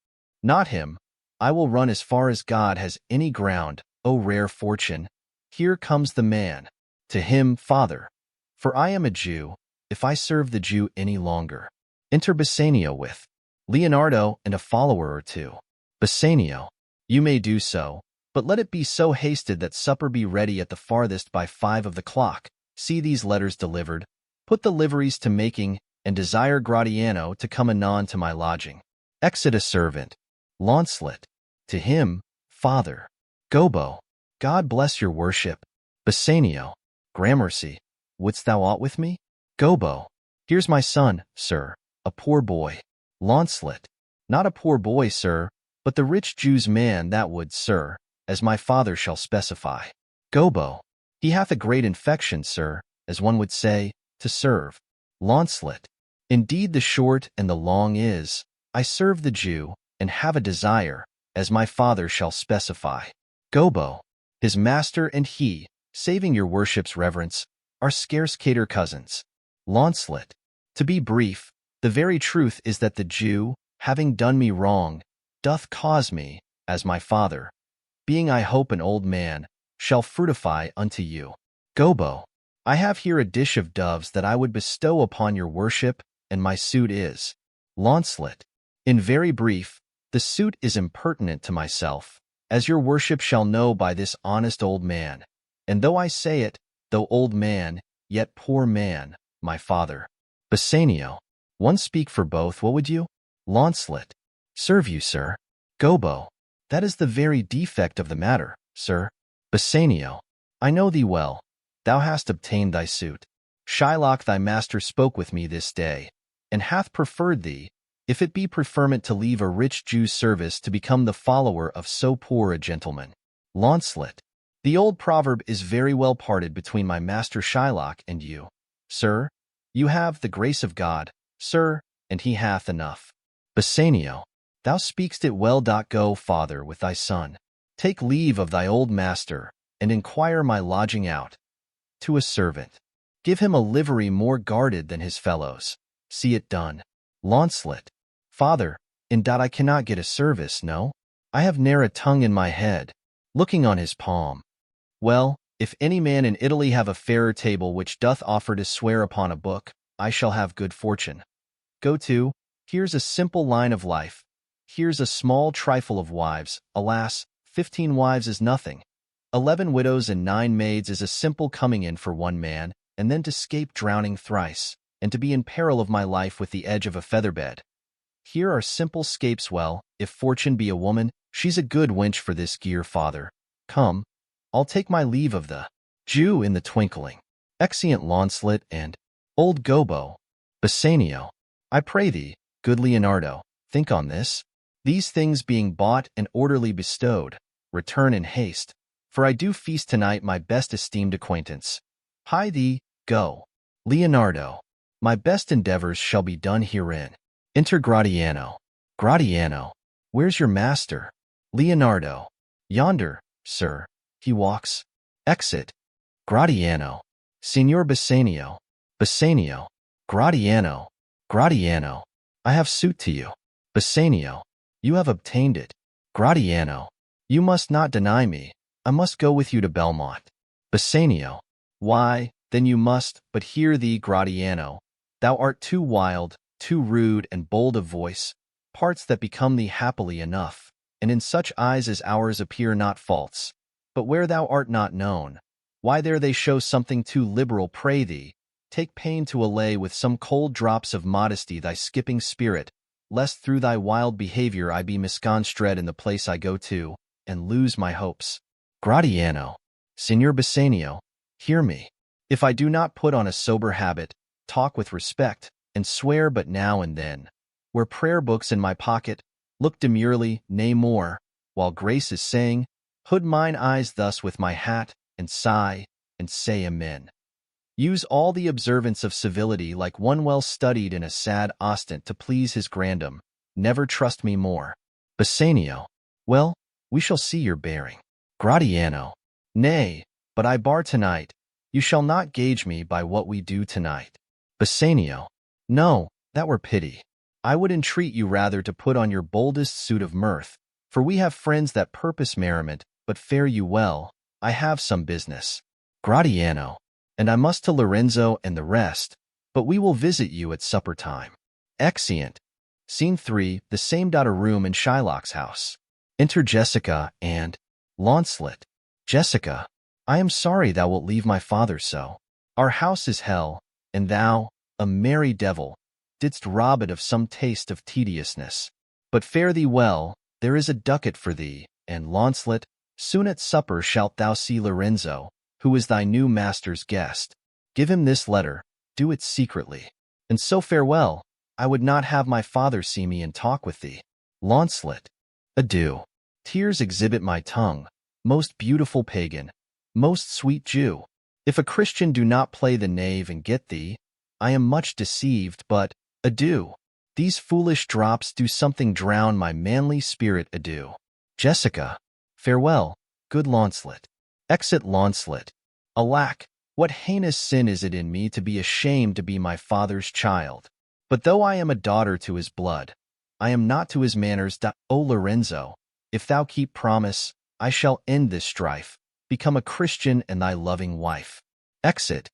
Not him. I will run as far as God has any ground, O rare fortune. Here comes the man. To him, father. For I am a Jew, if I serve the Jew any longer. Enter Bassanio with Leonardo and a follower or two. Bassanio, you may do so, but let it be so hasted that supper be ready at the farthest by 5 of the clock. See these letters delivered. Put the liveries to making, and desire Gratiano to come anon to my lodging. Exit a servant. Launcelot, to him, father. Gobbo, God bless your worship. Bassanio, gramercy, wouldst thou aught with me? Gobbo, here's my son, sir, a poor boy. Launcelot, not a poor boy, sir, but the rich Jew's man that would, sir, as my father shall specify. Gobbo, he hath a great infection, sir, as one would say, to serve. Launcelot, indeed the short and the long is, I serve the Jew, and have a desire, as my father shall specify. Gobbo, his master and he, saving your worship's reverence, are scarce cater cousins. Launcelot, to be brief, the very truth is that the Jew, having done me wrong, doth cause me, as my father, being I hope an old man, shall fructify unto you. Gobbo, I have here a dish of doves that I would bestow upon your worship, and my suit is. Launcelot, in very brief, the suit is impertinent to myself, as your worship shall know by this honest old man. And though I say it, though old man, yet poor man, my father. Bassanio, one speak for both, what would you? Launcelot, serve you, sir. Gobbo, that is the very defect of the matter, sir. Bassanio, I know thee well. Thou hast obtained thy suit. Shylock thy master spoke with me this day, and hath preferred thee, if it be preferment to leave a rich Jew's service to become the follower of so poor a gentleman. Launcelot, the old proverb is very well parted between my master Shylock and you. Sir, you have the grace of God, sir, and he hath enough. Bassanio, thou speakst it well. Go, father, with thy son. Take leave of thy old master, and inquire my lodging out. To a servant, give him a livery more guarded than his fellows. See it done. Launcelot, father, in dot I cannot get a service, no? I have ne'er a tongue in my head. Looking on his palm. Well, if any man in Italy have a fairer table which doth offer to swear upon a book, I shall have good fortune. Go to, here's a simple line of life. Here's a small trifle of wives. Alas, 15 wives is nothing. 11 widows and 9 maids is a simple coming in for one man, and then to scape drowning thrice, and to be in peril of my life with the edge of a feather-bed. Here are simple scapes. Well, if fortune be a woman, she's a good wench for this gear, father. Come, I'll take my leave of the Jew in the twinkling. Exeunt Launcelot and old Gobbo. Bassanio, I pray thee, good Leonardo, think on this. These things being bought and orderly bestowed, return in haste, for I do feast tonight my best esteemed acquaintance. Hie thee, go. Leonardo, my best endeavors shall be done herein. Enter Gratiano. Gratiano, where's your master? Leonardo, yonder, sir, he walks. Exit. Gratiano, Signor Bassanio. Bassanio, Gratiano, Gratiano, I have suit to you. Bassanio, you have obtained it. Gratiano, you must not deny me. I must go with you to Belmont. Bassanio, why, then you must, but hear thee, Gratiano. Thou art too wild, too rude and bold of voice, parts that become thee happily enough, and in such eyes as ours appear not faults. But where thou art not known, why there they show something too liberal. Pray thee, take pain to allay with some cold drops of modesty thy skipping spirit, lest through thy wild behavior I be misconstrued in the place I go to, and lose my hopes. Gratiano, Signor Bassanio, hear me. If I do not put on a sober habit, talk with respect, and swear but now and then, wear prayer books in my pocket, look demurely, nay more, while grace is saying, hood mine eyes thus with my hat, and sigh, and say amen. Use all the observance of civility like one well studied in a sad ostent to please his grandam. Never trust me more. Bassanio. Well, we shall see your bearing. Gratiano. Nay, but I bar tonight. You shall not gauge me by what we do tonight. Bassanio. No, that were pity. I would entreat you rather to put on your boldest suit of mirth, for we have friends that purpose merriment, but fare you well, I have some business. Gratiano. And I must to Lorenzo and the rest, but we will visit you at supper time. Exeunt. Scene 3, the same room in Shylock's house. Enter Jessica and Launcelot. Jessica. I am sorry thou wilt leave my father so. Our house is hell, and thou, a merry devil, didst rob it of some taste of tediousness. But fare thee well, there is a ducat for thee, and Launcelot, soon at supper shalt thou see Lorenzo, who is thy new master's guest. Give him this letter, do it secretly. And so farewell, I would not have my father see me and talk with thee. Launcelot. Adieu. Tears exhibit my tongue, most beautiful pagan, most sweet Jew. If a Christian do not play the knave and get thee, I am much deceived, but adieu. These foolish drops do something drown my manly spirit. Adieu. Jessica. Farewell, good Launcelot. Exit Launcelot. Alack, what heinous sin is it in me to be ashamed to be my father's child? But though I am a daughter to his blood, I am not to his manners. O Lorenzo, if thou keep promise, I shall end this strife, become a Christian and thy loving wife. Exit.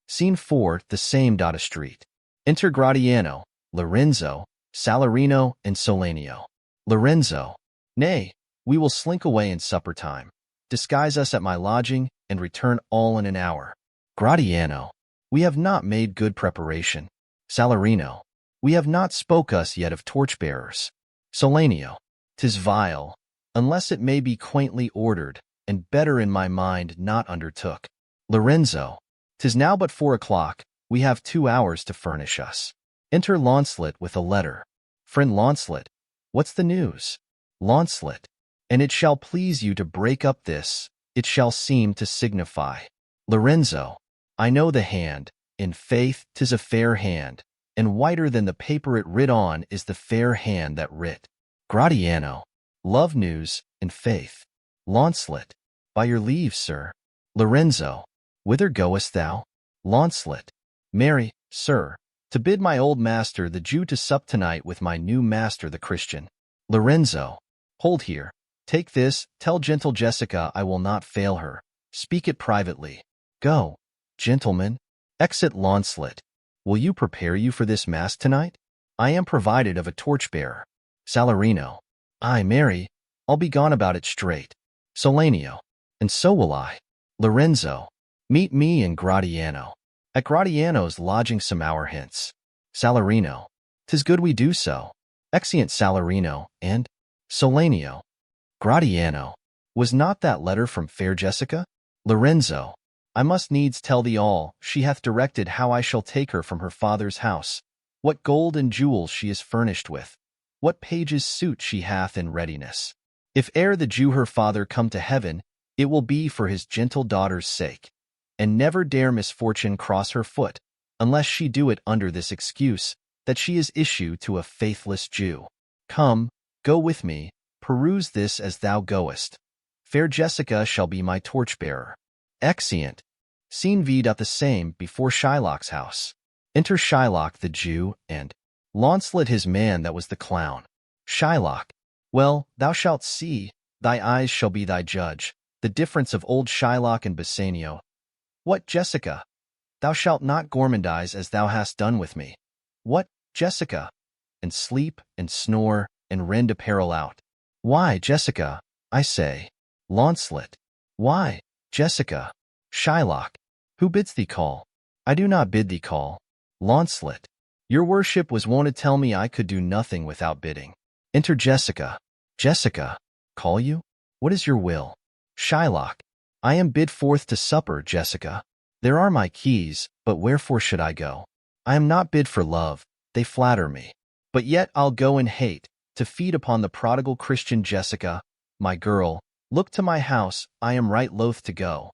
Scene 4, the same street. Enter Gratiano, Lorenzo, Salarino, and Solanio. Lorenzo. Nay, we will slink away in supper time. Disguise us at my lodging, and return all in an hour. Gratiano. We have not made good preparation. Salarino. We have not spoke us yet of torchbearers. Solanio. 'Tis vile, unless it may be quaintly ordered, and better in my mind not undertook. Lorenzo. 'Tis now but 4 o'clock, we have 2 hours to furnish us. Enter Launcelot with a letter. Friend Launcelot, what's the news? Launcelot. And it shall please you to break up this, it shall seem to signify. Lorenzo. I know the hand, in faith 'tis a fair hand, and whiter than the paper it writ on is the fair hand that writ. Gratiano. Love news, in faith. Launcelot. By your leave, sir. Lorenzo. Whither goest thou? Launcelot. Marry, sir, to bid my old master the Jew to sup tonight with my new master the Christian. Lorenzo. Hold here. Take this, tell gentle Jessica I will not fail her. Speak it privately. Go, gentlemen. Exit Launcelot. Will you prepare you for this mass tonight? I am provided of a torchbearer. Salarino. Ay, marry, I'll be gone about it straight. Solanio. And so will I. Lorenzo. Meet me and Gratiano. At Gratiano's lodging some hour hence. Salarino. 'Tis good we do so. Exeunt Salarino and Solanio. Gratiano. Was not that letter from fair Jessica? Lorenzo. I must needs tell thee all. She hath directed how I shall take her from her father's house, what gold and jewels she is furnished with, what page's suit she hath in readiness. If e'er the Jew her father come to heaven, it will be for his gentle daughter's sake, and never dare misfortune cross her foot, unless she do it under this excuse, that she is issue to a faithless Jew. Come, go with me, peruse this as thou goest. Fair Jessica shall be my torchbearer. Exeunt. Scene V. The same, before Shylock's house. Enter Shylock the Jew, and Launcelot his man that was the clown. Shylock. Well, thou shalt see, thy eyes shall be thy judge, the difference of old Shylock and Bassanio. What, Jessica? Thou shalt not gourmandize as thou hast done with me. What, Jessica? And sleep, and snore, and rend apparel out. Why, Jessica, I say. Launcelot. Why, Jessica? Shylock. Who bids thee call? I do not bid thee call. Launcelot. Your worship was wont to tell me I could do nothing without bidding. Enter Jessica. Jessica. Call you? What is your will? Shylock. I am bid forth to supper, Jessica. There are my keys, but wherefore should I go? I am not bid for love, they flatter me. But yet I'll go in hate, to feed upon the prodigal Christian Jessica, my girl, look to my house, I am right loath to go.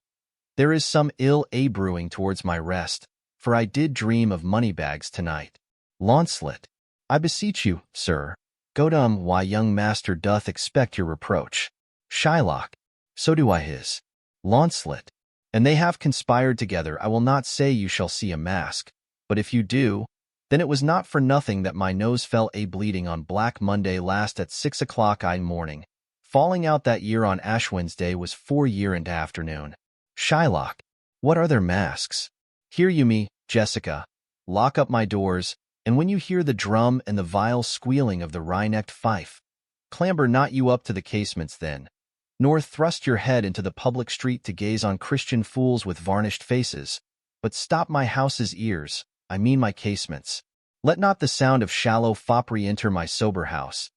There is some ill brewing towards my rest, for I did dream of money-bags tonight. Launcelot, I beseech you, sir, go to why young master doth expect your reproach. Shylock, so do I his. Launcelot, and they have conspired together. I will not say you shall see a mask, but if you do, then it was not for nothing that my nose fell bleeding on Black Monday last at 6 o'clock morning. Falling out that year on Ash Wednesday was 4 year and afternoon. Shylock, what are their masks? Hear you me, Jessica, lock up my doors, and when you hear the drum and the vile squealing of the wry-necked fife, clamber not you up to the casements then, nor thrust your head into the public street to gaze on Christian fools with varnished faces, but stop my house's ears, I mean my casements. Let not the sound of shallow foppery enter my sober house.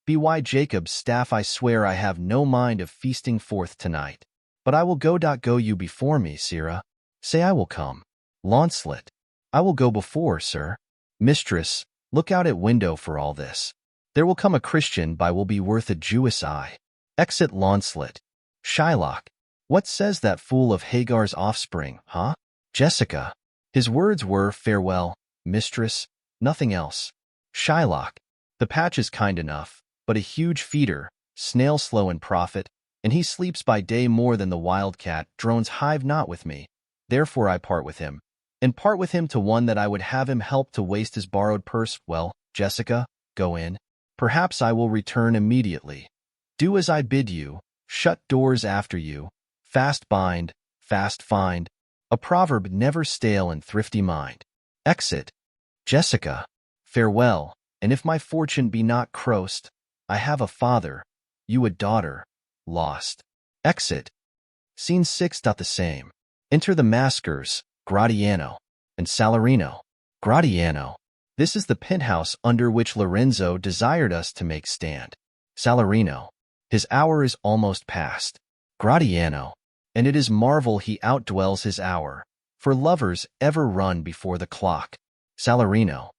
By Jacob's staff I swear I have no mind of feasting forth tonight. But I will go you before me, sirrah. Say I will come. Launcelot, I will go before, sir. Mistress, look out at window for all this. There will come a Christian by will be worth a Jewess eye. Exit Launcelot. Shylock, what says that fool of Hagar's offspring, huh? Jessica. His words were, farewell, mistress, nothing else. Shylock, the patch is kind enough, but a huge feeder, snail slow in profit, and he sleeps by day more than the wildcat. Drones hive not with me, therefore I part with him, and part with him to one that I would have him help to waste his borrowed purse. Well, Jessica, go in. Perhaps I will return immediately. Do as I bid you, shut doors after you, fast bind, fast find, a proverb never stale in thrifty mind. Exit. Jessica, farewell, and if my fortune be not crossed, I have a father, you a daughter, lost. Exit. Scene 6. The same. Enter the maskers, Gratiano, and Salarino. Gratiano, this is the penthouse under which Lorenzo desired us to make stand. Salarino, his hour is almost past. Gratiano, and it is marvel he outdwells his hour, for lovers ever run before the clock. Salarino,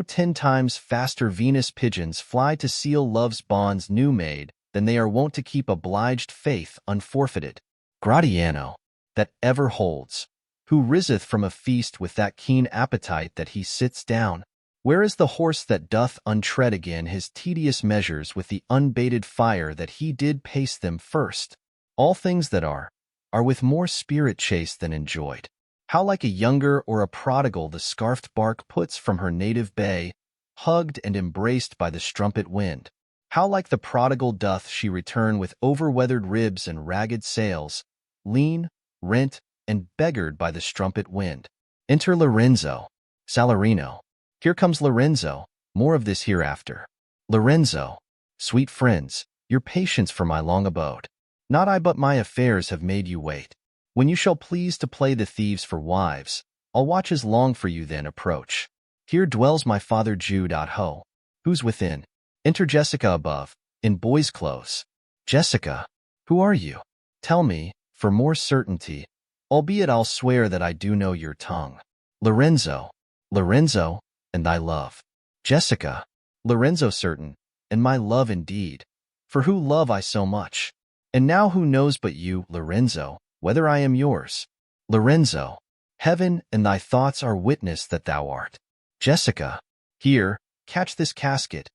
10 times faster Venus pigeons fly to seal love's bonds new made than they are wont to keep obliged faith unforfeited. Gratiano, that ever holds, who riseth from a feast with that keen appetite that he sits down. Where is the horse that doth untread again his tedious measures with the unbated fire that he did pace them first? All things that are with more spirit chased than enjoyed. How like a younger or a prodigal the scarfed bark puts from her native bay, hugged and embraced by the strumpet wind. How like the prodigal doth she return with over-weathered ribs and ragged sails, lean, rent, and beggared by the strumpet wind. Enter Lorenzo. Salarino. Here comes Lorenzo, more of this hereafter. Lorenzo, sweet friends, your patience for my long abode. Not I but my affairs have made you wait. When you shall please to play the thieves for wives, I'll watch as long for you then approach. Here dwells my father Jude ho. Who's within? Enter Jessica above, in boy's clothes. Jessica, who are you? Tell me, for more certainty, albeit I'll swear that I do know your tongue. Lorenzo, Lorenzo, and thy love. Jessica, Lorenzo certain, and my love indeed, for who love I so much? And now who knows but you, Lorenzo, whether I am yours? Lorenzo, heaven and thy thoughts are witness that thou art. Jessica, here, catch this casket.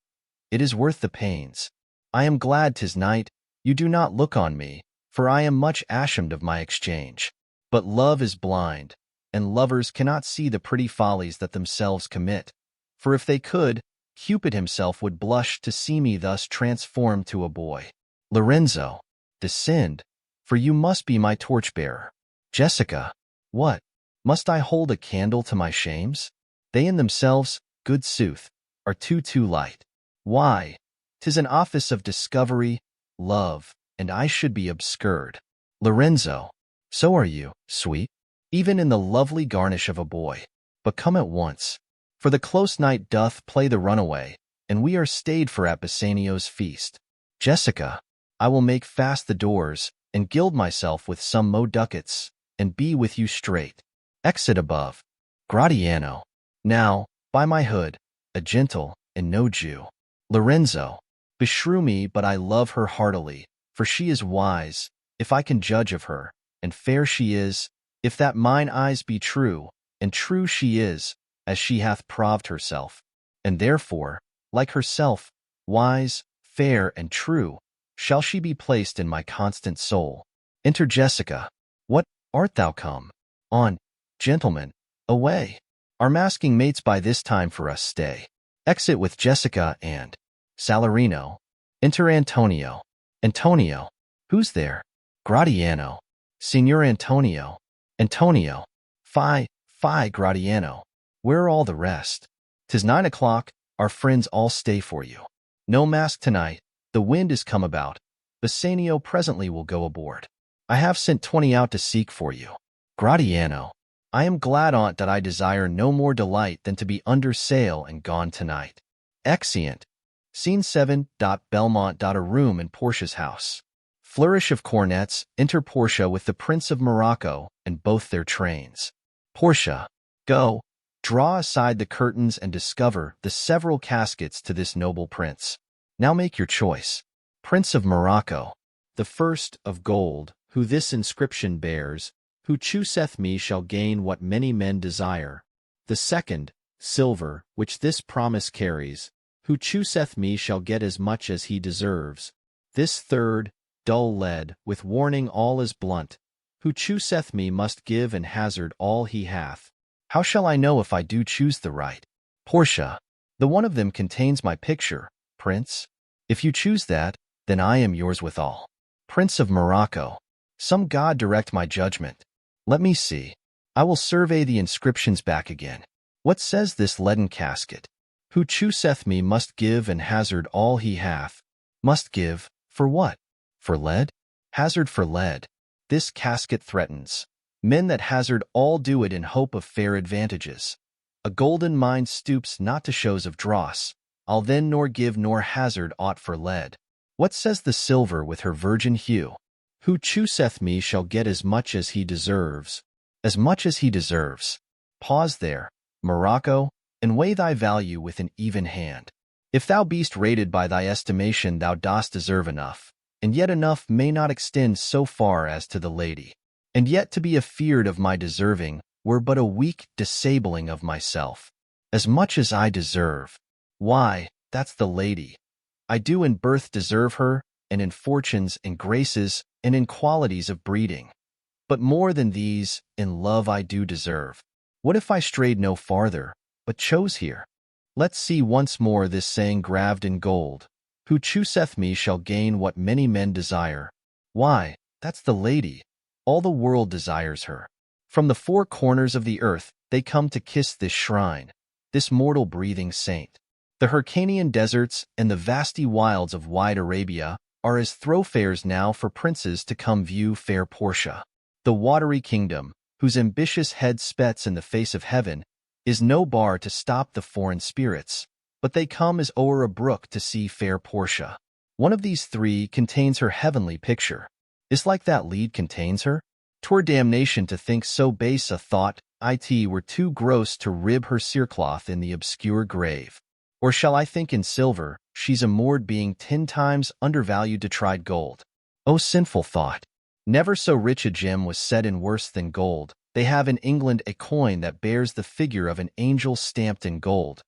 It is worth the pains. I am glad 'tis night, you do not look on me, for I am much ashamed of my exchange. But love is blind, and lovers cannot see the pretty follies that themselves commit. For if they could, Cupid himself would blush to see me thus transformed to a boy. Lorenzo, descend, for you must be my torchbearer. Jessica, what? Must I hold a candle to my shames? They in themselves, good sooth, are too light. Why, 'tis an office of discovery, love, and I should be obscured. Lorenzo, so are you, sweet, even in the lovely garnish of a boy. But come at once, for the close night doth play the runaway, and we are stayed for at Bassanio's feast. Jessica, I will make fast the doors, and gild myself with some mo ducats, and be with you straight. Exit above. Gratiano. Now, by my hood, a gentle and no Jew. Lorenzo. Beshrew me, but I love her heartily, for she is wise, if I can judge of her, and fair she is, if that mine eyes be true, and true she is, as she hath proved herself. And therefore, like herself, wise, fair, and true, shall she be placed in my constant soul. Enter Jessica. What, art thou come? On, gentlemen, away. Our masking mates by this time for us stay. Exit with Jessica and Salarino. Enter Antonio. Antonio. Who's there? Gratiano. Signor Antonio. Antonio. Fie, Gratiano. Where are all the rest? 'Tis 9 o'clock, our friends all stay for you. No mask tonight, the wind is come about. Bassanio presently will go aboard. I have sent 20 out to seek for you. Gratiano. I am glad on't that I desire no more delight than to be under sail and gone tonight. Exeunt. Scene 7. Belmont. A room in Portia's house. Flourish of cornets. Enter Portia with the Prince of Morocco and both their trains. Portia. Go. Draw aside the curtains and discover the several caskets to this noble prince. Now make your choice. Prince of Morocco. The first, of gold, who this inscription bears, who chooseth me shall gain what many men desire. The second, silver, which this promise carries, who chooseth me shall get as much as he deserves. This third, dull lead, with warning all is blunt, who chooseth me must give and hazard all he hath. How shall I know if I do choose the right? Portia. The one of them contains my picture, Prince. If you choose that, then I am yours withal. Prince of Morocco. Some god direct my judgment. Let me see. I will survey the inscriptions back again. What says this leaden casket? Who chooseth me must give and hazard all he hath. Must give, for what? For lead? Hazard for lead. This casket threatens. Men that hazard all do it in hope of fair advantages. A golden mind stoops not to shows of dross. I'll then nor give nor hazard aught for lead. What says the silver with her virgin hue? Who chooseth me shall get as much as he deserves. As much as he deserves. Pause there, Morocco, and weigh thy value with an even hand. If thou beest rated by thy estimation, thou dost deserve enough, and yet enough may not extend so far as to the lady. And yet to be afeard of my deserving were but a weak disabling of myself. As much as I deserve. Why, that's the lady. I do in birth deserve her, and in fortunes and graces, and in qualities of breeding. But more than these, in love I do deserve. What if I strayed no farther, but chose here? Let's see once more this saying graved in gold. Who chooseth me shall gain what many men desire. Why, that's the lady. All the world desires her. From the four corners of the earth they come to kiss this shrine, this mortal breathing saint. The Hyrcanian deserts and the vasty wilds of wide Arabia are as thoroughfares now for princes to come view fair Portia. The watery kingdom, whose ambitious head spets in the face of heaven, is no bar to stop the foreign spirits, but they come as o'er a brook to see fair Portia. One of these three contains her heavenly picture. Is like that lead contains her? 'Twere damnation to think so base a thought, it were too gross to rib her cerecloth in the obscure grave. Or shall I think in silver, she's a moored being 10 times undervalued to tried gold? O sinful thought! Never so rich a gem was set in worse than gold. They have in England a coin that bears the figure of an angel stamped in gold.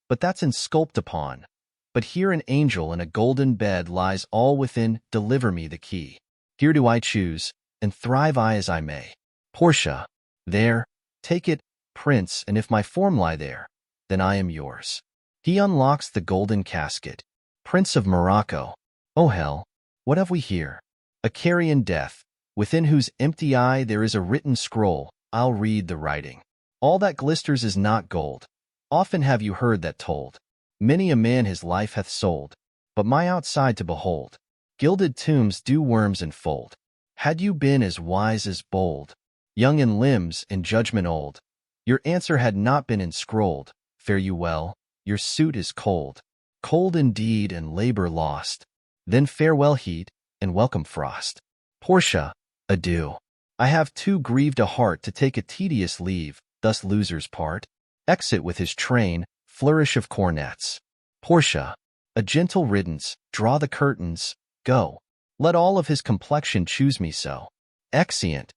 But that's insculped upon. But here an angel in a golden bed lies all within, deliver me the key. Here do I choose, and thrive I as I may. Portia. There, take it, Prince, and if my form lie there, then I am yours. He unlocks the golden casket. Prince of Morocco. Oh hell, what have we here? A carrion death, within whose empty eye there is a written scroll. I'll read the writing. All that glisters is not gold. Often have you heard that told. Many a man his life hath sold, but my outside to behold. Gilded tombs do worms enfold. Had you been as wise as bold, young in limbs, in judgment old, your answer had not been enscrolled. Fare you well, your suit is cold. Cold indeed and labor lost. Then farewell heat, and welcome frost. Portia, adieu. I have too grieved a heart to take a tedious leave, thus losers part. Exit with his train, flourish of cornets. Portia. A gentle riddance, draw the curtains, go. Let all of his complexion choose me so. Exeunt.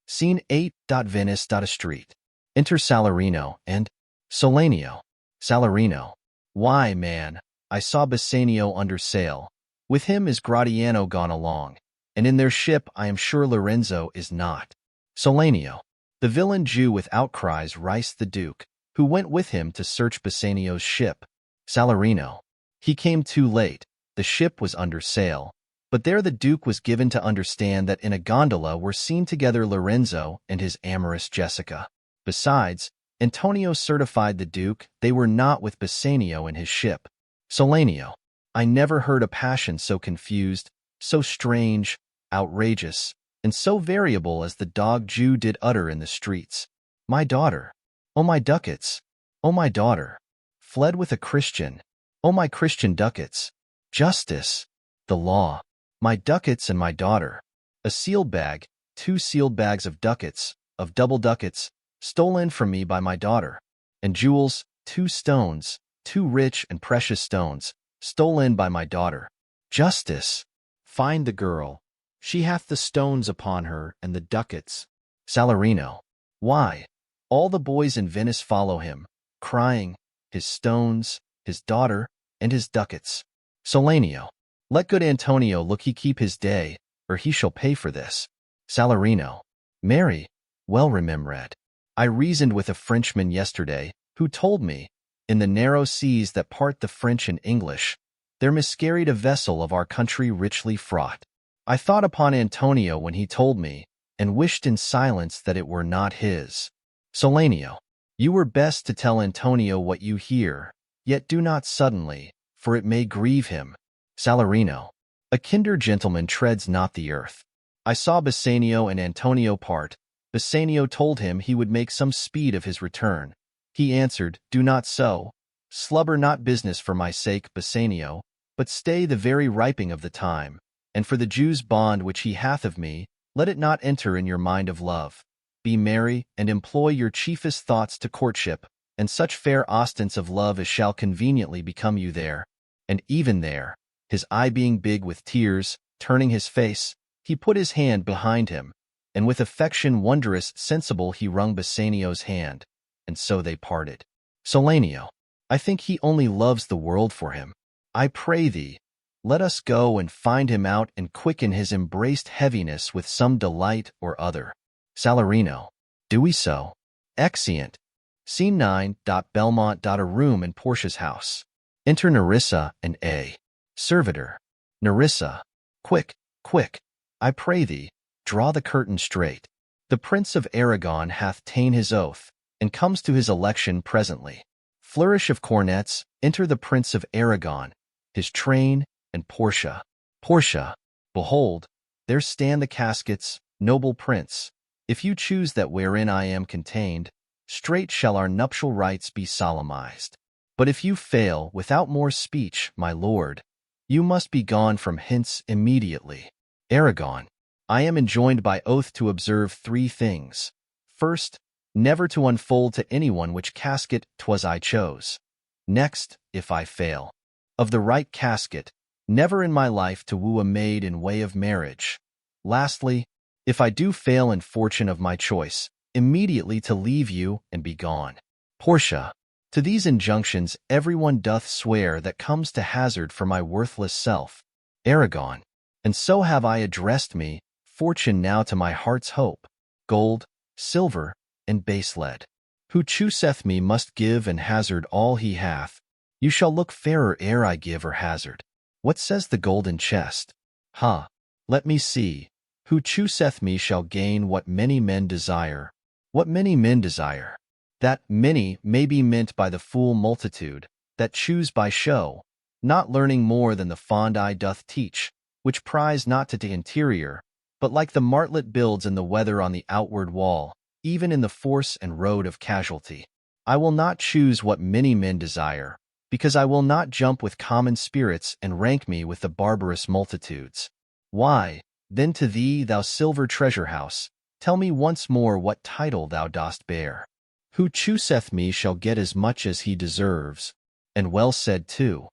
Scene 8. Venice. A street. Enter Salarino and Solanio. Salarino. Why, man, I saw Bassanio under sail. With him is Gratiano gone along, and in their ship I am sure Lorenzo is not. Solanio. The villain Jew with outcries riced the Duke, who went with him to search Bassanio's ship. Salarino. He came too late, the ship was under sail, but there the Duke was given to understand that in a gondola were seen together Lorenzo and his amorous Jessica. Besides, Antonio certified the Duke they were not with Bassanio in his ship. Solanio. I never heard a passion so confused, so strange, outrageous, and so variable as the dog Jew did utter in the streets. My daughter, oh my ducats, oh my daughter, fled with a Christian, oh my Christian ducats, justice, the law, my ducats and my daughter, a sealed bag, 2 sealed bags of ducats, of double ducats, stolen from me by my daughter, and jewels, 2 stones, 2 rich and precious stones, stolen by my daughter. Justice. Find the girl. She hath the stones upon her and the ducats. Salarino. Why? All the boys in Venice follow him, crying, his stones, his daughter, and his ducats. Solanio. Let good Antonio look he keep his day, or he shall pay for this. Salarino. Marry, well remembered. I reasoned with a Frenchman yesterday, who told me, in the narrow seas that part the French and English, there miscarried a vessel of our country richly fraught. I thought upon Antonio when he told me, and wished in silence that it were not his. Solanio. You were best to tell Antonio what you hear, yet do not suddenly, for it may grieve him. Salarino. A kinder gentleman treads not the earth. I saw Bassanio and Antonio part. Bassanio told him he would make some speed of his return. He answered, Do not so. Slubber not business for my sake, Bassanio, but stay the very riping of the time, and for the Jew's bond which he hath of me, let it not enter in your mind of love. Be merry, and employ your chiefest thoughts to courtship, and such fair ostents of love as shall conveniently become you there. And even there, his eye being big with tears, turning his face, he put his hand behind him, and with affection wondrous sensible he wrung Bassanio's hand, and so they parted. Solanio. I think he only loves the world for him. I pray thee, let us go and find him out and quicken his embraced heaviness with some delight or other. Salarino. Do we so? Exeunt. Scene 9. Belmont. A room in Portia's house. Enter Nerissa and a servitor. Nerissa. Quick, quick, I pray thee, draw the curtain straight. The Prince of Aragon hath ta'en his oath, and comes to his election presently. Flourish of cornets, enter the Prince of Aragon, his train, and Portia. Portia. Behold, there stand the caskets, noble prince. If you choose that wherein I am contained, straight shall our nuptial rites be solemnized. But if you fail without more speech, my lord, you must be gone from hence immediately. Aragon. I am enjoined by oath to observe 3 things. First, never to unfold to anyone which casket 'twas I chose. Next, if I fail, of the right casket, never in my life to woo a maid in way of marriage. Lastly, if I do fail in fortune of my choice, immediately to leave you and be gone. Portia. To these injunctions everyone doth swear that comes to hazard for my worthless self. Aragon. And so have I addressed me, fortune now to my heart's hope, gold, silver, and base lead. Who chooseth me must give and hazard all he hath. You shall look fairer ere I give or hazard. What says the golden chest? Ha! Let me see. Who chooseth me shall gain what many men desire. What many men desire. That many may be meant by the fool multitude, that choose by show, not learning more than the fond eye doth teach, which prize not to the interior, but like the martlet builds in the weather on the outward wall, even in the force and road of casualty. I will not choose what many men desire, because I will not jump with common spirits and rank me with the barbarous multitudes. Why, then to thee, thou silver treasure house, Tell me once more what title thou dost bear. Who chooseth me shall get as much as he deserves, and well said too.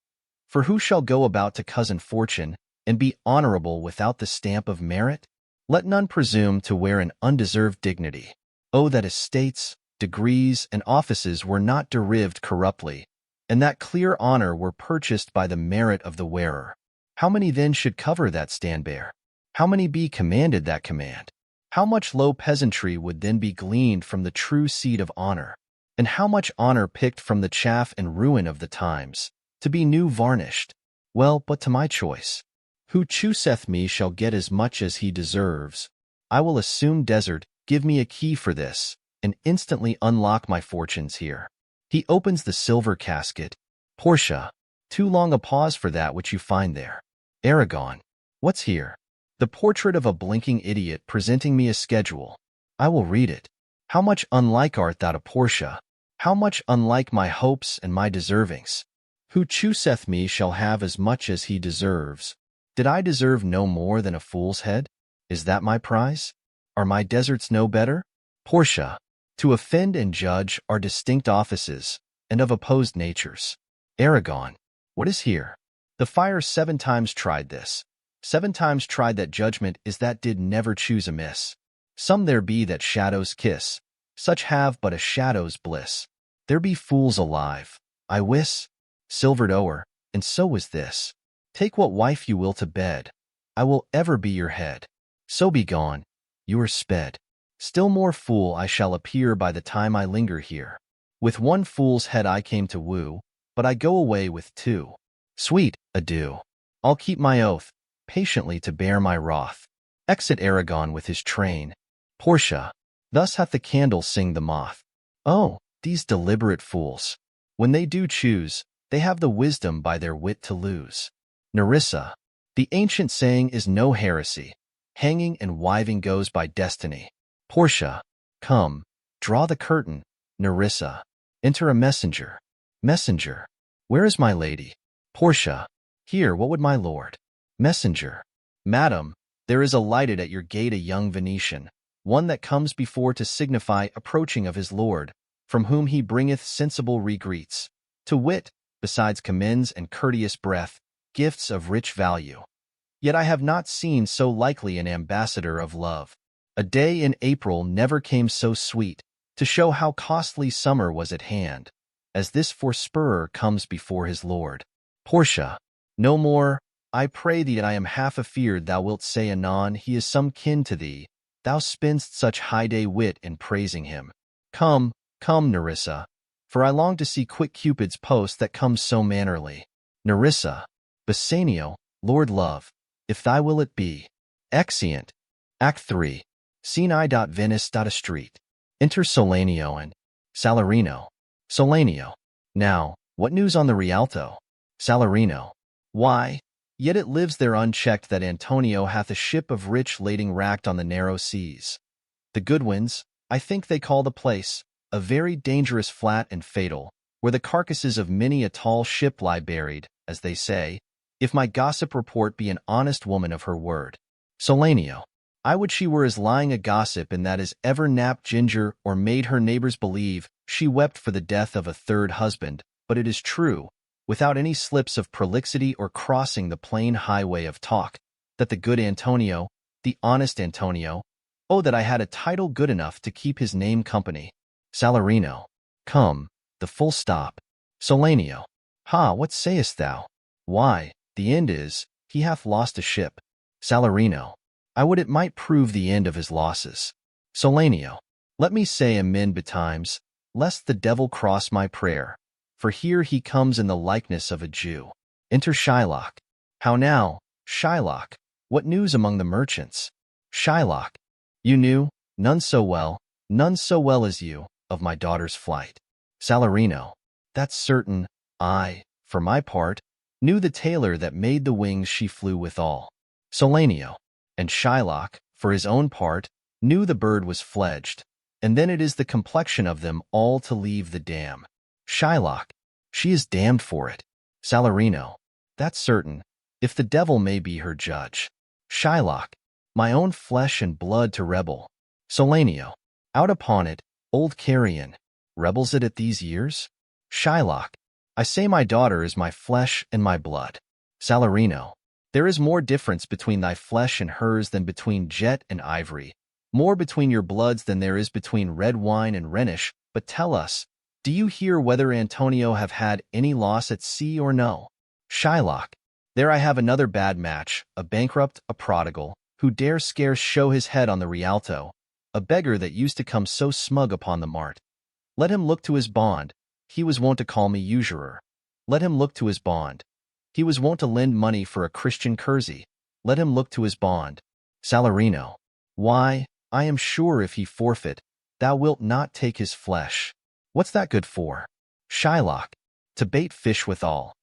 For who shall go about to cousin Fortune, and be honorable without the stamp of merit? Let none presume to wear an undeserved dignity. Oh, that estates, degrees, and offices were not derived corruptly, and that clear honor were purchased by the merit of the wearer. How many then should cover that stand bear? How many be commanded that command? How much low peasantry would then be gleaned from the true seed of honor, and how much honor picked from the chaff and ruin of the times, to be new varnished? Well, but to my choice. Who chooseth me shall get as much as he deserves. I will assume desert, give me a key for this, and instantly unlock my fortunes here. He opens the silver casket. Portia, too long a pause for that which you find there. Aragon, what's here? The portrait of a blinking idiot presenting me a schedule. I will read it. How much unlike art thou to Portia? How much unlike my hopes and my deservings? Who chooseth me shall have as much as he deserves. Did I deserve no more than a fool's head? Is that my prize? Are my deserts no better? Portia, to offend and judge are distinct offices, and of opposed natures. Aragon, what is here? The fire 7 times tried this. 7 times tried that judgment is that did never choose amiss. Some there be that shadows kiss, such have but a shadow's bliss. There be fools alive, I wis, silvered o'er, and so was this. Take what wife you will to bed, I will ever be your head. So be gone, you are sped. Still more fool I shall appear by the time I linger here. With 1 fool's head I came to woo, but I go away with 2. Sweet, adieu. I'll keep my oath, patiently to bear my wrath. Exit Aragon with his train. Portia, thus hath the candle sing the moth. Oh, these deliberate fools! When they do choose, they have the wisdom by their wit to lose. Nerissa, the ancient saying is no heresy. Hanging and wiving goes by destiny. Portia, come, draw the curtain. Nerissa, enter a messenger. Messenger, where is my lady? Portia, here, what would my lord? Messenger, madam, there is alighted at your gate a young Venetian, one that comes before to signify approaching of his lord, from whom he bringeth sensible regreets, to wit, besides commends and courteous breath, gifts of rich value. Yet I have not seen so likely an ambassador of love. A day in April never came so sweet, to show how costly summer was at hand, as this forespurrer comes before his lord. Portia, no more, I pray thee, that I am half afeard thou wilt say anon he is some kin to thee, thou spend'st such high-day wit in praising him. Come, come, Nerissa, for I long to see quick Cupid's post that comes so mannerly. Nerissa, Bassanio, Lord Love, if thy will it be. Exeunt. Act 3. Scene I. Venice. A street. Enter Solanio and Salarino. Solanio. Now, what news on the Rialto? Salarino. Why, yet it lives there unchecked that Antonio hath a ship of rich lading wracked on the narrow seas. The Goodwins, I think they call the place, a very dangerous flat and fatal, where the carcasses of many a tall ship lie buried, as they say, if my gossip report be an honest woman of her word. Solanio. I would she were as lying a gossip in that as ever napped ginger or made her neighbors believe she wept for the death of a 3rd husband, but it is true, without any slips of prolixity or crossing the plain highway of talk, that the good Antonio, the honest Antonio, oh, that I had a title good enough to keep his name company. Salarino. Come, the full stop. Solanio. Ha, what sayest thou? Why, the end is, he hath lost a ship. Salarino. I would it might prove the end of his losses. Solanio. Let me say amen betimes, lest the devil cross my prayer, for here he comes in the likeness of a Jew. Enter Shylock. How now, Shylock, what news among the merchants? Shylock. You knew, none so well as you, of my daughter's flight. Salarino. That's certain, I, for my part, knew the tailor that made the wings she flew withal. Solanio. And Shylock, for his own part, knew the bird was fledged, and then it is the complexion of them all to leave the dam. Shylock. She is damned for it. Salarino. That's certain, if the devil may be her judge. Shylock. My own flesh and blood to rebel. Solanio. Out upon it, old carrion. Rebels it at these years? Shylock. I say my daughter is my flesh and my blood. Salarino. There is more difference between thy flesh and hers than between jet and ivory, more between your bloods than there is between red wine and Rhenish. But tell us, do you hear whether Antonio have had any loss at sea or no? Shylock. There I have another bad match, a bankrupt, a prodigal, who dare scarce show his head on the Rialto, a beggar that used to come so smug upon the mart. Let him look to his bond. He was wont to call me usurer. Let him look to his bond. He was wont to lend money for a Christian kersey. Let him look to his bond. Salarino. Why, I am sure if he forfeit, thou wilt not take his flesh. What's that good for? Shylock. To bait fish withal.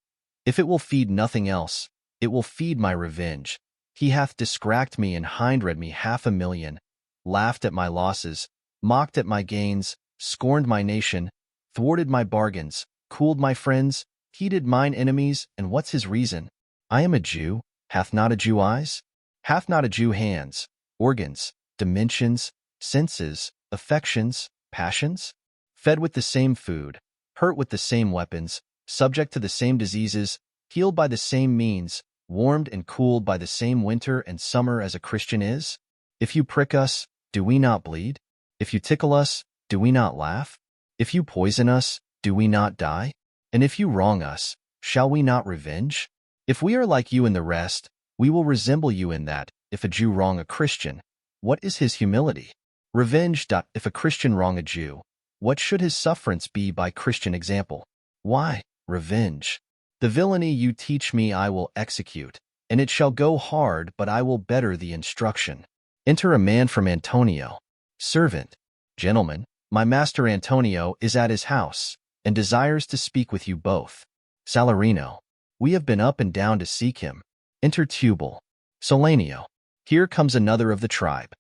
If it will feed nothing else, it will feed my revenge. He hath discracked me and hindred me 500,000, laughed at my losses, mocked at my gains, scorned my nation, thwarted my bargains, cooled my friends, heated mine enemies, and what's his reason? I am a Jew. Hath not a Jew eyes? Hath not a Jew hands, organs, dimensions, senses, affections, passions? Fed with the same food, hurt with the same weapons, subject to the same diseases, healed by the same means, warmed and cooled by the same winter and summer as a Christian is? If you prick us, do we not bleed? If you tickle us, do we not laugh? If you poison us, do we not die? And if you wrong us, shall we not revenge? If we are like you and the rest, we will resemble you in that, if a Jew wrong a Christian, what is his humility? Revenge. If a Christian wrong a Jew, what should his sufferance be by Christian example? Why, revenge. The villainy you teach me I will execute, and it shall go hard, but I will better the instruction. Enter a man from Antonio. Servant. Gentlemen, my master Antonio is at his house, and desires to speak with you both. Salarino. We have been up and down to seek him. Enter Tubal. Solanio. Here comes another of the tribe.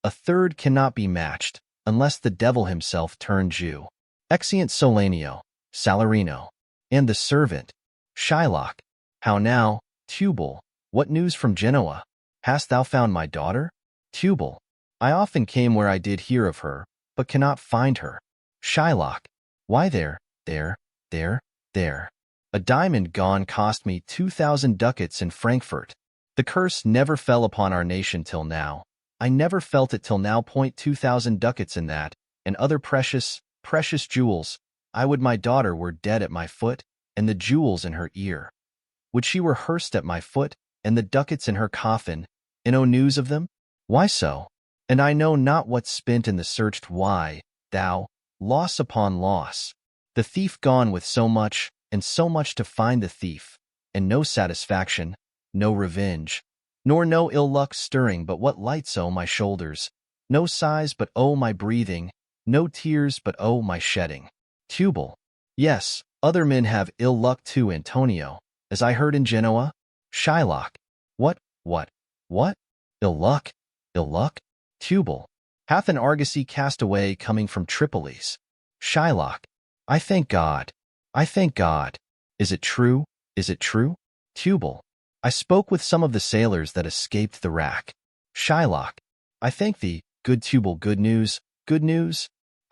A third cannot be matched, unless the devil himself turn Jew. Exeunt Solanio. Salarino. And the servant. Shylock. How now, Tubal, what news from Genoa? Hast thou found my daughter? Tubal. I often came where I did hear of her, but cannot find her. Shylock. Why there. A diamond gone cost me 2,000 ducats in Frankfurt. The curse never fell upon our nation till now. I never felt it till now. 2,000 ducats in that, and other precious jewels. I would my daughter were dead at my foot, and the jewels in her ear. Would she were hearsed at my foot, and the ducats in her coffin, and no news of them? Why so? And I know not what's spent in the searched. Why, thou, loss upon loss. The thief gone with so much, and so much to find the thief, and no satisfaction, no revenge, nor no ill luck stirring. But what lights my shoulders? No sighs, but my breathing, no tears, but my shedding. Tubal. Yes, other men have ill luck too, Antonio, as I heard in Genoa. Shylock. What? Ill luck? Tubal. Hath an argosy cast away coming from Tripolis. Shylock. I thank God. Is it true? Tubal. I spoke with some of the sailors that escaped the rack. Shylock. I thank thee, good Tubal. Good news.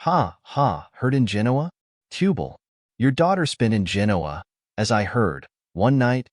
Ha, heard in Genoa? Tubal. Your daughter spent in Genoa, as I heard, one night,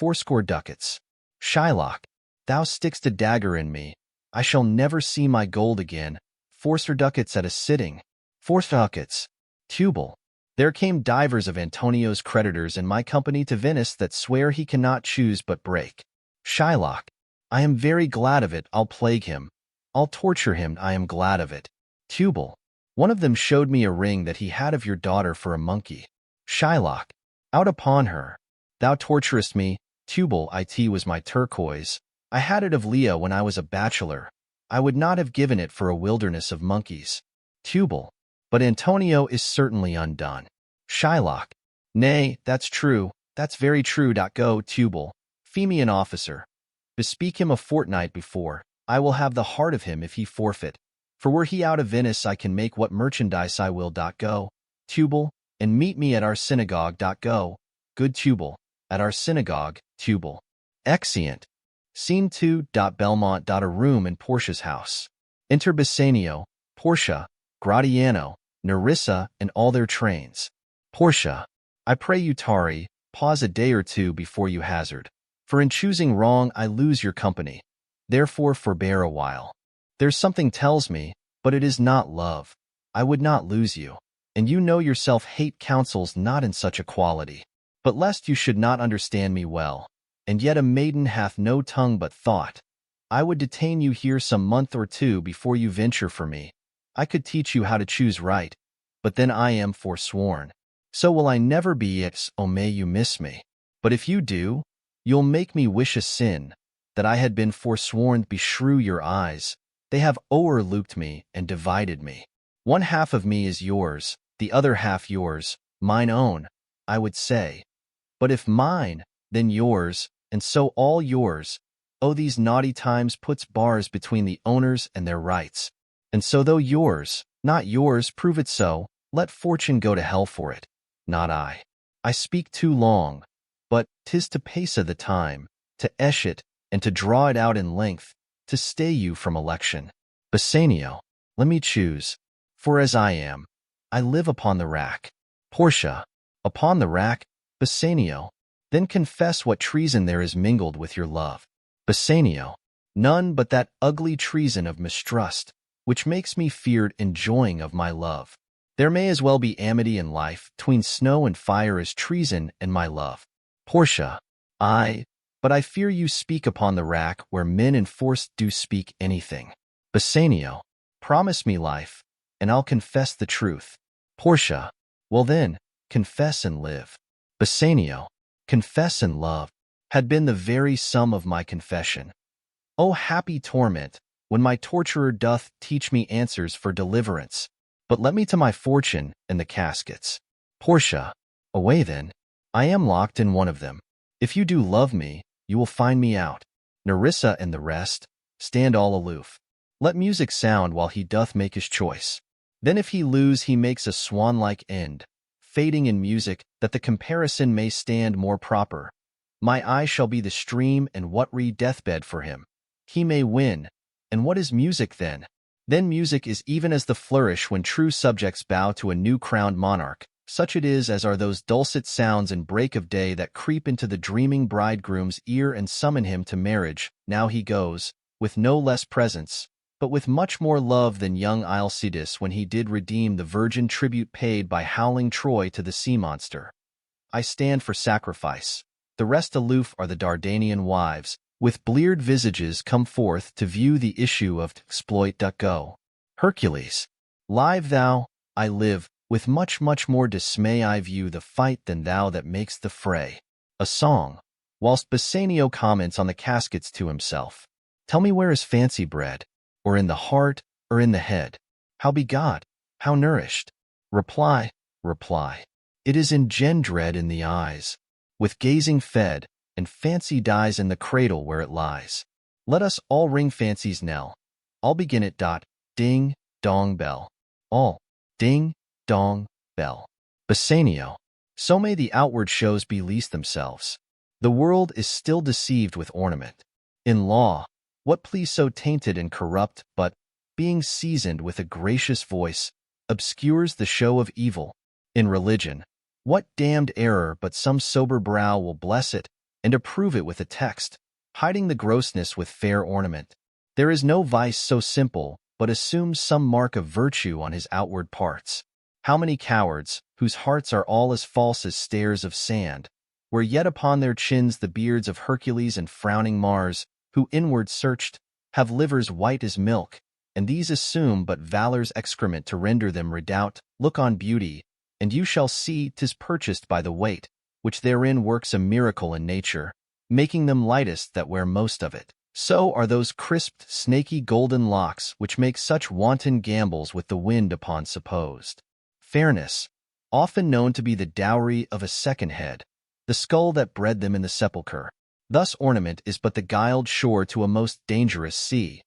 80 ducats. Shylock. Thou stick'st a dagger in me. I shall never see my gold again. 40 ducats at a sitting. 40 ducats. Tubal. There came divers of Antonio's creditors in my company to Venice that swear he cannot choose but break. Shylock. I am very glad of it. I'll plague him. I'll torture him. I am glad of it. Tubal. One of them showed me a ring that he had of your daughter for a monkey. Shylock. Out upon her. Thou torturest me. Tubal. It was my turquoise. I had it of Leah when I was a bachelor. I would not have given it for a wilderness of monkeys. Tubal. But Antonio is certainly undone. Shylock. Nay, that's true. That's very true. Go, Tubal. Fee me an officer. Bespeak him a fortnight before. I will have the heart of him if he forfeit. For were he out of Venice, I can make what merchandise I will. Go, Tubal, and meet me at our synagogue. Go, good Tubal, at our synagogue, Tubal. Exeunt. Scene 2. Belmont. A room in Portia's house. Enter Bassanio, Portia, Gratiano, Nerissa, and all their trains. Portia. I pray you, Tari, pause a day or two before you hazard. For in choosing wrong I lose your company. Therefore forbear a while. There's something tells me, but it is not love. I would not lose you. And you know yourself hate counsels not in such a quality. But lest you should not understand me well, and yet a maiden hath no tongue but thought, I would detain you here some month or two before you venture for me. I could teach you how to choose right, but then I am forsworn. So will I never be oh may you miss me. But if you do, you'll make me wish a sin, that I had been forsworn. Beshrew your eyes, they have o'erlooked me and divided me. One half of me is yours, the other half yours, mine own, I would say. But if mine, then yours, and so all yours. Oh, these naughty times puts bars between the owners and their rights. And so though yours, not yours, prove it so, let fortune go to hell for it. Not I. I speak too long, but 'tis to pace the time, to esh it, and to draw it out in length, to stay you from election. Bassanio, let me choose, for as I am, I live upon the rack. Portia, upon the rack, Bassanio, then confess what treason there is mingled with your love. Bassanio, none but that ugly treason of mistrust, which makes me feared enjoying of my love. There may as well be amity in life, 'tween snow and fire as treason and my love. Portia, but I fear you speak upon the rack where men enforced do speak anything. Bassanio, promise me life, and I'll confess the truth. Portia, well then, confess and live. Bassanio, confess and love, had been the very sum of my confession. O happy torment, when my torturer doth teach me answers for deliverance. But let me to my fortune and the caskets. Portia, away then, I am locked in one of them. If you do love me, you will find me out. Nerissa and the rest, stand all aloof. Let music sound while he doth make his choice. Then if he lose, he makes a swan-like end, fading in music, that the comparison may stand more proper. My eye shall be the stream, and what deathbed for him. He may win, and what is music then? Then music is even as the flourish when true subjects bow to a new-crowned monarch. Such it is as are those dulcet sounds in break of day that creep into the dreaming bridegroom's ear and summon him to marriage. Now he goes, with no less presence, but with much more love than young Alcides when he did redeem the virgin tribute paid by howling Troy to the sea-monster. I stand for sacrifice. The rest aloof are the Dardanian wives, with bleared visages come forth to view the issue of exploit. Go. Hercules, live thou, I live, with much more dismay I view the fight than thou that makes the fray. A song, whilst Bassanio comments on the caskets to himself. Tell me where is fancy bred, or in the heart, or in the head? How begot, how nourished? Reply. It is engendred in the eyes, with gazing fed, and fancy dies in the cradle where it lies. Let us all ring fancy's knell. I'll begin it. Ding, dong, bell. All. Ding, dong, bell. Bassanio. So may the outward shows belease themselves. The world is still deceived with ornament. In law, what please so tainted and corrupt, but, being seasoned with a gracious voice, obscures the show of evil? In religion, what damned error but some sober brow will bless it, and approve it with a text, hiding the grossness with fair ornament? There is no vice so simple, but assumes some mark of virtue on his outward parts. How many cowards, whose hearts are all as false as stairs of sand, were yet upon their chins the beards of Hercules and frowning Mars, who inward searched, have livers white as milk, and these assume but valor's excrement to render them redoubt. Look on beauty, and you shall see 'tis purchased by the weight, which therein works a miracle in nature, making them lightest that wear most of it. So are those crisped, snaky golden locks which make such wanton gambols with the wind upon supposed fairness, often known to be the dowry of a second head, the skull that bred them in the sepulchre. Thus ornament is but the guiled shore to a most dangerous sea,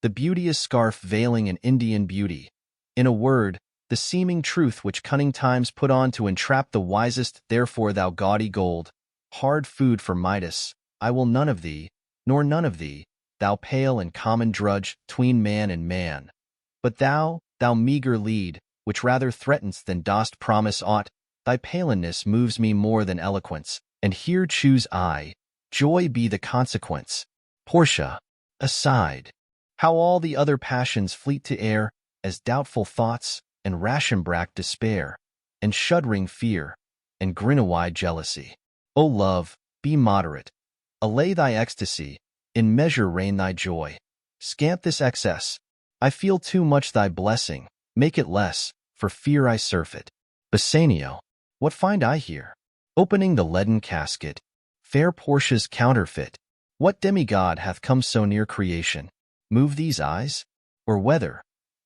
the beauteous scarf veiling an Indian beauty. In a word, the seeming truth which cunning times put on to entrap the wisest. Therefore thou gaudy gold, hard food for Midas, I will none of thee, nor none of thee, thou pale and common drudge tween man and man. But thou meager lead, which rather threatens than dost promise aught, thy paleness moves me more than eloquence, and here choose I, joy be the consequence. Portia, aside. How all the other passions fleet to air, as doubtful thoughts, and rashombrack despair, and shuddering fear, and grin-a-wide jealousy. O love, be moderate. Allay thy ecstasy, in measure reign thy joy. Scant this excess. I feel too much thy blessing, make it less, for fear I surfeit. Bassanio, what find I here? Opening the leaden casket, fair Portia's counterfeit. What demigod hath come so near creation? Move these eyes? Or whether,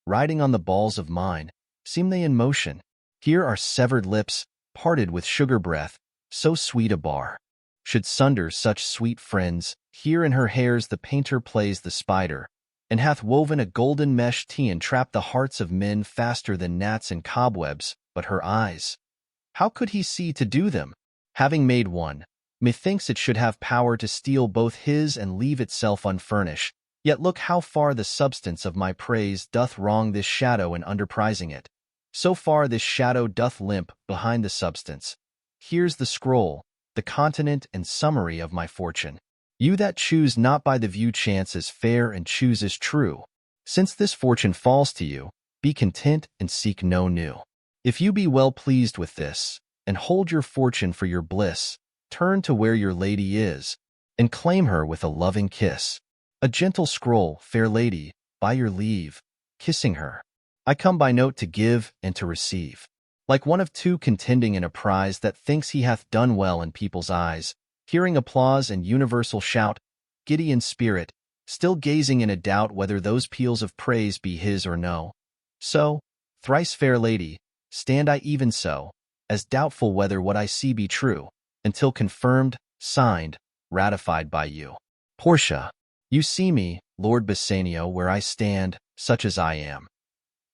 riding on the balls of mine, seem they in motion? Here are severed lips, parted with sugar breath, so sweet a bar should sunder such sweet friends. Here in her hairs the painter plays the spider, and hath woven a golden mesh to entrap the hearts of men faster than gnats and cobwebs. But her eyes, how could he see to do them? Having made one, methinks it should have power to steal both his and leave itself unfurnished. Yet look how far the substance of my praise doth wrong this shadow in underprising it. So far this shadow doth limp behind the substance. Here's the scroll, the continent and summary of my fortune. You that choose not by the view chance as fair and choose as true. Since this fortune falls to you, be content and seek no new. If you be well pleased with this, and hold your fortune for your bliss, turn to where your lady is, and claim her with a loving kiss. A gentle scroll, fair lady, by your leave, kissing her. I come by note to give and to receive. Like one of two contending in a prize that thinks he hath done well in people's eyes, hearing applause and universal shout, giddy in spirit, still gazing in a doubt whether those peals of praise be his or no. So, thrice fair lady, stand I even so, as doubtful whether what I see be true, until confirmed, signed, ratified by you. Portia, you see me, Lord Bassanio, where I stand, such as I am.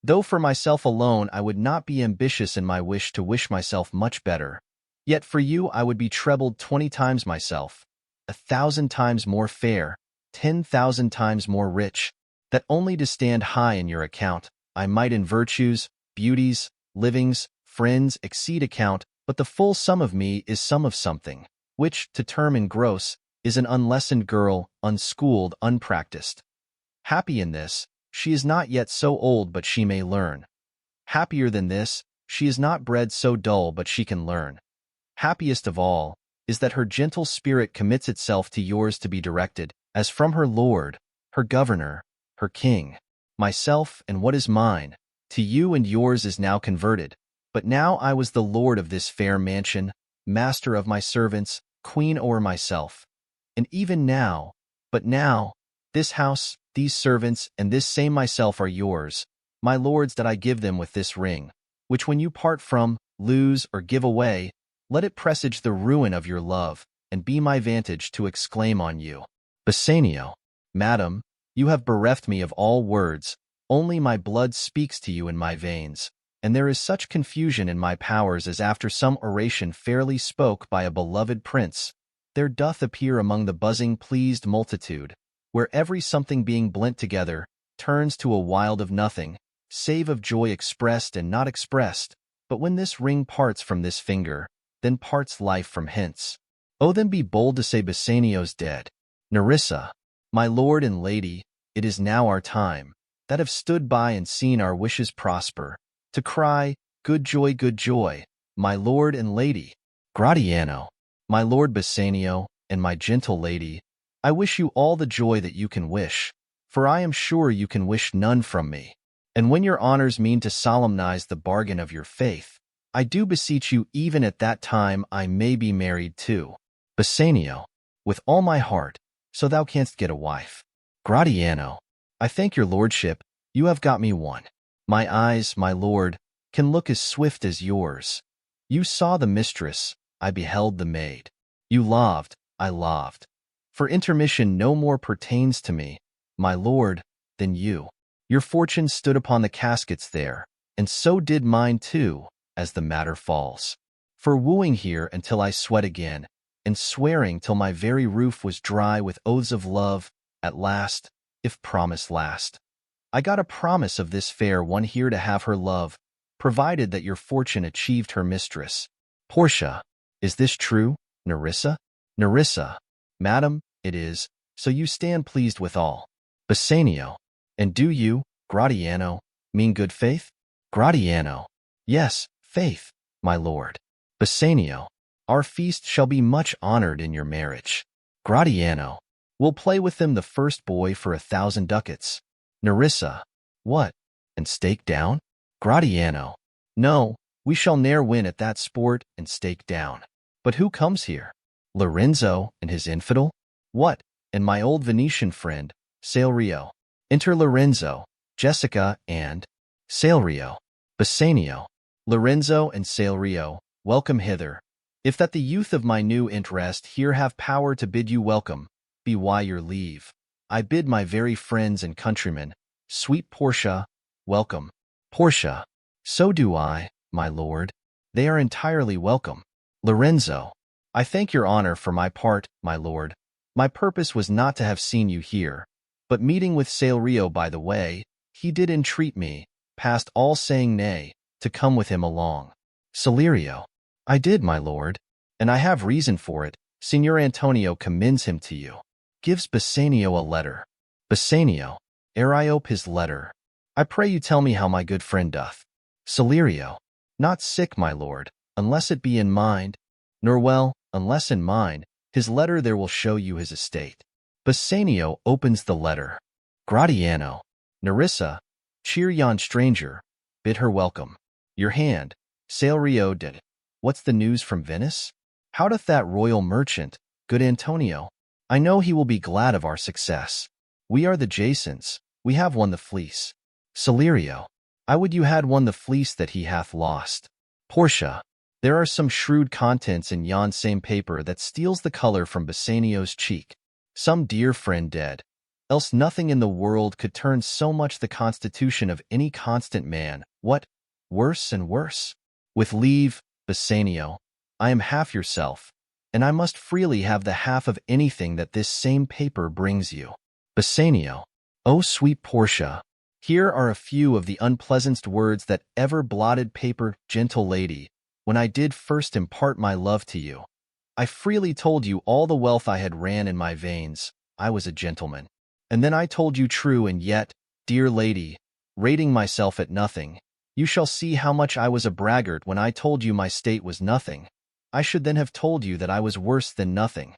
Though for myself alone I would not be ambitious in my wish to wish myself much better, yet for you I would be trebled 20 times myself, 1,000 times more fair, 10,000 times more rich, that only to stand high in your account, I might in virtues, beauties, livings, friends exceed account, but the full sum of me is sum of something, which, to term in gross, is an unlessoned girl, unschooled, unpracticed. Happy in this, she is not yet so old but she may learn. Happier than this, she is not bred so dull but she can learn. Happiest of all is that her gentle spirit commits itself to yours to be directed, as from her lord, her governor, her king. Myself and what is mine, to you and yours is now converted. But now I was the lord of this fair mansion, master of my servants, queen o'er myself. And even now, but now, this house, these servants, and this same myself are yours, my lords, that I give them with this ring, which when you part from, lose, or give away, let it presage the ruin of your love, and be my vantage to exclaim on you. Bassanio, madam, you have bereft me of all words, only my blood speaks to you in my veins, and there is such confusion in my powers as after some oration fairly spoke by a beloved prince, there doth appear among the buzzing pleased multitude, where every something being blent together, turns to a wild of nothing, save of joy expressed and not expressed. But when this ring parts from this finger, then parts life from hence. O then be bold to say Bassanio's dead. Nerissa, my lord and lady, it is now our time, that have stood by and seen our wishes prosper, to cry, good joy, my lord and lady. Gratiano, my lord Bassanio, and my gentle lady, I wish you all the joy that you can wish, for I am sure you can wish none from me. And when your honors mean to solemnize the bargain of your faith, I do beseech you even at that time I may be married too. Bassanio, with all my heart, so thou canst get a wife. Gratiano, I thank your lordship, you have got me one. My eyes, my lord, can look as swift as yours. You saw the mistress, I beheld the maid. You loved, I loved. For intermission no more pertains to me, my lord, than you. Your fortune stood upon the caskets there, and so did mine too, as the matter falls. For wooing here until I sweat again, and swearing till my very roof was dry with oaths of love, at last, if promise last. I got a promise of this fair one here to have her love, provided that your fortune achieved her mistress. Portia, is this true, Nerissa? Nerissa, madam, it is, so you stand pleased withal. Bassanio, and do you, Gratiano, mean good faith? Gratiano, yes, faith, my lord. Bassanio, our feast shall be much honored in your marriage. Gratiano, we'll play with them the first boy for 1,000 ducats. Nerissa, what, and stake down? Gratiano, no, we shall ne'er win at that sport and stake down. But who comes here? Lorenzo and his infidel? What, and my old Venetian friend, Salerio. Enter Lorenzo, Jessica, and Salerio. Bassanio, Lorenzo and Salerio, welcome hither. If that the youth of my new interest here have power to bid you welcome, be why your leave. I bid my very friends and countrymen, sweet Portia, welcome. Portia, so do I, my lord. They are entirely welcome. Lorenzo, I thank your honor for my part, my lord. My purpose was not to have seen you here, but meeting with Salerio by the way, he did entreat me, past all saying nay, to come with him along. Salerio, I did, my lord, and I have reason for it. Signor Antonio commends him to you. Gives Bassanio a letter. Bassanio, ere I ope his letter, I pray you tell me how my good friend doth. Salerio, not sick, my lord, unless it be in mind, nor well, unless in mind, his letter there will show you his estate. Bassanio opens the letter. Gratiano, Nerissa, cheer yon stranger, bid her welcome. Your hand, Salerio did. What's the news from Venice? How doth that royal merchant, good Antonio? I know he will be glad of our success. We are the Jasons, we have won the fleece. Salerio, I would you had won the fleece that he hath lost. Portia, there are some shrewd contents in yon same paper that steals the color from Bassanio's cheek. Some dear friend dead, else nothing in the world could turn so much the constitution of any constant man. What, worse and worse? With leave, Bassanio, I am half yourself, and I must freely have the half of anything that this same paper brings you. Bassanio, O sweet Portia, here are a few of the unpleasantest words that ever blotted paper, gentle lady. When I did first impart my love to you, I freely told you all the wealth I had ran in my veins. I was a gentleman. And then I told you true, and yet, dear lady, rating myself at nothing, you shall see how much I was a braggart when I told you my state was nothing. I should then have told you that I was worse than nothing.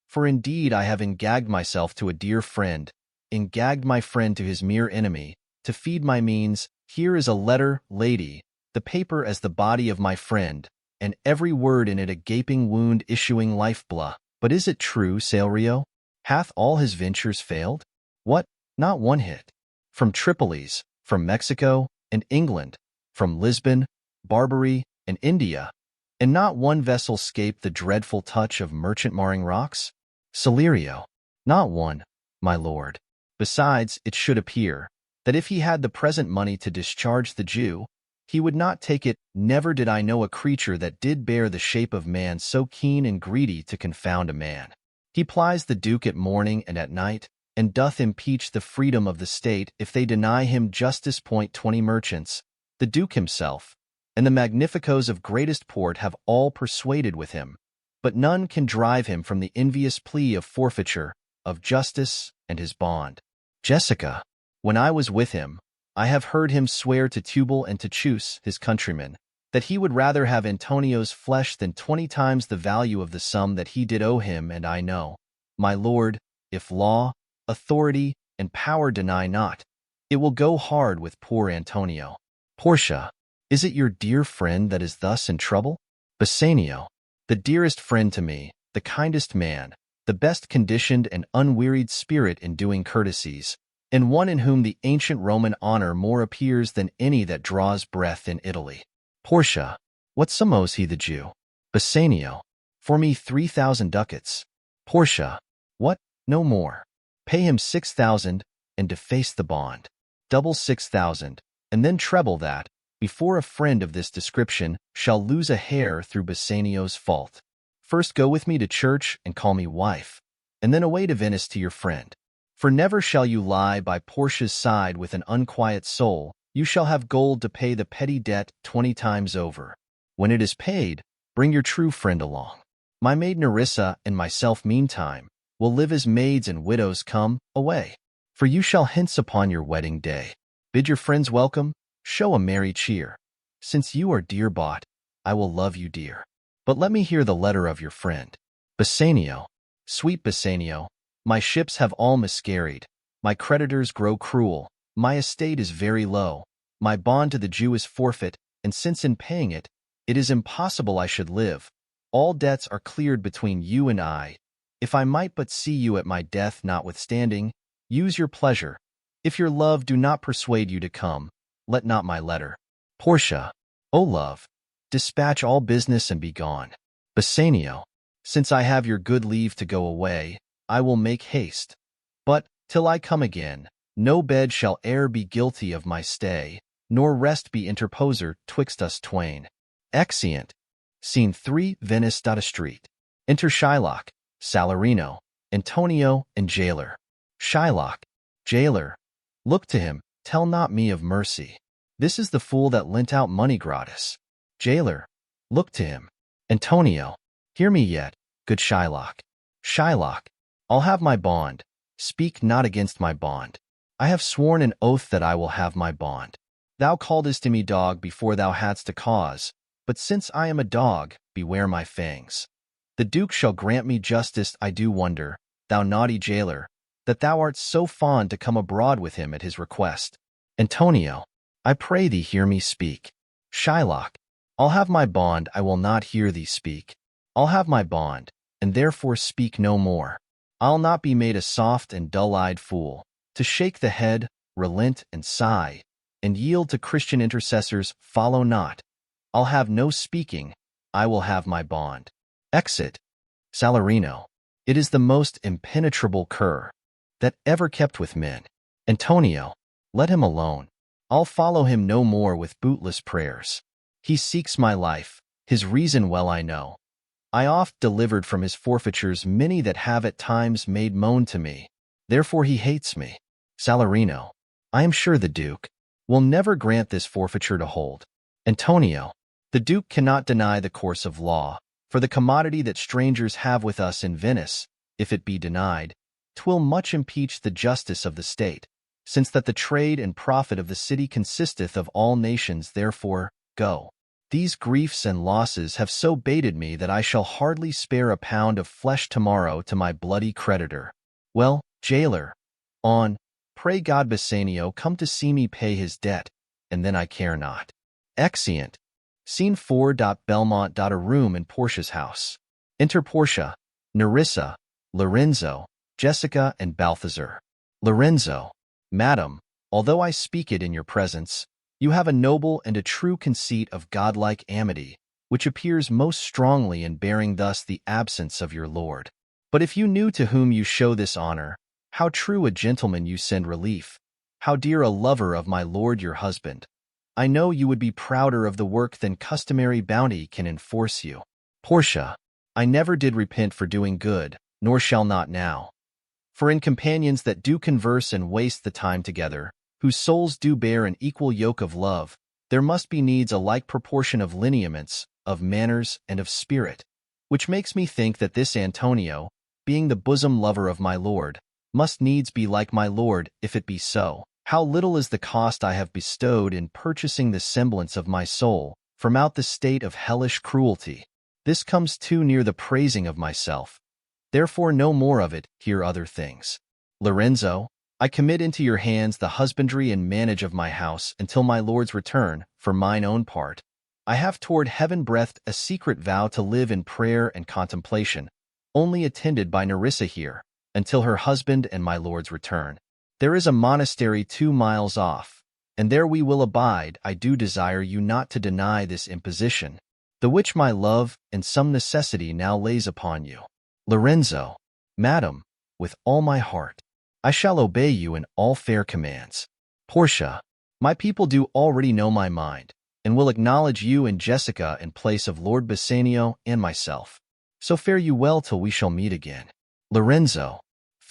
For indeed I have engagged myself to a dear friend, engagged my friend to his mere enemy, to feed my means. Here is a letter, lady, the paper as the body of my friend, and every word in it a gaping wound issuing lifeblood. But is it true, Salerio? Hath all his ventures failed? What, not one hit? From Tripolis, from Mexico, and England, from Lisbon, Barbary, and India, and not one vessel scaped the dreadful touch of merchant-marring rocks? Salerio, not one, my lord. Besides, it should appear that if he had the present money to discharge the Jew, he would not take it. Never did I know a creature that did bear the shape of man so keen and greedy to confound a man. He plies the Duke at morning and at night, and doth impeach the freedom of the state if they deny him justice. 20 merchants, the Duke himself, and the magnificos of greatest port have all persuaded with him, but none can drive him from the envious plea of forfeiture, of justice, and his bond. Jessica, when I was with him, I have heard him swear to Tubal and to Chus, his countrymen, that he would rather have Antonio's flesh than 20 times the value of the sum that he did owe him. And I know, my lord, if law, authority, and power deny not, it will go hard with poor Antonio. Portia, is it your dear friend that is thus in trouble? Bassanio, the dearest friend to me, the kindest man, the best conditioned and unwearied spirit in doing courtesies, and one in whom the ancient Roman honor more appears than any that draws breath in Italy. Portia, what sum owes he the Jew? Bassanio, for me 3,000 ducats. Portia, what, no more. Pay him 6,000, and deface the bond. Double 6,000, and then treble that, before a friend of this description shall lose a hair through Bassanio's fault. First go with me to church and call me wife, and then away to Venice to your friend. For never shall you lie by Portia's side with an unquiet soul. You shall have gold to pay the petty debt 20 times over. When it is paid, bring your true friend along. My maid Nerissa and myself meantime will live as maids and widows. Come away. For you shall hence upon your wedding day bid your friends welcome, show a merry cheer. Since you are dear bought, I will love you dear. But let me hear the letter of your friend. Bassanio, sweet Bassanio, my ships have all miscarried, my creditors grow cruel, my estate is very low, my bond to the Jew is forfeit, and since in paying it, it is impossible I should live. All debts are cleared between you and I. If I might but see you at my death notwithstanding, use your pleasure. If your love do not persuade you to come, let not my letter. Portia, O love, dispatch all business and be gone. Bassanio, since I have your good leave to go away, I will make haste. But, till I come again, no bed shall e'er be guilty of my stay, nor rest be interposer twixt us twain. Exeunt. Scene 3, Venice. Street. Enter Shylock, Salarino, Antonio, and Jailer. Shylock, Jailer, look to him, tell not me of mercy. This is the fool that lent out money gratis. Jailer, look to him. Antonio, hear me yet, good Shylock. Shylock, I'll have my bond. Speak not against my bond. I have sworn an oath that I will have my bond. Thou calledst me dog before thou hadst a cause, but since I am a dog, beware my fangs. The Duke shall grant me justice. I do wonder, thou naughty jailer, that thou art so fond to come abroad with him at his request. Antonio, I pray thee hear me speak. Shylock, I'll have my bond. I will not hear thee speak. I'll have my bond, and therefore speak no more. I'll not be made a soft and dull-eyed fool, to shake the head, relent and sigh, and yield to Christian intercessors. Follow not. I'll have no speaking. I will have my bond. Exit. Salarino, it is the most impenetrable cur that ever kept with men. Antonio, let him alone. I'll follow him no more with bootless prayers. He seeks my life, his reason well I know. I oft delivered from his forfeitures many that have at times made moan to me. Therefore he hates me. Salarino, I am sure the Duke will never grant this forfeiture to hold. Antonio, the Duke cannot deny the course of law, for the commodity that strangers have with us in Venice, if it be denied, 'twill much impeach the justice of the state, since that the trade and profit of the city consisteth of all nations. Therefore, go. These griefs and losses have so baited me that I shall hardly spare a pound of flesh tomorrow to my bloody creditor. Well, jailer, on, pray God Bassanio come to see me pay his debt, and then I care not. Exeunt. Scene 4. Belmont. A room in Portia's house. Enter Portia, Nerissa, Lorenzo, Jessica, and Balthazar. Lorenzo, Madam, although I speak it in your presence, you have a noble and a true conceit of godlike amity, which appears most strongly in bearing thus the absence of your lord. But if you knew to whom you show this honor, how true a gentleman you send relief, how dear a lover of my lord your husband, I know you would be prouder of the work than customary bounty can enforce you. Portia, I never did repent for doing good, nor shall not now. For in companions that do converse and waste the time together, whose souls do bear an equal yoke of love, there must be needs a like proportion of lineaments, of manners, and of spirit, which makes me think that this Antonio, being the bosom lover of my lord, must needs be like my lord. If it be so, how little is the cost I have bestowed in purchasing the semblance of my soul from out the state of hellish cruelty. This comes too near the praising of myself. Therefore no more of it, hear other things. Lorenzo, I commit into your hands the husbandry and manage of my house until my lord's return. For mine own part, I have toward heaven breathed a secret vow to live in prayer and contemplation, only attended by Nerissa here, until her husband and my lord's return. There is a monastery 2 miles off, and there we will abide. I do desire you not to deny this imposition, the which my love and some necessity now lays upon you. Lorenzo, Madam, with all my heart, I shall obey you in all fair commands. Portia, my people do already know my mind, and will acknowledge you and Jessica in place of Lord Bassanio and myself. So fare you well till we shall meet again. Lorenzo,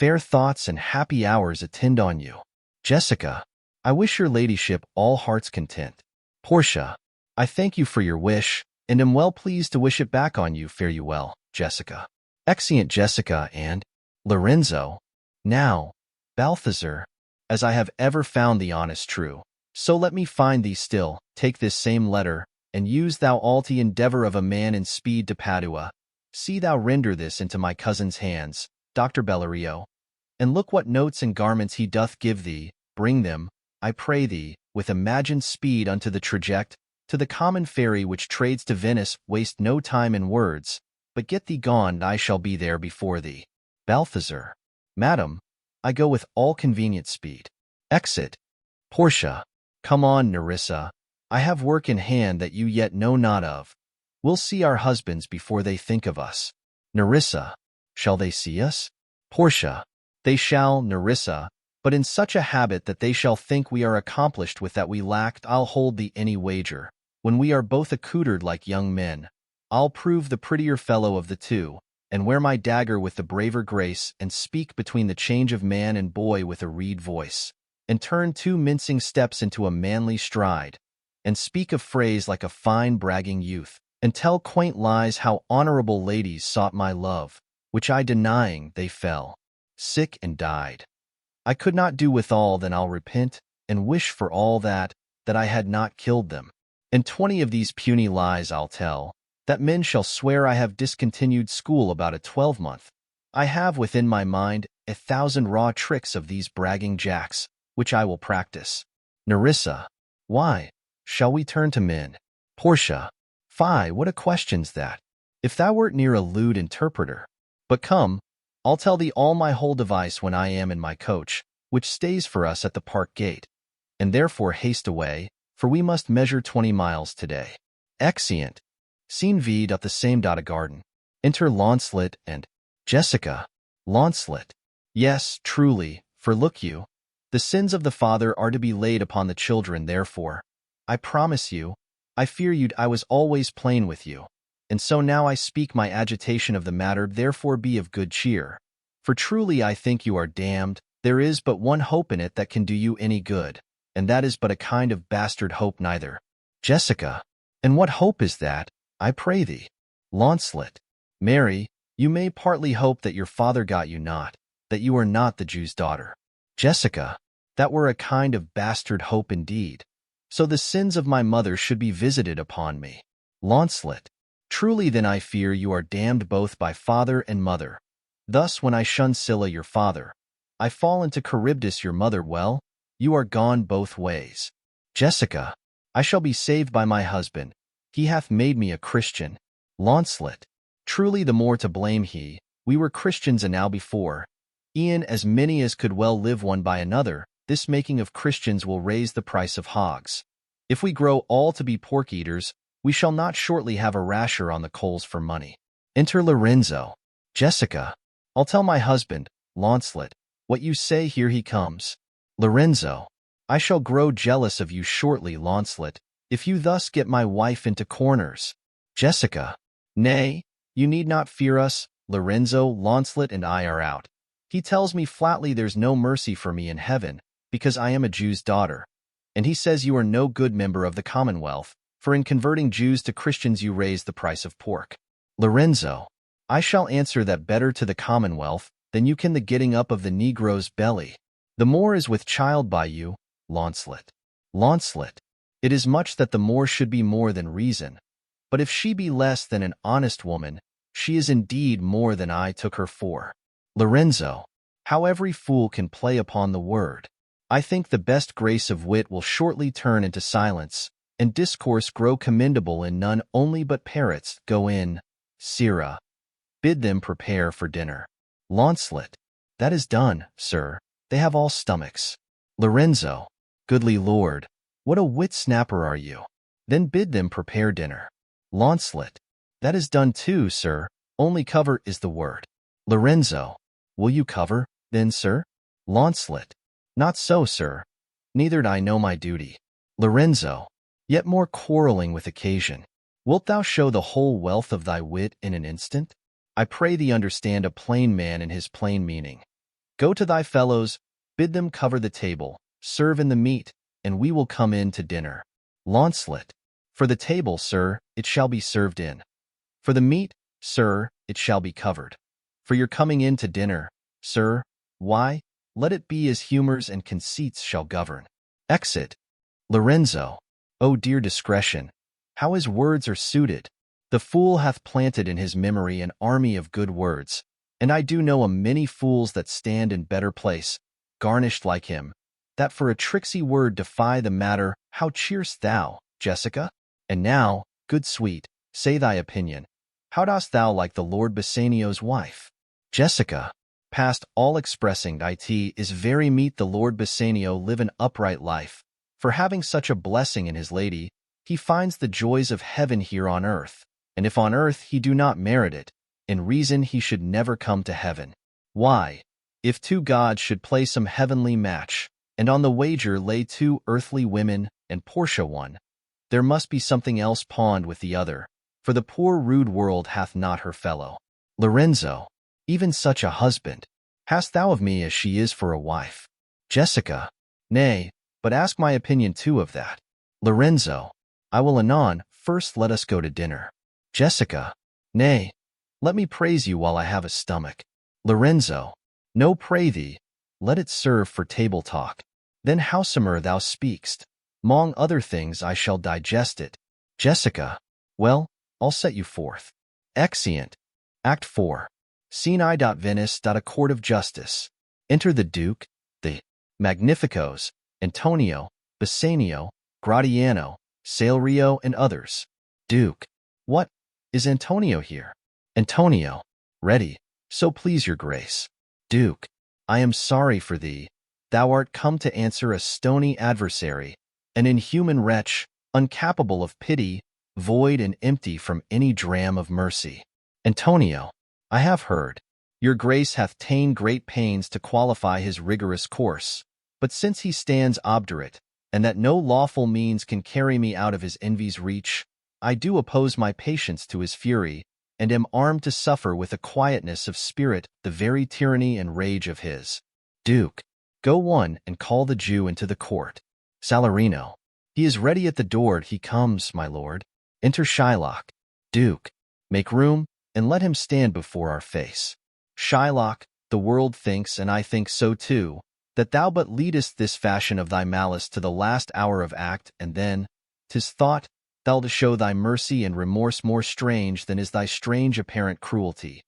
fair thoughts and happy hours attend on you. Jessica, I wish your ladyship all heart's content. Portia, I thank you for your wish, and am well pleased to wish it back on you. Fare you well, Jessica. Exeunt Jessica and Lorenzo. Now, Balthazar, as I have ever found thee honest true, so let me find thee still. Take this same letter, and use thou all the endeavor of a man in speed to Padua. See thou render this into my cousin's hands, Dr. Bellerio, and look what notes and garments he doth give thee. Bring them, I pray thee, with imagined speed unto the traject, to the common ferry which trades to Venice. Waste no time in words, but get thee gone, and I shall be there before thee. Balthazar, Madam, I go with all convenient speed. Exit. Portia, come on, Nerissa, I have work in hand that you yet know not of. We'll see our husbands before they think of us. Nerissa, shall they see us? Portia, they shall, Nerissa, but in such a habit that they shall think we are accomplished with that we lacked. I'll hold thee any wager. When we are both accoutred like young men, I'll prove the prettier fellow of the two, and wear my dagger with the braver grace, and speak between the change of man and boy with a reed voice, and turn 2 mincing steps into a manly stride, and speak a phrase like a fine bragging youth, and tell quaint lies how honorable ladies sought my love, which I denying, they fell sick and died. I could not do withal, then I'll repent, and wish for all that I had not killed them. And 20 of these puny lies I'll tell, that men shall swear I have discontinued school about a 12-month. I have within my mind 1,000 raw tricks of these bragging jacks, which I will practice. Nerissa, why, shall we turn to men? Portia, fie, what a question's that! If thou wert near a lewd interpreter. But come, I'll tell thee all my whole device when I am in my coach, which stays for us at the park gate. And therefore haste away, for we must measure 20 miles today. Exeunt. Scene V. The same. A garden. Enter Launcelot and Jessica. Launcelot. Yes, truly, for look you, the sins of the father are to be laid upon the children. Therefore, I promise you, I fear you'd I was always plain with you. And so now I speak my agitation of the matter. Therefore be of good cheer. For truly I think you are damned. There is but one hope in it that can do you any good, and that is but a kind of bastard hope neither. Jessica. And what hope is that, I pray thee? Launcelot. Mary, you may partly hope that your father got you not, that you are not the Jew's daughter. Jessica. That were a kind of bastard hope indeed. So the sins of my mother should be visited upon me. Launcelot. Truly then I fear you are damned both by father and mother. Thus when I shun Scylla your father, I fall into Charybdis your mother. Well, you are gone both ways. Jessica. I shall be saved by my husband. He hath made me a Christian. Launcelot. Truly the more to blame he. We were Christians and now before. E'en as many as could well live one by another. This making of Christians will raise the price of hogs. If we grow all to be pork-eaters, we shall not shortly have a rasher on the coals for money. Enter Lorenzo. Jessica. I'll tell my husband, Launcelot, what you say. Here he comes. Lorenzo. I shall grow jealous of you shortly, Launcelot, if you thus get my wife into corners. Jessica. Nay, you need not fear us, Lorenzo. Launcelot and I are out. He tells me flatly there's no mercy for me in heaven, because I am a Jew's daughter. And he says you are no good member of the Commonwealth, for in converting Jews to Christians you raise the price of pork. Lorenzo. I shall answer that better to the Commonwealth than you can the getting up of the Negro's belly. The more is with child by you, Launcelot. Launcelot. It is much that the more should be more than reason. But if she be less than an honest woman, she is indeed more than I took her for. Lorenzo. How every fool can play upon the word. I think the best grace of wit will shortly turn into silence, and discourse grow commendable in none only but parrots. Go in, Sirrah. Bid them prepare for dinner. Launcelot. That is done, sir. They have all stomachs. Lorenzo. Goodly lord, what a wit-snapper are you. Then bid them prepare dinner. Launcelot. That is done too, sir. Only cover is the word. Lorenzo. Will you cover, then, sir? Launcelot. Not so, sir. Neither I know my duty. Lorenzo. Yet more quarreling with occasion. Wilt thou show the whole wealth of thy wit in an instant? I pray thee understand a plain man in his plain meaning. Go to thy fellows, bid them cover the table, serve in the meat, and we will come in to dinner. Launcelot. For the table, sir, it shall be served in. For the meat, sir, it shall be covered. For your coming in to dinner, sir, why, let it be as humors and conceits shall govern. Exit. Lorenzo. O dear discretion, how his words are suited! The fool hath planted in his memory an army of good words, and I do know a many fools that stand in better place, garnished like him, that for a tricksy word defy the matter. How cheer'st thou, Jessica? And now, good sweet, say thy opinion. How dost thou like the Lord Bassanio's wife? Jessica. Past all expressing, it is very meet the Lord Bassanio live an upright life, for having such a blessing in his lady, he finds the joys of heaven here on earth, and if on earth he do not merit it, in reason he should never come to heaven. Why, if two gods should play some heavenly match, and on the wager lay two earthly women, and Portia one, there must be something else pawned with the other, for the poor rude world hath not her fellow. Lorenzo. Even such a husband hast thou of me as she is for a wife. Jessica. Nay, but ask my opinion too of that. Lorenzo. I will anon. First let us go to dinner. Jessica. Nay, let me praise you while I have a stomach. Lorenzo. No, pray thee, let it serve for table talk. Then howsomever thou speakst, mong other things I shall digest it. Jessica. Well, I'll set you forth. Exeunt. Act 4. Scene I. Venice. A court of justice. Enter the Duke, the Magnificos, Antonio, Bassanio, Gratiano, Salerio, and others. Duke. What? Is Antonio here? Antonio. Ready, so please your grace. Duke. I am sorry for thee. Thou art come to answer a stony adversary, an inhuman wretch, uncapable of pity, void and empty from any dram of mercy. Antonio. I have heard. Your grace hath ta'en great pains to qualify his rigorous course, but since he stands obdurate, and that no lawful means can carry me out of his envy's reach, I do oppose my patience to his fury, and am armed to suffer with a quietness of spirit the very tyranny and rage of his. Duke. Go one and call the Jew into the court. Salarino. He is ready at the door. He comes, my lord. Enter Shylock. Duke. Make room, and let him stand before our face. Shylock. The world thinks, and I think so too, that thou but leadest this fashion of thy malice to the last hour of act, and then, 'tis thought, thou to show thy mercy and remorse more strange than is thy strange apparent cruelty.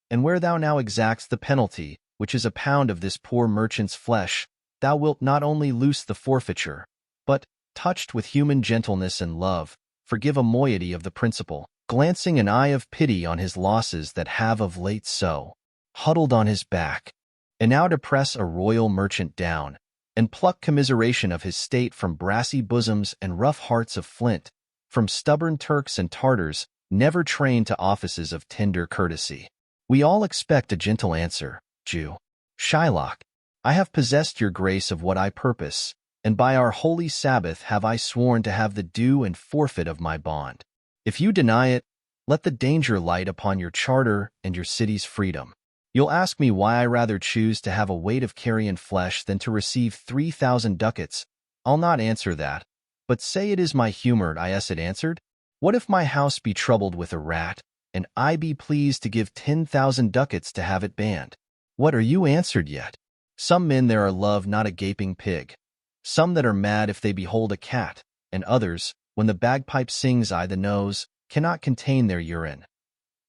And where thou now exacts the penalty, which is a pound of this poor merchant's flesh, thou wilt not only loose the forfeiture, but, touched with human gentleness and love, forgive a moiety of the principal, glancing an eye of pity on his losses that have of late so huddled on his back, and now to press a royal merchant down, and pluck commiseration of his state from brassy bosoms and rough hearts of flint, from stubborn Turks and Tartars, never trained to offices of tender courtesy. We all expect a gentle answer, Jew. Shylock. I have possessed your grace of what I purpose, and by our holy Sabbath have I sworn to have the due and forfeit of my bond. If you deny it, let the danger light upon your charter and your city's freedom. You'll ask me why I rather choose to have a weight of carrion flesh than to receive 3,000 ducats. I'll not answer that, but say it is my humor. Yes, it answered. What if my house be troubled with a rat, and I be pleased to give 10,000 ducats to have it banned? What are you answered yet? Some men there are love not a gaping pig, some that are mad if they behold a cat, and others, when the bagpipe sings I the nose, cannot contain their urine.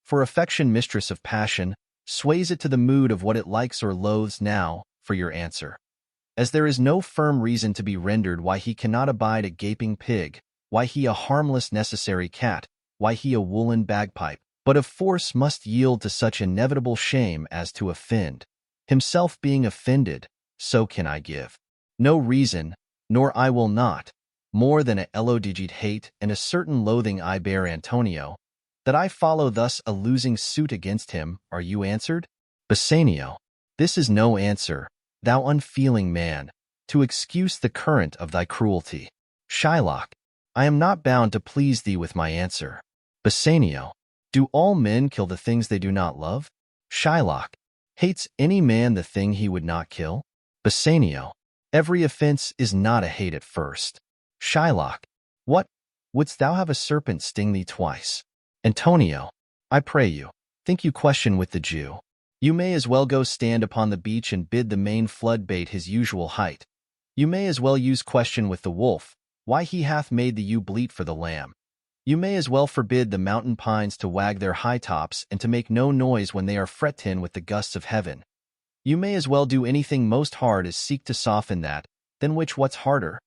For affection, mistress of passion, sways it to the mood of what it likes or loathes. Now, for your answer. As there is no firm reason to be rendered why he cannot abide a gaping pig, why he a harmless necessary cat, why he a woolen bagpipe, but of force must yield to such inevitable shame as to offend, himself being offended, so can I give no reason, nor I will not, more than a elodigit hate and a certain loathing I bear Antonio, that I follow thus a losing suit against him. Are you answered? Bassanio. This is no answer, thou unfeeling man, to excuse the current of thy cruelty. Shylock. I am not bound to please thee with my answer. Bassanio. Do all men kill the things they do not love? Shylock. Hates any man the thing he would not kill? Bassanio. Every offense is not a hate at first. Shylock. What? Wouldst thou have a serpent sting thee twice? Antonio. I pray you, think you question with the Jew. You may as well go stand upon the beach and bid the main flood bait his usual height. You may as well use question with the wolf, why he hath made the ewe bleat for the lamb. You may as well forbid the mountain pines to wag their high tops and to make no noise when they are frettin with the gusts of heaven. You may as well do anything most hard as seek to soften that, than which what's harder.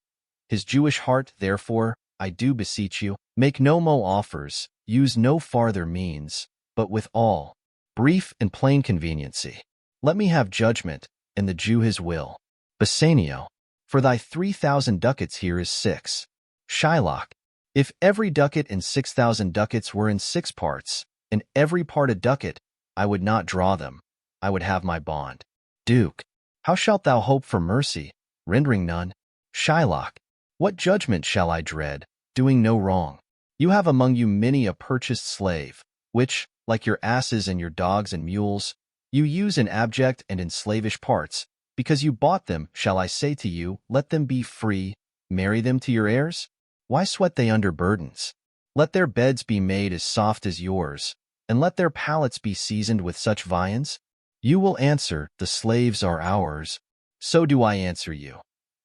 His Jewish heart, therefore, I do beseech you, make no mo offers, use no farther means, but with all brief and plain conveniency. Let me have judgment, and the Jew his will. Bassanio. For thy 3,000 ducats here is 6. Shylock. If every ducat and 6,000 ducats were in 6 parts, and every part a ducat, I would not draw them. I would have my bond. Duke. How shalt thou hope for mercy, rendering none? Shylock. What judgment shall I dread, doing no wrong? You have among you many a purchased slave, which, like your asses and your dogs and mules, you use in abject and in slavish parts. Because you bought them, shall I say to you, let them be free, marry them to your heirs? Why sweat they under burdens? Let their beds be made as soft as yours, and let their palates be seasoned with such viands. You will answer, the slaves are ours. So do I answer you.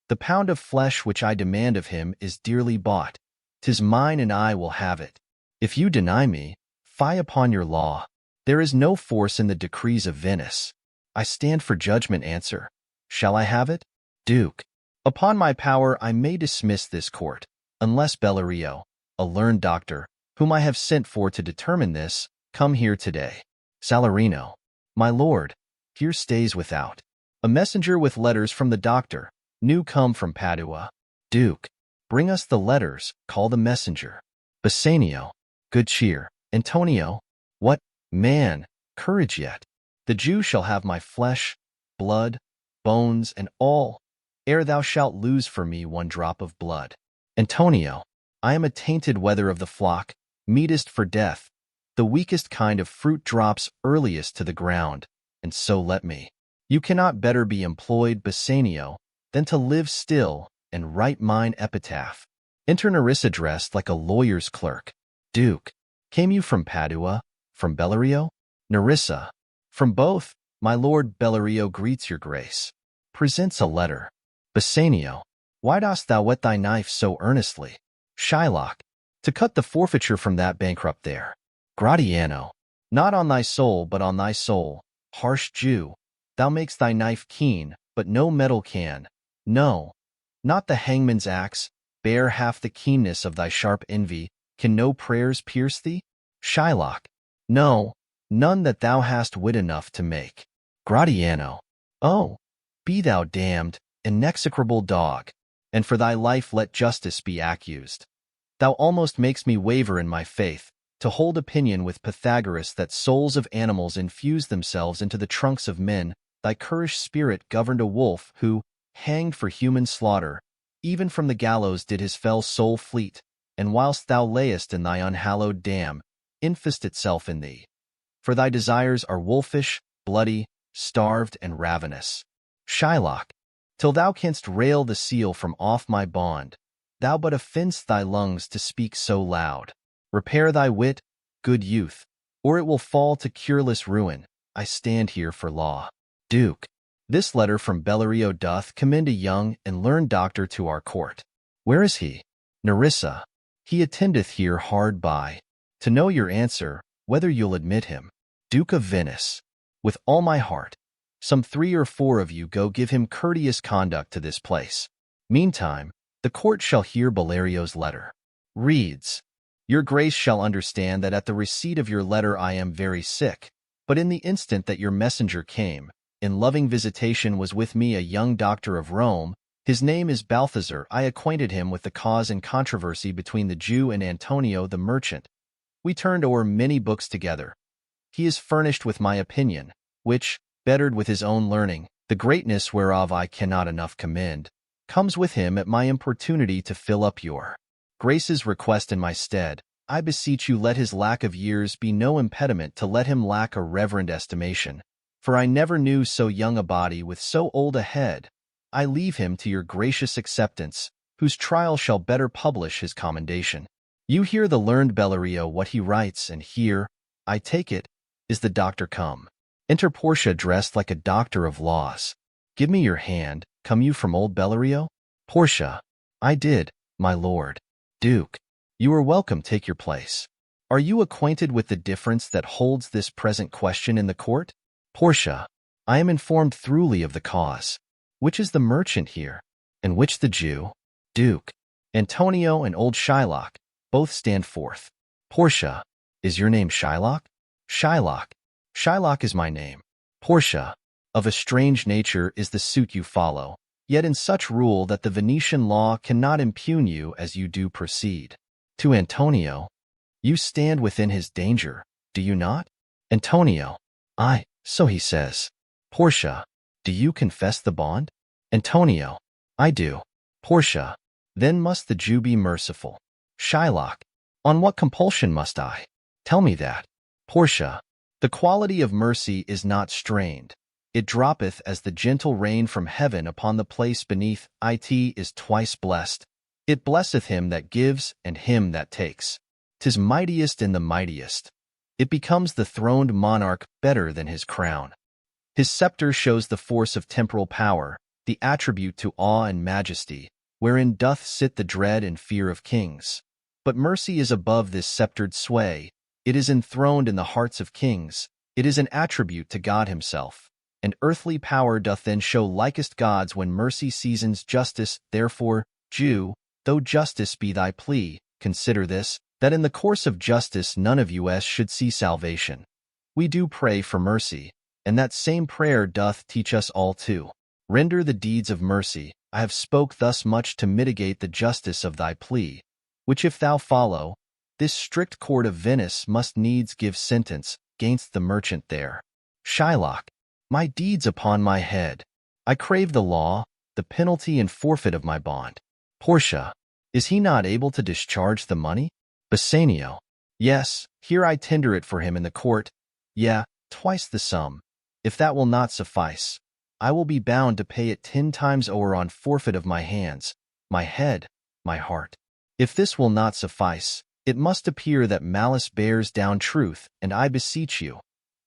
The pound of flesh which I demand of him is dearly bought. 'Tis mine and I will have it. If you deny me, fie upon your law. There is no force in the decrees of Venice. I stand for judgment answer. Shall I have it? Duke. Upon my power I may dismiss this court, unless Bellerio, a learned doctor, whom I have sent for to determine this, come here today. Salarino. My lord, here stays without a messenger with letters from the doctor, new come from Padua. Duke. Bring us the letters, call the messenger. Bassanio. Good cheer. Antonio. What, man, courage yet. The Jew shall have my flesh, blood, bones, and all, ere thou shalt lose for me one drop of blood. Antonio. I am a tainted wether of the flock, meetest for death. The weakest kind of fruit drops earliest to the ground, and so let me. You cannot better be employed, Bassanio, than to live still and write mine epitaph. Enter Nerissa dressed like a lawyer's clerk. Duke. Came you from Padua, from Bellerio? Nerissa. From both. My lord Bellerio greets your grace. Presents a letter. Bassanio. Why dost thou whet thy knife so earnestly? Shylock. To cut the forfeiture from that bankrupt there. Gratiano. Not on thy soul, but on thy soul. Harsh Jew. Thou makest thy knife keen, but no metal can. No. Not the hangman's axe, bear half the keenness of thy sharp envy. Can no prayers pierce thee? Shylock. No, none that thou hast wit enough to make. Gratiano. Oh, be thou damned, an execrable dog, and for thy life let justice be accused. Thou almost makes me waver in my faith, to hold opinion with Pythagoras that souls of animals infuse themselves into the trunks of men. Thy currish spirit governed a wolf who, hanged for human slaughter, even from the gallows did his fell soul fleet, and whilst thou layest in thy unhallowed dam, infest itself in thee. For thy desires are wolfish, bloody, starved, and ravenous. Shylock. Till thou canst rail the seal from off my bond, thou but offend'st thy lungs to speak so loud. Repair thy wit, good youth, or it will fall to cureless ruin. I stand here for law. Duke. This letter from Bellerio doth commend a young and learned doctor to our court. Where is he? Nerissa. He attendeth here hard by. To know your answer, whether you'll admit him. Duke of Venice. With all my heart. Some 3 or 4 of you go give him courteous conduct to this place. Meantime, the court shall hear Bellerio's letter. Reads. Your grace shall understand that at the receipt of your letter I am very sick, but in the instant that your messenger came, in loving visitation was with me a young doctor of Rome. His name is Balthazar. I acquainted him with the cause and controversy between the Jew and Antonio the merchant. We turned o'er many books together. He is furnished with my opinion, which, bettered with his own learning, the greatness whereof I cannot enough commend, comes with him at my importunity to fill up your Grace's request in my stead. I beseech you let his lack of years be no impediment to let him lack a reverend estimation. For I never knew so young a body with so old a head. I leave him to your gracious acceptance, whose trial shall better publish his commendation. You hear the learned Bellerio what he writes, and here, I take it, is the doctor come. Enter Portia dressed like a doctor of laws. Give me your hand. Come you from old Bellerio? Portia. I did, my lord. Duke. You are welcome. Take your place. Are you acquainted with the difference that holds this present question in the court? Portia. I am informed thoroughly of the cause. Which is the merchant here, and which the Jew? Duke. Antonio and old Shylock, both stand forth. Portia. Is your name Shylock? Shylock. Shylock is my name. Portia. Of a strange nature is the suit you follow, yet in such rule that the Venetian law cannot impugn you as you do proceed. To Antonio. You stand within his danger, do you not? Antonio. Aye, so he says. Portia. Do you confess the bond? Antonio. I do. Portia. Then must the Jew be merciful. Shylock. On what compulsion must I? Tell me that. Portia. The quality of mercy is not strained. It droppeth as the gentle rain from heaven upon the place beneath. It is twice blessed. It blesseth him that gives and him that takes. 'Tis mightiest in the mightiest. It becomes the throned monarch better than his crown. His scepter shows the force of temporal power, the attribute to awe and majesty, wherein doth sit the dread and fear of kings. But mercy is above this sceptred sway. It is enthroned in the hearts of kings. It is an attribute to God himself. And earthly power doth then show likest gods when mercy seasons justice. Therefore, Jew, though justice be thy plea, consider this, that in the course of justice none of us should see salvation. We do pray for mercy, and that same prayer doth teach us all to render the deeds of mercy. I have spoke thus much to mitigate the justice of thy plea, which if thou follow, this strict court of Venice must needs give sentence gainst the merchant there. Shylock. My deeds upon my head. I crave the law, the penalty and forfeit of my bond. Portia. Is he not able to discharge the money? Bassanio. Yes, here I tender it for him in the court. Yea, twice the sum. If that will not suffice, I will be bound to pay it 10 times o'er on forfeit of my hands, my head, my heart. If this will not suffice, it must appear that malice bears down truth, and I beseech you,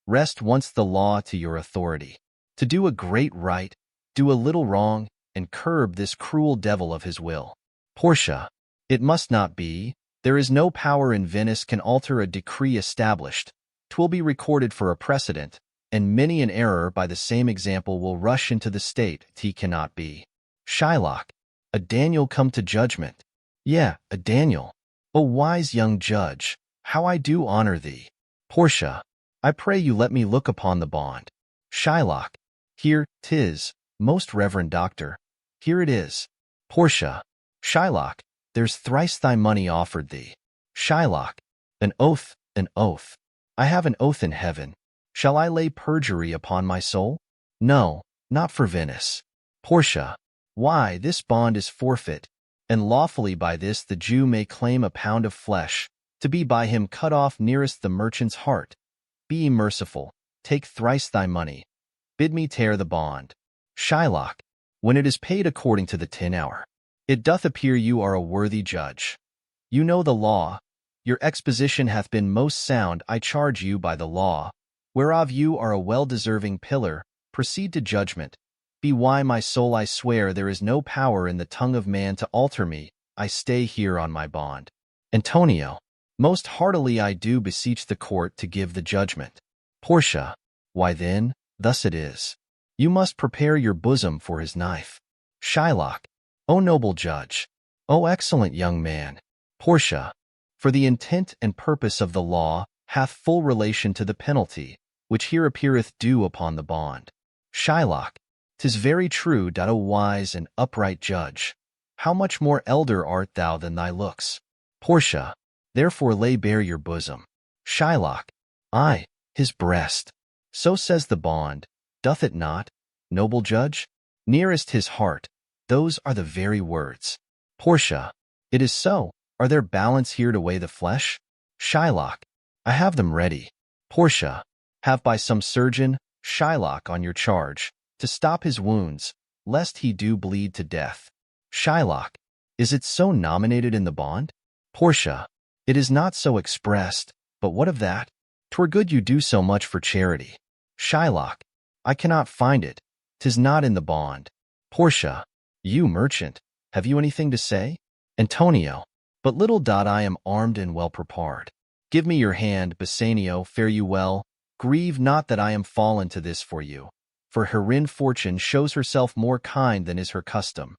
rest once the law to your authority. To do a great right, do a little wrong, and curb this cruel devil of his will. Portia. It must not be. There is no power in Venice can alter a decree established. 'Twill be recorded for a precedent, and many an error by the same example will rush into the state. T cannot be. Shylock. A Daniel come to judgment. Yea, a Daniel. O wise young judge, how I do honor thee. Portia. I pray you let me look upon the bond. Shylock. Here 'tis, most reverend doctor. Here it is. Portia. Shylock. There's thrice thy money offered thee. Shylock. An oath, an oath. I have an oath in heaven. Shall I lay perjury upon my soul? No, not for Venice. Portia. Why, this bond is forfeit, and lawfully by this the Jew may claim a pound of flesh, to be by him cut off nearest the merchant's heart. Be ye merciful, take thrice thy money. Bid me tear the bond. Shylock. When it is paid according to the 10 hour. It doth appear you are a worthy judge. You know the law. Your exposition hath been most sound. I charge you by the law, whereof you are a well-deserving pillar, proceed to judgment. Be why my soul I swear there is no power in the tongue of man to alter me. I stay here on my bond. Antonio. Most heartily I do beseech the court to give the judgment. Portia. Why then, thus it is. You must prepare your bosom for his knife. Shylock. O noble judge. O excellent young man. Portia. For the intent and purpose of the law hath full relation to the penalty, which here appeareth due upon the bond. Shylock. 'Tis very true. O wise and upright judge, how much more elder art thou than thy looks. Portia. Therefore lay bare your bosom. Shylock. Aye, his breast. So says the bond, doth it not, noble judge? Nearest his heart, those are the very words. Portia. It is so. Are there balance here to weigh the flesh? Shylock. I have them ready. Portia. Have by some surgeon, Shylock on your charge, to stop his wounds, lest he do bleed to death. Shylock, is it so nominated in the bond? Portia, it is not so expressed, but what of that? 'Twere good you do so much for charity. Shylock, I cannot find it, 'tis not in the bond. Portia, you merchant, have you anything to say? Antonio, but little I am armed and well prepared. Give me your hand, Bassanio, fare you well. Grieve not that I am fallen to this for you, for herein fortune shows herself more kind than is her custom.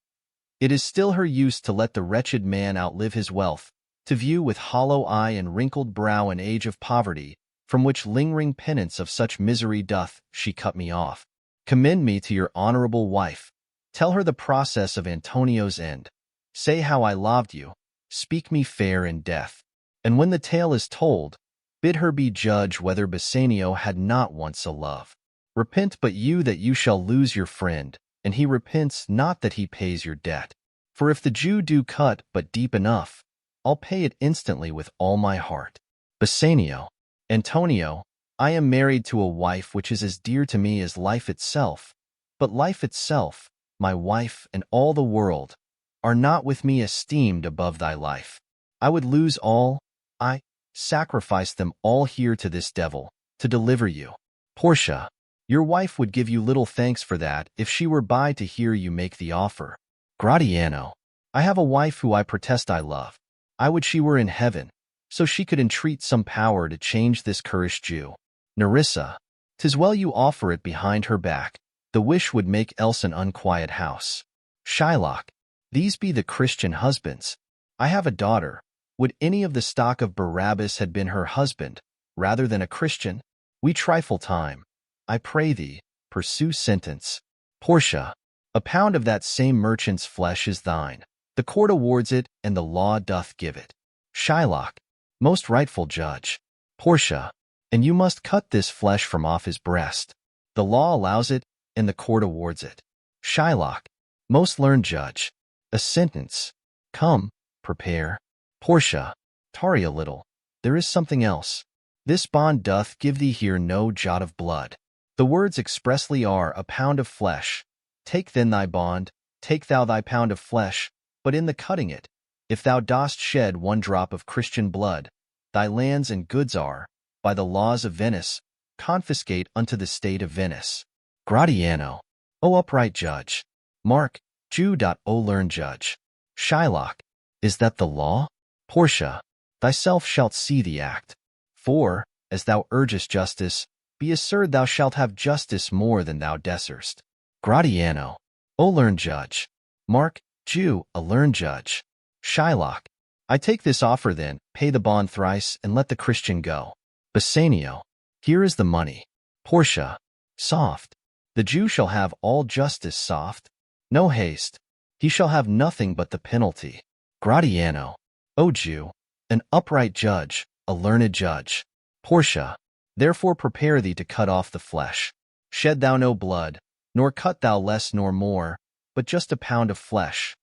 It is still her use to let the wretched man outlive his wealth, to view with hollow eye and wrinkled brow an age of poverty, from which lingering penance of such misery doth she cut me off. Commend me to your honorable wife. Tell her the process of Antonio's end. Say how I loved you. Speak me fair in death. And when the tale is told, bid her be judge whether Bassanio had not once a love. Repent but you that you shall lose your friend, and he repents not that he pays your debt. For if the Jew do cut but deep enough, I'll pay it instantly with all my heart. Bassanio, Antonio, I am married to a wife which is as dear to me as life itself, but life itself, my wife, and all the world, are not with me esteemed above thy life. I would lose all, I sacrifice them all here to this devil, to deliver you. Portia, your wife would give you little thanks for that if she were by to hear you make the offer. Gratiano, I have a wife who I protest I love. I would she were in heaven, so she could entreat some power to change this currish Jew. Nerissa, 'tis well you offer it behind her back. The wish would make else an unquiet house. Shylock, these be the Christian husbands. I have a daughter. Would any of the stock of Barabbas had been her husband, rather than a Christian? We trifle time. I pray thee, pursue sentence. Portia, a pound of that same merchant's flesh is thine. The court awards it, and the law doth give it. Shylock, most rightful judge. Portia, and you must cut this flesh from off his breast. The law allows it, and the court awards it. Shylock, most learned judge. A sentence. Come, prepare. Portia, tarry a little. There is something else. This bond doth give thee here no jot of blood. The words expressly are a pound of flesh. Take then thy bond, take thou thy pound of flesh, but in the cutting it, if thou dost shed one drop of Christian blood, thy lands and goods are, by the laws of Venice, confiscate unto the state of Venice. Gratiano, O upright judge. Mark, Jew. O learned judge. Shylock, is that the law? Portia, thyself shalt see the act. For, as thou urgest justice, be assured thou shalt have justice more than thou deservest. Gratiano, O learned judge. Mark, Jew. A learned judge. Shylock, I take this offer then, pay the bond thrice, and let the Christian go. Bassanio, here is the money. Portia, soft. The Jew shall have all justice soft. No haste. He shall have nothing but the penalty. Gratiano, O Jew, an upright judge, a learned judge. Portia, therefore prepare thee to cut off the flesh. Shed thou no blood, nor cut thou less nor more, but just a pound of flesh.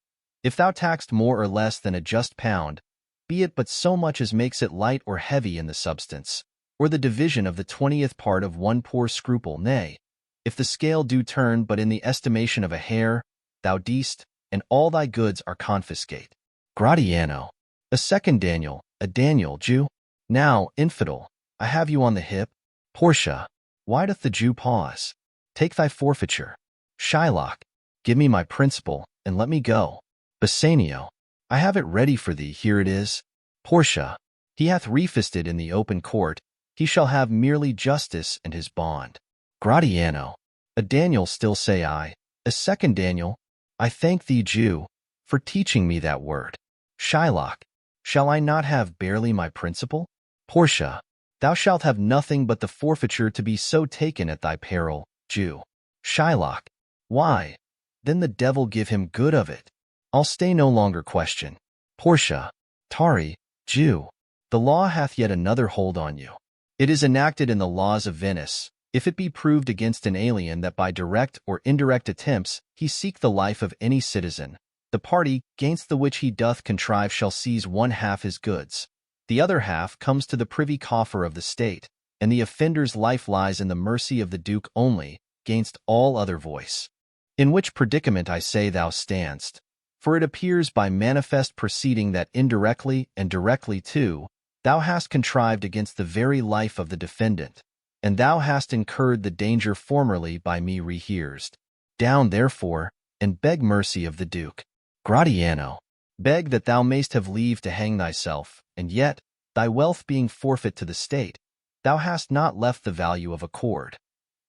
If thou taxed more or less than a just pound, be it but so much as makes it light or heavy in the substance, or the division of the 20th part of one poor scruple, nay, if the scale do turn but in the estimation of a hair, thou deest, and all thy goods are confiscate. Gratiano, a second Daniel, a Daniel, Jew. Now, infidel, I have you on the hip. Portia, why doth the Jew pause? Take thy forfeiture. Shylock, give me my principal, and let me go. Bassanio, I have it ready for thee, here it is. Portia, he hath refisted in the open court, he shall have merely justice and his bond. Gratiano, a Daniel still say I, a second Daniel, I thank thee, Jew, for teaching me that word. Shylock, shall I not have barely my principal? Portia, thou shalt have nothing but the forfeiture to be so taken at thy peril, Jew. Shylock, why? Then the devil give him good of it. I'll stay no longer question. Portia, tarry, Jew. The law hath yet another hold on you. It is enacted in the laws of Venice, if it be proved against an alien that by direct or indirect attempts he seek the life of any citizen, the party gainst the which he doth contrive shall seize one half his goods. The other half comes to the privy coffer of the state, and the offender's life lies in the mercy of the Duke only, gainst all other voice. In which predicament I say thou standst, for it appears by manifest proceeding that indirectly and directly too, thou hast contrived against the very life of the defendant, and thou hast incurred the danger formerly by me rehearsed. Down, therefore, and beg mercy of the Duke. Gratiano, beg that thou mayst have leave to hang thyself, and yet, thy wealth being forfeit to the state, thou hast not left the value of a cord.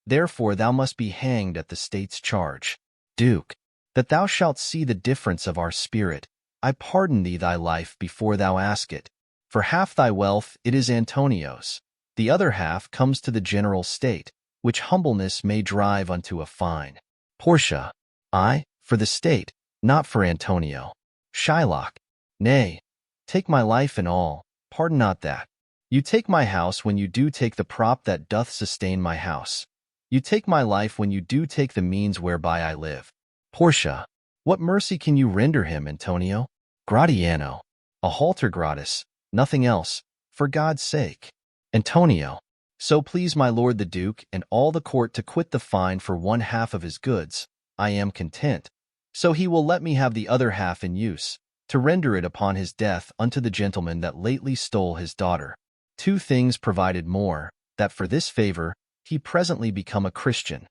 Therefore thou must be hanged at the state's charge. Duke, that thou shalt see the difference of our spirit, I pardon thee thy life before thou ask it. For half thy wealth it is Antonio's, the other half comes to the general state, which humbleness may drive unto a fine. Portia, I, for the state, not for Antonio. Shylock, nay, take my life and all, pardon not that. You take my house when you do take the prop that doth sustain my house. You take my life when you do take the means whereby I live. Portia, what mercy can you render him, Antonio? Gratiano, a halter gratis, nothing else, for God's sake. Antonio, so please my lord the Duke and all the court to quit the fine for one half of his goods, I am content. So he will let me have the other half in use, to render it upon his death unto the gentleman that lately stole his daughter. 2 things provided more, that for this favor he presently become a Christian.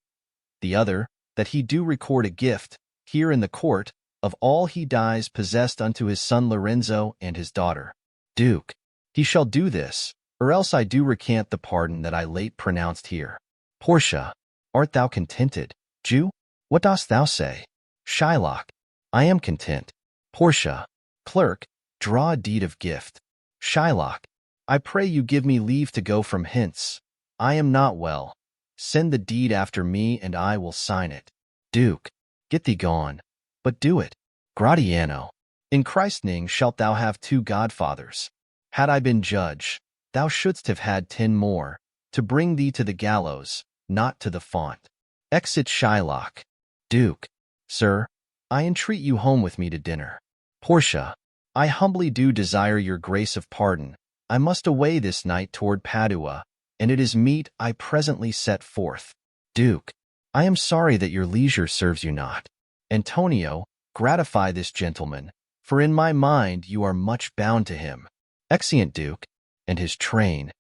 The other, that he do record a gift, here in the court, of all he dies possessed unto his son Lorenzo and his daughter. Duke, he shall do this, or else I do recant the pardon that I late pronounced here. Portia, art thou contented? Jew, what dost thou say? Shylock, I am content. Portia, clerk, draw a deed of gift. Shylock, I pray you give me leave to go from hence. I am not well. Send the deed after me, and I will sign it. Duke, get thee gone, but do it. Gratiano, in Christ's name shalt thou have 2 godfathers. Had I been judge, thou shouldst have had 10 more, to bring thee to the gallows, not to the font. Exit Shylock. Duke, sir, I entreat you home with me to dinner. Portia, I humbly do desire your grace of pardon. I must away this night toward Padua, and it is meet I presently set forth. Duke, I am sorry that your leisure serves you not. Antonio, gratify this gentleman, for in my mind you are much bound to him. Exeunt Duke, and his train.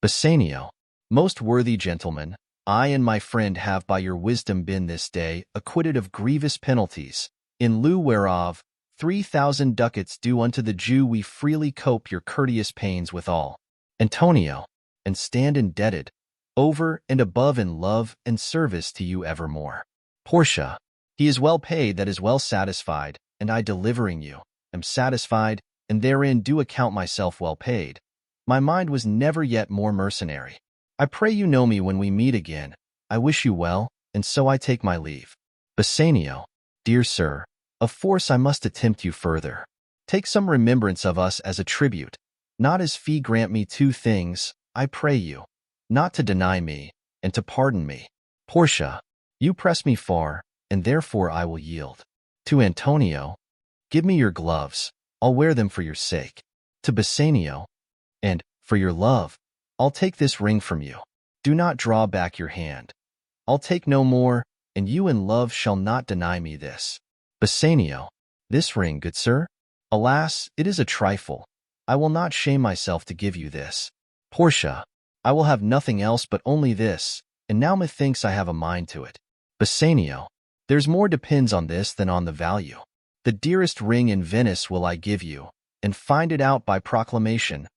Bassanio, most worthy gentleman, I and my friend have by your wisdom been this day acquitted of grievous penalties, in lieu whereof 3,000 ducats due unto the Jew we freely cope your courteous pains withal. Antonio, and stand indebted, over and above in love and service to you evermore. Portia, he is well paid that is well satisfied, and I delivering you, am satisfied, and therein do account myself well paid. My mind was never yet more mercenary. I pray you know me when we meet again. I wish you well, and so I take my leave. Bassanio, dear sir, of force I must attempt you further. Take some remembrance of us as a tribute, not as fee. Grant me 2 things, I pray you, not to deny me, and to pardon me. Portia, you press me far, and therefore I will yield. To Antonio, give me your gloves, I'll wear them for your sake. To Bassanio, and, for your love, I'll take this ring from you. Do not draw back your hand. I'll take no more, and you in love shall not deny me this. Bassanio, this ring, good sir? Alas, it is a trifle. I will not shame myself to give you this. Portia, I will have nothing else but only this, and now methinks I have a mind to it. Bassanio, there's more depends on this than on the value. The dearest ring in Venice will I give you, and find it out by proclamation.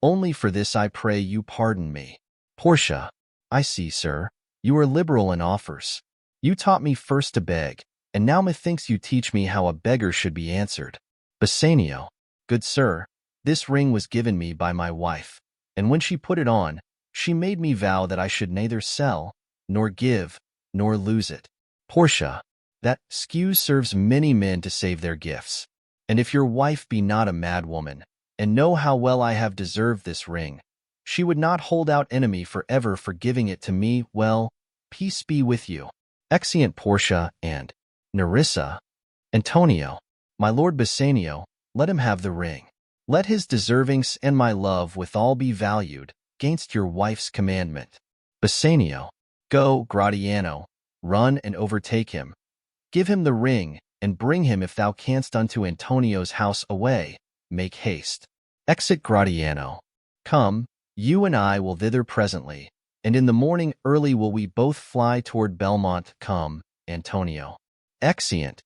Only for this I pray you pardon me. Portia, I see, sir, you are liberal in offers. You taught me first to beg, and now methinks you teach me how a beggar should be answered. Bassanio, good sir, this ring was given me by my wife, and when she put it on, she made me vow that I should neither sell, nor give, nor lose it. Portia, that skews serves many men to save their gifts. And if your wife be not a mad woman, and know how well I have deserved this ring, she would not hold out enemy forever for giving it to me. Well, peace be with you. Exeunt Portia and Nerissa. Antonio, my lord Bassanio, let him have the ring. Let his deservings and my love withal be valued. against your wife's commandment. Bassanio, go, Gratiano, run and overtake him. Give him the ring, and bring him if thou canst unto Antonio's house away. Make haste. Exit Gratiano. Come, you and I will thither presently, and in the morning early will we both fly toward Belmont. Come, Antonio. Exeunt.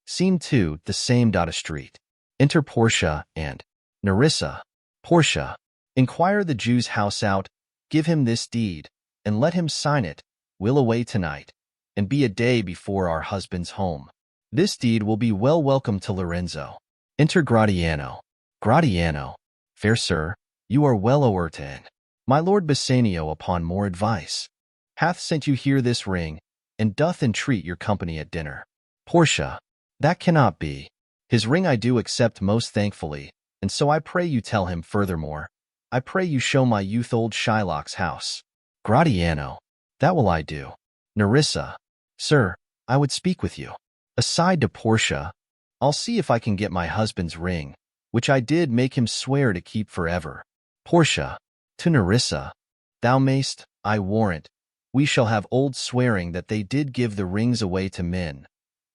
Scene 2, the same street. Enter Portia and Nerissa. Portia. Inquire the Jew's house out, give him this deed, and let him sign it. We'll away tonight, and be a day before our husband's home. This deed will be well welcome to Lorenzo. Enter Gratiano. Gratiano. Fair sir, you are well o'ertaken. My lord Bassanio, upon more advice, hath sent you here this ring, and doth entreat your company at dinner. Portia. That cannot be. His ring I do accept most thankfully, and so I pray you tell him furthermore. I pray you show my youth old Shylock's house. Gratiano. That will I do. Nerissa. Sir, I would speak with you. Aside to Portia, I'll see if I can get my husband's ring, which I did make him swear to keep forever. Portia. To Nerissa. Thou mayst, I warrant, we shall have old swearing that they did give the rings away to men,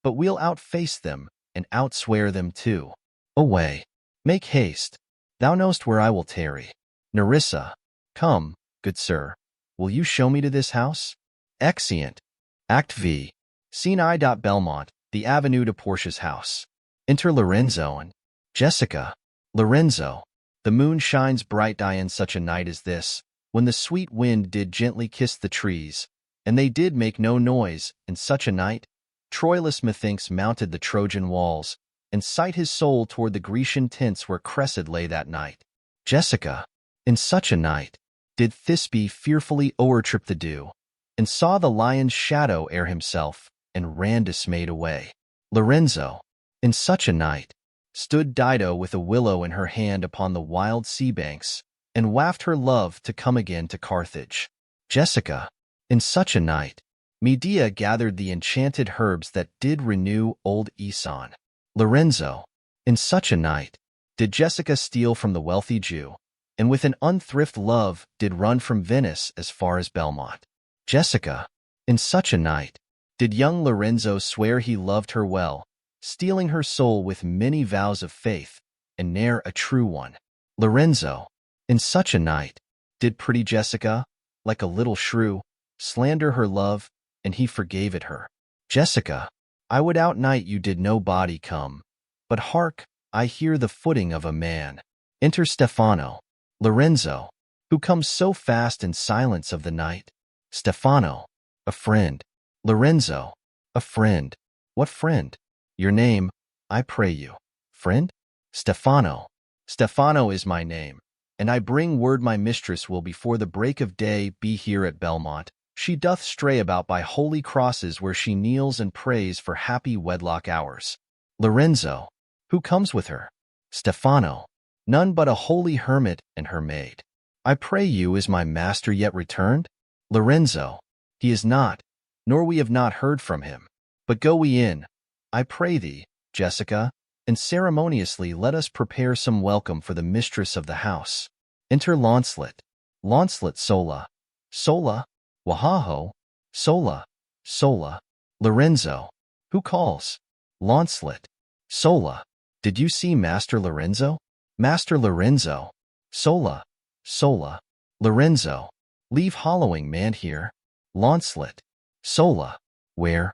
but we'll outface them, and outswear them too. Away. Make haste. Thou knowst where I will tarry. Nerissa. Come, good sir. Will you show me to this house? Exeunt. Act V. Scene I. Belmont, the avenue to Portia's house. Enter Lorenzo and Jessica. Lorenzo. The moon shines bright in such a night as this, when the sweet wind did gently kiss the trees, and they did make no noise, in such a night, Troilus methinks mounted the Trojan walls, and sight his soul toward the Grecian tents where Cressid lay that night. Jessica. In such a night, did Thisbe fearfully o'ertrip the dew, and saw the lion's shadow ere himself, and ran dismayed away. Lorenzo. In such a night, stood Dido with a willow in her hand upon the wild sea banks, and waft her love to come again to Carthage. Jessica. In such a night, Medea gathered the enchanted herbs that did renew old Aeson. Lorenzo. In such a night, did Jessica steal from the wealthy Jew, and with an unthrift love did run from Venice as far as Belmont. Jessica. In such a night, did young Lorenzo swear he loved her well, stealing her soul with many vows of faith, and ne'er a true one. Lorenzo. In such a night, did pretty Jessica, like a little shrew, slander her love, and he forgave it her. Jessica. I would outnight you did no body come, but hark, I hear the footing of a man. Enter Stefano. Lorenzo. Who comes so fast in silence of the night? Stefano. A friend. Lorenzo. A friend. What friend? Your name, I pray you. Friend? Stefano. Stefano is my name, and I bring word my mistress will before the break of day be here at Belmont. She doth stray about by holy crosses where she kneels and prays for happy wedlock hours. Lorenzo. Who comes with her? Stefano. None but a holy hermit and her maid. I pray you, is my master yet returned? Lorenzo. He is not, nor we have not heard from him. But go we in, I pray thee, Jessica, and ceremoniously let us prepare some welcome for the mistress of the house. Enter Launcelot. Launcelot sola. Sola. Wahaho. Sola. Sola. Lorenzo. Who calls? Launcelot. Sola. Did you see Master Lorenzo? Master Lorenzo. Sola. Sola. Lorenzo. Leave hollowing, man, here. Launcelot. Sola. Where?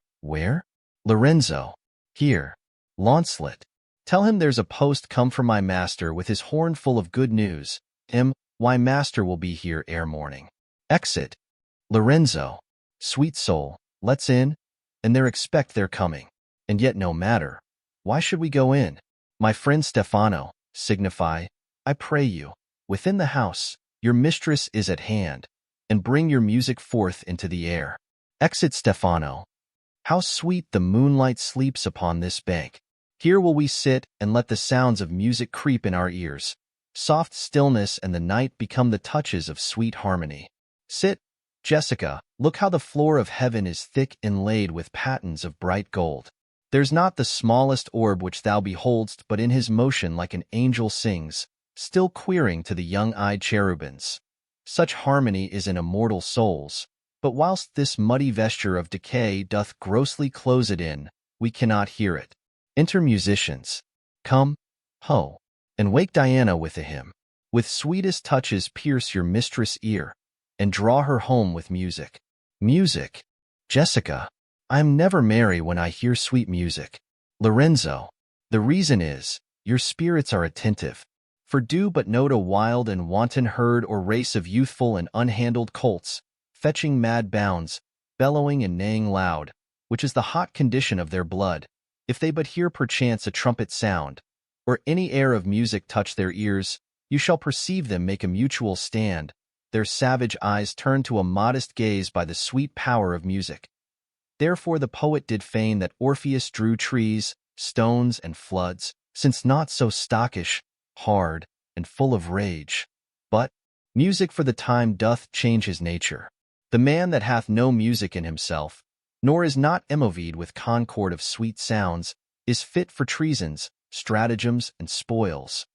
Lorenzo. Here. Launcelot. Tell him there's a post come from my master with his horn full of good news. Why master will be here ere morning. Exit. Lorenzo. Sweet soul, let's in, and there expect their coming. And yet no matter. Why should we go in? My friend Stefano, signify, I pray you, within the house, your mistress is at hand, and bring your music forth into the air. Exit Stefano. How sweet the moonlight sleeps upon this bank. Here will we sit and let the sounds of music creep in our ears. Soft stillness and the night become the touches of sweet harmony. Sit, Jessica, look how the floor of heaven is thick inlaid with patens of bright gold. There's not the smallest orb which thou beholdst but in his motion like an angel sings, still queering to the young-eyed cherubins. Such harmony is in immortal souls. But whilst this muddy vesture of decay doth grossly close it in, we cannot hear it. Enter musicians. Come, ho, and wake Diana with a hymn. With sweetest touches pierce your mistress' ear, and draw her home with music. Music. Jessica, I am never merry when I hear sweet music. Lorenzo, the reason is, your spirits are attentive. For do but note a wild and wanton herd or race of youthful and unhandled colts, fetching mad bounds, bellowing and neighing loud, which is the hot condition of their blood, if they but hear perchance a trumpet sound, or any air of music touch their ears, you shall perceive them make a mutual stand, their savage eyes turned to a modest gaze by the sweet power of music. Therefore the poet did feign that Orpheus drew trees, stones, and floods, since not so stockish, hard, and full of rage. But music for the time doth change his nature. The man that hath no music in himself, nor is not emovied with concord of sweet sounds, is fit for treasons, stratagems, and spoils.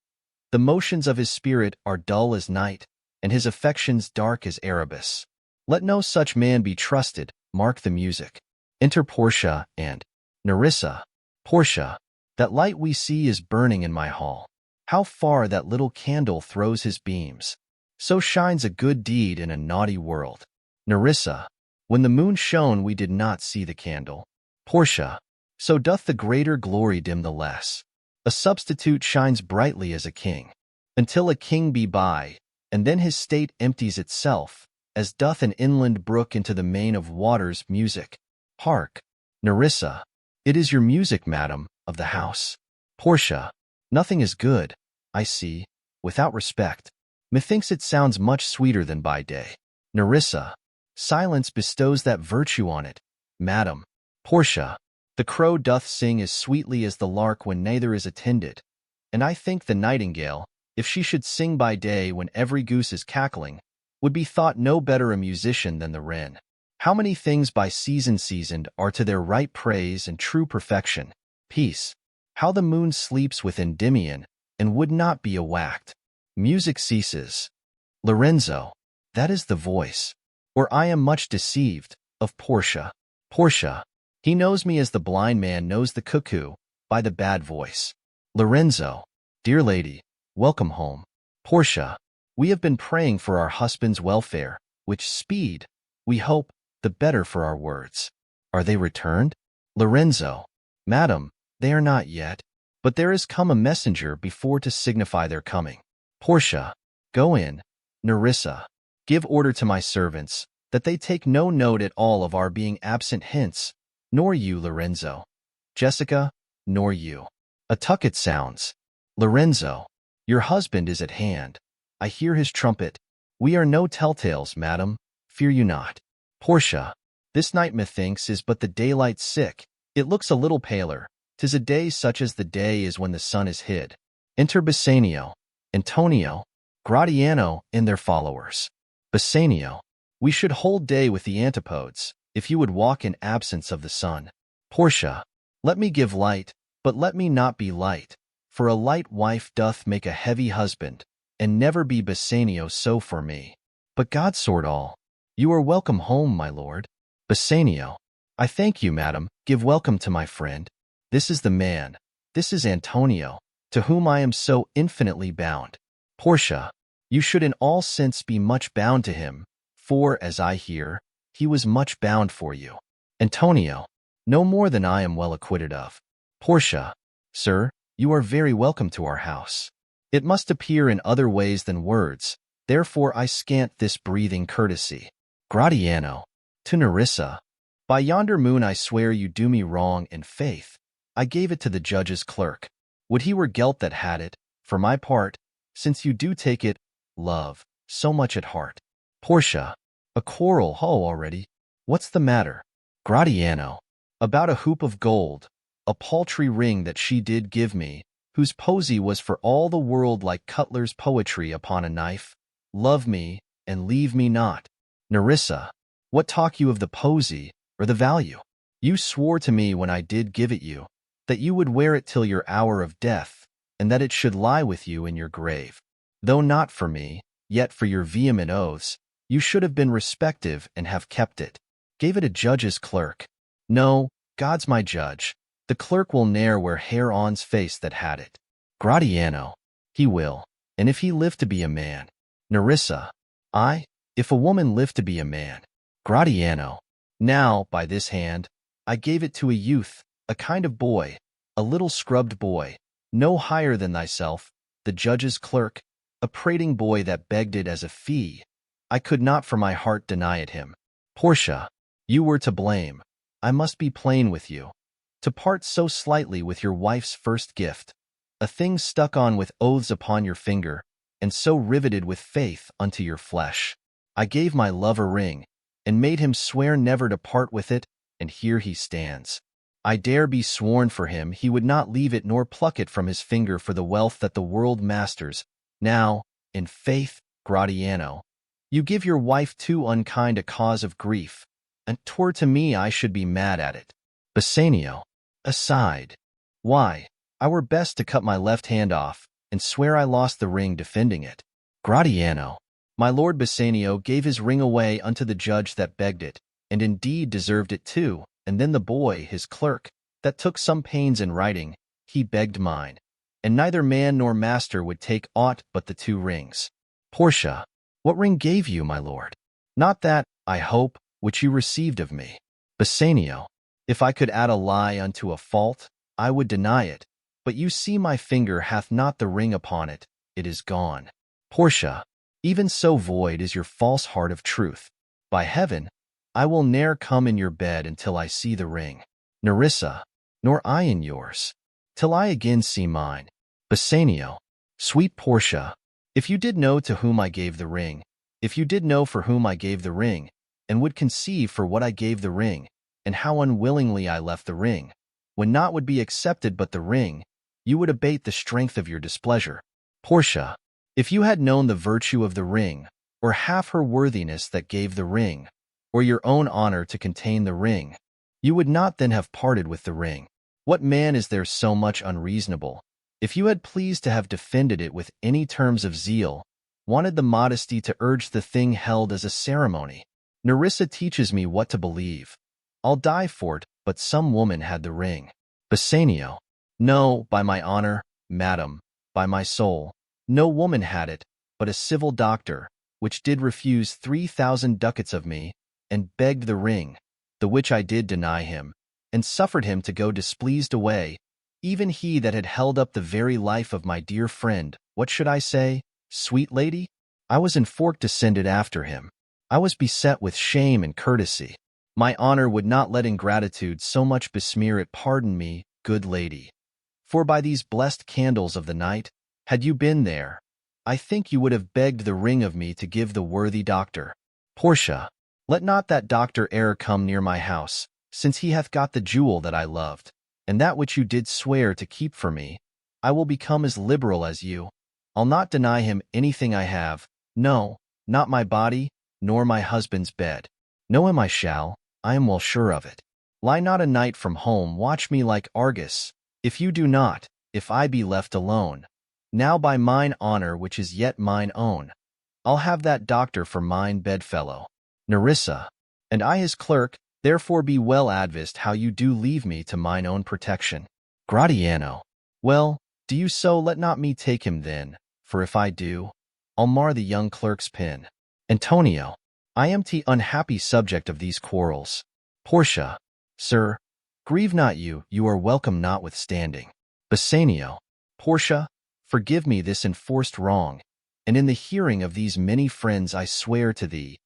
The motions of his spirit are dull as night, and his affections dark as Erebus. Let no such man be trusted. Mark the music. Enter Portia and Nerissa. Portia, that light we see is burning in my hall. How far that little candle throws his beams. So shines a good deed in a naughty world. Nerissa, when the moon shone we did not see the candle. Portia, so doth the greater glory dim the less. A substitute shines brightly as a king, until a king be by, and then his state empties itself, as doth an inland brook into the main of waters. Music. Hark, Nerissa, it is your music, madam, of the house. Portia, nothing is good, I see, without respect. Methinks it sounds much sweeter than by day. Nerissa, silence bestows that virtue on it, madam. Portia, the crow doth sing as sweetly as the lark when neither is attended, and I think the nightingale, if she should sing by day when every goose is cackling, would be thought no better a musician than the wren. How many things by season seasoned are to their right praise and true perfection. Peace. How the moon sleeps with Endymion, and would not be awacked. Music ceases. Lorenzo, that is the voice, or I am much deceived, of Portia. Portia, he knows me as the blind man knows the cuckoo, by the bad voice. Lorenzo, dear lady, welcome home. Portia, we have been praying for our husband's welfare, which speed, we hope, the better for our words. Are they returned? Lorenzo, madam, they are not yet, but there is come a messenger before to signify their coming. Portia, go in. Nerissa, give order to my servants, that they take no note at all of our being absent hence, nor you, Lorenzo. Jessica, nor you. A tucket sounds. Lorenzo, your husband is at hand. I hear his trumpet. We are no telltales, madam, fear you not. Portia, this night methinks is but the daylight sick. It looks a little paler. 'Tis a day such as the day is when the sun is hid. Enter Bassanio, Antonio, Gratiano, and their followers. Bassanio, we should hold day with the antipodes, if you would walk in absence of the sun. Portia, let me give light, but let me not be light, for a light wife doth make a heavy husband, and never be Bassanio so for me. But God sort all. You are welcome home, my lord. Bassanio, I thank you, madam, give welcome to my friend. This is the man, this is Antonio, to whom I am so infinitely bound. Portia, you should in all sense be much bound to him, for, as I hear, he was much bound for you. Antonio, no more than I am well acquitted of. Portia, sir, you are very welcome to our house. It must appear in other ways than words, therefore I scant this breathing courtesy. Gratiano, to Nerissa, by yonder moon I swear you do me wrong in faith. I gave it to the judge's clerk. Would he were guilt that had it, for my part, since you do take it, love, so much at heart. Portia, a quarrel, ho already. What's the matter? Gratiano, about a hoop of gold, a paltry ring that she did give me, whose posy was for all the world like cutler's poetry upon a knife. Love me, and leave me not. Nerissa, what talk you of the posy, or the value? You swore to me when I did give it you, that you would wear it till your hour of death, and that it should lie with you in your grave. Though not for me, Yet for your vehement oaths, you should have been respective and have kept it. Gave it a judge's clerk. No, God's my judge. The clerk will ne'er wear hair on's face that had it. Gratiano. He will, and if he live to be a man. Nerissa. If a woman live to be a man. Gratiano. Now, by this hand, I gave it to a youth, a kind of boy, a little scrubbed boy, no higher than thyself, the judge's clerk, a prating boy that begged it as a fee. I could not for my heart deny it him. Portia. You were to blame. I must be plain with you. To part so slightly with your wife's first gift, a thing stuck on with oaths upon your finger, and so riveted with faith unto your flesh. I gave my love a ring, and made him swear never to part with it, and here he stands. I dare be sworn for him he would not leave it nor pluck it from his finger for the wealth that the world masters. Now, in faith, Gratiano, you give your wife too unkind a cause of grief, and 'twere to me I should be mad at it. Bassanio. Aside. Why, I were best to cut my left hand off, and swear I lost the ring defending it. Gratiano. My lord Bassanio gave his ring away unto the judge that begged it, and indeed deserved it too, and then the boy, his clerk, that took some pains in writing, he begged mine, and neither man nor master would take aught but the 2 rings. Portia. What ring gave you, my lord? Not that, I hope, which you received of me. Bassanio. If I could add a lie unto a fault, I would deny it, but you see my finger hath not the ring upon it, it is gone. Portia. Even so void is your false heart of truth. By heaven, I will ne'er come in your bed until I see the ring. Nerissa. Nor I in yours, till I again see mine. Bassanio. Sweet Portia, if you did know to whom I gave the ring, if you did know for whom I gave the ring, and would conceive for what I gave the ring, and how unwillingly I left the ring, when naught would be accepted but the ring, you would abate the strength of your displeasure. Portia. If you had known the virtue of the ring, or half her worthiness that gave the ring, or your own honor to contain the ring, you would not then have parted with the ring. What man is there so much unreasonable? If you had pleased to have defended it with any terms of zeal, wanted the modesty to urge the thing held as a ceremony. Nerissa teaches me what to believe. I'll die for't, but some woman had the ring. Bassanio. No, by my honor, madam, by my soul, no woman had it, but a civil doctor, which did refuse 3,000 ducats of me, and begged the ring, the which I did deny him, and suffered him to go displeased away, even he that had held up the very life of my dear friend. What should I say, sweet lady? I was enforced to send it after him. I was beset with shame and courtesy. My honor would not let ingratitude so much besmear it. Pardon me, good lady. For by these blessed candles of the night, had you been there, I think you would have begged the ring of me to give the worthy doctor. Portia. Let not that doctor e'er come near my house, since he hath got the jewel that I loved, and that which you did swear to keep for me. I will become as liberal as you. I'll not deny him anything I have, no, not my body, nor my husband's bed. Know him I shall, I am well sure of it. Lie not a night from home, watch me like Argus. If you do not, if I be left alone, now by mine honor which is yet mine own, I'll have that doctor for mine bedfellow. Nerissa. And I his clerk, therefore be well advised how you do leave me to mine own protection. Gratiano. Well, do you so? Let not me take him then, for if I do, I'll mar the young clerk's pin. Antonio. I am the unhappy subject of these quarrels. Portia. Sir, grieve not you are welcome notwithstanding. Bassanio. Portia, forgive me this enforced wrong, and in the hearing of these many friends I swear to thee,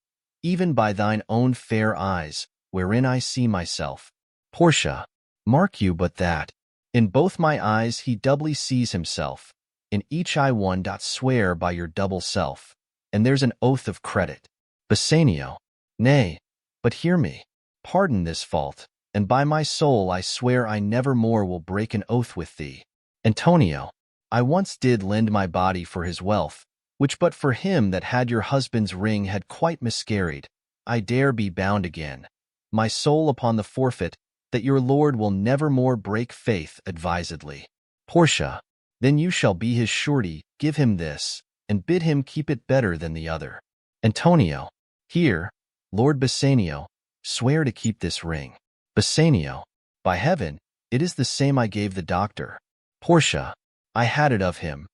even by thine own fair eyes, wherein I see myself. Portia. Mark you but that, in both my eyes he doubly sees himself, in each eye one doth swear by your double self, and there's an oath of credit. Bassanio. Nay, but hear me. Pardon this fault, and by my soul I swear I never more will break an oath with thee. Antonio. I once did lend my body for his wealth, which but for him that had your husband's ring had quite miscarried. I dare be bound again, my soul upon the forfeit, that your lord will never more break faith advisedly. Portia. Then you shall be his surety, give him this, and bid him keep it better than the other. Antonio. Here, Lord Bassanio, swear to keep this ring. Bassanio. By heaven, it is the same I gave the doctor. Portia. I had it of him.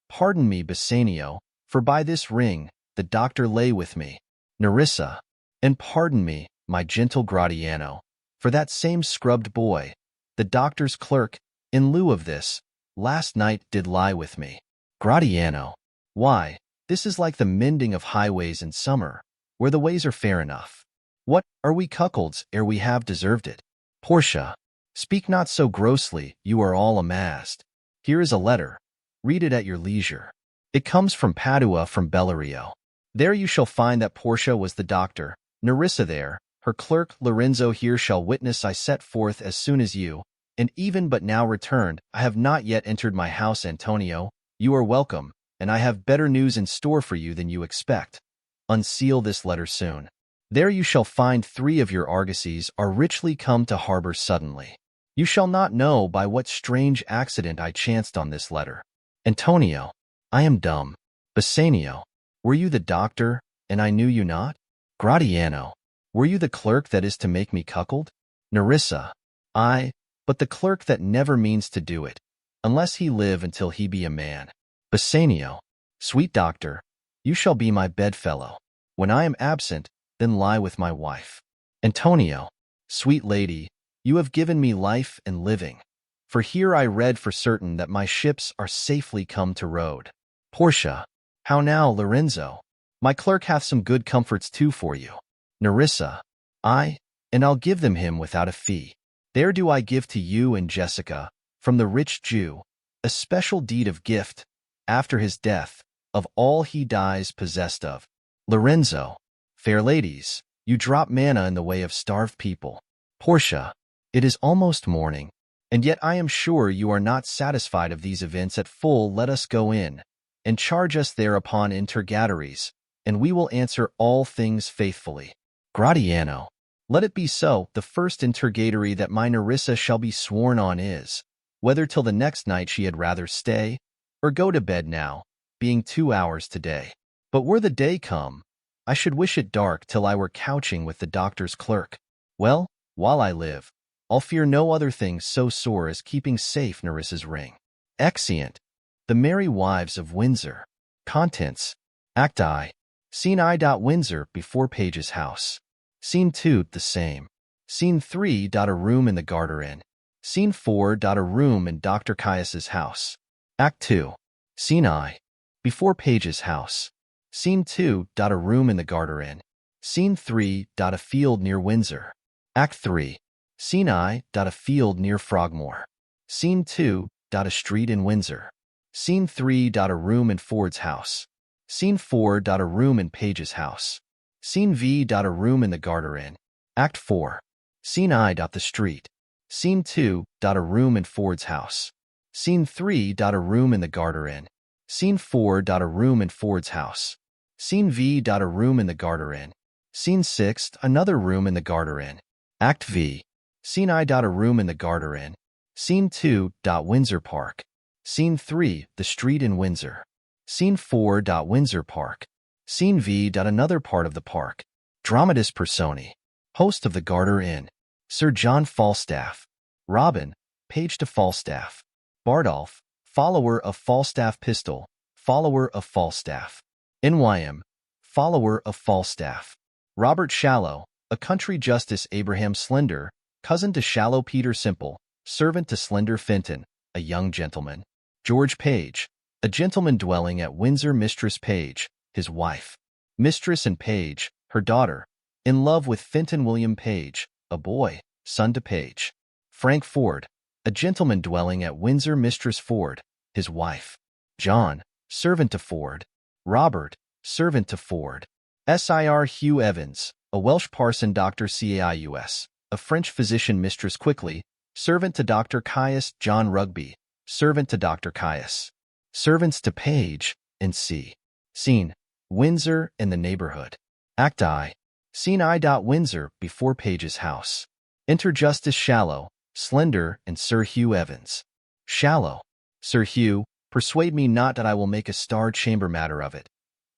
Pardon me, Bassanio, for by this ring the doctor lay with me. Nerissa. And pardon me, my gentle Gratiano, for that same scrubbed boy, the doctor's clerk, in lieu of this, last night did lie with me. Gratiano. Why, this is like the mending of highways in summer, where the ways are fair enough. What, are we cuckolds ere we have deserved it? Portia. Speak not so grossly, you are all amassed. Here is a letter. Read it at your leisure. It comes from Padua, from Bellerio. There you shall find that Portia was the doctor, Nerissa there, her clerk Lorenzo here shall witness I set forth as soon as you, and even but now returned. I have not yet entered my house, Antonio. You are welcome, and I have better news in store for you than you expect. Unseal this letter soon. There you shall find 3 of your argosies are richly come to harbor suddenly. You shall not know by what strange accident I chanced on this letter. Antonio. I am dumb. Bassanio. Were you the doctor, and I knew you not? Gratiano. Were you the clerk that is to make me cuckold? Nerissa. I, but the clerk that never means to do it, unless he live until he be a man. Bassanio. Sweet doctor, you shall be my bedfellow. When I am absent, then lie with my wife. Antonio. Sweet lady, you have given me life and living, for here I read for certain that my ships are safely come to road. Portia. How now, Lorenzo? My clerk hath some good comforts too for you. Nerissa. I, and I'll give them him without a fee. There do I give to you and Jessica, from the rich Jew, a special deed of gift, after his death, of all he dies possessed of. Lorenzo. Fair ladies, you drop manna in the way of starved people. Portia. It is almost morning, and yet I am sure you are not satisfied of these events at full. Let us go in, and charge us thereupon interrogatories, and we will answer all things faithfully. Gratiano. Let it be so. The first interrogatory that my Nerissa shall be sworn on is, whether till the next night she had rather stay, or go to bed now, being 2 hours today. But were the day come, I should wish it dark till I were couching with the doctor's clerk. Well, while I live, I'll fear no other thing so sore as keeping safe Nerissa's ring. Exeunt. The Merry Wives of Windsor. Contents. Act I. Scene I. Windsor, before Page's house. Scene 2. The same. Scene 3. A room in the Garter Inn. Scene 4. A room in Dr. Caius's house. Act 2. Scene I. Before Page's house. Scene 2. A room in the Garter Inn. Scene 3. A field near Windsor. Act 3. Scene I. A field near Frogmore. Scene 2. A street in Windsor. Scene 3. A room in Ford's house. Scene 4. A room in Page's house. Scene V. A room in the Garter Inn. Act 4. Scene I. The street. Scene 2. A room in Ford's house. Scene 3. A room in the Garter Inn. Scene 4. A room in Ford's house. Scene V. A room in the Garter Inn. Scene 6. Another room in the Garter Inn. Act V. Scene I. A room in the Garter Inn. Scene 2. Windsor Park. Scene 3. The street in Windsor. Scene 4. Windsor Park. Scene V. Another part of the park. Dramatis Personae. Host of the Garter Inn. Sir John Falstaff. Robin, page to Falstaff. Bardolph, follower of Falstaff. Pistol, follower of Falstaff. NYM, follower of Falstaff. Robert Shallow, a country justice. Abraham Slender, cousin to Shallow. Peter Simple, servant to Slender. Fenton, a young gentleman. George Page, a gentleman dwelling at Windsor. Mistress Page, his wife. Mistress and Page, her daughter, in love with Fenton. William Page, a boy, son to Page. Frank Ford, a gentleman dwelling at Windsor. Mistress Ford, his wife. John, servant to Ford. Robert, servant to Ford. Sir Hugh Evans, a Welsh parson. Dr. Caius, a French physician. Mistress Quickly, servant to Dr. Caius. John Rugby, servant to Dr. Caius. Servants to Page, and C. Scene, Windsor and the neighborhood. Act I. Scene I. Windsor, before Page's house. Enter Justice Shallow, Slender, and Sir Hugh Evans. Shallow. Sir Hugh, Persuade me not that I will make a star chamber matter of it.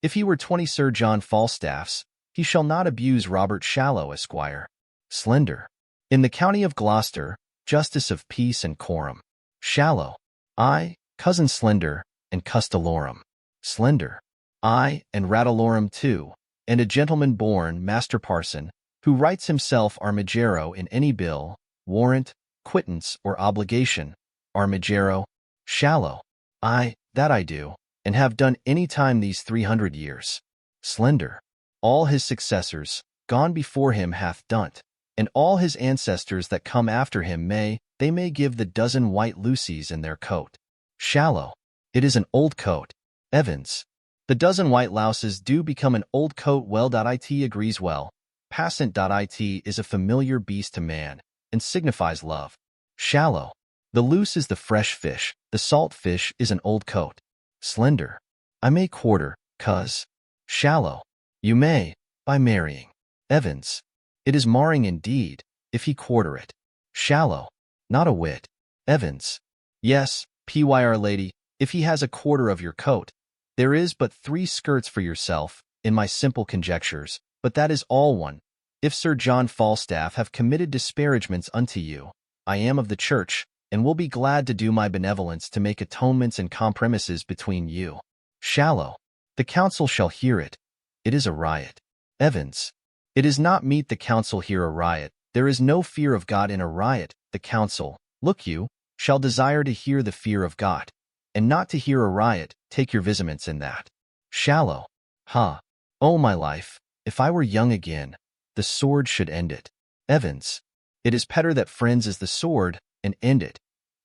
If he were 20 Sir John Falstaffs, he shall not abuse Robert Shallow, Esquire. Slender. In the county of Gloucester, justice of peace and quorum. Shallow. I, cousin Slender, and Custalorum. Slender. I, and Ratalorum too, and a gentleman born, Master Parson, who writes himself Armigero in any bill, warrant, quittance, or obligation. Armigero. Shallow. I, that I do, and have done any time these 300 years. Slender. All his successors, gone before him hath done't, and all his ancestors that come after him they may give the dozen white Lucies in their coat. Shallow. It is an old coat. Evans. The dozen white louses do become an old coat well. It agrees well. Passant. It is a familiar beast to man, and signifies love. Shallow. The loose is the fresh fish, the salt fish is an old coat. Slender. I may quarter, cuz. Shallow. You may, by marrying. Evans. It is marring indeed, if he quarter it. Shallow. Not a whit. Evans. Yes, P.Y.R. lady, if he has a quarter of your coat. There is but 3 skirts for yourself, in my simple conjectures, but that is all one. If Sir John Falstaff have committed disparagements unto you, I am of the church, and will be glad to do my benevolence to make atonements and compromises between you. Shallow. The council shall hear it. It is a riot. Evans. It is not meet the council hear a riot. There is no fear of God in a riot. The council, look you, shall desire to hear the fear of God, and not to hear a riot. Take your vizaments in that. Shallow. Ha! Oh, my life, if I were young again, the sword should end it. Evans. It is better that friends is the sword, and end it.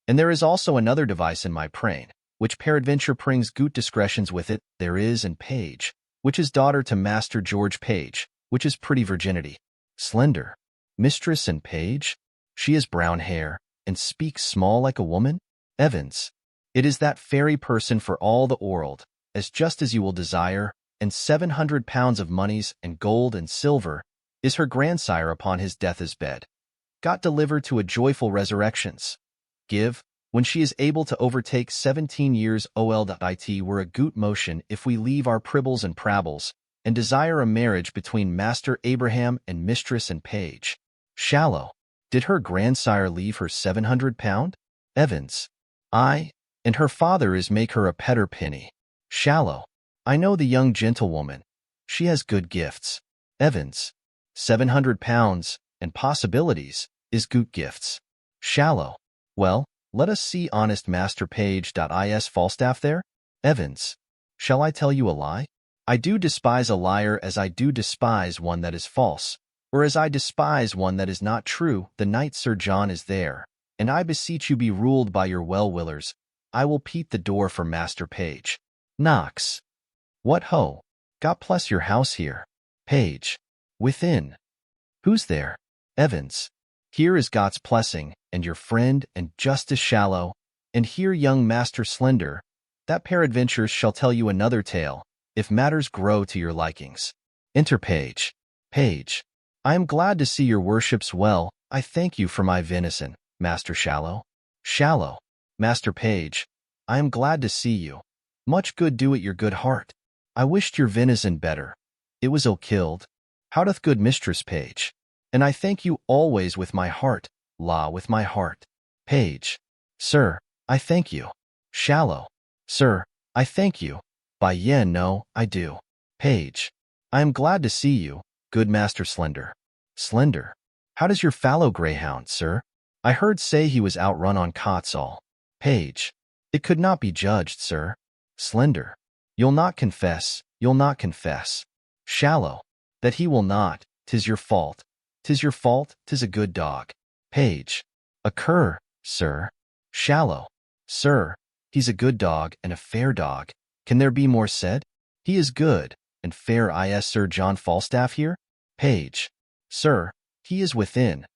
And there is also another device in my brain, which peradventure brings good discretions with it. There is and Page, which is daughter to Master George Page, which is pretty virginity. Slender. Mistress and Page? She has brown hair, and speaks small like a woman? Evans. It is that fairy person for all the world, as just as you will desire, and 700 pounds of moneys and gold and silver, is her grandsire upon his death's bed. Got delivered to a joyful resurrections. Give, when she is able to overtake 17 years old. It were a good motion if we leave our pribbles and prabbles, and desire a marriage between Master Abraham and Mistress and Page. Shallow. Did her grandsire leave her 700 pound? Evans. Aye, and her father is make her a petter penny. Shallow. I know the young gentlewoman. She has good gifts. Evans. 700 pounds, and possibilities, is good gifts. Shallow. Well, let us see honest Master Page. Is Falstaff there? Evans. Shall I tell you a lie? I do despise a liar as I do despise one that is false, or as I despise one that is not true. The knight Sir John is there, and I beseech you be ruled by your well-willers. I will peep the door for Master Page. Knocks. What ho! God bless your house here. Page. Within. Who's there? Evans. Here is God's blessing, and your friend and Justice Shallow, and here young Master Slender, that peradventure shall tell you another tale, if matters grow to your likings. Enter Page. Page. I am glad to see your worships well. I thank you for my venison, Master Shallow. Shallow. Master Page. I am glad to see you. Much good do it your good heart. I wished your venison better. It was ill killed. How doth good Mistress Page? And I thank you always with my heart, with my heart. Page. Sir, I thank you. Shallow. Sir, I thank you. By yen, no, I do. Page. I am glad to see you, good Master Slender. Slender. How does your fallow greyhound, sir? I heard say he was outrun on Cotsall. Page. It could not be judged, sir. Slender. You'll not confess, you'll not confess. Shallow. That he will not, 'tis your fault. 'Tis your fault, 'tis a good dog. Page. A cur, sir. Shallow. Sir, he's a good dog and a fair dog. Can there be more said? He is good and fair. Is Sir John Falstaff here? Page. Sir, he is within,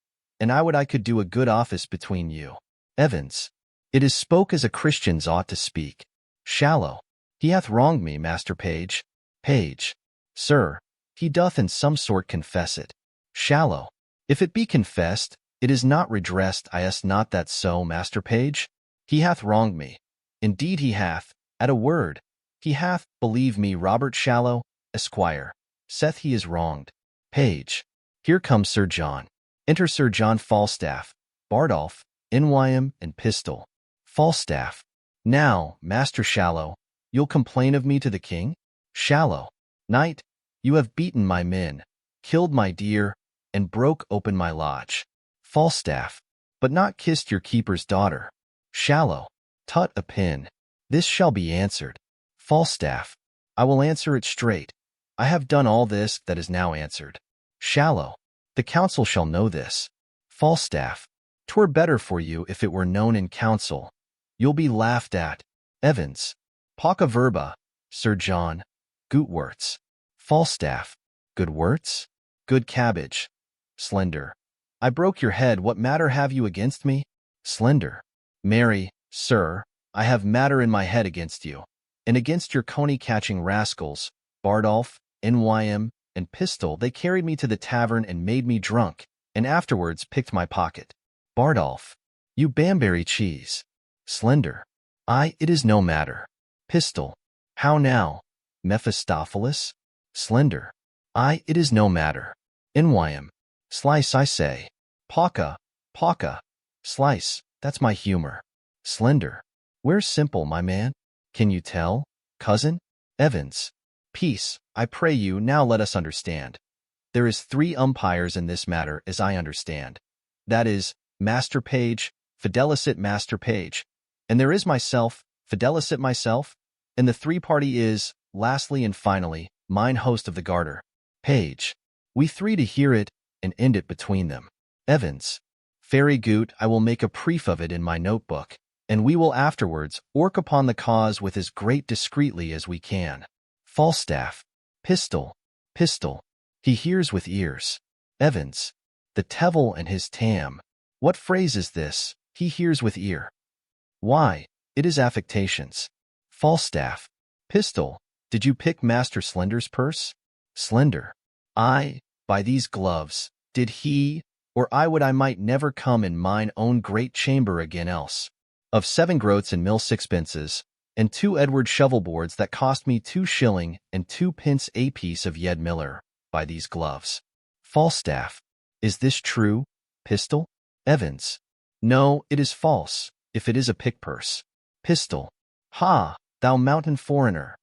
and I would I could do a good office between you. Evans. It is spoke as a Christians ought to speak. Shallow. He hath wronged me, Master Page. Page. Sir, he doth in some sort confess it. Shallow. If it be confessed, it is not redressed. Is not that so, Master Page? He hath wronged me, Indeed he hath, at a word. He hath, believe me, Robert Shallow, Esquire, saith he is wronged. Page. Here comes Sir John. Enter Sir John Falstaff, Bardolph, Nym, and Pistol. Falstaff. Now, Master Shallow, you'll complain of me to the king? Shallow. Knight, you have beaten my men, killed my deer, and broke open my lodge. Falstaff. But not kissed your keeper's daughter. Shallow. Tut a pin. This shall be answered. Falstaff. I will answer it straight. I have done all this that is now answered. Shallow. The council shall know this. Falstaff. 'Twere better for you if it were known in council. You'll be laughed at. Evans. Pauca verba. Sir John. Good worts. Falstaff. Good worts? Good cabbage. Slender. I broke your head. What matter have you against me? Slender. Marry, sir, I have matter in my head against you, and against your coney-catching rascals, Bardolph, Nym, and Pistol. They carried me to the tavern and made me drunk, and afterwards picked my pocket. Bardolph. You Bamberry cheese. Slender. It is no matter. Pistol. How now, Mephistopheles? Slender. It is no matter. Nym. Slice, I say. Pauca. Slice, that's my humor. Slender. Where's Simple, my man? Can you tell, cousin? Evans. Peace, I pray you, now let us understand. There is 3 umpires in this matter, as I understand. That is, Master Page, Fidelicet Master Page, and there is myself, Fidelicet myself, and the 3 party is, lastly and finally, mine host of the Garter. Page. We 3 to hear it, and end it between them. Evans. Very good, I will make a brief of it in my notebook, and we will afterwards work upon the cause with as great discreetly as we can. Falstaff. Pistol. He hears with ears. Evans. The Tevil and his tam. What phrase is this? He hears with ear. Why, it is affectations. Falstaff. Pistol. Did you pick Master Slender's purse? Slender. By these gloves, did he, or I would I might never come in mine own great chamber again else. Of 7 groats and mill sixpences, and 2 Edward shovelboards that cost me 2 shilling and 2 pence a piece of Yed Miller, by these gloves. Falstaff. Is this true, Pistol? Evans. No, it is false, if it is a pick-purse. Pistol. Ha, thou mountain foreigner.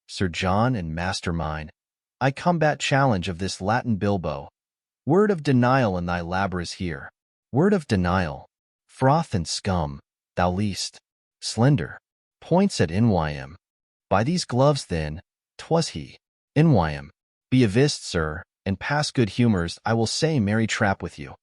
Sir John and master mine, I combat challenge of this Latin bilbo. Word of denial in thy labras here. Word of denial. Froth and scum, thou least. Slender. Points at Nym. By these gloves, then, 'twas he. Nym. Be avist, sir, and pass good humours. I will say merry trap with you.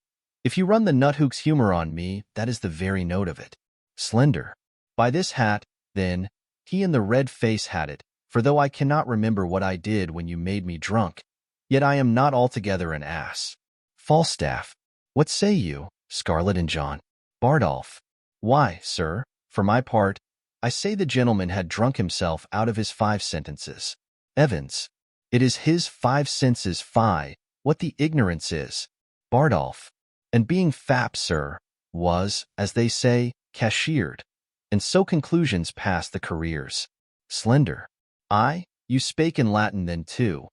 If you run the nuthook's humor on me, that is the very note of it. Slender. By this hat, then, he in the red face had it, for though I cannot remember what I did when you made me drunk, yet I am not altogether an ass. Falstaff. What say you, Scarlet and John? Bardolph. Why, sir, for my part, I say the gentleman had drunk himself out of his 5 sentences. Evans. It is his 5 senses, fie, what the ignorance is. Bardolph. And being fap, sir, was, as they say, cashiered, and so conclusions passed the careers. Slender. You spake in Latin then too.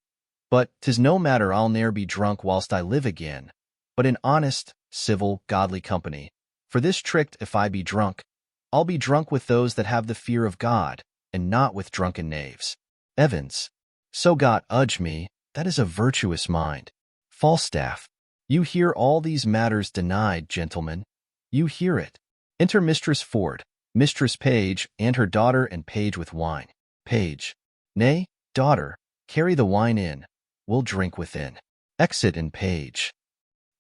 But 'tis no matter, I'll ne'er be drunk whilst I live again, but in honest, civil, godly company. For this trick, if I be drunk, I'll be drunk with those that have the fear of God, and not with drunken knaves. Evans. So God udge me, that is a virtuous mind. Falstaff. You hear all these matters denied, gentlemen. You hear it. Enter Mistress Ford, Mistress Page, and her daughter and page with wine. Page. Nay, daughter, carry the wine in. We'll drink within. Exit and Page.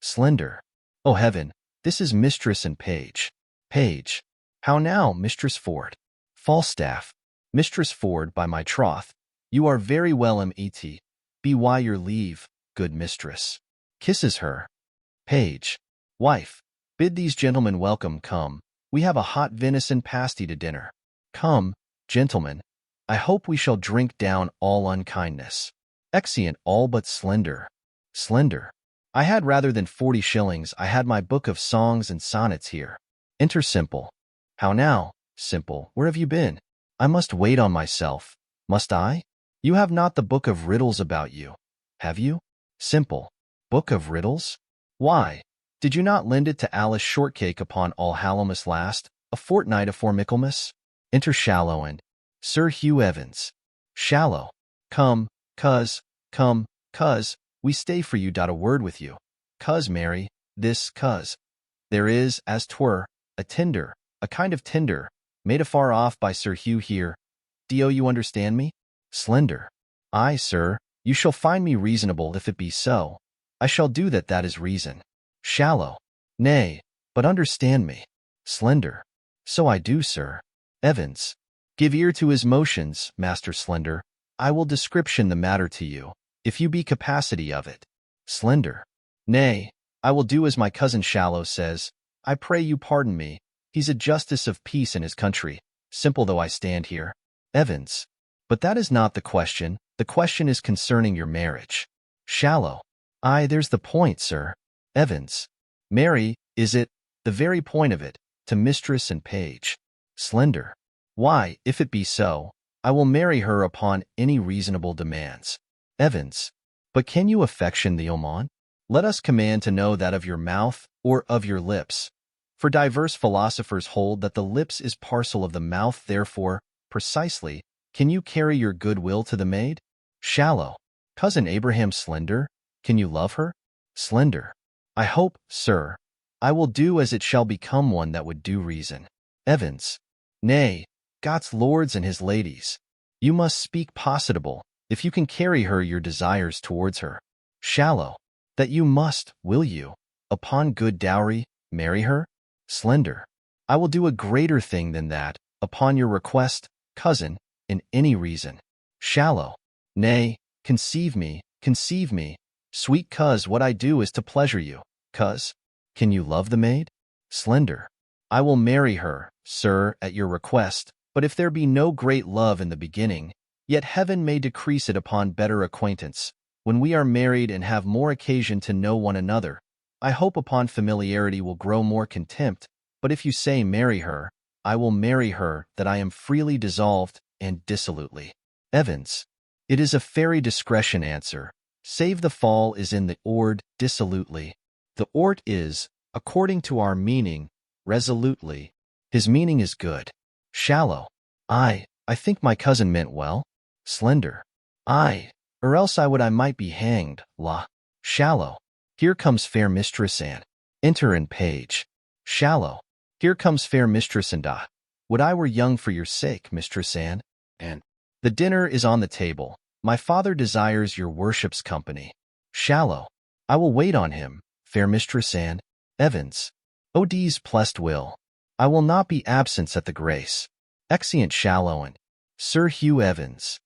Slender. Oh heaven, this is Mistress and Page. Page. How now, Mistress Ford? Falstaff. Mistress Ford, by my troth, you are very well met. Be why your leave, good mistress. Kisses her. Page. Wife, bid these gentlemen welcome. Come, we have a hot venison pasty to dinner. Come, gentlemen, I hope we shall drink down all unkindness. Exeunt all but Slender. Slender. I had rather than 40 shillings. I had my book of songs and sonnets here. Enter Simple. How now, Simple. Where have you been? I must wait on myself. Must I? You have not the book of riddles about you, have you? Simple. Book of riddles? Why? Did you not lend it to Alice Shortcake upon Allhallowmas last, a fortnight afore Michaelmas? Enter Shallow and Sir Hugh Evans. Shallow. Come, cuz, we stay for you. A word with you. Cuz, Mary, this, cuz. There is, as 'twere, a tinder, a kind of tinder, made afar off by Sir Hugh here. Do you understand me? Slender. Aye, sir, you shall find me reasonable if it be so. I shall do that. That is reason. Shallow. Nay, but understand me. Slender. So I do, sir. Evans. Give ear to his motions, Master Slender. I will description the matter to you, if you be capacity of it. Slender. Nay, I will do as my cousin Shallow says. I pray you pardon me. He's a justice of peace in his country, simple though I stand here. Evans. But that is not the question. The question is concerning your marriage. Shallow. Aye, there's the point, sir. Evans. Mary, is it, the very point of it, to mistress and page. Slender. Why, if it be so, I will marry her upon any reasonable demands. Evans. But can you affection the Oman? Let us command to know that of your mouth or of your lips. For diverse philosophers hold that the lips is parcel of the mouth, therefore, precisely, can you carry your goodwill to the maid? Shallow. Cousin Abraham Slender, can you love her? Slender. I hope, sir, I will do as it shall become one that would do reason. Evans. Nay, God's lords and his ladies, you must speak positable, if you can carry her your desires towards her. Shallow. That you must, will you, upon good dowry, marry her? Slender. I will do a greater thing than that, upon your request, cousin, in any reason. Shallow. Nay, conceive me, sweet cuz, what I do is to pleasure you. Cuz, can you love the maid? Slender. I will marry her, sir, at your request, but if there be no great love in the beginning, yet heaven may decrease it upon better acquaintance. When we are married and have more occasion to know one another, I hope upon familiarity will grow more contempt, but if you say marry her, I will marry her that I am freely dissolved and dissolutely. Evans. It is a fairy discretion answer, save the fall is in the ord dissolutely. The ort is, according to our meaning, resolutely. His meaning is good. Shallow. I think my cousin meant well. Slender. Aye, or else I might be hanged, la. Shallow. Here comes fair mistress Anne. Enter and page. Shallow. Here comes fair mistress and would I were young for your sake, Mistress Anne. And the dinner is on the table. My father desires your worship's company. Shallow. I will wait on him, fair Mistress Anne. Evans. O D's plessed will. I will not be absent at the grace. Exeunt Shallow and Sir Hugh Evans.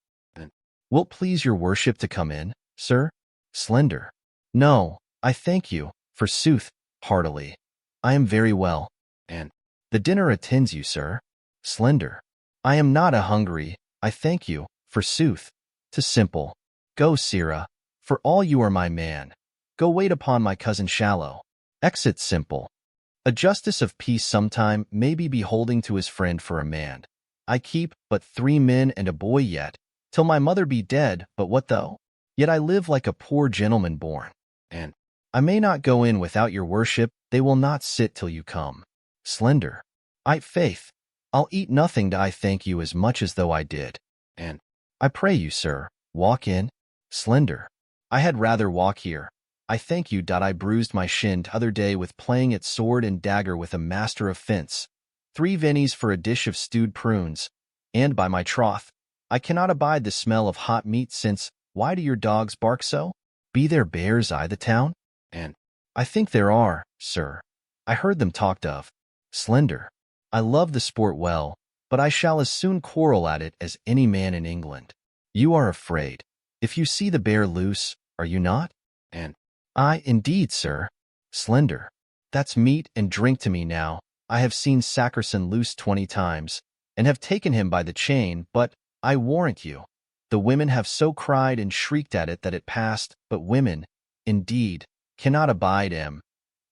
Wilt please your worship to come in, sir? Slender. No, I thank you, forsooth, heartily. I am very well. And the dinner attends you, sir. Slender. I am not hungry, I thank you, forsooth. 'Tis simple. Go, sirrah, for all you are my man. Go wait upon my cousin Shallow. Exit simple. A justice of peace sometime may be beholding to his friend for a man. I keep but 3 men and a boy yet, till my mother be dead, but what though? Yet I live like a poor gentleman born. And I may not go in without your worship, they will not sit till you come. Slender. Faith, I'll eat nothing I thank you as much as though I did. And I pray you, sir, walk in. Slender. I had rather walk here. I thank you. I bruised my shin t'other day with playing at sword and dagger with a master of fence. 3 guineas for a dish of stewed prunes, and by my troth, I cannot abide the smell of hot meat since, why do your dogs bark so? Be there bears the town? And I think there are, sir. I heard them talked of. Slender. I love the sport well, but I shall as soon quarrel at it as any man in England. You are afraid. If you see the bear loose, are you not? And indeed, sir. Slender. That's meat and drink to me now. I have seen Sackerson loose 20 times, and have taken him by the chain, but, I warrant you, the women have so cried and shrieked at it that it passed, but women, indeed, cannot abide 'em.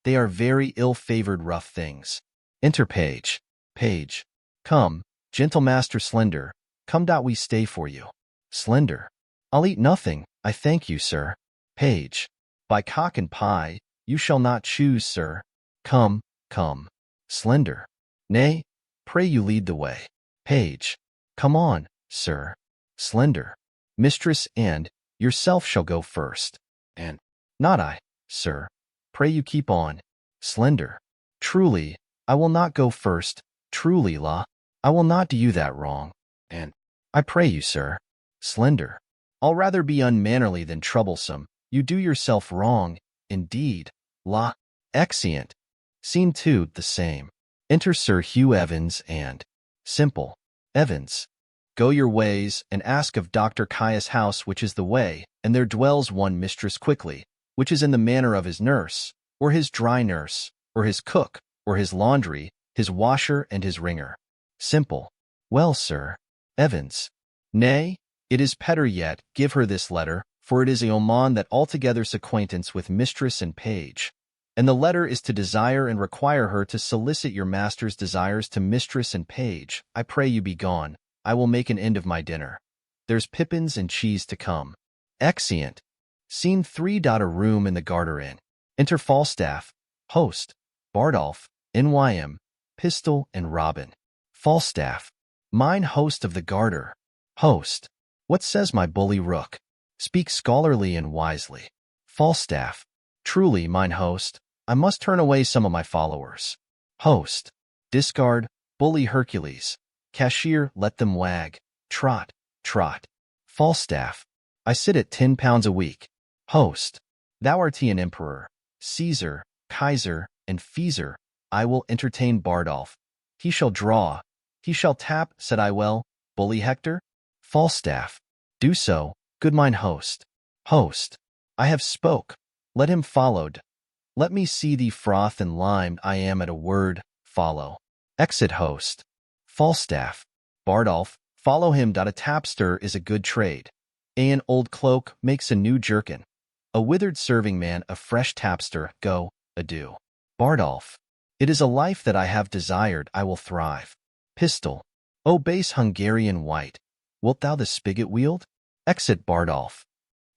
They are very ill-favored rough things. Enter page. Page. Come, gentle Master Slender, come dot we stay for you. Slender. I'll eat nothing, I thank you, sir. Page. By cock and pie, you shall not choose, sir. Come, come. Slender. Nay, pray you lead the way. Page. Come on, sir. Slender. Mistress and yourself shall go first. And not I, sir. Pray you keep on. Slender. Truly, I will not go first. Truly, la. I will not do you that wrong. And I pray you, sir. Slender. I'll rather be unmannerly than troublesome. You do yourself wrong, indeed. La. Exeunt. Scene 2, the same. Enter Sir Hugh Evans and Simple. Evans. Go your ways, and ask of Dr. Caius' house which is the way, and there dwells one Mistress Quickly, which is in the manner of his nurse, or his dry nurse, or his cook, or his laundry, his washer, and his wringer. Simple. Well, sir. Evans. Nay, it is better yet, give her this letter, for it is a omen that altogether's acquaintance with mistress and page. And the letter is to desire and require her to solicit your master's desires to mistress and page. I pray you be gone. I will make an end of my dinner. There's pippins and cheese to come. Exeunt. Scene 3. A room in the Garter Inn. Enter Falstaff, host, Bardolph, N.Y.M., Pistol, and Robin. Falstaff. Mine host of the Garter. Host. What says my bully rook? Speak scholarly and wisely. Falstaff. Truly, mine host, I must turn away some of my followers. Host. Discard, bully Hercules. Cashier, let them wag. Trot, trot. Falstaff. I sit at £10 a week. Host. Thou art an emperor, Caesar, Kaiser, and Feezer. I will entertain Bardolph. He shall draw. He shall tap, said I well, bully Hector? Falstaff. Do so, good mine host. Host. I have spoke. Let him followed. Let me see thee froth and limed. I am at a word. Follow. Exit host. Falstaff. Bardolph. Follow him. A tapster is a good trade. An old cloak makes a new jerkin. A withered serving man a fresh tapster. Go, adieu. Bardolph. It is a life that I have desired. I will thrive. Pistol. O base Hungarian wight, wilt thou the spigot wield? Exit Bardolph.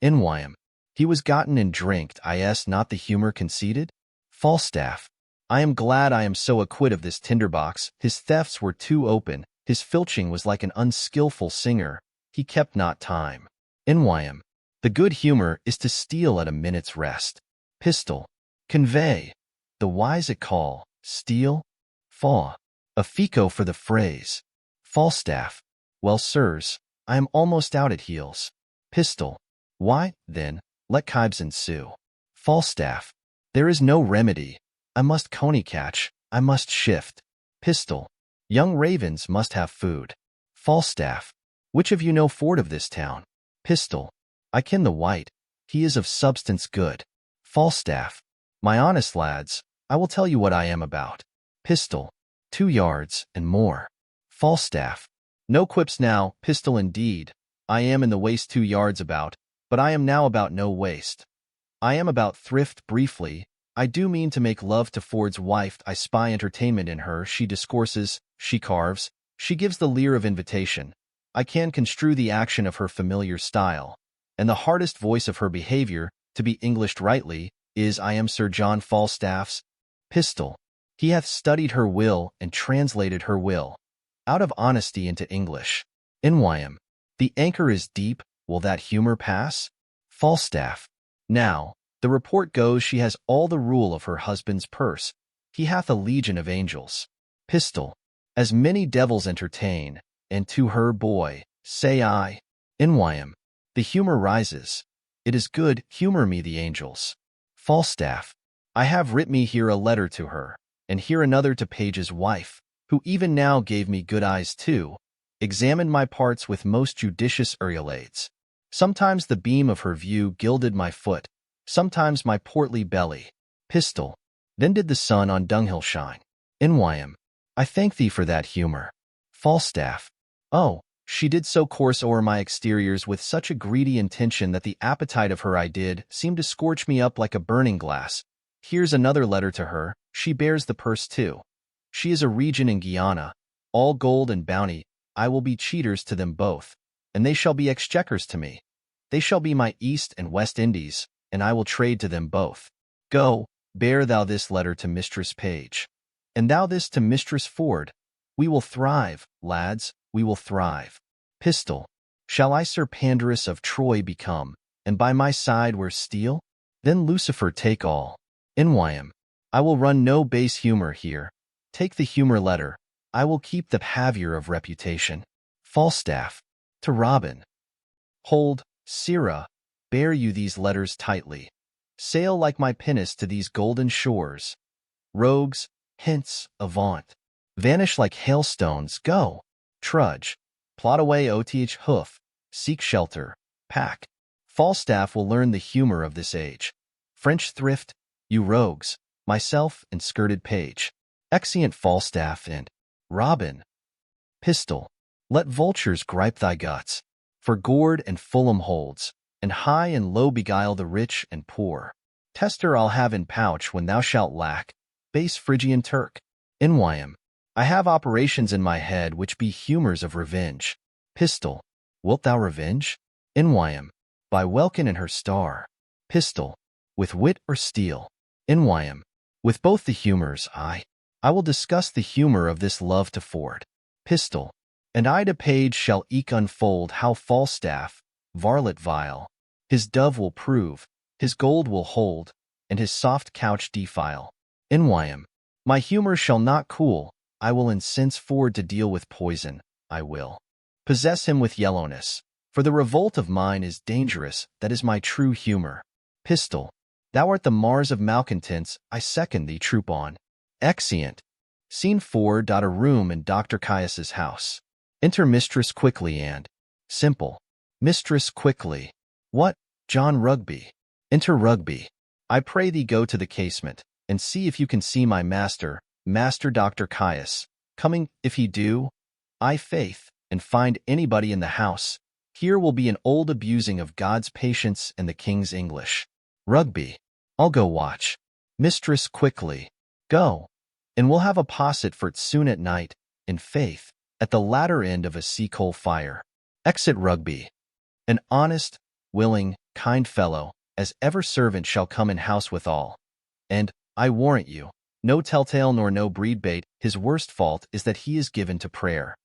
N.Y.M. He was gotten and drinked, is not the humor conceded? Falstaff. I am glad I am so acquit of this tinderbox. His thefts were too open. His filching was like an unskilful singer. He kept not time. N.Y.M. The good humor is to steal at a minute's rest. Pistol. Convey. The wise it call. Steal. Faw. A fico for the phrase. Falstaff. Well, sirs, I am almost out at heels. Pistol. Why, then, let kibes ensue. Falstaff. There is no remedy. I must coney catch. I must shift. Pistol. Young ravens must have food. Falstaff. Which of you know Ford of this town? Pistol. I ken the wight. He is of substance good. Falstaff. My honest lads, I will tell you what I am about. Pistol. 2 yards and more. Falstaff. No quips now, Pistol indeed. I am in the waist 2 yards about, but I am now about no waist. I am about thrift briefly. I do mean to make love to Ford's wife. I spy entertainment in her. She discourses, she carves, she gives the leer of invitation. I can construe the action of her familiar style, and the hardest voice of her behavior, to be Englished rightly, is I am Sir John Falstaff's. Pistol. He hath studied her will and translated her will out of honesty into English. N.Y.M. The anchor is deep. Will that humor pass? Falstaff. Now, the report goes she has all the rule of her husband's purse. He hath a legion of angels. Pistol. As many devils entertain, and to her boy, say I. N.Y.M. The humor rises. It is good, humor me the angels. Falstaff. I have writ me here a letter to her, and here another to Page's wife, who even now gave me good eyes too, examined my parts with most judicious aureolades. Sometimes the beam of her view gilded my foot, sometimes my portly belly. Pistol. Then did the sun on dunghill shine. N.Y.M. I thank thee for that humor. Falstaff. Oh, she did so course o'er my exteriors with such a greedy intention that the appetite of her I did seem to scorch me up like a burning glass. Here's another letter to her. She bears the purse too. She is a regent in Guiana. all gold and bounty, I will be cheaters to them both, and they shall be exchequers to me. They shall be my East and West Indies, and I will trade to them both. Go, bear thou this letter to Mistress Page, and thou this to Mistress Ford. We will thrive, lads, we will thrive. Pistol. Shall I Sir Pandarus of Troy become, and by my side wear steel? Then Lucifer take all. Nwym. I will run no base humor here. Take the humor letter. I will keep the pavior of reputation. Falstaff. To Robin. Hold, Sirrah, bear you these letters tightly. Sail like my pinnace to these golden shores. Rogues, hence, avaunt. Vanish like hailstones, go. Trudge. Plot away, oth hoof. Seek shelter. Pack. Falstaff will learn the humor of this age. French thrift, you rogues, myself and skirted page. Exeunt Falstaff and Robin. Pistol. Let vultures gripe thy guts, for Gord and Fulham holds, and high and low beguile the rich and poor. Tester I'll have in pouch when thou shalt lack, base Phrygian Turk. Nwym. I have operations in my head which be humors of revenge. Pistol. Wilt thou revenge? Nwym. By Welkin and her star. Pistol. With wit or steel? Nwym. With both the humors, I will discuss the humor of this love to Ford. Pistol. And I to Page shall eke unfold how Falstaff, varlet vile, his dove will prove, his gold will hold, and his soft couch defile. Nwym. My humor shall not cool, I will incense Ford to deal with poison, I will possess him with yellowness, for the revolt of mine is dangerous, that is my true humor. Pistol. Thou art the Mars of malcontents, I second thee, troop on. Exeunt. Scene 4. A room in Dr. Caius's house. Enter Mistress Quickly and Simple. Mistress Quickly. What, John Rugby? Enter Rugby. I pray thee go to the casement, and see if you can see my master, Master Dr. Caius, coming. If he do, I faith, and find anybody in the house, here will be an old abusing of God's patience and the king's English. Rugby. I'll go watch. Mistress Quickly. Go. And we'll have a posset for't soon at night, in faith, at the latter end of a sea-coal fire. Exit Rugby. An honest, willing, kind fellow, as ever servant shall come in house withal. And, I warrant you, no telltale nor no breed bait, his worst fault is that he is given to prayer.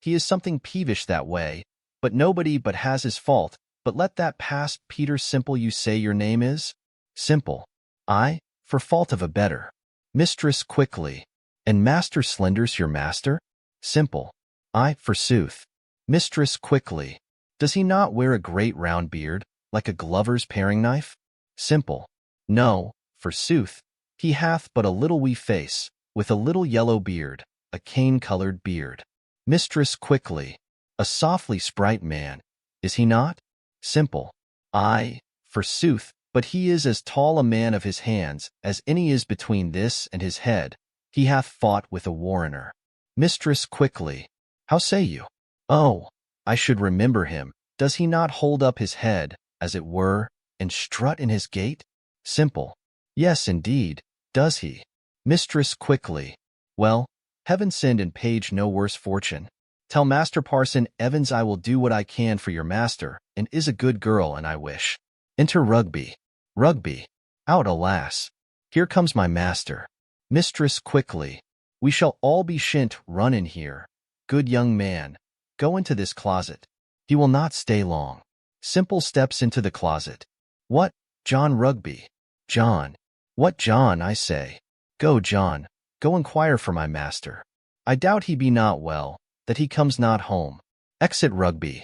He is something peevish that way, but nobody but has his fault. But let that pass. Peter Simple, you say your name is? Simple. I, for fault of a better. Mistress Quickly. And Master Slender's your master? Simple. I, forsooth. Mistress Quickly. Does he not wear a great round beard, like a glover's paring knife? Simple. No, forsooth. He hath but a little wee face, with a little yellow beard, a cane-colored beard. Mistress Quickly. A softly sprite man, is he not? Simple. Ay, forsooth, but he is as tall a man of his hands as any is between this and his head. He hath fought with a warrener. Mistress Quickly. How say you? Oh, I should remember him. Does he not hold up his head, as it were, and strut in his gait? Simple. Yes, indeed, does he. Mistress Quickly. Well, heaven send and Page no worse fortune. Tell Master Parson Evans I will do what I can for your master, and is a good girl, and I wish. Enter Rugby. Rugby. Out, alas. Here comes my master. Mistress Quickly. We shall all be shint run in here. Good young man. Go into this closet. He will not stay long. Simple steps into the closet. What, John Rugby? John. What John, I say? Go, John. Go inquire for my master. I doubt he be not well, that he comes not home. Exit Rugby.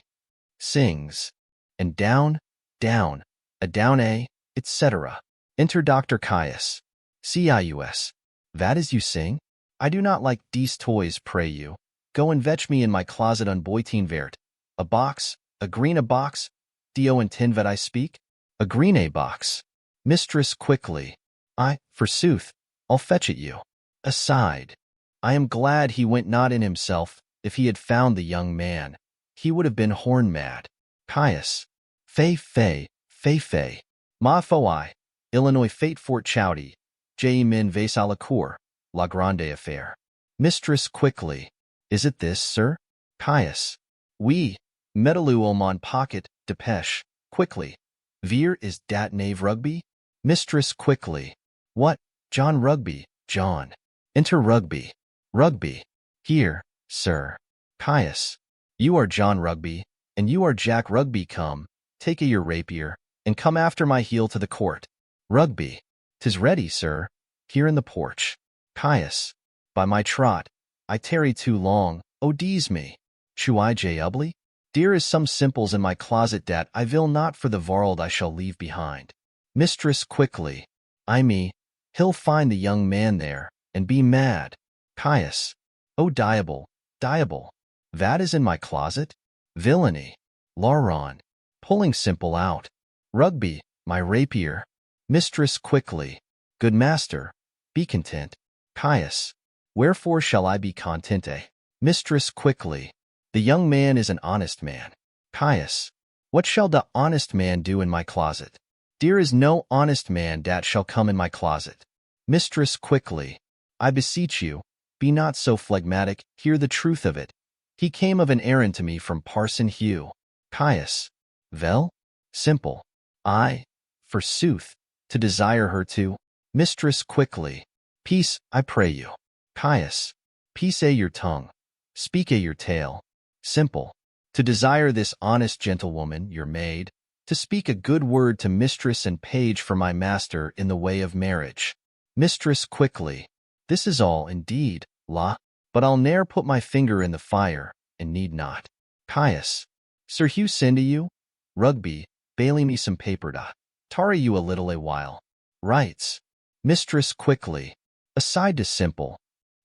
Sings. And down, down, a down a, etc. Enter Dr. Caius. Cius. That is you sing? I do not like dese toys, pray you. Go and fetch me in my closet un boitine vert. A box, a green a box. Dio and tin vet I speak? A green a box. Mistress Quickly. I, forsooth, I'll fetch it you. Aside. I am glad he went not in himself. If he had found the young man, he would have been horn mad. Caius. Fay, fay, fay, fay. Ma foi. Illinois fate Fort Chowdy. J. Min vase à la cour. La grande affaire. Mistress Quickly. Is it this, sir? Caius. Oui. Metalou mon pocket, dépêche. Quickly. Veer is dat knave Rugby? Mistress quickly. What? John Rugby, John. Enter Rugby. Rugby. Here, sir. Caius. You are John Rugby, and you are Jack Rugby. Come, take a your rapier, and come after my heel to the court. Rugby. 'Tis ready, sir, here in the porch. Caius. By my trot, I tarry too long, oh dees me. Chew I J Ubly? Dear is some simples in my closet dat I will not for the varld I shall leave behind. Mistress quickly. I me, he'll find the young man there, and be mad. Caius. Oh diable, diable. That is in my closet? Villainy. Lauron. Pulling simple out. Rugby, my rapier. Mistress quickly. Good master, be content. Caius. Wherefore shall I be content, eh? Mistress quickly. The young man is an honest man. Caius. What shall the honest man do in my closet? Dear is no honest man dat shall come in my closet. Mistress quickly. I beseech you, be not so phlegmatic, hear the truth of it. He came of an errand to me from Parson Hugh. Caius. Vel? Simple. I, forsooth, to desire her to. Mistress quickly. Peace, I pray you. Caius. Peace a your tongue. Speak a your tale. Simple. To desire this honest gentlewoman, your maid, to speak a good word to mistress and page for my master in the way of marriage. Mistress quickly. This is all, indeed, la, but I'll ne'er put my finger in the fire, and need not. Caius. Sir Hugh send to you? Rugby, bailey me some paper da. Tarry you a little a while. Writes. Mistress quickly. Aside to simple.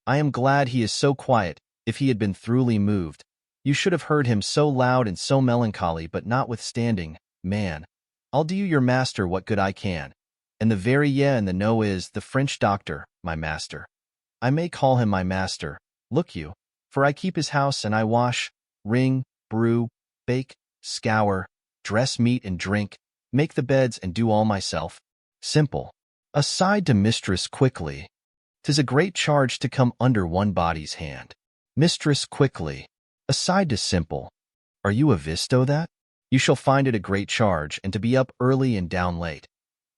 I am glad he is so quiet. If he had been throughly moved, you should have heard him so loud and so melancholy, but notwithstanding, man, I'll do your master what good I can. And the very yeah and the no is the French doctor, my master. I may call him my master, look you, for I keep his house and I wash, wring, brew, bake, scour, dress meat and drink, make the beds and do all myself. Simple. Aside to mistress quickly. 'Tis a great charge to come under one body's hand. Mistress quickly. Aside to simple. Are you a visto that? You shall find it a great charge, and to be up early and down late.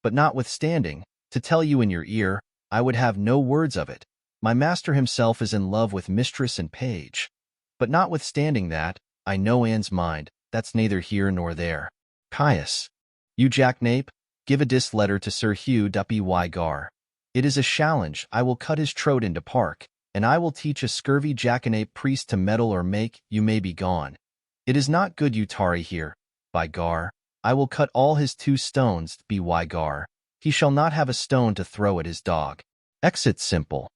But notwithstanding, to tell you in your ear, I would have no words of it. My master himself is in love with mistress and page. But notwithstanding that, I know Anne's mind, that's neither here nor there. Caius. You jacknape, give a dis letter to Sir Hugh by gar. It is a challenge, I will cut his throat into park, and I will teach a scurvy jackanape priest to meddle or make, you may be gone. It is not good you tarry here, by gar, I will cut all his 2 stones, by gar, he shall not have a stone to throw at his dog. Exit simple.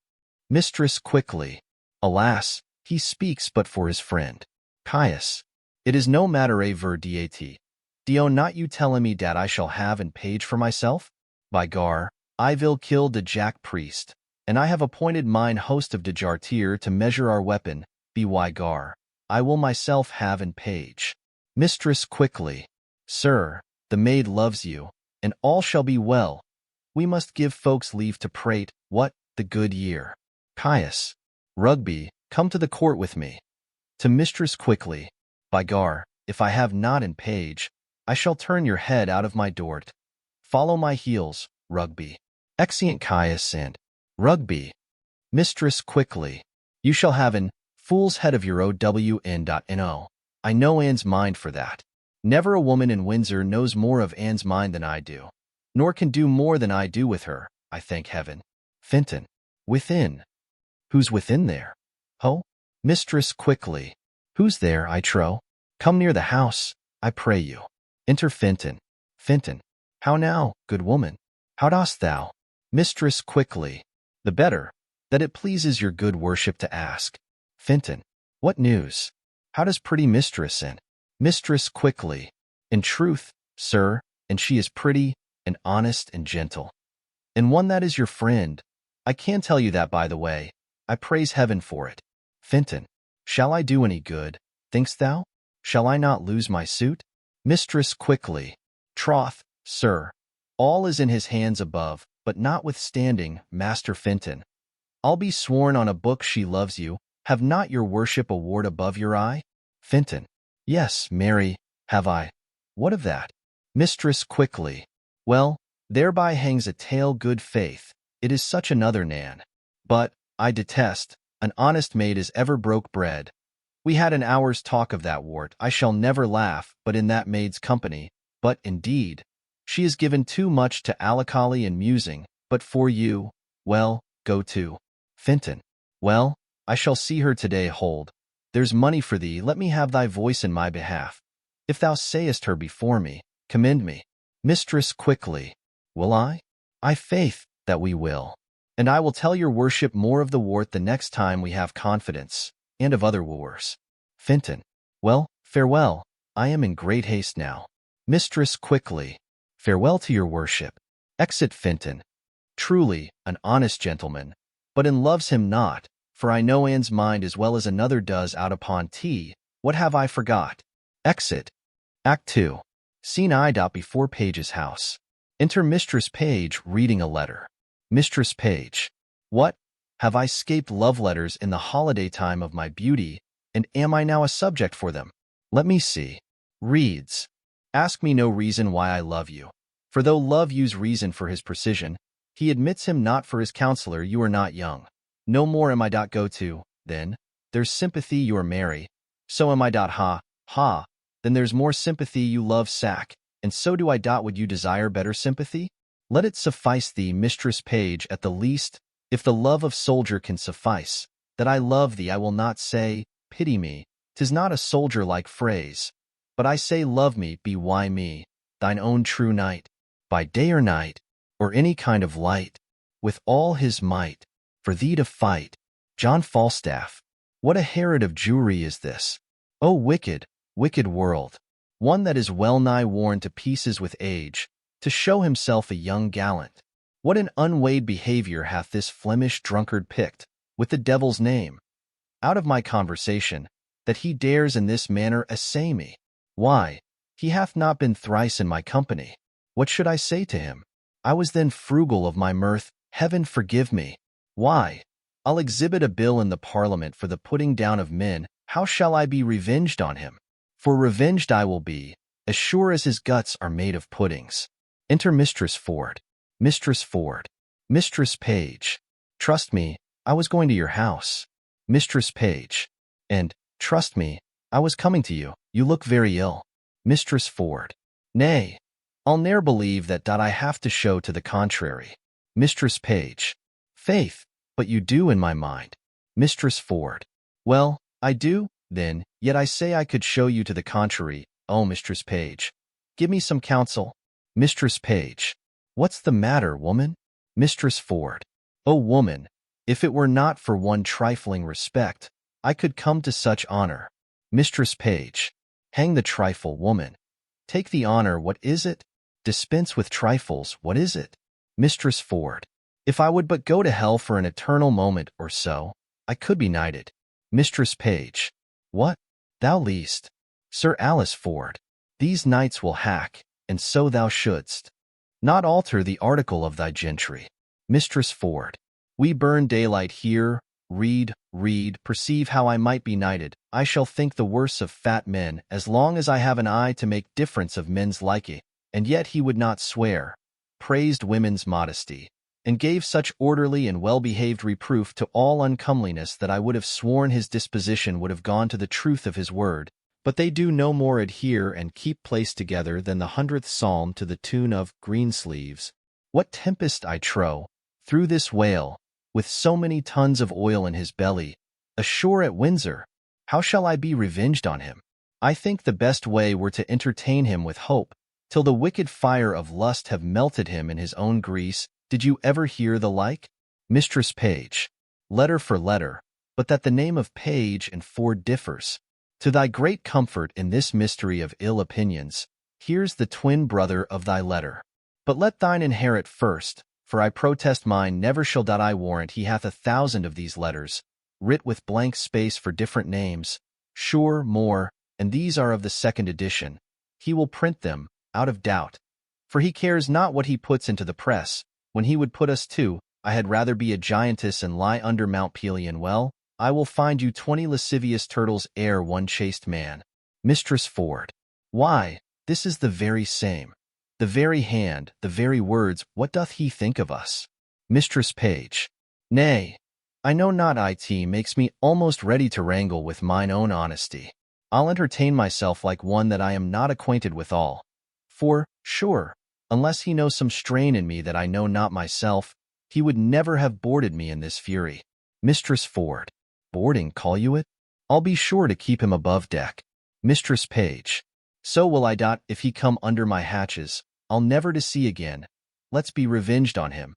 Mistress quickly. Alas, he speaks but for his friend. Caius. It is no matter a ver dat. Dio not you telling me dat I shall have and page for myself? By gar, I will kill de jack priest, and I have appointed mine host of de jartier to measure our weapon, by gar, I will myself have and page. Mistress quickly. Sir, the maid loves you, and all shall be well. We must give folks leave to prate, what, the good year. Caius. Rugby, come to the court with me. To mistress quickly. By gar, if I have not in page, I shall turn your head out of my dort. Follow my heels, Rugby. Exeunt Caius and Rugby. Mistress quickly. You shall have an fool's head of your own.no. I know Anne's mind for that. Never a woman in Windsor knows more of Anne's mind than I do, nor can do more than I do with her, I thank heaven. Fenton. Within. Who's within there? Ho? Mistress quickly. Who's there, I trow? Come near the house, I pray you. Enter Fenton. Fenton. How now, good woman? How dost thou? Mistress quickly. The better, that it pleases your good worship to ask. Fenton. What news? How does pretty mistress in? Mistress quickly. In truth, sir, and she is pretty, and honest, and gentle. And one that is your friend. I can tell you that, by the way. I praise heaven for it. Fenton. Shall I do any good, think'st thou? Shall I not lose my suit? Mistress quickly. Troth, sir, all is in his hands above, but notwithstanding, Master Fenton, I'll be sworn on a book she loves you, Have not your worship a ward above your eye? Fintan. Yes, Mary, have I. What of that? Mistress quickly. Well, thereby hangs a tale, good faith. It is such another, Nan. But, I detest, an honest maid is ever broke bread. We had an hour's talk of that wart. I shall never laugh, but in that maid's company. But, indeed, she is given too much to melancholy and musing. But for you, well, go to. Fintan. Well, I shall see her today. Hold. There's money for thee. Let me have thy voice in my behalf. If thou sayest her before me, commend me. Mistress quickly. Will I? I faith that we will. And I will tell your worship more of the wart the next time we have confidence, and of other wooers. Fintan. Well, farewell. I am in great haste now. Mistress quickly. Farewell to your worship. Exit Fintan. Truly, an honest gentleman, but in loves him not, for I know Anne's mind as well as another does out upon tea. What have I forgot? Exit. Act 2. Scene I. Before Page's house. Enter Mistress Page reading a letter. Mistress Page. What? Have I scaped love letters in the holiday time of my beauty, and am I now a subject for them? Let me see. Reads. Ask me no reason why I love you. For though love use reason for his precision, he admits him not for his counselor. You are not young. No more am I. Go to, then. There's sympathy. You are merry. So am I. Ha, ha. Then there's more sympathy. You love sack. And so do I. Would you desire better sympathy? Let it suffice thee, Mistress Page, at the least, if the love of soldier can suffice, that I love thee. I will not say, pity me. 'Tis not a soldier-like phrase. But I say, love me. Be why me, thine own true knight, by day or night, or any kind of light, with all his might, for thee to fight. John Falstaff. What a Herod of Jewry is this! O wicked, wicked world! One that is well nigh worn to pieces with age, to show himself a young gallant. What an unweighed behavior hath this Flemish drunkard picked, with the devil's name, out of my conversation, that he dares in this manner essay me. Why, he hath not been thrice in my company. What should I say to him? I was then frugal of my mirth. Heaven forgive me. Why, I'll exhibit a bill in the Parliament for the putting down of men. How shall I be revenged on him? For revenged I will be, as sure as his guts are made of puddings. Enter Mistress Ford. Mistress Ford. Mistress Page. Trust me, I was going to your house. Mistress Page. And, trust me, I was coming to you. You look very ill. Mistress Ford. Nay, I'll ne'er believe that. I have to show to the contrary. Mistress Page. Faith, but you do in my mind. Mistress Ford. Well, I do, then, yet I say I could show you to the contrary. Oh, Mistress Page, give me some counsel. Mistress Page. What's the matter, woman? Mistress Ford. Oh, woman, if it were not for one trifling respect, I could come to such honor. Mistress Page. Hang the trifle, woman. Take the honor. What is it? Dispense with trifles. What is it? Mistress Ford. If I would but go to hell for an eternal moment or so, I could be knighted. Mistress Page. What? Thou least. Sir Alice Ford. These knights will hack, and so thou shouldst not alter the article of thy gentry. Mistress Ford. We burn daylight here. Read, perceive how I might be knighted. I shall think the worse of fat men as long as I have an eye to make difference of men's liking. And yet he would not swear, praised women's modesty, and gave such orderly and well-behaved reproof to all uncomeliness that I would have sworn his disposition would have gone to the truth of his word. But they do no more adhere and keep place together than the 100th Psalm to the tune of Greensleeves. What tempest, I trow, through this whale, with so many tons of oil in his belly, ashore at Windsor? How shall I be revenged on him? I think the best way were to entertain him with hope, till the wicked fire of lust have melted him in his own grease. Did you ever hear the like? Mistress Page. Letter for letter, but that the name of Page and Ford differs. To thy great comfort in this mystery of ill opinions, here's the twin brother of thy letter. But let thine inherit first, for I protest mine never shall. I warrant he hath 1,000 of these letters, writ with blank space for different names. Sure, more, and these are of the 2nd edition. He will print them, out of doubt, for he cares not what he puts into the press. When he would put us to, I had rather be a giantess and lie under Mount Pelion. Well, I will find you 20 lascivious turtles ere one chaste man. Mistress Ford. Why, this is the very same. The very hand, the very words, what doth he think of us? Mistress Page. Nay, I know not it makes me almost ready to wrangle with mine own honesty. I'll entertain myself like one that I am not acquainted withal. For, sure, unless he knows some strain in me that I know not myself, he would never have boarded me in this fury. Mistress Ford. Boarding, call you it? I'll be sure to keep him above deck. Mistress Page. So will I. If he come under my hatches, I'll never to see again. Let's be revenged on him.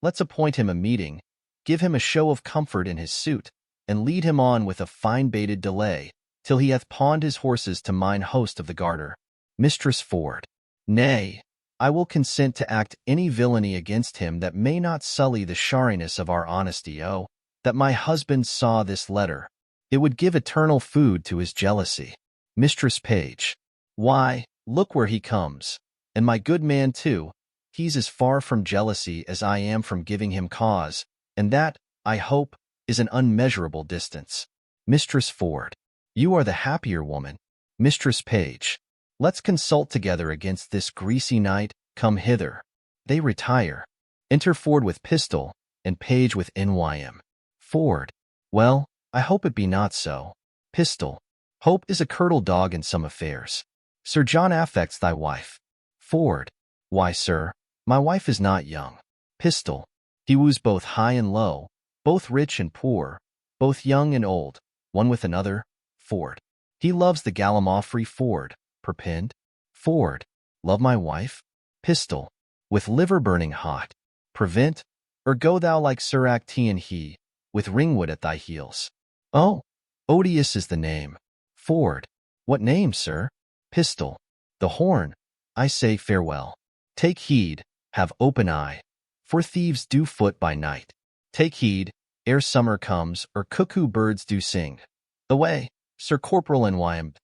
Let's appoint him a meeting, give him a show of comfort in his suit, and lead him on with a fine-baited delay, till he hath pawned his horses to mine host of the Garter. Mistress Ford. Nay, I will consent to act any villainy against him that may not sully the shariness of our honesty. Oh, that my husband saw this letter. It would give eternal food to his jealousy. Mistress Page. Why, look where he comes. And my good man, too. He's as far from jealousy as I am from giving him cause, and that, I hope, is an unmeasurable distance. Mistress Ford. You are the happier woman. Mistress Page. Let's consult together against this greasy night. Come hither. They retire. Enter Ford with pistol, and Page with NYM. Ford. Well, I hope it be not so. Pistol. Hope is a curdle dog in some affairs. Sir John affects thy wife. Ford. Why, sir, my wife is not young. Pistol. He woos both high and low, both rich and poor, both young and old, one with another. Ford. He loves the gallimaufry. Ford. Perpind. Ford. Love my wife? Pistol. With liver burning hot. Prevent, or go thou like Sir Actaeon he, with Ringwood at thy heels. Oh, odious is the name. Ford. What name, sir? Pistol. The Horn. I say farewell. Take heed, have open eye, for thieves do foot by night. Take heed, ere summer comes, or cuckoo birds do sing. Away, Sir Corporal NYM.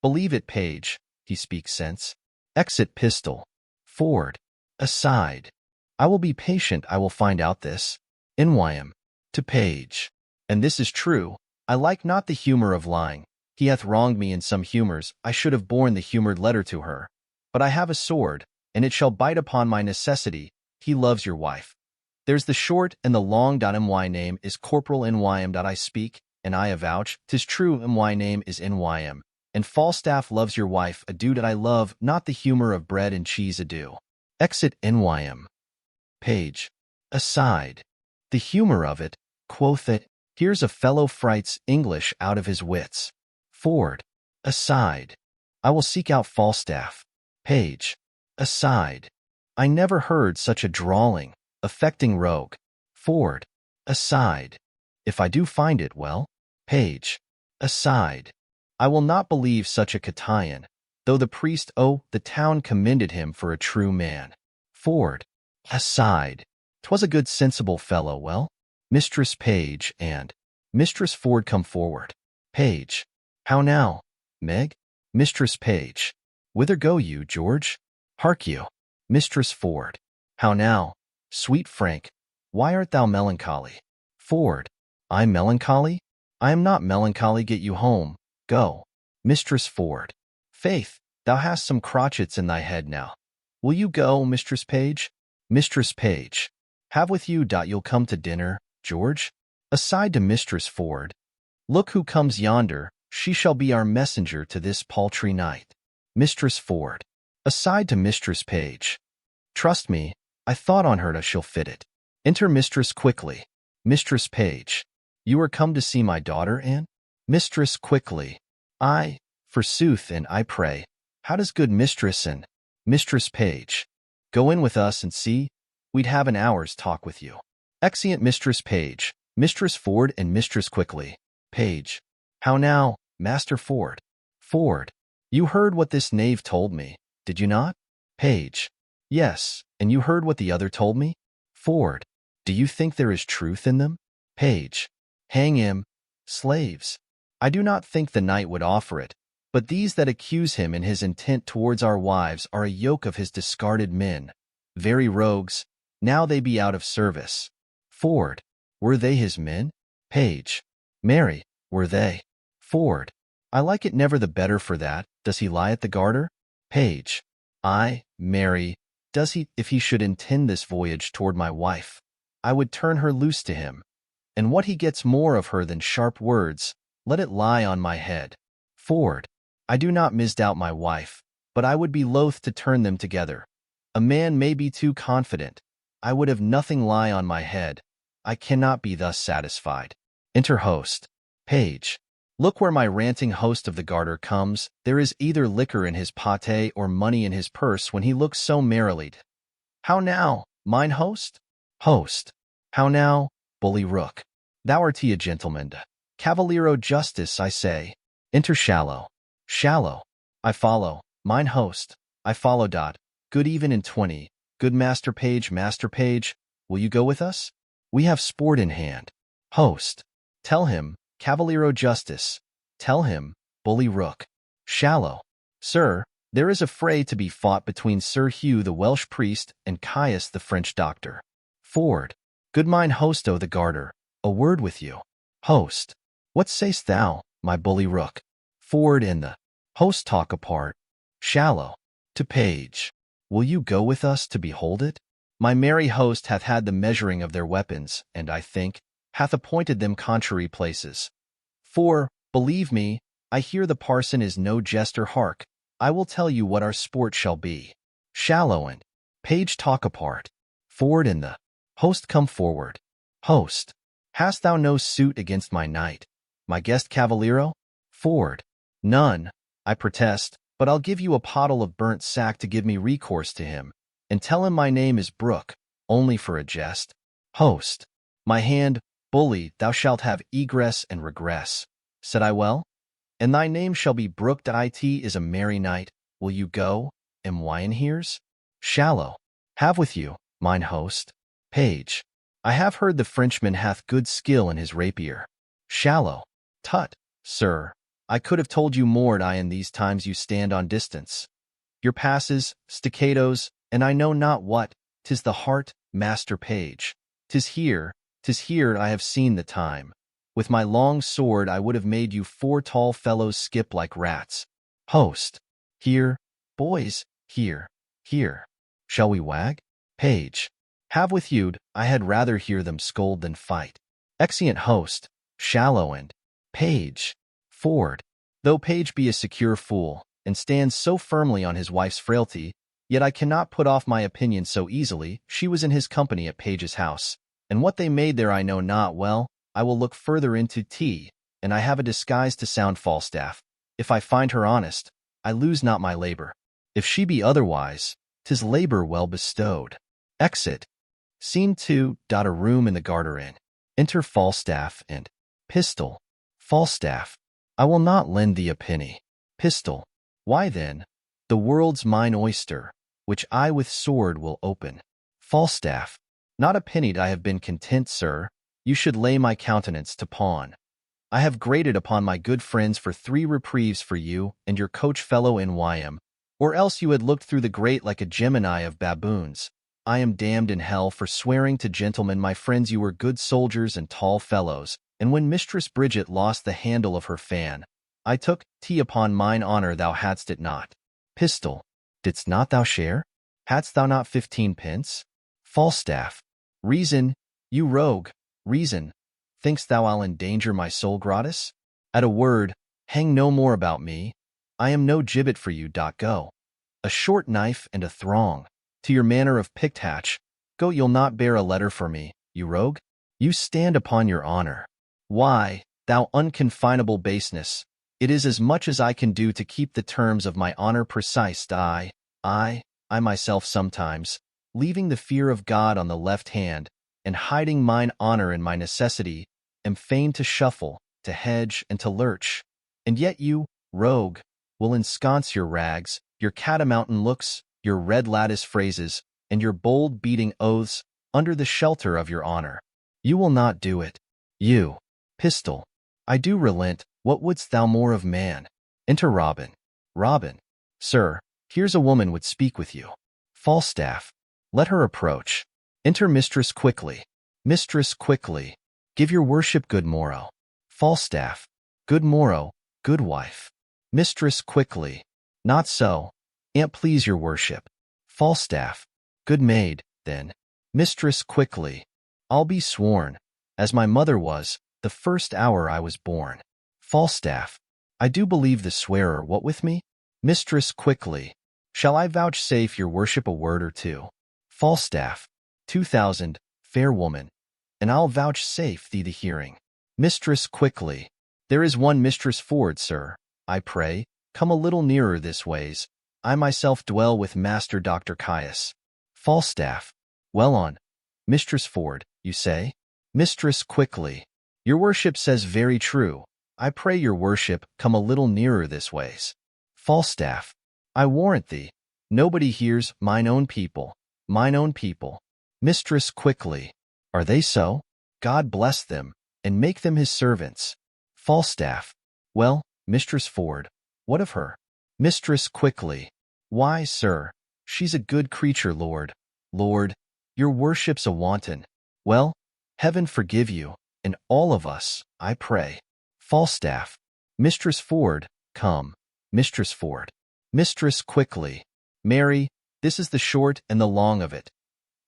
Believe it, Page, he speaks sense. Exit. Pistol. Ford. Aside. I will be patient, I will find out this. NYM. To Page. And this is true, I like not the humor of lying. He hath wronged me in some humors, I should have borne the humored letter to her. But I have a sword, and it shall bite upon my necessity. He loves your wife. There's the short and the long. My name is Corporal NYM. I speak, and I avouch, 'tis true. My name is NYM. And Falstaff loves your wife. Adieu. I love not the humor of bread and cheese. Adieu. Exit. NYM. Page. Aside. The humor of it, quoth it. Here's a fellow frights English out of his wits. Ford. Aside. I will seek out Falstaff. Page. Aside. I never heard such a drawling, affecting rogue. Ford. Aside. If I do find it, well. Page. Aside. I will not believe such a Catian, though the priest the town commended him for a true man. Ford. Aside. 'Twas a good sensible fellow. Well. Mistress Page and Mistress Ford come forward. Page. How now, Meg? Mistress Page. Whither go you, George? Hark you. Mistress Ford. How now, sweet Frank, why art thou melancholy? Ford. I melancholy? I am not melancholy. Get you home. Go. Mistress Ford. Faith, thou hast some crotchets in thy head now. Will you go, Mistress Page? Mistress Page. Have with you. You'll come to dinner, George? Aside to Mistress Ford. Look who comes yonder. She shall be our messenger to this paltry night. Mistress Ford. Aside to Mistress Page. Trust me, I thought on her she'll fit it. Enter Mistress quickly. Mistress Page. You are come to see my daughter, Anne? Mistress quickly. Aye, forsooth, and I pray, how does good Mistress and Mistress Page? Go in with us and see, we'd have an hour's talk with you. Exeunt Mistress Page, Mistress Ford, and Mistress Quickly. Page. How now, Master Ford? Ford. You heard what this knave told me, did you not? Page. Yes, and you heard what the other told me? Ford. Do you think there is truth in them? Page. Hang him. Slaves. I do not think the knight would offer it, but these that accuse him in his intent towards our wives are a yoke of his discarded men. Very rogues, now they be out of service. Ford. Were they his men? Page. Marry, were they? Ford. I like it never the better for that. Does he lie at the Garter? Page. I, marry, does he, if he should intend this voyage toward my wife, I would turn her loose to him. And what he gets more of her than sharp words, let it lie on my head. Ford. I do not misdoubt my wife, but I would be loath to turn them together. A man may be too confident. I would have nothing lie on my head. I cannot be thus satisfied. Enter host. Page. Look where my ranting host of the Garter comes. There is either liquor in his pate or money in his purse when he looks so merrily. How now, mine host? Host. How now, bully rook? Thou art he a gentleman. Cavaliero justice, I say. Enter shallow. Shallow. I follow. Mine host. I follow. Good even in 20. Good master page, will you go with us? We have sport in hand. Host. Tell him, Cavaliero justice. Tell him, bully rook. Shallow. Sir, there is a fray to be fought between Sir Hugh the Welsh priest and Caius the French doctor. Ford. Good mine host o' the Garter, a word with you. Host. What say'st thou, my bully rook? Ford and the host talk apart. Shallow. To Page. Will you go with us to behold it? My merry host hath had the measuring of their weapons, and, I think, hath appointed them contrary places. For, believe me, I hear the parson is no jester. Hark, I will tell you what our sport shall be. Shallow and Page talk apart. Ford and the host come forward. Host. Hast thou no suit against my knight, my guest Cavaliero? Ford. None, I protest, but I'll give you a pottle of burnt sack to give me recourse to him, and tell him my name is Brooke, only for a jest. Host. My hand, bully, thou shalt have egress and regress. Said I well? And thy name shall be Brooke. It is a merry night. Will you go, and wine hears? Shallow. Have with you, mine host. Page. I have heard the Frenchman hath good skill in his rapier. Shallow. Tut, sir, I could have told you more. In these times you stand on distance. Your passes, staccatos, and I know not what, 'tis the heart, master Page. 'Tis here, I have seen the time. With my long sword I would have made you 4 tall fellows skip like rats. Host. Here, boys, here. Shall we wag? Page. Have with you'd, I had rather hear them scold than fight. Exeunt host, Shallow and Page. Ford. Though Page be a secure fool, and stands so firmly on his wife's frailty, yet I cannot put off my opinion so easily. She was in his company at Page's house, and what they made there I know not well. I will look further into tea, and I have a disguise to sound Falstaff. If I find her honest, I lose not my labor. If she be otherwise, 'tis labor well bestowed. Exit. Scene 2. A room in the Garter Inn. Enter Falstaff and Pistol. Falstaff. I will not lend thee a penny. Pistol. Why then, the world's mine oyster, which I with sword will open. Falstaff. Not a penny. I have been content, sir. You should lay my countenance to pawn. I have grated upon my good friends for 3 reprieves for you and your coach fellow in Wyam, or else you had looked through the grate like a Gemini of baboons. I am damned in hell for swearing to gentlemen my friends you were good soldiers and tall fellows, and when Mistress Bridget lost the handle of her fan, I took tea upon mine honor thou hadst it not. Pistol. Didst not thou share? Hadst thou not 15 pence? Falstaff. Reason, you rogue, reason. Think'st thou I'll endanger my soul gratis? At a word, hang no more about me. I am no gibbet for you. Go. A short knife and a throng. To your manor of Picthatch. Go, you'll not bear a letter for me, you rogue? You stand upon your honor. Why, thou unconfinable baseness, it is as much as I can do to keep the terms of my honor precise. I myself sometimes, leaving the fear of God on the left hand, and hiding mine honor in my necessity, am fain to shuffle, to hedge, and to lurch. And yet you, rogue, will ensconce your rags, your catamountain looks, your red lattice phrases, and your bold beating oaths, under the shelter of your honor. You will not do it. You. Pistol. I do relent. What wouldst thou more of man? Enter Robin. Robin. Sir, here's a woman would speak with you. Falstaff. Let her approach. Enter Mistress quickly. Mistress quickly. Give your worship good morrow. Falstaff. Good morrow, good wife. Mistress quickly. Not so. An't please your worship. Falstaff. Good maid, then. Mistress quickly. I'll be sworn, as my mother was, the first hour I was born. Falstaff. I do believe the swearer. What with me? Mistress quickly. Shall I vouchsafe your worship a word or two? Falstaff. 2,000, fair woman, and I'll vouchsafe thee the hearing. Mistress quickly. There is one Mistress Ford, sir. I pray, come a little nearer this ways. I myself dwell with Master Dr. Caius. Falstaff. Well on. Mistress Ford, you say? Mistress quickly. Your worship says very true. I pray your worship come a little nearer this ways. Falstaff. I warrant thee. Nobody hears mine own people. Mine own people. Mistress quickly. Are they so? God bless them, and make them his servants. Falstaff. Well, Mistress Ford, what of her? Mistress quickly. Why, sir, she's a good creature, Lord. Lord, your worship's a wanton. Well, heaven forgive you, and all of us, I pray. Falstaff. Mistress Ford, come. Mistress Ford. Mistress quickly. Mary, this is the short and the long of it.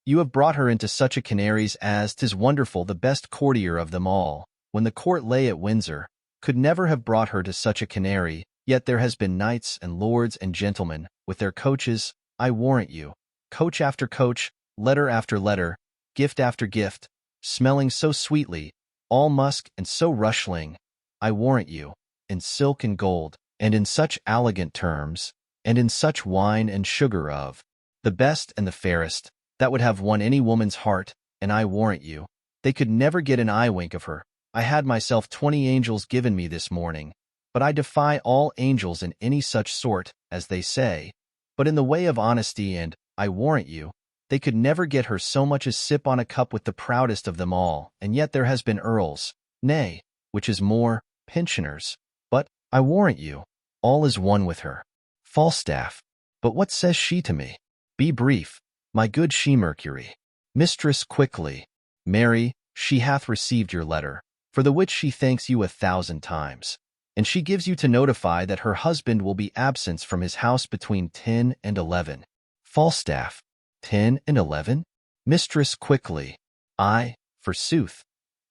You have brought her into such a canaries as 'tis wonderful the best courtier of them all, when the court lay at Windsor, could never have brought her to such a canary, yet there has been knights and lords and gentlemen, with their coaches, I warrant you, coach after coach, letter after letter, gift after gift, smelling so sweetly, all musk and so rushling, I warrant you, in silk and gold, and in such elegant terms, and in such wine and sugar of the best and the fairest, that would have won any woman's heart, and I warrant you, they could never get an eye wink of her. I had myself 20 angels given me this morning, but I defy all angels in any such sort, as they say, but in the way of honesty, and, I warrant you, they could never get her so much as sip on a cup with the proudest of them all, and yet there has been earls, nay, which is more, pensioners, but, I warrant you, all is one with her. Falstaff. But what says she to me? Be brief, my good she Mercury. Mistress quickly. Mary, she hath received your letter, for the which she thanks you 1,000 times, and she gives you to notify that her husband will be absent from his house between 10 and 11. Falstaff. 10 and 11? Mistress quickly. Aye, forsooth.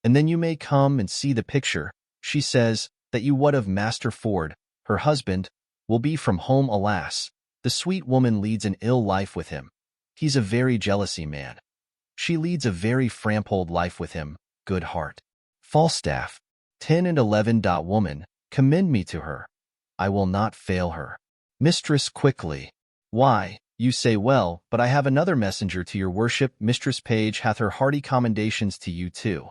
And then you may come and see the picture. She says that you what of Master Ford, her husband, will be from home. Alas, the sweet woman leads an ill life with him. He's a very jealousy man. She leads a very frampold life with him, good heart. Falstaff. 10 and 11. Woman, commend me to her. I will not fail her. Mistress quickly. Why, you say well, but I have another messenger to your worship. Mistress Page hath her hearty commendations to you too.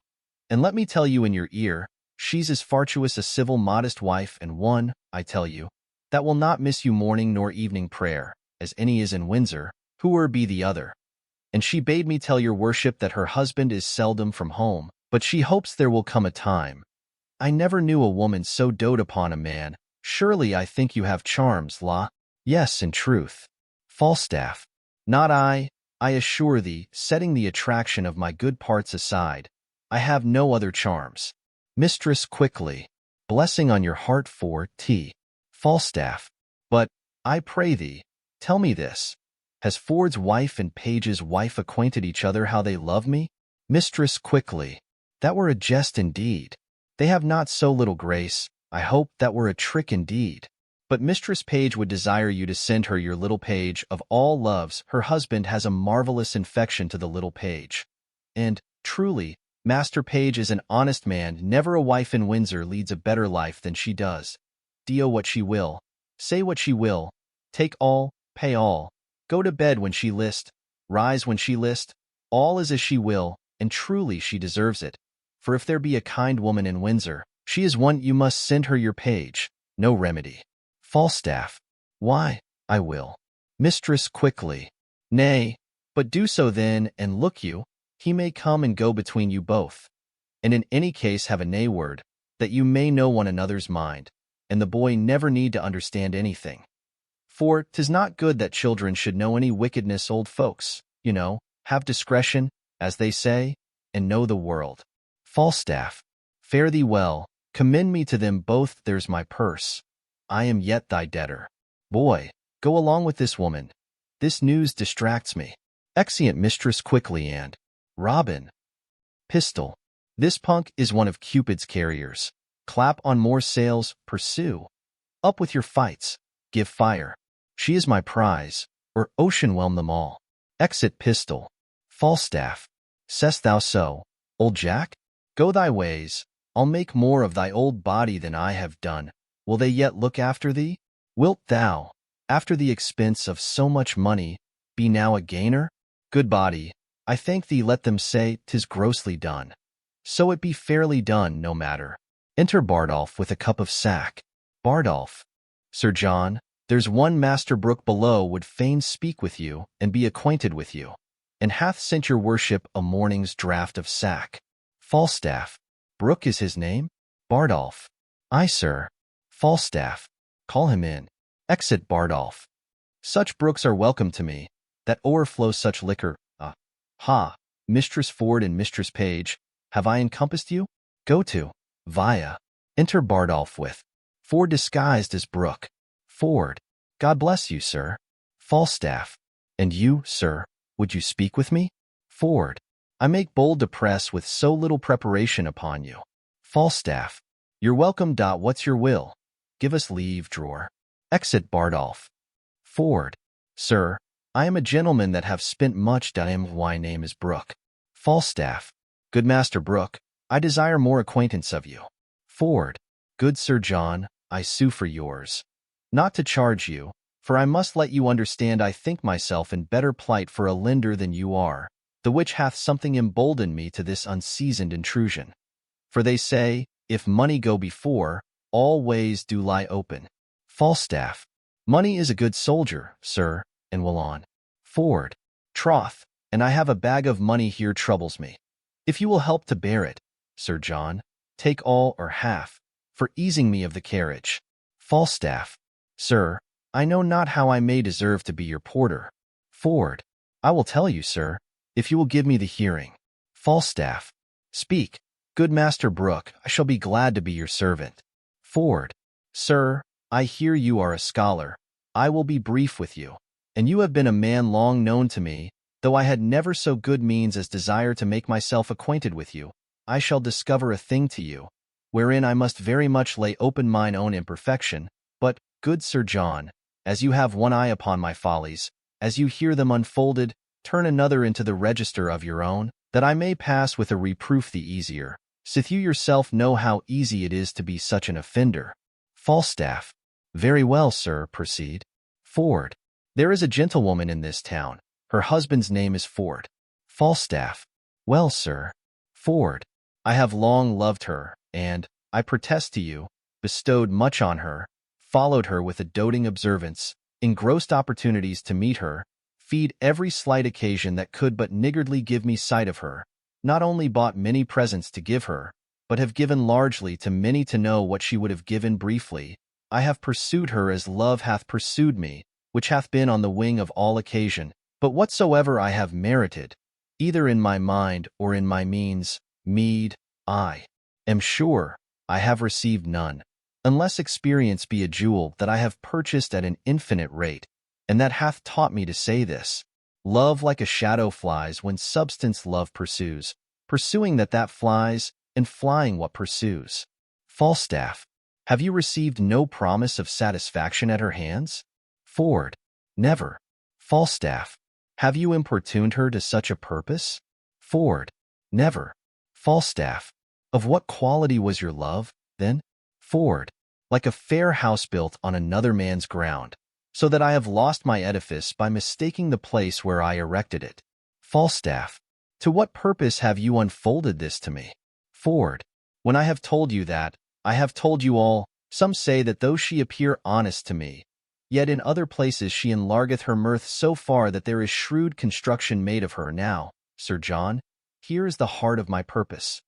And let me tell you in your ear, she's as fartuous a civil modest wife, and one, I tell you, that will not miss you morning nor evening prayer, as any is in Windsor, whoe'er be the other. And she bade me tell your worship that her husband is seldom from home, but she hopes there will come a time. I never knew a woman so dote upon a man. Surely I think you have charms, la? Yes, in truth. Falstaff. Not I assure thee, setting the attraction of my good parts aside, I have no other charms. Mistress quickly. Blessing on your heart for T. Falstaff. But, I pray thee, tell me this. Has Ford's wife and Page's wife acquainted each other how they love me? Mistress quickly. That were a jest indeed. They have not so little grace. I hope that were a trick indeed. But Mistress Page would desire you to send her your little page of all loves. Her husband has a marvelous infection to the little page. And, truly, Master Page is an honest man. Never a wife in Windsor leads a better life than she does. Do what she will, say what she will, take all, pay all, go to bed when she list, rise when she list, all is as she will, and truly she deserves it. For if there be a kind woman in Windsor, she is one. You must send her your page, no remedy. Falstaff. Why, I will. Mistress quickly. Nay, but do so then, and look you, he may come and go between you both. And in any case have a nay word, that you may know one another's mind, and the boy never need to understand anything. For 'tis not good that children should know any wickedness. Old folks, you know, have discretion, as they say, and know the world. Falstaff. Fare thee well, Commend me to them both, there's my purse. I am yet thy debtor. Boy, go along with this woman. This news distracts me. Exeunt mistress quickly and Robin. Pistol. This punk is one of Cupid's carriers. Clap on more sails, pursue. Up with your fights, give fire. She is my prize, or ocean whelm them all. Exit Pistol. Falstaff. Say'st thou so, old Jack? Go thy ways. I'll make more of thy old body than I have done. Will they yet look after thee? Wilt thou, after the expense of so much money, be now a gainer? Good body, I thank thee, let them say 'tis grossly done. So it be fairly done, no matter. Enter Bardolph with a cup of sack. Bardolph. Sir John, there's one Master Brooke below would fain speak with you and be acquainted with you, and hath sent your worship a morning's draught of sack. Falstaff. Brooke is his name? Bardolph. Aye, sir. Falstaff. Call him in. Exit Bardolph. Such brooks are welcome to me, that o'erflow such liquor. Ha, Mistress Ford and Mistress Page, have I encompassed you? Go to, via. Enter Bardolph with Ford disguised as Brooke. Ford. God bless you, sir. Falstaff. And you, sir, would you speak with me? Ford. I make bold to press with so little preparation upon you. Falstaff. You're welcome. What's your will? Give us leave, drawer. Exit Bardolph. Ford. Sir, I am a gentleman that have spent much. My name is Brooke. Falstaff. Good Master Brooke, I desire more acquaintance of you. Ford. Good Sir John, I sue for yours. Not to charge you, for I must let you understand I think myself in better plight for a lender than you are, the which hath something emboldened me to this unseasoned intrusion. For they say, if money go before, all ways do lie open. Falstaff. Money is a good soldier, sir, and will on. Ford. Troth, and I have a bag of money here troubles me. If you will help to bear it, Sir John, take all or half, for easing me of the carriage. Falstaff. Sir, I know not how I may deserve to be your porter. Ford. I will tell you, sir, if you will give me the hearing. Falstaff. Speak, good Master Brooke, I shall be glad to be your servant. Ford. Sir, I hear you are a scholar. I will be brief with you, and you have been a man long known to me, though I had never so good means as desire to make myself acquainted with you. I shall discover a thing to you, wherein I must very much lay open mine own imperfection, but, good Sir John, as you have one eye upon my follies, as you hear them unfolded, turn another into the register of your own, that I may pass with a reproof the easier, sith you yourself know how easy it is to be such an offender. Falstaff. Very well, sir, proceed. Ford. There is a gentlewoman in this town. Her husband's name is Ford. Falstaff. Well, sir. Ford. I have long loved her, and, I protest to you, bestowed much on her, followed her with a doting observance, engrossed opportunities to meet her, feed every slight occasion that could but niggardly give me sight of her, not only bought many presents to give her, but have given largely to many to know what she would have given briefly. I have pursued her as love hath pursued me, which hath been on the wing of all occasion, but whatsoever I have merited, either in my mind or in my means, meed, I am sure I have received none, unless experience be a jewel that I have purchased at an infinite rate, and that hath taught me to say this. Love like a shadow flies when substance love pursues, pursuing that flies, and flying what pursues. Falstaff. Have you received no promise of satisfaction at her hands? Ford. Never. Falstaff. Have you importuned her to such a purpose? Ford. Never. Falstaff. Of what quality was your love, then? Ford. Like a fair house built on another man's ground, so that I have lost my edifice by mistaking the place where I erected it. Falstaff. To what purpose have you unfolded this to me? Ford. When I have told you that, I have told you all. Some say that though she appear honest to me, yet in other places she enlargeth her mirth so far that there is shrewd construction made of her. Now, Sir John, here is the heart of my purpose.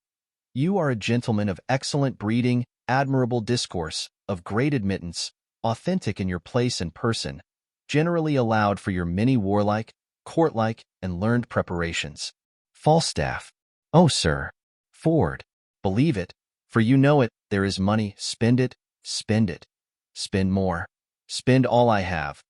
You are a gentleman of excellent breeding, admirable discourse, of great admittance, authentic in your place and person, generally allowed for your many warlike, courtlike, and learned preparations. Falstaff. Oh, sir. Ford. Believe it, For you know it, there is money, spend it, spend it. Spend more. Spend all I have.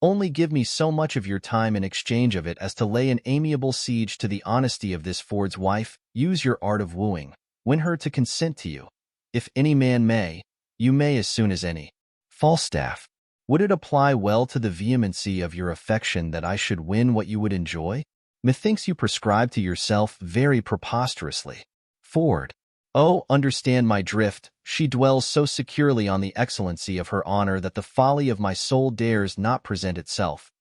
Only give me so much of your time in exchange of it as to lay an amiable siege to the honesty of this Ford's wife. Use your art of wooing. Win her to consent to you. If any man may, you may as soon as any. Falstaff. Would it apply well to the vehemency of your affection that I should win what you would enjoy? Methinks you prescribe to yourself very preposterously. Ford. Oh, understand my drift. She dwells so securely on the excellency of her honor that the folly of my soul dares not present itself.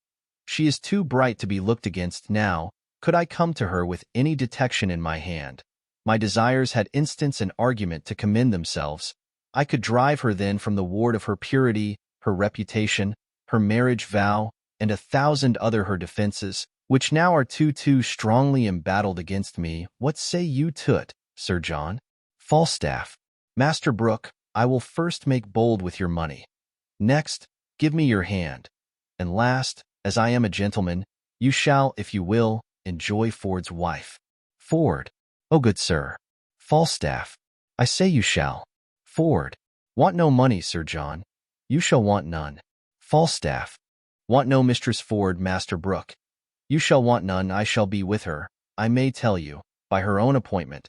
She is too bright to be looked against now. Could I come to her with any detection in my hand, my desires had instance and argument to commend themselves. I could drive her then from the ward of her purity, her reputation, her marriage vow, and 1,000 other her defenses, which now are too strongly embattled against me. What say you to't, Sir John? Falstaff. Master Brooke, I will first make bold with your money. Next, give me your hand. And last, as I am a gentleman, you shall, if you will, enjoy Ford's wife. Ford. Oh, good sir. Falstaff. I say you shall. Ford. Want no money, Sir John. You shall want none. Falstaff. Want no Mistress Ford, Master Brooke. You shall want none. I shall be with her, I may tell you, by her own appointment.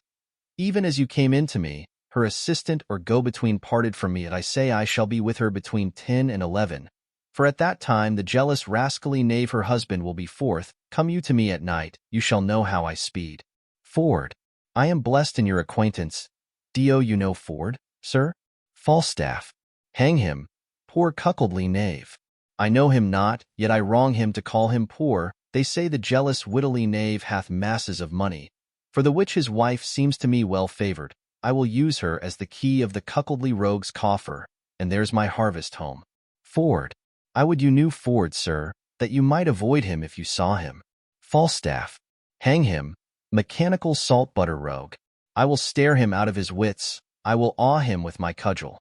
Even as you came in to me, her assistant or go-between parted from me, and I say I shall be with her between 10 and 11. For at that time the jealous rascally knave her husband will be forth. Come you to me at night, you shall know how I speed. Ford. I am blessed in your acquaintance. Do you know Ford, sir? Falstaff. Hang him, poor cuckoldly knave. I know him not, yet I wrong him to call him poor. They say the jealous wittly knave hath masses of money, for the which his wife seems to me well favored. I will use her as the key of the cuckoldly rogue's coffer, and there's my harvest home. Ford. I would you knew Ford, sir, that you might avoid him if you saw him. Falstaff. Hang him, mechanical salt-butter rogue. I will stare him out of his wits. I will awe him with my cudgel.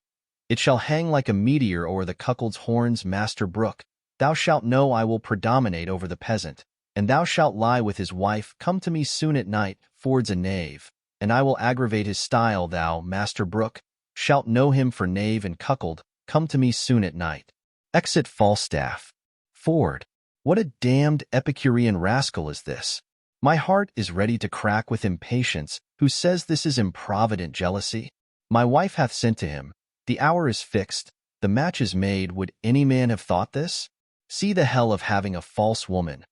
It shall hang like a meteor o'er the cuckold's horns, Master Brooke. Thou shalt know I will predominate over the peasant, and thou shalt lie with his wife. Come to me soon at night. Ford's a knave, and I will aggravate his style. Thou, Master Brooke, shalt know him for knave and cuckold. Come to me soon at night. Exit Falstaff. Ford. What a damned Epicurean rascal is this! My heart is ready to crack with impatience. Who says this is improvident jealousy? My wife hath sent to him. The hour is fixed. The match is made. Would any man have thought this? See the hell of having a false woman.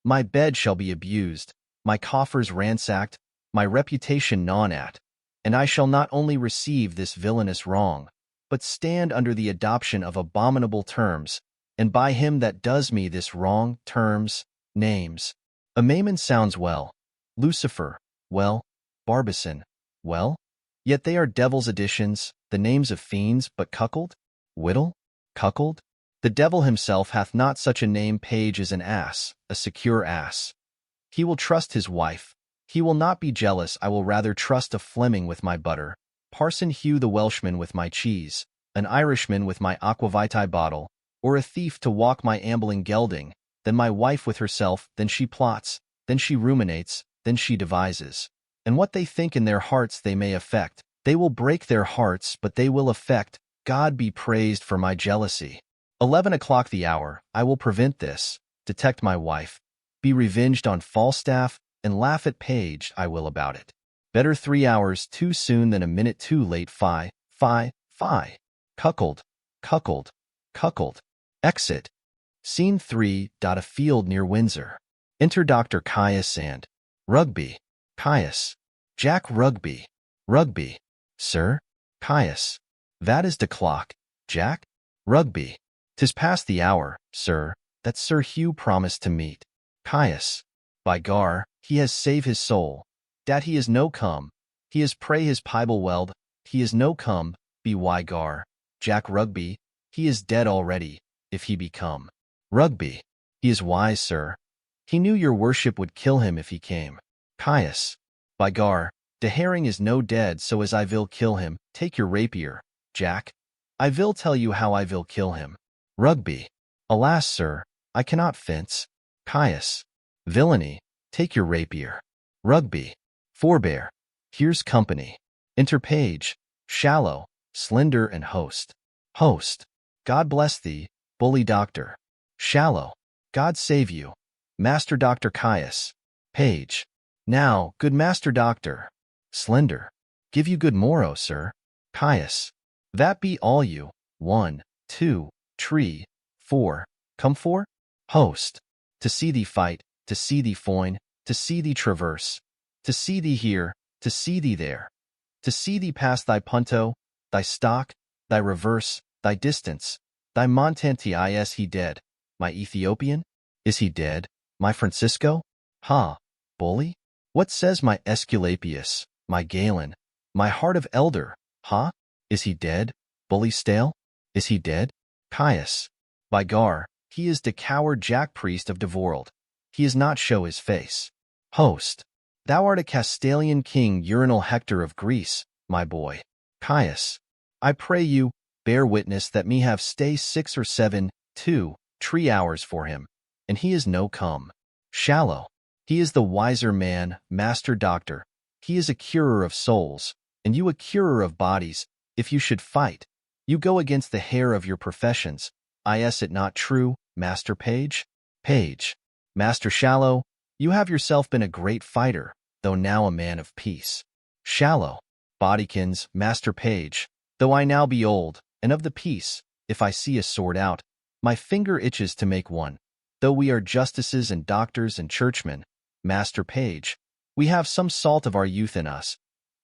My bed shall be abused, my coffers ransacked, my reputation gnawn at, and I shall not only receive this villainous wrong, but stand under the adoption of abominable terms, and by him that does me this wrong, terms, names. A Mammon sounds well. Lucifer, well. Barbizon, well. Yet they are devil's additions, the names of fiends, but cuckold? Whittle? Cuckold? The devil himself hath not such a name. Page is an ass, a secure ass. He will trust his wife. He will not be jealous. I will rather trust a Fleming with my butter, Parson Hugh the Welshman with my cheese, an Irishman with my aquavitae bottle, or a thief to walk my ambling gelding, than my wife with herself. Then she plots, then she ruminates, then she devises. And what they think in their hearts they may affect. They will break their hearts, but they will affect. God be praised for my jealousy. 11 o'clock the hour. I will prevent this, detect my wife, be revenged on Falstaff, and laugh at Page. I will about it. Better 3 hours too soon than a minute too late. Fie. Cuckold, cuckold, cuckold. Exit. Scene 3. A field near Windsor. Enter Dr. Caius and Rugby. Caius. Jack Rugby. Rugby. Sir? Caius. That is de clock, Jack? Rugby. 'Tis past the hour, sir, that Sir Hugh promised to meet. Caius. By gar, he has saved his soul. Dat he is no come. He is pray his Bible weld. He is no come, be why gar. Jack Rugby, he is dead already, if he be come. Rugby. He is wise, sir. He knew your worship would kill him if he came. Caius. By gar, de herring is no dead, so as I vil kill him. Take your rapier, Jack. I vil tell you how I vil kill him. Rugby. Alas, sir, I cannot fence. Caius. Villainy. Take your rapier. Rugby. Forbear. Here's company. Enter Page. Shallow, Slender, and Host. Host. God bless thee, bully doctor. Shallow. God save you, Master Dr. Caius. Page. Now, good Master Doctor. Slender. Give you good morrow, sir. Caius. That be all you. 1, 2, 3, 4. Come for? Host. To see thee fight, to see thee foin, to see thee traverse, to see thee here, to see thee there, to see thee pass thy punto, thy stock, thy reverse, thy distance, thy montanti. Is he dead, my Ethiopian? Is he dead, my Francisco? Ha, bully? What says my Esculapius, my Galen, my heart of elder? Ha? Is he dead, bully stale? Is he dead? Caius. By gar, he is de coward jack priest of de world. He is not show his face. Host. Thou art a Castilian king, urinal Hector of Greece, my boy. Caius. I pray you, bear witness that me have stay 6 or 7, 2, 3 hours for him, and he is no come. Shallow. He is the wiser man, Master Doctor. He is a curer of souls, and you a curer of bodies. If you should fight, you go against the hair of your professions. Is it not true, Master Page? Page. Master Shallow, you have yourself been a great fighter, though now a man of peace. Shallow. Bodykins, Master Page, though I now be old, and of the peace, if I see a sword out, my finger itches to make one. Though we are justices and doctors and churchmen, Master Page, we have some salt of our youth in us.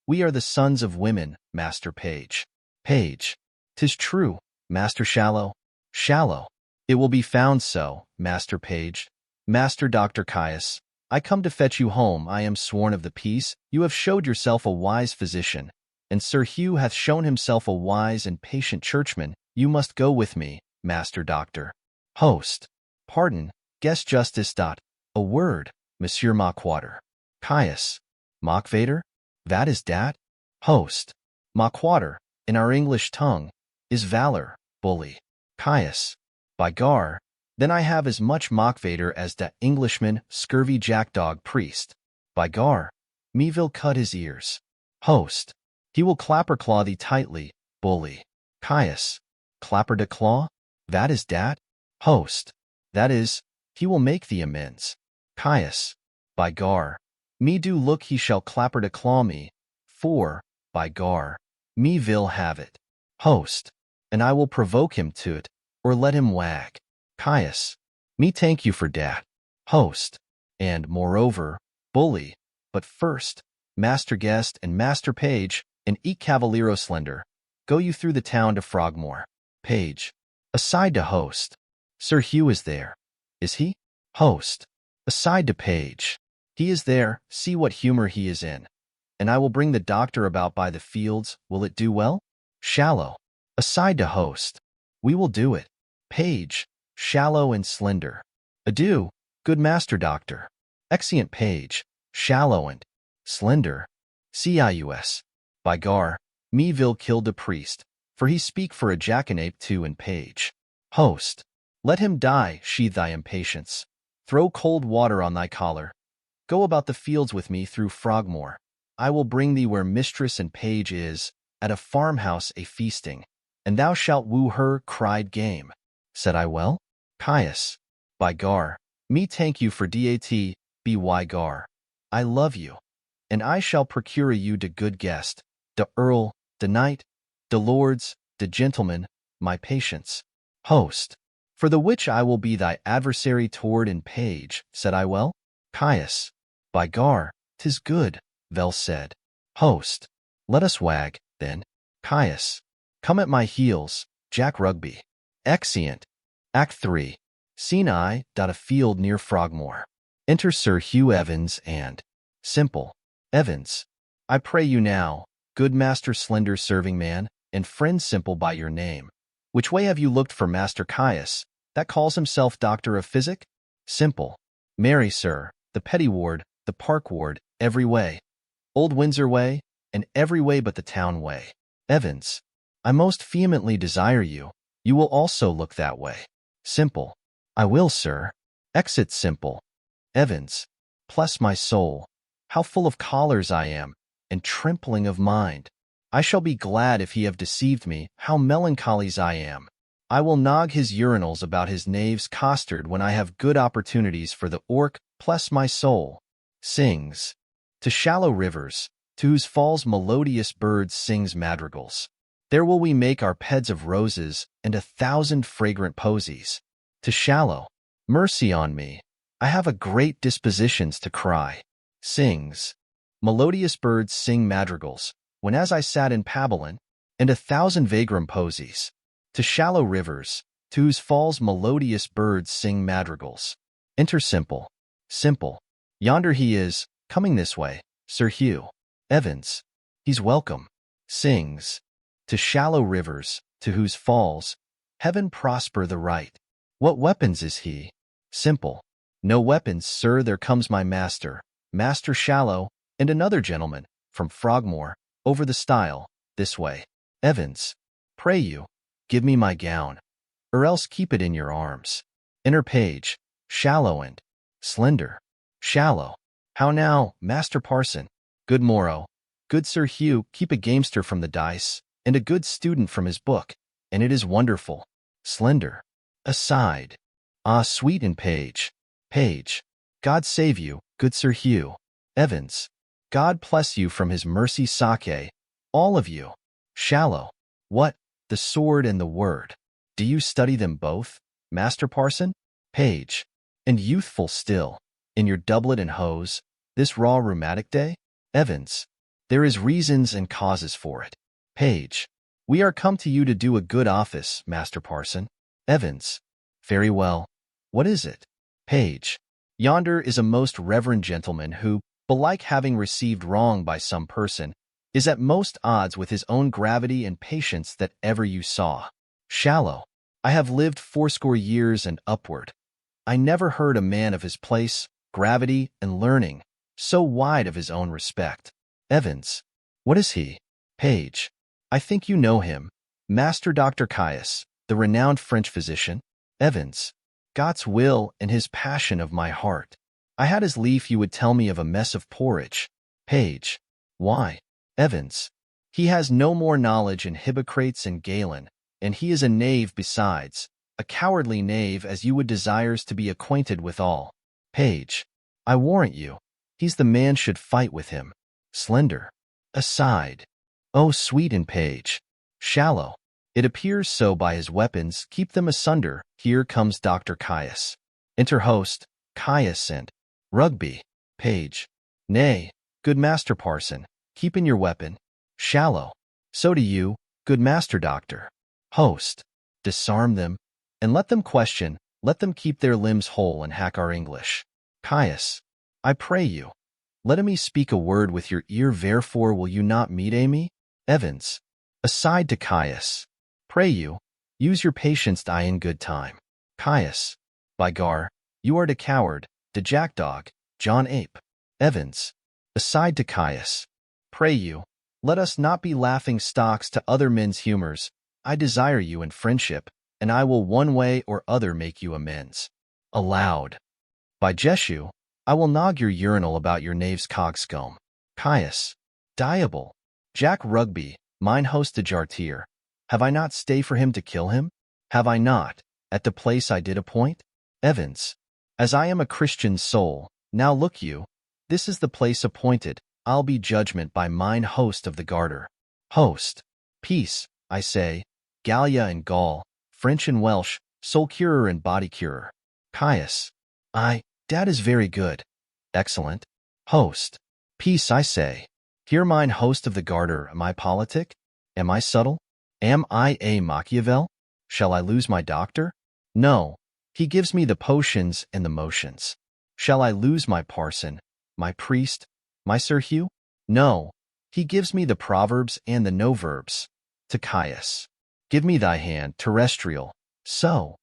We are the sons of women, Master Page. Page. 'Tis true, Master Shallow. Shallow. It will be found so, Master Page. Master Dr. Caius, I come to fetch you home. I am sworn of the peace. You have showed yourself a wise physician, and Sir Hugh hath shown himself a wise and patient churchman. You must go with me, Master Doctor. Host. Pardon, guest justice. A word, Monsieur Mockwater. Caius. Mockvader? That is dat? Host. Mockwater, in our English tongue, is valor, bully. Caius. By gar, then I have as much Mockvader as dat Englishman, scurvy jackdog priest. By gar, me will cut his ears. Host. He will clapper claw thee tightly, bully. Caius. Clapper de claw? That is dat? Host. That is, he will make thee amends. Caius. By gar, me do look he shall clapper de claw me, for, by gar, me will have it. Host. And I will provoke him to't, or let him wag. Caius. Me thank you for dat. Host. And, moreover, bully, but first, Master Guest and Master Page, and Cavaliero Slender, go you through the town to Frogmore. Page. Aside to Host. Sir Hugh is there. Is he? Host. Aside to Page. He is there, see what humor he is in. And I will bring the doctor about by the fields. Will it do well? Shallow. Aside to Host. We will do it. Page. Shallow and Slender. Adieu, good Master Doctor. Exeunt Page. Shallow and Slender. Cius. By gar, me will kill de priest, for he speak for a jackanape too. And Page. Host. Let him die, sheathe thy impatience. Throw cold water on thy collar. Go about the fields with me through Frogmore. I will bring thee where mistress and page is, at a farmhouse a feasting, and thou shalt woo her. Cried Game. Said I well? Caius. By gar, me thank you for dat, by gar. I love you, and I shall procure you de good guest, de earl, de knight, de lords, de gentlemen, my patience. Host. For the which I will be thy adversary toward and Page. Said I well? Caius. By gar, 'tis good, vel said. Host. Let us wag, then. Caius. Come at my heels, Jack Rugby. Exeunt. Act 3. Scene I. A field near Frogmore. Enter Sir Hugh Evans and Simple. Evans. I pray you now, good Master Slender serving man, and friend Simple by your name. Which way have you looked for Master Caius, that calls himself Doctor of Physic? Simple. Marry, sir, the Petty Ward, the Park Ward, every way. Old Windsor way, and every way but the town way. Evans. I most vehemently desire you will also look that way. Simple. I will, sir. Exit Simple. Evans. Bless my soul, how full of collars I am, and trembling of mind. I shall be glad if he have deceived me. How melancholies I am! I will nog his urinals about his knave's costard when I have good opportunities for the orc, bless my soul. Sings. To shallow rivers, to whose falls melodious birds sings madrigals. There will we make our beds of roses and 1,000 fragrant posies. To shallow. Mercy on me. I have a great dispositions to cry. Sings. Melodious birds sing madrigals, when as I sat in Pabalin, and 1,000 vagrant posies. To shallow rivers, to whose falls melodious birds sing madrigals. Enter Simple. Simple. Yonder he is, coming this way, Sir Hugh. Evans. He's welcome. Sings. To shallow rivers, to whose falls, heaven prosper the right. What weapons is he? Simple. No weapons, sir, there comes my master, Master Shallow, and another gentleman, from Frogmore, over the stile, this way. Evans. Pray you, give me my gown, or else keep it in your arms. Enter Page. Shallow and slender. Shallow. How now, Master Parson? Good morrow. Good Sir Hugh, keep a gamester from the dice, and a good student from his book, and it is wonderful. Slender. Aside. Ah, sweet and Page. Page. God save you, good Sir Hugh. Evans. God bless you from his mercy sake, all of you. Shallow. What? The sword and the word. Do you study them both, Master Parson? Page. And youthful still, in your doublet and hose, this raw rheumatic day? Evans. There is reasons and causes for it. Page. We are come to you to do a good office, Master Parson. Evans. Very well. What is it? Page. Yonder is a most reverend gentleman who, belike having received wrong by some person, is at most odds with his own gravity and patience that ever you saw. Shallow. I have lived 80 years and upward. I never heard a man of his place, gravity, and learning, so wide of his own respect. Evans. What is he? Page. I think you know him, Master Dr. Caius, the renowned French physician. Evans. God's will and his passion of my heart. I had as lief you would tell me of a mess of porridge. Page. Why? Evans. He has no more knowledge in Hippocrates and Galen, and he is a knave besides, a cowardly knave as you would desires to be acquainted withal. Page. I warrant you, he's the man should fight with him. Slender. Aside. Oh, sweet and Page. Shallow. It appears so by his weapons, keep them asunder. Here comes Dr. Caius. Enter host, Caius and Rugby. Page. Nay, good Master Parson, keep in your weapon. Shallow. So do you, good Master Doctor. Host. Disarm them, and let them question, let them keep their limbs whole and hack our English. Caius. I pray you, let me speak a word with your ear, therefore will you not meet Amy? Evans. Aside to Caius. Pray you, use your patience die in good time. Caius. By gar, you are de coward, de jackdog, John Ape. Evans. Aside to Caius. Pray you, let us not be laughing stocks to other men's humors. I desire you in friendship, and I will one way or other make you amends. Aloud. By Jeshu, I will nog your urinal about your knave's cogscomb. Caius. Diable. Jack Rugby, mine host de Jartier. Have I not stay for him to kill him? Have I not, at the place I did appoint? Evans. As I am a Christian soul, now look you, this is the place appointed, I'll be judgment by mine host of the Garter. Host. Peace, I say, Gallia and Gaul, French and Welsh, soul curer and body curer. Caius. Aye, dat is very good. Excellent. Host. Peace, I say. Here mine host of the Garter, am I politic? Am I subtle? Am I a Machiavel? Shall I lose my doctor? No, he gives me the potions and the motions. Shall I lose my parson, my priest, my Sir Hugh? No, he gives me the proverbs and the no-verbs. To Caius. Give me thy hand, terrestrial. So.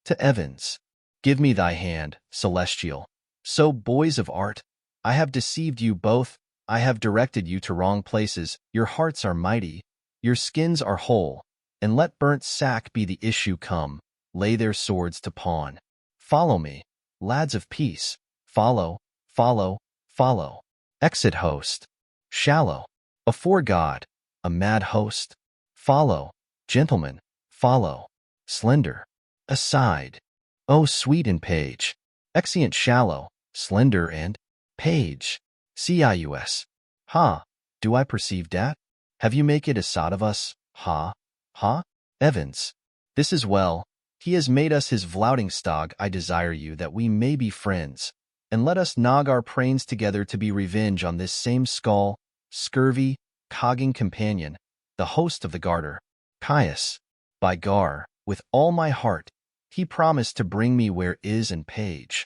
To Evans. Give me thy hand, celestial. So, boys of art, I have deceived you both, I have directed you to wrong places, your hearts are mighty, your skins are whole, and let burnt sack be the issue come, lay their swords to pawn. Follow me, lads of peace, follow, follow, follow. Exit host. Shallow. Afore God, a mad host. Follow, gentlemen, follow. Slender. Aside. Oh, sweet and page. Exeunt shallow, slender and page. Cius. Ha, do I perceive dat? Have you make it a sot of us? Ha, ha? Evans. This is well. He has made us his vlouting stog. I desire you that we may be friends, and let us nog our prains together to be revenge on this same skull, scurvy, cogging companion, the host of the garter. Caius. By gar, with all my heart, he promised to bring me where is and page.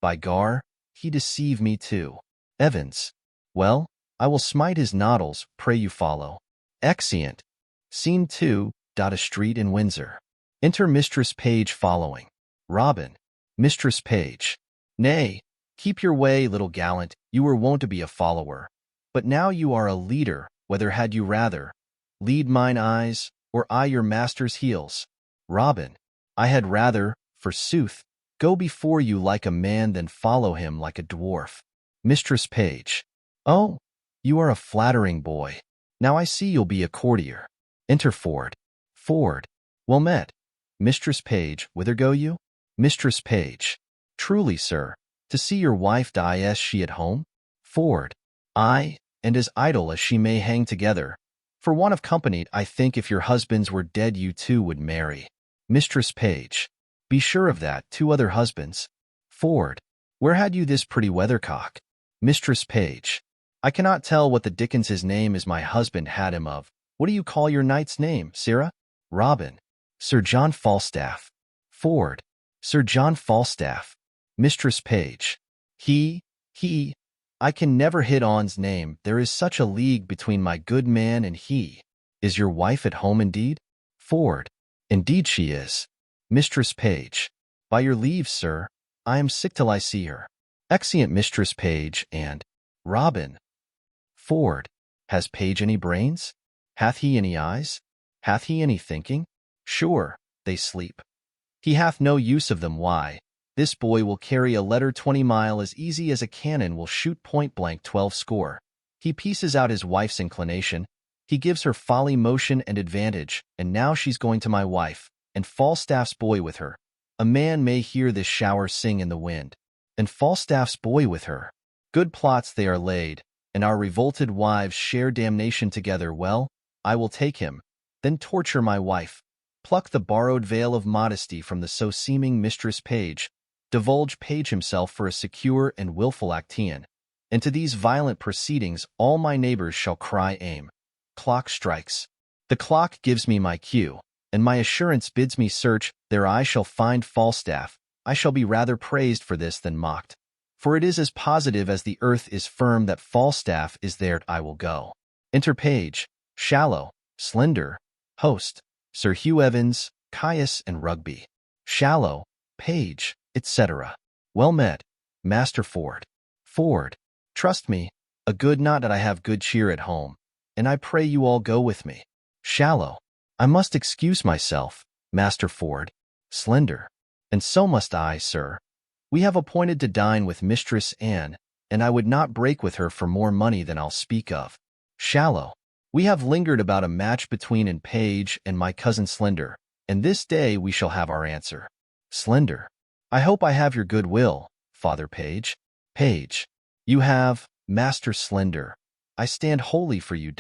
By gar, he deceive me too. Evans. Well, I will smite his noddles, pray you follow. Exeunt. Scene 2, a street in Windsor. Enter Mistress Page following. Robin. Mistress Page. Nay, keep your way, little gallant, you were wont to be a follower. But now you are a leader, whether had you rather lead mine eyes, or I your master's heels? Robin. I had rather, forsooth, go before you like a man than follow him like a dwarf. Mistress Page. Oh, you are a flattering boy. Now I see you'll be a courtier. Enter Ford. Ford. Well met. Mistress Page, whither go you? Mistress Page. Truly, sir, to see your wife die. Is she at home? Ford. Aye, and as idle as she may hang together. For want of company, I think if your husbands were dead you two would marry. Mistress Page. Be sure of that, 2 other husbands. Ford. Where had you this pretty weathercock? Mistress Page. I cannot tell what the dickens his name is my husband had him of. What do you call your knight's name, sirrah? Robin. Sir John Falstaff. Ford. Sir John Falstaff. Mistress Page. He, I can never hit on's name. There is such a league between my good man and he. Is your wife at home indeed? Ford. Indeed she is. Mistress Page. By your leave, sir, I am sick till I see her. Exeunt Mistress Page and Robin. Ford. Has Page any brains? Hath he any eyes? Hath he any thinking? Sure, they sleep. He hath no use of them. Why, this boy will carry a letter 20 mile as easy as a cannon will shoot point blank 12 score. He pieces out his wife's inclination. He gives her folly motion and advantage, and now she's going to my wife, and Falstaff's boy with her. A man may hear this shower sing in the wind, and Falstaff's boy with her. Good plots they are laid, and our revolted wives share damnation together. Well, I will take him, then torture my wife, pluck the borrowed veil of modesty from the so seeming Mistress Page, divulge Page himself for a secure and wilful Acteon, and to these violent proceedings all my neighbors shall cry aim. Clock strikes. The clock gives me my cue, and my assurance bids me search. There I shall find Falstaff. I shall be rather praised for this than mocked, for it is as positive as the earth is firm that Falstaff is there. I will go. Enter Page, shallow, slender, host, Sir Hugh Evans, Caius, and Rugby. Shallow, Page, etc. Well met, Master Ford. Ford. Trust me, a good not that I have good cheer at home, and I pray you all go with me. Shallow. I must excuse myself, Master Ford. Slender. And so must I, sir. We have appointed to dine with Mistress Anne, and I would not break with her for more money than I'll speak of. Shallow. We have lingered about a match between and Page and my cousin Slender, and this day we shall have our answer. Slender. I hope I have your good will, Father Page. Page. You have, Master Slender. I stand wholly for you,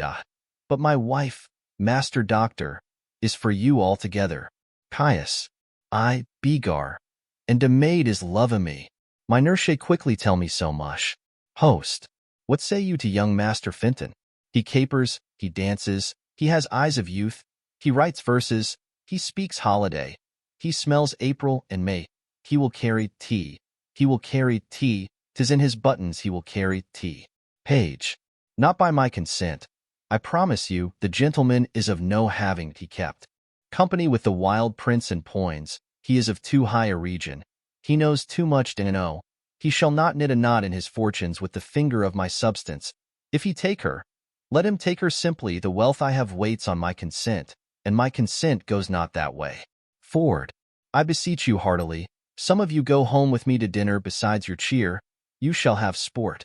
but my wife, Master Doctor, is for you altogether. Caius. I, begar, and a maid is love o' me. My nurse quickly tell me so much. Host. What say you to young Master Finton? He capers, he dances, he has eyes of youth, he writes verses, he speaks holiday, he smells April and May, he will carry tea, 'tis in his buttons he will carry tea. Page. Not by my consent. I promise you, the gentleman is of no having he kept company with the wild prince and poins. He is of too high a region. He knows too much to know. He shall not knit a knot in his fortunes with the finger of my substance. If he take her, let him take her simply. The wealth I have waits on my consent, and my consent goes not that way. Ford. I beseech you heartily, some of you go home with me to dinner. Besides your cheer, you shall have sport.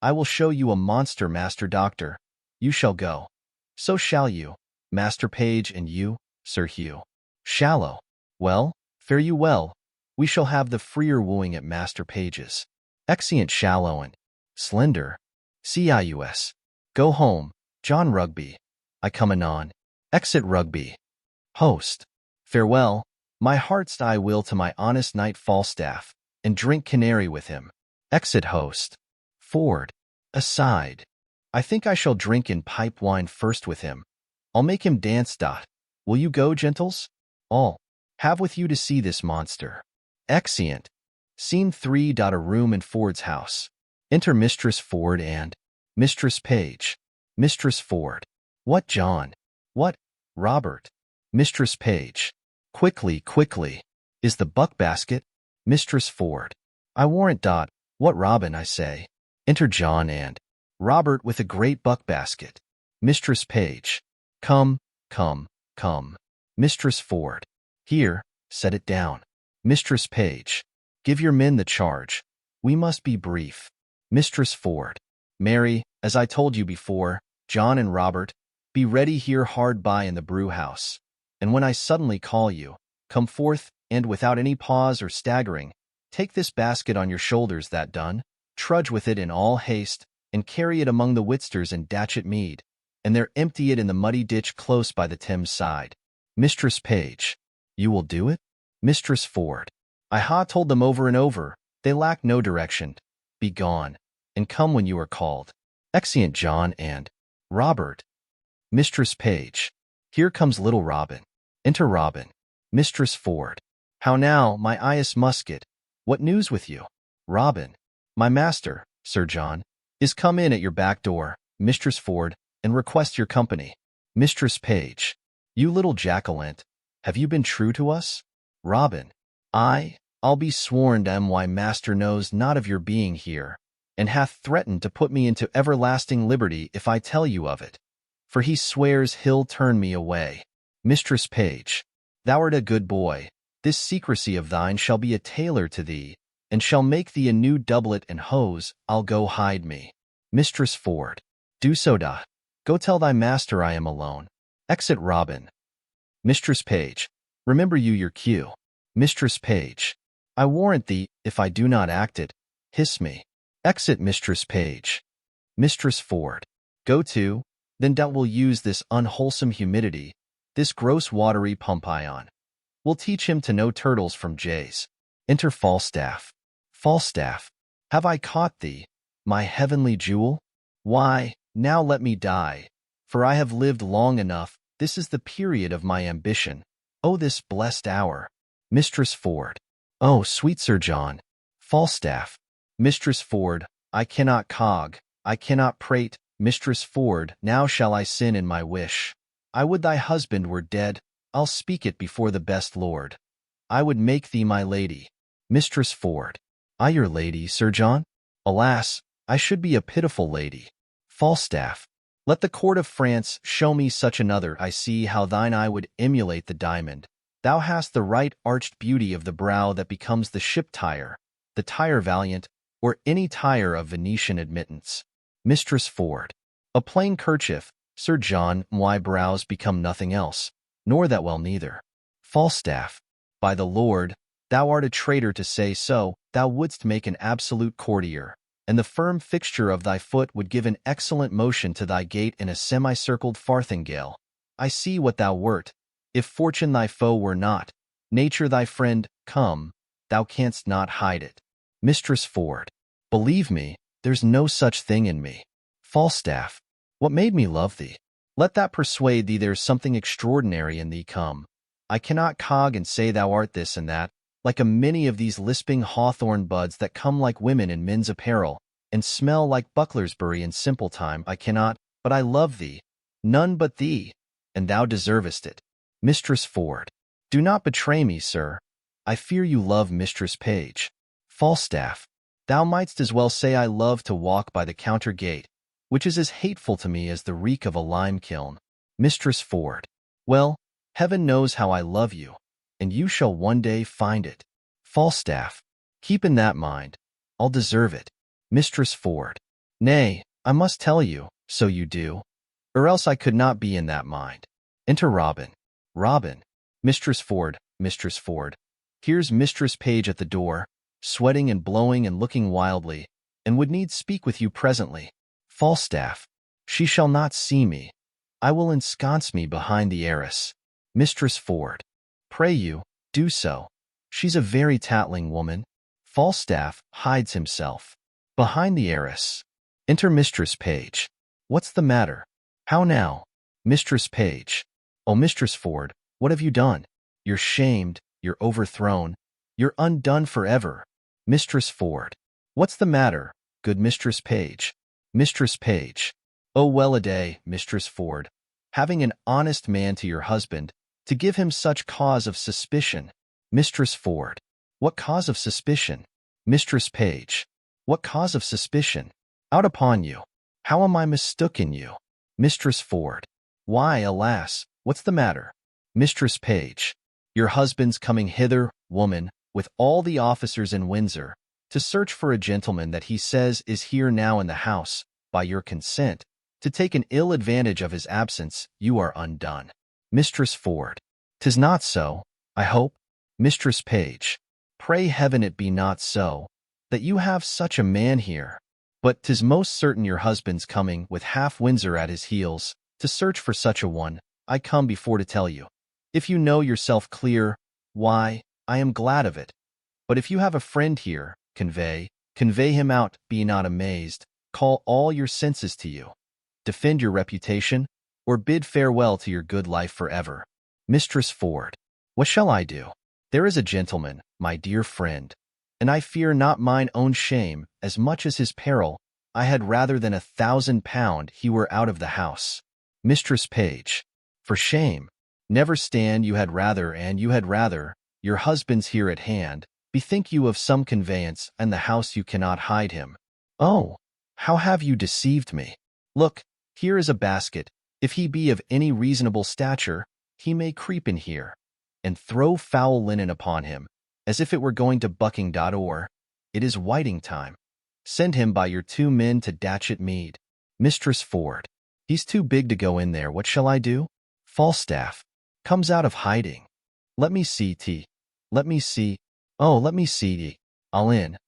I will show you a monster, Master Doctor. You shall go. So shall you, Master Page, and you, Sir Hugh. Shallow. Well, fare you well. We shall have the freer wooing at Master Page's. Exeunt shallow and slender. Cius. Go home, John Rugby. I come anon. Exit Rugby. Host. Farewell. My heart's I will to my honest knight Falstaff, and drink canary with him. Exit Host. Ford. Aside. I think I shall drink in pipe wine first with him. I'll make him dance. Will you go, gentles? All. Have with you to see this monster. Exeunt. Scene 3. A room in Ford's house. Enter Mistress Ford and Mistress Page. Mistress Ford. What, John? What, Robert? Mistress Page. Quickly, quickly. Is the buck-basket? Mistress Ford. I warrant. What, Robin, I say. Enter John and Robert with a great buck-basket. Mistress Page. Come, come, come. Mistress Ford. Here, set it down. Mistress Page. Give your men the charge. We must be brief. Mistress Ford. Mary, as I told you before, John and Robert, be ready here hard by in the brew-house. And when I suddenly call you, come forth, and without any pause or staggering, take this basket on your shoulders. That done, trudge with it in all haste, and carry it among the Whitsters and Datchet Mead, and there empty it in the muddy ditch close by the Thames side. Mistress Page. You will do it? Mistress Ford. I ha told them over and over, they lack no direction. Be gone, and come when you are called. Exeunt John and Robert. Mistress Page. Here comes little Robin. Enter Robin. Mistress Ford. How now, my eyes musket? What news with you? Robin. My master, Sir John, is come in at your back door, Mistress Ford, and request your company. Mistress Page. You little jackalent, have you been true to us? Robin. I'll be sworn my master knows not of your being here, and hath threatened to put me into everlasting liberty if I tell you of it. For he swears he'll turn me away. Mistress Page. Thou art a good boy. This secrecy of thine shall be a tailor to thee, and shall make thee a new doublet and hose. I'll go hide me. Mistress Ford. Do so. Go tell thy master I am alone. Exit Robin. Mistress Page. Remember you your cue. Mistress Page. I warrant thee, if I do not act it, hiss me. Exit Mistress Page. Mistress Ford. Go to, then will use this unwholesome humidity, this gross watery pumpion. We'll teach him to know turtles from jays. Enter Falstaff. Falstaff. Have I caught thee, my heavenly jewel? Why, now let me die, for I have lived long enough. This is the period of my ambition. Oh, this blessed hour. Mistress Ford. Oh, sweet Sir John. Falstaff. Mistress Ford. I cannot cog, I cannot prate. Mistress Ford. Now shall I sin in my wish. I would thy husband were dead. I'll speak it before the best lord. I would make thee my lady. Mistress Ford. I your lady, Sir John? Alas, I should be a pitiful lady. Falstaff. Let the court of France show me such another. I see how thine eye would emulate the diamond. Thou hast the right arched beauty of the brow that becomes the ship tire, the tire valiant, or any tire of Venetian admittance. Mistress Ford. A plain kerchief, Sir John. My brows become nothing else, nor that well neither. Falstaff. By the Lord, thou art a traitor to say so. Thou wouldst make an absolute courtier, and the firm fixture of thy foot would give an excellent motion to thy gait in a semicircled farthingale. I see what thou wert. If fortune thy foe were not, nature thy friend, come, thou canst not hide it. Mistress Ford. Believe me, there's no such thing in me. Falstaff. What made me love thee? Let that persuade thee there's something extraordinary in thee. Come. I cannot cog and say thou art this and that, like a many of these lisping hawthorn buds that come like women in men's apparel, and smell like Bucklersbury in simple time. I cannot, but I love thee, none but thee, and thou deservest it. Mistress Ford. Do not betray me, sir. I fear you love Mistress Page. Falstaff. Thou mightst as well say I love to walk by the counter gate, which is as hateful to me as the reek of a lime kiln. Mistress Ford. Well, heaven knows how I love you, and you shall one day find it. Falstaff. Keep in that mind. I'll deserve it. Mistress Ford. Nay, I must tell you, so you do. or else I could not be in that mind. Enter Robin. Robin. Mistress Ford, Mistress Ford. Here's Mistress Page at the door, sweating and blowing and looking wildly, and would needs speak with you presently. Falstaff. She shall not see me. I will ensconce me behind the arras. Mistress Ford. Pray you, do so. She's a very tattling woman. Falstaff hides himself behind the arras. Enter Mistress Page. What's the matter? How now? Mistress Page. Oh, Mistress Ford, what have you done? You're shamed, you're overthrown, you're undone forever. Mistress Ford. What's the matter, good Mistress Page? Mistress Page. Oh, well a day, Mistress Ford, having an honest man to your husband, to give him such cause of suspicion. Mistress Ford. What cause of suspicion? Mistress Page. What cause of suspicion? Out upon you. How am I mistook in you? Mistress Ford. Why, alas, what's the matter? Mistress Page. Your husband's coming hither, woman, with all the officers in Windsor, to search for a gentleman that he says is here now in the house, by your consent, to take an ill advantage of his absence. You are undone. Mistress Ford. 'Tis not so, I hope. Mistress Page. Pray heaven it be not so, that you have such a man here. But 'tis most certain your husband's coming with half Windsor at his heels, to search for such a one. I come before to tell you. If you know yourself clear, why, I am glad of it. But if you have a friend here, convey him out, be not amazed, call all your senses to you. Defend your reputation, or bid farewell to your good life forever. Mistress Ford. What shall I do? There is a gentleman, my dear friend, and I fear not mine own shame as much as his peril. I had rather than £1,000 he were out of the house. Mistress Page. For shame. Never stand you had rather, and you had rather, your husband's here at hand, bethink you of some conveyance, and the house you cannot hide him. Oh, how have you deceived me? Look, here is a basket. If he be of any reasonable stature, he may creep in here, and throw foul linen upon him, as if it were going to bucking. Or, it is whiting time. Send him by your 2 men to Datchet Mead. Mistress Ford. He's too big to go in there. What shall I do? Falstaff. Comes out of hiding. Let me see, Let me see. Oh, let me see, I'll in.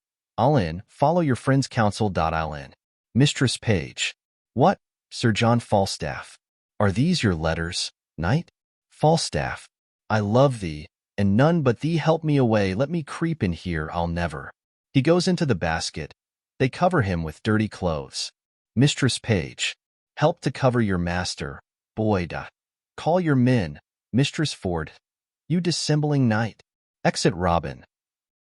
Follow your friend's counsel. I'll in. Mistress Page. What, Sir John Falstaff? Are these your letters, knight? Falstaff. I love thee, and none but thee help me away. Let me creep in here. I'll never. He goes into the basket. They cover him with dirty clothes. Mistress Page. Help to cover your master, boy. Call your men. Mistress Ford. You dissembling knight. Exit Robin.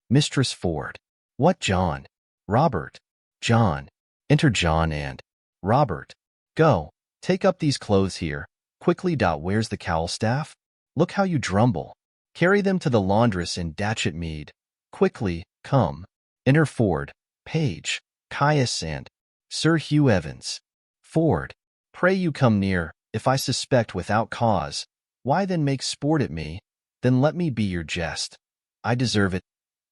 Mistress Ford. What, John? Robert. John. Enter John and Robert. Go. Take up these clothes here. Quickly. Where's the cowl staff? Look how you drumble. Carry them to the laundress in Datchet Mead. Quickly, come. Enter Ford, Page, Caius, and Sir Hugh Evans. Ford. Pray you come near. If I suspect without cause, why then make sport at me? Then let me be your jest. I deserve it.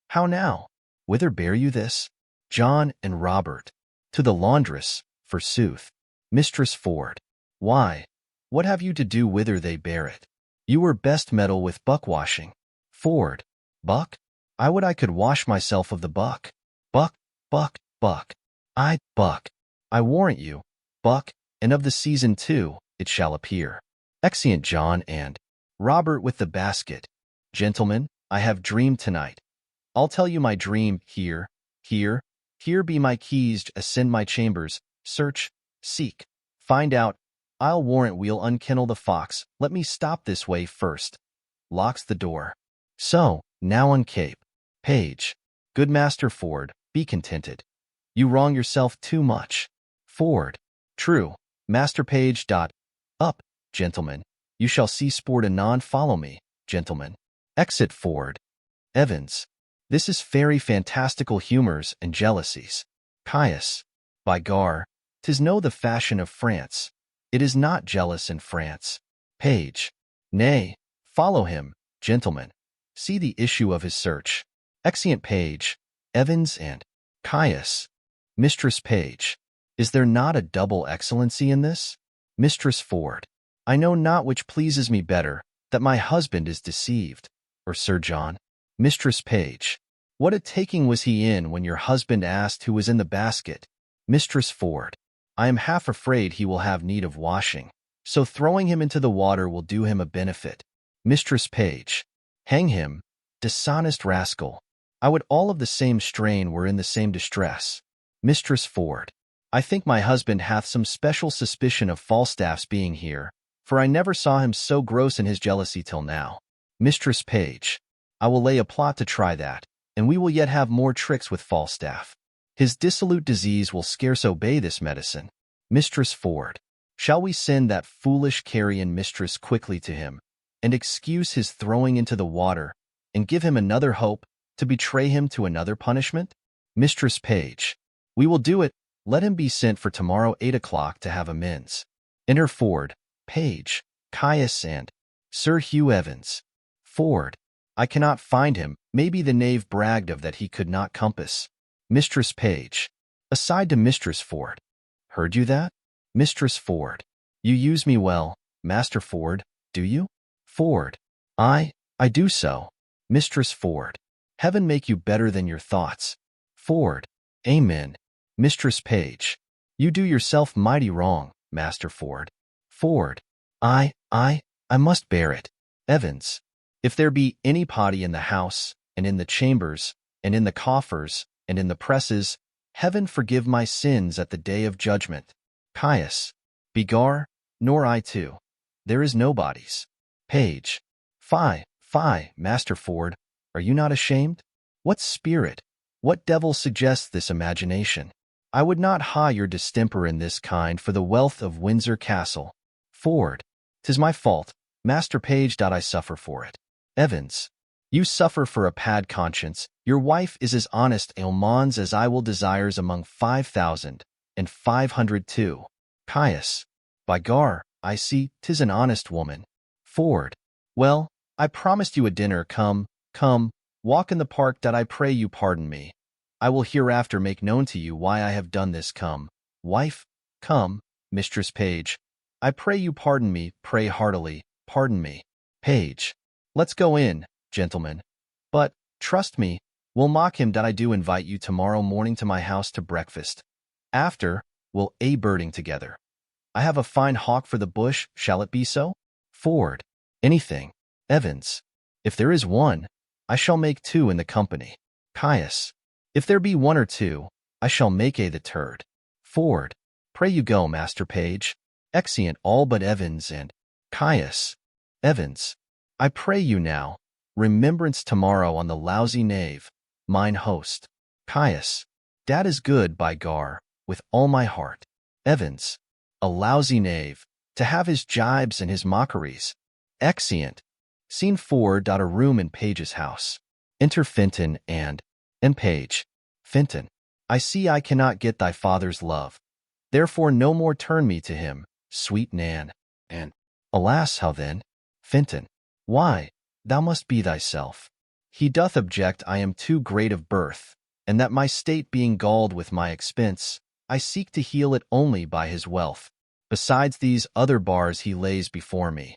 How now? Whither bear you this? John and Robert. To the laundress, forsooth. Mistress Ford. Why, what have you to do whither they bear it? You were best meddle with buck-washing. Ford. Buck? I would I could wash myself of the buck. Buck. Buck. I warrant you, buck, and of the season too, it shall appear. Exeunt John and Robert with the basket. Gentlemen, I have dreamed tonight. I'll tell you my dream. Here be my keys. Ascend my chambers, search, seek, find out. I'll warrant we'll unkennel the fox. Let me stop this way first. Locks the door. So, now uncape. Page. Good Master Ford, be contented. You wrong yourself too much. Ford. True. Master Page. Up, gentlemen. You shall see sport anon. Follow me, gentlemen. Exit Ford. Evans. This is fairy fantastical humors and jealousies. Caius. By gar, 'tis no the fashion of France. It is not jealous in France. Page. Nay, follow him, gentlemen. See the issue of his search. Exeunt Page, Evans, and Caius. Mistress Page. Is there not a double excellency in this? Mistress Ford. I know not which pleases me better, that my husband is deceived, or Sir John. Mistress Page. What a taking was he in when your husband asked who was in the basket? Mistress Ford. I am half afraid he will have need of washing, so throwing him into the water will do him a benefit. Mistress Page. Hang him, dishonest rascal. I would all of the same strain were in the same distress. Mistress Ford. I think my husband hath some special suspicion of Falstaff's being here, for I never saw him so gross in his jealousy till now. Mistress Page. I will lay a plot to try that, and we will yet have more tricks with Falstaff. His dissolute disease will scarce obey this medicine. Mistress Ford. Shall we send that foolish carrion mistress quickly to him, and excuse his throwing into the water, and give him another hope, to betray him to another punishment? Mistress Page. We will do it. Let him be sent for tomorrow 8 o'clock to have amends. Enter Ford, Page, Caius, and Sir Hugh Evans. Ford. I cannot find him. Maybe the knave bragged of that he could not compass. Mistress Page. Aside to Mistress Ford. Heard you that? Mistress Ford. You use me well, Master Ford, do you? Ford. I do so. Mistress Ford. Heaven make you better than your thoughts. Ford. Amen. Mistress Page. You do yourself mighty wrong, Master Ford. Ford. I must bear it. Evans. If there be any potty in the house, and in the chambers, and in the coffers, and in the presses, heaven forgive my sins at the day of judgment. Caius. Begar, nor I too. There is nobody's. Page. Fie, Master Ford, are you not ashamed? What spirit, what devil suggests this imagination? I would not ha your distemper in this kind for the wealth of Windsor Castle. Ford. 'Tis my fault, Master Page, I suffer for it. Evans. You suffer for a pad conscience. Your wife is as honest almonds as I will desires among 5,500 too. Caius. By gar, I see, 'tis an honest woman. Ford. Well, I promised you a dinner. Come, walk in the park. I pray you pardon me. I will hereafter make known to you why I have done this. Come, wife, come, Mistress Page. I pray you pardon me, pray heartily, pardon me. Page. Let's go in, gentlemen. But, trust me, we'll mock him. I do invite you tomorrow morning to my house to breakfast. After, we'll birding together. I have a fine hawk for the bush. Shall it be so? Ford. Anything. Evans. If there is one, I shall make 2 in the company. Caius. If there be 1 or 2, I shall make the third. Ford. Pray you go, Master Page. Exeunt all but Evans and Caius. Evans. I pray you now, remembrance tomorrow on the lousy knave, mine host. Caius. Dat is good, by gar, with all my heart. Evans. A lousy knave, to have his jibes and his mockeries. Exeunt. Scene 4. A room in Page's house. Enter Fenton and Page. Fenton. I see I cannot get thy father's love. Therefore no more turn me to him, sweet Nan. And, alas, how then? Fenton. Why, thou must be thyself. He doth object I am too great of birth, and that my state being galled with my expense, I seek to heal it only by his wealth. Besides these other bars he lays before me,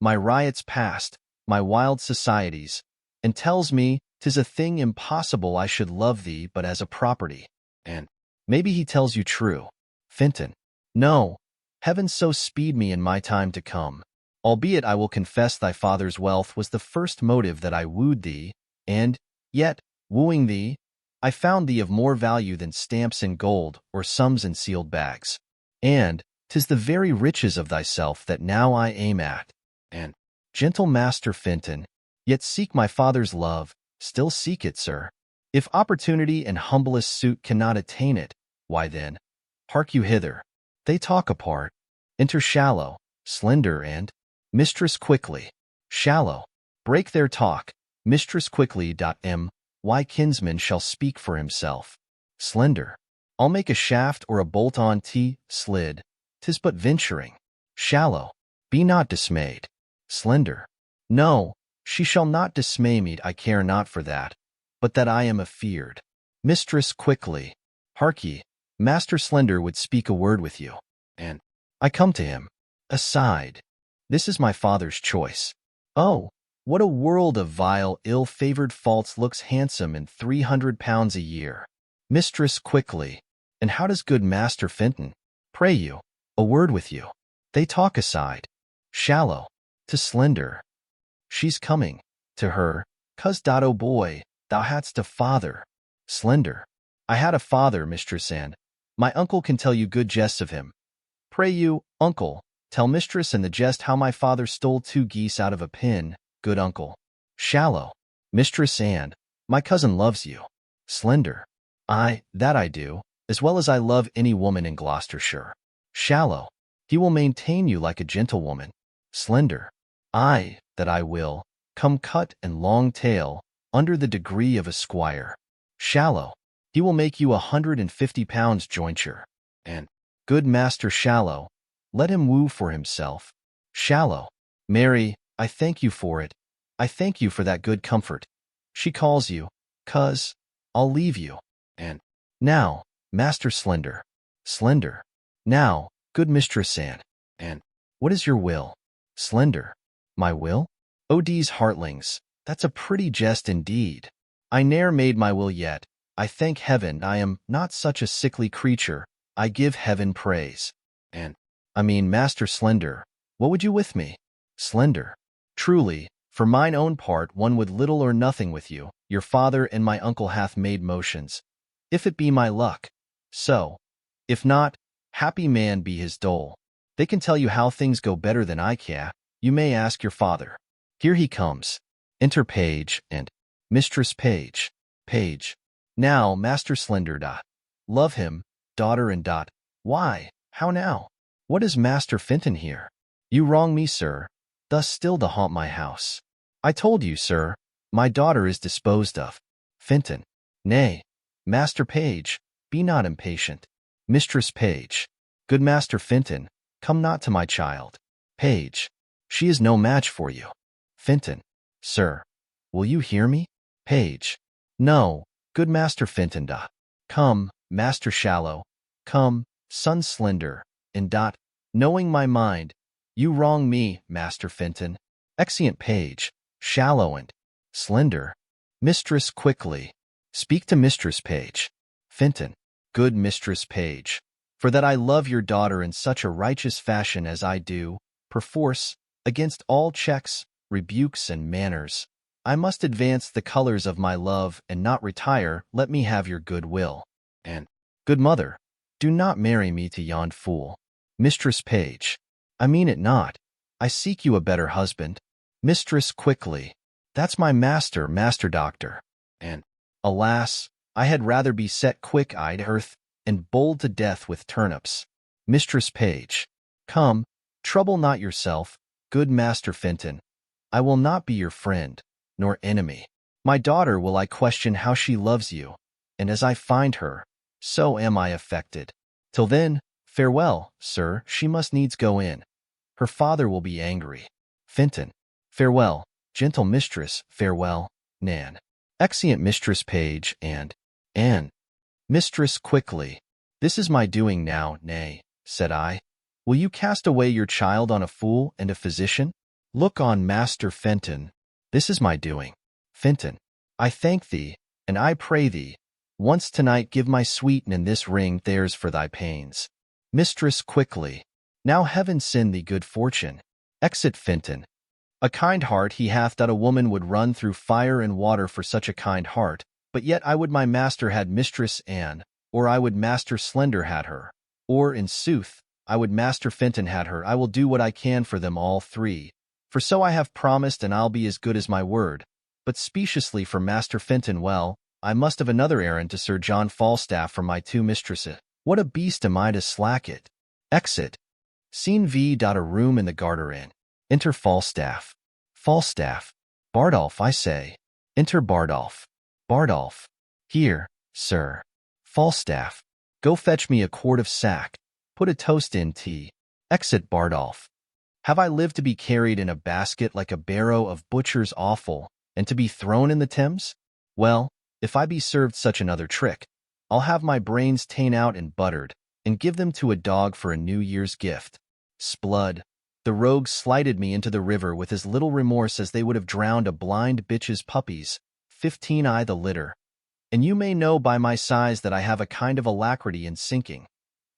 my riots past, my wild societies, and tells me 'tis a thing impossible I should love thee but as a property. And maybe he tells you true. Fenton. No, heaven so speed me in my time to come. Albeit I will confess thy father's wealth was the first motive that I wooed thee, and, yet, wooing thee, I found thee of more value than stamps in gold or sums in sealed bags. And 'tis the very riches of thyself that now I aim at. And, gentle Master Fenton, yet seek my father's love, still seek it, sir. If opportunity and humblest suit cannot attain it, why then, hark you hither. They talk apart. Enter Shallow, Slender, and Mistress Quickly. Shallow. Break their talk. Mistress Quickly. My kinsman shall speak for himself. Slender. I'll make a shaft or a bolt-on slid. 'Tis but venturing. Shallow. Be not dismayed. Slender. No, she shall not dismay me. I care not for that, but that I am afeard. Mistress Quickly. Hark ye, Master Slender would speak a word with you. And I come to him. Aside. This is my father's choice. Oh, what a world of vile, ill-favored faults looks handsome in 300 pounds a year. Mistress quickly. And how does good Master Fenton? Pray you, a word with you. They talk aside. Shallow. To Slender. She's coming. To her. 'Cause oh boy, thou hadst a father. Slender. I had a father, mistress, and my uncle can tell you good jests of him. Pray you, uncle, tell mistress and the jest how my father stole 2 geese out of a pen, good uncle. Shallow. Mistress, and my cousin loves you. Slender. That I do, as well as I love any woman in Gloucestershire. Shallow. He will maintain you like a gentlewoman. Slender. That I will, come cut and long tail, under the degree of a squire. Shallow. He will make you 150 pounds jointure. And, good Master Shallow, let him woo for himself. Shallow. Mary, I thank you for it. I thank you for that good comfort. She calls you, 'cause I'll leave you. And, now, Master Slender. Slender. Now, good Mistress Anne. And, what is your will? Slender. My will? Oh, these heartlings, that's a pretty jest indeed. I ne'er made my will yet. I thank heaven I am not such a sickly creature. I give heaven praise. And, I mean, Master Slender, what would you with me? Slender. Truly, for mine own part, one would little or nothing with you. Your father and my uncle hath made motions. If it be my luck, so. If not, happy man be his dole. They can tell you how things go better than I can. You may ask your father. Here he comes. Enter Page and Mistress Page. Page. Now, Master Slender. Love him, daughter and . Why, how now? What is Master Fenton here? You wrong me, sir, thus still to haunt my house. I told you, sir, my daughter is disposed of. Fenton. Nay, Master Page, be not impatient. Mistress Page. Good Master Fenton, come not to my child. Page. She is no match for you. Fenton. Sir, will you hear me? Page. No, good Master Fenton. Come, Master Shallow. Come, son Slender. And . Knowing my mind, you wrong me, Master Fenton. Exeunt Page. Shallow and Slender. Mistress quickly. Speak to Mistress Page. Fenton. Good Mistress Page. For that I love your daughter in such a righteous fashion as I do, perforce, against all checks, rebukes, and manners, I must advance the colors of my love and not retire. Let me have your good will. And, good mother, do not marry me to yon fool. Mistress Page. I mean it not. I seek you a better husband. Mistress quickly. That's my master, Master Doctor. And, alas, I had rather be set quick-eyed earth and boiled to death with turnips. Mistress Page. Come, trouble not yourself, good Master Fenton. I will not be your friend, nor enemy. My daughter will I question how she loves you, and as I find her, so am I affected. Till then, farewell, sir, she must needs go in. Her father will be angry. Fenton. Farewell, gentle mistress, farewell, Nan. Exeunt Mistress Page and Anne. Mistress quickly. This is my doing now, nay, said I. Will you cast away your child on a fool and a physician? Look on Master Fenton. This is my doing. Fenton. I thank thee, and I pray thee, once tonight give my sweet Nan this ring theirs for thy pains. Mistress quickly. Now heaven send thee good fortune. Exit Fenton. A kind heart he hath that a woman would run through fire and water for such a kind heart, but yet I would my master had Mistress Anne, or I would Master Slender had her, or, in sooth, I would Master Fenton had her. I will do what I can for them all three, for so I have promised, and I'll be as good as my word. But speciously for Master Fenton, well, I must have another errand to Sir John Falstaff from my 2 mistresses. What a beast am I to slack it? Exit. Scene V. A room in the Garter Inn. Enter Falstaff. Falstaff. Bardolph, I say. Enter Bardolph. Bardolph. Here, sir. Falstaff. Go fetch me a quart of sack. Put a toast in tea. Exit Bardolph. Have I lived to be carried in a basket like a barrow of butcher's offal, and to be thrown in the Thames? Well, if I be served such another trick, I'll have my brains ta'en out and buttered, and give them to a dog for a New Year's gift. Splud, The rogues slighted me into the river with as little remorse as they would have drowned a blind bitch's puppies. 15 I the litter. And you may know by my sighs that I have a kind of alacrity in sinking.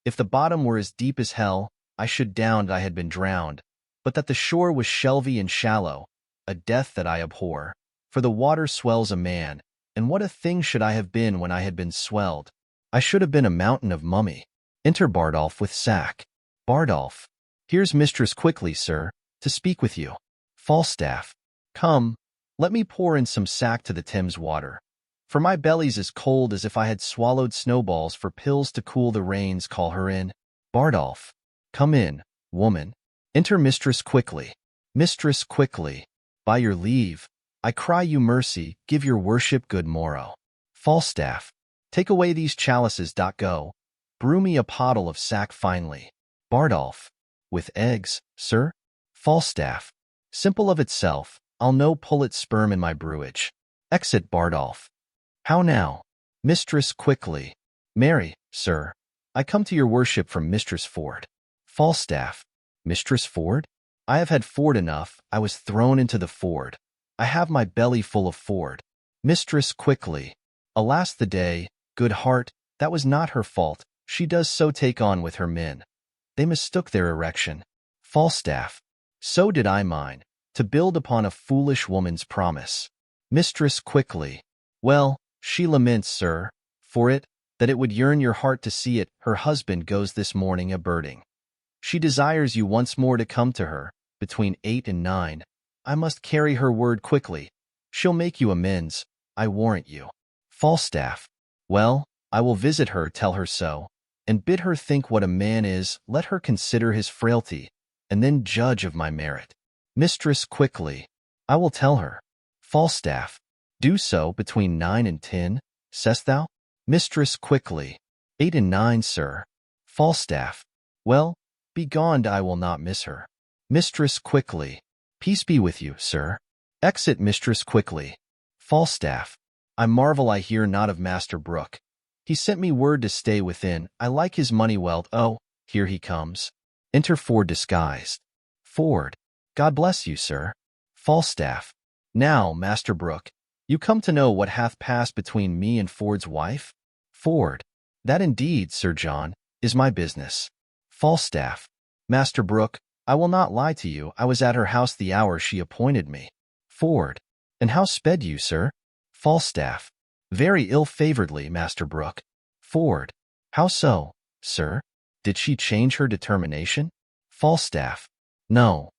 If the bottom were as deep as hell, I should down I had been drowned, but that the shore was shelvy and shallow, a death that I abhor. For the water swells a man, and what a thing should I have been when I had been swelled? I should have been a mountain of mummy. Enter Bardolph with sack. Bardolph. Here's mistress quickly, sir, to speak with you. Falstaff. Come, let me pour in some sack to the Thames water. For my belly's as cold as if I had swallowed snowballs for pills to cool the rains. Call her in. Bardolph. Come in, woman. Enter mistress quickly. Mistress quickly. By your leave, I cry you mercy, give your worship good morrow. Falstaff. Take away these chalices. Go. Brew me a pottle of sack finely. Bardolph. With eggs, sir? Falstaff. Simple of itself, I'll no pullet sperm in my brewage. Exit Bardolph. How now? Mistress quickly. Marry, sir, I come to your worship from Mistress Ford. Falstaff. Mistress Ford? I have had Ford enough, I was thrown into the Ford. I have my belly full of Ford. Mistress quickly. Alas the day, good heart, that was not her fault, she does so take on with her men. They mistook their erection. Falstaff. So did I mine, to build upon a foolish woman's promise. Mistress quickly. Well, she laments, sir, for it, that it would yearn your heart to see it. Her husband goes this morning a-birding. She desires you once more to come to her, between 8 and 9. I must carry her word quickly. She'll make you amends, I warrant you. Falstaff. Well, I will visit her, tell her so, and bid her think what a man is, let her consider his frailty, and then judge of my merit. Mistress quickly. I will tell her. Falstaff. Do so between 9 and 10, say'st thou? Mistress quickly. 8 and 9, sir. Falstaff. Well, be gone, I will not miss her. Mistress quickly. Peace be with you, sir. Exit mistress quickly. Falstaff. I marvel I hear not of Master Brooke. He sent me word to stay within. I like his money well. Oh, here he comes. Enter Ford disguised. Ford. God bless you, sir. Falstaff. Now, Master Brooke, you come to know what hath passed between me and Ford's wife? Ford. That indeed, Sir John, is my business. Falstaff. Master Brooke, I will not lie to you, I was at her house the hour she appointed me. Ford. And how sped you, sir? Falstaff. Very ill-favoredly, Master Brooke. Ford. How so, sir? Did she change her determination? Falstaff. No,